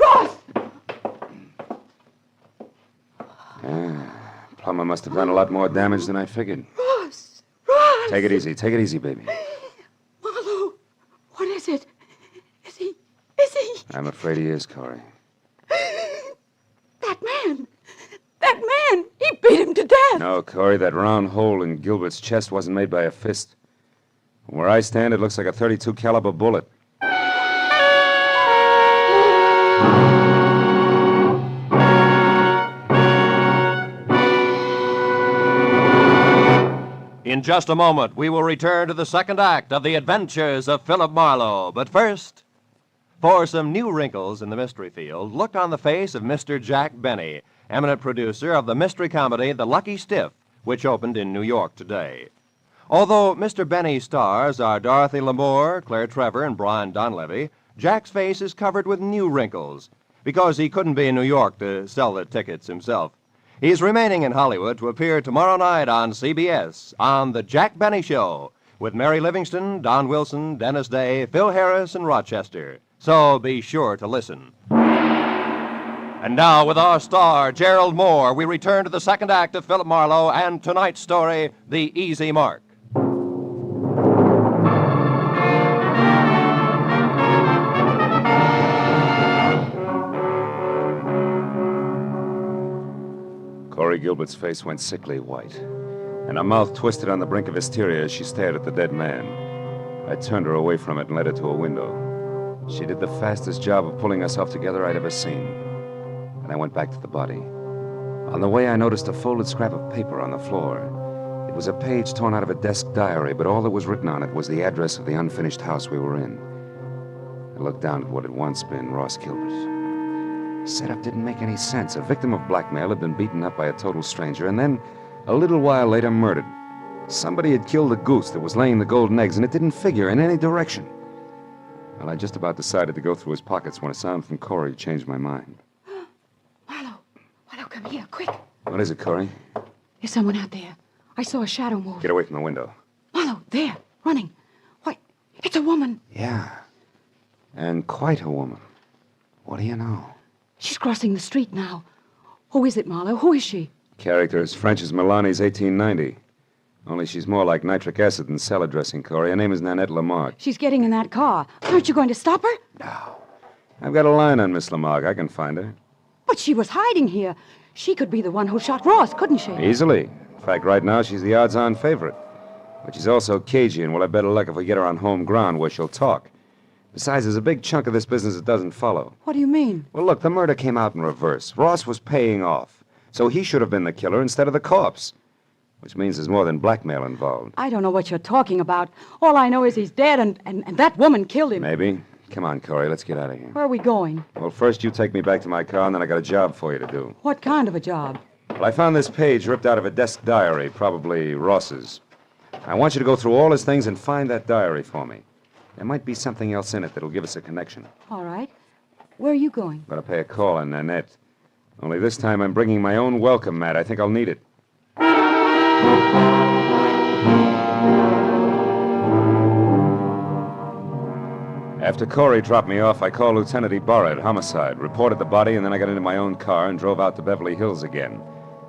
Ross! Plumber must have done a lot more damage than I figured. Ross! Ross! Take it easy, baby. Marlowe, what is it? Is he... I'm afraid he is, Corey. That man! He beat him to death! No, Corey, that round hole in Gilbert's chest wasn't made by a fist. From where I stand, it looks like a .32 caliber bullet. In just a moment, we will return to the second act of The Adventures of Philip Marlowe. But first, for some new wrinkles in the mystery field, look on the face of Mr. Jack Benny, eminent producer of the mystery comedy The Lucky Stiff, which opened in New York today. Although Mr. Benny's stars are Dorothy Lamour, Claire Trevor, and Brian Donlevy, Jack's face is covered with new wrinkles because he couldn't be in New York to sell the tickets himself. He's remaining in Hollywood to appear tomorrow night on CBS on The Jack Benny Show with Mary Livingston, Don Wilson, Dennis Day, Phil Harris, and Rochester. So be sure to listen. And now, with our star, Gerald Moore, we return to the second act of Philip Marlowe and tonight's story, The Easy Mark. Corey Gilbert's face went sickly white, and her mouth twisted on the brink of hysteria as she stared at the dead man. I turned her away from it and led her to a window. She did the fastest job of pulling us off together I'd ever seen. And I went back to the body. On the way, I noticed a folded scrap of paper on the floor. It was a page torn out of a desk diary, but all that was written on it was the address of the unfinished house we were in. I looked down at what had once been Ross Gilbert. Setup didn't make any sense. A victim of blackmail had been beaten up by a total stranger, and then, a little while later, murdered. Somebody had killed the goose that was laying the golden eggs, and it didn't figure in any direction. Well, I just about decided to go through his pockets when a sound from Corey changed my mind. Marlowe, come here, quick. What is it, Corey? There's someone out there. I saw a shadow move. Get away from the window. Marlowe, there, running. Why, it's a woman. Yeah. And quite a woman. What do you know? She's crossing the street now. Who is it, Marlowe? Who is she? Character as French as Milani's 1890. Only she's more like nitric acid than salad dressing, Corey. Her name is Nanette Lamarck. She's getting in that car. Aren't you going to stop her? No. I've got a line on Miss Lamarck. I can find her. But she was hiding here. She could be the one who shot Ross, couldn't she? Easily. In fact, right now, she's the odds-on favorite. But she's also cagey, and we'll have better luck if we get her on home ground where she'll talk. Besides, there's a big chunk of this business that doesn't follow. What do you mean? Well, look, the murder came out in reverse. Ross was paying off. So he should have been the killer instead of the corpse. Which means there's more than blackmail involved. I don't know what you're talking about. All I know is he's dead, and that woman killed him. Maybe. Come on, Corey, let's get out of here. Where are we going? Well, first you take me back to my car, and then I got a job for you to do. What kind of a job? Well, I found this page ripped out of a desk diary, probably Ross's. I want you to go through all his things and find that diary for me. There might be something else in it that'll give us a connection. All right. Where are you going? I'm going to pay a call on Nanette. Only this time I'm bringing my own welcome mat. I think I'll need it. After Corey dropped me off, I called Lieutenant Ibarra at Homicide, reported the body, and then I got into my own car and drove out to Beverly Hills again,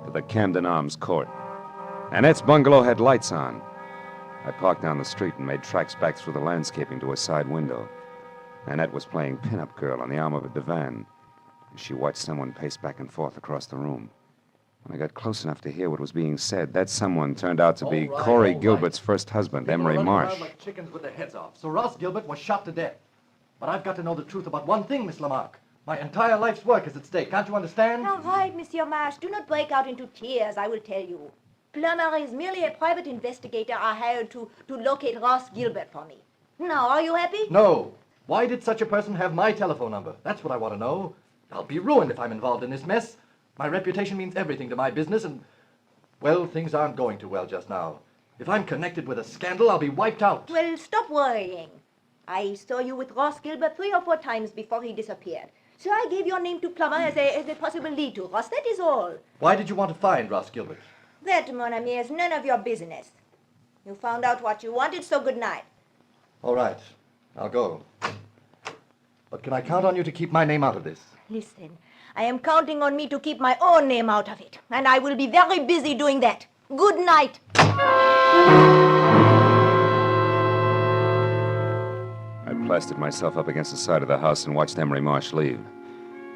to the Camden Arms Court. Annette's bungalow had lights on. I parked down the street and made tracks back through the landscaping to a side window. Annette was playing pin-up girl on the arm of a divan. She watched someone pace back and forth across the room. When I got close enough to hear what was being said, that someone turned out to be Corey Gilbert's first husband, Emery Marsh. Like chickens with their heads off. So Ross Gilbert was shot to death. But I've got to know the truth about one thing, Miss Lamarck. My entire life's work is at stake. Can't you understand? All right, Monsieur Marsh. Do not break out into tears, I will tell you. Plummer is merely a private investigator I hired to locate Ross Gilbert for me. Now, are you happy? No. Why did such a person have my telephone number? That's what I want to know. I'll be ruined if I'm involved in this mess. My reputation means everything to my business, and, well, things aren't going too well just now. If I'm connected with a scandal, I'll be wiped out. Well, stop worrying. I saw you with Ross Gilbert 3 or 4 times before he disappeared. So I gave your name to Plummer as a possible lead to Ross. That is all. Why did you want to find Ross Gilbert? That, mon ami, is none of your business. You found out what you wanted, so good night. All right. I'll go. But can I count on you to keep my name out of this? Listen, I am counting on me to keep my own name out of it, and I will be very busy doing that. Good night. I plastered myself up against the side of the house and watched Emery Marsh leave.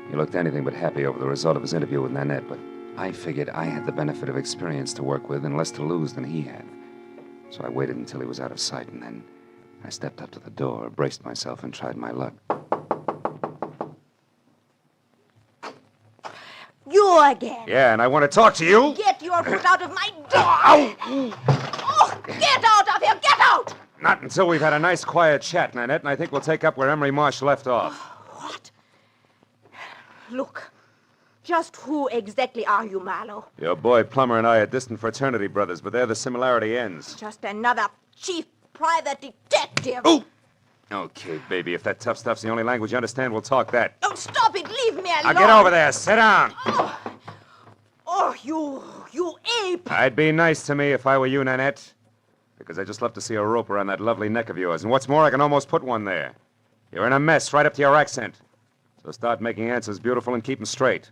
He looked anything but happy over the result of his interview with Nanette, but I figured I had the benefit of experience to work with and less to lose than he had. So I waited until he was out of sight, and then I stepped up to the door, braced myself, and tried my luck. You again. Yeah, and I want to talk to you. Get your foot out of my door. Oh, get out of here. Get out. Not until we've had a nice, quiet chat, Nanette, and I think we'll take up where Emery Marsh left off. What? Look, just who exactly are you, Marlowe? Your boy Plummer and I are distant fraternity brothers, but there the similarity ends. Just another chief private detective. Ooh! Okay, baby, if that tough stuff's the only language you understand, we'll talk that. Don't stop it. Leave me alone. Now get over there. Sit down. Oh, you ape. I'd be nice to me if I were you, Nanette. Because I just love to see a rope around that lovely neck of yours. And what's more, I can almost put one there. You're in a mess right up to your accent. So start making answers beautiful and keep them straight.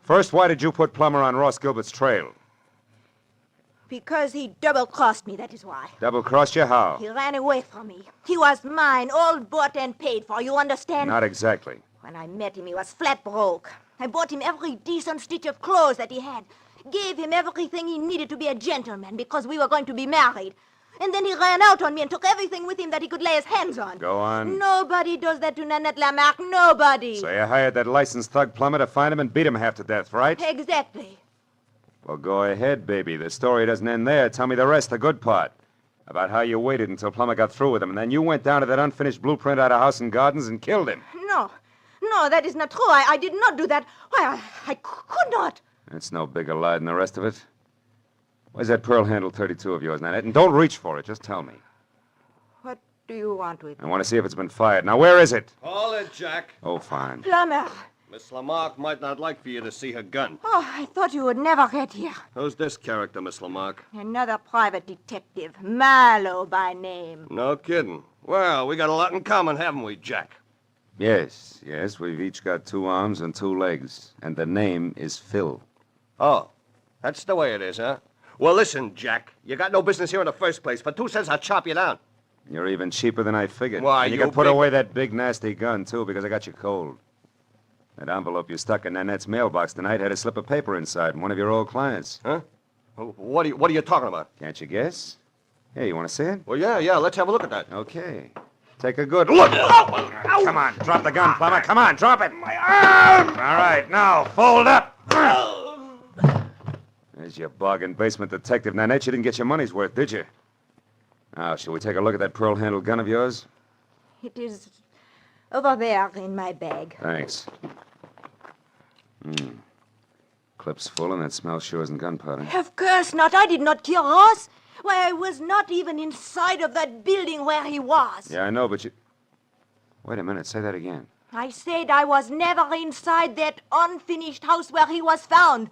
First, why did you put Plummer on Ross Gilbert's trail? Because he double-crossed me, that is why. Double-crossed you how? He ran away from me. He was mine, all bought and paid for, you understand? Not exactly. When I met him, he was flat broke. I bought him every decent stitch of clothes that he had. Gave him everything he needed to be a gentleman because we were going to be married. And then he ran out on me and took everything with him that he could lay his hands on. Go on. Nobody does that to Nanette Lamarck. Nobody. So you hired that licensed thug plumber to find him and beat him half to death, right? Exactly. Well, go ahead, baby. The story doesn't end there. Tell me the rest, the good part. About how you waited until Plummer got through with him, and then you went down to that unfinished blueprint out of House and Gardens and killed him. No, that is not true. I did not do that. Why, I could not. It's no bigger lie than the rest of it. Where's that pearl handle 32 of yours, Nanette? And don't reach for it. Just tell me. What do you want with I want to see if it's been fired. Now, where is it? Call it, Jack. Oh, fine. Plummer. Miss Lamarck might not like for you to see her gun. Oh, I thought you would never get here. Who's this character, Miss Lamarck? Another private detective. Marlowe by name. No kidding. Well, we got a lot in common, haven't we, Jack? Yes. We've each got 2 arms and 2 legs. And the name is Phil. Oh, that's the way it is, huh? Well, listen, Jack. You got no business here in the first place. For 2 cents, I'll chop you down. You're even cheaper than I figured. Why, and you you can put big- away that big, nasty gun, too, because I got you cold. That envelope you stuck in Nanette's mailbox tonight had a slip of paper inside from one of your old clients. Huh? What are you talking about? Can't you guess? Hey, you want to see it? Well, yeah, let's have a look at that. Okay. Take a good look. Come on, drop the gun, Plummer. Come on, drop it. My arm! All right, now, fold up. There's your bargain basement detective. Nanette, you didn't get your money's worth, did you? Now, shall we take a look at that pearl-handled gun of yours? It is over there in my bag. Thanks. Clip's full, and that smell sure isn't gunpowder. Of course not. I did not kill Ross. Why, I was not even inside of that building where he was. Yeah, I know, but you... Wait a minute. Say that again. I said I was never inside that unfinished house where he was found.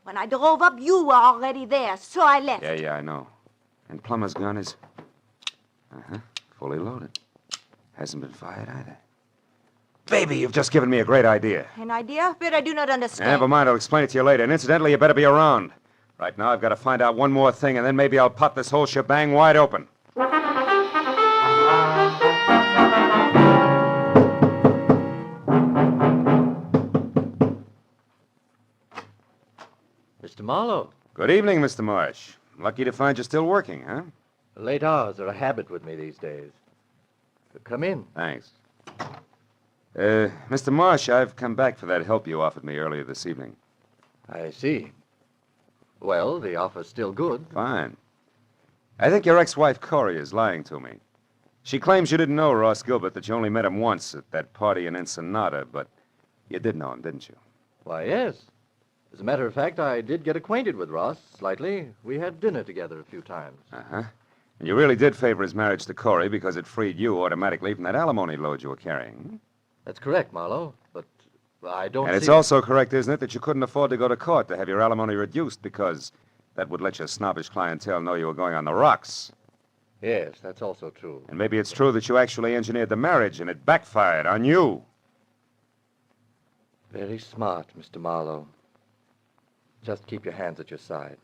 When I drove up, you were already there, so I left. Yeah, I know. And Plummer's gun is... fully loaded. Hasn't been fired either. Baby, you've just given me a great idea. An idea? But I do not understand. Never mind, I'll explain it to you later. And incidentally, you better be around. Right now, I've got to find out one more thing, and then maybe I'll pop this whole shebang wide open. Mr. Marlowe. Good evening, Mr. Marsh. Lucky to find you still working, huh? Late hours are a habit with me these days. Come in. Thanks. Mr. Marsh, I've come back for that help you offered me earlier this evening. I see. Well, the offer's still good. Fine. I think your ex-wife, Corey, is lying to me. She claims you didn't know Ross Gilbert, that you only met him once at that party in Ensenada, but you did know him, didn't you? Why, yes. As a matter of fact, I did get acquainted with Ross slightly. We had dinner together a few times. Uh-huh. And you really did favor his marriage to Corey because it freed you automatically from that alimony load you were carrying. That's correct, Marlowe, but I don't And it's see... also correct, isn't it, that you couldn't afford to go to court to have your alimony reduced because that would let your snobbish clientele know you were going on the rocks. Yes, that's also true. And maybe it's true that you actually engineered the marriage and it backfired on you. Very smart, Mr. Marlowe. Just keep your hands at your side.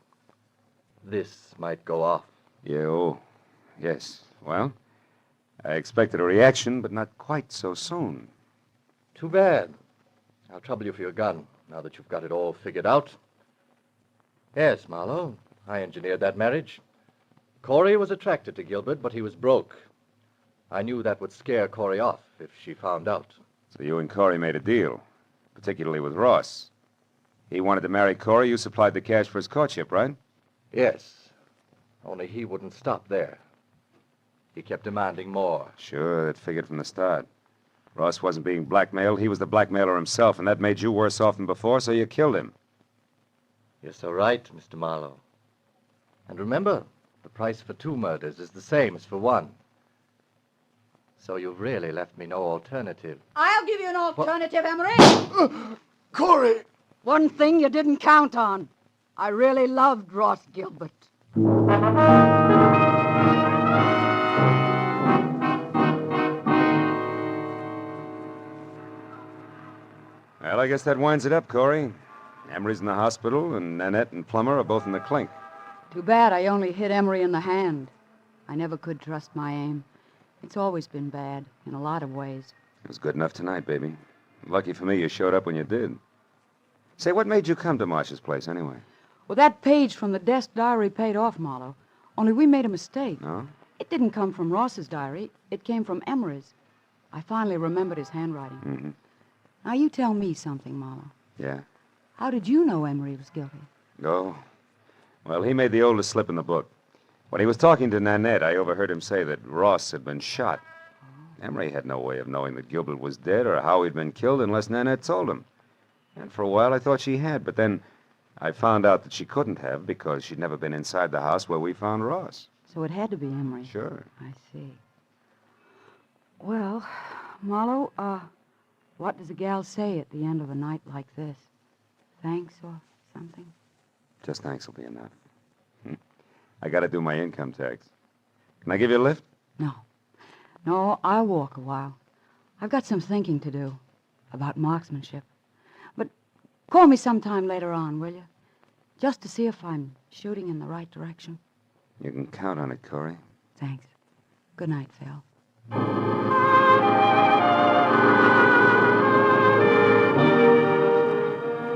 This might go off. Yes. Well, I expected a reaction, but not quite so soon. Too bad. I'll trouble you for your gun, now that you've got it all figured out. Yes, Marlowe, I engineered that marriage. Corey was attracted to Gilbert, but he was broke. I knew that would scare Corey off if she found out. So you and Corey made a deal, particularly with Ross. He wanted to marry Corey. You supplied the cash for his courtship, right? Yes, only he wouldn't stop there. He kept demanding more. Sure, that figured from the start. Ross wasn't being blackmailed. He was the blackmailer himself, and that made you worse off than before, so you killed him. You're so right, Mr. Marlowe. And remember, the price for 2 murders is the same as for 1. So you've really left me no alternative. I'll give you an alternative, Emery. Corey! One thing you didn't count on. I really loved Ross Gilbert. Well, I guess that winds it up, Corey. Emery's in the hospital, and Nanette and Plummer are both in the clink. Too bad I only hit Emery in the hand. I never could trust my aim. It's always been bad, in a lot of ways. It was good enough tonight, baby. Lucky for me you showed up when you did. Say, what made you come to Marsh's place, anyway? Well, that page from the desk diary paid off, Marlowe. Only we made a mistake. No? It didn't come from Ross's diary. It came from Emery's. I finally remembered his handwriting. Mm-hmm. Now, you tell me something, Marlowe. Yeah. How did you know Emery was guilty? Oh. Well, he made the oldest slip in the book. When he was talking to Nanette, I overheard him say that Ross had been shot. Emery had no way of knowing that Gilbert was dead or how he'd been killed unless Nanette told him. And for a while, I thought she had, but then I found out that she couldn't have because she'd never been inside the house where we found Ross. So it had to be Emery. Sure. I see. Well, Marlowe, what does a gal say at the end of a night like this? Thanks or something? Just thanks will be enough. I got to do my income tax. Can I give you a lift? No, I'll walk a while. I've got some thinking to do about marksmanship. But call me sometime later on, will you? Just to see if I'm shooting in the right direction. You can count on it, Corey. Thanks. Good night, Phil.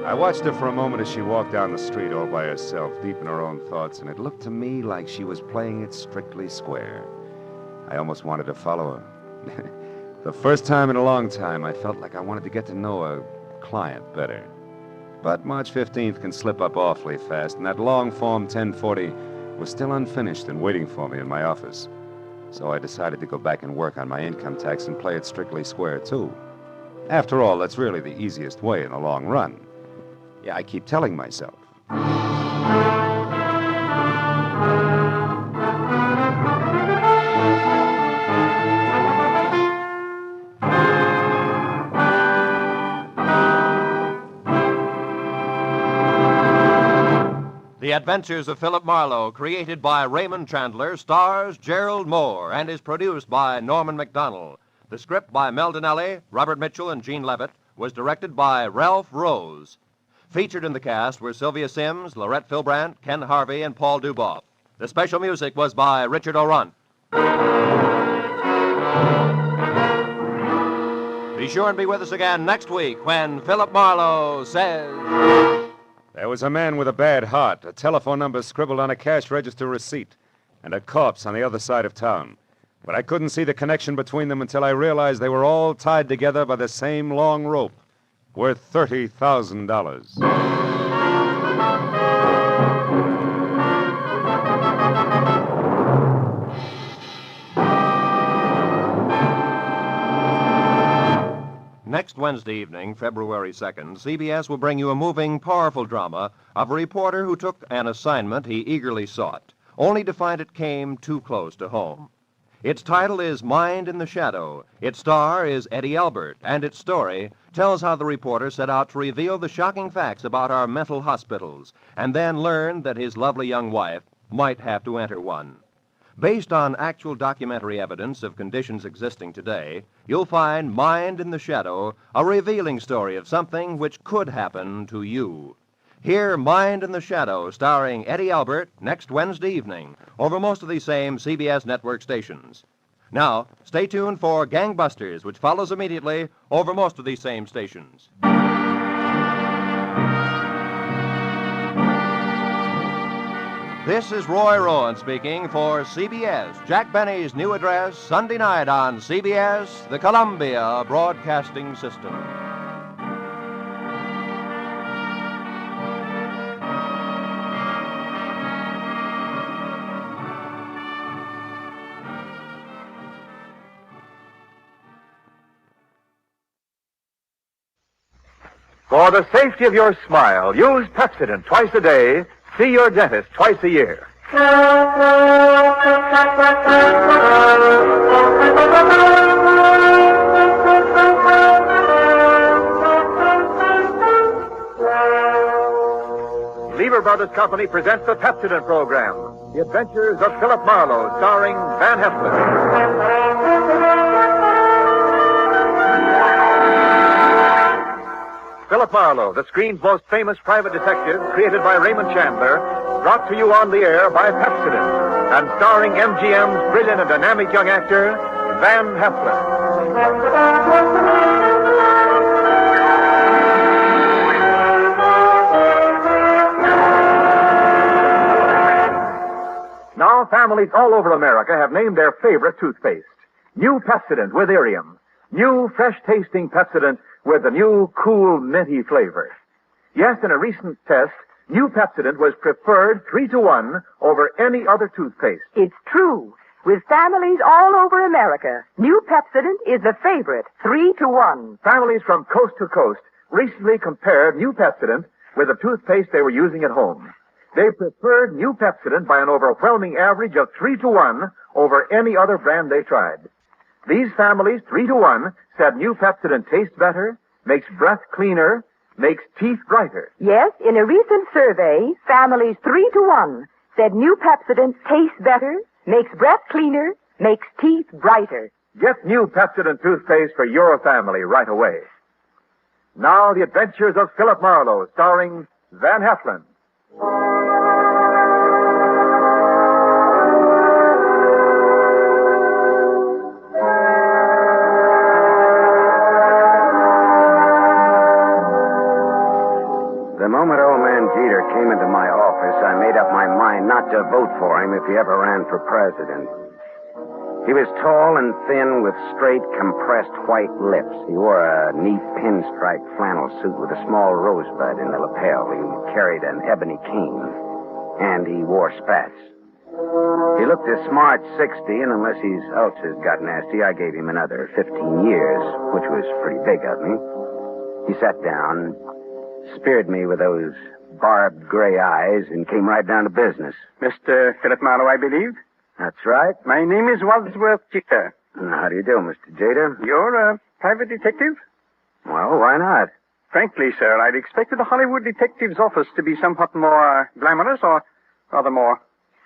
I watched her for a moment as she walked down the street all by herself, deep in her own thoughts, and it looked to me like she was playing it strictly square. I almost wanted to follow her. The first time in a long time, I felt like I wanted to get to know a client better. But March 15th can slip up awfully fast, and that long form 1040 was still unfinished and waiting for me in my office. So I decided to go back and work on my income tax and play it strictly square, too. After all, that's really the easiest way in the long run. Yeah, I keep telling myself. The Adventures of Philip Marlowe, created by Raymond Chandler, stars Gerald Moore and is produced by Norman MacDonald. The script by Mel Donnelly, Robert Mitchell, and Gene Levitt was directed by Ralph Rose. Featured in the cast were Sylvia Sims, Laurette Philbrandt, Ken Harvey, and Paul Duboff. The special music was by Richard O'Runt. Be sure and be with us again next week when Philip Marlowe says... There was a man with a bad heart, a telephone number scribbled on a cash register receipt, and a corpse on the other side of town. But I couldn't see the connection between them until I realized they were all tied together by the same long rope, worth $30,000. Next Wednesday evening, February 2nd, CBS will bring you a moving, powerful drama of a reporter who took an assignment he eagerly sought, only to find it came too close to home. Its title is Mind in the Shadow. Its star is Eddie Albert, and its story tells how the reporter set out to reveal the shocking facts about our mental hospitals, and then learned that his lovely young wife might have to enter one. Based on actual documentary evidence of conditions existing today, you'll find Mind in the Shadow, a revealing story of something which could happen to you. Hear Mind in the Shadow, starring Eddie Albert, next Wednesday evening, over most of these same CBS network stations. Now, stay tuned for Gangbusters, which follows immediately over most of these same stations. This is Roy Rowan speaking for CBS, Jack Benny's new address, Sunday night on CBS, the Columbia Broadcasting System. For the safety of your smile, use Pepsodent twice a day. See your dentist twice a year. Lever Brothers Company presents the Pepsodent program, The Adventures of Philip Marlowe, starring Van Heflin. Philip Marlowe, the screen's most famous private detective, created by Raymond Chandler, brought to you on the air by Pepsodent, and starring MGM's brilliant and dynamic young actor, Van Heflin. Now, families all over America have named their favorite toothpaste. New Pepsodent with Irium. New, fresh-tasting Pepsodent with the new, cool, minty flavor. Yes, in a recent test, New Pepsodent was preferred 3-to-1 over any other toothpaste. It's true. With families all over America, New Pepsodent is the favorite, 3-to-1. Families from coast to coast recently compared New Pepsodent with the toothpaste they were using at home. They preferred New Pepsodent by an overwhelming average of 3-to-1 over any other brand they tried. These families, 3-to-1, said New Pepsodent tastes better, makes breath cleaner, makes teeth brighter. Yes, in a recent survey, families 3-to-1 said New Pepsodent tastes better, makes breath cleaner, makes teeth brighter. Get New Pepsodent toothpaste for your family right away. Now, the adventures of Philip Marlowe, starring Van Heflin. The moment old man Jeter came into my office, I made up my mind not to vote for him if he ever ran for president. He was tall and thin with straight, compressed white lips. He wore a neat pinstripe flannel suit with a small rosebud in the lapel. He carried an ebony cane, and he wore spats. He looked a smart 60, and unless his ulcers got nasty, I gave him another 15 years, which was pretty big of me. He sat down, speared me with those barbed gray eyes, and came right down to business. Mr. Philip Marlowe, I believe? That's right. My name is Wadsworth Jeter. How do you do, Mr. Jeter? You're a private detective? Well, why not? Frankly, sir, I'd expected the Hollywood detective's office to be somewhat more glamorous or rather more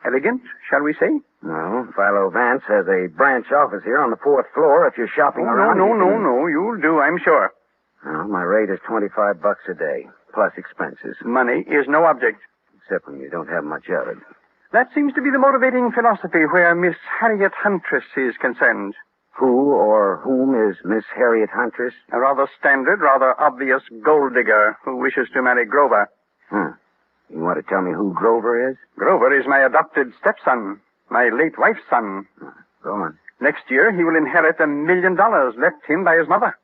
elegant, shall we say? No, Philo Vance has a branch office here on the 4th floor if you're shopping around. No, you'll do, I'm sure. Well, my rate is $25 a day, plus expenses. Money is no object. Except when you don't have much of it. That seems to be the motivating philosophy where Miss Harriet Huntress is concerned. Who or whom is Miss Harriet Huntress? A rather standard, rather obvious gold digger who wishes to marry Grover. You want to tell me who Grover is? Grover is my adopted stepson, my late wife's son. Go on. Next year, he will inherit $1 million left him by his mother.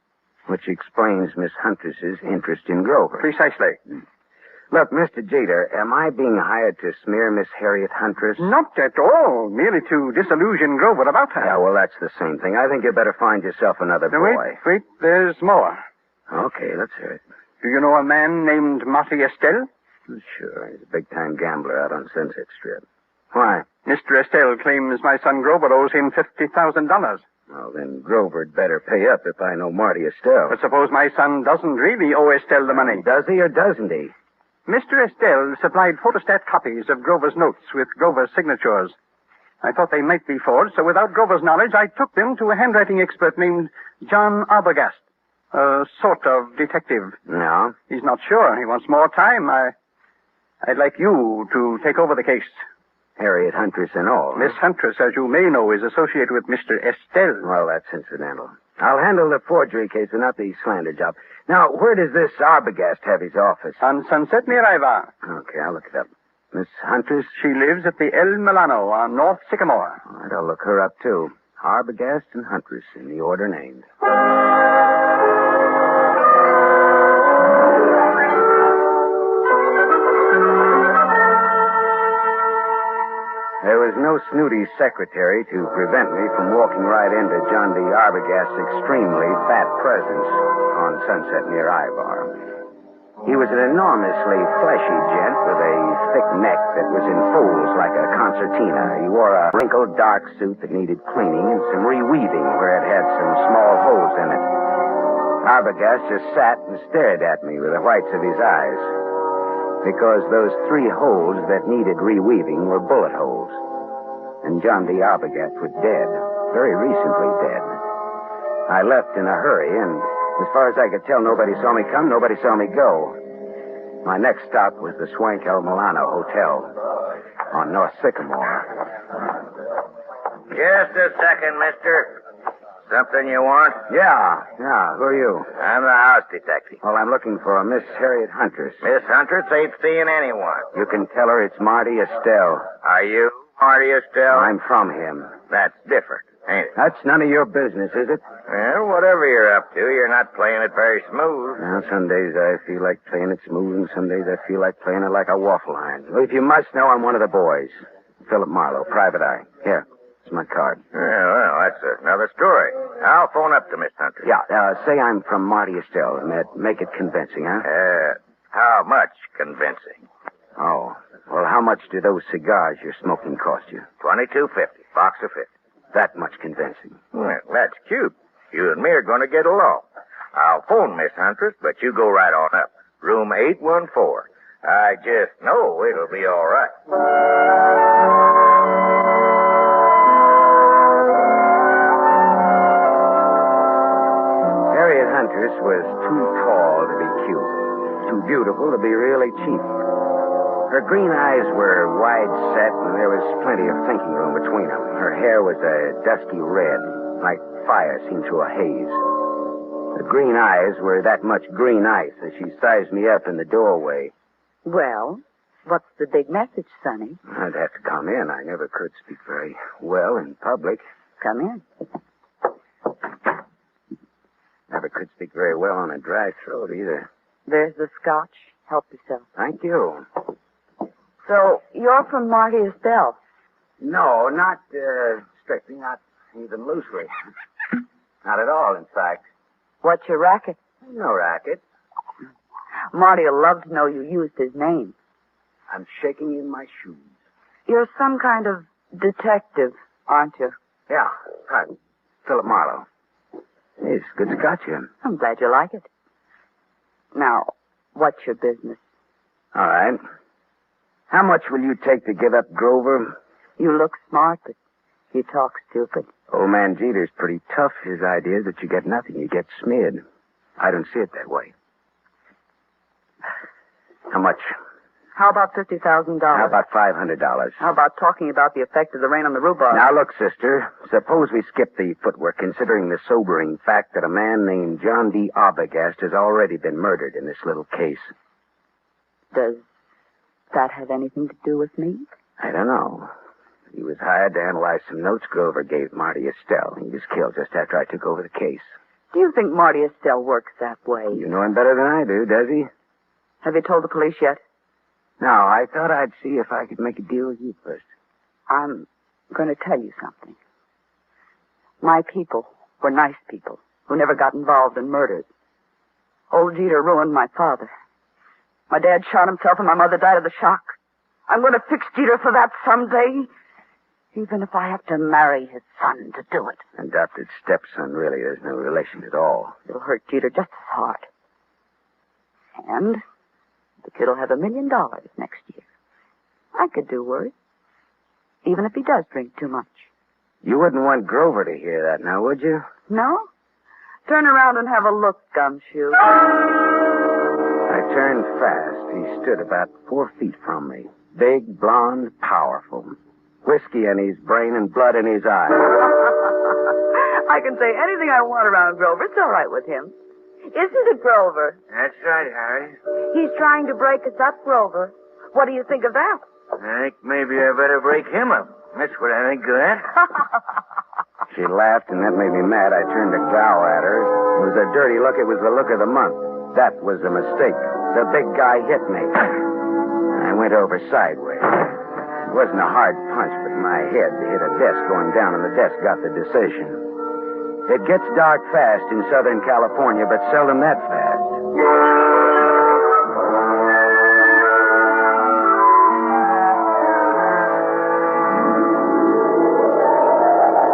Which explains Miss Huntress's interest in Grover. Precisely. Look, Mr. Jeter, am I being hired to smear Miss Harriet Huntress? Not at all. Merely to disillusion Grover about her. Yeah, well, that's the same thing. I think you'd better find yourself another boy. Wait, there's more. Okay, let's hear it. Do you know a man named Marty Estelle? Sure, he's a big-time gambler out on Sunset Strip. Why? Mr. Estelle claims my son Grover owes him $50,000. Well, then Grover'd better pay up if I know Marty Estelle. But suppose my son doesn't really owe Estelle the money. Does he or doesn't he? Mr. Estelle supplied photostat copies of Grover's notes with Grover's signatures. I thought they might be forged, so without Grover's knowledge, I took them to a handwriting expert named John Arbogast, a sort of detective. No? He's not sure. He wants more time. I'd like you to take over the case. Harriet Huntress and all. Miss Huntress, as you may know, is associated with Mr. Estelle. Well, that's incidental. I'll handle the forgery case and not the slander job. Now, where does this Arbogast have his office? On Sunset near Ivar. Okay, I'll look it up. Miss Huntress? She lives at the El Milano on North Sycamore. All right, I'll look her up, too. Arbogast and Huntress in the order named. There was no snooty secretary to prevent me from walking right into John D. Arbogast's extremely fat presence on Sunset near Ivar. He was an enormously fleshy gent with a thick neck that was in folds like a concertina. He wore a wrinkled dark suit that needed cleaning and some reweaving where it had some small holes in it. Arbogast just sat and stared at me with the whites of his eyes, because those 3 holes that needed reweaving were bullet holes. And John D. Arbogast was dead, very recently dead. I left in a hurry, and as far as I could tell, nobody saw me come, nobody saw me go. My next stop was the Swank El Milano Hotel on North Sycamore. Just a second, mister. Something you want? Yeah. Who are you? I'm the house detective. Well, I'm looking for a Miss Harriet Huntress. Miss Huntress ain't seeing anyone. You can tell her it's Marty Estelle. Are you Marty Estelle? I'm from him. That's different, ain't it? That's none of your business, is it? Well, whatever you're up to, you're not playing it very smooth. Well, some days I feel like playing it smooth, and some days I feel like playing it like a waffle iron. Well, if you must know, I'm one of the boys. Philip Marlowe, private eye. Here, it's my card. Yeah, well, that's another story. I'll phone up to Miss Hunter. Yeah, say I'm from Marty Estelle, and make it convincing, huh? How much convincing? Oh, well, how much do those cigars you're smoking cost you? $22.50, box of 50. That much convincing. Well, that's cute. You and me are going to get along. I'll phone Miss Huntress, but you go right on up. Room 814. I just know it'll be all right. Harriet Huntress was too tall to be cute, too beautiful to be really cheap. Her green eyes were wide set, and there was plenty of thinking room between them. Her hair was a dusky red, like fire seen through a haze. The green eyes were that much green ice as she sized me up in the doorway. Well, what's the big message, Sonny? I'd have to come in. I never could speak very well in public. Come in. Never could speak very well on a dry throat either. There's the scotch. Help yourself. Thank you. So, you're from Marty Estelle? No, not strictly, not even loosely. Not at all, in fact. What's your racket? No racket. Marty'll love to know you used his name. I'm shaking in my shoes. You're some kind of detective, aren't you? Yeah, right. Philip Marlowe. Hey, it's good scotch here. I'm glad you like it. Now, what's your business? All right. How much will you take to give up Grover? You look smart, but you talk stupid. Old man Jeter's pretty tough. His idea is that you get nothing. You get smeared. I don't see it that way. How much? How about $50,000? How about $500? How about talking about the effect of the rain on the rhubarb? Now, look, sister. Suppose we skip the footwork, considering the sobering fact that a man named John D. Arbogast has already been murdered in this little case. Does that have anything to do with me? I don't know. He was hired to analyze some notes Grover gave Marty Estelle. He was killed just after I took over the case. Do you think Marty Estelle works that way? You know him better than I do, does he? Have you told the police yet? No, I thought I'd see if I could make a deal with you first. I'm going to tell you something. My people were nice people who never got involved in murders. Old Jeter ruined my father. My dad shot himself and my mother died of the shock. I'm going to fix Jeter for that someday, even if I have to marry his son to do it. Adopted stepson, really. There's no relation at all. It'll hurt Jeter just as hard. And the kid will have $1 million next year. I could do worse, even if he does drink too much. You wouldn't want Grover to hear that now, would you? No? Turn around and have a look, Gumshoe. I turned fast. He stood about 4 feet from me. Big, blonde, powerful. Whiskey in his brain and blood in his eyes. I can say anything I want around Grover. It's all right with him. Isn't it, Grover? That's right, Harry. He's trying to break us up, Grover. What do you think of that? I think maybe I better break him up. That's what I think of that. She laughed, and that made me mad. I turned to growl at her. It was a dirty look. It was the look of the month. That was a mistake. The big guy hit me. I went over sideways. It wasn't a hard punch, but my head hit a desk going down, and the desk got the decision. It gets dark fast in Southern California, but seldom that fast.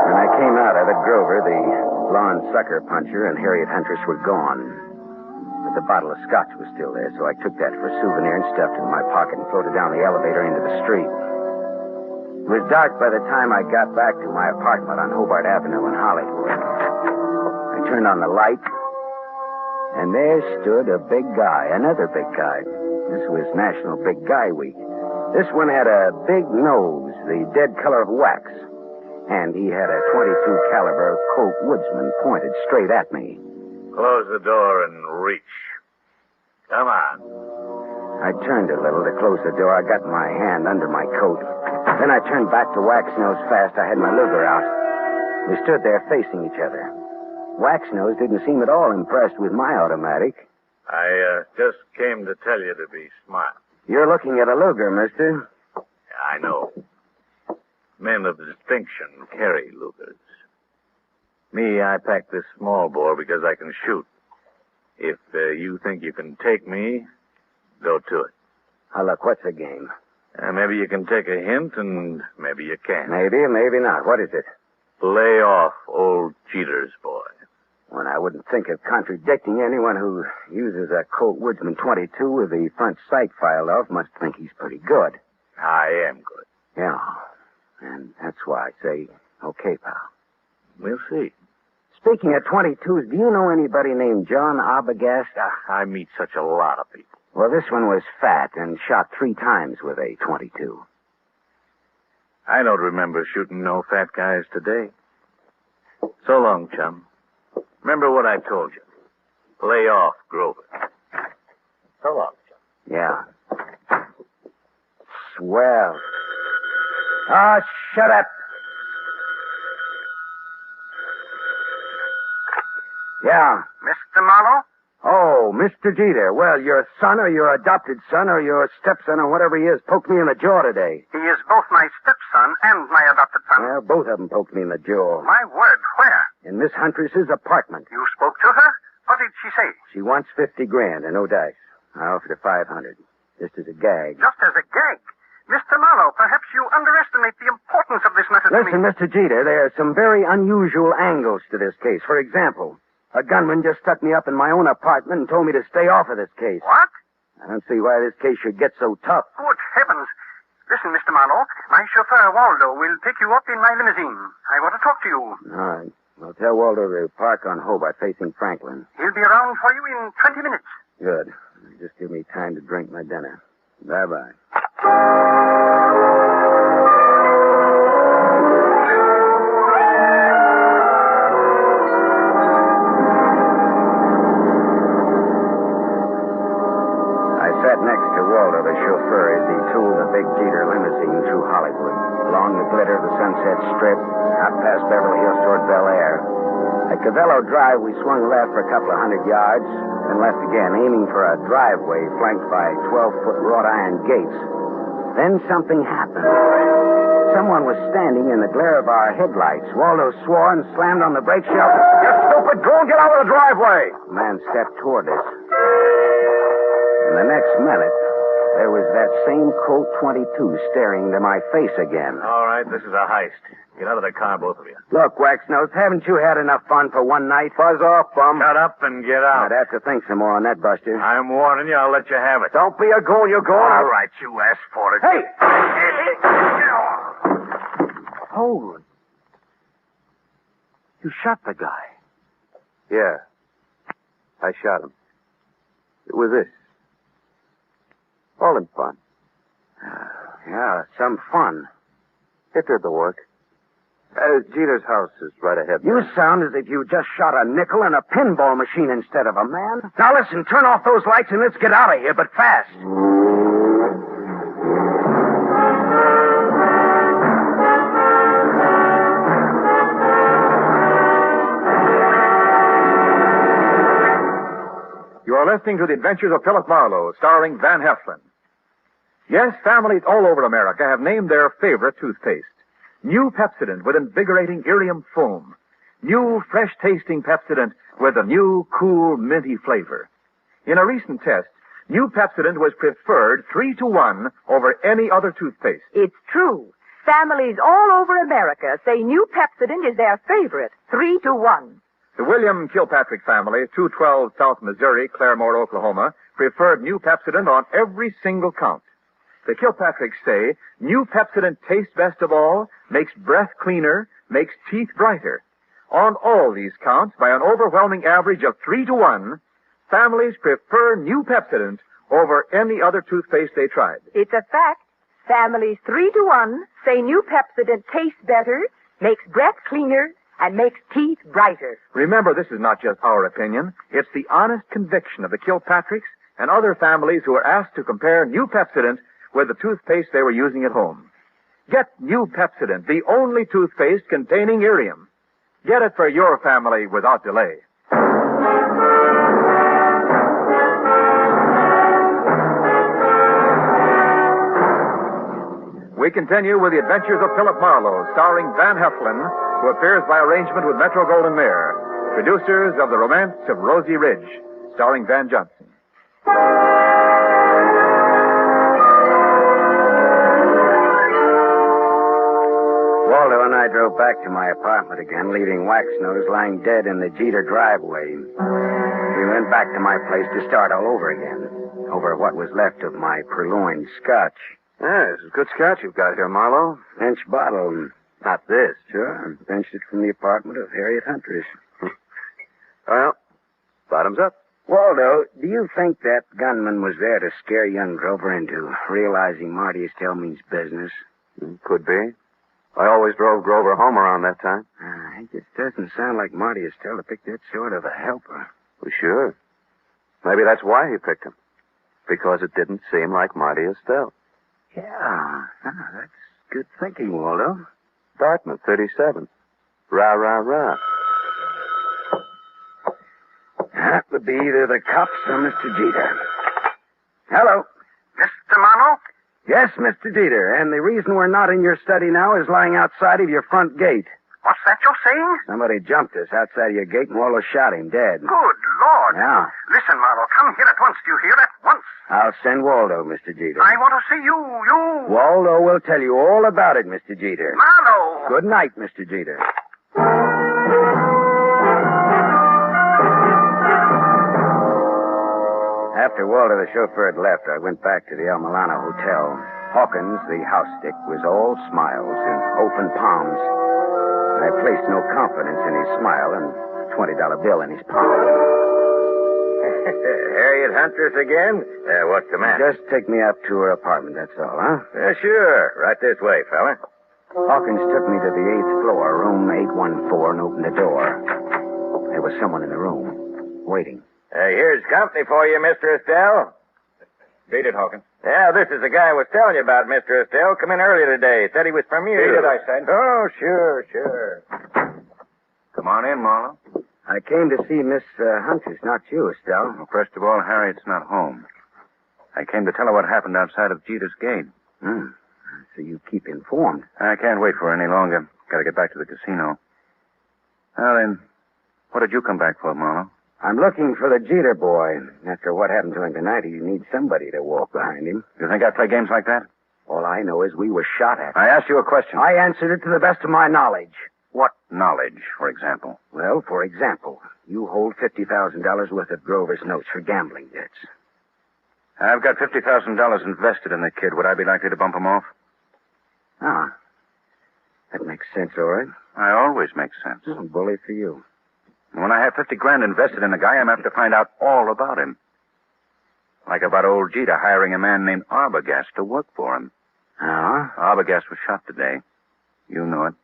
When I came out of it, Grover, the blonde sucker puncher, and Harriet Huntress were gone. But the bottle of scotch was still there, so I took that for a souvenir and stuffed it in my pocket and floated down the elevator into the street. It was dark by the time I got back to my apartment on Hobart Avenue in Hollywood. I turned on the light, and there stood a big guy, another big guy. This was National Big Guy Week. This one had a big nose, the dead color of wax, and he had a .22 caliber Colt Woodsman pointed straight at me. Close the door and reach. Come on. I turned a little to close the door. I got my hand under my coat. Then I turned back to Wax-Nose fast. I had my Luger out. We stood there facing each other. Wax-Nose didn't seem at all impressed with my automatic. I just came to tell you to be smart. You're looking at a Luger, mister. I know. Men of distinction carry Lugers. Me, I pack this small bore because I can shoot. If you think you can take me, go to it. Now, look, what's the game? Maybe you can take a hint, and maybe you can't. Maybe, maybe not. What is it? Lay off old cheaters, boy. Well, I wouldn't think of contradicting anyone who uses a Colt Woodsman 22 with the front sight filed off. Must think he's pretty good. I am good. Yeah. And that's why I say, okay, pal. We'll see. Speaking of 22s, do you know anybody named John Arbogast? I meet such a lot of people. Well, this one was fat and shot 3 times with a 22. I don't remember shooting no fat guys today. So long, chum. Remember what I told you. Lay off Grover. So long, chum. Yeah. Swell. Ah, shut up. Yeah. Mr. Marlowe? Oh, Mr. Jeter. Well, your son or your adopted son or your stepson or whatever he is poked me in the jaw today. He is both my stepson and my adopted son. Well, both of them poked me in the jaw. My word, where? In Miss Huntress's apartment. You spoke to her? What did she say? She wants 50 grand and no dice. I offered her 500. Just as a gag. Just as a gag. Mr. Marlowe, perhaps you underestimate the importance of this matter to me. Listen, Mr. Jeter, there are some very unusual angles to this case. For example, a gunman just stuck me up in my own apartment and told me to stay off of this case. What? I don't see why this case should get so tough. Good heavens. Listen, Mr. Marlowe, my chauffeur, Waldo, will pick you up in my limousine. I want to talk to you. All right. Well, tell Waldo to park on Hobart facing Franklin. He'll be around for you in 20 minutes. Good. Just give me time to drink my dinner. Bye-bye. Next to Waldo, the chauffeur, as he tooled the big Jeter limousine through Hollywood, along the glitter of the Sunset Strip, out past Beverly Hills toward Bel Air. At Cavello Drive, we swung left for a couple of 100 yards, then left again, aiming for a driveway flanked by 12-foot wrought iron gates. Then something happened. Someone was standing in the glare of our headlights. Waldo swore and slammed on the brake shelf. You stupid! Go and get out of the driveway! The man stepped toward us. In the next minute, there was that same Colt 22 staring into my face again. All right, this is a heist. Get out of the car, both of you. Look, Wax-Nose, haven't you had enough fun for one night? Buzz off, bum. Shut up and get out. I'd have to think some more on that, Buster. I'm warning you. I'll let you have it. Don't be a goon. You're going. All right, you asked for it. Hey! Hold. You shot the guy. Yeah. I shot him. It was this. All in fun. Yeah, some fun. It did the work. Jeter's house is right ahead. You sound as if you just shot a nickel in a pinball machine instead of a man. Now listen, turn off those lights and let's get out of here, but fast. You are listening to The Adventures of Philip Marlowe, starring Van Heflin. Yes, families all over America have named their favorite toothpaste. New Pepsodent with invigorating Irium foam. New, fresh-tasting Pepsodent with a new, cool, minty flavor. In a recent test, New Pepsodent was preferred 3-to-1 over any other toothpaste. It's true. Families all over America say New Pepsodent is their favorite, 3-to-1. The William Kilpatrick family, 212 South Missouri, Claremore, Oklahoma, preferred New Pepsodent on every single count. The Kilpatricks say New Pepsodent tastes best of all, makes breath cleaner, makes teeth brighter. On all these counts, by an overwhelming average of 3-to-1, families prefer New Pepsodent over any other toothpaste they tried. It's a fact. Families 3-to-1 say New Pepsodent tastes better, makes breath cleaner, and makes teeth brighter. Remember, this is not just our opinion. It's the honest conviction of the Kilpatricks and other families who were asked to compare New Pepsodent with the toothpaste they were using at home. Get new Pepsodent, the only toothpaste containing irium. Get it for your family without delay. We continue with the adventures of Philip Marlowe, starring Van Heflin, who appears by arrangement with Metro-Goldwyn-Mayer. Producers of The Romance of Rosie Ridge, starring Van Johnson. Waldo and I drove back to my apartment again, leaving Waxnose lying dead in the Jeter driveway. We went back to my place to start all over again, over what was left of my purloined scotch. Yeah, this is good scotch you've got here, Marlowe. Inch bottle. Not this. Sure, pinched it from the apartment of Harriet Huntress. Well, bottoms up. Waldo, do you think that gunman was there to scare young Grover into realizing Marty Estelle means business? Could be. I always drove Grover home around that time. It just doesn't sound like Marty Estelle to pick that sort of a helper. Well, sure. Maybe that's why he picked him. Because it didn't seem like Marty Estelle. Yeah, that's good thinking, Waldo. Dartmouth, 37. Rah, rah, rah. That would be either the cops or Mr. Jeter. Hello. Mr. Marlowe? Yes, Mr. Jeter, and the reason we're not in your study now is lying outside of your front gate. What's that you're saying? Somebody jumped us outside of your gate and Waldo shot him dead. Good Lord. Yeah. Listen, Marlowe, come here at once. Do you hear? At once. I'll send Waldo, Mr. Jeter. I want to see you. Waldo will tell you all about it, Mr. Jeter. Marlowe. Good night, Mr. Jeter. After Waldo, the chauffeur, had left, I went back to the El Milano Hotel. Hawkins, the house stick, was all smiles and open palms. I placed no confidence in his smile and a $20 bill in his palm. Harriet Huntress again? What's the matter? Just take me up to her apartment, that's all, huh? Sure. Right this way, fella. Hawkins took me to the 8th floor, room 814, and opened the door. There was someone in the room, waiting. Here's company for you, Mr. Estelle. Beat it, Hawkins. Yeah, this is the guy I was telling you about, Mr. Estelle. Come in earlier today. Said he was from you. Beat it, I said. Oh, sure. Come on in, Marlowe. I came to see Miss Huntress, not you, Estelle. Well, first of all, Harriet's not home. I came to tell her what happened outside of Jeter's gate. So you keep informed. I can't wait for her any longer. Got to get back to the casino. Well, then, what did you come back for, Marlowe? I'm looking for the Jeter boy. After what happened to him tonight, he needs somebody to walk behind him. You think I play games like that? All I know is we were shot at. I asked you a question. I answered it to the best of my knowledge. What knowledge, for example? Well, for example, you hold $50,000 worth of Grover's notes for gambling debts. I've got $50,000 invested in the kid. Would I be likely to bump him off? Ah, that makes sense, all right. I always make sense. Bully for you. And when I have $50,000 invested in a guy, I'm apt to find out all about him. Like about old Jeter hiring a man named Arbogast to work for him. Arbogast was shot today. You knew it.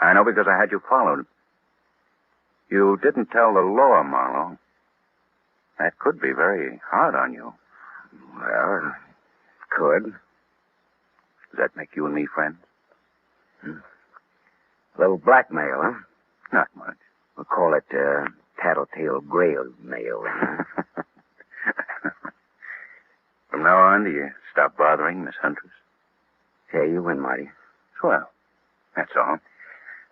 I know because I had you followed. You didn't tell the law, Marlowe. That could be very hard on you. Well, could. Does that make you and me friends? A little blackmail, huh? Not much. We'll call it tattletale grail mail. From now on, do you stop bothering Miss Huntress? Yeah, you win, Marty. Swell. That's all.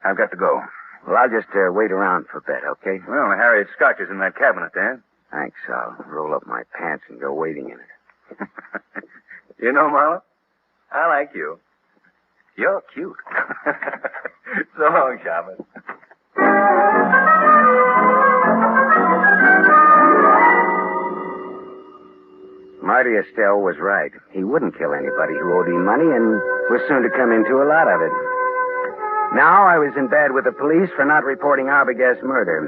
I've got to go. Well, I'll just wait around for a bit, okay? Well, Harriet's scotch is in that cabinet there. Thanks. I'll roll up my pants and go waiting in it. You know, Marlowe, I like you. You're cute. So long, Shaman. Marty Estelle was right. He wouldn't kill anybody who owed him money and was soon to come into a lot of it. Now I was in bed with the police for not reporting Arbogast's murder.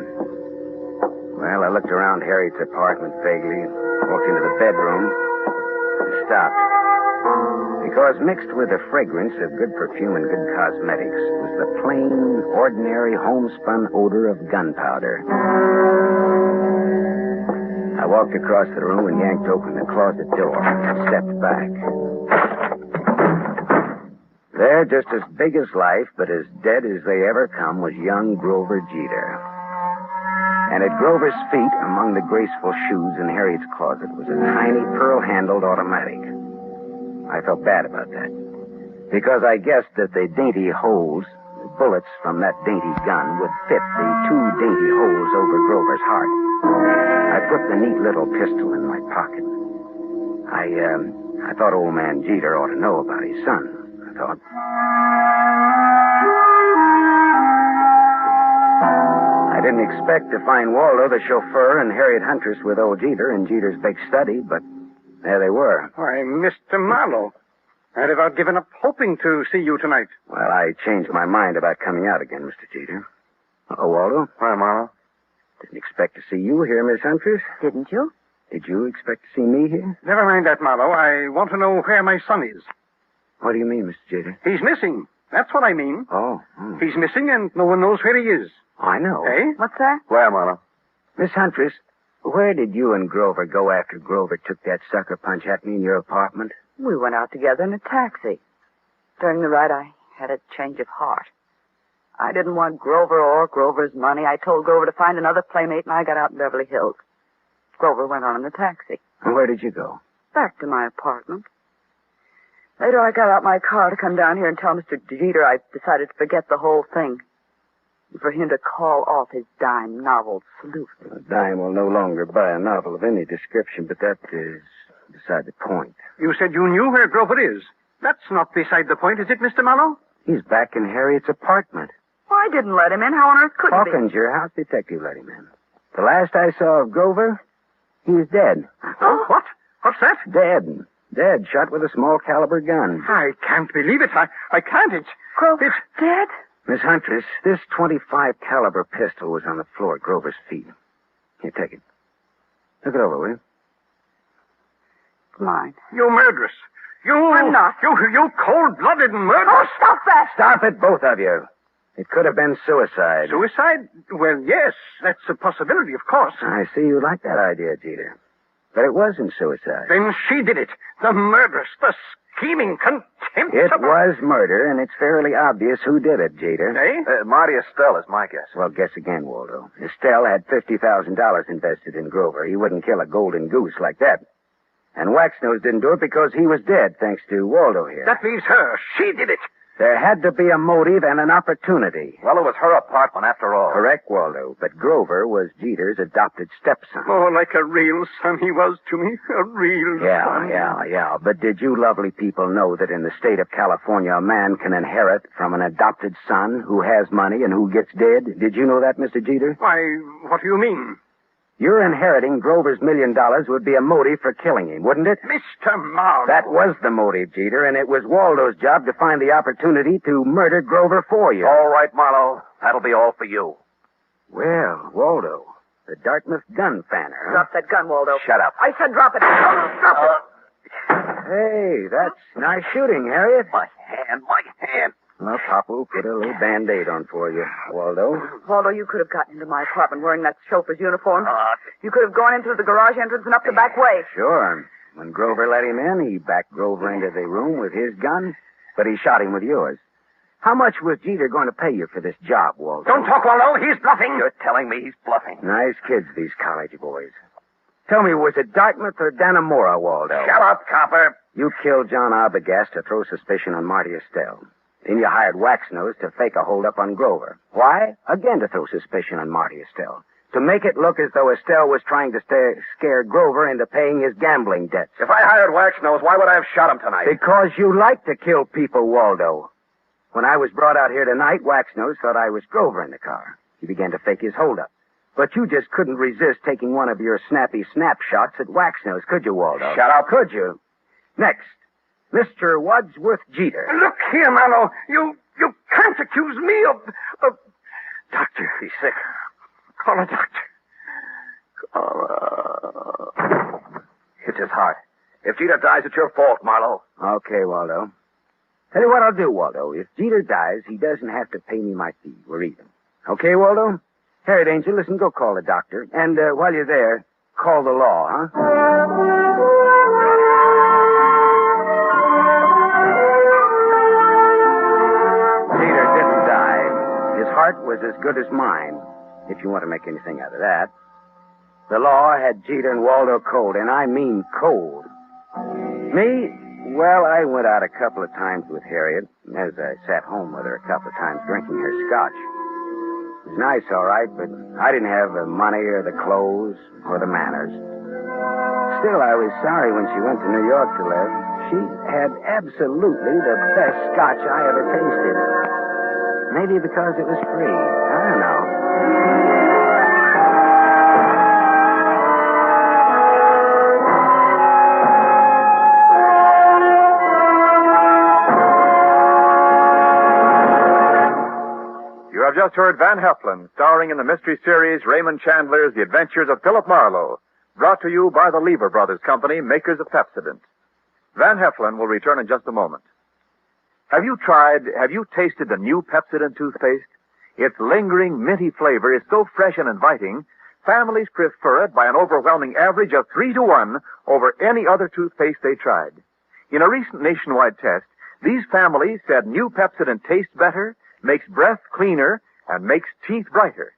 Well, I looked around Harriet's apartment vaguely, walked into the bedroom, and stopped. Because mixed with the fragrance of good perfume and good cosmetics was the plain, ordinary, homespun odor of gunpowder. I walked across the room and yanked open the closet door and stepped back. There, just as big as life, but as dead as they ever come, was young Grover Jeter. And at Grover's feet, among the graceful shoes in Harriet's closet, was a tiny pearl-handled automatic. I felt bad about that, because I guessed that the dainty holes, the bullets from that dainty gun, would fit the two dainty holes over Grover's heart. I put the neat little pistol in my pocket. I thought old man Jeter ought to know about his son. I thought. I didn't expect to find Waldo, the chauffeur, and Harriet Huntress with old Jeter in Jeter's big study, but there they were. Why, Mr. Marlowe, I'd about given up hoping to see you tonight. Well, I changed my mind about coming out again, Mr. Jeter. Oh, Waldo? Why, Marlowe? Didn't expect to see you here, Miss Huntress. Didn't you? Did you expect to see me here? Never mind that, Marlowe. I want to know where my son is. What do you mean, Mr. Jeter? He's missing. That's what I mean. Oh. He's missing, and no one knows where he is. I know. Eh? What's that? Where, Marlowe? Miss Huntress, where did you and Grover go after Grover took that sucker punch at me in your apartment? We went out together in a taxi. During the ride, I had a change of heart. I didn't want Grover or Grover's money. I told Grover to find another playmate, and I got out in Beverly Hills. Grover went on in the taxi. And where did you go? Back to my apartment. Later, I got out my car to come down here and tell Mr. Jeter I decided to forget the whole thing. And for him to call off his dime novel salute. A dime will no longer buy a novel of any description, but that is beside the point. You said you knew where Grover is. That's not beside the point, is it, Mr. Marlowe? He's back in Harriet's apartment. Well, I didn't let him in. How on earth could he be? Hawkins, your house detective, let him in. The last I saw of Grover, he was dead. Oh, what? What's that? Dead. Dead, shot with a small caliber gun. I can't believe it. I can't. Grover's dead? Miss Huntress, this .25 caliber pistol was on the floor at Grover's feet. Here, take it. Look it over, will you? It's mine. You murderess. I'm not. You cold-blooded murderess. Oh, stop that! Stop it, both of you. It could have been suicide. Suicide? Well, yes, that's a possibility, of course. I see you like that idea, Jeter. But it wasn't suicide. Then she did it. The murderess, the scheming, contemptible... It was murder, and it's fairly obvious who did it, Jeter. Eh? Marty Estelle is my guess. Well, guess again, Waldo. Estelle had $50,000 invested in Grover. He wouldn't kill a golden goose like that. And Waxnose didn't do it because he was dead, thanks to Waldo here. That leaves her. She did it. There had to be a motive and an opportunity. Well, it was her apartment after all. Correct, Waldo. But Grover was Jeter's adopted stepson. Oh, like a real son he was to me. A real son. Yeah. But did you lovely people know that in the state of California, a man can inherit from an adopted son who has money and who gets dead? Did you know that, Mr. Jeter? Why, what do you mean? Your inheriting Grover's $1 million would be a motive for killing him, wouldn't it? Mr. Marlowe. That was the motive, Jeter, and it was Waldo's job to find the opportunity to murder Grover for you. All right, Marlowe. That'll be all for you. Well, Waldo, the Dartmouth gun fanner, huh? Drop that gun, Waldo. Shut up. I said drop it. Drop it. Hey, that's nice shooting, Harriet. My hand. Well, Papa will put a little Band-Aid on for you, Waldo. Waldo, you could have gotten into my apartment wearing that chauffeur's uniform. You could have gone in through the garage entrance and up the back way. Sure. When Grover let him in, he backed Grover into the room with his gun, but he shot him with yours. How much was Jeter going to pay you for this job, Waldo? Don't talk, Waldo. He's bluffing. You're telling me he's bluffing. Nice kids, these college boys. Tell me, was it Dartmouth or Dannemora, Waldo? Shut up, copper. You killed John Arbogast to throw suspicion on Marty Estelle. Then you hired Waxnose to fake a holdup on Grover. Why? Again to throw suspicion on Marty Estelle. To make it look as though Estelle was trying to scare Grover into paying his gambling debts. If I hired Waxnose, why would I have shot him tonight? Because you like to kill people, Waldo. When I was brought out here tonight, Waxnose thought I was Grover in the car. He began to fake his holdup. But you just couldn't resist taking one of your snappy snapshots at Waxnose, could you, Waldo? Shut up. Could you? Next, Mr. Wadsworth Jeter. Look here, Marlowe. You can't accuse me of... Doctor. He's sick. Call a doctor. Call It's his heart. If Jeter dies, it's your fault, Marlowe. Okay, Waldo. Tell you what I'll do, Waldo. If Jeter dies, he doesn't have to pay me my fee. We're even. Okay, Waldo? Harriet Angel, listen, go call the doctor. And while you're there, call the law, huh? heart was as good as mine, if you want to make anything out of that. The law had Jeter and Waldo cold, and I mean cold. Me? Well, I went out a couple of times with Harriet, as I sat home with her a couple of times drinking her scotch. It was nice, all right, but I didn't have the money or the clothes or the manners. Still, I was sorry when she went to New York to live. She had absolutely the best scotch I ever tasted. Maybe because it was free. I don't know. You have just heard Van Heflin, starring in the mystery series Raymond Chandler's The Adventures of Philip Marlowe, brought to you by the Lever Brothers Company, makers of Pepsodent. Van Heflin will return in just a moment. Have you tasted the new Pepsodent toothpaste? Its lingering, minty flavor is so fresh and inviting, families prefer it by an overwhelming average of 3-to-1 over any other toothpaste they tried. In a recent nationwide test, these families said new Pepsodent tastes better, makes breath cleaner, and makes teeth brighter.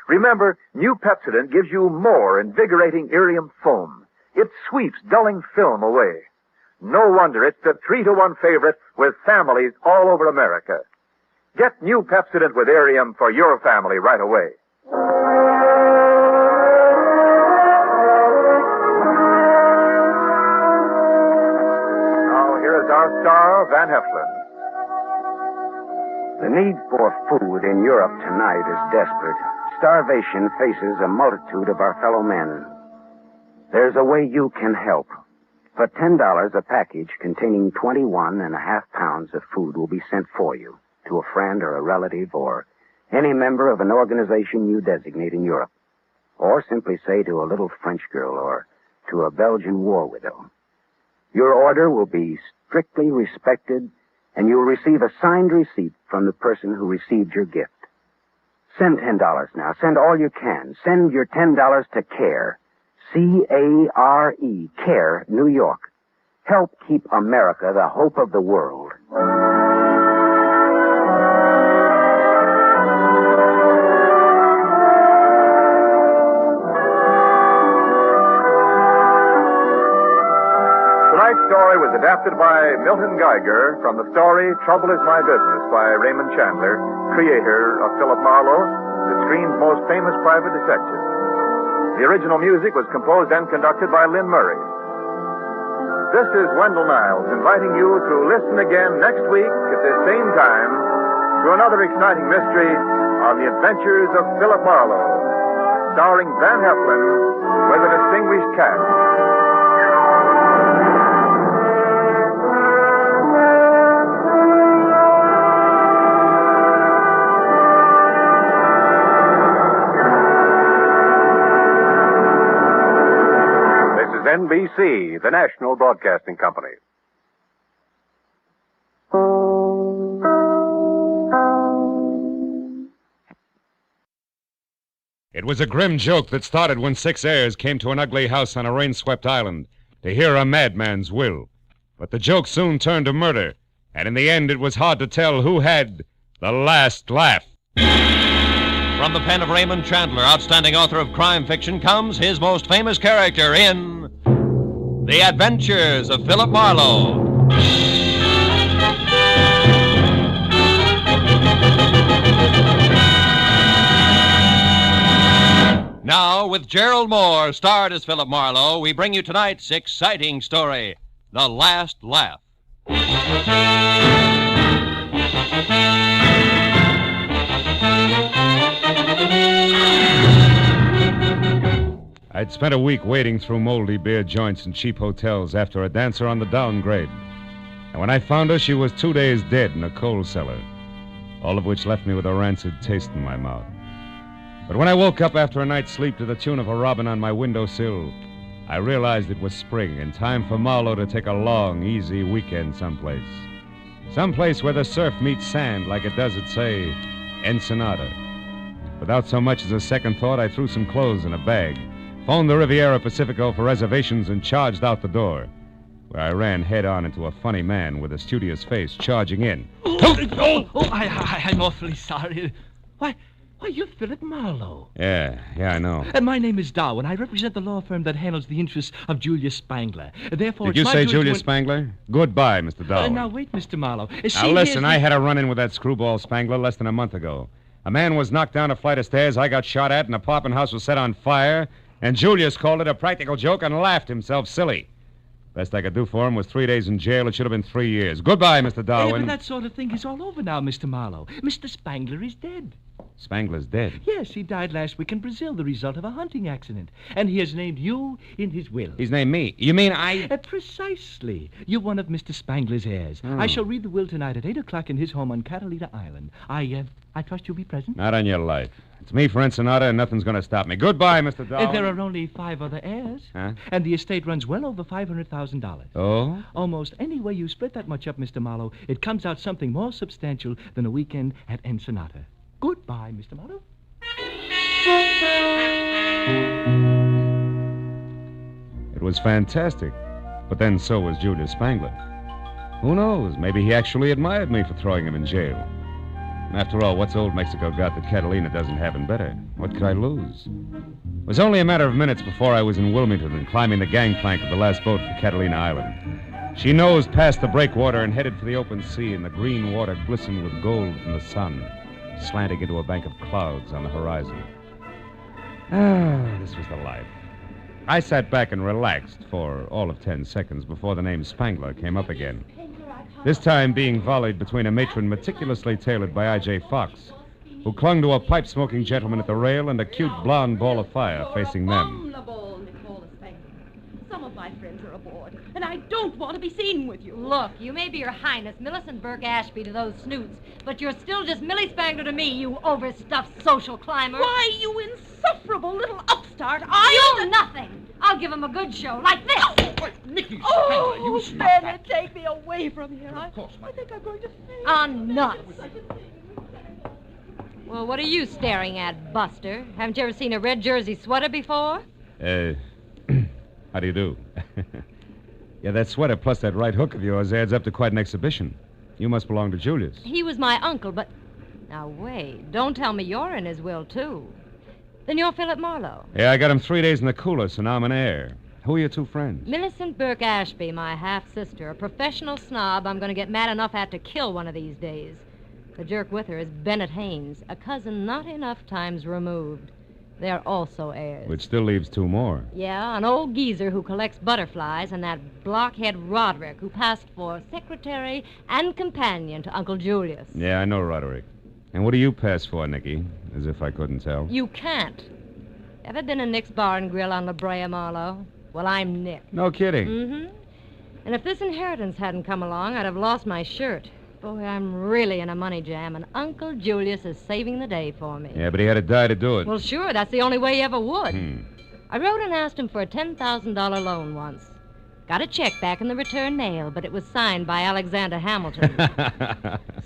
Remember, new Pepsodent gives you more invigorating Irium foam. It sweeps dulling film away. No wonder it's the 3-to-1 favorite with families all over America. Get new Pepsodent with Irium for your family right away. Now, here is our star, Van Heflin. The need for food in Europe tonight is desperate. Starvation faces a multitude of our fellow men. There's a way you can help. For $10, a package containing 21.5 pounds of food will be sent for you to a friend or a relative or any member of an organization you designate in Europe. Or simply say to a little French girl or to a Belgian war widow. Your order will be strictly respected, and you'll receive a signed receipt from the person who received your gift. Send $10 now. Send all you can. Send your $10 to CARE. C-A-R-E. CARE, New York. Help keep America the hope of the world. Tonight's story was adapted by Milton Geiger from the story Trouble is My Business by Raymond Chandler, creator of Philip Marlowe, the screen's most famous private detective. The original music was composed and conducted by Lynn Murray. This is Wendell Niles inviting you to listen again next week at this same time to another exciting mystery on the adventures of Philip Marlowe, starring Van Heflin with a distinguished cast. NBC, the National Broadcasting Company. It was a grim joke that started when 6 heirs came to an ugly house on a rain-swept island to hear a madman's will. But the joke soon turned to murder, and in the end it was hard to tell who had the last laugh. From the pen of Raymond Chandler, outstanding author of crime fiction, comes his most famous character in The Adventures of Philip Marlowe. Now, with Gerald Moore, starred as Philip Marlowe, we bring you tonight's exciting story, The Last Laugh. I'd spent a week wading through moldy beer joints and cheap hotels after a dancer on the downgrade. And when I found her, she was 2 days dead in a coal cellar, all of which left me with a rancid taste in my mouth. But when I woke up after a night's sleep to the tune of a robin on my windowsill, I realized it was spring and time for Marlowe to take a long, easy weekend someplace. Someplace where the surf meets sand like it does at, say, Ensenada. Without so much as a second thought, I threw some clothes in a bag, phoned the Riviera Pacifico for reservations, and charged out the door, where I ran head-on into a funny man with a studious face charging in. I'm awfully sorry. Why, you're Philip Marlowe. Yeah, I know. And my name is Darwin. I represent the law firm that handles the interests of Julius Spangler. Therefore, Did you say Julius Spangler? Goodbye, Mr. Darwin. Now, wait, Mr. Marlowe. Now, listen, I had a run-in with that screwball Spangler less than a month ago. A man was knocked down a flight of stairs, I got shot at, and the apartment house was set on fire, and Julius called it a practical joke and laughed himself silly. Best I could do for him was 3 days in jail. It should have been 3 years. Goodbye, Mr. Darwin. But that sort of thing is all over now, Mr. Marlowe. Mr. Spangler is dead. Spangler's dead? Yes, he died last week in Brazil, the result of a hunting accident. And he has named you in his will. He's named me. You mean I... Precisely. You're one of Mr. Spangler's heirs. I shall read the will tonight at 8 o'clock in his home on Catalina Island. I trust you'll be present? Not on your life. It's me for Ensenada, and nothing's going to stop me. Goodbye, Mr. Darwin. There are only 5 other heirs. Huh? And the estate runs well over $500,000. Oh? Almost any way you split that much up, Mr. Marlowe, it comes out something more substantial than a weekend at Ensenada. Goodbye, Mr. Marlowe. It was fantastic. But then so was Julius Spangler. Who knows? Maybe he actually admired me for throwing him in jail. After all, what's old Mexico got that Catalina doesn't have in better? What could I lose? It was only a matter of minutes before I was in Wilmington and climbing the gangplank of the last boat for Catalina Island. She nosed past the breakwater and headed for the open sea, and the green water glistened with gold from the sun, slanting into a bank of clouds on the horizon. This was the life. I sat back and relaxed for all of 10 seconds before the name Spangler came up again. This time being volleyed between a matron meticulously tailored by I.J. Fox, who clung to a pipe-smoking gentleman at the rail, and a cute blonde ball of fire facing them. Some of my friends are aboard, and I don't want to be seen with you. Look, you may be Your Highness Millicent Burke Ashby to those snoots, but you're still just Millie Spangler to me, you overstuffed social climber. Why, you insufferable little upstart, You'll nothing. I'll give him a good show, like this. Nicky Oh, Spangler, you stop Bennett, that. take me away from here. I think I'm going to faint. On nuts. Well, what are you staring at, Buster? Haven't you ever seen a red jersey sweater before? How do you do? Yeah, that sweater plus that right hook of yours adds up to quite an exhibition. You must belong to Julius. He was my uncle, but... Now, wait. Don't tell me you're in his will, too. Then you're Philip Marlowe. Yeah, I got him 3 days in the cooler, so now I'm an heir. Who are your two friends? Millicent Burke Ashby, my half-sister, a professional snob I'm going to get mad enough at to kill one of these days. The jerk with her is Bennett Haynes, a cousin not enough times removed. They're also heirs. Which still leaves 2 more. Yeah, an old geezer who collects butterflies and that blockhead Roderick who passed for secretary and companion to Uncle Julius. Yeah, I know Roderick. And what do you pass for, Nicky? As if I couldn't tell. You can't. Ever been in Nick's Bar and Grill on La Brea, Marlowe? Well, I'm Nick. No kidding. Mm-hmm. And if this inheritance hadn't come along, I'd have lost my shirt. Boy, I'm really in a money jam, and Uncle Julius is saving the day for me. Yeah, but he had to die to do it. Well, sure, that's the only way he ever would. Hmm. I wrote and asked him for a $10,000 loan once. Got a check back in the return mail, but it was signed by Alexander Hamilton.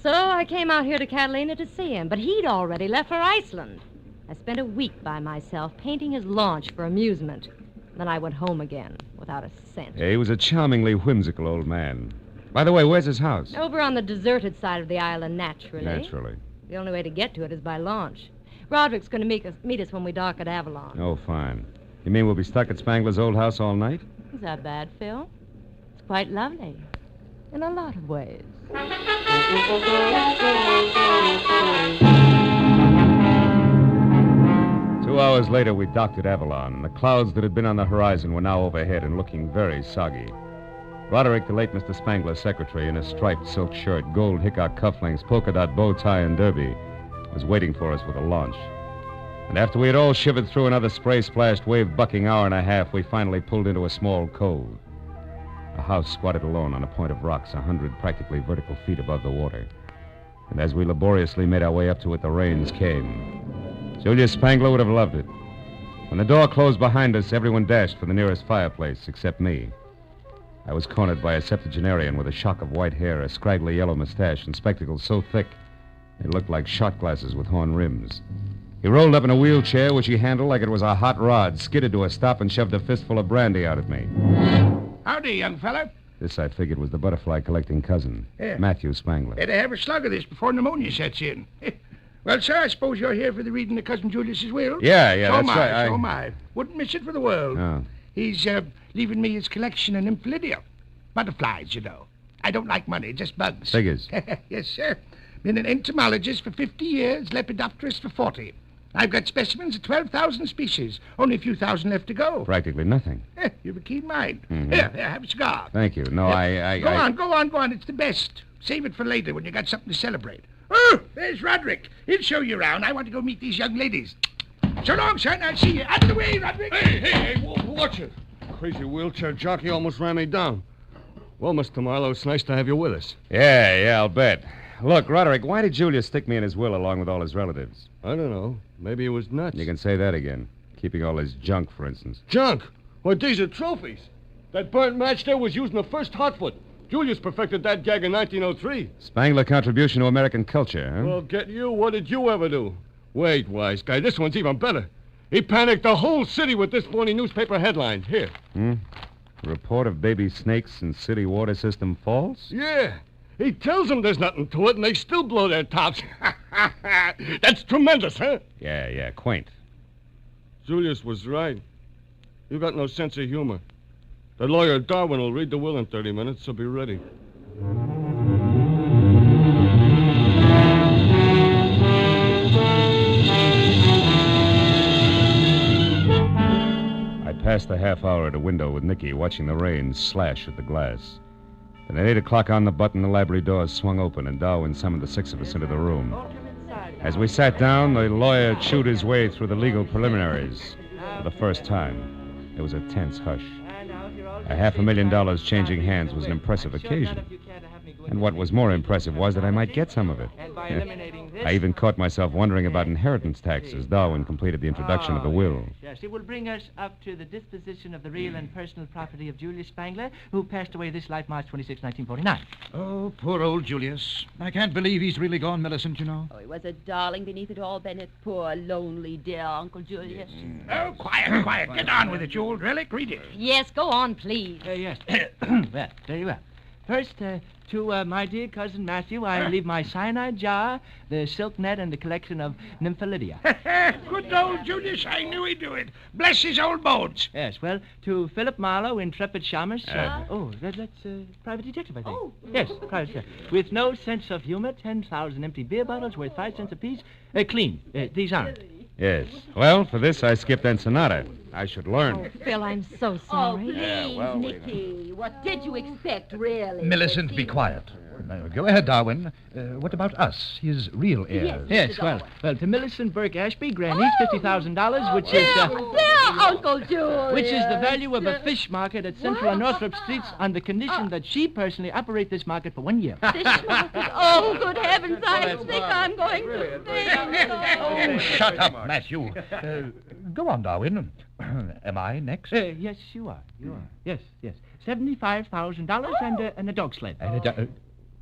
So I came out here to Catalina to see him, but he'd already left for Iceland. I spent a week by myself painting his launch for amusement. Then I went home again without a cent. Yeah, he was a charmingly whimsical old man. By the way, where's his house? Over on the deserted side of the island, naturally. Naturally. The only way to get to it is by launch. Roderick's going to meet us when we dock at Avalon. Oh, fine. You mean we'll be stuck at Spangler's old house all night? Is that bad, Phil? It's quite lovely. In a lot of ways. 2 hours later, we docked at Avalon, and the clouds that had been on the horizon were now overhead and looking very soggy. Roderick, the late Mr. Spangler's secretary, in a striped silk shirt, gold hickok cufflinks, polka dot bow tie, and derby, was waiting for us with a launch. And after we had all shivered through another spray-splashed, wave-bucking hour and a half, we finally pulled into a small cove. A house squatted alone on a point of rocks 100 practically vertical feet above the water. And as we laboriously made our way up to it, the rains came. Julius Spangler would have loved it. When the door closed behind us, everyone dashed for the nearest fireplace, except me. I was cornered by a septuagenarian with a shock of white hair, a scraggly yellow mustache, and spectacles so thick they looked like shot glasses with horn rims. He rolled up in a wheelchair, which he handled like it was a hot rod, skidded to a stop, and shoved a fistful of brandy out at me. Howdy, young fella. This, I figured, was the butterfly-collecting cousin, Yeah. Matthew Spangler. Better have a slug of this before pneumonia sets in. Well, sir, I suppose you're here for the reading of Cousin Julius's will? Yeah, so that's am right. So am I. Wouldn't miss it for the world. Oh. He's leaving me his collection of nymphidia. Butterflies, you know. I don't like money, just bugs. Figures. Yes, sir. Been an entomologist for 50 years, lepidopterist for 40. I've got specimens of 12,000 species. Only a few thousand left to go. Practically nothing. You've a keen mind. Mhm. Here, have a cigar. Thank you. No, Go on. It's the best. Save it for later when you got something to celebrate. Oh, there's Roderick. He'll show you around. I want to go meet these young ladies. So long, son. I'll see you. Out of the way, Roderick. Hey, watch it. Crazy wheelchair jockey almost ran me down. Well, Mr. Marlowe, it's nice to have you with us. Yeah, I'll bet. Look, Roderick, why did Julius stick me in his will along with all his relatives? I don't know. Maybe he was nuts. You can say that again. Keeping all his junk, for instance. Junk? Well, these are trophies. That burnt match there was using the first hotfoot. Julius perfected that gag in 1903. Spangler contribution to American culture, huh? Well, get you. What did you ever do? Wait, wise guy. This one's even better. He panicked the whole city with this morning newspaper headline. Here. Report of baby snakes in city water system false? Yeah. He tells them there's nothing to it, and they still blow their tops. That's tremendous, huh? Yeah, quaint. Julius was right. You got no sense of humor. The lawyer Darwin will read the will in 30 minutes, so be ready. I passed the half hour at a window with Nicky, watching the rain slash at the glass. Then at 8 o'clock on the button, the library doors swung open, and Darwin summoned the six of us into the room. As we sat down, the lawyer chewed his way through the legal preliminaries. For the first time, there was a tense hush. $500,000 changing hands was an impressive occasion. And what was more impressive was that I might get some of it. I even caught myself wondering about inheritance tax as Darwin completed the introduction of the will. Yes, it will bring us up to the disposition of the real and personal property of Julius Spangler, who passed away this life March 26, 1949. Oh, poor old Julius. I can't believe he's really gone, Millicent, you know. Oh, he was a darling beneath it all, Bennett. Poor, lonely, dear Uncle Julius. Oh, quiet. Get on with it, you old relic. Read it. Yes, go on, please. Yes. Well, very well. First, to my dear cousin Matthew, I leave my cyanide jar, the silk net, and the collection of nymphidia. Good old Julius. I knew he'd do it. Bless his old bones. Yes, well, to Philip Marlowe, intrepid shamus. That's private detective, I think. Oh. Yes, private detective. With no sense of humor, 10,000 empty beer bottles worth 5 cents apiece. Clean. These aren't. Yes. Well, for this, I skipped Ensenada. I should learn. Oh, Phil, I'm so Oh, sorry. please, Nicky. What did you expect, really? Millicent, be quiet. Go ahead, Darwin. What about us, his real heirs? Yes, well, to Millicent Burke Ashby, grannies, $50,000, which is... There, Uncle Julius. Which is the value of a fish market at Central and Northrop Streets on the condition that she personally operate this market for 1 year. Fish market. Oh, good heavens, I think I'm going to faint. Oh, shut up, Matthew. Go on, Darwin. Am I next? Yes, you are. Yes. $75,000 and a dog sled. And a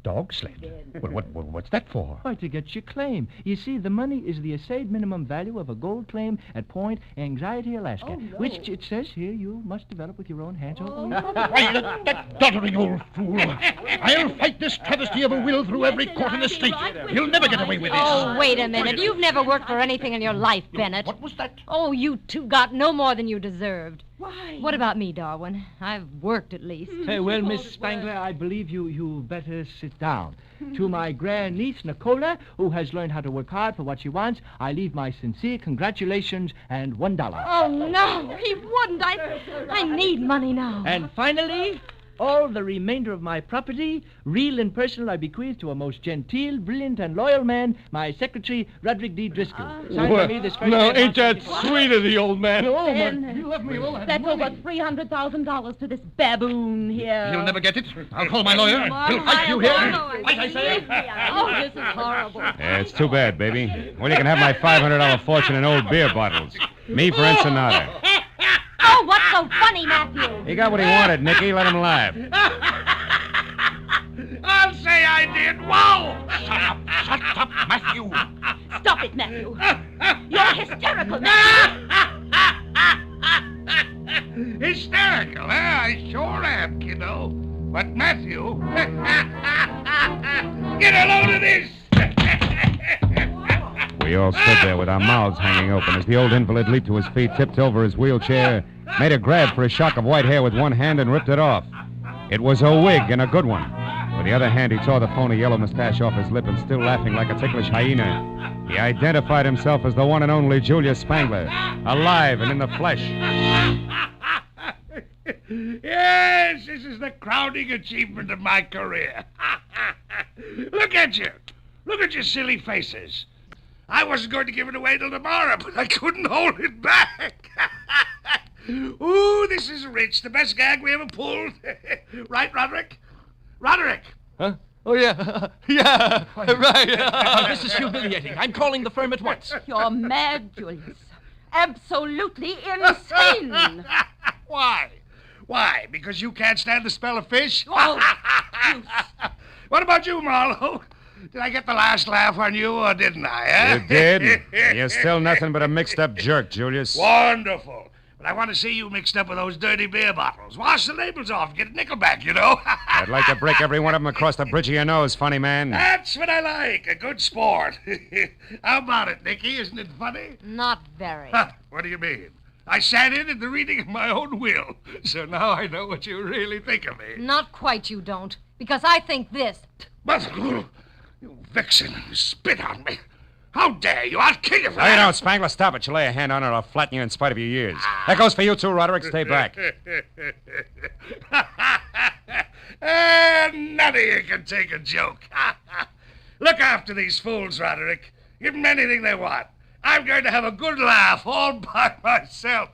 dog sled? Well, what's that for? Why, to get your claim. You see, the money is the assayed minimum value of a gold claim at Point Anxiety, Alaska, which it says here you must develop with your own hands. Why, that doddering old fool. I'll fight this travesty of a will through every court in the state. You'll never get away with this. Oh, wait a minute. You've never worked for anything in your life, Bennett. What was that? Oh, you two got no more than you deserved. Why? What about me, Darwin? I've worked at least. Well, Miss Spangler, I believe you better sit down. To my grandniece, Nicola, who has learned how to work hard for what she wants, I leave my sincere congratulations and $1. Oh, no, he wouldn't. I need money now. And finally, all the remainder of my property, real and personal, I bequeath to a most genteel, brilliant, and loyal man, my secretary, Roderick D. Driscoll. Signed by me this first Now, day of ain't that March 26th. sweet of the old man? Oh, my... You left me all That's over $300,000 to this baboon here. You'll never get it. I'll call my lawyer. He'll fight you here. Fight, I say. Oh, this is horrible. Yeah, it's too bad, baby. Well, you can have my $500 fortune in old beer bottles. Me for Ensenada. Oh, what's so funny, Matthew? He got what he wanted, Nicky. Let him laugh. I'll say I did. Wow! Shut up, Matthew. Stop it, Matthew. You're hysterical, Matthew. Hysterical, huh? I sure am, kiddo. But Matthew, get a load of this. We all stood there with our mouths hanging open as the old invalid leaped to his feet, tipped over his wheelchair, made a grab for a shock of white hair with one hand, and ripped it off. It was a wig, and a good one. With the other hand, he tore the phony yellow mustache off his lip and, still laughing like a ticklish hyena, he identified himself as the one and only Julius Spangler, alive and in the flesh. Yes, this is the crowning achievement of my career. Look at you. Look at your silly faces. I wasn't going to give it away till tomorrow, but I couldn't hold it back. Ooh, this is rich. The best gag we ever pulled. Right, Roderick? Roderick! Huh? Oh, yeah. Yeah, right. This is humiliating. I'm calling the firm at once. You're mad, Julius. Absolutely insane. Why? Why? Because you can't stand the smell of fish? Oh, What about you, Marlowe? Did I get the last laugh on you, or didn't I, eh? You did. You're still nothing but a mixed-up jerk, Julius. Wonderful. But I want to see you mixed up with those dirty beer bottles. Wash the labels off. Get a nickel back, you know. I'd like to break every one of them across the bridge of your nose, funny man. That's what I like. A good sport. How about it, Nicky? Isn't it funny? Not very. What do you mean? I sat in at the reading of my own will, so now I know what you really think of me. Not quite, you don't. Because I think this. But, you vixen, you spit on me. How dare you? I'll kill you for No, you that. don't, Spangler. Stop it. You lay a hand on it, or I'll flatten you in spite of your years. That goes for you, too, Roderick. Stay back. None of you can take a joke. Look after these fools, Roderick. Give them anything they want. I'm going to have a good laugh all by myself.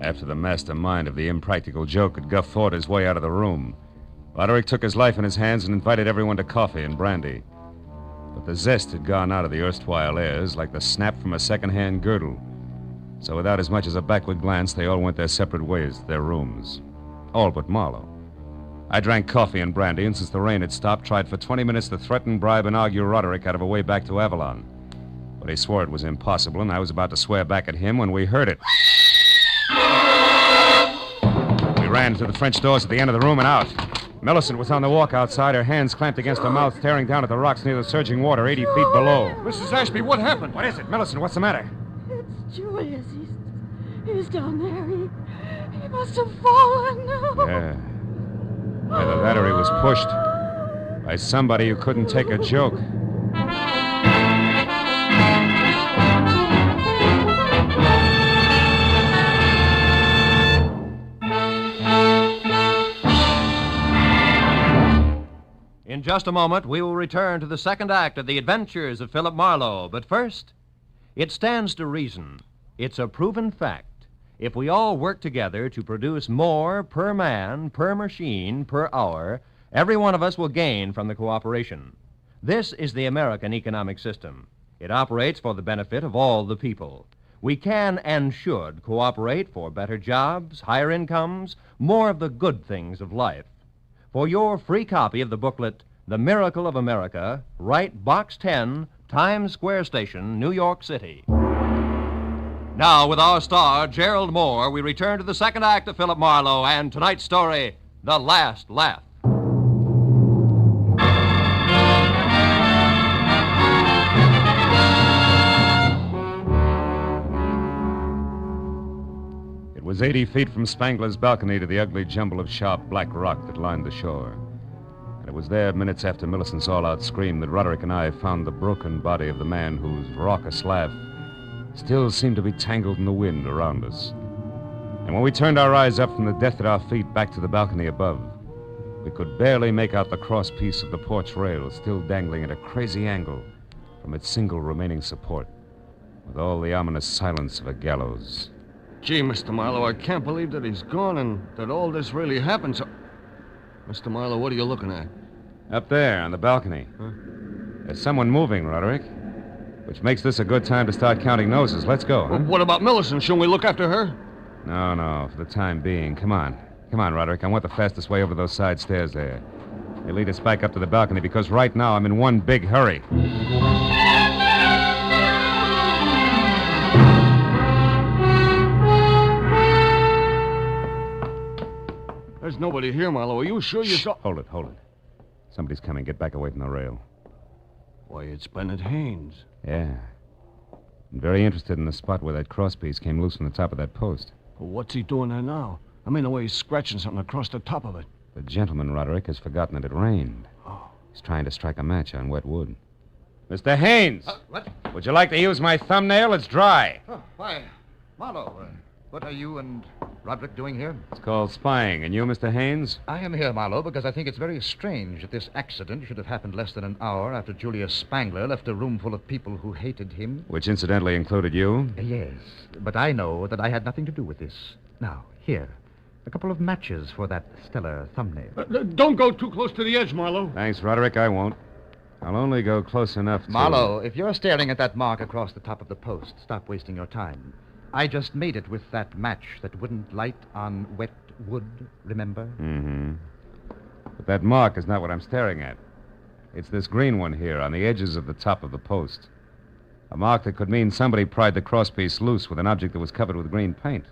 After the mastermind of the impractical joke had guffawed his way out of the room, Roderick took his life in his hands and invited everyone to coffee and brandy. But the zest had gone out of the erstwhile airs like the snap from a second-hand girdle. So without as much as a backward glance, they all went their separate ways to their rooms. All but Marlowe. I drank coffee and brandy, and since the rain had stopped, tried for 20 minutes to threaten, bribe, and argue Roderick out of a way back to Avalon. But he swore it was impossible, and I was about to swear back at him when we heard it. We ran to the French doors at the end of the room and out. Millicent was on the walk outside, her hands clamped against her mouth, staring down at the rocks near the surging water 80 feet below. Mrs. Ashby, what happened? What is it? Millicent, what's the matter? it's Julius. He's down there. He must have fallen. Yeah. Either that or he was pushed by somebody who couldn't take a joke. In just a moment, we will return to the second act of The Adventures of Philip Marlowe. But first, it stands to reason. It's a proven fact. If we all work together to produce more per man, per machine, per hour, every one of us will gain from the cooperation. This is the American economic system. It operates for the benefit of all the people. We can and should cooperate for better jobs, higher incomes, more of the good things of life. For your free copy of the booklet, The Miracle of America, write Box 10, Times Square Station, New York City. Now, with our star, Gerald Moore, we return to the second act of Philip Marlowe and tonight's story, The Last Laugh. It was 80 feet from Spangler's balcony to the ugly jumble of sharp black rock that lined the shore. And it was there, minutes after Millicent's all-out scream, that Roderick and I found the broken body of the man whose raucous laugh still seemed to be tangled in the wind around us. And when we turned our eyes up from the death at our feet back to the balcony above, we could barely make out the crosspiece of the porch rail still dangling at a crazy angle from its single remaining support, with all the ominous silence of a gallows. Gee, Mr. Marlowe, I can't believe that he's gone and that all this really happened. So, Mr. Marlowe, what are you looking at? Up there on the balcony. Huh? There's someone moving, Roderick. Which makes this a good time to start counting noses. Let's go, huh? Well, what about Millicent? Shouldn't we look after her? No, for the time being. Come on, Roderick. I want the fastest way over those side stairs there. They lead us back up to the balcony because right now I'm in one big hurry. There's nobody here, Marlowe. Are you sure you saw... Hold it. Somebody's coming. Get back away from the rail. Why, it's Bennett Haynes. Yeah. I'm very interested in the spot where that crosspiece came loose from the top of that post. Well, what's he doing there now? I mean, the way he's scratching something across the top of it. The gentleman, Roderick, has forgotten that it rained. Oh. He's trying to strike a match on wet wood. Mr. Haynes! What? Would you like to use my thumbnail? It's dry. Oh, why, Marlowe, what are you and Roderick doing here? It's called spying. And you, Mr. Haynes? I am here, Marlowe, because I think it's very strange that this accident should have happened less than an hour after Julius Spangler left a room full of people who hated him. Which incidentally included you? Yes, but I know that I had nothing to do with this. Now, here, a couple of matches for that stellar thumbnail. Don't go too close to the edge, Marlowe. Thanks, Roderick. I won't. I'll only go close enough to... Marlowe, if you're staring at that mark across the top of the post, stop wasting your time. I just made it with that match that wouldn't light on wet wood, remember? Mm-hmm. But that mark is not what I'm staring at. It's this green one here on the edges of the top of the post. A mark that could mean somebody pried the crosspiece loose with an object that was covered with green paint.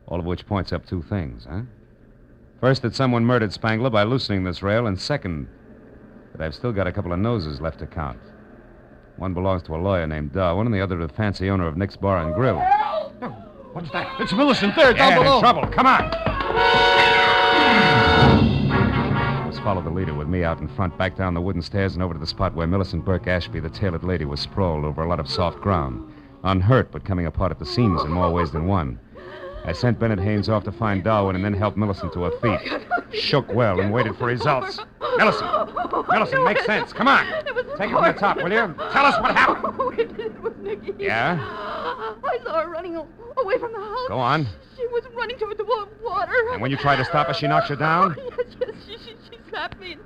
All of which points up two things, huh? First, that someone murdered Spangler by loosening this rail, and second, that I've still got a couple of noses left to count. One belongs to a lawyer named Darwin, and the other to the fancy owner of Nick's Bar and Grill. Oh, what's that? It's Millicent there, down below. In trouble. Come on. Let's follow the leader with me out in front, back down the wooden stairs and over to the spot where Millicent Burke Ashby, the tailored lady, was sprawled over a lot of soft ground. Unhurt, but coming apart at the seams in more ways than one. I sent Bennett Haynes off to find Darwin and then helped Millicent to her feet. Shook well and waited for results. Millicent, make sense. Come on. Take it from the top, will you? Tell us what happened. Oh, it was Nicky. Yeah? I saw her running away from the house. Go on. She was running toward the water. And when you tried to stop her, she knocked you down? Oh, yes, she slapped me and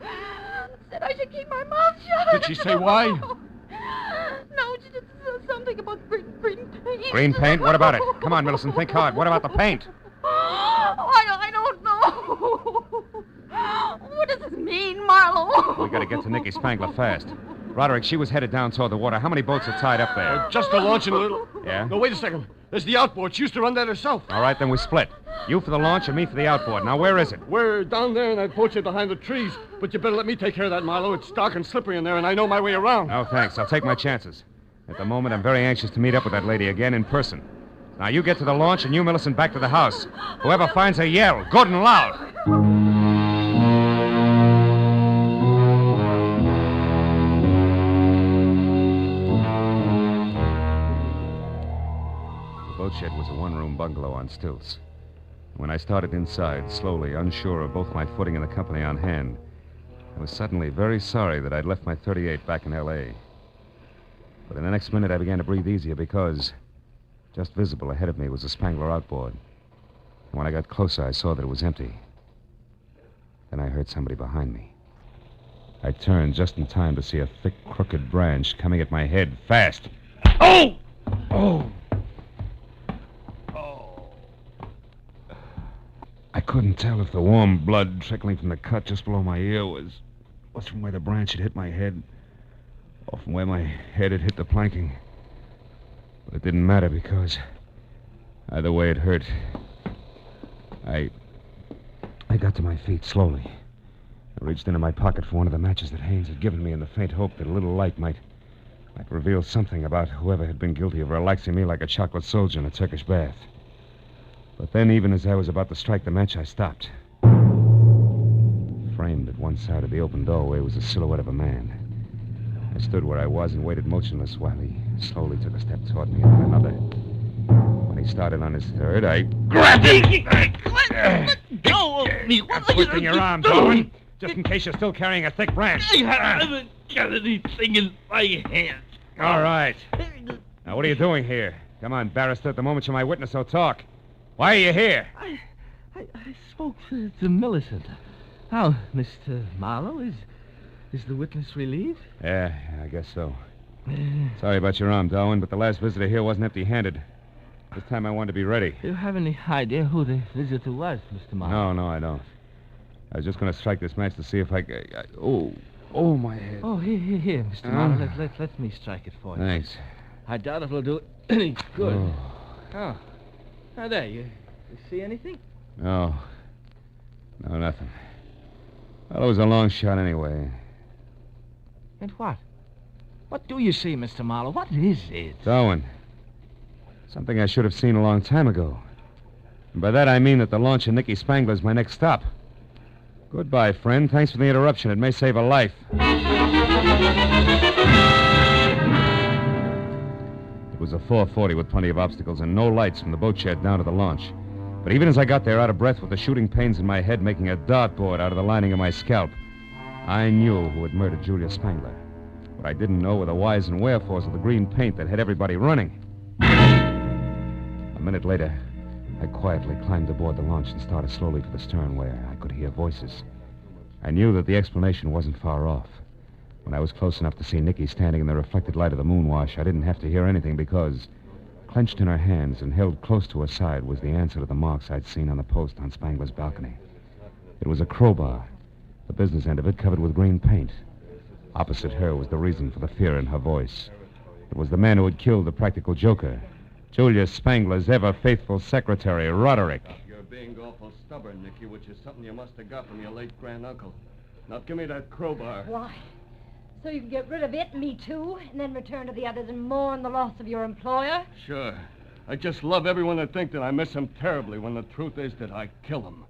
said I should keep my mouth shut. Did she say why? No, she just said something about green paint. Green paint? What about it? Come on, Millicent, think hard. What about the paint? Oh, I don't know. What does this mean, Marlowe? We gotta get to Nicky Spangler fast. Roderick, she was headed down toward the water. How many boats are tied up there? Just a launch and a little... Yeah? No, wait a second. There's the outboard. She used to run that herself. All right, then we split. You for the launch and me for the outboard. Now, where is it? We're down there in that boat shed behind the trees. But you better let me take care of that, Marlowe. It's dark and slippery in there, and I know my way around. No, thanks. I'll take my chances. At the moment, I'm very anxious to meet up with that lady again in person. Now, you get to the launch and you, Millicent, back to the house. Whoever finds her, yell. Good and loud. The boat shed was a one-room bungalow on stilts. When I started inside, slowly, unsure of both my footing and the company on hand, I was suddenly very sorry that I'd left my .38 back in L.A. But in the next minute, I began to breathe easier because just visible ahead of me was the Spangler outboard. And when I got closer, I saw that it was empty. Then I heard somebody behind me. I turned just in time to see a thick, crooked branch coming at my head fast. Oh! Oh! I couldn't tell if the warm blood trickling from the cut just below my ear was from where the branch had hit my head or from where my head had hit the planking. But it didn't matter because either way it hurt. I got to my feet slowly. I reached into my pocket for one of the matches that Haynes had given me in the faint hope that a little light might reveal something about whoever had been guilty of relaxing me like a chocolate soldier in a Turkish bath. But then, even as I was about to strike the match, I stopped. Framed at one side of the open doorway was the silhouette of a man. I stood where I was and waited motionless while he slowly took a step toward me and then another. When he started on his third, I grabbed him. Let go of me. I'm twisting your arm, Darwin, just in case you're still carrying a thick branch. I haven't got anything in my hand. All right. Now, what are you doing here? Come on, barrister. At the moment you're my witness, so talk. Why are you here? I spoke to Millicent. How, Mr. Marlowe? Is the witness relieved? Yeah, I guess so. Sorry about your arm, Darwin, but the last visitor here wasn't empty-handed. This time I wanted to be ready. Do you have any idea who the visitor was, Mr. Marlowe? No, I don't. I was just going to strike this match to see if I could... Oh, my head. Oh, here, Mr. Marlowe. Let me strike it for you. Thanks. I doubt if it'll do any good. Oh. Now, there, you see anything? No. Nothing. Well, it was a long shot anyway. And what? What do you see, Mr. Marlowe? What is it? Darwin. Something I should have seen a long time ago. And by that I mean that the launch of Nicky Spangler is my next stop. Goodbye, friend. Thanks for the interruption. It may save a life. It was a 4:40 with plenty of obstacles and no lights from the boat shed down to the launch. But even as I got there, out of breath with the shooting pains in my head making a dartboard out of the lining of my scalp, I knew who had murdered Julius Spangler. What I didn't know were the whys and wherefores of the green paint that had everybody running. A minute later, I quietly climbed aboard the launch and started slowly for the stern where I could hear voices. I knew that the explanation wasn't far off. When I was close enough to see Nicky standing in the reflected light of the moonwash, I didn't have to hear anything because, clenched in her hands and held close to her side, was the answer to the marks I'd seen on the post on Spangler's balcony. It was a crowbar, the business end of it covered with green paint. Opposite her was the reason for the fear in her voice. It was the man who had killed the practical joker, Julius Spangler's ever-faithful secretary, Roderick. You're being awful stubborn, Nicky, which is something you must have got from your late granduncle. Now give me that crowbar. Why? So you can get rid of it, me too, and then return to the others and mourn the loss of your employer? Sure. I just love everyone to think that I miss him terribly when the truth is that I kill him.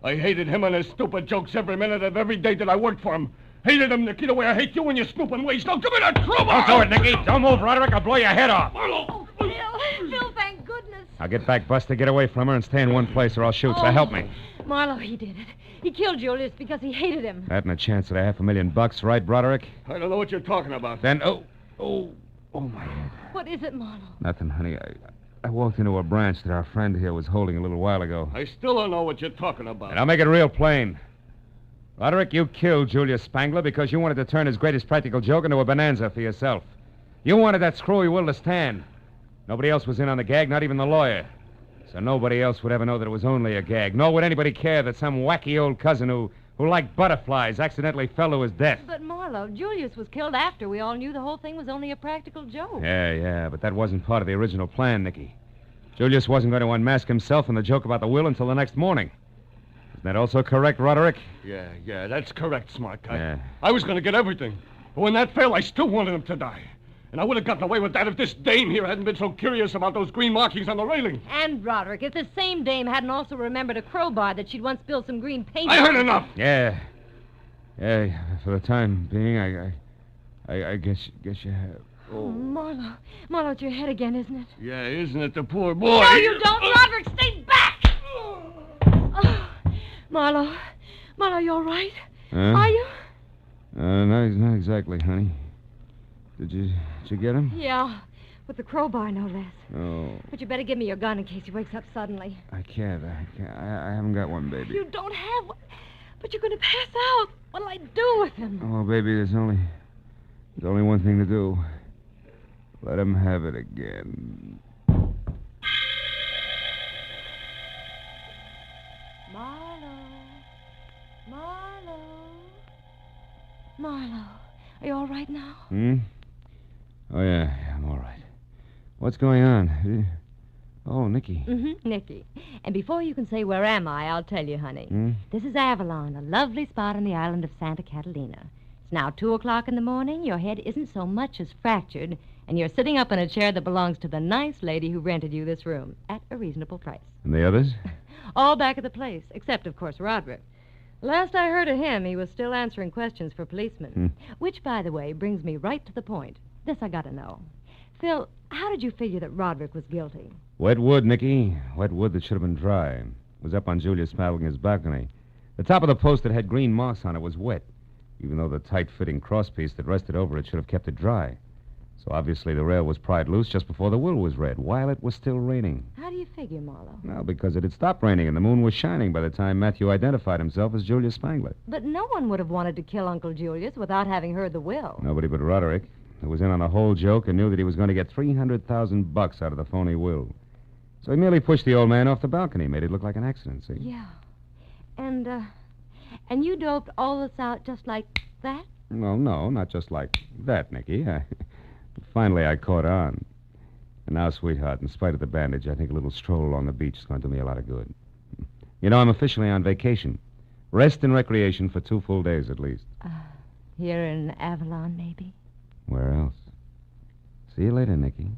I hated him and his stupid jokes every minute of every day that I worked for him. Hated him, Nicky, the way I hate you and your snooping ways. Now give me that crowbar! Don't do it, Nicky. Don't move, Roderick. I'll blow your head off. Oh, Phil, thank goodness. I'll get back, Buster, get away from her, and stay in one place or I'll shoot. So help me. Marlowe, he did it. He killed Julius because he hated him. That and a chance at $500,000, right, Broderick? I don't know what you're talking about. Then, oh, my head. What is it, Marlowe? Nothing, honey. I walked into a branch that our friend here was holding a little while ago. I still don't know what you're talking about. And I'll make it real plain. Roderick, you killed Julius Spangler because you wanted to turn his greatest practical joke into a bonanza for yourself. You wanted that screwy will to stand. Nobody else was in on the gag, not even the lawyer. So nobody else would ever know that it was only a gag. Nor would anybody care that some wacky old cousin who liked butterflies accidentally fell to his death. But, Marlowe, Julius was killed after we all knew the whole thing was only a practical joke. Yeah, but that wasn't part of the original plan, Nicky. Julius wasn't going to unmask himself in the joke about the will until the next morning. Isn't that also correct, Roderick? Yeah, that's correct, smart guy. Yeah. I was going to get everything. But when that failed, I still wanted him to die. And I would have gotten away with that if this dame here hadn't been so curious about those green markings on the railing. And, Roderick, if this same dame hadn't also remembered a crowbar that she'd once spilled some green paint I on. heard enough! Yeah, for the time being, I guess you have... Oh, Marlowe, it's your head again, isn't it? Yeah, isn't it, the poor boy? No, you don't, Roderick! Stay back! Oh, Marlowe, you all right? Huh? Are you? Not exactly, honey. Did you get him? Yeah, with the crowbar, no less. Oh. But you better give me your gun in case he wakes up suddenly. I can't. I haven't got one, baby. You don't have one? But you're going to pass out. What'll I do with him? Oh, baby, there's only one thing to do. Let him have it again. Marlowe, are you all right now? Oh, yeah, I'm all right. What's going on? Oh, Nicky. Mm-hmm, Nicky. And before you can say, where am I, I'll tell you, honey. This is Avalon, a lovely spot on the island of Santa Catalina. It's now 2 o'clock in the morning. Your head isn't so much as fractured, and you're sitting up in a chair that belongs to the nice lady who rented you this room at a reasonable price. And the others? All back at the place, except, of course, Roderick. Last I heard of him, he was still answering questions for policemen. Which, by the way, brings me right to the point. This I gotta know. Phil, how did you figure that Roderick was guilty? Wet wood, Nicky. Wet wood that should have been dry. It was up on Julius Spangler's balcony. The top of the post that had green marks on it was wet, even though the tight-fitting crosspiece that rested over it should have kept it dry. So obviously the rail was pried loose just before the will was read, while it was still raining. How do you figure, Marlowe? Well, because it had stopped raining and the moon was shining by the time Matthew identified himself as Julius Spangler. But no one would have wanted to kill Uncle Julius without having heard the will. Nobody but Roderick, who was in on the whole joke and knew that he was going to get $300,000 out of the phony will. So he merely pushed the old man off the balcony, made it look like an accident, see? Yeah. And you doped all this out just like that? Well, no, not just like that, Nicky. Finally, I caught on. And now, sweetheart, in spite of the bandage, I think a little stroll along the beach is going to do me a lot of good. You know, I'm officially on vacation. Rest and recreation for 2 full days at least. Here in Avalon, maybe. Where else? See you later, Nicky.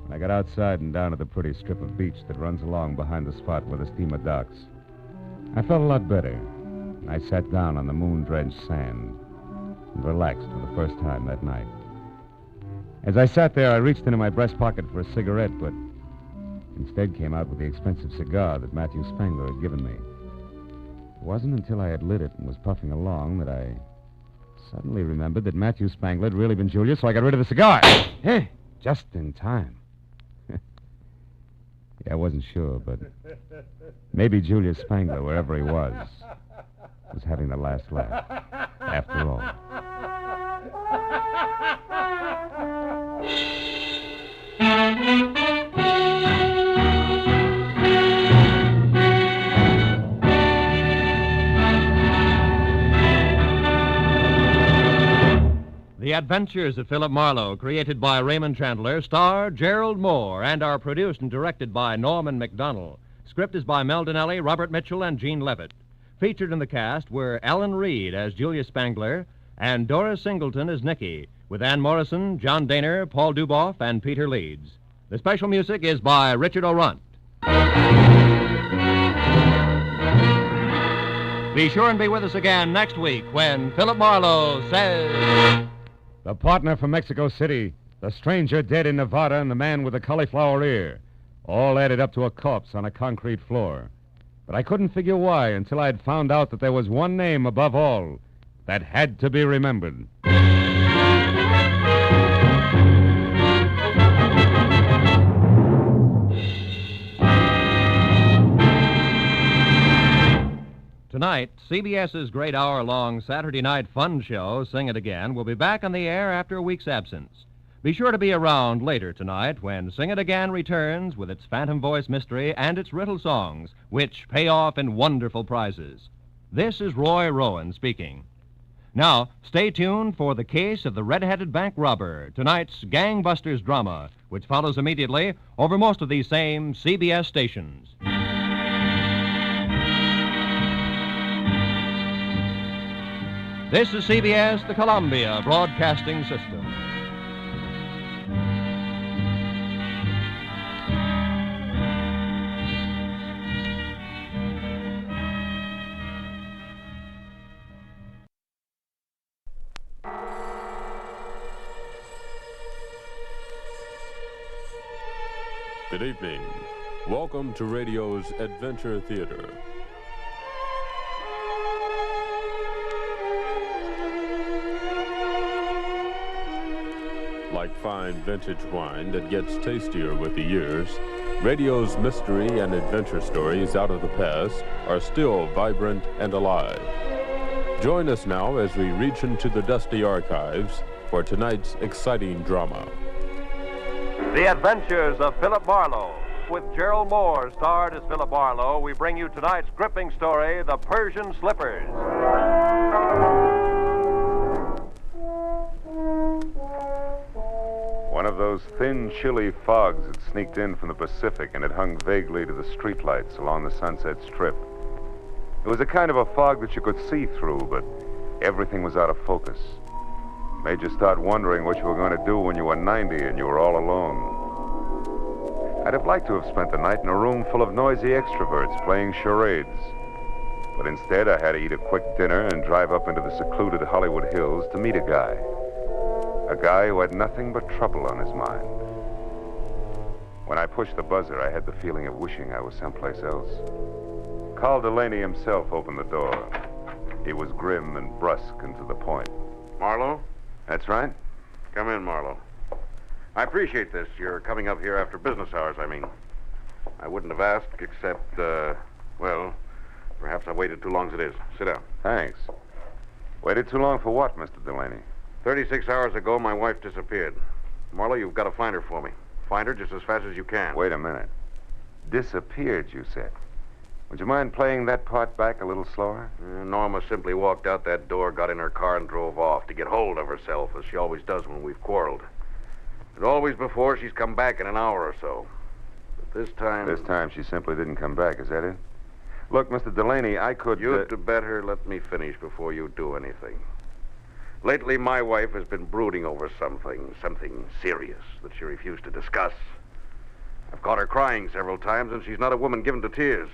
When I got outside and down to the pretty strip of beach that runs along behind the spot where the steamer docks, I felt a lot better. I sat down on the moon-drenched sand and relaxed for the first time that night. As I sat there, I reached into my breast pocket for a cigarette, but instead came out with the expensive cigar that Matthew Spangler had given me. It wasn't until I had lit it and was puffing along that I suddenly remembered that Matthew Spangler had really been Julius, so I got rid of the cigar. Hey, just in time. Yeah, I wasn't sure, but maybe Julius Spangler, wherever he was having the last laugh, after all. The Adventures of Philip Marlowe, created by Raymond Chandler, star Gerald Moore, and are produced and directed by Norman McDonnell. Script is by Mel Donnelly, Robert Mitchell, and Gene Levitt. Featured in the cast were Ellen Reed as Julia Spangler and Doris Singleton as Nicky, with Ann Morrison, John Daner, Paul Duboff, and Peter Leeds. The special music is by Richard O'Runt. Be sure and be with us again next week when Philip Marlowe says... The partner from Mexico City, the stranger dead in Nevada, and the man with the cauliflower ear. All added up to a corpse on a concrete floor. But I couldn't figure why until I had found out that there was one name above all that had to be remembered. Tonight, CBS's great hour-long Saturday night fun show, Sing It Again, will be back on the air after a week's absence. Be sure to be around later tonight when Sing It Again returns with its phantom voice mystery and its riddle songs, which pay off in wonderful prizes. This is Roy Rowan speaking. Now, stay tuned for The Case of the Red-Headed Bank Robber, tonight's Gangbusters drama, which follows immediately over most of these same CBS stations. This is CBS, the Columbia Broadcasting System. Good evening. Welcome to radio's Adventure Theater. Like fine vintage wine that gets tastier with the years, radio's mystery and adventure stories out of the past are still vibrant and alive. Join us now as we reach into the dusty archives for tonight's exciting drama. The Adventures of Philip Marlowe. With Gerald Moore starred as Philip Marlowe, we bring you tonight's gripping story, The Persian Slippers. One of those thin, chilly fogs had sneaked in from the Pacific, and it hung vaguely to the streetlights along the Sunset Strip. It was a kind of a fog that you could see through, but everything was out of focus. It made you start wondering what you were going to do when you were 90 and you were all alone. I'd have liked to have spent the night in a room full of noisy extroverts playing charades. But instead, I had to eat a quick dinner and drive up into the secluded Hollywood Hills to meet a guy. A guy who had nothing but trouble on his mind. When I pushed the buzzer, I had the feeling of wishing I was someplace else. Carl Delaney himself opened the door. He was grim and brusque and to the point. Marlowe? That's right. Come in, Marlowe. I appreciate this. You're coming up here after business hours, I mean. I wouldn't have asked except, well, perhaps I waited too long as it is. Sit down. Thanks. Waited too long for what, Mr. Delaney? 36 hours ago, my wife disappeared. Marlowe, you've got to find her for me. Find her just as fast as you can. Wait a minute. Disappeared, you said. Would you mind playing that part back a little slower? Norma simply walked out that door, got in her car, and drove off to get hold of herself, as she always does when we've quarreled. But always before, she's come back in an hour or so. But this time... This time she simply didn't come back, is that it? Look, Mr. Delaney, I could... You'd better let me finish before you do anything. Lately, my wife has been brooding over something serious that she refused to discuss. I've caught her crying several times, and she's not a woman given to tears.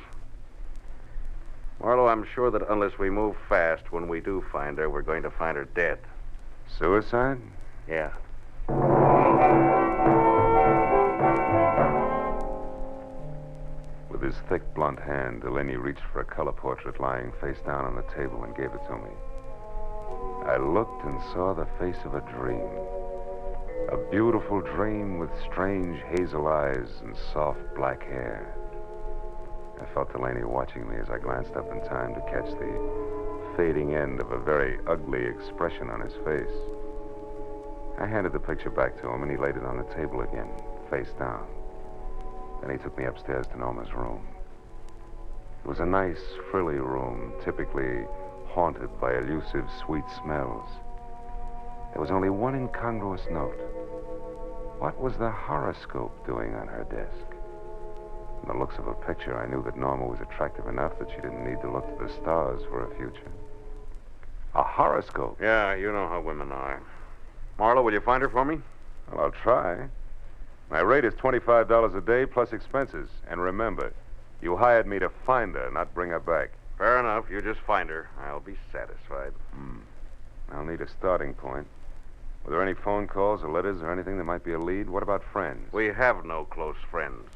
Marlowe, I'm sure that unless we move fast, when we do find her, we're going to find her dead. Suicide? Yeah. With his thick, blunt hand, Delaney reached for a color portrait lying face down on the table and gave it to me. I looked and saw the face of a dream. A beautiful dream with strange hazel eyes and soft black hair. I felt Delaney watching me as I glanced up in time to catch the fading end of a very ugly expression on his face. I handed the picture back to him, and he laid it on the table again, face down. Then he took me upstairs to Norma's room. It was a nice, frilly room, typically haunted by elusive, sweet smells. There was only one incongruous note. What was the horoscope doing on her desk? From the looks of her picture, I knew that Norma was attractive enough that she didn't need to look to the stars for a future. A horoscope? Yeah, you know how women are. Marlowe, will you find her for me? Well, I'll try. My rate is $25 a day plus expenses. And remember, you hired me to find her, not bring her back. Fair enough. You just find her. I'll be satisfied. I'll need a starting point. Were there any phone calls or letters or anything that might be a lead? What about friends? We have no close friends.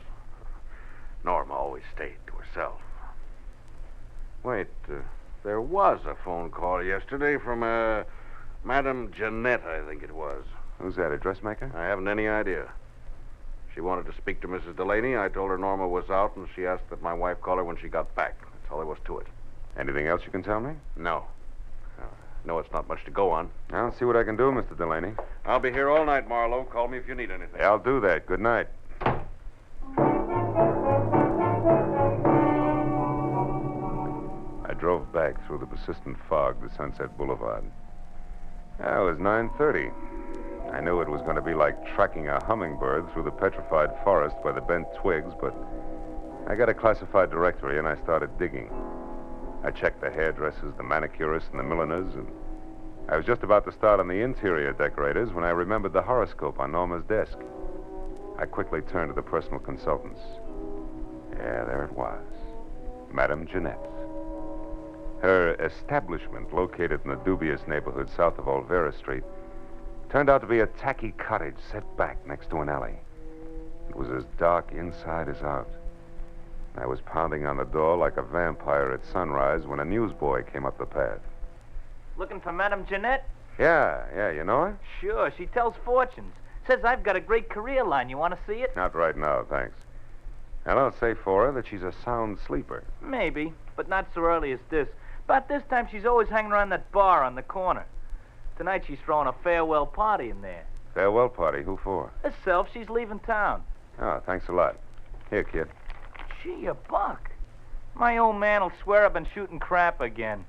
Norma always stayed to herself. Wait, there was a phone call yesterday from, Madame Jeanette, I think it was. Who's that, a dressmaker? I haven't any idea. She wanted to speak to Mrs. Delaney. I told her Norma was out, and she asked that my wife call her when she got back. That's all there was to it. Anything else you can tell me? No. No, it's not much to go on. I'll see what I can do, Mr. Delaney. I'll be here all night, Marlowe. Call me if you need anything. Yeah, I'll do that. Good night. I drove back through the persistent fog to Sunset Boulevard. It was 9:30. I knew it was going to be like tracking a hummingbird through the petrified forest by the bent twigs, but I got a classified directory and I started digging. I checked the hairdressers, the manicurists, and the milliners, and I was just about to start on the interior decorators when I remembered the horoscope on Norma's desk. I quickly turned to the personal consultants. Yeah, there it was. Madame Jeanette. Her establishment, located in the dubious neighborhood south of Olvera Street, turned out to be a tacky cottage set back next to an alley. It was as dark inside as out. I was pounding on the door like a vampire at sunrise when a newsboy came up the path. Looking for Madame Jeanette? Yeah, you know her? Sure, she tells fortunes. Says I've got a great career line. You want to see it? Not right now, thanks. And I'll say for her that she's a sound sleeper. Maybe, but not so early as this. About this time, she's always hanging around that bar on the corner. Tonight, she's throwing a farewell party in there. Farewell party? Who for? Herself. She's leaving town. Oh, thanks a lot. Here, kid. Gee, a buck. My old man'll swear I've been shooting crap again.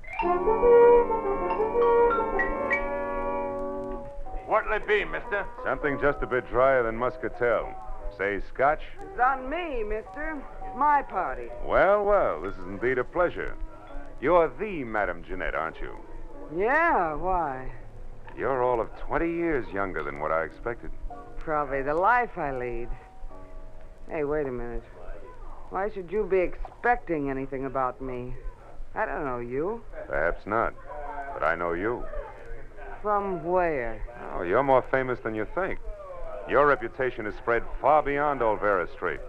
What'll it be, mister? Something just a bit drier than muscatel. Say scotch? It's on me, mister. It's my party. Well, this is indeed a pleasure. You're the Madame Jeanette, aren't you? Yeah, why? You're all of 20 years younger than what I expected. Probably the life I lead. Hey, wait a minute. Why should you be expecting anything about me? I don't know you. Perhaps not, but I know you. From where? Oh, you're more famous than you think. Your reputation has spread far beyond Olvera Street.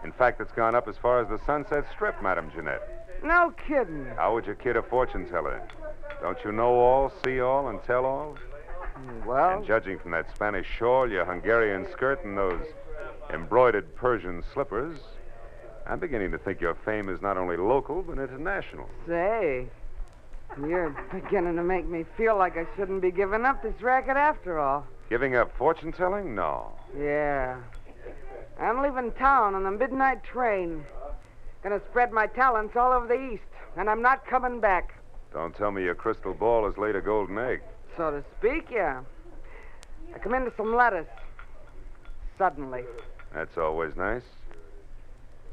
In fact, it's gone up as far as the Sunset Strip, Madame Jeanette. No kidding. How would you kid a fortune teller? Don't you know all, see all, and tell all? Well... And judging from that Spanish shawl, your Hungarian skirt, and those embroidered Persian slippers, I'm beginning to think your fame is not only local, but international. Say, you're beginning to make me feel like I shouldn't be giving up this racket after all. Giving up fortune telling? No. Yeah. I'm leaving town on the midnight train. Gonna spread my talents all over the East, and I'm not coming back. Don't tell me your crystal ball has laid a golden egg. So to speak, yeah. I come into some lettuce. Suddenly. That's always nice.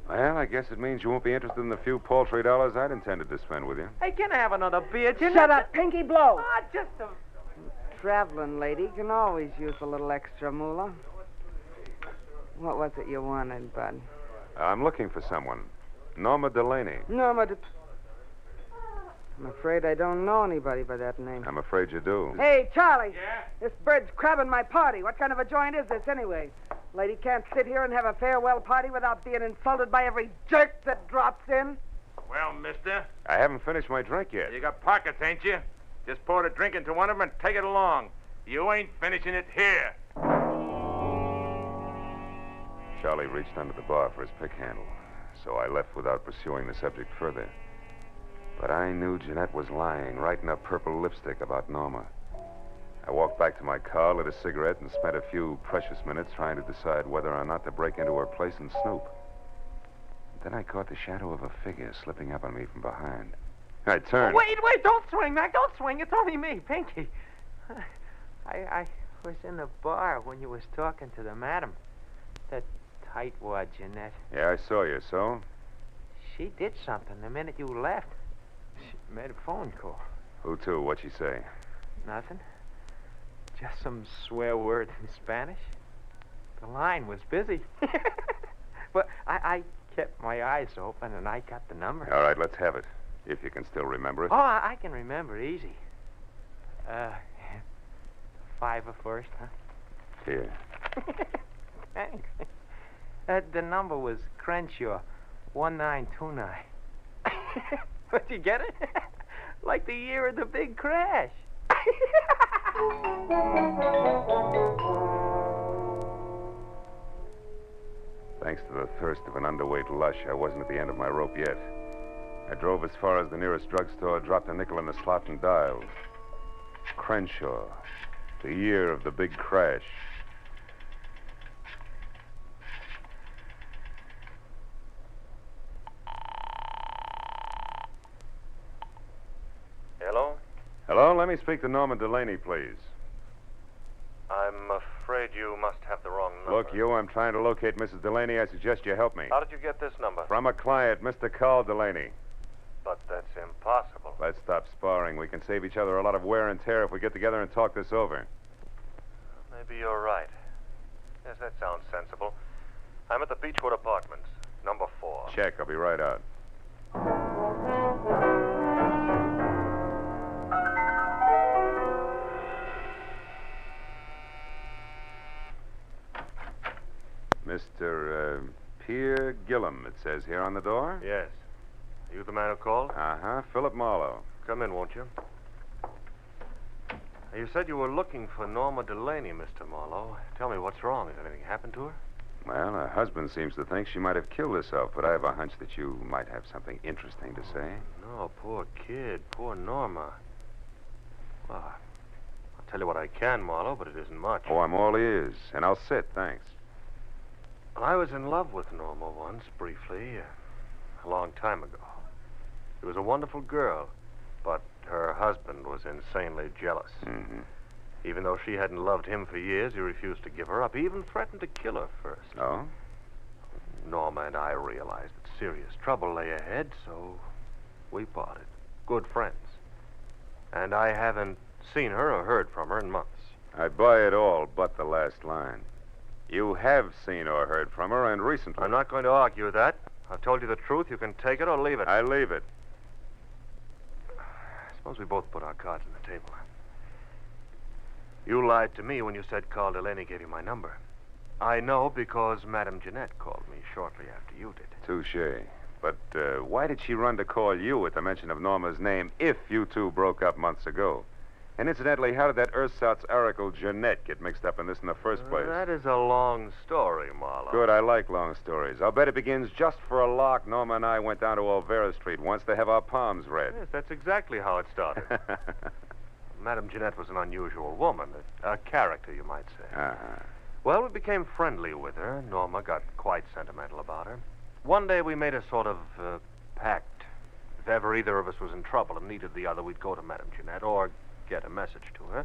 Well, I guess it means you won't be interested in the few paltry dollars I'd intended to spend with you. Hey, can I have another beer, Jim? Shut up, Pinky Blow. Ah, just a... Traveling lady can always use a little extra moolah. What was it you wanted, Bud? I'm looking for someone. Norma Delaney. Norma I'm afraid I don't know anybody by that name. I'm afraid you do. Hey, Charlie. Yeah? This bird's crabbing my party. What kind of a joint is this, anyway? Lady can't sit here and have a farewell party without being insulted by every jerk that drops in. Well, mister, I haven't finished my drink yet. you got pockets, ain't you? Just pour the drink into one of them and take it along. You ain't finishing it here. Charlie reached under the bar for his pick handle, so I left without pursuing the subject further. But I knew Jeanette was lying, right in her purple lipstick about Norma. I walked back to my car, lit a cigarette, and spent a few precious minutes trying to decide whether or not to break into her place and snoop. Then I caught the shadow of a figure slipping up on me from behind. I turned. Oh, wait, don't swing, Mac, don't swing. It's only me, Pinky. I was in the bar when you was talking to the madam. That tightwad Jeanette. Yeah, I saw you, so? She did something the minute you left. She made a phone call. Who to? What'd she say? Nothing. Just some swear words in Spanish. The line was busy. But I kept my eyes open and I got the number. All right, let's have it. If you can still remember it. Oh, I can remember it easy. 5 first, huh? Here. Thanks. The number was Crenshaw, 1929. But you get it? Like the year of the big crash. Thanks to the thirst of an underweight lush, I wasn't at the end of my rope yet. I drove as far as the nearest drugstore, dropped a nickel in the slot, and dialed. Crenshaw, the year of the big crash. Hello? Hello, let me speak to Norma Delaney, please. I'm afraid you must have the wrong number. Look, you, I'm trying to locate Mrs. Delaney. I suggest you help me. How did you get this number? From a client, Mr. Carl Delaney. But that's impossible. Let's stop sparring. We can save each other a lot of wear and tear if we get together and talk this over. Maybe you're right. Yes, that sounds sensible. I'm at the Beechwood Apartments, number 4. Check. I'll be right out. Mr. Pierre Gillum, it says here on the door. Yes. Are you the man who called? Uh-huh. Philip Marlowe. Come in, won't you? You said you were looking for Norma Delaney, Mr. Marlowe. Tell me, what's wrong? Has anything happened to her? Well, her husband seems to think she might have killed herself, but I have a hunch that you might have something interesting to say. No, poor kid. Poor Norma. Well, I'll tell you what I can, Marlowe, but it isn't much. Oh, I'm all ears, and I'll sit, thanks. I was in love with Norma once, briefly, a long time ago. She was a wonderful girl, but her husband was insanely jealous. Mm-hmm. Even though she hadn't loved him for years, he refused to give her up. He even threatened to kill her first. Oh? Norma and I realized that serious trouble lay ahead, so we parted. Good friends. And I haven't seen her or heard from her in months. I buy it all but the last line. You have seen or heard from her, and recently. I'm not going to argue that. I've told you the truth. You can take it or leave it. I leave it. Suppose we both put our cards on the table. You lied to me when you said Carl Delaney gave you my number. I know because Madame Jeanette called me shortly after you did. Touché. But why did she run to call you at the mention of Norma's name if you two broke up months ago? And incidentally, how did that ersatz oracle Jeanette get mixed up in this in the first place? That is a long story, Marlowe. Good, I like long stories. I'll bet it begins just for a lark. Norma and I went down to Olvera Street once to have our palms read. Yes, that's exactly how it started. Madame Jeanette was an unusual woman, a character, you might say. Uh-huh. Well, we became friendly with her. Norma got quite sentimental about her. One day we made a sort of pact. If ever either of us was in trouble and needed the other, we'd go to Madame Jeanette or get a message to her.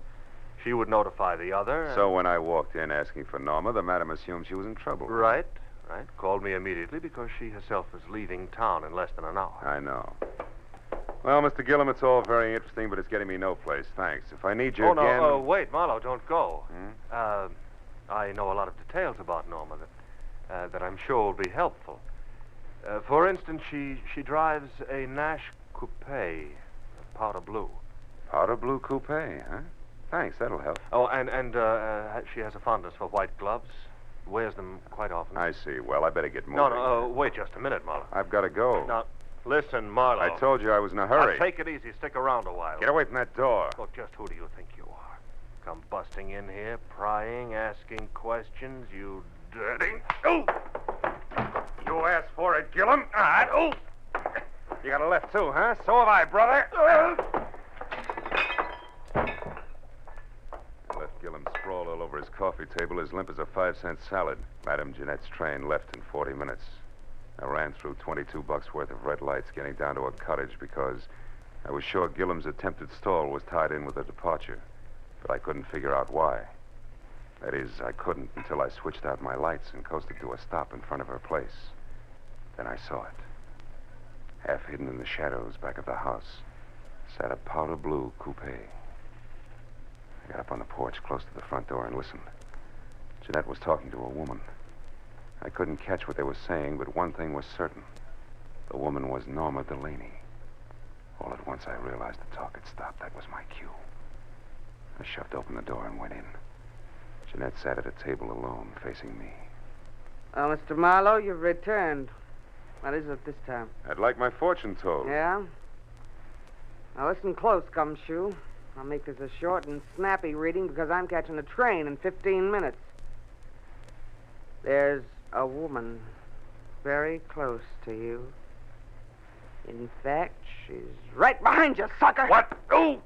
She would notify the other. So when I walked in asking for Norma, the madam assumed she was in trouble. Right. Called me immediately because she herself was leaving town in less than an hour. I know. Well, Mr. Gillum, it's all very interesting, but it's getting me no place. Thanks. If I need you again... Oh, no, wait, Marlowe, don't go. I know a lot of details about Norma that I'm sure will be helpful. For instance, she drives a Nash coupe, powder blue. Powder blue coupe, huh? Thanks, that'll help. Oh, and she has a fondness for white gloves. Wears them quite often. I see. Well, I better get moving. No, wait just a minute, Marlowe. I've got to go. Now, listen, Marlowe. I told you I was in a hurry. Now, take it easy. Stick around a while. Get away from that door. Look, just who do you think you are? Come busting in here, prying, asking questions, you dirty... Oh! You asked for it, Gillum. All right. Oh! You got a left, too, huh? So have I, brother. Left Gillum sprawled all over his coffee table, as limp as a 5-cent salad. Madame Jeanette's train left in 40 minutes. I ran through $22 worth of red lights, getting down to a cottage because I was sure Gillum's attempted stall was tied in with a departure, but I couldn't figure out why. That is, I couldn't until I switched out my lights and coasted to a stop in front of her place. Then I saw it. Half hidden in the shadows back of the house sat a powder blue coupe. I got up on the porch close to the front door and listened. Jeanette was talking to a woman. I couldn't catch what they were saying, but one thing was certain. The woman was Norma Delaney. All at once I realized the talk had stopped. That was my cue. I shoved open the door and went in. Jeanette sat at a table alone, facing me. Oh, Mr. Marlowe, you've returned. What is it this time? I'd like my fortune told. Yeah? Now listen close, Gumshoe. I'll make this a short and snappy reading because I'm catching a train in 15 minutes. There's a woman very close to you. In fact, she's right behind you, sucker! What? Oh!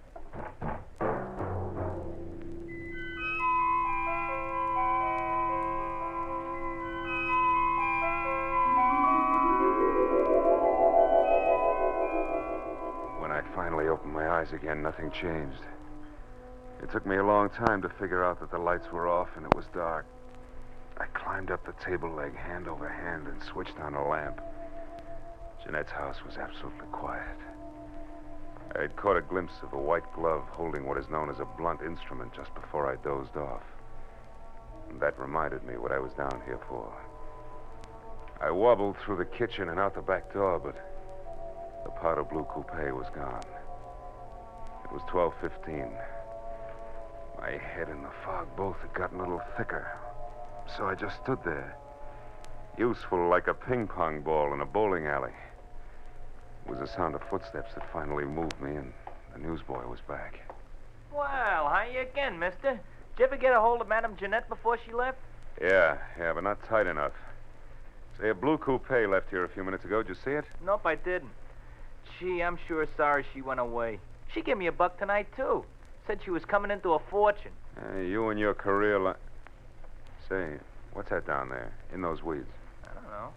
When I finally opened my eyes again, nothing changed. It took me a long time to figure out that the lights were off and it was dark. I climbed up the table leg hand over hand and switched on a lamp. Jeanette's house was absolutely quiet. I had caught a glimpse of a white glove holding what is known as a blunt instrument just before I dozed off. And that reminded me what I was down here for. I wobbled through the kitchen and out the back door, but the powder blue coupe was gone. It was 12:15. My head and the fog both had gotten a little thicker. So I just stood there, useful like a ping-pong ball in a bowling alley. It was the sound of footsteps that finally moved me, and the newsboy was back. Well, how you again, mister? Did you ever get a hold of Madame Jeanette before she left? Yeah, but not tight enough. Say, a blue coupe left here a few minutes ago. Did you see it? Nope, I didn't. Gee, I'm sure sorry she went away. She gave me a buck tonight, too. Said she was coming into a fortune. You and your career... Say, what's that down there, in those weeds? I don't know.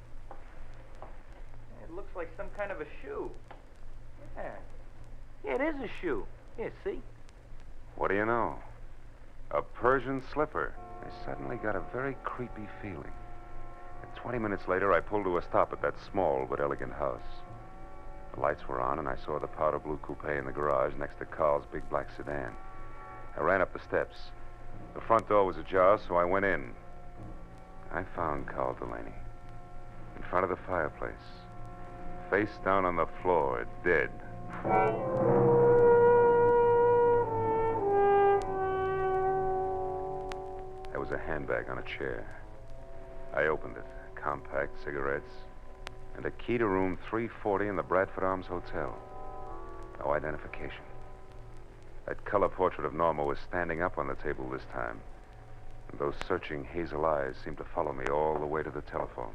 It looks like some kind of a shoe. Yeah, it is a shoe. Here, see? What do you know? A Persian slipper. I suddenly got a very creepy feeling. And 20 minutes later, I pulled to a stop at that small but elegant house. The lights were on, and I saw the powder blue coupe in the garage next to Carl's big black sedan. I ran up the steps. The front door was ajar, so I went in. I found Carl Delaney in front of the fireplace, face down on the floor, dead. There was a handbag on a chair. I opened it. Compact, cigarettes, and a key to room 340 in the Bradford Arms Hotel. No identification. That color portrait of Norma was standing up on the table this time. And those searching hazel eyes seemed to follow me all the way to the telephone.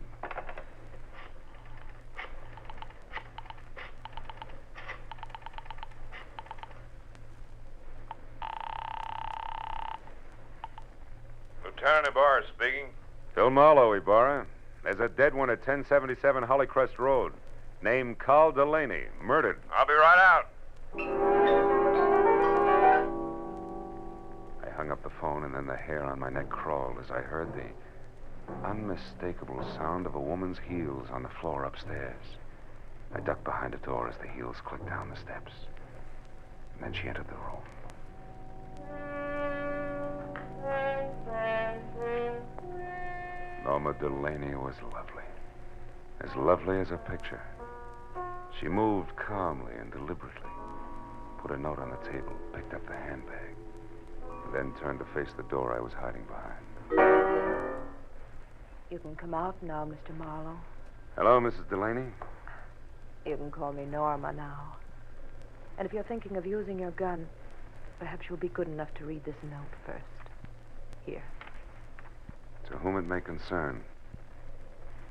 Lieutenant Ibarra speaking. Phil Marlowe, Ibarra. There's a dead one at 1077 Hollycrest Road. Named Carl Delaney. Murdered. I'll be right out. I hung up the phone, and then the hair on my neck crawled as I heard the unmistakable sound of a woman's heels on the floor upstairs. I ducked behind a door as the heels clicked down the steps. And then she entered the room. Norma Delaney was lovely. As lovely as a picture. She moved calmly and deliberately, put a note on the table, picked up the handbag, and then turned to face the door I was hiding behind. You can come out now, Mr. Marlowe. Hello, Mrs. Delaney. You can call me Norma now. And if you're thinking of using your gun, perhaps you'll be good enough to read this note first. Here. To whom it may concern,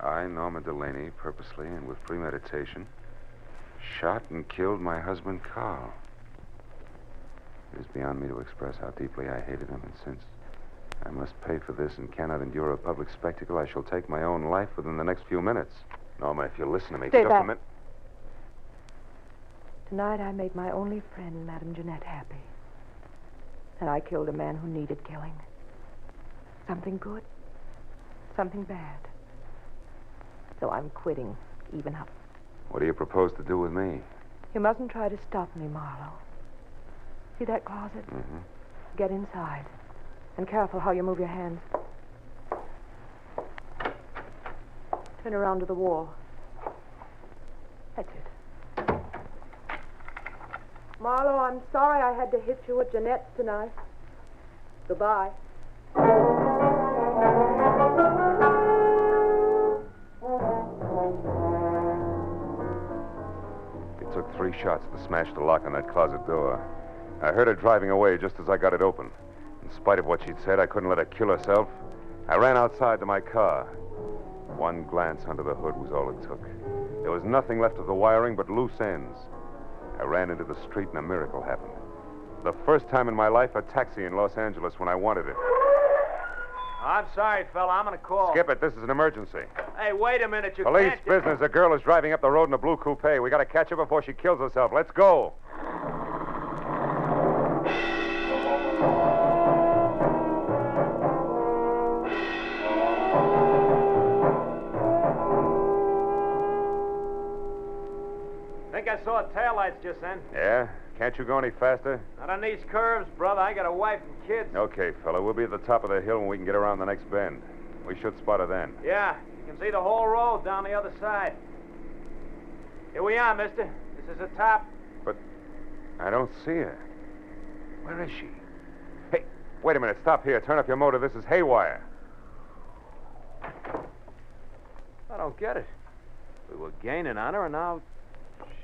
I, Norma Delaney, purposely and with premeditation, shot and killed my husband, Carl. It is beyond me to express how deeply I hated him, and since I must pay for this and cannot endure a public spectacle, I shall take my own life within the next few minutes. Norma, if you'll listen to me Stay just back. a minute. Tonight I made my only friend, Madame Jeanette, happy. And I killed a man who needed killing. Something good, something bad. So I'm quitting, even up. What do you propose to do with me? You mustn't try to stop me, Marlowe. See that closet? Mm-hmm. Get inside. And careful how you move your hands. Turn around to the wall. That's it. Marlowe, I'm sorry I had to hit you at Jeanette's tonight. Goodbye. It took 3 shots to smash the lock on that closet door. I heard her driving away just as I got it open. In spite of what she'd said, I couldn't let her kill herself. I ran outside to my car. One glance under the hood was all it took. There was nothing left of the wiring but loose ends. I ran into the street and a miracle happened. The first time in my life, a taxi in Los Angeles when I wanted it. I'm sorry, fella. I'm going to call. Skip it. This is an emergency. Hey, wait a minute. You Police can't... business. A girl is driving up the road in a blue coupe. We got to catch her before she kills herself. Let's go. Think I saw taillights just then. Yeah? Can't you go any faster? Not on these curves, brother. I got a wife and kids. Okay, fella. We'll be at the top of the hill when we can get around the next bend. We should spot her then. Yeah, you can see the whole road down the other side. Here we are, mister. This is the top. But I don't see her. Where is she? Hey, wait a minute. Stop here. Turn up your motor. This is haywire. I don't get it. We were gaining on her, and now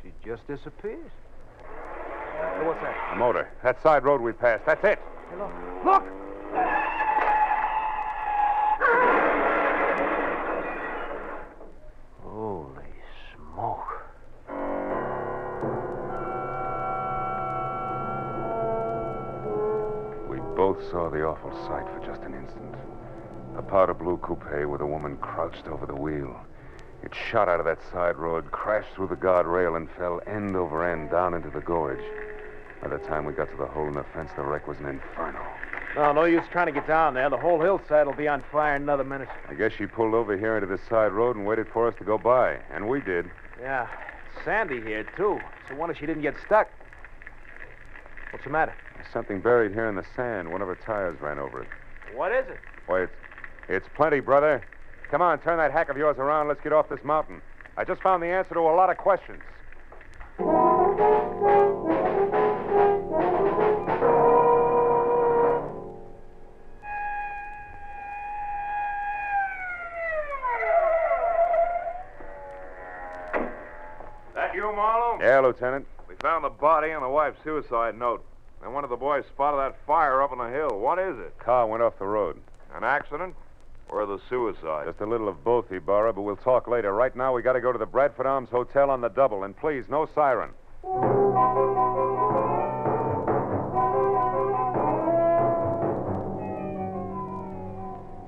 she just disappears. Hey, what's that? A motor. That side road we passed. That's it. Hey, look. Look! Holy smoke. We both saw the awful sight for just an instant. A powder blue coupe with a woman crouched over the wheel. It shot out of that side road, crashed through the guardrail, and fell end over end down into the gorge. By the time we got to the hole in the fence, the wreck was an inferno. No use trying to get down there. The whole hillside will be on fire in another minute. I guess she pulled over here into this side road and waited for us to go by. And we did. Yeah, it's sandy here, too. So wonder she didn't get stuck. What's the matter? There's something buried here in the sand. One of her tires ran over it. What is it? Why, it's plenty, brother. Come on, turn that hack of yours around. Let's get off this mountain. I just found the answer to a lot of questions. That you, Marlowe? Yeah, Lieutenant. We found the body and the wife's suicide note. And one of the boys spotted that fire up on the hill. What is it? Car went off the road. An accident? Or the suicide? Just a little of both, Ibarra, but we'll talk later. Right now, we got to go to the Bradford Arms Hotel on the double. And please, no siren.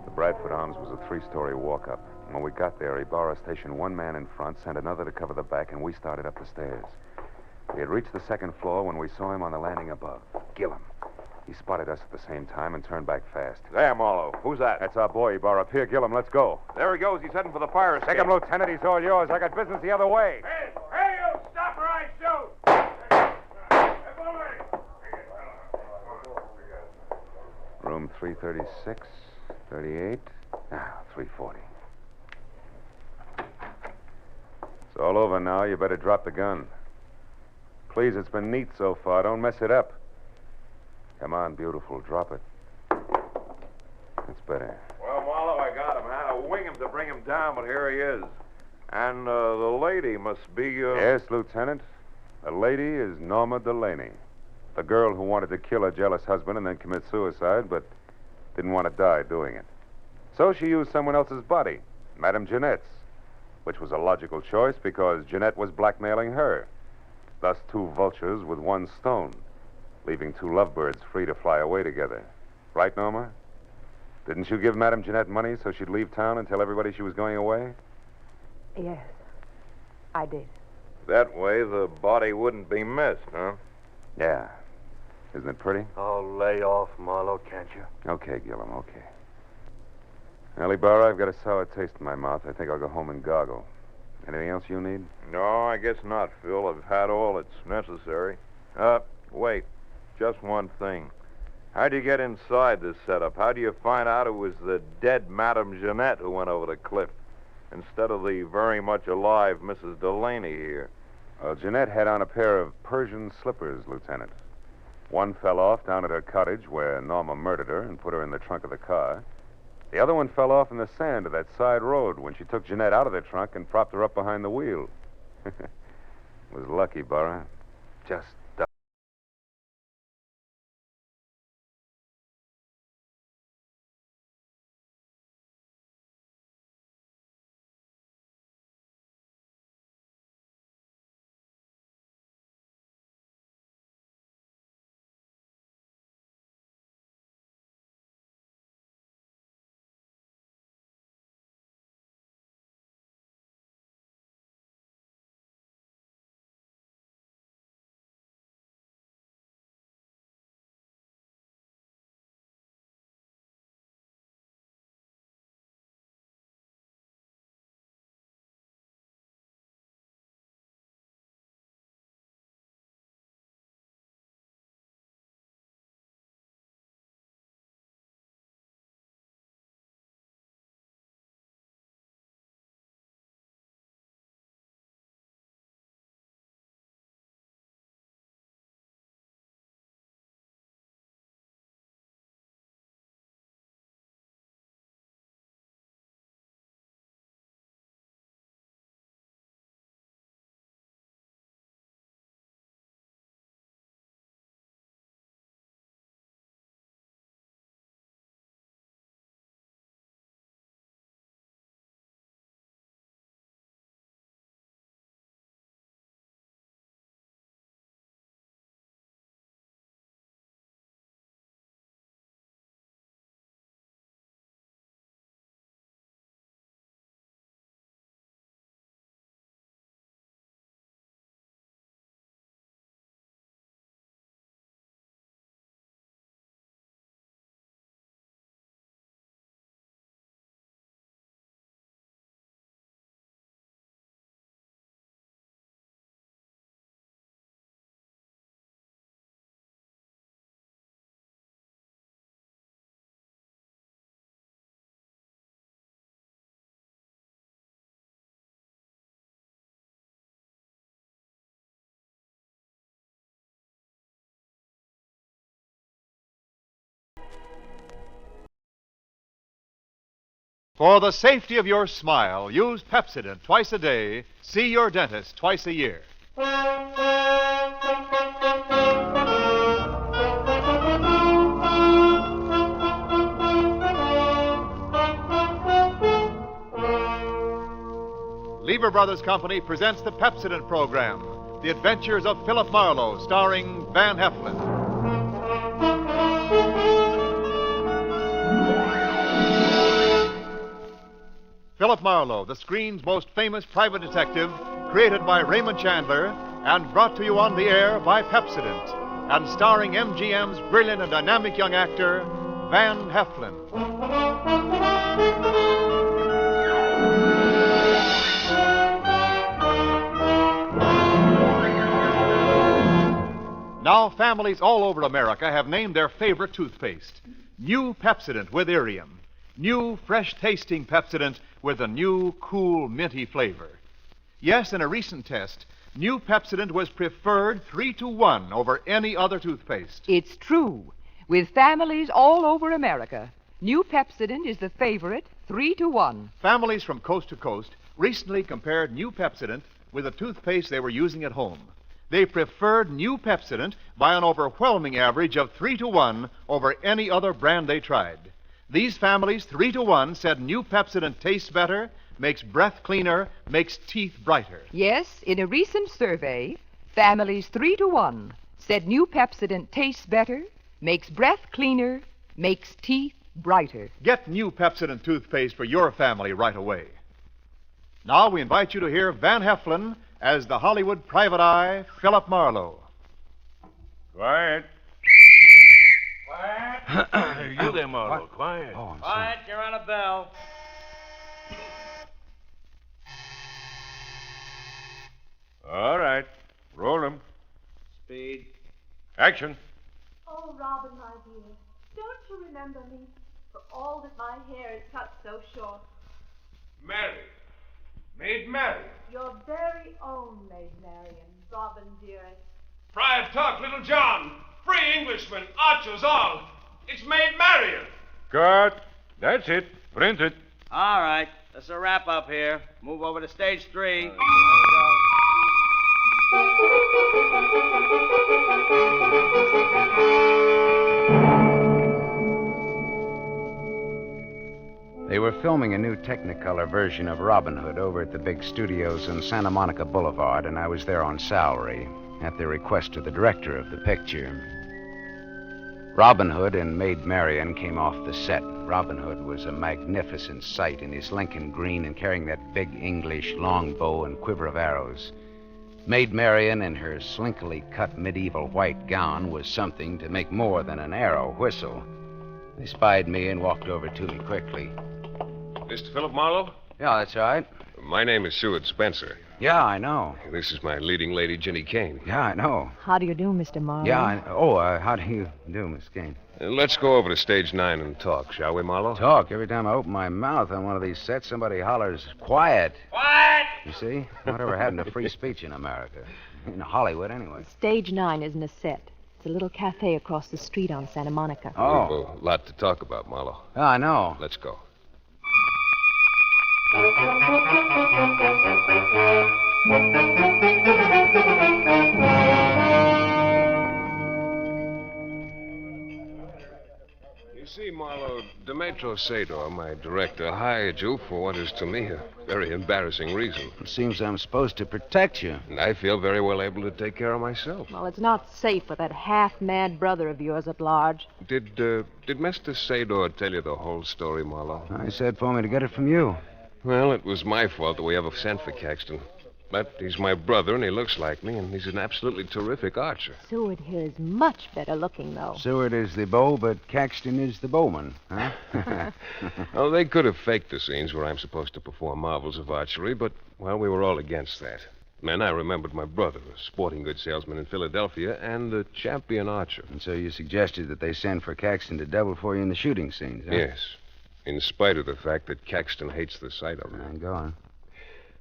The Bradford Arms was a 3-story walk-up. When we got there, Ibarra stationed one man in front, sent another to cover the back, and we started up the stairs. We had reached the second floor when we saw him on the landing above. Gillum. He spotted us at the same time and turned back fast. There, Marlowe. Who's that? That's our boy, Ibarra. Up here, Gillum. Let's go. There he goes. He's heading for the fire escape. Take him, Lieutenant. He's all yours. I got business the other way. Hey, you stop or I shoot! Room 336, 38, 340. It's all over now. You better drop the gun. Please, it's been neat so far. Don't mess it up. Come on, beautiful. Drop it. That's better. Well, Marlowe, I got him. I had to wing him to bring him down, but here he is. And the lady must be... Yes, Lieutenant. The lady is Norma Delaney. The girl who wanted to kill her jealous husband and then commit suicide, but didn't want to die doing it. So she used someone else's body, Madame Jeanette's, which was a logical choice because Jeanette was blackmailing her. Thus, 2 vultures with 1 stone, leaving 2 lovebirds free to fly away together. Right, Norma? Didn't you give Madame Jeanette money so she'd leave town and tell everybody she was going away? Yes, I did. That way the body wouldn't be missed, huh? Yeah. Isn't it pretty? Oh, lay off, Marlowe, can't you? Okay, Gillum, okay. Well, Ibarra, I've got a sour taste in my mouth. I think I'll go home and goggle. Anything else you need? No, I guess not, Phil. I've had all that's necessary. Wait. Just one thing. How'd you get inside this setup? How do you find out it was the dead Madame Jeanette who went over the cliff instead of the very much alive Mrs. Delaney here? Well, Jeanette had on a pair of Persian slippers, Lieutenant. One fell off down at her cottage where Norma murdered her and put her in the trunk of the car. The other one fell off in the sand of that side road when she took Jeanette out of the trunk and propped her up behind the wheel. Was lucky, Burra. Just For the safety of your smile, use Pepsodent twice a day. See your dentist twice a year. Lever Brothers Company presents the Pepsodent program, The Adventures of Philip Marlowe, starring Van Heflin. Philip Marlowe, the screen's most famous private detective, created by Raymond Chandler and brought to you on the air by Pepsodent, and starring MGM's brilliant and dynamic young actor, Van Heflin. Now, families all over America have named their favorite toothpaste. New Pepsodent with Irium. New, fresh-tasting Pepsodent with a new, cool, minty flavor. Yes, in a recent test, new Pepsodent was preferred 3-to-1 over any other toothpaste. It's true. With families all over America, new Pepsodent is the favorite 3-to-1. Families from coast to coast recently compared new Pepsodent with the toothpaste they were using at home. They preferred new Pepsodent by an overwhelming average of 3-to-1 over any other brand they tried. These families, 3-to-1, said new Pepsodent tastes better, makes breath cleaner, makes teeth brighter. Yes, in a recent survey, families 3-to-1 said new Pepsodent tastes better, makes breath cleaner, makes teeth brighter. Get new Pepsodent toothpaste for your family right away. Now we invite you to hear Van Heflin as the Hollywood private eye, Philip Marlowe. Quiet. Hey, you there, Marlowe. Quiet. Oh, Quiet, you're on a bell. All right. Roll them. Speed. Action. Oh, Robin, my dear, don't you remember me? For all that my hair is cut so short. Mary. Maid Mary. Your very own Maid Marian, Robin, dearest. Friar Tuck, Little John. Free Englishmen, archers all. It's Maid Marian. Cut. That's it. Print it. All right, that's a wrap up here. Move over to stage 3. They were filming a new Technicolor version of Robin Hood over at the big studios on Santa Monica Boulevard, and I was there on salary at the request of the director of the picture. Robin Hood and Maid Marian came off the set. Robin Hood was a magnificent sight in his Lincoln green and carrying that big English long bow and quiver of arrows. Maid Marian in her slinkily cut medieval white gown was something to make more than an arrow whistle. They spied me and walked over to me quickly. Mr. Philip Marlowe? Yeah, that's right. My name is Seward Spencer. Yeah, I know. This is my leading lady, Ginny Kane. Yeah, I know. How do you do, Mr. Marlowe? Yeah, how do you do, Miss Kane? Let's go over to stage 9 and talk, shall we, Marlowe? Talk. Every time I open my mouth on one of these sets, somebody hollers, quiet. Quiet! You see? Whatever happened to free speech in America? In Hollywood, anyway. Stage 9 isn't a set. It's a little cafe across the street on Santa Monica. Oh. We've a lot to talk about, Marlowe. Yeah, I know. Let's go. You see, Marlowe, Demetrio Sador, my director, hired you for what is to me a very embarrassing reason. It seems I'm supposed to protect you. And I feel very well able to take care of myself. Well, it's not safe with that half-mad brother of yours at large. Did Mr. Sador tell you the whole story, Marlowe? I said for me to get it from you. Well, it was my fault that we ever sent for Caxton. But he's my brother, and he looks like me, and he's an absolutely terrific archer. Seward here is much better looking, though. Seward is the bow, but Caxton is the bowman, huh? Well, they could have faked the scenes where I'm supposed to perform marvels of archery, but, well, we were all against that. And I remembered my brother, a sporting goods salesman in Philadelphia, and a champion archer. And so you suggested that they send for Caxton to double for you in the shooting scenes, huh? Yes, in spite of the fact that Caxton hates the sight of me. Go on.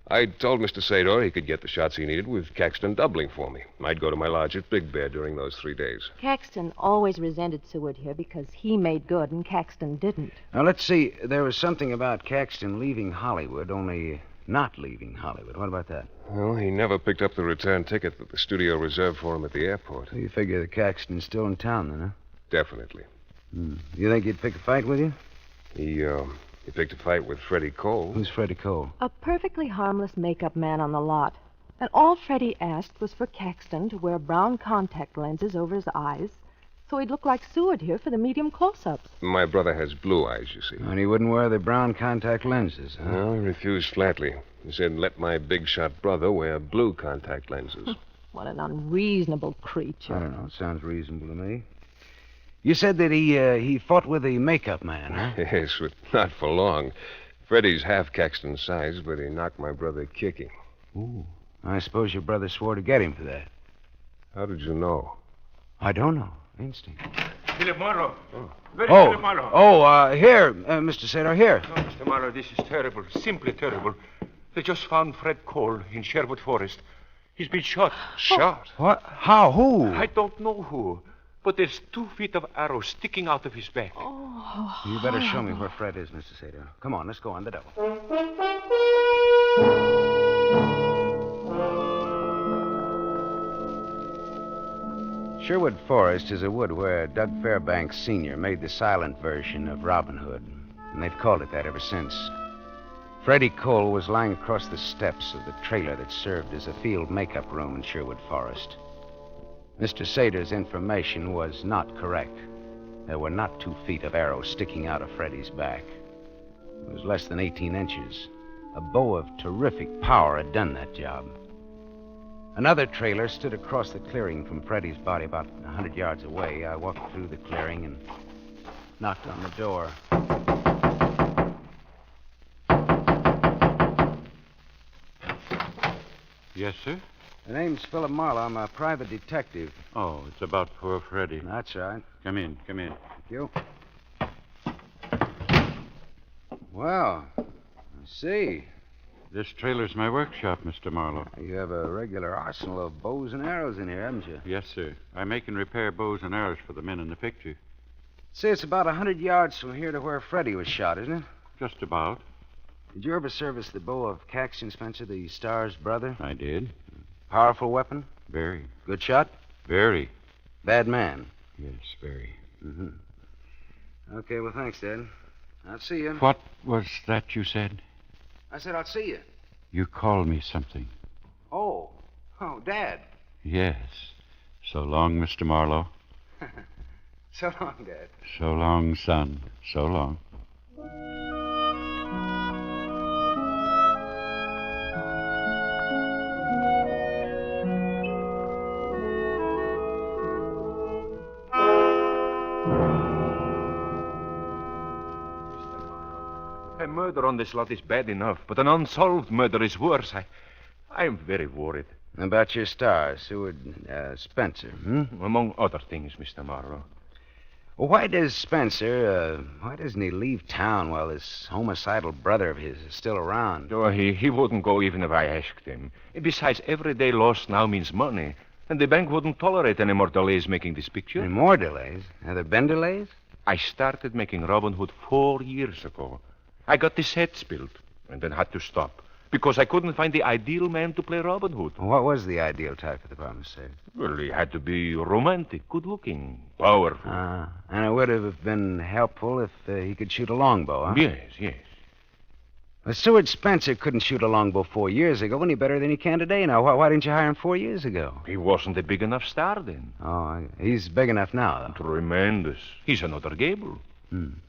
I told Mr. Sador he could get the shots he needed with Caxton doubling for me. I'd go to my lodge at Big Bear during those 3 days. Caxton always resented Seward here because he made good and Caxton didn't. Now, let's see. There was something about Caxton leaving Hollywood, only not leaving Hollywood. What about that? Well, he never picked up the return ticket that the studio reserved for him at the airport. So you figure that Caxton's still in town, then, huh? Definitely. You think he'd pick a fight with you? He picked a fight with Freddie Cole. Who's Freddie Cole? A perfectly harmless makeup man on the lot. And all Freddie asked was for Caxton to wear brown contact lenses over his eyes so he'd look like Seward here for the medium close-ups. My brother has blue eyes, you see. And he wouldn't wear the brown contact lenses, huh? No, he refused flatly. He said, let my big-shot brother wear blue contact lenses. What an unreasonable creature. I don't know. It sounds reasonable to me. You said that he fought with the makeup man, huh? Yes, but not for long. Freddie's half Caxton's size, but he knocked my brother kicking. Ooh. I suppose your brother swore to get him for that. How did you know? I don't know. Instinct. Philip Marlowe. Where is Oh, Philip Marlowe? Here, Mr. Sater, here. Oh, Mr. Marlowe, this is terrible. Simply terrible. They just found Fred Cole in Sherwood Forest. He's been shot. Shot? What? How? Who? I don't know who. But there's 2 feet of arrows sticking out of his back. You better show me where Fred is, Mr. Sater. Come on, let's go on the double. Sherwood Forest is a wood where Doug Fairbanks Sr. made the silent version of Robin Hood, and they've called it that ever since. Freddie Cole was lying across the steps of the trailer that served as a field makeup room in Sherwood Forest. Mr. Sater's information was not correct. There were not 2 feet of arrows sticking out of Freddie's back. It was less than 18 inches. A bow of terrific power had done that job. Another trailer stood across the clearing from Freddie's body about 100 yards away. I walked through the clearing and knocked on the door. Yes, sir? The name's Philip Marlowe. I'm a private detective. Oh, it's about poor Freddie. That's right. Come in, come in. Thank you. Well, I see. This trailer's my workshop, Mr. Marlowe. You have a regular arsenal of bows and arrows in here, haven't you? Yes, sir. I make and repair bows and arrows for the men in the picture. Say, it's about 100 yards from here to where Freddie was shot, isn't it? Just about. Did you ever service the bow of Caxton Spencer, the Star's brother? I did. Powerful weapon? Very. Good shot? Very. Bad man? Yes, very. Mm-hmm. Okay, well, thanks, Dad. I'll see you. What was that you said? I said I'll see you. You called me something. Oh, Dad. Yes. So long, Mr. Marlowe. So long, Dad. So long, son. So long. A murder on this lot is bad enough, but an unsolved murder is worse. I am very worried. About your star, Seward Spencer, Among other things, Mr. Marlowe. Well, why doesn't he leave town while this homicidal brother of his is still around? Oh, he wouldn't go even if I asked him. Besides, every day lost now means money. And the bank wouldn't tolerate any more delays making this picture. Any more delays? Have there been delays? I started making Robin Hood 4 years ago. I got the sets built and then had to stop because I couldn't find the ideal man to play Robin Hood. What was the ideal type for the promised save? Well, he had to be romantic, good-looking, powerful. And it would have been helpful if he could shoot a longbow, huh? Yes. Well, Seward Spencer couldn't shoot a longbow 4 years ago any better than he can today. Now, why didn't you hire him 4 years ago? He wasn't a big enough star then. Oh, he's big enough now, though. Tremendous. He's another Gable.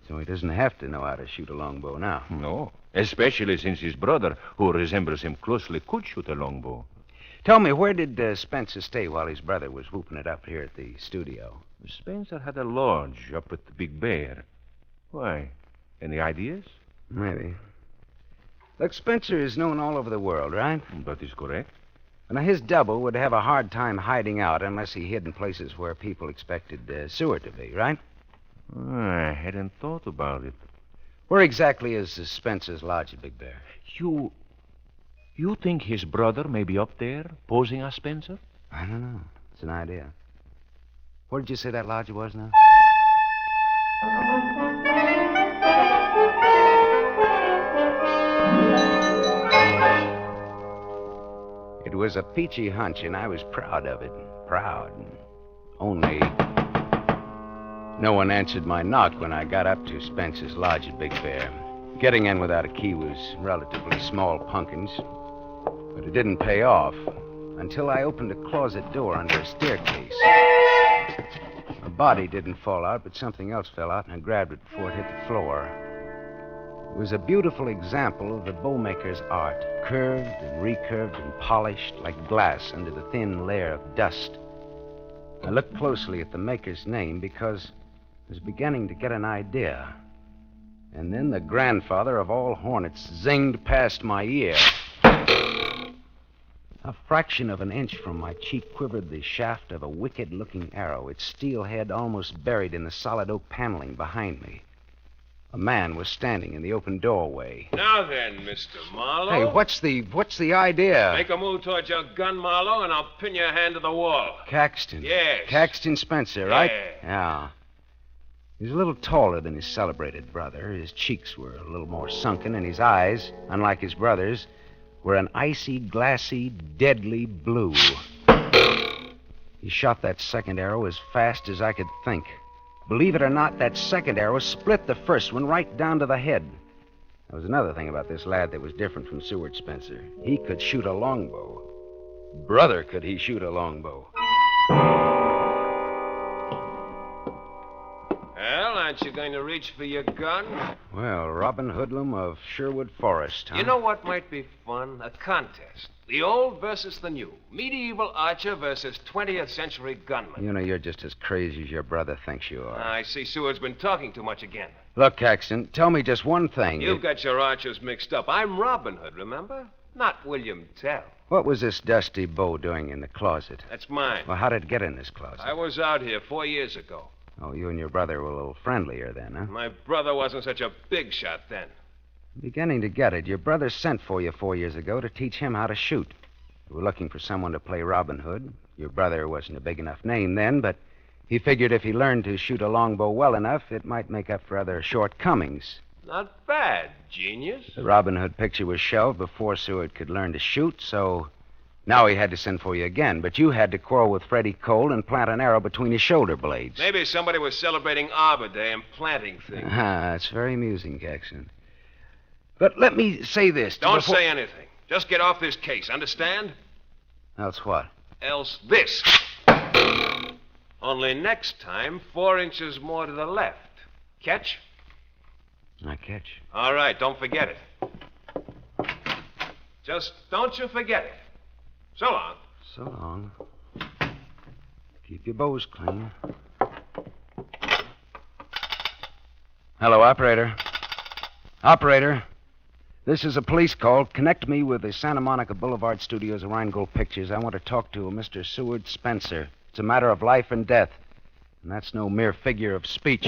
So he doesn't have to know how to shoot a longbow now. No, especially since his brother, who resembles him closely, could shoot a longbow. Tell me, where did Spencer stay while his brother was whooping it up here at the studio? Spencer had a lodge up at the Big Bear. Why? Any ideas? Maybe. Look, Spencer is known all over the world, right? That is correct. Now, his double would have a hard time hiding out unless he hid in places where people expected Seward to be, right? I hadn't thought about it. Where exactly is Spencer's lodge at Big Bear? You think his brother may be up there, posing as Spencer? I don't know. It's an idea. Where did you say that lodge was now? It was a peachy hunch, and I was proud of it. Proud. Only no one answered my knock when I got up to Spencer's lodge at Big Bear. Getting in without a key was relatively small punkins, but it didn't pay off until I opened a closet door under a staircase. A body didn't fall out, but something else fell out, and I grabbed it before it hit the floor. It was a beautiful example of the bowmaker's art, curved and recurved and polished like glass under the thin layer of dust. I looked closely at the maker's name because I was beginning to get an idea. And then the grandfather of all hornets zinged past my ear. A fraction of an inch from my cheek quivered the shaft of a wicked-looking arrow, its steel head almost buried in the solid oak paneling behind me. A man was standing in the open doorway. Now then, Mr. Marlowe. Hey, what's the idea? Make a move towards your gun, Marlowe, and I'll pin your hand to the wall. Caxton. Yes. Caxton Spencer, right? Yeah. He was a little taller than his celebrated brother. His cheeks were a little more sunken, and his eyes, unlike his brother's, were an icy, glassy, deadly blue. He shot that second arrow as fast as I could think. Believe it or not, that second arrow split the first one right down to the head. There was another thing about this lad that was different from Seward Spencer. He could shoot a longbow. Brother, could he shoot a longbow. Well, aren't you going to reach for your gun? Well, Robin Hoodlum of Sherwood Forest, huh? You know what might be fun? A contest. The old versus the new. Medieval archer versus 20th century gunman. You know, you're just as crazy as your brother thinks you are. I see Seward's been talking too much again. Look, Caxton, tell me just one thing. You've got your archers mixed up. I'm Robin Hood, remember? Not William Tell. What was this dusty bow doing in the closet? That's mine. Well, how did it get in this closet? I was out here 4 years ago. Oh, you and your brother were a little friendlier then, huh? My brother wasn't such a big shot then. I'm beginning to get it. Your brother sent for you 4 years ago to teach him how to shoot. You were looking for someone to play Robin Hood. Your brother wasn't a big enough name then, but he figured if he learned to shoot a longbow well enough, it might make up for other shortcomings. Not bad, genius. The Robin Hood picture was shelved before Seward could learn to shoot, so now he had to send for you again. But you had to quarrel with Freddie Cole and plant an arrow between his shoulder blades. Maybe somebody was celebrating Arbor Day and planting things. That's very amusing, Caxton. But let me say this. Don't say anything. Just get off this case, understand? Else what? Else this. Only next time, 4 inches more to the left. Catch? I catch. All right, don't forget it. Just don't you forget it. So long. So long. Keep your bows clean. Hello, operator. Operator. This is a police call. Connect me with the Santa Monica Boulevard studios of Rheingold Pictures. I want to talk to Mr. Seward Spencer. It's a matter of life and death. And that's no mere figure of speech.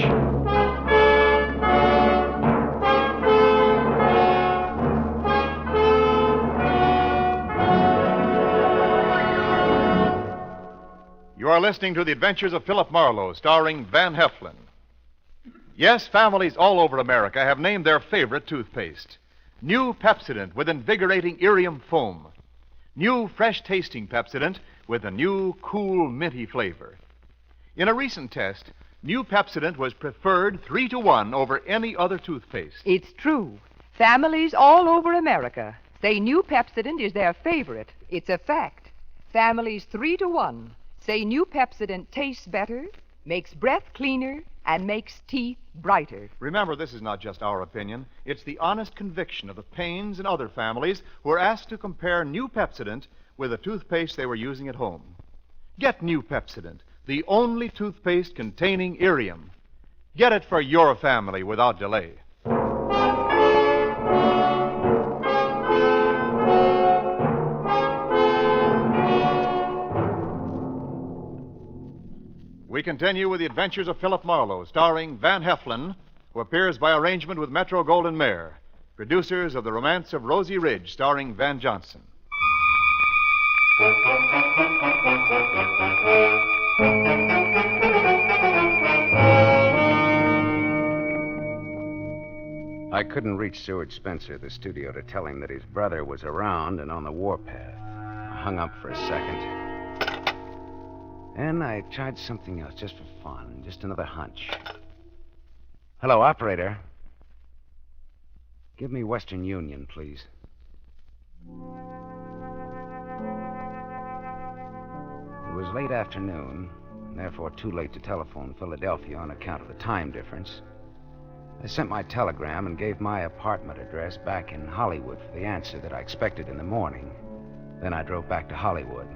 You are listening to The Adventures of Philip Marlowe, starring Van Heflin. Yes, families all over America have named their favorite toothpaste. New Pepsodent with invigorating Irium foam. New fresh-tasting Pepsodent with a new, cool, minty flavor. In a recent test, New Pepsodent was preferred 3-to-1 over any other toothpaste. It's true. Families all over America say New Pepsodent is their favorite. It's a fact. Families 3-to-1 say New Pepsodent tastes better, makes breath cleaner, and makes teeth brighter. Remember, this is not just our opinion. It's the honest conviction of the Paynes and other families who are asked to compare New Pepsodent with the toothpaste they were using at home. Get New Pepsodent, the only toothpaste containing Irium. Get it for your family without delay. We continue with The Adventures of Philip Marlowe, starring Van Heflin, who appears by arrangement with Metro-Goldwyn-Mayer, producers of The Romance of Rosie Ridge, starring Van Johnson. I couldn't reach Seward Spencer at the studio to tell him that his brother was around and on the warpath. I hung up for a second. And I tried something else, just for fun, just another hunch. Hello, operator. Give me Western Union, please. It was late afternoon, and therefore too late to telephone Philadelphia on account of the time difference. I sent my telegram and gave my apartment address back in Hollywood for the answer that I expected in the morning. Then I drove back to Hollywood.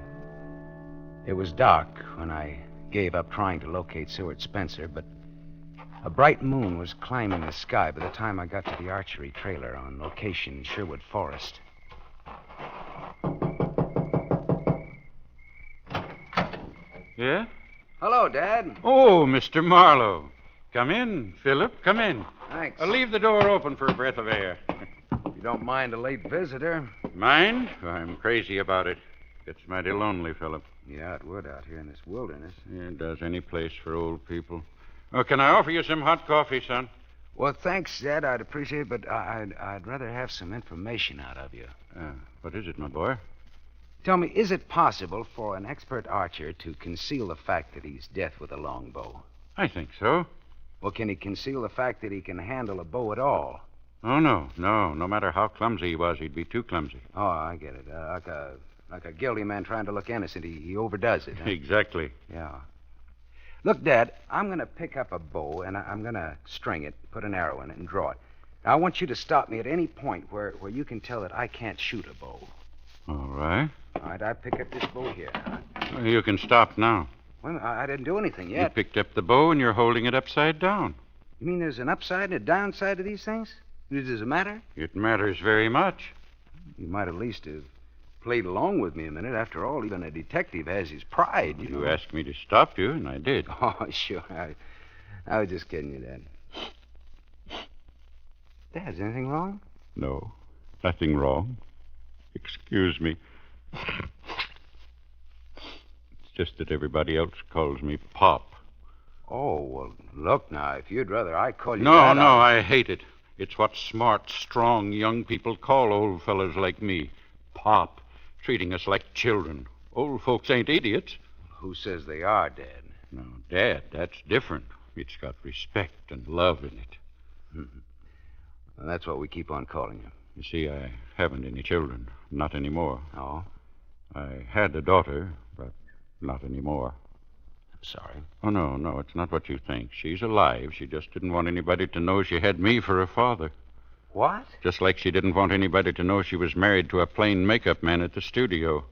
It was dark when I gave up trying to locate Seward Spencer, but a bright moon was climbing the sky by the time I got to the archery trailer on location in Sherwood Forest. Yeah? Hello, Dad. Oh, Mr. Marlowe. Come in, Philip. Come in. Thanks. I'll leave the door open for a breath of air. You don't mind a late visitor? Mind? I'm crazy about it. Gets mighty lonely, Philip. Yeah, it would out here in this wilderness. Yeah, it does any place for old people. Oh, can I offer you some hot coffee, son? Well, thanks, Dad. I'd appreciate it, but I'd rather have some information out of you. What is it, my boy? Tell me, is it possible for an expert archer to conceal the fact that he's deaf with a longbow? I think so. Well, can he conceal the fact that he can handle a bow at all? Oh, no. No matter how clumsy he was, he'd be too clumsy. Oh, I get it. Like a guilty man trying to look innocent. He overdoes it. Huh? Exactly. Yeah. Look, Dad, I'm going to pick up a bow, and I'm going to string it, put an arrow in it, and draw it. Now, I want you to stop me at any point where you can tell that I can't shoot a bow. All right. All right, I pick up this bow here. Well, you can stop now. Well, I didn't do anything You yet. picked up the bow, and you're holding it upside down. You mean there's an upside and a downside to these things? Does it matter? It matters very much. You might at least have played along with me a minute. After all, even a detective has his pride, you know. asked me to stop you, and I did. Oh, sure. I was just kidding you, Dad. Dad, is anything wrong? No, nothing wrong. Excuse me. It's just that everybody else calls me Pop. Oh, well, look now, if you'd rather I call you No, that, I hate it. It's what smart, strong young people call old fellas like me. Pop. Treating us like children. Old folks ain't idiots. Who says they are, Dad? No, Dad, that's different. It's got respect and love in it. Well, that's what we keep on calling you. You see, I haven't any children. Not anymore. Oh? I had a daughter, but not anymore. I'm sorry. Oh, no, it's not what you think. She's alive. She just didn't want anybody to know she had me for a father. What? Just like she didn't want anybody to know she was married to a plain makeup man at the studio.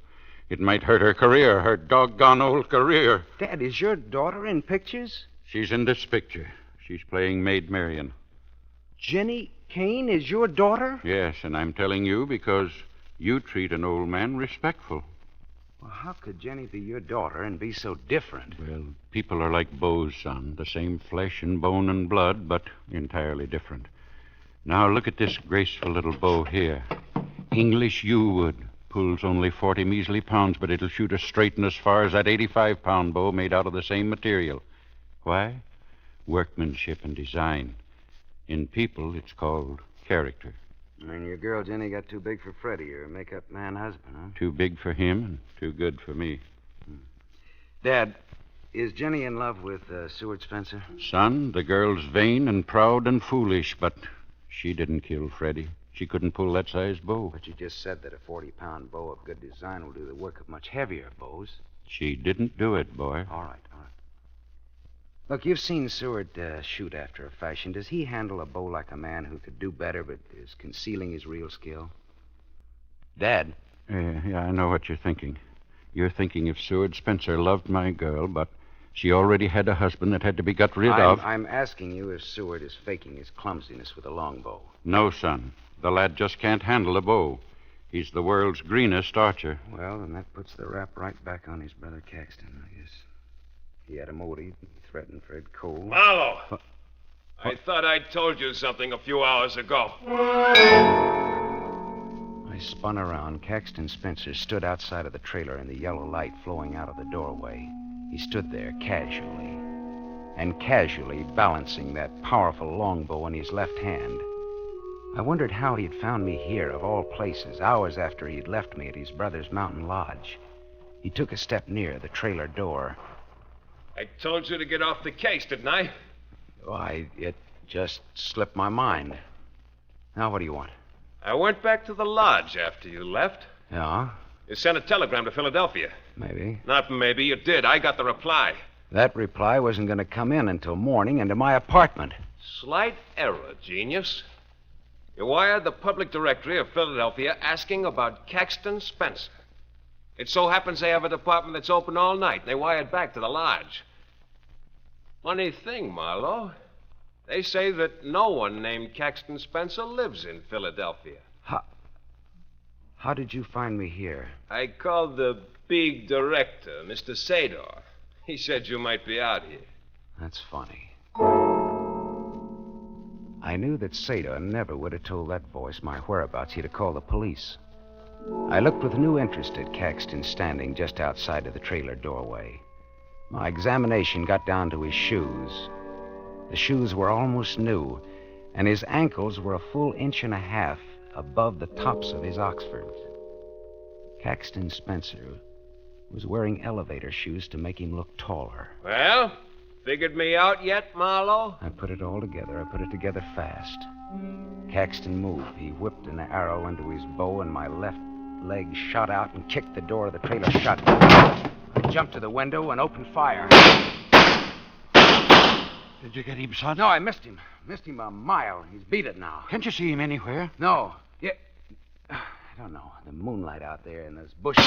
It might hurt her career, her doggone old career. Dad, is your daughter in pictures? She's in this picture. She's playing Maid Marian. Jenny Kane is your daughter? Yes, and I'm telling you because you treat an old man respectful. Well, how could Jenny be your daughter and be so different? Well, people are like bows, son. The same flesh and bone and blood, but entirely different. Now, look at this graceful little bow here. English yew wood. Pulls only 40 measly pounds, but it'll shoot as straight and as far as that 85-pound bow made out of the same material. Why? Workmanship and design. In people, it's called character. And your girl Jenny got too big for Freddie, your makeup man husband, huh? Too big for him and too good for me. Dad, is Jenny in love with Seward Spencer? Son, the girl's vain and proud and foolish, but she didn't kill Freddie. She couldn't pull that size bow. But you just said that a 40-pound bow of good design will do the work of much heavier bows. She didn't do it, boy. All right. Look, you've seen Seward shoot after a fashion. Does he handle a bow like a man who could do better but is concealing his real skill? Dad? Yeah, I know what you're thinking. You're thinking if Seward Spencer loved my girl, but she already had a husband that had to be got rid of. I'm asking you if Seward is faking his clumsiness with a longbow. No, son. The lad just can't handle a bow. He's the world's greenest archer. Well, then that puts the rap right back on his brother Caxton, I guess. He had a motive. He threatened Fred Cole. Marlowe! I thought I told you something a few hours ago. I spun around. Caxton Spencer stood outside of the trailer in the yellow light flowing out of the doorway. He stood there casually balancing that powerful longbow in his left hand. I wondered how he'd found me here, of all places, hours after he'd left me at his brother's mountain lodge. He took a step near the trailer door. I told you to get off the case, didn't I? It just slipped my mind. Now, what do you want? I went back to the lodge after you left. Yeah? You sent a telegram to Philadelphia. Maybe. Not maybe, you did. I got the reply. That reply wasn't going to come in until morning into my apartment. Slight error, genius. You wired the public directory of Philadelphia asking about Caxton Spencer. It so happens they have a department that's open all night. They wired back to the lodge. Funny thing, Marlowe. They say that no one named Caxton Spencer lives in Philadelphia. How did you find me here? I called the big director, Mr. Sador. He said you might be out here. That's funny. I knew that Sador never would have told that voice my whereabouts. He'd have called the police. I looked with new interest at Caxton standing just outside of the trailer doorway. My examination got down to his shoes. The shoes were almost new, and his ankles were a full inch and a half above the tops of his Oxfords. Caxton Spencer was wearing elevator shoes to make him look taller. Well, figured me out yet, Marlowe? I put it all together. I put it together fast. Caxton moved. He whipped an arrow into his bow, and my left leg shot out and kicked the door of the trailer shut. I jumped to the window and opened fire. Did you get him, son? No, I missed him. Missed him a mile. He's beat it now. Can't you see him anywhere? No. Yeah. I don't know. The moonlight out there in those bushes.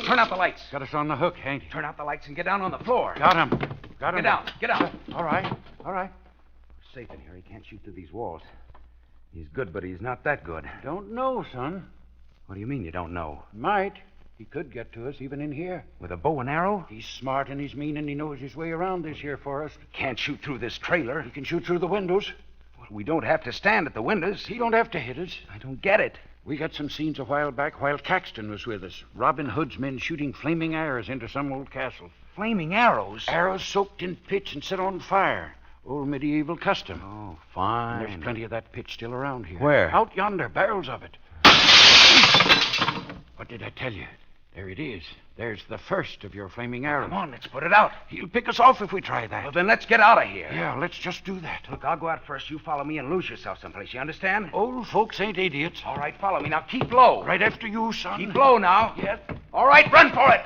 Turn out the lights. Got us on the hook, ain't he? Turn out the lights and get down on the floor. Got him. Got him. Get down. Get down. All right. All right. We're safe in here. He can't shoot through these walls. He's good, but he's not that good. Don't know, son. What do you mean you don't know? Might. He could get to us even in here. With a bow and arrow? He's smart and he's mean and he knows his way around this here forest. Can't shoot through this trailer. He can shoot through the windows. Well, we don't have to stand at the windows. He don't have to hit us. I don't get it. We got some scenes a while back while Caxton was with us. Robin Hood's men shooting flaming arrows into some old castle. Flaming arrows? Arrows soaked in pitch and set on fire. Old medieval custom. Oh, fine. There's plenty of that pitch still around here. Where? Out yonder, barrels of it. What did I tell you? There it is. There's the first of your flaming arrows. Come on, let's put it out. He'll pick us off if we try that. Well, then let's get out of here. Yeah, let's just do that. Look, I'll go out first. You follow me and lose yourself someplace. You understand? Old folks ain't idiots. All right, follow me. Now keep low. Right after you, son. Keep low now. Yeah. All right, run for it.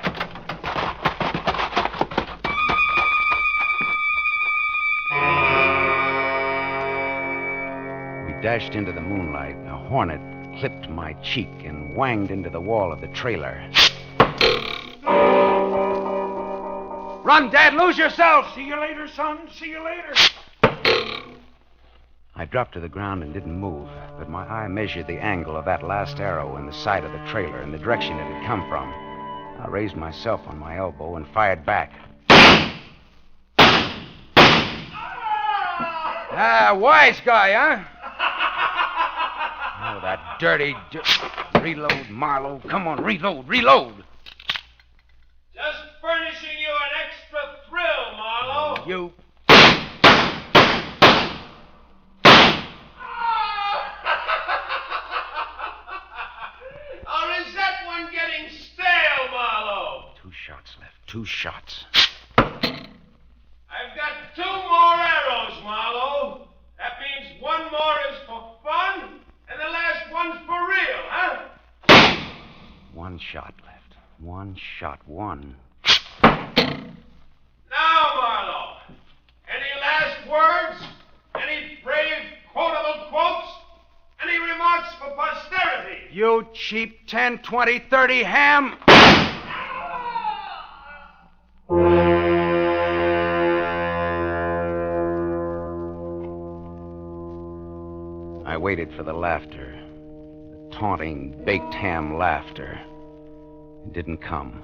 We dashed into the moonlight. A hornet clipped my cheek and whanged into the wall of the trailer. Run, Dad! Lose yourself! See you later, son. See you later. I dropped to the ground and didn't move, but my eye measured the angle of that last arrow in the side of the trailer and the direction it had come from. I raised myself on my elbow and fired back. Ah, wise guy, huh? Oh, that dirty... Reload, Marlowe. Come on, reload. Just furnishing you an extra thrill, Marlowe. You... Or is that one getting stale, Marlowe? 2 shots left. 2 shots. I've got 2 more arrows, Marlowe. That means 1 more is for fun, and the last one's for real, huh? 1 shot left. 1 shot. 1. Now, Marlowe, any last words? Any brave quotable quotes? Any remarks for posterity? You cheap 10, 20, 30 ham! I waited for the laughter. The taunting, baked ham laughter. It didn't come.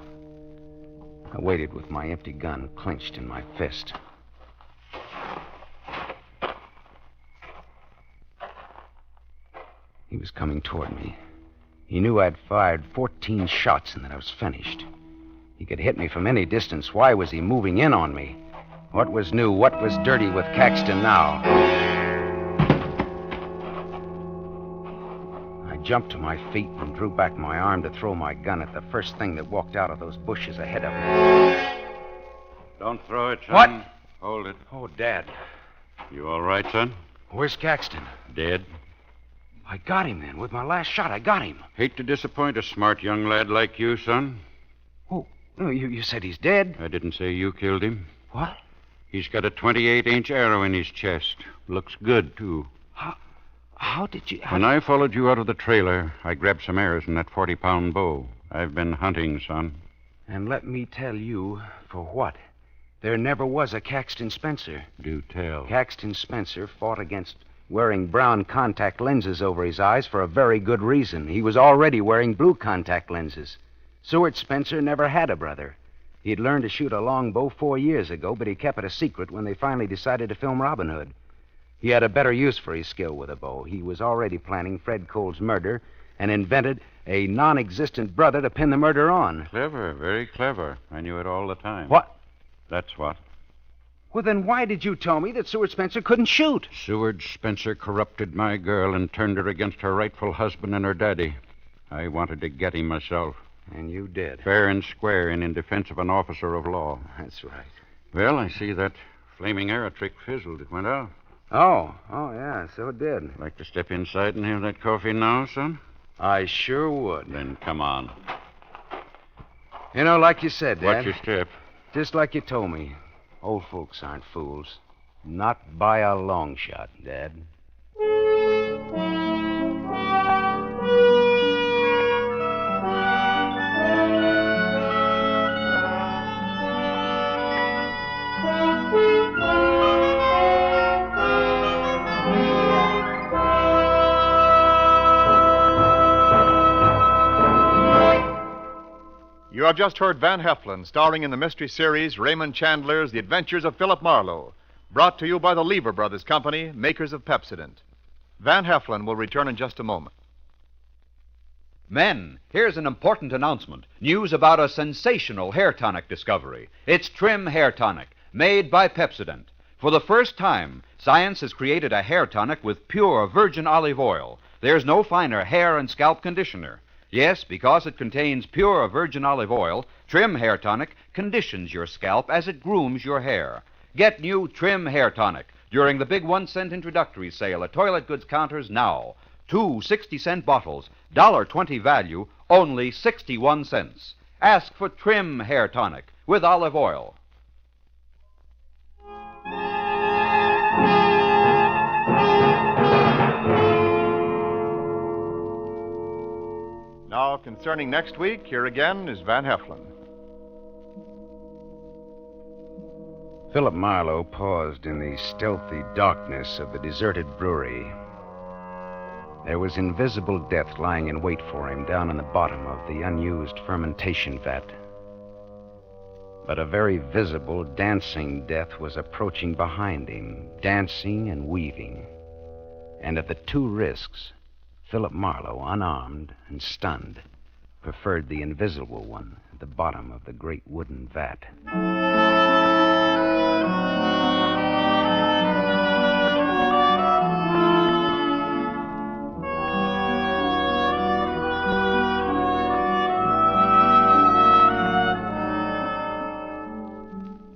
I waited with my empty gun clenched in my fist. He was coming toward me. He knew I'd fired 14 shots and that I was finished. He could hit me from any distance. Why was he moving in on me? What was new? What was dirty with Caxton now? I jumped to my feet and drew back my arm to throw my gun at the first thing that walked out of those bushes ahead of me. Don't throw it, son. What? Hold it. Oh, Dad. You all right, son? Where's Caxton? Dead. I got him then. With my last shot, I got him. Hate to disappoint a smart young lad like you, son. Oh, you said he's dead. I didn't say you killed him. What? He's got a 28-inch arrow in his chest. Looks good, too. How did you... When I followed you out of the trailer, I grabbed some arrows in that 40-pound bow. I've been hunting, son. And let me tell you, for what? There never was a Caxton Spencer. Do tell. Caxton Spencer fought against wearing brown contact lenses over his eyes for a very good reason. He was already wearing blue contact lenses. Seward Spencer never had a brother. He'd learned to shoot a longbow 4 years ago, but he kept it a secret when they finally decided to film Robin Hood. He had a better use for his skill with a bow. He was already planning Fred Cole's murder and invented a non-existent brother to pin the murder on. Clever, very clever. I knew it all the time. What? That's what. Well, then why did you tell me that Seward Spencer couldn't shoot? Seward Spencer corrupted my girl and turned her against her rightful husband and her daddy. I wanted to get him myself. And you did. Fair and square and in defense of an officer of law. That's right. Well, I see that flaming arrow trick fizzled. It went out. Oh, yeah, so it did. Like to step inside and have that coffee now, son? I sure would. Then come on. You know, like you said, Dad. Watch your step. Just like you told me. Old folks aren't fools. Not by a long shot, Dad. You have just heard Van Heflin, starring in the mystery series Raymond Chandler's The Adventures of Philip Marlowe, brought to you by the Lever Brothers Company, makers of Pepsodent. Van Heflin will return in just a moment. Men, here's an important announcement. News about a sensational hair tonic discovery. It's Trim Hair Tonic, made by Pepsodent. For the first time, science has created a hair tonic with pure virgin olive oil. There's no finer hair and scalp conditioner. Yes, because it contains pure virgin olive oil, Trim Hair Tonic conditions your scalp as it grooms your hair. Get new Trim Hair Tonic during the big 1-cent introductory sale at toilet goods counters now. 2 60-cent bottles, $1.20 value, only 61 cents. Ask for Trim Hair Tonic with olive oil. Now, concerning next week, here again is Van Heflin. Philip Marlowe paused in the stealthy darkness of the deserted brewery. There was invisible death lying in wait for him down in the bottom of the unused fermentation vat. But a very visible, dancing death was approaching behind him, dancing and weaving. And at the two risks, Philip Marlowe, unarmed and stunned, preferred the invisible one at the bottom of the great wooden vat.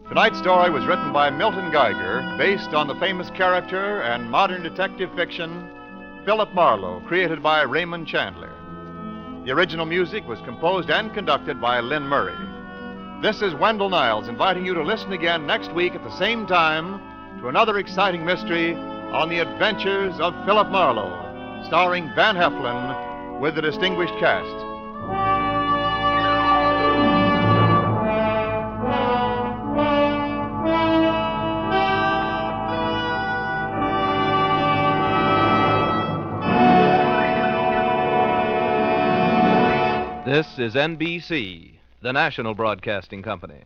Tonight's story was written by Milton Geiger, based on the famous character and modern detective fiction, Philip Marlowe, created by Raymond Chandler. The original music was composed and conducted by Lynn Murray. This is Wendell Niles inviting you to listen again next week at the same time to another exciting mystery on the adventures of Philip Marlowe, starring Van Heflin with the distinguished cast. This is NBC, the national broadcasting company.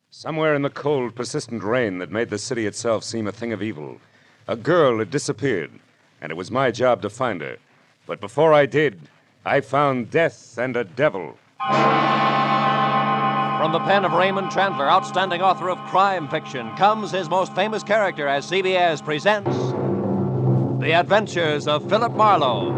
Somewhere in the cold, persistent rain that made the city itself seem a thing of evil, a girl had disappeared, and it was my job to find her. But before I did, I found death and a devil. From the pen of Raymond Chandler, outstanding author of crime fiction, comes his most famous character as CBS presents The Adventures of Philip Marlowe.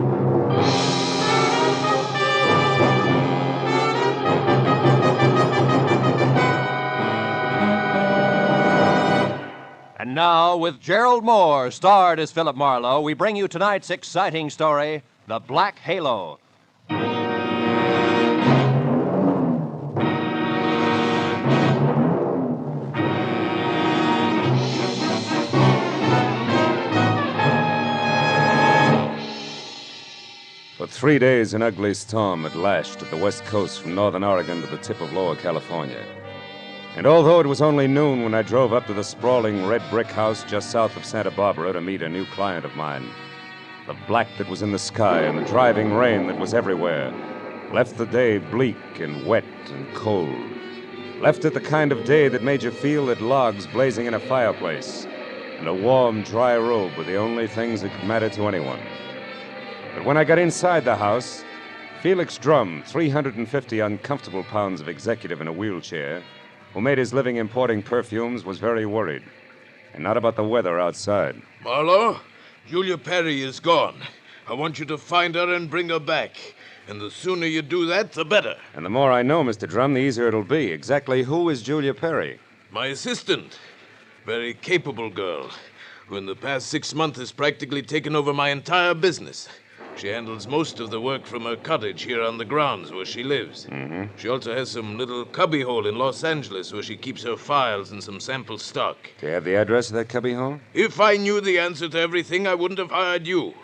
And now, with Gerald Moore, starred as Philip Marlowe, we bring you tonight's exciting story, The Black Halo. For 3 days, an ugly storm had lashed at the west coast from northern Oregon to the tip of Lower California. And although it was only noon when I drove up to the sprawling red brick house just south of Santa Barbara to meet a new client of mine, the black that was in the sky and the driving rain that was everywhere left the day bleak and wet and cold. Left it the kind of day that made you feel that logs blazing in a fireplace and a warm, dry robe were the only things that could matter to anyone. But when I got inside the house, Felix Drum, 350 uncomfortable pounds of executive in a wheelchair, who made his living importing perfumes, was very worried. And not about the weather outside. Marlowe, Julia Perry is gone. I want you to find her and bring her back. And the sooner you do that, the better. And the more I know, Mr. Drum, the easier it'll be. Exactly who is Julia Perry? My assistant. Very capable girl, who in the past 6 months has practically taken over my entire business. She handles most of the work from her cottage here on the grounds where she lives. Mm-hmm. She also has some little cubbyhole in Los Angeles where she keeps her files and some sample stock. Do you have the address of that cubbyhole? If I knew the answer to everything, I wouldn't have hired you.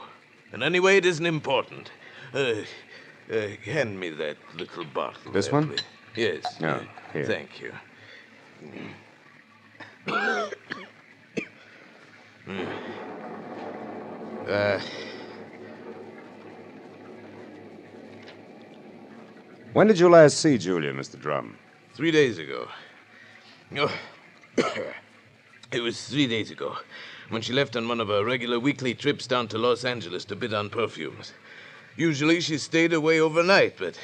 And anyway, it isn't important. Hand me that little bottle. This there, one? please. Yes. No, here. Thank you. When did you last see Julia, Mr. Drum? 3 days ago. Oh, it was 3 days ago when she left on one of her regular weekly trips down to Los Angeles to bid on perfumes. Usually she stayed away overnight, but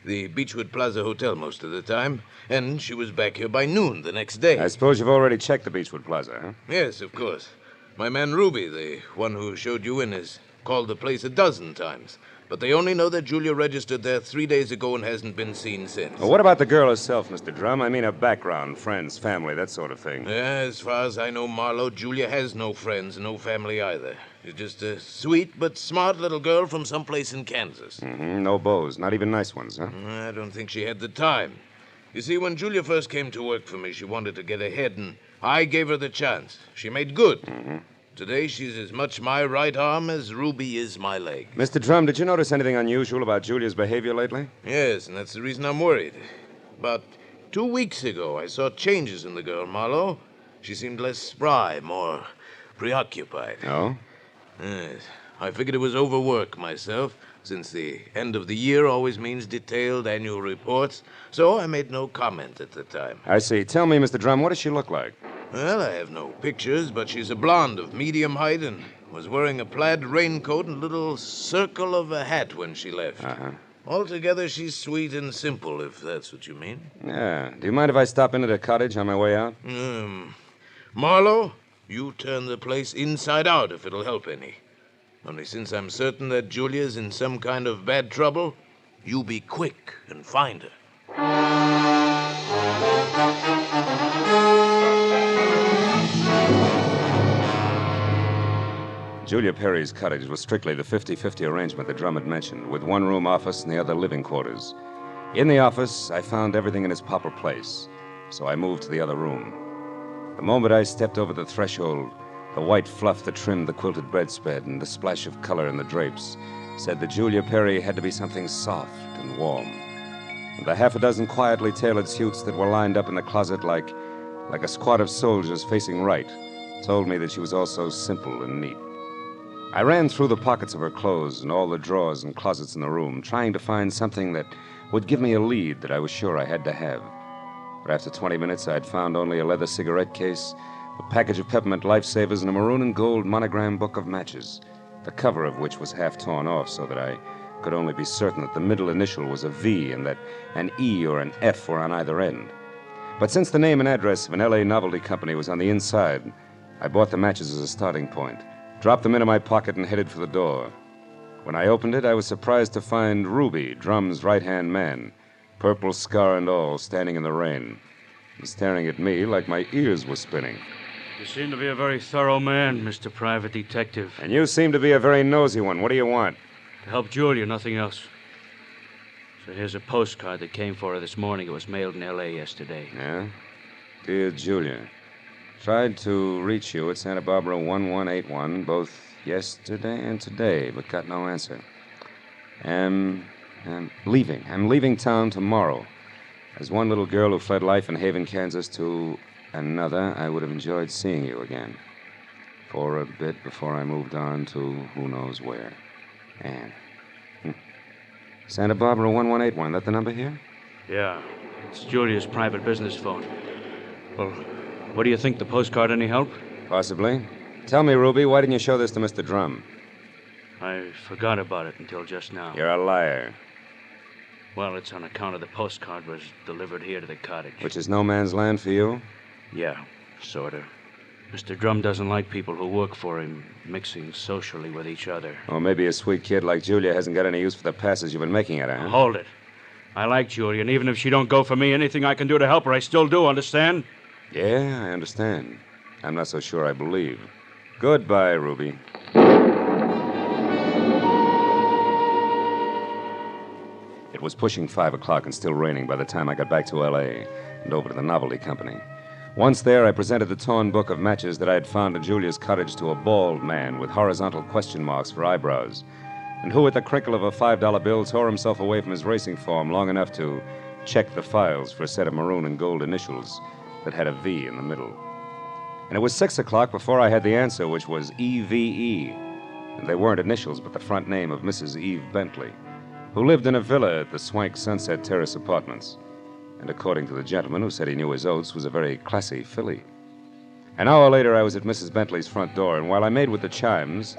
the Beechwood Plaza Hotel most of the time, and she was back here by noon the next day. I suppose you've already checked the Beechwood Plaza, huh? Yes, of course. My man Ruby, the one who showed you in, has called the place a dozen times. But they only know that Julia registered there 3 days ago and hasn't been seen since. Well, what about the girl herself, Mr. Drum? I mean her background, friends, family, that sort of thing. As far as I know, Marlowe, Julia has no friends and no family either. She's just a sweet but smart little girl from someplace in Kansas. Mm-hmm. No beaux, not even nice ones, huh? I don't think she had the time. You see, when Julia first came to work for me, she wanted to get ahead, and I gave her the chance. She made good. Mm-hmm. Today, she's as much my right arm as Ruby is my leg. Mr. Drum, did you notice anything unusual about Julia's behavior lately? Yes, and that's the reason I'm worried. About 2 weeks ago, I saw changes in the girl, Marlowe. She seemed less spry, more preoccupied. Oh? Yes. I figured it was overwork myself, since the end of the year always means detailed annual reports, so I made no comment at the time. I see. Tell me, Mr. Drum, what does she look like? Well, I have no pictures, but she's a blonde of medium height and was wearing a plaid raincoat and a little circle of a hat when she left. Uh-huh. Altogether, she's sweet and simple, if that's what you mean. Yeah. Do you mind if I stop into the cottage on my way out? Marlowe, you turn the place inside out if it'll help any. Only since I'm certain that Julia's in some kind of bad trouble, you be quick and find her. Julia Perry's cottage was strictly the 50-50 arrangement that Drum had mentioned, with one-room office and the other living quarters. In the office, I found everything in its proper place, so I moved to the other room. The moment I stepped over the threshold, the white fluff that trimmed the quilted bedspread and the splash of color in the drapes said that Julia Perry had to be something soft and warm. And the half a dozen quietly tailored suits that were lined up in the closet like a squad of soldiers facing right told me that she was also simple and neat. I ran through the pockets of her clothes and all the drawers and closets in the room, trying to find something that would give me a lead that I was sure I had to have. But after 20 minutes, I had found only a leather cigarette case, a package of peppermint lifesavers, and a maroon and gold monogram book of matches, the cover of which was half torn off so that I could only be certain that the middle initial was a V and that an E or an F were on either end. But since the name and address of an L.A. novelty company was on the inside, I bought the matches as a starting point, dropped them into my pocket, and headed for the door. When I opened it, I was surprised to find Ruby, Drum's right-hand man, purple scar and all, standing in the rain, and staring at me like my ears were spinning. You seem to be a very thorough man, Mr. Private Detective. And you seem to be a very nosy one. What do you want? To help Julia, nothing else. So here's a postcard that came for her this morning. It was mailed in L.A. yesterday. Yeah? Dear Julia, tried to reach you at Santa Barbara 1181 both yesterday and today, but got no answer. I'm leaving. I'm leaving town tomorrow. As one little girl who fled life in Haven, Kansas to another, I would have enjoyed seeing you again. For a bit before I moved on to who knows where. Anne. Santa Barbara 1181. That the number here? Yeah. It's Julia's private business phone. Well, what do you think? The postcard any help? Possibly. Tell me, Ruby, why didn't you show this to Mr. Drum? I forgot about it until just now. You're a liar. Well, it's on account of the postcard was delivered here to the cottage. Which is no man's land for you? Yeah, sort of. Mr. Drum doesn't like people who work for him mixing socially with each other. Or maybe a sweet kid like Julia hasn't got any use for the passes you've been making at her, huh? Hold it. I like Julia, and even if she don't go for me, anything I can do to help her, I still do, understand? Yeah, I understand. I'm not so sure I believe. Goodbye, Ruby. It was pushing 5 o'clock and still raining by the time I got back to L.A. and over to the Novelty Company. Once there, I presented the torn book of matches that I had found at Julia's cottage to a bald man with horizontal question marks for eyebrows, and who, at the crinkle of a $5 bill, tore himself away from his racing form long enough to check the files for a set of maroon and gold initials that had a V in the middle. And it was 6 o'clock before I had the answer, which was EVE. And they weren't initials, but the front name of Mrs. Eve Bentley, who lived in a villa at the Swank Sunset Terrace Apartments. And according to the gentleman who said he knew his oats, was a very classy filly. An hour later, I was at Mrs. Bentley's front door, and while I made with the chimes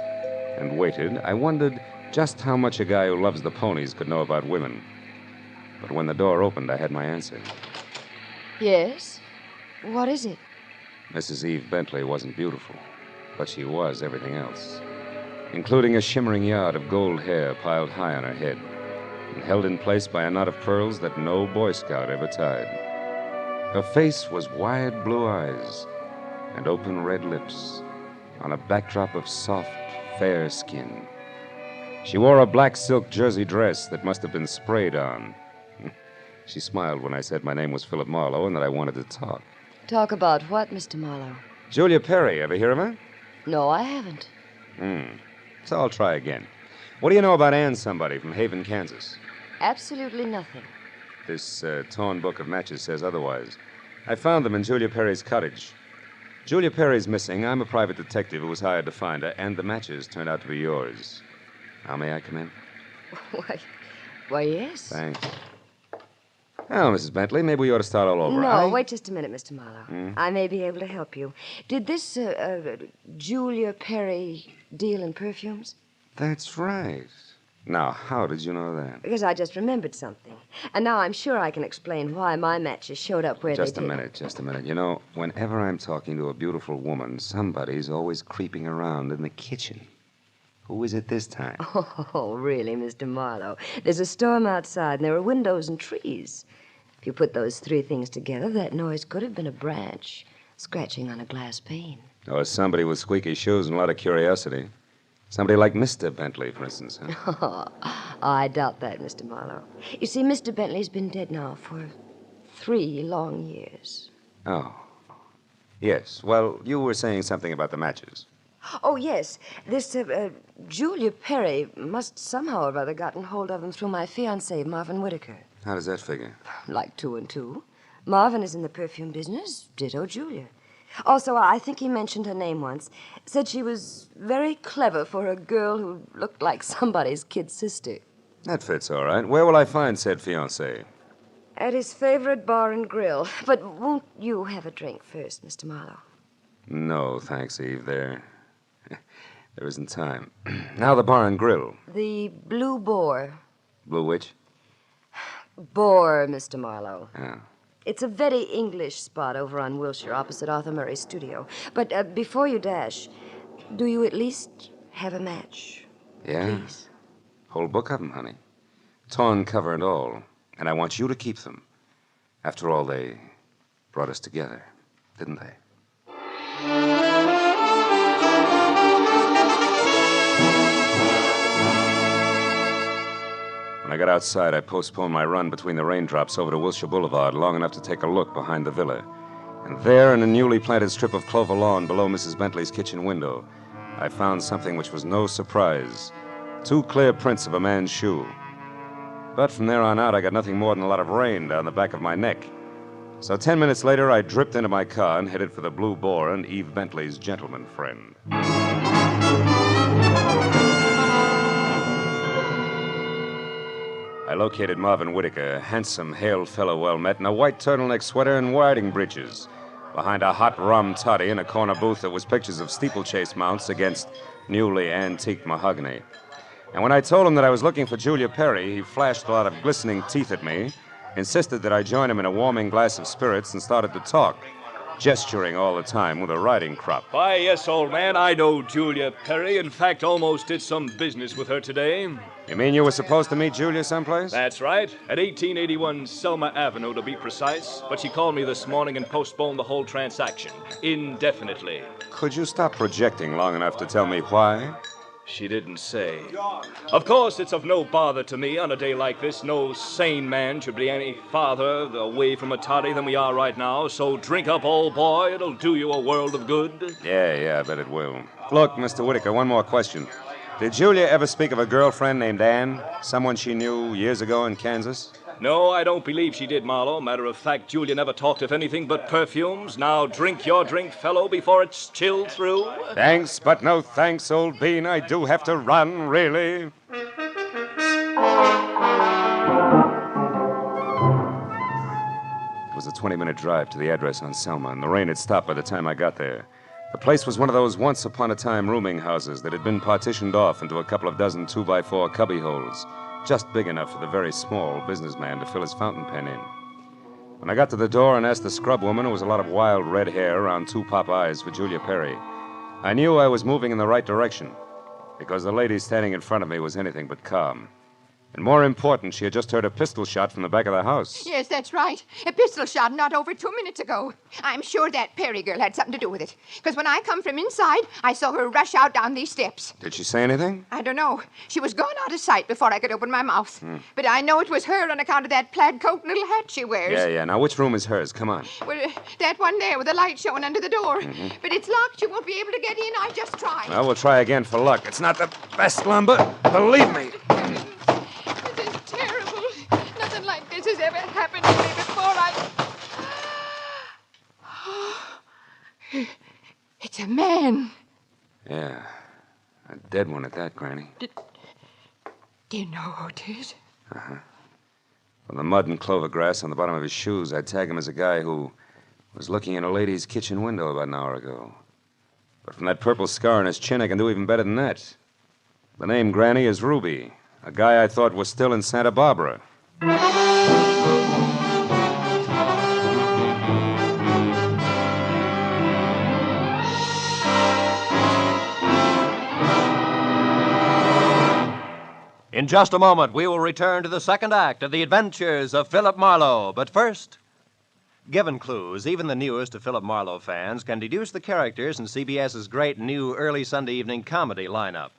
and waited, I wondered just how much a guy who loves the ponies could know about women. But when the door opened, I had my answer. Yes? What is it? Mrs. Eve Bentley wasn't beautiful, but she was everything else, including a shimmering yard of gold hair piled high on her head and held in place by a knot of pearls that no Boy Scout ever tied. Her face was wide blue eyes and open red lips on a backdrop of soft, fair skin. She wore a black silk jersey dress that must have been sprayed on. She smiled when I said my name was Philip Marlowe and that I wanted to talk. Talk about what, Mr. Marlowe? Julia Perry, ever hear of her? No, I haven't. So I'll try again. What do you know about Ann somebody from Haven, Kansas? Absolutely nothing. This torn book of matches says otherwise. I found them in Julia Perry's cottage. Julia Perry's missing. I'm a private detective who was hired to find her, and the matches turned out to be yours. Now, may I come in? Why, yes. Thanks. Now, Mrs. Bentley, maybe we ought to start all over. No, wait just a minute, Mr. Marlowe. I may be able to help you. Did this Julia Perry deal in perfumes? That's right. Now, how did you know that? Because I just remembered something. And now I'm sure I can explain why my matches showed up where they did. Just a minute. You know, whenever I'm talking to a beautiful woman, somebody's always creeping around in the kitchen. Who is it this time? Oh, really, Mr. Marlowe? There's a storm outside, and there are windows and trees. If you put those three things together, that noise could have been a branch scratching on a glass pane. Or somebody with squeaky shoes and a lot of curiosity. Somebody like Mr. Bentley, for instance, huh? I doubt that, Mr. Marlowe. You see, Mr. Bentley's been dead now for 3 long years. Oh. Yes. Well, you were saying something about the matches. Oh, yes. This Julia Perry must somehow or other gotten hold of them through my fiancé, Marvin Whitaker. How does that figure? Like 2 and 2. Marvin is in the perfume business, ditto Julia. Also, I think he mentioned her name once. Said she was very clever for a girl who looked like somebody's kid sister. That fits all right. Where will I find said fiancé? At his favorite bar and grill. But won't you have a drink first, Mr. Marlowe? No, thanks, Eve. There isn't time. Now the bar and grill. The Blue Boar. Blue which? Boar, Mr. Marlowe. Oh. It's a very English spot over on Wilshire, opposite Arthur Murray's studio. But before you dash, do you at least have a match? Yeah? Please. Whole book of them, honey. Torn cover and all. And I want you to keep them. After all, they brought us together, didn't they? When I got outside, I postponed my run between the raindrops over to Wilshire Boulevard long enough to take a look behind the villa. And there, in a newly planted strip of clover lawn below Mrs. Bentley's kitchen window, I found something which was no surprise. 2 clear prints of a man's shoe. But from there on out, I got nothing more than a lot of rain down the back of my neck. So 10 minutes later, I dripped into my car and headed for the Blue Boar and Eve Bentley's gentleman friend. I located Marvin Whitaker, a handsome, hale fellow well met, in a white turtleneck sweater and riding breeches, behind a hot rum toddy in a corner booth that was pictures of steeplechase mounts against newly antique mahogany. And when I told him that I was looking for Julia Perry, he flashed a lot of glistening teeth at me, insisted that I join him in a warming glass of spirits, and started to talk, gesturing all the time with a riding crop. Why, yes, old man, I know Julia Perry. In fact, almost did some business with her today. You mean you were supposed to meet Julia someplace? That's right. At 1881 Selma Avenue, to be precise. But she called me this morning and postponed the whole transaction indefinitely. Could you stop projecting long enough to tell me why? She didn't say. Of course, it's of no bother to me on a day like this. No sane man should be any farther away from a toddy than we are right now. So drink up, old boy. It'll do you a world of good. Yeah, I bet it will. Look, Mr. Whitaker, one more question. Did Julia ever speak of a girlfriend named Anne? Someone she knew years ago in Kansas? No, I don't believe she did, Marlowe. Matter of fact, Julia never talked of anything but perfumes. Now drink your drink, fellow, before it's chilled through. Thanks, but no thanks, old bean. I do have to run, really. It was a 20-minute drive to the address on Selma, and the rain had stopped by the time I got there. The place was one of those once-upon-a-time rooming houses that had been partitioned off into a couple of dozen 2x4 cubby holes, just big enough for the very small businessman to fill his fountain pen in. When I got to the door and asked the scrub woman, who was a lot of wild red hair around 2 pop eyes, for Julia Perry, I knew I was moving in the right direction, because the lady standing in front of me was anything but calm. And more important, she had just heard a pistol shot from the back of the house. Yes, that's right. A pistol shot not over 2 minutes ago. I'm sure that Perry girl had something to do with it. Because when I come from inside, I saw her rush out down these steps. Did she say anything? I don't know. She was gone out of sight before I could open my mouth. But I know it was her on account of that plaid coat and little hat she wears. Yeah. Now, which room is hers? Come on. Well, that one there with the light showing under the door. But it's locked. You won't be able to get in. I just tried. Well, we'll try again for luck. It's not the best lumber. Believe me. This has ever happened to me before. It's a man. Yeah, a dead one at that, Granny. Do you know who it is? Uh-huh. From the mud and clover grass on the bottom of his shoes, I'd tag him as a guy who was looking in a lady's kitchen window about an hour ago. But from that purple scar on his chin, I can do even better than that. The name, Granny, is Ruby, a guy I thought was still in Santa Barbara. In just a moment, we will return to the second act of the adventures of Philip Marlowe. But first, given clues, even the newest of Philip Marlowe fans can deduce the characters in CBS's great new early Sunday evening comedy lineup.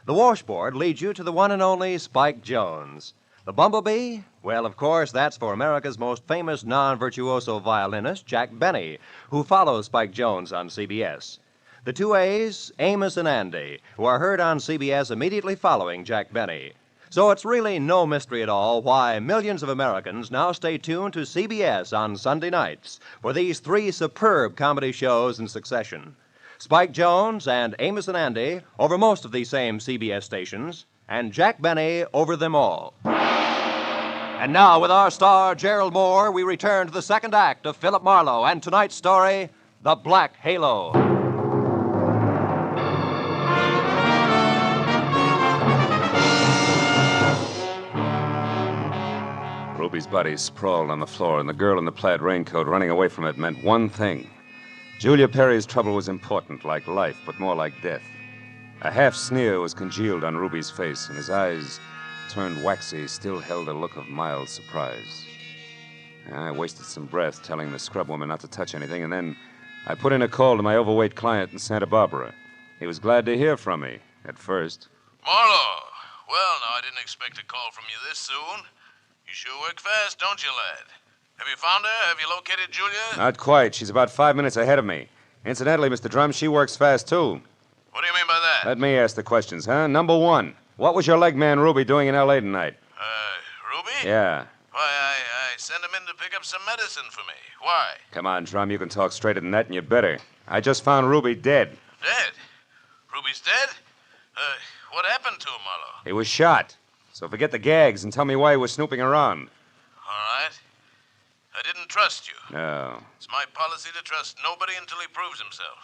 The washboard leads you to the one and only Spike Jones. The bumblebee? Well, of course, that's for America's most famous non-virtuoso violinist, Jack Benny, who follows Spike Jones on CBS. The 2 A's, Amos and Andy, who are heard on CBS immediately following Jack Benny. So it's really no mystery at all why millions of Americans now stay tuned to CBS on Sunday nights for these 3 superb comedy shows in succession. Spike Jones and Amos and Andy over most of these same CBS stations, and Jack Benny over them all. And now, with our star, Gerald Moore, we return to the second act of Philip Marlowe and tonight's story, The Black Halo. Ruby's body sprawled on the floor, and the girl in the plaid raincoat running away from it meant one thing. Julia Perry's trouble was important, like life, but more like death. A half sneer was congealed on Ruby's face, and his eyes, turned waxy, still held a look of mild surprise. I wasted some breath telling the scrub woman not to touch anything, and then I put in a call to my overweight client in Santa Barbara. He was glad to hear from me, at first. Marlowe. Well, now, I didn't expect a call from you this soon. You sure work fast, don't you, lad? Have you found her? Have you located Julia? Not quite. She's about 5 minutes ahead of me. Incidentally, Mr. Drum, she works fast, too. What do you mean by that? Let me ask the questions, huh? Number one, what was your leg man Ruby doing in L.A. tonight? Ruby? Yeah. Why, I sent him in to pick up some medicine for me. Why? Come on, Drum, you can talk straighter than that, and you better. I just found Ruby dead. Dead? Ruby's dead? What happened to him, Marlowe? He was shot. So forget the gags and tell me why he was snooping around. All right. I didn't trust you. No. It's my policy to trust nobody until he proves himself.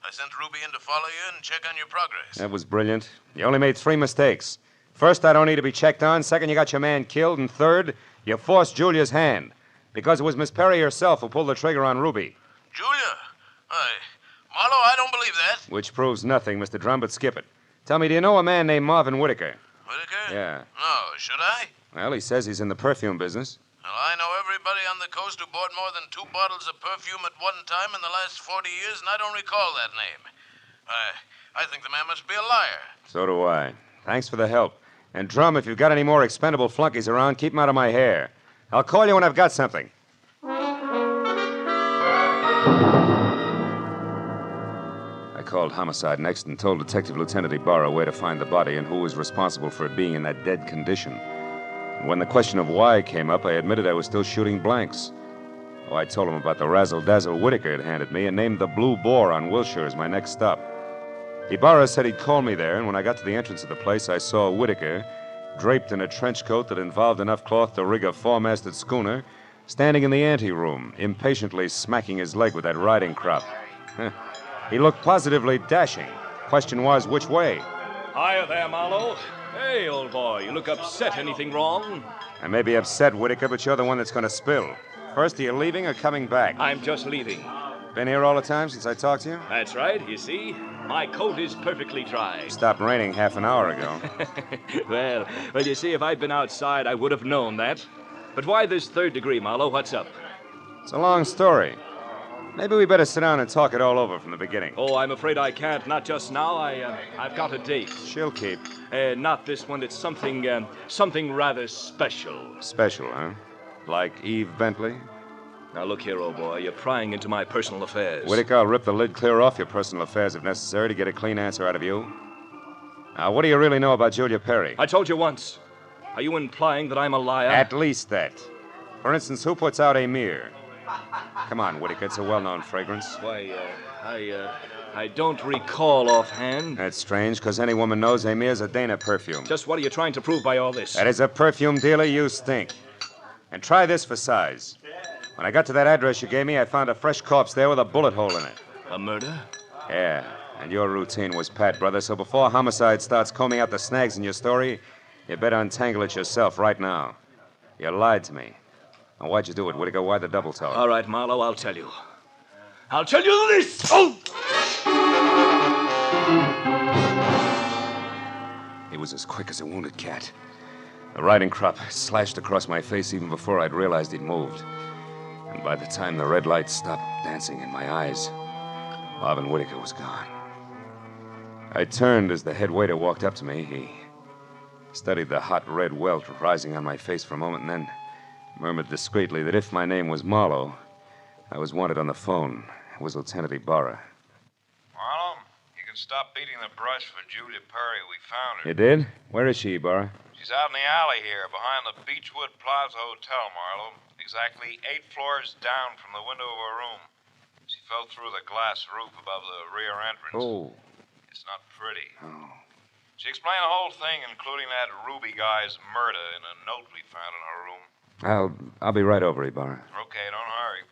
I sent Ruby in to follow you and check on your progress. That was brilliant. You only made 3 mistakes. First, I don't need to be checked on. Second, you got your man killed. And third, you forced Julia's hand. Because it was Miss Perry herself who pulled the trigger on Ruby. Julia? Marlowe, I don't believe that. Which proves nothing, Mr. Drum, but skip it. Tell me, do you know a man named Marvin Whitaker? Whitaker? Yeah. No, should I? Well, he says he's in the perfume business. Well, I know everybody on the coast who bought more than 2 bottles of perfume at one time in the last 40 years, and I don't recall that name. I think the man must be a liar. So do I. Thanks for the help. And, Drum, if you've got any more expendable flunkies around, keep 'em out of my hair. I'll call you when I've got something. I called Homicide next and told Detective Lieutenant Ibarra where to find the body and who was responsible for it being in that dead condition. And when the question of why came up, I admitted I was still shooting blanks. Oh, I told him about the razzle-dazzle Whitaker had handed me and named the Blue Boar on Wilshire as my next stop. Ibarra said he'd call me there, and when I got to the entrance of the place, I saw Whitaker, draped in a trench coat that involved enough cloth to rig a 4-masted schooner, standing in the anteroom, impatiently smacking his leg with that riding crop. He looked positively dashing. Question was, which way? Hiya there, Marlowe. Hey, old boy, you look upset. Anything wrong? I may be upset, Whitaker, but you're the one that's going to spill. First, are you leaving or coming back? I'm just leaving. Been here all the time since I talked to you? That's right, you see. My coat is perfectly dry. Stopped raining half an hour ago. Well, you see, if I'd been outside, I would have known that. But why this 3rd degree, Marlowe? What's up? It's a long story. Maybe we better sit down and talk it all over from the beginning. Oh, I'm afraid I can't. Not just now. I've got a date. She'll keep. Not this one. It's something rather special. Special, huh? Like Eve Bentley? Now, look here, old boy. You're prying into my personal affairs. Whitaker, I'll rip the lid clear off your personal affairs if necessary to get a clean answer out of you. Now, what do you really know about Julia Perry? I told you once. Are you implying that I'm a liar? At least that. For instance, who puts out Amir? Come on, Whitaker. It's a well-known fragrance. Why, I don't recall offhand. That's strange, because any woman knows Amir's a Dana perfume. Just what are you trying to prove by all this? That as a perfume dealer, you stink. And try this for size. When I got to that address you gave me, I found a fresh corpse there with a bullet hole in it. A murder? Yeah, and your routine was pat, brother, so before Homicide starts combing out the snags in your story, you better untangle it yourself right now. You lied to me. Now, why'd you do it, Whitaker? Why the double talk? All right, Marlowe, I'll tell you. I'll tell you this! Oh! He was as quick as a wounded cat. The riding crop slashed across my face even before I'd realized he'd moved. And by the time the red light stopped dancing in my eyes, Marvin Whitaker was gone. I turned as the head waiter walked up to me. He studied the hot red welt rising on my face for a moment and then murmured discreetly that if my name was Marlowe, I was wanted on the phone. It was Lieutenant Ibarra. Marlowe, you can stop beating the brush for Julia Perry. We found her. You did? Where is she, Ibarra? She's out in the alley here, behind the Beechwood Plaza Hotel, Marlowe. Exactly 8 floors down from the window of her room. She fell through the glass roof above the rear entrance. Oh. It's not pretty. Oh. She explained the whole thing, including that Ruby guy's murder, in a note we found in her room. I'll be right over, Ibarra. Okay, don't hurry.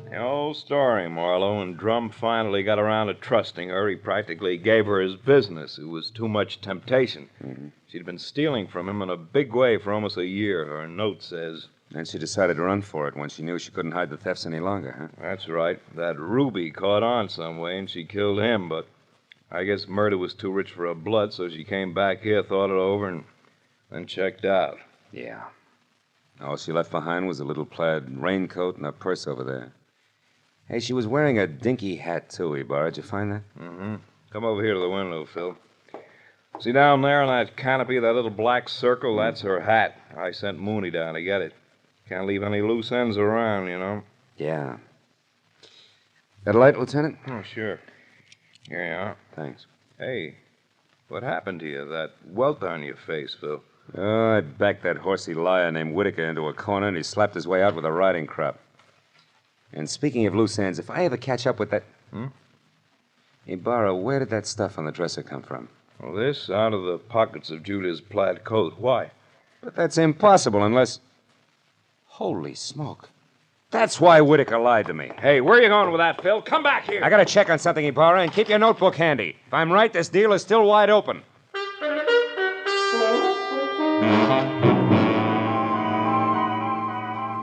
The old story, Marlowe. When Drum finally got around to trusting her, he practically gave her his business. It was too much temptation. Mm-hmm. She'd been stealing from him in a big way for almost a year, her note says. Then she decided to run for it when she knew she couldn't hide the thefts any longer, huh? That's right. That Ruby caught on some way, and she killed him, but I guess murder was too rich for her blood, so she came back here, thought it over, and then checked out. Yeah. All she left behind was a little plaid raincoat and a purse over there. Hey, she was wearing a dinky hat, too, Ibarra. Did you find that? Mm-hmm. Come over here to the window, Phil. See down there on that canopy, that little black circle? That's her hat. I sent Mooney down to get it. Can't leave any loose ends around, you know. Yeah. That light, Lieutenant? Oh, sure. Here you are. Thanks. Hey, what happened to you? That welt on your face, Phil. Oh, I backed that horsey liar named Whitaker into a corner, and he slapped his way out with a riding crop. And speaking of loose ends, if I ever catch up with that... Ibarra, where did that stuff on the dresser come from? Well, this out of the pockets of Julia's plaid coat. Why? But that's impossible unless... Holy smoke. That's why Whitaker lied to me. Hey, where are you going with that, Phil? Come back here. I gotta check on something, Ibarra, and keep your notebook handy. If I'm right, this deal is still wide open.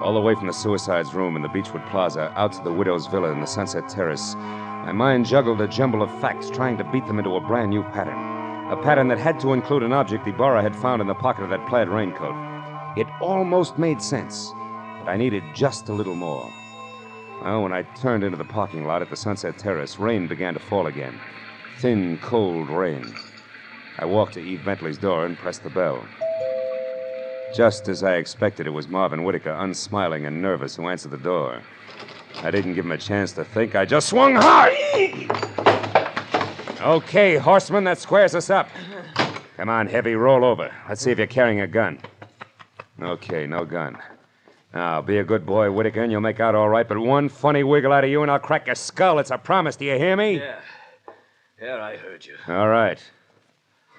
All the way from the suicide's room in the Beechwood Plaza out to the widow's villa in the Sunset Terrace, my mind juggled a jumble of facts, trying to beat them into a brand new pattern. A pattern that had to include an object Ibarra had found in the pocket of that plaid raincoat. It almost made sense, but I needed just a little more. Well, when I turned into the parking lot at the Sunset Terrace, rain began to fall again. Thin, cold rain. I walked to Eve Bentley's door and pressed the bell. Just as I expected, it was Marvin Whitaker, unsmiling and nervous, who answered the door. I didn't give him a chance to think. I just swung hard. Okay, horseman, that squares us up. Come on, Heavy, roll over. Let's see if you're carrying a gun. Okay, no gun. Now, be a good boy, Whitaker, and you'll make out all right, but one funny wiggle out of you and I'll crack your skull. It's a promise. Do you hear me? Yeah, I heard you. All right.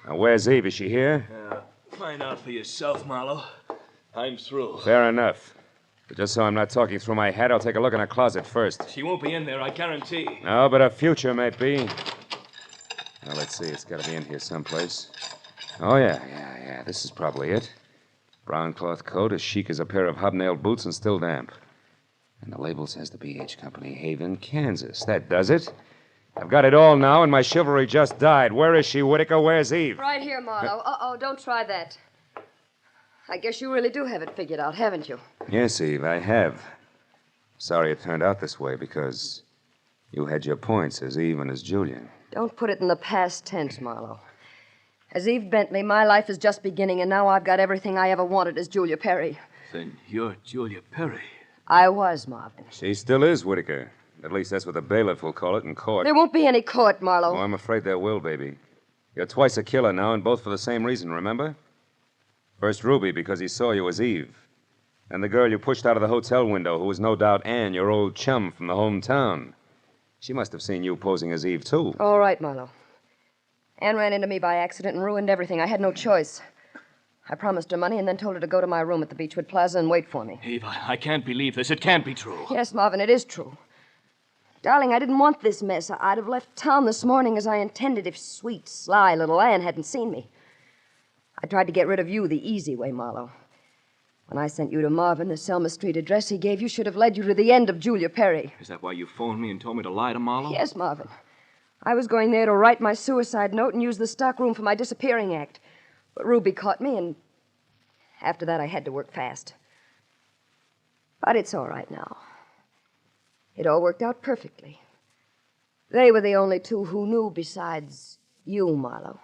Now, where's Eve? Is she here? Find out for yourself, Marlowe. I'm through. Fair enough. But just so I'm not talking through my hat, I'll take a look in her closet first. She won't be in there, I guarantee. No, but her future may be. Now, let's see. It's got to be in here someplace. Oh, yeah. This is probably it. Brown cloth coat, as chic as a pair of hobnailed boots, and still damp. And the label says the B.H. Company, Haven, Kansas. That does it. I've got it all now, and my chivalry just died. Where is she, Whitaker? Where's Eve? Right here, Marlowe. Uh-oh, don't try that. I guess you really do have it figured out, haven't you? Yes, Eve, I have. Sorry it turned out this way, because you had your points as Eve and as Julia. Don't put it in the past tense, Marlowe. As Eve Bentley, my life is just beginning, and now I've got everything I ever wanted as Julia Perry. Then you're Julia Perry. I was, Marvin. She still is, Whitaker. At least that's what the bailiff will call it in court. There won't be any court, Marlowe. Oh, I'm afraid there will, baby. You're twice a killer now, and both for the same reason, remember? First Ruby, because he saw you as Eve. And the girl you pushed out of the hotel window, who was no doubt Ann, your old chum from the hometown. She must have seen you posing as Eve, too. All right, Marlowe. Ann ran into me by accident and ruined everything. I had no choice. I promised her money and then told her to go to my room at the Beechwood Plaza and wait for me. Eve, I can't believe this. It can't be true. Yes, Marvin, it is true. Darling, I didn't want this mess. I'd have left town this morning as I intended if sweet, sly little Ann hadn't seen me. I tried to get rid of you the easy way, Marlowe. When I sent you to Marvin, the Selma Street address he gave you should have led you to the end of Julia Perry. Is that why you phoned me and told me to lie to Marlowe? Yes, Marvin. I was going there to write my suicide note and use the stockroom for my disappearing act. But Ruby caught me, and after that I had to work fast. But it's all right now. It all worked out perfectly. They were the only two who knew besides you, Marlowe.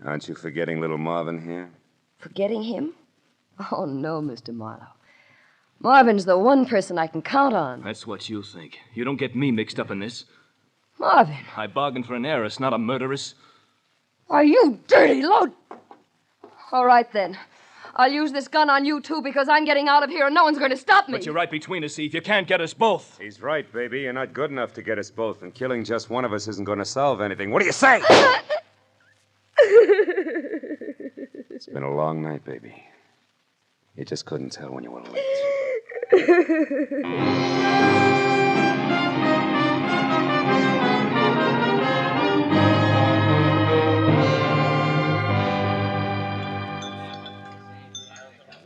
Aren't you forgetting little Marvin here? Forgetting him? Oh, no, Mr. Marlowe. Marvin's the one person I can count on. That's what you think. You don't get me mixed up in this. Marvin. I bargained for an heiress, not a murderess. Are you dirty load? All right, then. I'll use this gun on you, too, because I'm getting out of here and no one's going to stop me. But you're right between us, Eve. You can't get us both. He's right, baby. You're not good enough to get us both, and killing just one of us isn't going to solve anything. What do you say? It's been a long night, baby. You just couldn't tell when you were late.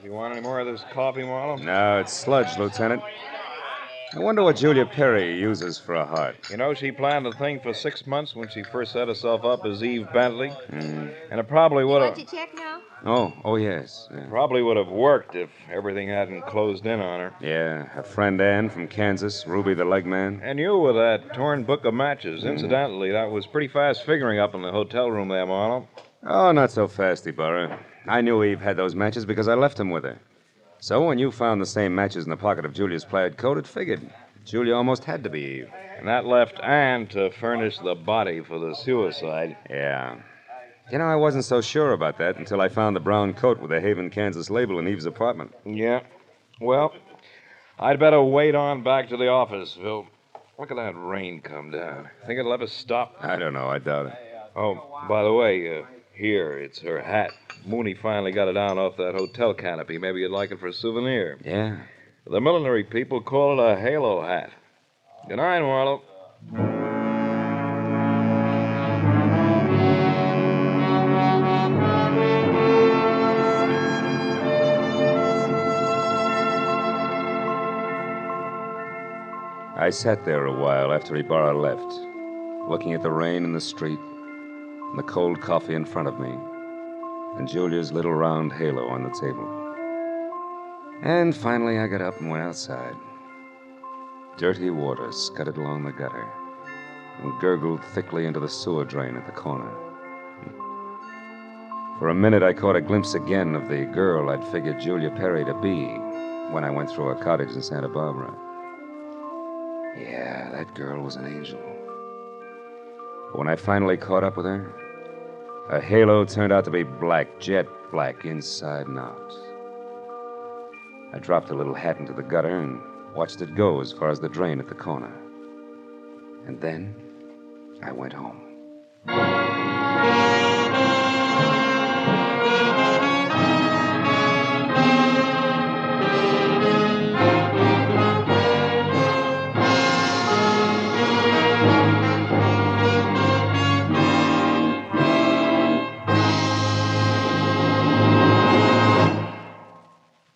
You want any more of this coffee, Marlowe? No, it's sludge, Lieutenant. I wonder what Julia Perry uses for a heart. You know, she planned the thing for 6 months when she first set herself up as Eve Bentley. Mm. And it probably would have... Want to check now? Oh, yes. Yeah. Probably would have worked if everything hadn't closed in on her. Yeah, her friend Ann from Kansas, Ruby the leg man. And you with that torn book of matches. Incidentally, that was pretty fast figuring up in the hotel room there, Marlowe. Oh, not so fast, Ibarra. I knew Eve had those matches because I left them with her. So when you found the same matches in the pocket of Julia's plaid coat, it figured. Julia almost had to be Eve. And that left Ann to furnish the body for the suicide. Yeah. You know, I wasn't so sure about that until I found the brown coat with the Haven, Kansas label in Eve's apartment. Yeah. Well, I'd better wait on back to the office, Phil. Look at that rain come down. Think it'll ever stop? I don't know. I doubt it. Oh, by the way, here, it's her hat. Mooney finally got it down off that hotel canopy. Maybe you'd like it for a souvenir. Yeah. The millinery people call it a halo hat. Good night, Marlowe. I sat there a while after Ibarra left, looking at the rain in the street, and the cold coffee in front of me, and Julia's little round halo on the table. And finally I got up and went outside. Dirty water scudded along the gutter and gurgled thickly into the sewer drain at the corner. For a minute I caught a glimpse again of the girl I'd figured Julia Perry to be when I went through her cottage in Santa Barbara. Yeah, that girl was an angel. But when I finally caught up with her, her halo turned out to be black, jet black, inside and out. I dropped the little hat into the gutter and watched it go as far as the drain at the corner. And then I went home.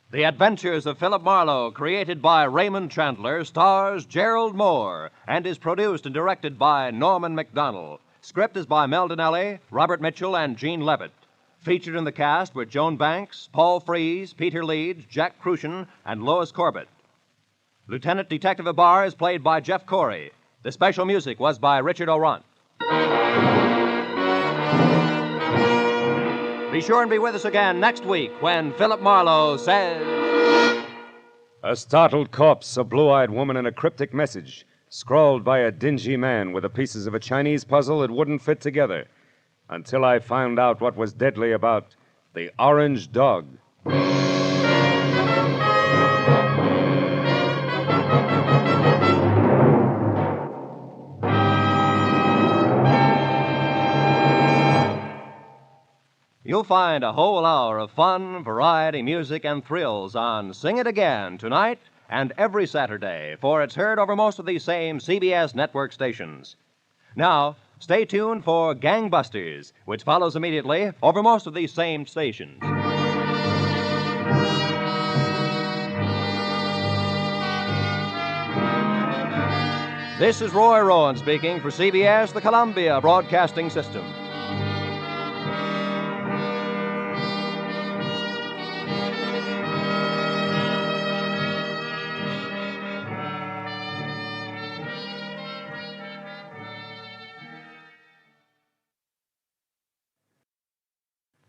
The Adventures of Philip Marlowe, created by Raymond Chandler, stars Gerald Moore and is produced and directed by Norman MacDonald. Script is by Mel Donnelly, Robert Mitchell, and Gene Levitt. Featured in the cast were Joan Banks, Paul Frees, Peter Leeds, Jack Crucian, and Lois Corbett. Lieutenant Detective Ibarra is played by Jeff Corey. The special music was by Richard O'Runt. Be sure and be with us again next week when Philip Marlowe says... A startled corpse, a blue-eyed woman, and a cryptic message, scrawled by a dingy man with the pieces of a Chinese puzzle that wouldn't fit together, until I found out what was deadly about the orange dog. You'll find a whole hour of fun, variety, music, and thrills on Sing It Again tonight and every Saturday, for it's heard over most of these same CBS network stations. Now, stay tuned for Gangbusters, which follows immediately over most of these same stations. This is Roy Rowan speaking for CBS, the Columbia Broadcasting System.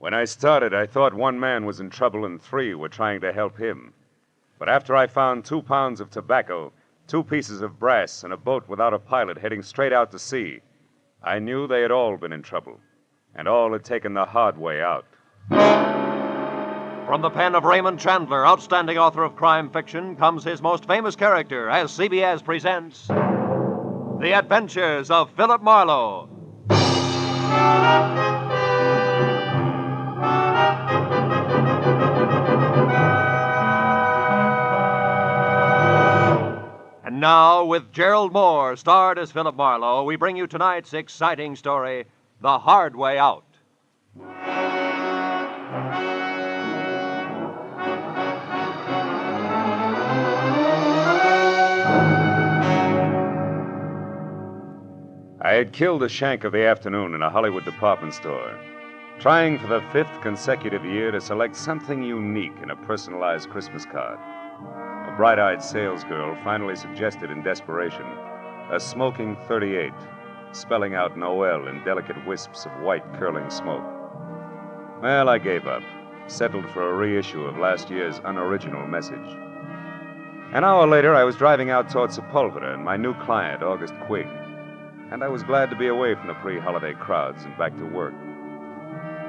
When I started, I thought one man was in trouble and 3 were trying to help him. But after I found 2 pounds of tobacco, 2 pieces of brass, and a boat without a pilot heading straight out to sea, I knew they had all been in trouble, and all had taken the hard way out. From the pen of Raymond Chandler, outstanding author of crime fiction, comes his most famous character as CBS presents The Adventures of Philip Marlowe. And now, with Gerald Moore, starred as Philip Marlowe, we bring you tonight's exciting story, The Hard Way Out. I had killed the shank of the afternoon in a Hollywood department store, trying for the 5th consecutive year to select something unique in a personalized Christmas card. A bright-eyed salesgirl finally suggested in desperation a smoking 38, spelling out Noel in delicate wisps of white curling smoke. Well, I gave up, settled for a reissue of last year's unoriginal message. An hour later, I was driving out toward Sepulveda and my new client, August Quigg, and I was glad to be away from the pre-holiday crowds and back to work.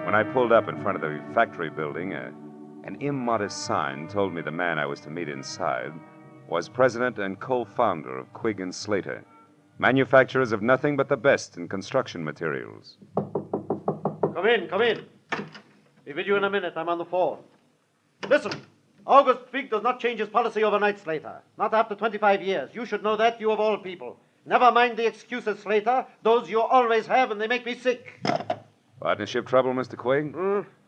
When I pulled up in front of the factory building, an immodest sign told me the man I was to meet inside was president and co-founder of Quigg & Slater, manufacturers of nothing but the best in construction materials. Come in, come in. Be with you in a minute. I'm on the phone. Listen, August Quigg does not change his policy overnight, Slater. Not after 25 years. You should know that, you of all people. Never mind the excuses, Slater. Those you always have, and they make me sick. Partnership trouble, Mr. Quigg?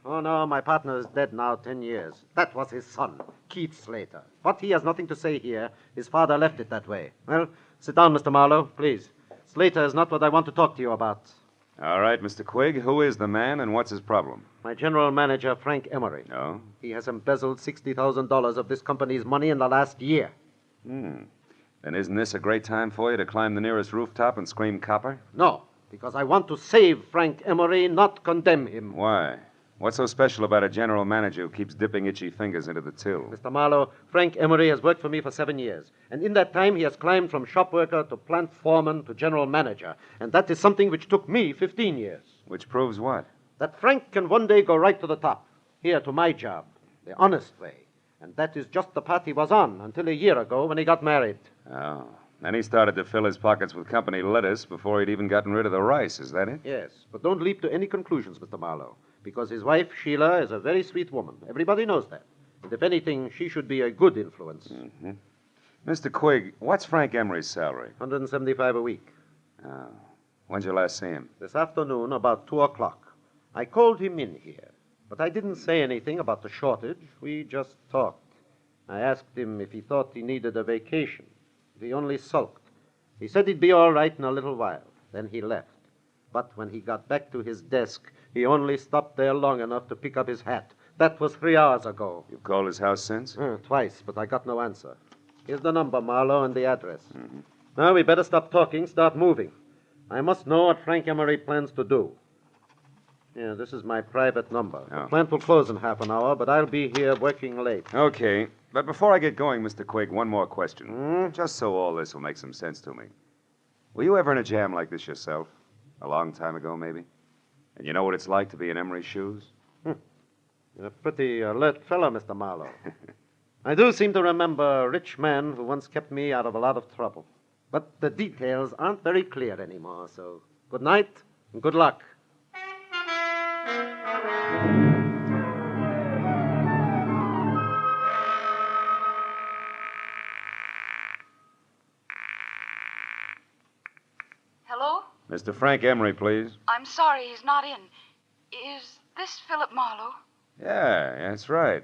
Oh, no, my partner is dead now 10 years. That was his son, Keith Slater. But he has nothing to say here. His father left it that way. Well, sit down, Mr. Marlowe, please. Slater is not what I want to talk to you about. All right, Mr. Quigg, who is the man and what's his problem? My general manager, Frank Emery. Oh? He has embezzled $60,000 of this company's money in the last year. Then isn't this a great time for you to climb the nearest rooftop and scream copper? No, because I want to save Frank Emery, not condemn him. Why? What's so special about a general manager who keeps dipping itchy fingers into the till? Mr. Marlowe, Frank Emery has worked for me for 7 years. And in that time, he has climbed from shop worker to plant foreman to general manager. And that is something which took me 15 years. Which proves what? That Frank can one day go right to the top. Here, to my job. The honest way. And that is just the path he was on until a year ago when he got married. Oh. Then he started to fill his pockets with company lettuce before he'd even gotten rid of the rice, is that it? Yes, but don't leap to any conclusions, Mr. Marlowe. Because his wife, Sheila, is a very sweet woman. Everybody knows that. And if anything, she should be a good influence. Mm-hmm. Mr. Quigg, what's Frank Emery's salary? $175 a week. Oh. When'd you last see him? This afternoon, about 2 o'clock. I called him in here. But I didn't say anything about the shortage. We just talked. I asked him if he thought he needed a vacation. He only sulked. He said he'd be all right in a little while. Then he left. But when he got back to his desk, he only stopped there long enough to pick up his hat. That was 3 hours ago. You've called his house since? Twice, but I got no answer. Here's the number, Marlowe, and the address. Now, we better stop talking, start moving. I must know what Frank Emery plans to do. Yeah, this is my private number. The plant will close in half an hour, but I'll be here working late. Okay. But before I get going, Mr. Quigg, one more question. Just so all this will make some sense to me. Were you ever in a jam like this yourself? A long time ago, maybe? And you know what it's like to be in Emery's shoes? You're a pretty alert fellow, Mr. Marlowe. I do seem to remember a rich man who once kept me out of a lot of trouble. But the details aren't very clear anymore, so good night and good luck. Hello? Mr. Frank Emery, please. I'm sorry he's not in. Is this Philip Marlowe? Yeah, that's right.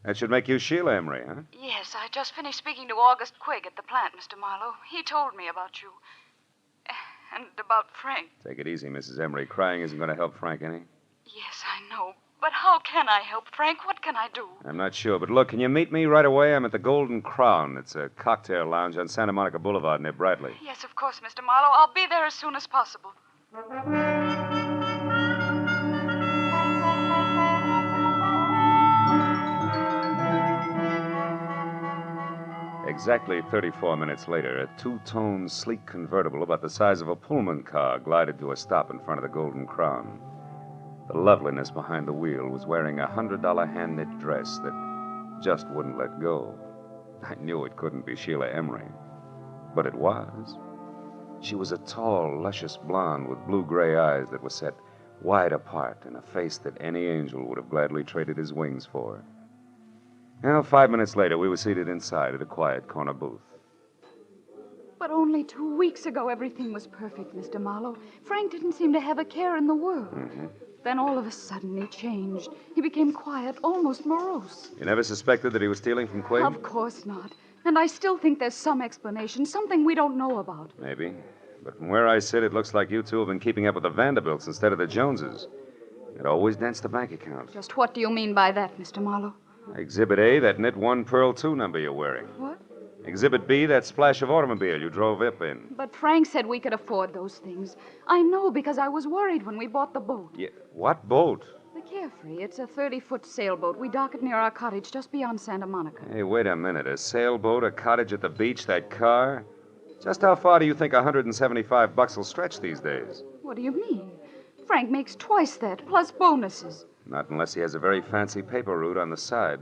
That should make you Sheila Emery, huh? Yes, I just finished speaking to August Quigg at the plant, Mr. Marlowe. He told me about you. And about Frank. Take it easy, Mrs. Emery. Crying isn't going to help Frank any. Yes, I know. But how can I help Frank? What can I do? I'm not sure, but look, can you meet me right away? I'm at the Golden Crown. It's a cocktail lounge on Santa Monica Boulevard near Bradley. Yes, of course, Mr. Marlowe. I'll be there as soon as possible. Exactly 34 minutes later, a two-tone, sleek convertible about the size of a Pullman car glided to a stop in front of the Golden Crown. The loveliness behind the wheel was wearing a $100 hand-knit dress that just wouldn't let go. I knew it couldn't be Sheila Emery, but it was. She was a tall, luscious blonde with blue-gray eyes that were set wide apart and a face that any angel would have gladly traded his wings for. Now, 5 minutes later, we were seated inside at a quiet corner booth. But only 2 weeks ago, everything was perfect, Mr. Marlowe. Frank didn't seem to have a care in the world. Then all of a sudden, he changed. He became quiet, almost morose. You never suspected that he was stealing from Quigg? Of course not. And I still think there's some explanation, something we don't know about. Maybe. But from where I sit, it looks like you two have been keeping up with the Vanderbilts instead of the Joneses. It always dents the bank account. Just what do you mean by that, Mr. Marlowe? Exhibit A, that knit 1 pearl 2 number you're wearing. What? Exhibit B, that splash of automobile you drove up in. But Frank said we could afford those things. I know because I was worried when we bought the boat. Yeah, what boat? The Carefree. It's a 30-foot sailboat. We dock it near our cottage just beyond Santa Monica. Hey, wait a minute. A sailboat, a cottage at the beach, that car? Just how far do you think $175 will stretch these days? What do you mean? Frank makes twice that, plus bonuses. Not unless he has a very fancy paper route on the side.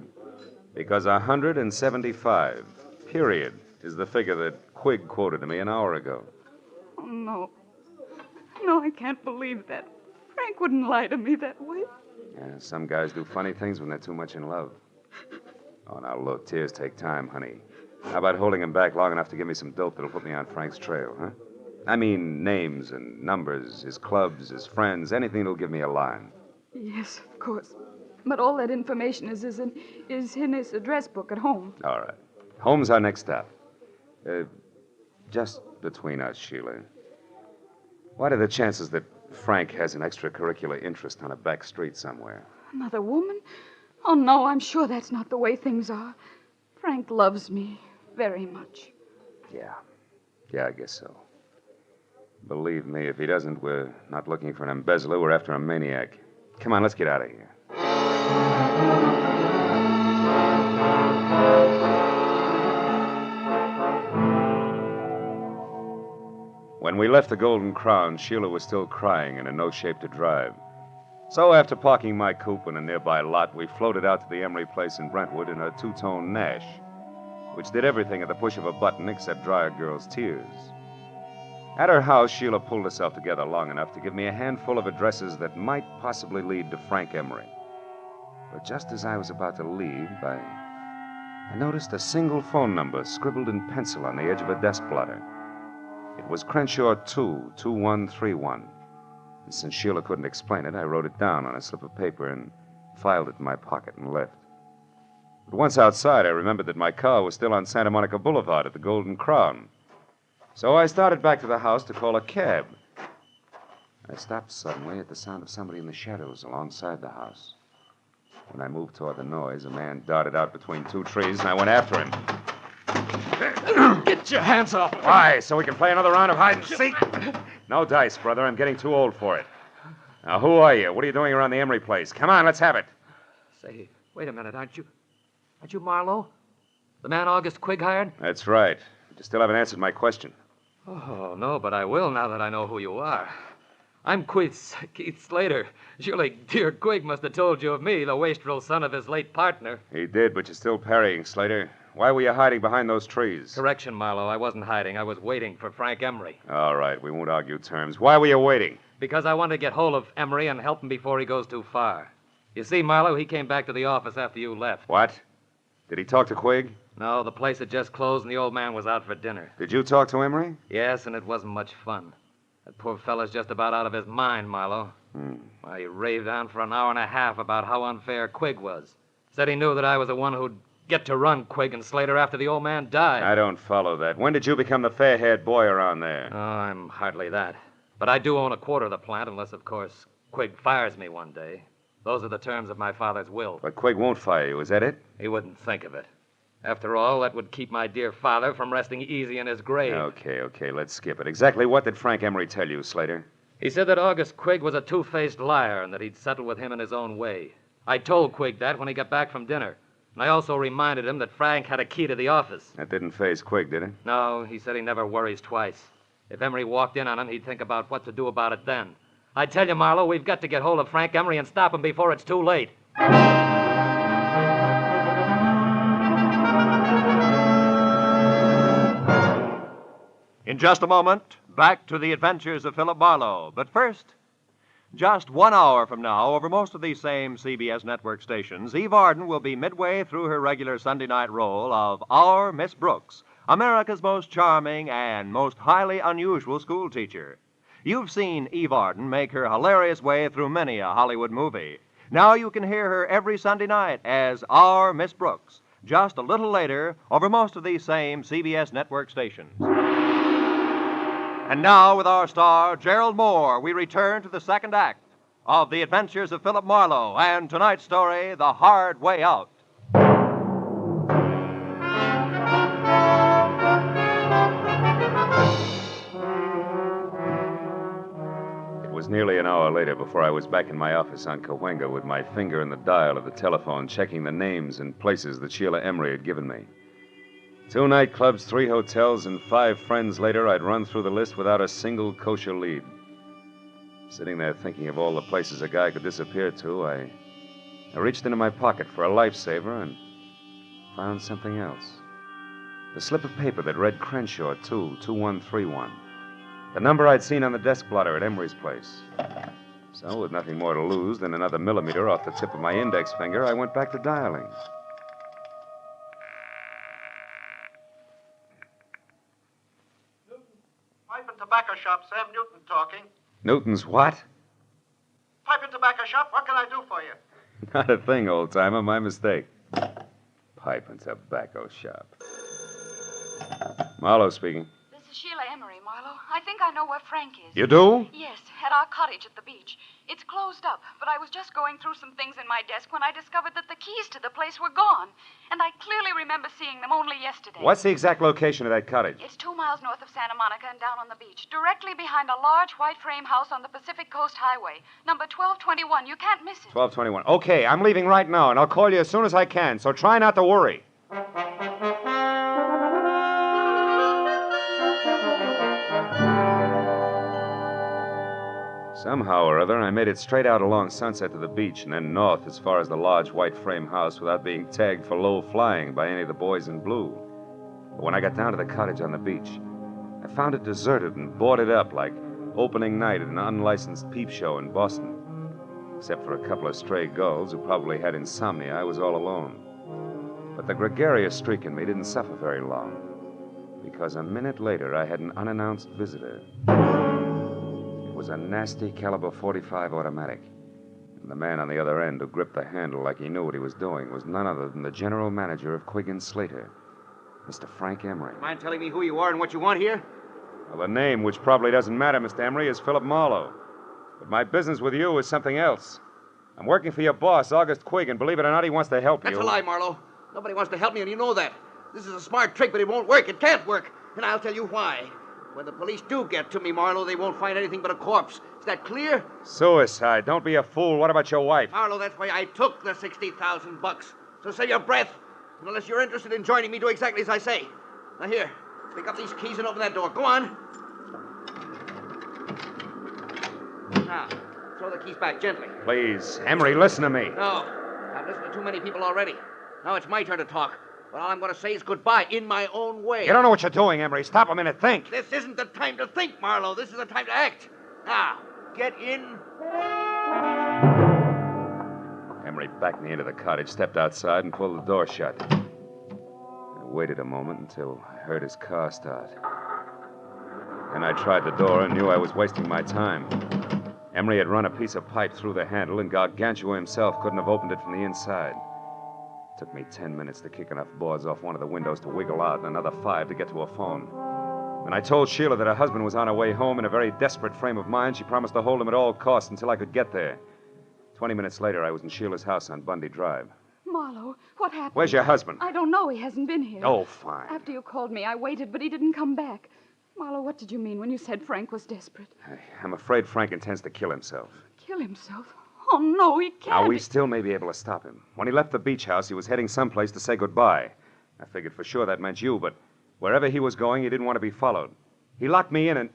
Because 175, period, is the figure that Quigg quoted to me an hour ago. Oh, no. No, I can't believe that. Frank wouldn't lie to me that way. Yeah, some guys do funny things when they're too much in love. Oh, now look, tears take time, honey. How about holding him back long enough to give me some dope that'll put me on Frank's trail, huh? I mean, names and numbers, his clubs, his friends, anything that'll give me a line. Yes, of course. But all that information is in his address book at home. All right. Home's our next stop. Just between us, Sheila. What are the chances that Frank has an extracurricular interest on a back street somewhere? Another woman? Oh, no, I'm sure that's not the way things are. Frank loves me very much. Yeah. Yeah, I guess so. Believe me, if he doesn't, we're not looking for an embezzler. We're after a maniac. Come on, let's get out of here. When we left the Golden Crown, Sheila was still crying and in no shape to drive. So after parking my coupe in a nearby lot, we floated out to the Emery place in Brentwood in a two-tone Nash, which did everything at the push of a button except dry a girl's tears. At her house, Sheila pulled herself together long enough to give me a handful of addresses that might possibly lead to Frank Emery. But just as I was about to leave, I noticed a single phone number scribbled in pencil on the edge of a desk blotter. It was Crenshaw 2, 2131. And since Sheila couldn't explain it, I wrote it down on a slip of paper and filed it in my pocket and left. But once outside, I remembered that my car was still on Santa Monica Boulevard at the Golden Crown. So I started back to the house to call a cab. I stopped suddenly at the sound of somebody in the shadows alongside the house. When I moved toward the noise, a man darted out between two trees, and I went after him. Get your hands off him. Why? So we can play another round of hide and seek? No dice, brother. I'm getting too old for it. Now, who are you? What are you doing around the Emery place? Come on, let's have it. Say, wait a minute. Aren't you Marlowe? The man August Quigg hired? That's right. You still haven't answered my question. Oh, no, but I will now that I know who you are. I'm Keith Slater. Surely dear Quigg must have told you of me, the wastrel son of his late partner. He did, but you're still parrying, Slater. Why were you hiding behind those trees? Correction, Marlowe. I wasn't hiding. I was waiting for Frank Emery. All right, we won't argue terms. Why were you waiting? Because I wanted to get hold of Emery and help him before he goes too far. You see, Marlowe, he came back to the office after you left. What? Did he talk to Quigg? No, the place had just closed and the old man was out for dinner. Did you talk to Emery? Yes, and it wasn't much fun. That poor fella's just about out of his mind, Marlowe. Why, he raved on for an hour and a half about how unfair Quigg was. Said he knew that I was the one who'd get to run Quigg and Slater after the old man died. I don't follow that. When did you become the fair-haired boy around there? Oh, I'm hardly that. But I do own a quarter of the plant, unless, of course, Quigg fires me one day. Those are the terms of my father's will. But Quigg won't fire you, is that it? He wouldn't think of it. After all, that would keep my dear father from resting easy in his grave. Okay, let's skip it. Exactly what did Frank Emery tell you, Slater? He said that August Quigg was a two-faced liar and that he'd settle with him in his own way. I told Quigg that when he got back from dinner. And I also reminded him that Frank had a key to the office. That didn't faze Quigg, did it? No, he said he never worries twice. If Emery walked in on him, he'd think about what to do about it then. I tell you, Marlowe, we've got to get hold of Frank Emery and stop him before it's too late. In just a moment, back to the adventures of Philip Marlowe. But first, just 1 hour from now, over most of these same CBS network stations, Eve Arden will be midway through her regular Sunday night role of Our Miss Brooks, America's most charming and most highly unusual school teacher. You've seen Eve Arden make her hilarious way through many a Hollywood movie. Now you can hear her every Sunday night as Our Miss Brooks, just a little later over most of these same CBS network stations. And now, with our star, Gerald Moore, we return to the second act of The Adventures of Philip Marlowe and tonight's story, The Hard Way Out. It was nearly an hour later before I was back in my office on Cahuenga with my finger in the dial of the telephone, checking the names and places that Sheila Emery had given me. 2 nightclubs, 3 hotels, and 5 friends later, I'd run through the list without a single kosher lead. Sitting there thinking of all the places a guy could disappear to, I reached into my pocket for a lifesaver and found something else. The slip of paper that read Crenshaw 22131. The number I'd seen on the desk blotter at Emery's place. So, with nothing more to lose than another millimeter off the tip of my index finger, I went back to dialing. Pipe and tobacco shop, Sam Newton talking. Newton's what? Pipe and tobacco shop, what can I do for you? Not a thing, old-timer. My mistake. Pipe and tobacco shop. Marlowe speaking. This is Sheila Emery, Marlowe. I think I know where Frank is. You do? Yes, at our cottage at the beach. It's closed up, but I was just going through some things in my desk when I discovered that the keys to the place were gone. And I clearly remember seeing them only yesterday. What's the exact location of that cottage? It's 2 miles north of Santa Monica and down on the beach, directly behind a large white frame house on the Pacific Coast Highway. Number 1221. You can't miss it. 1221. Okay, I'm leaving right now, and I'll call you as soon as I can, so try not to worry. Somehow or other, I made it straight out along Sunset to the beach and then north as far as the large white frame house without being tagged for low flying by any of the boys in blue. But when I got down to the cottage on the beach, I found it deserted and boarded up like opening night at an unlicensed peep show in Boston. Except for a couple of stray gulls who probably had insomnia, I was all alone. But the gregarious streak in me didn't suffer very long, because a minute later I had an unannounced visitor. It was a nasty caliber .45 automatic. And the man on the other end who gripped the handle like he knew what he was doing was none other than the general manager of Quigg & Slater, Mr. Frank Emery. Mind telling me who you are and what you want here? Well, the name, which probably doesn't matter, Mr. Emery, is Philip Marlowe. But my business with you is something else. I'm working for your boss, August Quigg, and believe it or not, he wants to help you. That's a lie, Marlowe. Nobody wants to help me, and you know that. This is a smart trick, but it won't work. It can't work. And I'll tell you why. When the police do get to me, Marlowe, they won't find anything but a corpse. Is that clear? Suicide. Don't be a fool. What about your wife? Marlowe, that's why I took the $60,000. So save your breath. And unless you're interested in joining me, do exactly as I say. Now here, pick up these keys and open that door. Go on. Now, throw the keys back gently. Please. Emery, listen to me. No. I've listened to too many people already. Now it's my turn to talk. But all I'm going to say is goodbye in my own way. You don't know what you're doing, Emery. Stop a minute. Think. This isn't the time to think, Marlowe. This is the time to act. Now, get in. Emery backed me into the cottage, stepped outside, and pulled the door shut. I waited a moment until I heard his car start. Then I tried the door and knew I was wasting my time. Emery had run a piece of pipe through the handle, and Gargantua himself couldn't have opened it from the inside. It took me 10 minutes to kick enough boards off one of the windows to wiggle out, and another 5 to get to a phone. When I told Sheila that her husband was on her way home in a very desperate frame of mind, she promised to hold him at all costs until I could get there. 20 minutes later, I was in Sheila's house on Bundy Drive. Marlowe, what happened? Where's your husband? I don't know. He hasn't been here. Oh, fine. After you called me, I waited, but he didn't come back. Marlowe, what did you mean when you said Frank was desperate? I'm afraid Frank intends to kill himself. Kill himself? Oh, no, he can't. Now, we still may be able to stop him. When he left the beach house, he was heading someplace to say goodbye. I figured for sure that meant you, but wherever he was going, he didn't want to be followed. He locked me in and...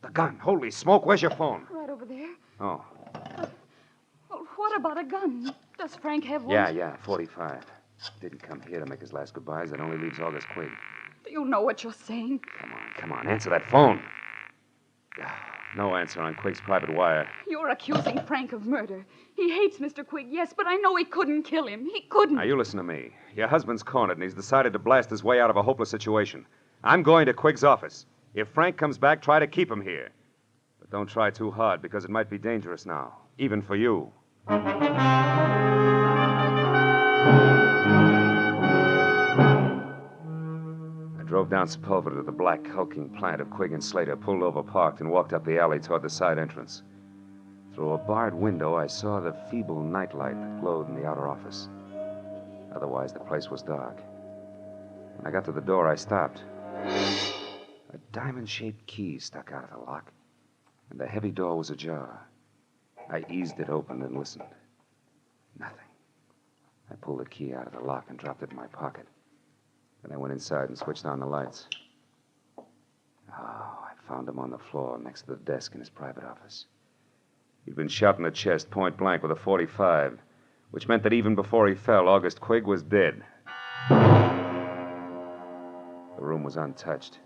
The gun. Holy smoke, where's your phone? Right over there. Oh. Well, what about a gun? Does Frank have one? Yeah, 45. Didn't come here to make his last goodbyes. That only leaves August Quigg. Do you know what you're saying? Come on, answer that phone. No answer on Quigg's private wire. You're accusing Frank of murder. He hates Mr. Quigg, yes, but I know he couldn't kill him. He couldn't. Now, you listen to me. Your husband's cornered, and he's decided to blast his way out of a hopeless situation. I'm going to Quigg's office. If Frank comes back, try to keep him here. But don't try too hard, because it might be dangerous now, even for you. I Drove down Sepulveda to the black, hulking plant of Quigg and Slater, pulled over, parked, and walked up the alley toward the side entrance. Through a barred window, I saw the feeble nightlight that glowed in the outer office. Otherwise, the place was dark. When I got to the door, I stopped. A diamond-shaped key stuck out of the lock, and the heavy door was ajar. I eased it open and listened. Nothing. I pulled the key out of the lock and dropped it in my pocket. Then I went inside and switched on the lights. Oh, I found him on the floor next to the desk in his private office. He'd been shot in the chest, point blank, with a .45, which meant that even before he fell, August Quigg was dead. The room was untouched.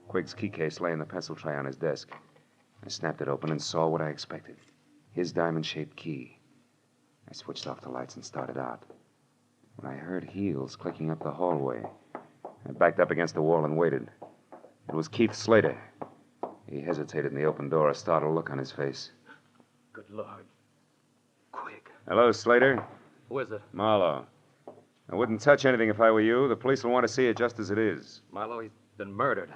Quigg's key case lay in the pencil tray on his desk. I snapped it open and saw what I expected. His diamond-shaped key. I switched off the lights and started out. When I heard heels clicking up the hallway, I backed up against the wall and waited. It was Keith Slater. He hesitated in the open door, a startled look on his face. Good Lord. Quigg. Hello, Slater. Who is it? Marlowe. I wouldn't touch anything if I were you. The police will want to see it just as it is. Marlowe, he's been murdered.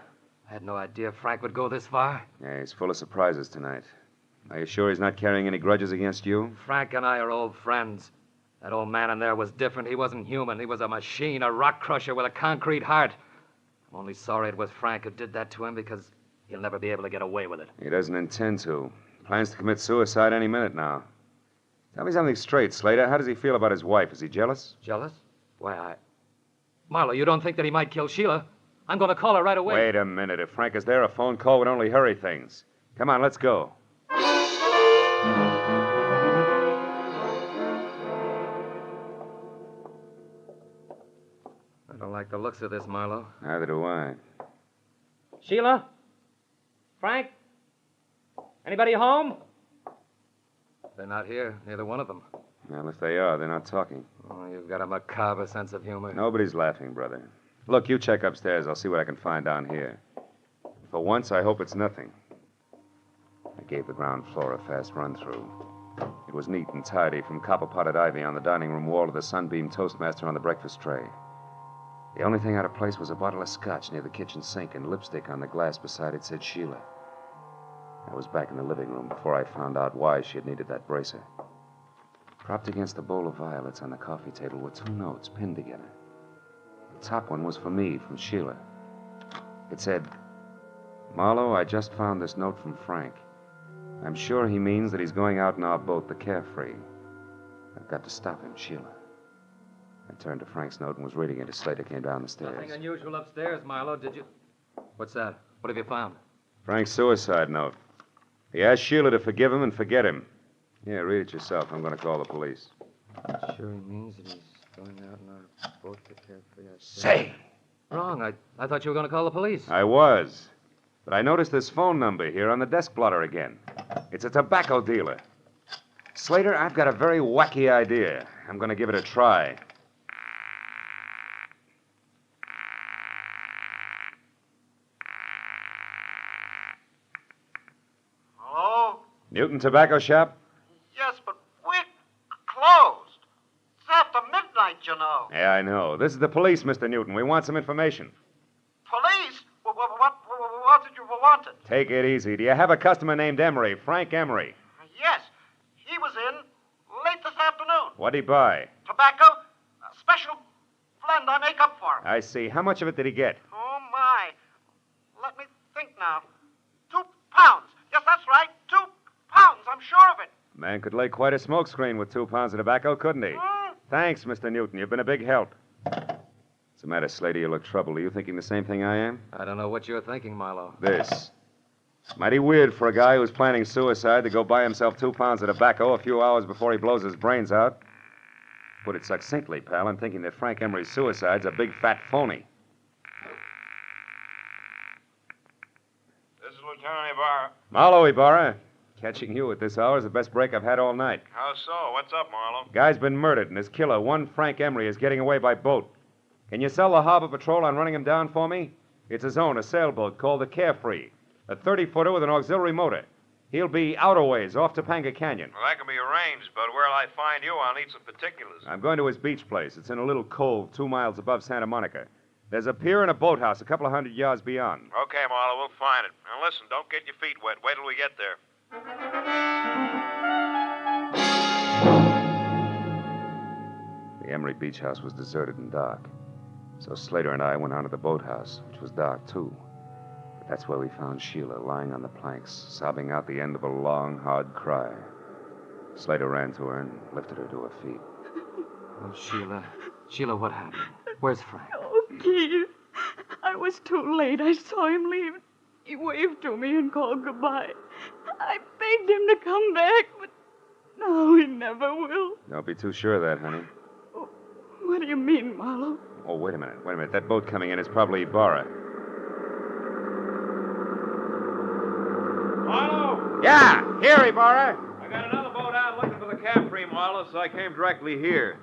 I had no idea Frank would go this far. Yeah, he's full of surprises tonight. Are you sure he's not carrying any grudges against you? Frank and I are old friends. That old man in there was different. He wasn't human. He was a machine, a rock crusher with a concrete heart. I'm only sorry it was Frank who did that to him because he'll never be able to get away with it. He doesn't intend to. Plans to commit suicide any minute now. Tell me something straight, Slater. How does he feel about his wife? Is he jealous? Jealous? Why, Marlowe, you don't think that he might kill Sheila? I'm going to call her right away. Wait a minute. If Frank is there, a phone call would only hurry things. Come on, let's go. I don't like the looks of this, Marlowe. Neither do I. Sheila? Frank? Anybody home? They're not here, neither one of them. Well, if they are, they're not talking. Oh, you've got a macabre sense of humor. Nobody's laughing, brother. Look, you check upstairs. I'll see what I can find down here. For once, I hope it's nothing. I gave the ground floor a fast run-through. It was neat and tidy, from copper-potted ivy on the dining room wall to the sunbeam toastmaster on the breakfast tray. The only thing out of place was a bottle of scotch near the kitchen sink, and lipstick on the glass beside it said Sheila. I was back in the living room before I found out why she had needed that bracer. Propped against a bowl of violets on the coffee table were two notes pinned together. The top one was for me, from Sheila. It said, "Marlowe, I just found this note from Frank. I'm sure he means that he's going out in our boat, the Carefree. I've got to stop him, Sheila." I turned to Frank's note and was reading it as Slater came down the stairs. Nothing unusual upstairs, Marlowe, did you? What's that? What have you found? Frank's suicide note. He asked Sheila to forgive him and forget him. Yeah, read it yourself. I'm going to call the police. Sure he means that he's going out in our boat to Carefree. Say! Wrong. I thought you were going to call the police. I was. But I noticed this phone number here on the desk blotter again. It's a tobacco dealer. Slater, I've got a very wacky idea. I'm going to give it a try. Hello? Newton Tobacco Shop? Yes, but we're closed. It's after midnight, you know. Yeah, I know. This is the police, Mr. Newton. We want some information. Police? What did you want it? Take it easy. Do you have a customer named Emery, Frank Emery? Yes, he was in late this afternoon. What'd he buy? Tobacco, a special blend I make up for him. I see. How much of it did he get? Oh, my. Let me think now. 2 pounds. Yes, that's right. 2 pounds. I'm sure of it. Man could lay quite a smokescreen with 2 pounds of tobacco, couldn't he? Thanks, Mr. Newton. You've been a big help. What's the matter, Slater? You look troubled. Are you thinking the same thing I am? I don't know what you're thinking, Marlowe. This. Mighty weird for a guy who's planning suicide to go buy himself 2 pounds of tobacco a few hours before he blows his brains out. Put it succinctly, pal, I'm thinking that Frank Emery's suicide's a big fat phony. This is Lieutenant Ibarra. Marlowe, Ibarra. Catching you at this hour is the best break I've had all night. How so? What's up, Marlowe? Guy's been murdered, and his killer, one Frank Emery, is getting away by boat. Can you sell the harbor patrol on running him down for me? It's his own, a sailboat called the Carefree. A 30-footer with an auxiliary motor. He'll be out a ways, off Topanga Canyon. Well, that can be arranged, but where'll I find you? I'll need some particulars. I'm going to his beach place. It's in a little cove 2 miles above Santa Monica. There's a pier and a boathouse a couple of 100 yards beyond. Okay, Marlowe, we'll find it. Now listen, don't get your feet wet. Wait till we get there. The Emery Beach house was deserted and dark. So Slater and I went on to the boathouse, which was dark, too. But that's where we found Sheila lying on the planks, sobbing out the end of a long, hard cry. Slater ran to her and lifted her to her feet. Oh, Sheila. Sheila, what happened? Where's Frank? Oh, Keith. I was too late. I saw him leave. He waved to me and called goodbye. I begged him to come back, but now he never will. Don't be too sure of that, honey. What do you mean, Marlowe? Oh, wait a minute. That boat coming in is probably Ibarra. Marlowe! Yeah! Here, Ibarra! I got another boat out looking for the Capri, Marlowe, so I came directly here.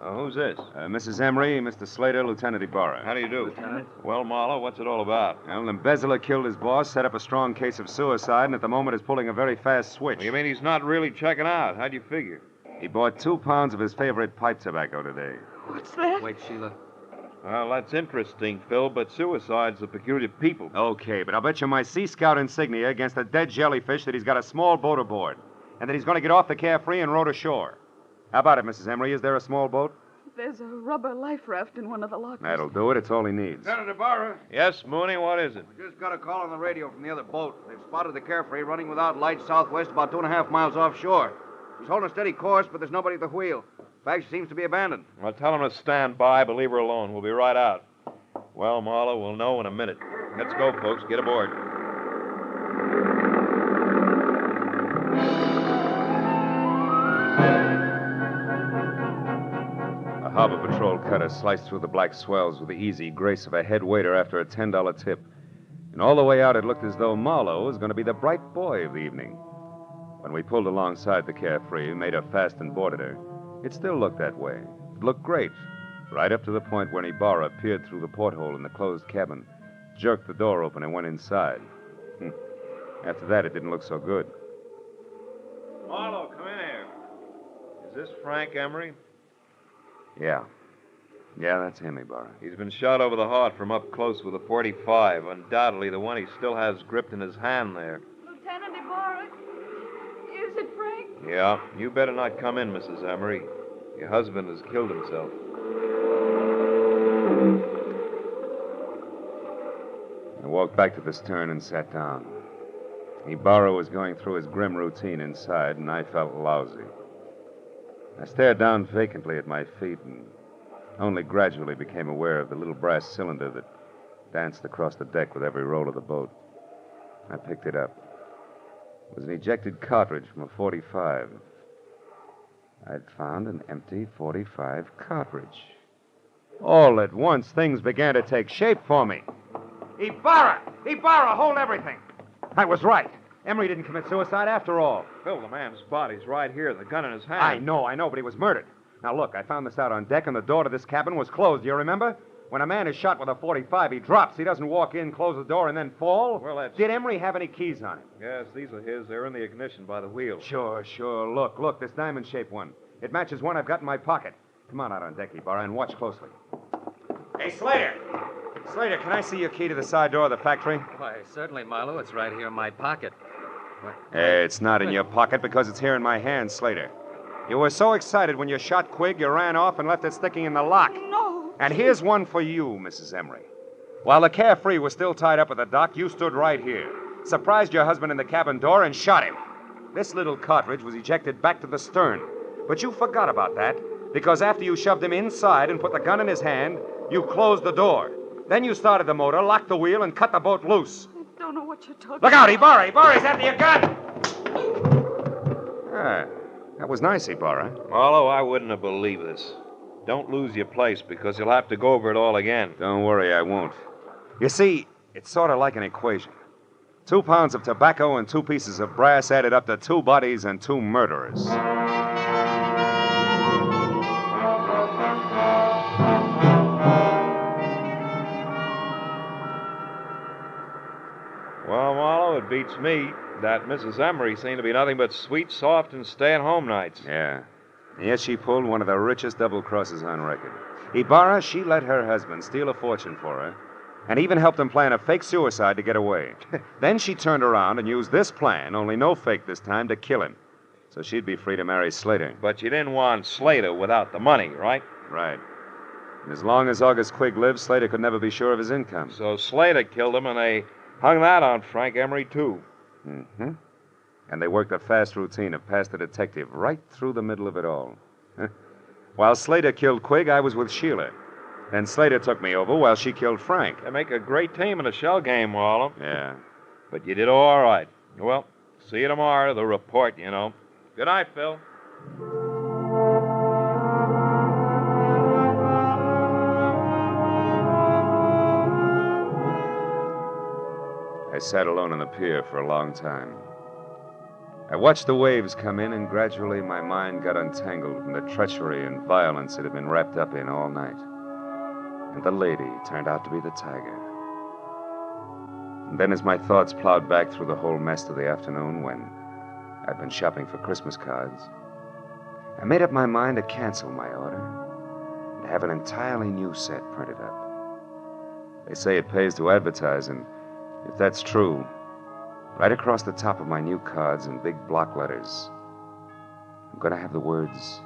Who's this? Mrs. Emery, Mr. Slater, Lieutenant Ibarra. How do you do? Lieutenant? Well, Marlowe, what's it all about? Well, the embezzler killed his boss, set up a strong case of suicide, and at the moment is pulling a very fast switch. You mean he's not really checking out? How'd you figure? He bought 2 pounds of his favorite pipe tobacco today. What's that? Wait, Sheila. Well, that's interesting, Phil, but suicide's a peculiar people. Okay, but I'll bet you my Sea Scout insignia against a dead jellyfish that he's got a small boat aboard, and that he's going to get off the Carefree and row to shore. How about it, Mrs. Emery? Is there a small boat? There's a rubber life raft in one of the lockers. That'll do it. It's all he needs. Senator Barra. Yes, Mooney, what is it? We just got a call on the radio from the other boat. They've spotted the Carefree running without lights southwest about 2.5 miles offshore. She's holding a steady course, but there's nobody at the wheel. In fact, she seems to be abandoned. Well, tell him to stand by, but leave her alone. We'll be right out. Well, Marlowe, we'll know in a minute. Let's go, folks. Get aboard. A harbor patrol cutter sliced through the black swells with the easy grace of a head waiter after a $10 tip. And all the way out, it looked as though Marlowe was going to be the bright boy of the evening. When we pulled alongside the Carefree, made her fast and boarded her, it still looked that way. It looked great, right up to the point when Ibarra peered through the porthole in the closed cabin, jerked the door open, and went inside. After that, it didn't look so good. Marlowe, come in here. Is this Frank Emery? Yeah, that's him, Ibarra. He's been shot over the heart from up close with a .45. Undoubtedly the one he still has gripped in his hand there. Lieutenant Ibarra, is it Frank? Yeah, you better not come in, Mrs. Emery. Your husband has killed himself. I walked back to the stern and sat down. Ibarra was going through his grim routine inside, and I felt lousy. I stared down vacantly at my feet and only gradually became aware of the little brass cylinder that danced across the deck with every roll of the boat. I picked it up. It was an ejected cartridge from a .45. I'd found an empty .45 cartridge. All at once, things began to take shape for me. Ibarra! Ibarra, hold everything! I was right. Emery didn't commit suicide after all. Phil, the man's body's right here, the gun in his hand. I know, but he was murdered. Now, look, I found this out on deck, and the door to this cabin was closed. Do you remember? When a man is shot with a .45, he drops. He doesn't walk in, close the door, and then fall. Well, that's... Did Emery have any keys on him? Yes, these are his. They're in the ignition by the wheel. Sure. Look, this diamond-shaped one. It matches one I've got in my pocket. Come on out on deck, Ibarra, and watch closely. Hey, Slater! Slater, can I see your key to the side door of the factory? Why, certainly, Marlowe. It's right here in my pocket. What? It's not in your pocket because it's here in my hand, Slater. You were so excited when you shot Quigg, you ran off and left it sticking in the lock. No. And here's one for you, Mrs. Emery. While the Carefree was still tied up at the dock, you stood right here, surprised your husband in the cabin door, and shot him. This little cartridge was ejected back to the stern. But you forgot about that, because after you shoved him inside and put the gun in his hand, you closed the door. Then you started the motor, locked the wheel, and cut the boat loose. I don't know what you're talking about. Look out, Ibarra! Ibarra's after your gun! That was nice, Ibarra. Marlowe, I wouldn't have believed this. Don't lose your place, because you'll have to go over it all again. Don't worry, I won't. You see, it's sort of like an equation. 2 pounds of tobacco and 2 pieces of brass added up to 2 bodies and 2 murderers. Well, Marlowe, it beats me. That Mrs. Emery seemed to be nothing but sweet, soft, and stay-at-home nights. Yeah. And yet she pulled one of the richest double crosses on record. Ibarra, she let her husband steal a fortune for her and even helped him plan a fake suicide to get away. Then she turned around and used this plan, only no fake this time, to kill him. So she'd be free to marry Slater. But you didn't want Slater without the money, right? Right. And as long as August Quigg lived, Slater could never be sure of his income. So Slater killed him, and they hung that on Frank Emery, too. Mm-hmm. And they worked a fast routine of pass the detective right through the middle of it all. While Slater killed Quigg, I was with Sheila. Then Slater took me over while she killed Frank. They make a great team in a shell game, Marlowe. Yeah. But you did all right. Well, see you tomorrow, the report, you know. Good night, Phil. I sat alone on the pier for a long time. I watched the waves come in, and gradually my mind got untangled from the treachery and violence it had been wrapped up in all night. And the lady turned out to be the tiger. And then as my thoughts plowed back through the whole mess of the afternoon when I'd been shopping for Christmas cards, I made up my mind to cancel my order and have an entirely new set printed up. They say it pays to advertise, and if that's true, right across the top of my new cards in big block letters, I'm going to have the words,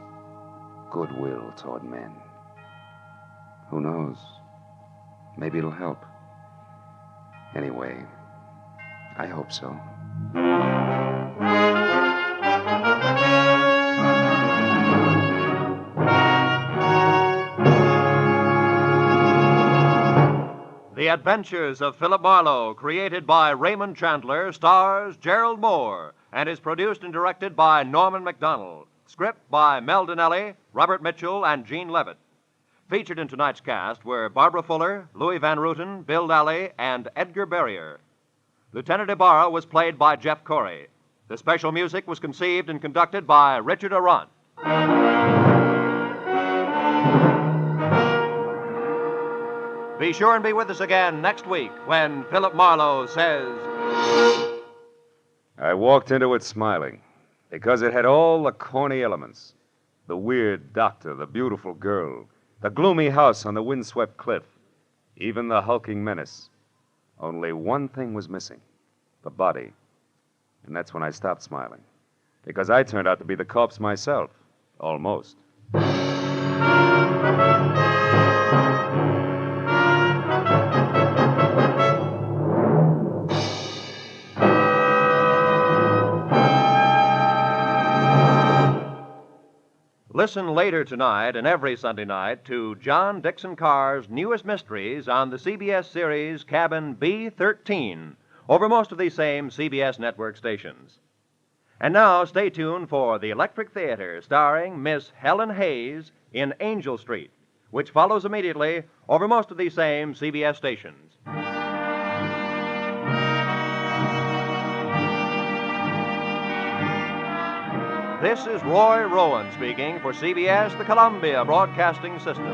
goodwill toward men. Who knows? Maybe it'll help. Anyway, I hope so. The Adventures of Philip Marlowe, created by Raymond Chandler, stars Gerald Moore, and is produced and directed by Norman MacDonald. Script by Mel Donnelly, Robert Mitchell, and Gene Levitt. Featured in tonight's cast were Barbara Fuller, Louis Van Rooten, Bill Lally, and Edgar Barrier. Lieutenant Ibarra was played by Jeff Corey. The special music was conceived and conducted by Richard Arant. Be sure and be with us again next week when Philip Marlowe says... I walked into it smiling because it had all the corny elements. The weird doctor, the beautiful girl, the gloomy house on the windswept cliff, even the hulking menace. Only one thing was missing, the body. And that's when I stopped smiling, because I turned out to be the corpse myself, almost. Listen later tonight and every Sunday night to John Dixon Carr's newest mysteries on the CBS series Cabin B-13 over most of these same CBS network stations. And now stay tuned for The Electric Theater starring Miss Helen Hayes in Angel Street, which follows immediately over most of these same CBS stations. This is Roy Rowan speaking for CBS, the Columbia Broadcasting System.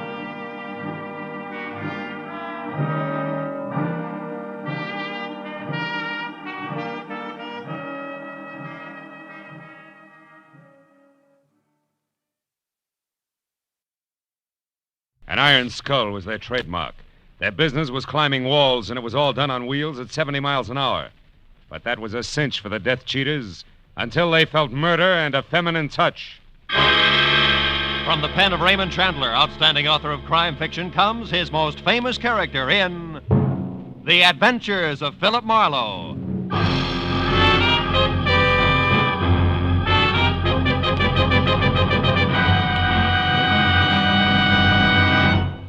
An iron skull was their trademark. Their business was climbing walls, and it was all done on wheels at 70 miles an hour. But that was a cinch for the death cheaters until they felt murder and a feminine touch. From the pen of Raymond Chandler, outstanding author of crime fiction, comes his most famous character in The Adventures of Philip Marlowe.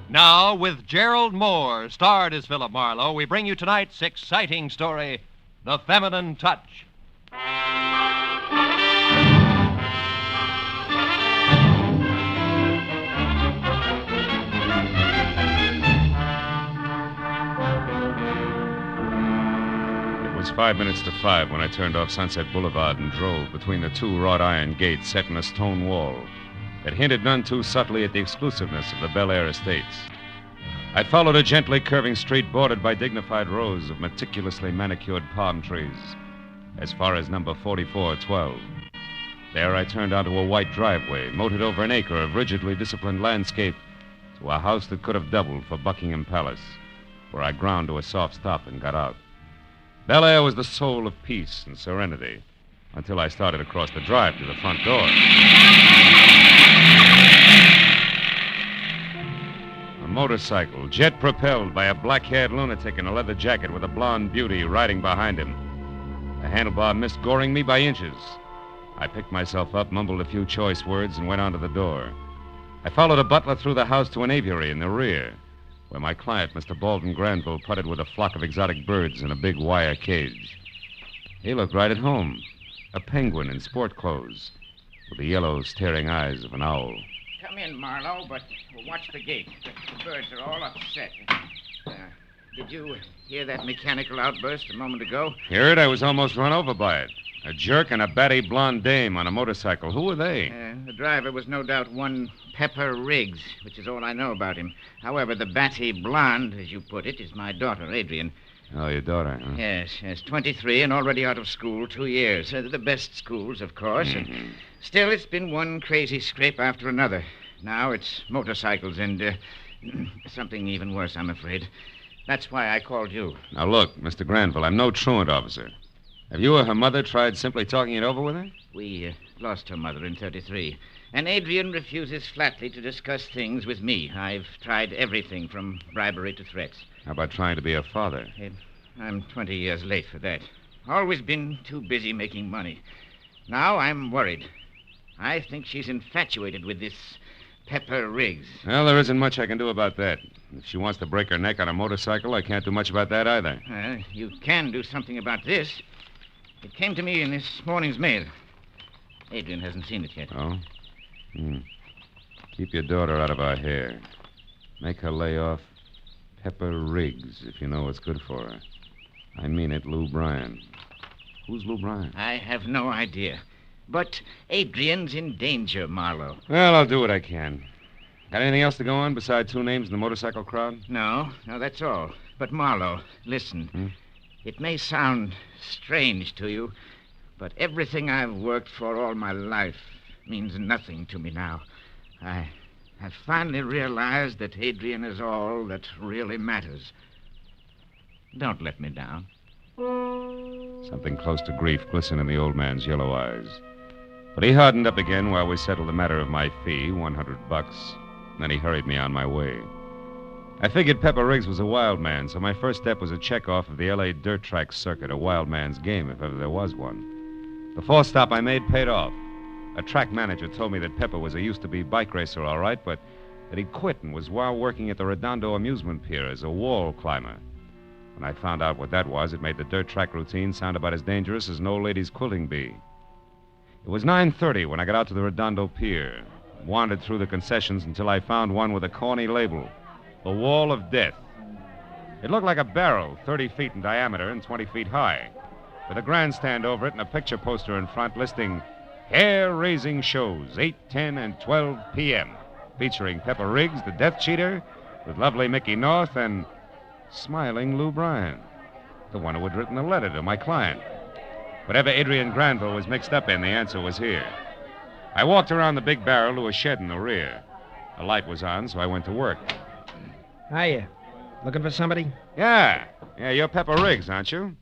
Now, with Gerald Moore, starred as Philip Marlowe, we bring you tonight's exciting story, The Feminine Touch. It was 5 minutes to 5 when I turned off Sunset Boulevard and drove between the two wrought iron gates set in a stone wall that hinted none too subtly at the exclusiveness of the Bel Air estates. I followed a gently curving street bordered by dignified rows of meticulously manicured palm trees as far as number 4412. There I turned onto a white driveway, motored over an acre of rigidly disciplined landscape to a house that could have doubled for Buckingham Palace, where I ground to a soft stop and got out. Bel Air was the soul of peace and serenity until I started across the drive to the front door. A motorcycle, jet-propelled by a black-haired lunatic in a leather jacket with a blonde beauty riding behind him. The handlebar missed goring me by inches. I picked myself up, mumbled a few choice words, and went on to the door. I followed a butler through the house to an aviary in the rear, where my client, Mr. Baldwin Granville, putted with a flock of exotic birds in a big wire cage. He looked right at home, a penguin in sport clothes, with the yellow, staring eyes of an owl. Come in, Marlowe, but watch the gate. The birds are all upset. Did you hear that mechanical outburst a moment ago? Hear it? I was almost run over by it. A jerk and a batty blonde dame on a motorcycle. Who were they? The driver was no doubt one Pepper Riggs, which is all I know about him. However, the batty blonde, as you put it, is my daughter, Adrian. Oh, your daughter, huh? Yes, 23 and already out of school 2 years. The best schools, of course. And still, it's been one crazy scrape after another. Now it's motorcycles and something even worse, I'm afraid. That's why I called you. Now, look, Mr. Granville, I'm no truant officer. Have you or her mother tried simply talking it over with her? We lost her mother in 33. And Adrian refuses flatly to discuss things with me. I've tried everything from bribery to threats. How about trying to be a father? I'm 20 years late for that. Always been too busy making money. Now I'm worried. I think she's infatuated with this Pepper Riggs. Well, there isn't much I can do about that. If she wants to break her neck on a motorcycle, I can't do much about that either. You can do something about this. It came to me in this morning's mail. Adrian hasn't seen it yet. Oh? Keep your daughter out of our hair. Make her lay off Pepper Riggs, if you know what's good for her. I mean it, Lou Bryan. Who's Lou Bryan? I have no idea. But Adrian's in danger, Marlowe. Well, I'll do what I can. Got anything else to go on beside two names in the motorcycle crowd? No, that's all. But, Marlowe, listen. It may sound strange to you, but everything I've worked for all my life means nothing to me now. I've finally realized that Adrian is all that really matters. Don't let me down. Something close to grief glistened in the old man's yellow eyes. But he hardened up again while we settled the matter of my fee, $100. Then he hurried me on my way. I figured Pepper Riggs was a wild man, so my first step was a check-off of the L.A. dirt track circuit, a wild man's game, if ever there was one. The fourth stop I made paid off. A track manager told me that Pepper was a used-to-be bike racer, all right, but that he quit and was while working at the Redondo amusement pier as a wall climber. When I found out what that was, it made the dirt track routine sound about as dangerous as an old lady's quilting bee. It was 9:30 when I got out to the Redondo pier, wandered through the concessions until I found one with a corny label, the Wall of Death. It looked like a barrel, 30 feet in diameter and 20 feet high, with a grandstand over it and a picture poster in front listing hair-raising shows, 8, 10, and 12 p.m., featuring Pepper Riggs, the Death Cheater, with lovely Mickey North and smiling Lou Bryan, the one who had written the letter to my client. Whatever Adrian Granville was mixed up in, the answer was here. I walked around the big barrel to a shed in the rear. The light was on, so I went to work. Hiya. Looking for somebody? Yeah, you're Pepper Riggs, aren't you?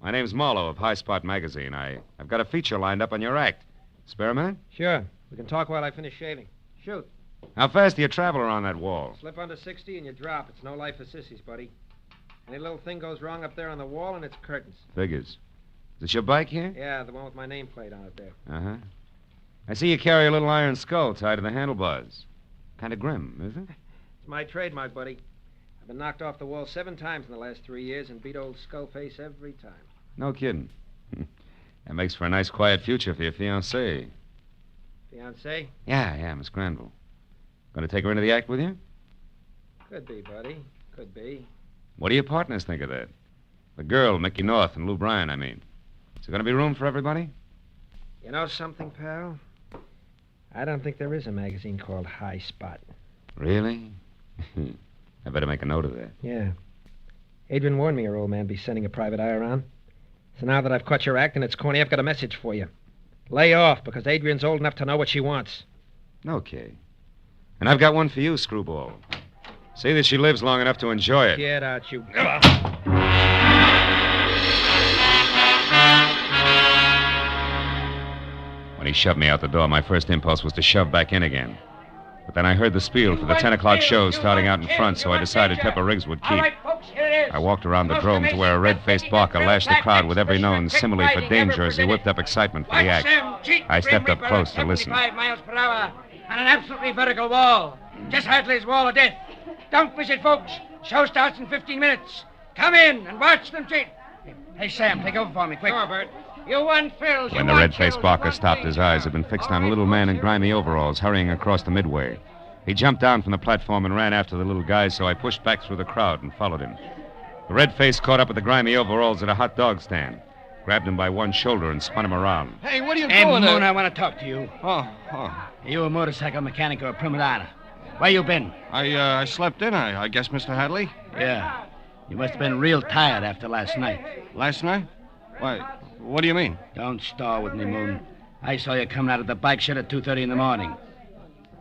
My name's Marlowe of High Spot Magazine. I've got a feature lined up on your act. Spare a minute? Sure. We can talk while I finish shaving. Shoot. How fast do you travel around that wall? Slip under 60 and you drop. It's no life for sissies, buddy. Any little thing goes wrong up there on the wall and it's curtains. Figures. Is this your bike here? Yeah, the one with my nameplate on it there. Uh-huh. I see you carry a little iron skull tied to the handlebars. Kind of grim, isn't it? It's my trademark, buddy. I've been knocked off the wall 7 times in the last 3 years and beat old Skullface every time. No kidding. That makes for a nice, quiet future for your fiancée. Fiancée? Yeah, Miss Granville. Going to take her into the act with you? Could be, buddy. Could be. What do your partners think of that? The girl, Mickey North, and Lou Bryan, I mean. Is there going to be room for everybody? You know something, pal? I don't think there is a magazine called High Spot. Really? I better make a note of that. Yeah. Adrian warned me your old man be sending a private eye around. So now that I've caught your act and it's corny, I've got a message for you. Lay off, because Adrian's old enough to know what she wants. Okay. And I've got one for you, Screwball. See that she lives long enough to enjoy it. Get out, you... When he shoved me out the door, my first impulse was to shove back in again. But then I heard the spiel for the 10 o'clock show starting out in front, so I decided Pepper Riggs would keep. I walked around the drome to where a red-faced barker lashed the crowd with every known simile for danger as he whipped up excitement for the act. I stepped up close to listen. 75 miles per hour on an absolutely vertical wall. Just Hadley's Wall of Death. Don't miss it, folks. Show starts in 15 minutes. Come in and watch them treat. Hey, Sam, take over for me, quick. Sure, Bert. You want thrills. When the red-faced barker stopped, his eyes had been fixed on a little man in grimy overalls hurrying across the midway. He jumped down from the platform and ran after the little guy, so I pushed back through the crowd and followed him. The red-face caught up with the grimy overalls at a hot dog stand, grabbed him by one shoulder and spun him around. Hey, what are you Hey, doing Moon, there? I want to talk to you. Oh. Are you a motorcycle mechanic or a prima donna? Where you been? I slept in, I guess, Mr. Hadley. Yeah. You must have been real tired after last night. Last night? Why, what do you mean? Don't stall with me, Moon. I saw you coming out of the bike shed at 2:30 in the morning.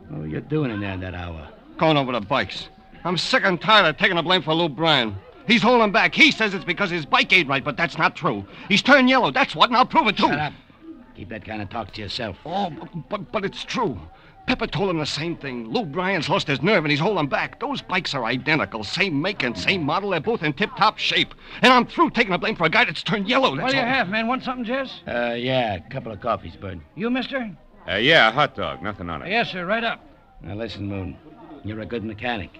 What were you doing in there at that hour? Going over the bikes. I'm sick and tired of taking the blame for Lou Bryan. He's holding back. He says it's because his bike ain't right, but that's not true. He's turned yellow, that's what, and I'll prove it, too. Shut up. Keep that kind of talk to yourself. Oh, but it's true. Pepper told him the same thing. Lou Bryan's lost his nerve, and he's holding back. Those bikes are identical. Same make and same model. They're both in tip-top shape. And I'm through taking the blame for a guy that's turned yellow, that's What do you all. have, man? Want something, Jess? Yeah, a couple of coffees, Bud. You, mister? Yeah, a hot dog, nothing on it. Yes, sir, right up. Now, listen, Moon. You're a good mechanic.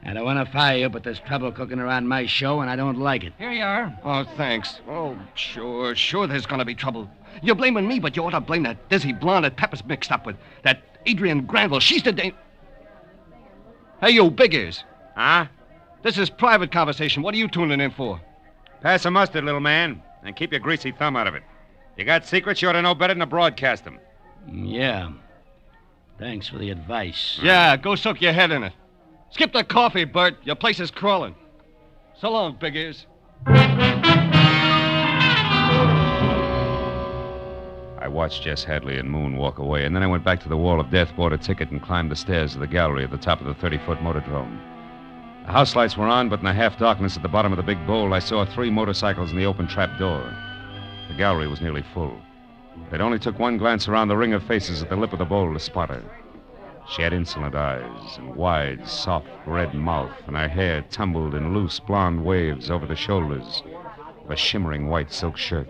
I don't want to fire you, but there's trouble cooking around my show, and I don't like it. Here you are. Oh, thanks. Oh, sure there's gonna be trouble. You're blaming me, but you ought to blame that dizzy blonde that Pepper's mixed up with. That Adrian Granville. She's the Hey, you, Big Ears. Huh? This is private conversation. What are you tuning in for? Pass the mustard, little man, and keep your greasy thumb out of it. You got secrets, you ought to know better than to broadcast them. Yeah. Thanks for the advice. Yeah, go soak your head in it. Skip the coffee, Bert. Your place is crawling. So long, Big Ears. I watched Jess Hadley and Moon walk away, and then I went back to the Wall of Death, bought a ticket, and climbed the stairs of the gallery at the top of the 30-foot motordrome. The house lights were on, but in the half-darkness at the bottom of the big bowl, I saw 3 motorcycles in the open trap door. The gallery was nearly full. It only took one glance around the ring of faces at the lip of the bowl to spot her. She had insolent eyes and wide, soft, red mouth, and her hair tumbled in loose blonde waves over the shoulders of a shimmering white silk shirt,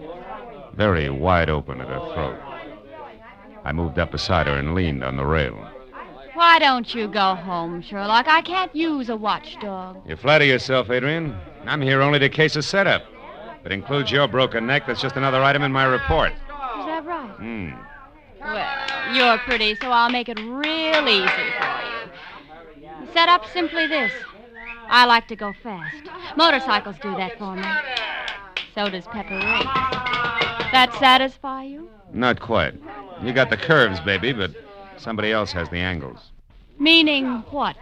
very wide open at her throat. I moved up beside her and leaned on the rail. Why don't you go home, Sherlock? I can't use a watchdog. You flatter yourself, Adrian. I'm here only to case a setup. If it includes your broken neck, that's just another item in my report. Is that right? Well, you're pretty, so I'll make it real easy for you. The setup's simply this. I like to go fast. Motorcycles do that for me. So does Pepper Riggs. That satisfy you? Not quite. You got the curves, baby, but somebody else has the angles. Meaning what?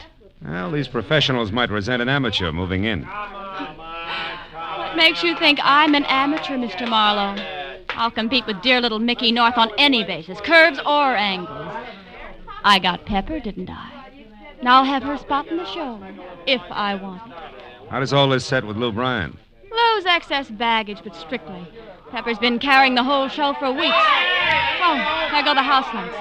Well, these professionals might resent an amateur moving in. What makes you think I'm an amateur, Mr. Marlowe? I'll compete with dear little Mickey North on any basis, curves or angles. I got Pepper, didn't I? Now I'll have her spot in the show, if I want it. How does all this set with Lou Bryan? Lou's excess baggage, but strictly. Pepper's been carrying the whole show for weeks. Oh, there go the house lights.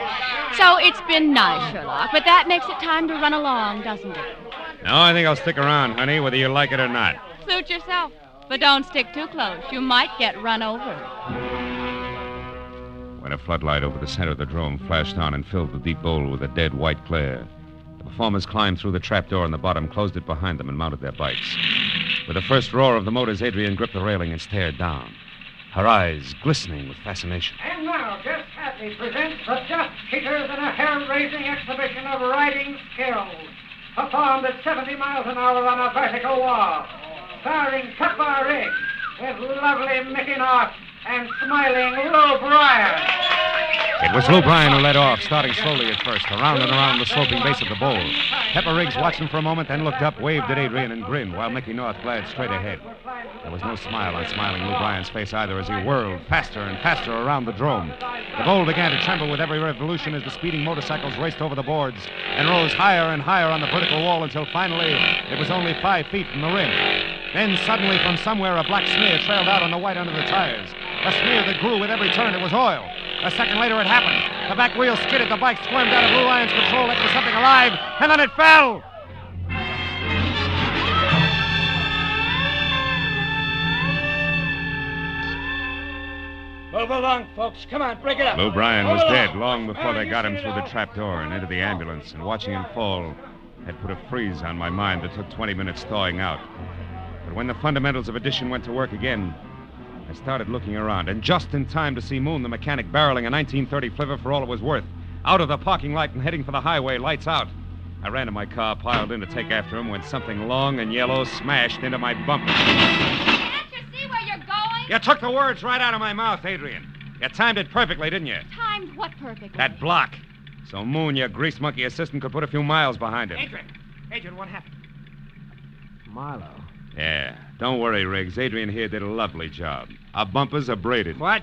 So it's been nice, Sherlock, but that makes it time to run along, doesn't it? No, I think I'll stick around, honey, whether you like it or not. Suit yourself. But don't stick too close. You might get run over. When a floodlight over the center of the drome flashed on and filled the deep bowl with a dead white glare, the performers climbed through the trapdoor in the bottom, closed it behind them, and mounted their bikes. With the first roar of the motors, Adrian gripped the railing and stared down, her eyes glistening with fascination. And now, Jess Hadley presents the Just Cheaters in a hair-raising exhibition of riding skills, performed at 70 miles an hour on a vertical wall, starring Pepper Riggs with lovely Mickey North and smiling Lou Bryan. It was Lou Bryan who led off, starting slowly at first, around and around the sloping base of the bowl. Pepper Riggs watched him for a moment, then looked up, waved at Adrian, and grinned, while Mickey North glared straight ahead. There was no smile on smiling Lou Bryan's face either as he whirled faster and faster around the drome. The bowl began to tremble with every revolution as the speeding motorcycles raced over the boards and rose higher and higher on the vertical wall until finally it was only 5 feet from the rim. Then suddenly from somewhere a black smear trailed out on the white under the tires. A smear that grew with every turn. It was oil. A second later it happened. The back wheel skidded, the bike squirmed out of Lou Bryan's control like it was something alive, and then it fell! Move along, folks. Come on, break it up. Lou Bryan Move was along. dead long before they got him through the trap door and into the ambulance, and watching him fall had put a freeze on my mind that took 20 minutes thawing out. But when the fundamentals of addition went to work again, I started looking around, and just in time to see Moon, the mechanic, barreling a 1930 flivver for all it was worth, out of the parking lot and heading for the highway, lights out. I ran to my car, piled in to take after him, when something long and yellow smashed into my bumper. Can't you see where you're going? You took the words right out of my mouth, Adrian. You timed it perfectly, didn't you? Timed what perfectly? That block. So Moon, your grease monkey assistant, could put a few miles behind him. Adrian, what happened? Marlowe. Yeah. Don't worry, Riggs. Adrian here did a lovely job. Our bumpers are braided. What?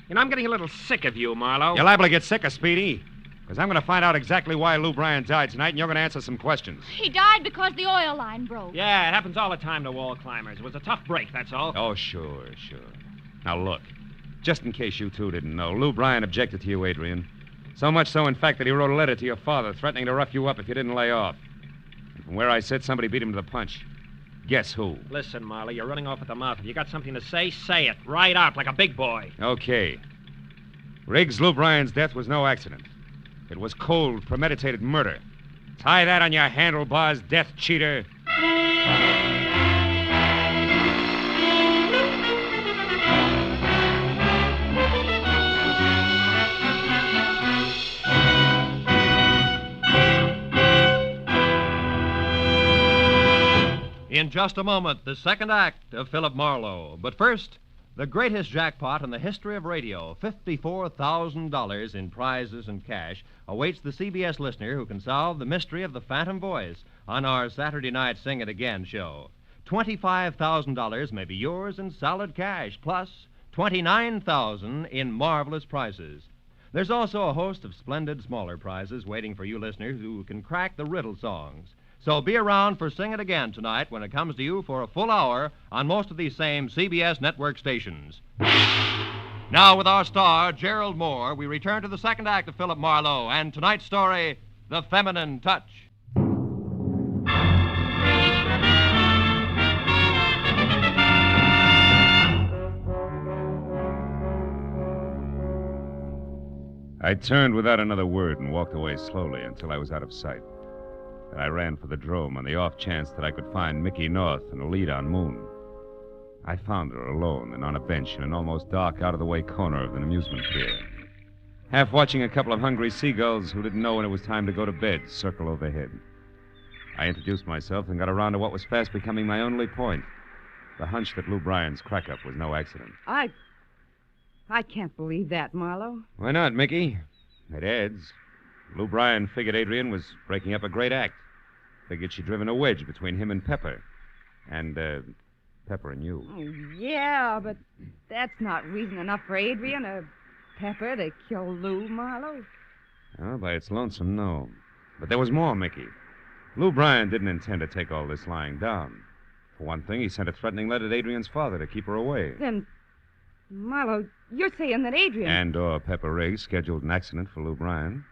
You know, I'm getting a little sick of you, Marlowe. You're liable to get sick of Speedy. Because I'm going to find out exactly why Lou Bryan died tonight, and you're going to answer some questions. He died because the oil line broke. Yeah, it happens all the time to wall climbers. It was a tough break, that's all. Oh, sure. Now, look. Just in case you two didn't know, Lou Bryan objected to you, Adrian. So much so, in fact, that he wrote a letter to your father threatening to rough you up if you didn't lay off. And from where I sit, somebody beat him to the punch. Guess who? Listen, Marley, you're running off at the mouth. If you got something to say it. Right out, like a big boy. Okay. Riggs, Lou Bryan's death was no accident. It was cold, premeditated murder. Tie that on your handlebars, death cheater. In just a moment, the second act of Philip Marlowe. But first, the greatest jackpot in the history of radio, $54,000 in prizes and cash, awaits the CBS listener who can solve the mystery of the phantom voice on our Saturday night Sing It Again show. $25,000 may be yours in solid cash, plus $29,000 in marvelous prizes. There's also a host of splendid smaller prizes waiting for you listeners who can crack the riddle songs. So be around for Sing It Again tonight when it comes to you for a full hour on most of these same CBS network stations. Now, with our star, Gerald Moore, we return to the second act of Philip Marlowe and tonight's story, The Feminine Touch. I turned without another word and walked away slowly until I was out of sight. Then I ran for the drome on the off chance that I could find Mickey North and a lead on Moon. I found her alone and on a bench in an almost dark, out-of-the-way corner of an amusement pier, half watching a couple of hungry seagulls who didn't know when it was time to go to bed circle overhead. I introduced myself and got around to what was fast becoming my only point, the hunch that Lou Bryan's crack-up was no accident. I can't believe that, Marlowe. Why not, Mickey? It adds. Lou Bryan figured Adrian was breaking up a great act. Figured she'd driven a wedge between him and Pepper. And, Pepper and you. Oh, yeah, but that's not reason enough for Adrian or Pepper to kill Lou, Marlowe. Oh, by its lonesome, no. But there was more, Mickey. Lou Bryan didn't intend to take all this lying down. For one thing, he sent a threatening letter to Adrian's father to keep her away. Then, Marlowe, you're saying that Adrian... And Pepper Riggs scheduled an accident for Lou Bryan.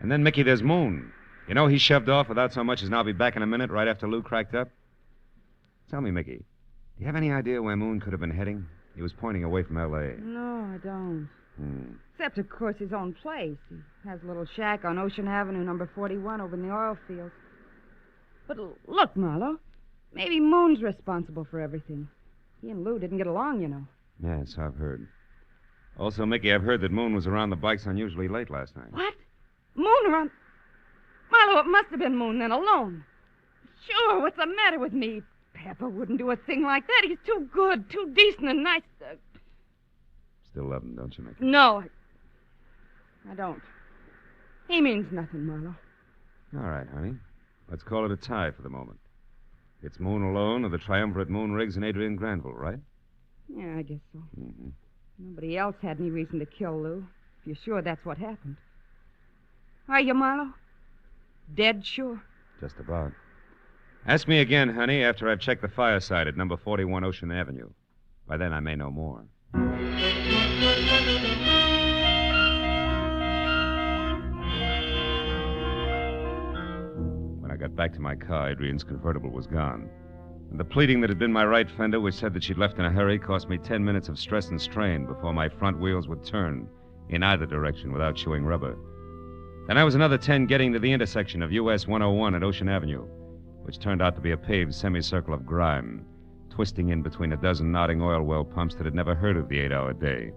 And then, Mickey, there's Moon. You know, he shoved off without so much as "I'll be back in a minute" right after Lou cracked up. Tell me, Mickey, do you have any idea where Moon could have been heading? He was pointing away from L.A. No, I don't. Except, of course, his own place. He has a little shack on Ocean Avenue, number 41, over in the oil fields. But look, Marlowe, maybe Moon's responsible for everything. He and Lou didn't get along, you know. Yes, I've heard. Also, Mickey, I've heard that Moon was around the bikes unusually late last night. What? Moon around... Marlowe, it must have been Moon then, alone. Sure, what's the matter with me? Pepper wouldn't do a thing like that. He's too good, too decent and nice. Still love him, don't you, Mickey? No. I don't. He means nothing, Marlowe. All right, honey. Let's call it a tie for the moment. It's Moon alone or the triumvirate Moon, Riggs, and Adrian Granville, right? Yeah, I guess so. Mm-hmm. Nobody else had any reason to kill Lou, if you're sure that's what happened. Are you, Marlowe? Dead sure? Just about. Ask me again, honey, after I've checked the fireside at number 41 Ocean Avenue. By then, I may know more. When I got back to my car, Adrian's convertible was gone. And the pleading that had been my right fender, which said that she'd left in a hurry, cost me 10 minutes of stress and strain before my front wheels would turn in either direction without chewing rubber. Then I was another 10 getting to the intersection of US 101 and Ocean Avenue, which turned out to be a paved semicircle of grime, twisting in between a dozen nodding oil well pumps that had never heard of the 8-hour day.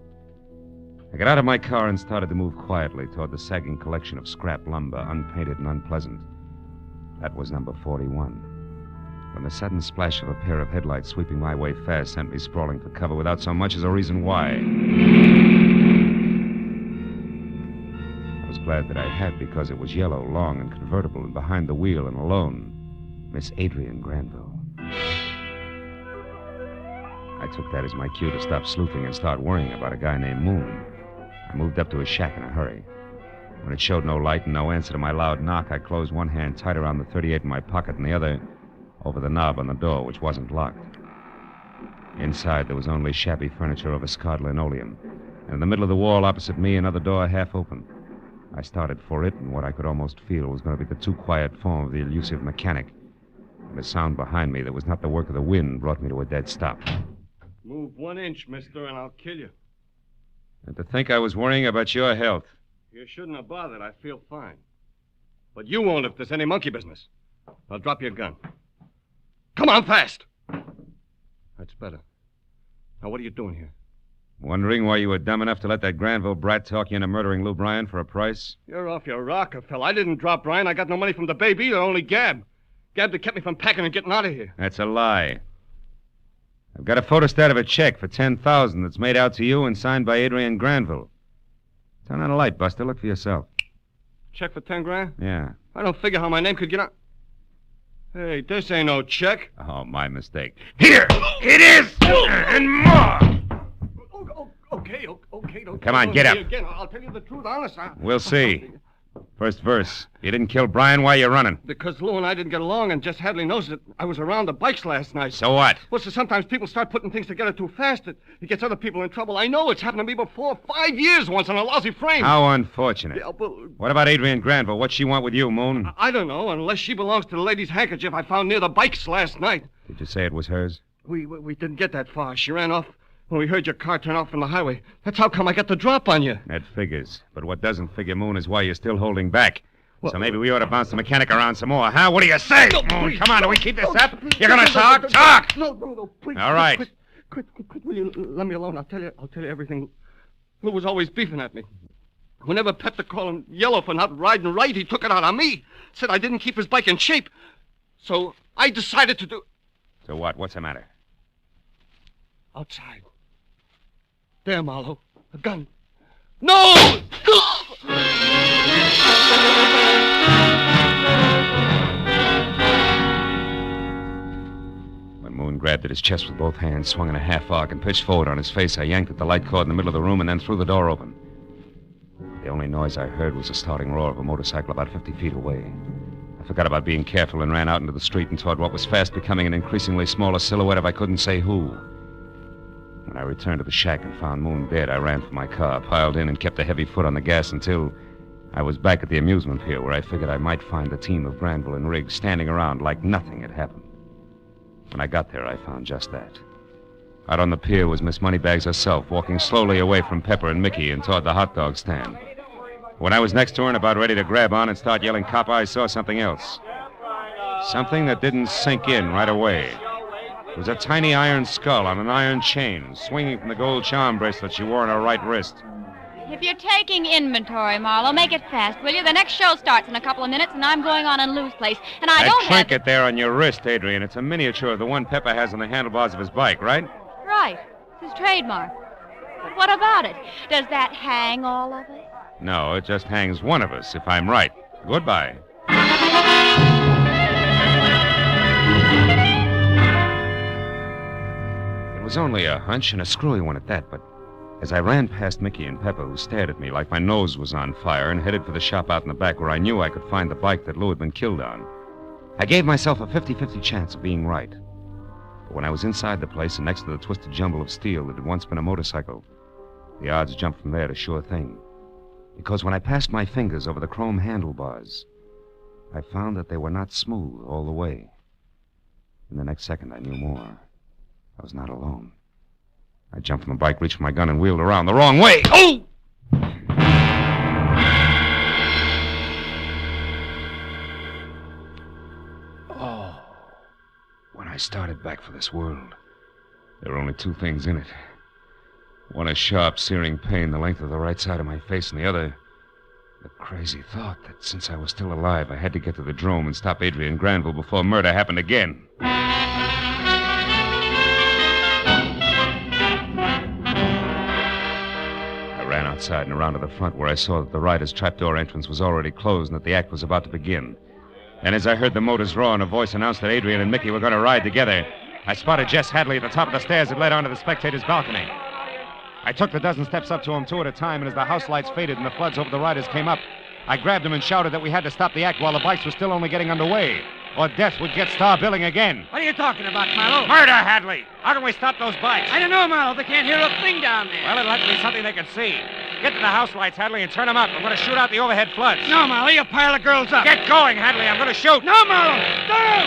I got out of my car and started to move quietly toward the sagging collection of scrap lumber, unpainted and unpleasant. That was number 41. When the sudden splash of a pair of headlights sweeping my way fast sent me sprawling for cover without so much as a reason why. I was glad that I had, because it was yellow, long, and convertible, and behind the wheel and alone, Miss Adrian Granville. I took that as my cue to stop sleuthing and start worrying about a guy named Moon. I moved up to his shack in a hurry. When it showed no light and no answer to my loud knock, I closed one hand tight around the .38 in my pocket and the other over the knob on the door, which wasn't locked. Inside, there was only shabby furniture over scarred linoleum, and in the middle of the wall opposite me, another door half open. I started for it, and what I could almost feel was going to be the too quiet form of the elusive mechanic. And the sound behind me that was not the work of the wind brought me to a dead stop. Move 1 inch, mister, and I'll kill you. And to think I was worrying about your health. You shouldn't have bothered. I feel fine. But you won't if there's any monkey business. I'll drop your gun. Come on, fast! That's better. Now, what are you doing here? Wondering why you were dumb enough to let that Granville brat talk you into murdering Lou Bryan for a price? You're off your rocker, fella. I didn't drop Bryan. I got no money from the baby either, only Gab. Gab that kept me from packing and getting out of here. That's a lie. I've got a photostat of a check for $10,000 that's made out to you and signed by Adrian Granville. Turn on a light, Buster. Look for yourself. Check for 10 grand? Yeah. I don't figure how my name could get out. Hey, this ain't no check. Oh, my mistake. Here! It is! And more! Okay. Come on, get up. Again. I'll tell you the truth, honest. We'll see. First verse. You didn't kill Bryan. Why are you running? Because Lou and I didn't get along, and Jess Hadley knows that I was around the bikes last night. So what? Well, so sometimes people start putting things together too fast. It gets other people in trouble. I know it's happened to me before. 5 years once on a lousy frame. How unfortunate. Yeah, but What about Adrian Granville? What's she want with you, Moon? I don't know, unless she belongs to the lady's handkerchief I found near the bikes last night. Did you say it was hers? We didn't get that far. She ran off when we heard your car turn off from the highway. That's how come I got the drop on you. That figures. But what doesn't figure, Moon, is why you're still holding back. So maybe we ought to bounce the mechanic around some more, huh? What do you say? No, Moon, please, come on, do we keep this up? Please, You're gonna talk? Talk! No, please. All right. Quit, will you let me alone? I'll tell you everything. Lou was always beefing at me. Whenever Pepper called him yellow for not riding right, he took it out on me. Said I didn't keep his bike in shape. So I decided to do... So what? What's the matter? Outside. There, Marlowe. A gun. No! When Moon grabbed at his chest with both hands, swung in a half arc, and pitched forward on his face, I yanked at the light cord in the middle of the room and then threw the door open. The only noise I heard was the starting roar of a motorcycle about 50 feet away. I forgot about being careful and ran out into the street and toward what was fast becoming an increasingly smaller silhouette of I couldn't say who. When I returned to the shack and found Moon dead, I ran for my car, piled in, and kept a heavy foot on the gas until I was back at the amusement pier, where I figured I might find the team of Granville and Riggs standing around like nothing had happened. When I got there, I found just that. Out on the pier was Miss Moneybags herself, walking slowly away from Pepper and Mickey and toward the hot dog stand. When I was next to her and about ready to grab on and start yelling cop, I saw something else. Something that didn't sink in right away. It was a tiny iron skull on an iron chain, swinging from the gold charm bracelet she wore on her right wrist. If you're taking inventory, Marlowe, make it fast, will you? The next show starts in a couple of minutes, and I'm going on in Lou's place. And I don't have... That trinket there on your wrist, Adrian, it's a miniature of the one Pepper has on the handlebars of his bike, right? Right. It's his trademark. But what about it? Does that hang all of it? No, it just hangs one of us, if I'm right. Goodbye. It was only a hunch, and a screwy one at that, but as I ran past Mickey and Pepper, who stared at me like my nose was on fire, and headed for the shop out in the back where I knew I could find the bike that Lou had been killed on, I gave myself a 50-50 chance of being right. But when I was inside the place and next to the twisted jumble of steel that had once been a motorcycle, the odds jumped from there to sure thing. Because when I passed my fingers over the chrome handlebars, I found that they were not smooth all the way. In the next second, I knew more. I was not alone. I jumped from the bike, reached for my gun, and wheeled around the wrong way. Oh! Oh. When I started back for this world, there were only two things in it. One, a sharp, searing pain the length of the right side of my face, and the other, the crazy thought that since I was still alive, I had to get to the drome and stop Adrian Granville before murder happened again. I ran outside and around to the front where I saw that the rider's trapdoor entrance was already closed and that the act was about to begin. And as I heard the motors roar and a voice announced that Adrian and Mickey were going to ride together, I spotted Jess Hadley at the top of the stairs that led onto the spectators' balcony. I took the dozen steps up to him, two at a time, and as the house lights faded and the floods over the riders came up, I grabbed him and shouted that we had to stop the act while the bikes were still only getting underway, or death would get star billing again. What are you talking about, Marlowe? Murder, Hadley! How can we stop those bikes? I don't know, Marlowe. They can't hear a thing down there. Well, it'll have to be something they can see. Get to the house lights, Hadley, and turn them up. I'm going to shoot out the overhead floods. No, Marlowe. You pile the girls up. Get going, Hadley. I'm going to shoot. No, Marlowe. No!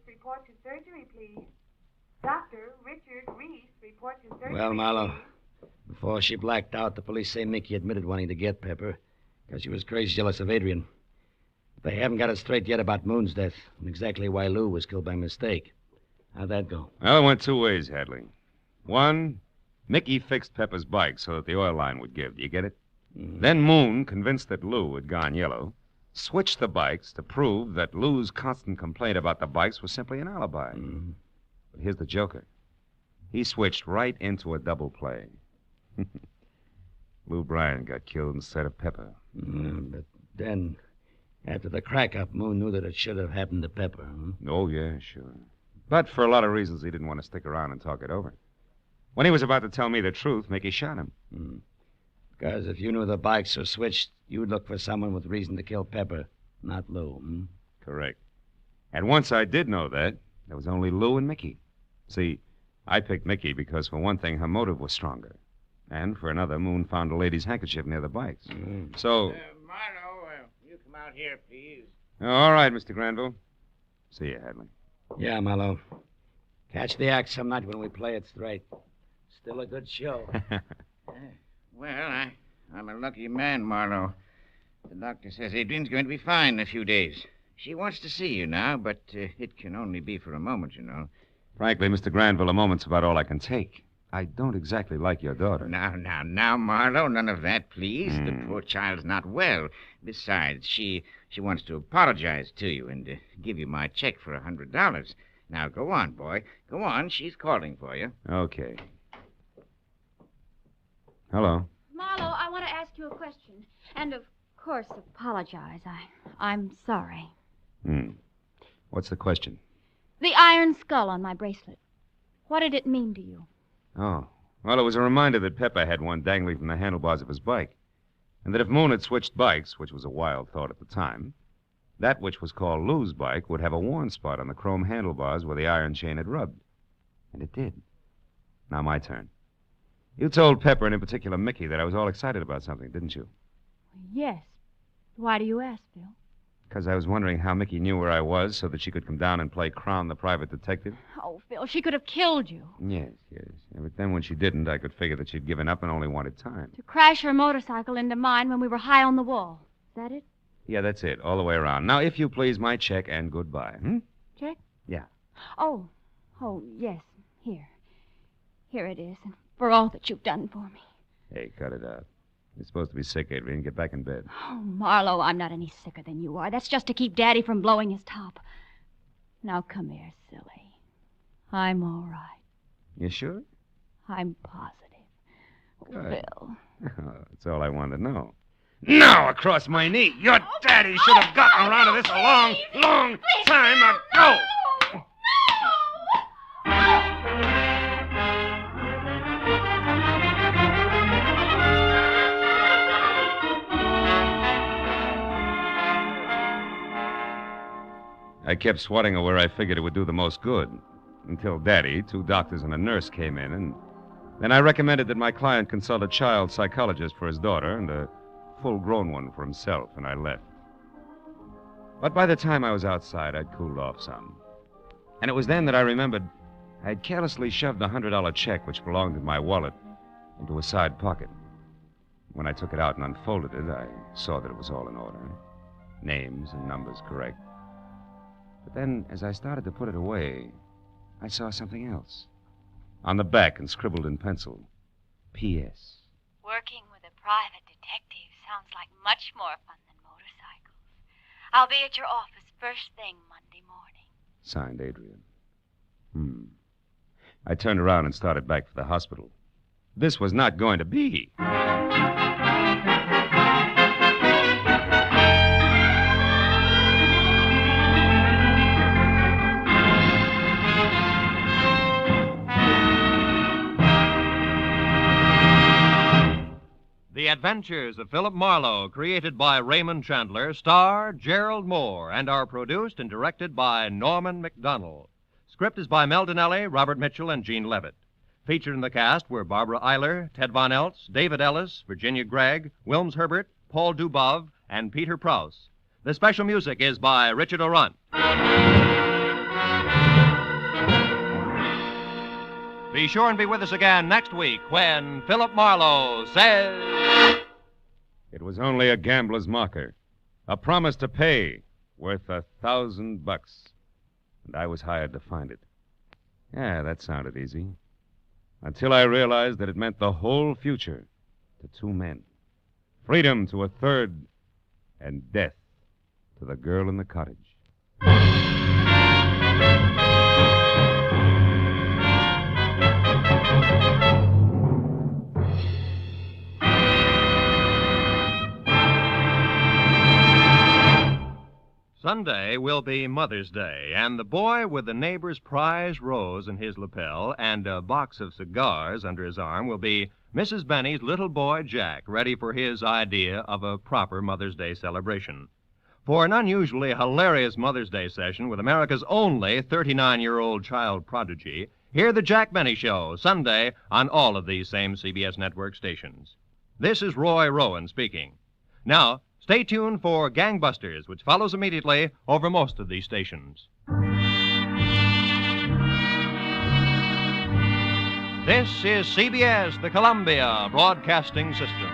Report to surgery, please. Dr. Richard Reese, report to surgery. Well, Marlowe, before she blacked out, the police say Mickey admitted wanting to get Pepper because she was crazy jealous of Adrian. But they haven't got it straight yet about Moon's death and exactly why Lou was killed by mistake. How'd that go? Well, it went two ways, Hadley. One, Mickey fixed Pepper's bike so that the oil line would give. Do you get it? Mm-hmm. Then Moon, convinced that Lou had gone yellow, switched the bikes to prove that Lou's constant complaint about the bikes was simply an alibi. Mm-hmm. But here's the joker. He switched right into a double play. Lou Bryan got killed instead of Pepper. But then, after the crack-up, Moon knew that it should have happened to Pepper. Oh, yeah, sure. But for a lot of reasons, he didn't want to stick around and talk it over. When he was about to tell me the truth, Mickey shot him. Because if you knew the bikes were switched, you'd look for someone with reason to kill Pepper, not Lou. Correct. And once I did know that, there was only Lou and Mickey. See, I picked Mickey because, for one thing, her motive was stronger. And for another, Moon found a lady's handkerchief near the bikes. So... Marlowe, you come out here, please. All right, Mr. Granville. See you, Hadley. Yeah, Marlowe. Catch the act some night when we play it straight. Still a good show. Well, I'm a lucky man, Marlowe. The doctor says Adrian's going to be fine in a few days. She wants to see you now, but it can only be for a moment, you know. Frankly, Mr. Granville, a moment's about all I can take. I don't exactly like your daughter. Now, Marlowe, none of that, please. The poor child's not well. Besides, she wants to apologize to you and give you my check for $100. Now, go on, boy. Go on. She's calling for you. Okay. Hello. Marlowe, I want to ask you a question. And, of course, apologize. I'm sorry. What's the question? The iron skull on my bracelet. What did it mean to you? Oh. Well, it was a reminder that Pepper had one dangling from the handlebars of his bike. And that if Moon had switched bikes, which was a wild thought at the time, that which was called Lou's bike would have a worn spot on the chrome handlebars where the iron chain had rubbed. And it did. Now my turn. You told Pepper, and in particular Mickey, that I was all excited about something, didn't you? Yes. Why do you ask, Phil? Because I was wondering how Mickey knew where I was so that she could come down and play Crown the private detective. Oh, Phil, she could have killed you. Yes. Yeah, but then when she didn't, I could figure that she'd given up and only wanted time. To crash her motorcycle into mine when we were high on the wall. Is that it? Yeah, that's it, all the way around. Now, if you please, my check and goodbye. Check? Yeah. Oh, yes. Here it is, and for all that you've done for me. Hey, cut it out. You're supposed to be sick, Adrian. Get back in bed. Oh, Marlowe, I'm not any sicker than you are. That's just to keep Daddy from blowing his top. Now, come here, silly. I'm all right. You sure? I'm positive. Good. Phil. That's all I wanted to know. Now, across my knee. Your daddy should have gotten around to this a long, long time ago. I kept swatting her where I figured it would do the most good, until Daddy, 2 doctors, and a nurse came in, and then I recommended that my client consult a child psychologist for his daughter and a full-grown one for himself, and I left. But by the time I was outside, I'd cooled off some. And it was then that I remembered I'd carelessly shoved the $100 check, which belonged in my wallet, into a side pocket. When I took it out and unfolded it, I saw that it was all in order. Names and numbers correct. But then, as I started to put it away, I saw something else. On the back and scribbled in pencil, P.S. Working with a private detective sounds like much more fun than motorcycles. I'll be at your office first thing Monday morning. Signed, Adrian. I turned around and started back for the hospital. This was not going to be. The Adventures of Philip Marlowe, created by Raymond Chandler, star Gerald Moore, and are produced and directed by Norman McDonnell. Script is by Mel Dinelli, Robert Mitchell, and Gene Levitt. Featured in the cast were Barbara Eiler, Ted Von Eltz, David Ellis, Virginia Gregg, Wilms Herbert, Paul Dubov, and Peter Prouse. The special music is by Richard Aurunt. Be sure and be with us again next week when Philip Marlowe says... It was only a gambler's marker. A promise to pay worth $1,000. And I was hired to find it. Yeah, that sounded easy. Until I realized that it meant the whole future to 2 men. Freedom to a third, and death to the girl in the cottage. Sunday will be Mother's Day, and the boy with the neighbor's prize rose in his lapel and a box of cigars under his arm will be Mrs. Benny's little boy, Jack, ready for his idea of a proper Mother's Day celebration. For an unusually hilarious Mother's Day session with America's only 39-year-old child prodigy, hear The Jack Benny Show, Sunday, on all of these same CBS network stations. This is Roy Rowan speaking. Now, stay tuned for Gangbusters, which follows immediately over most of these stations. This is CBS, the Columbia Broadcasting System.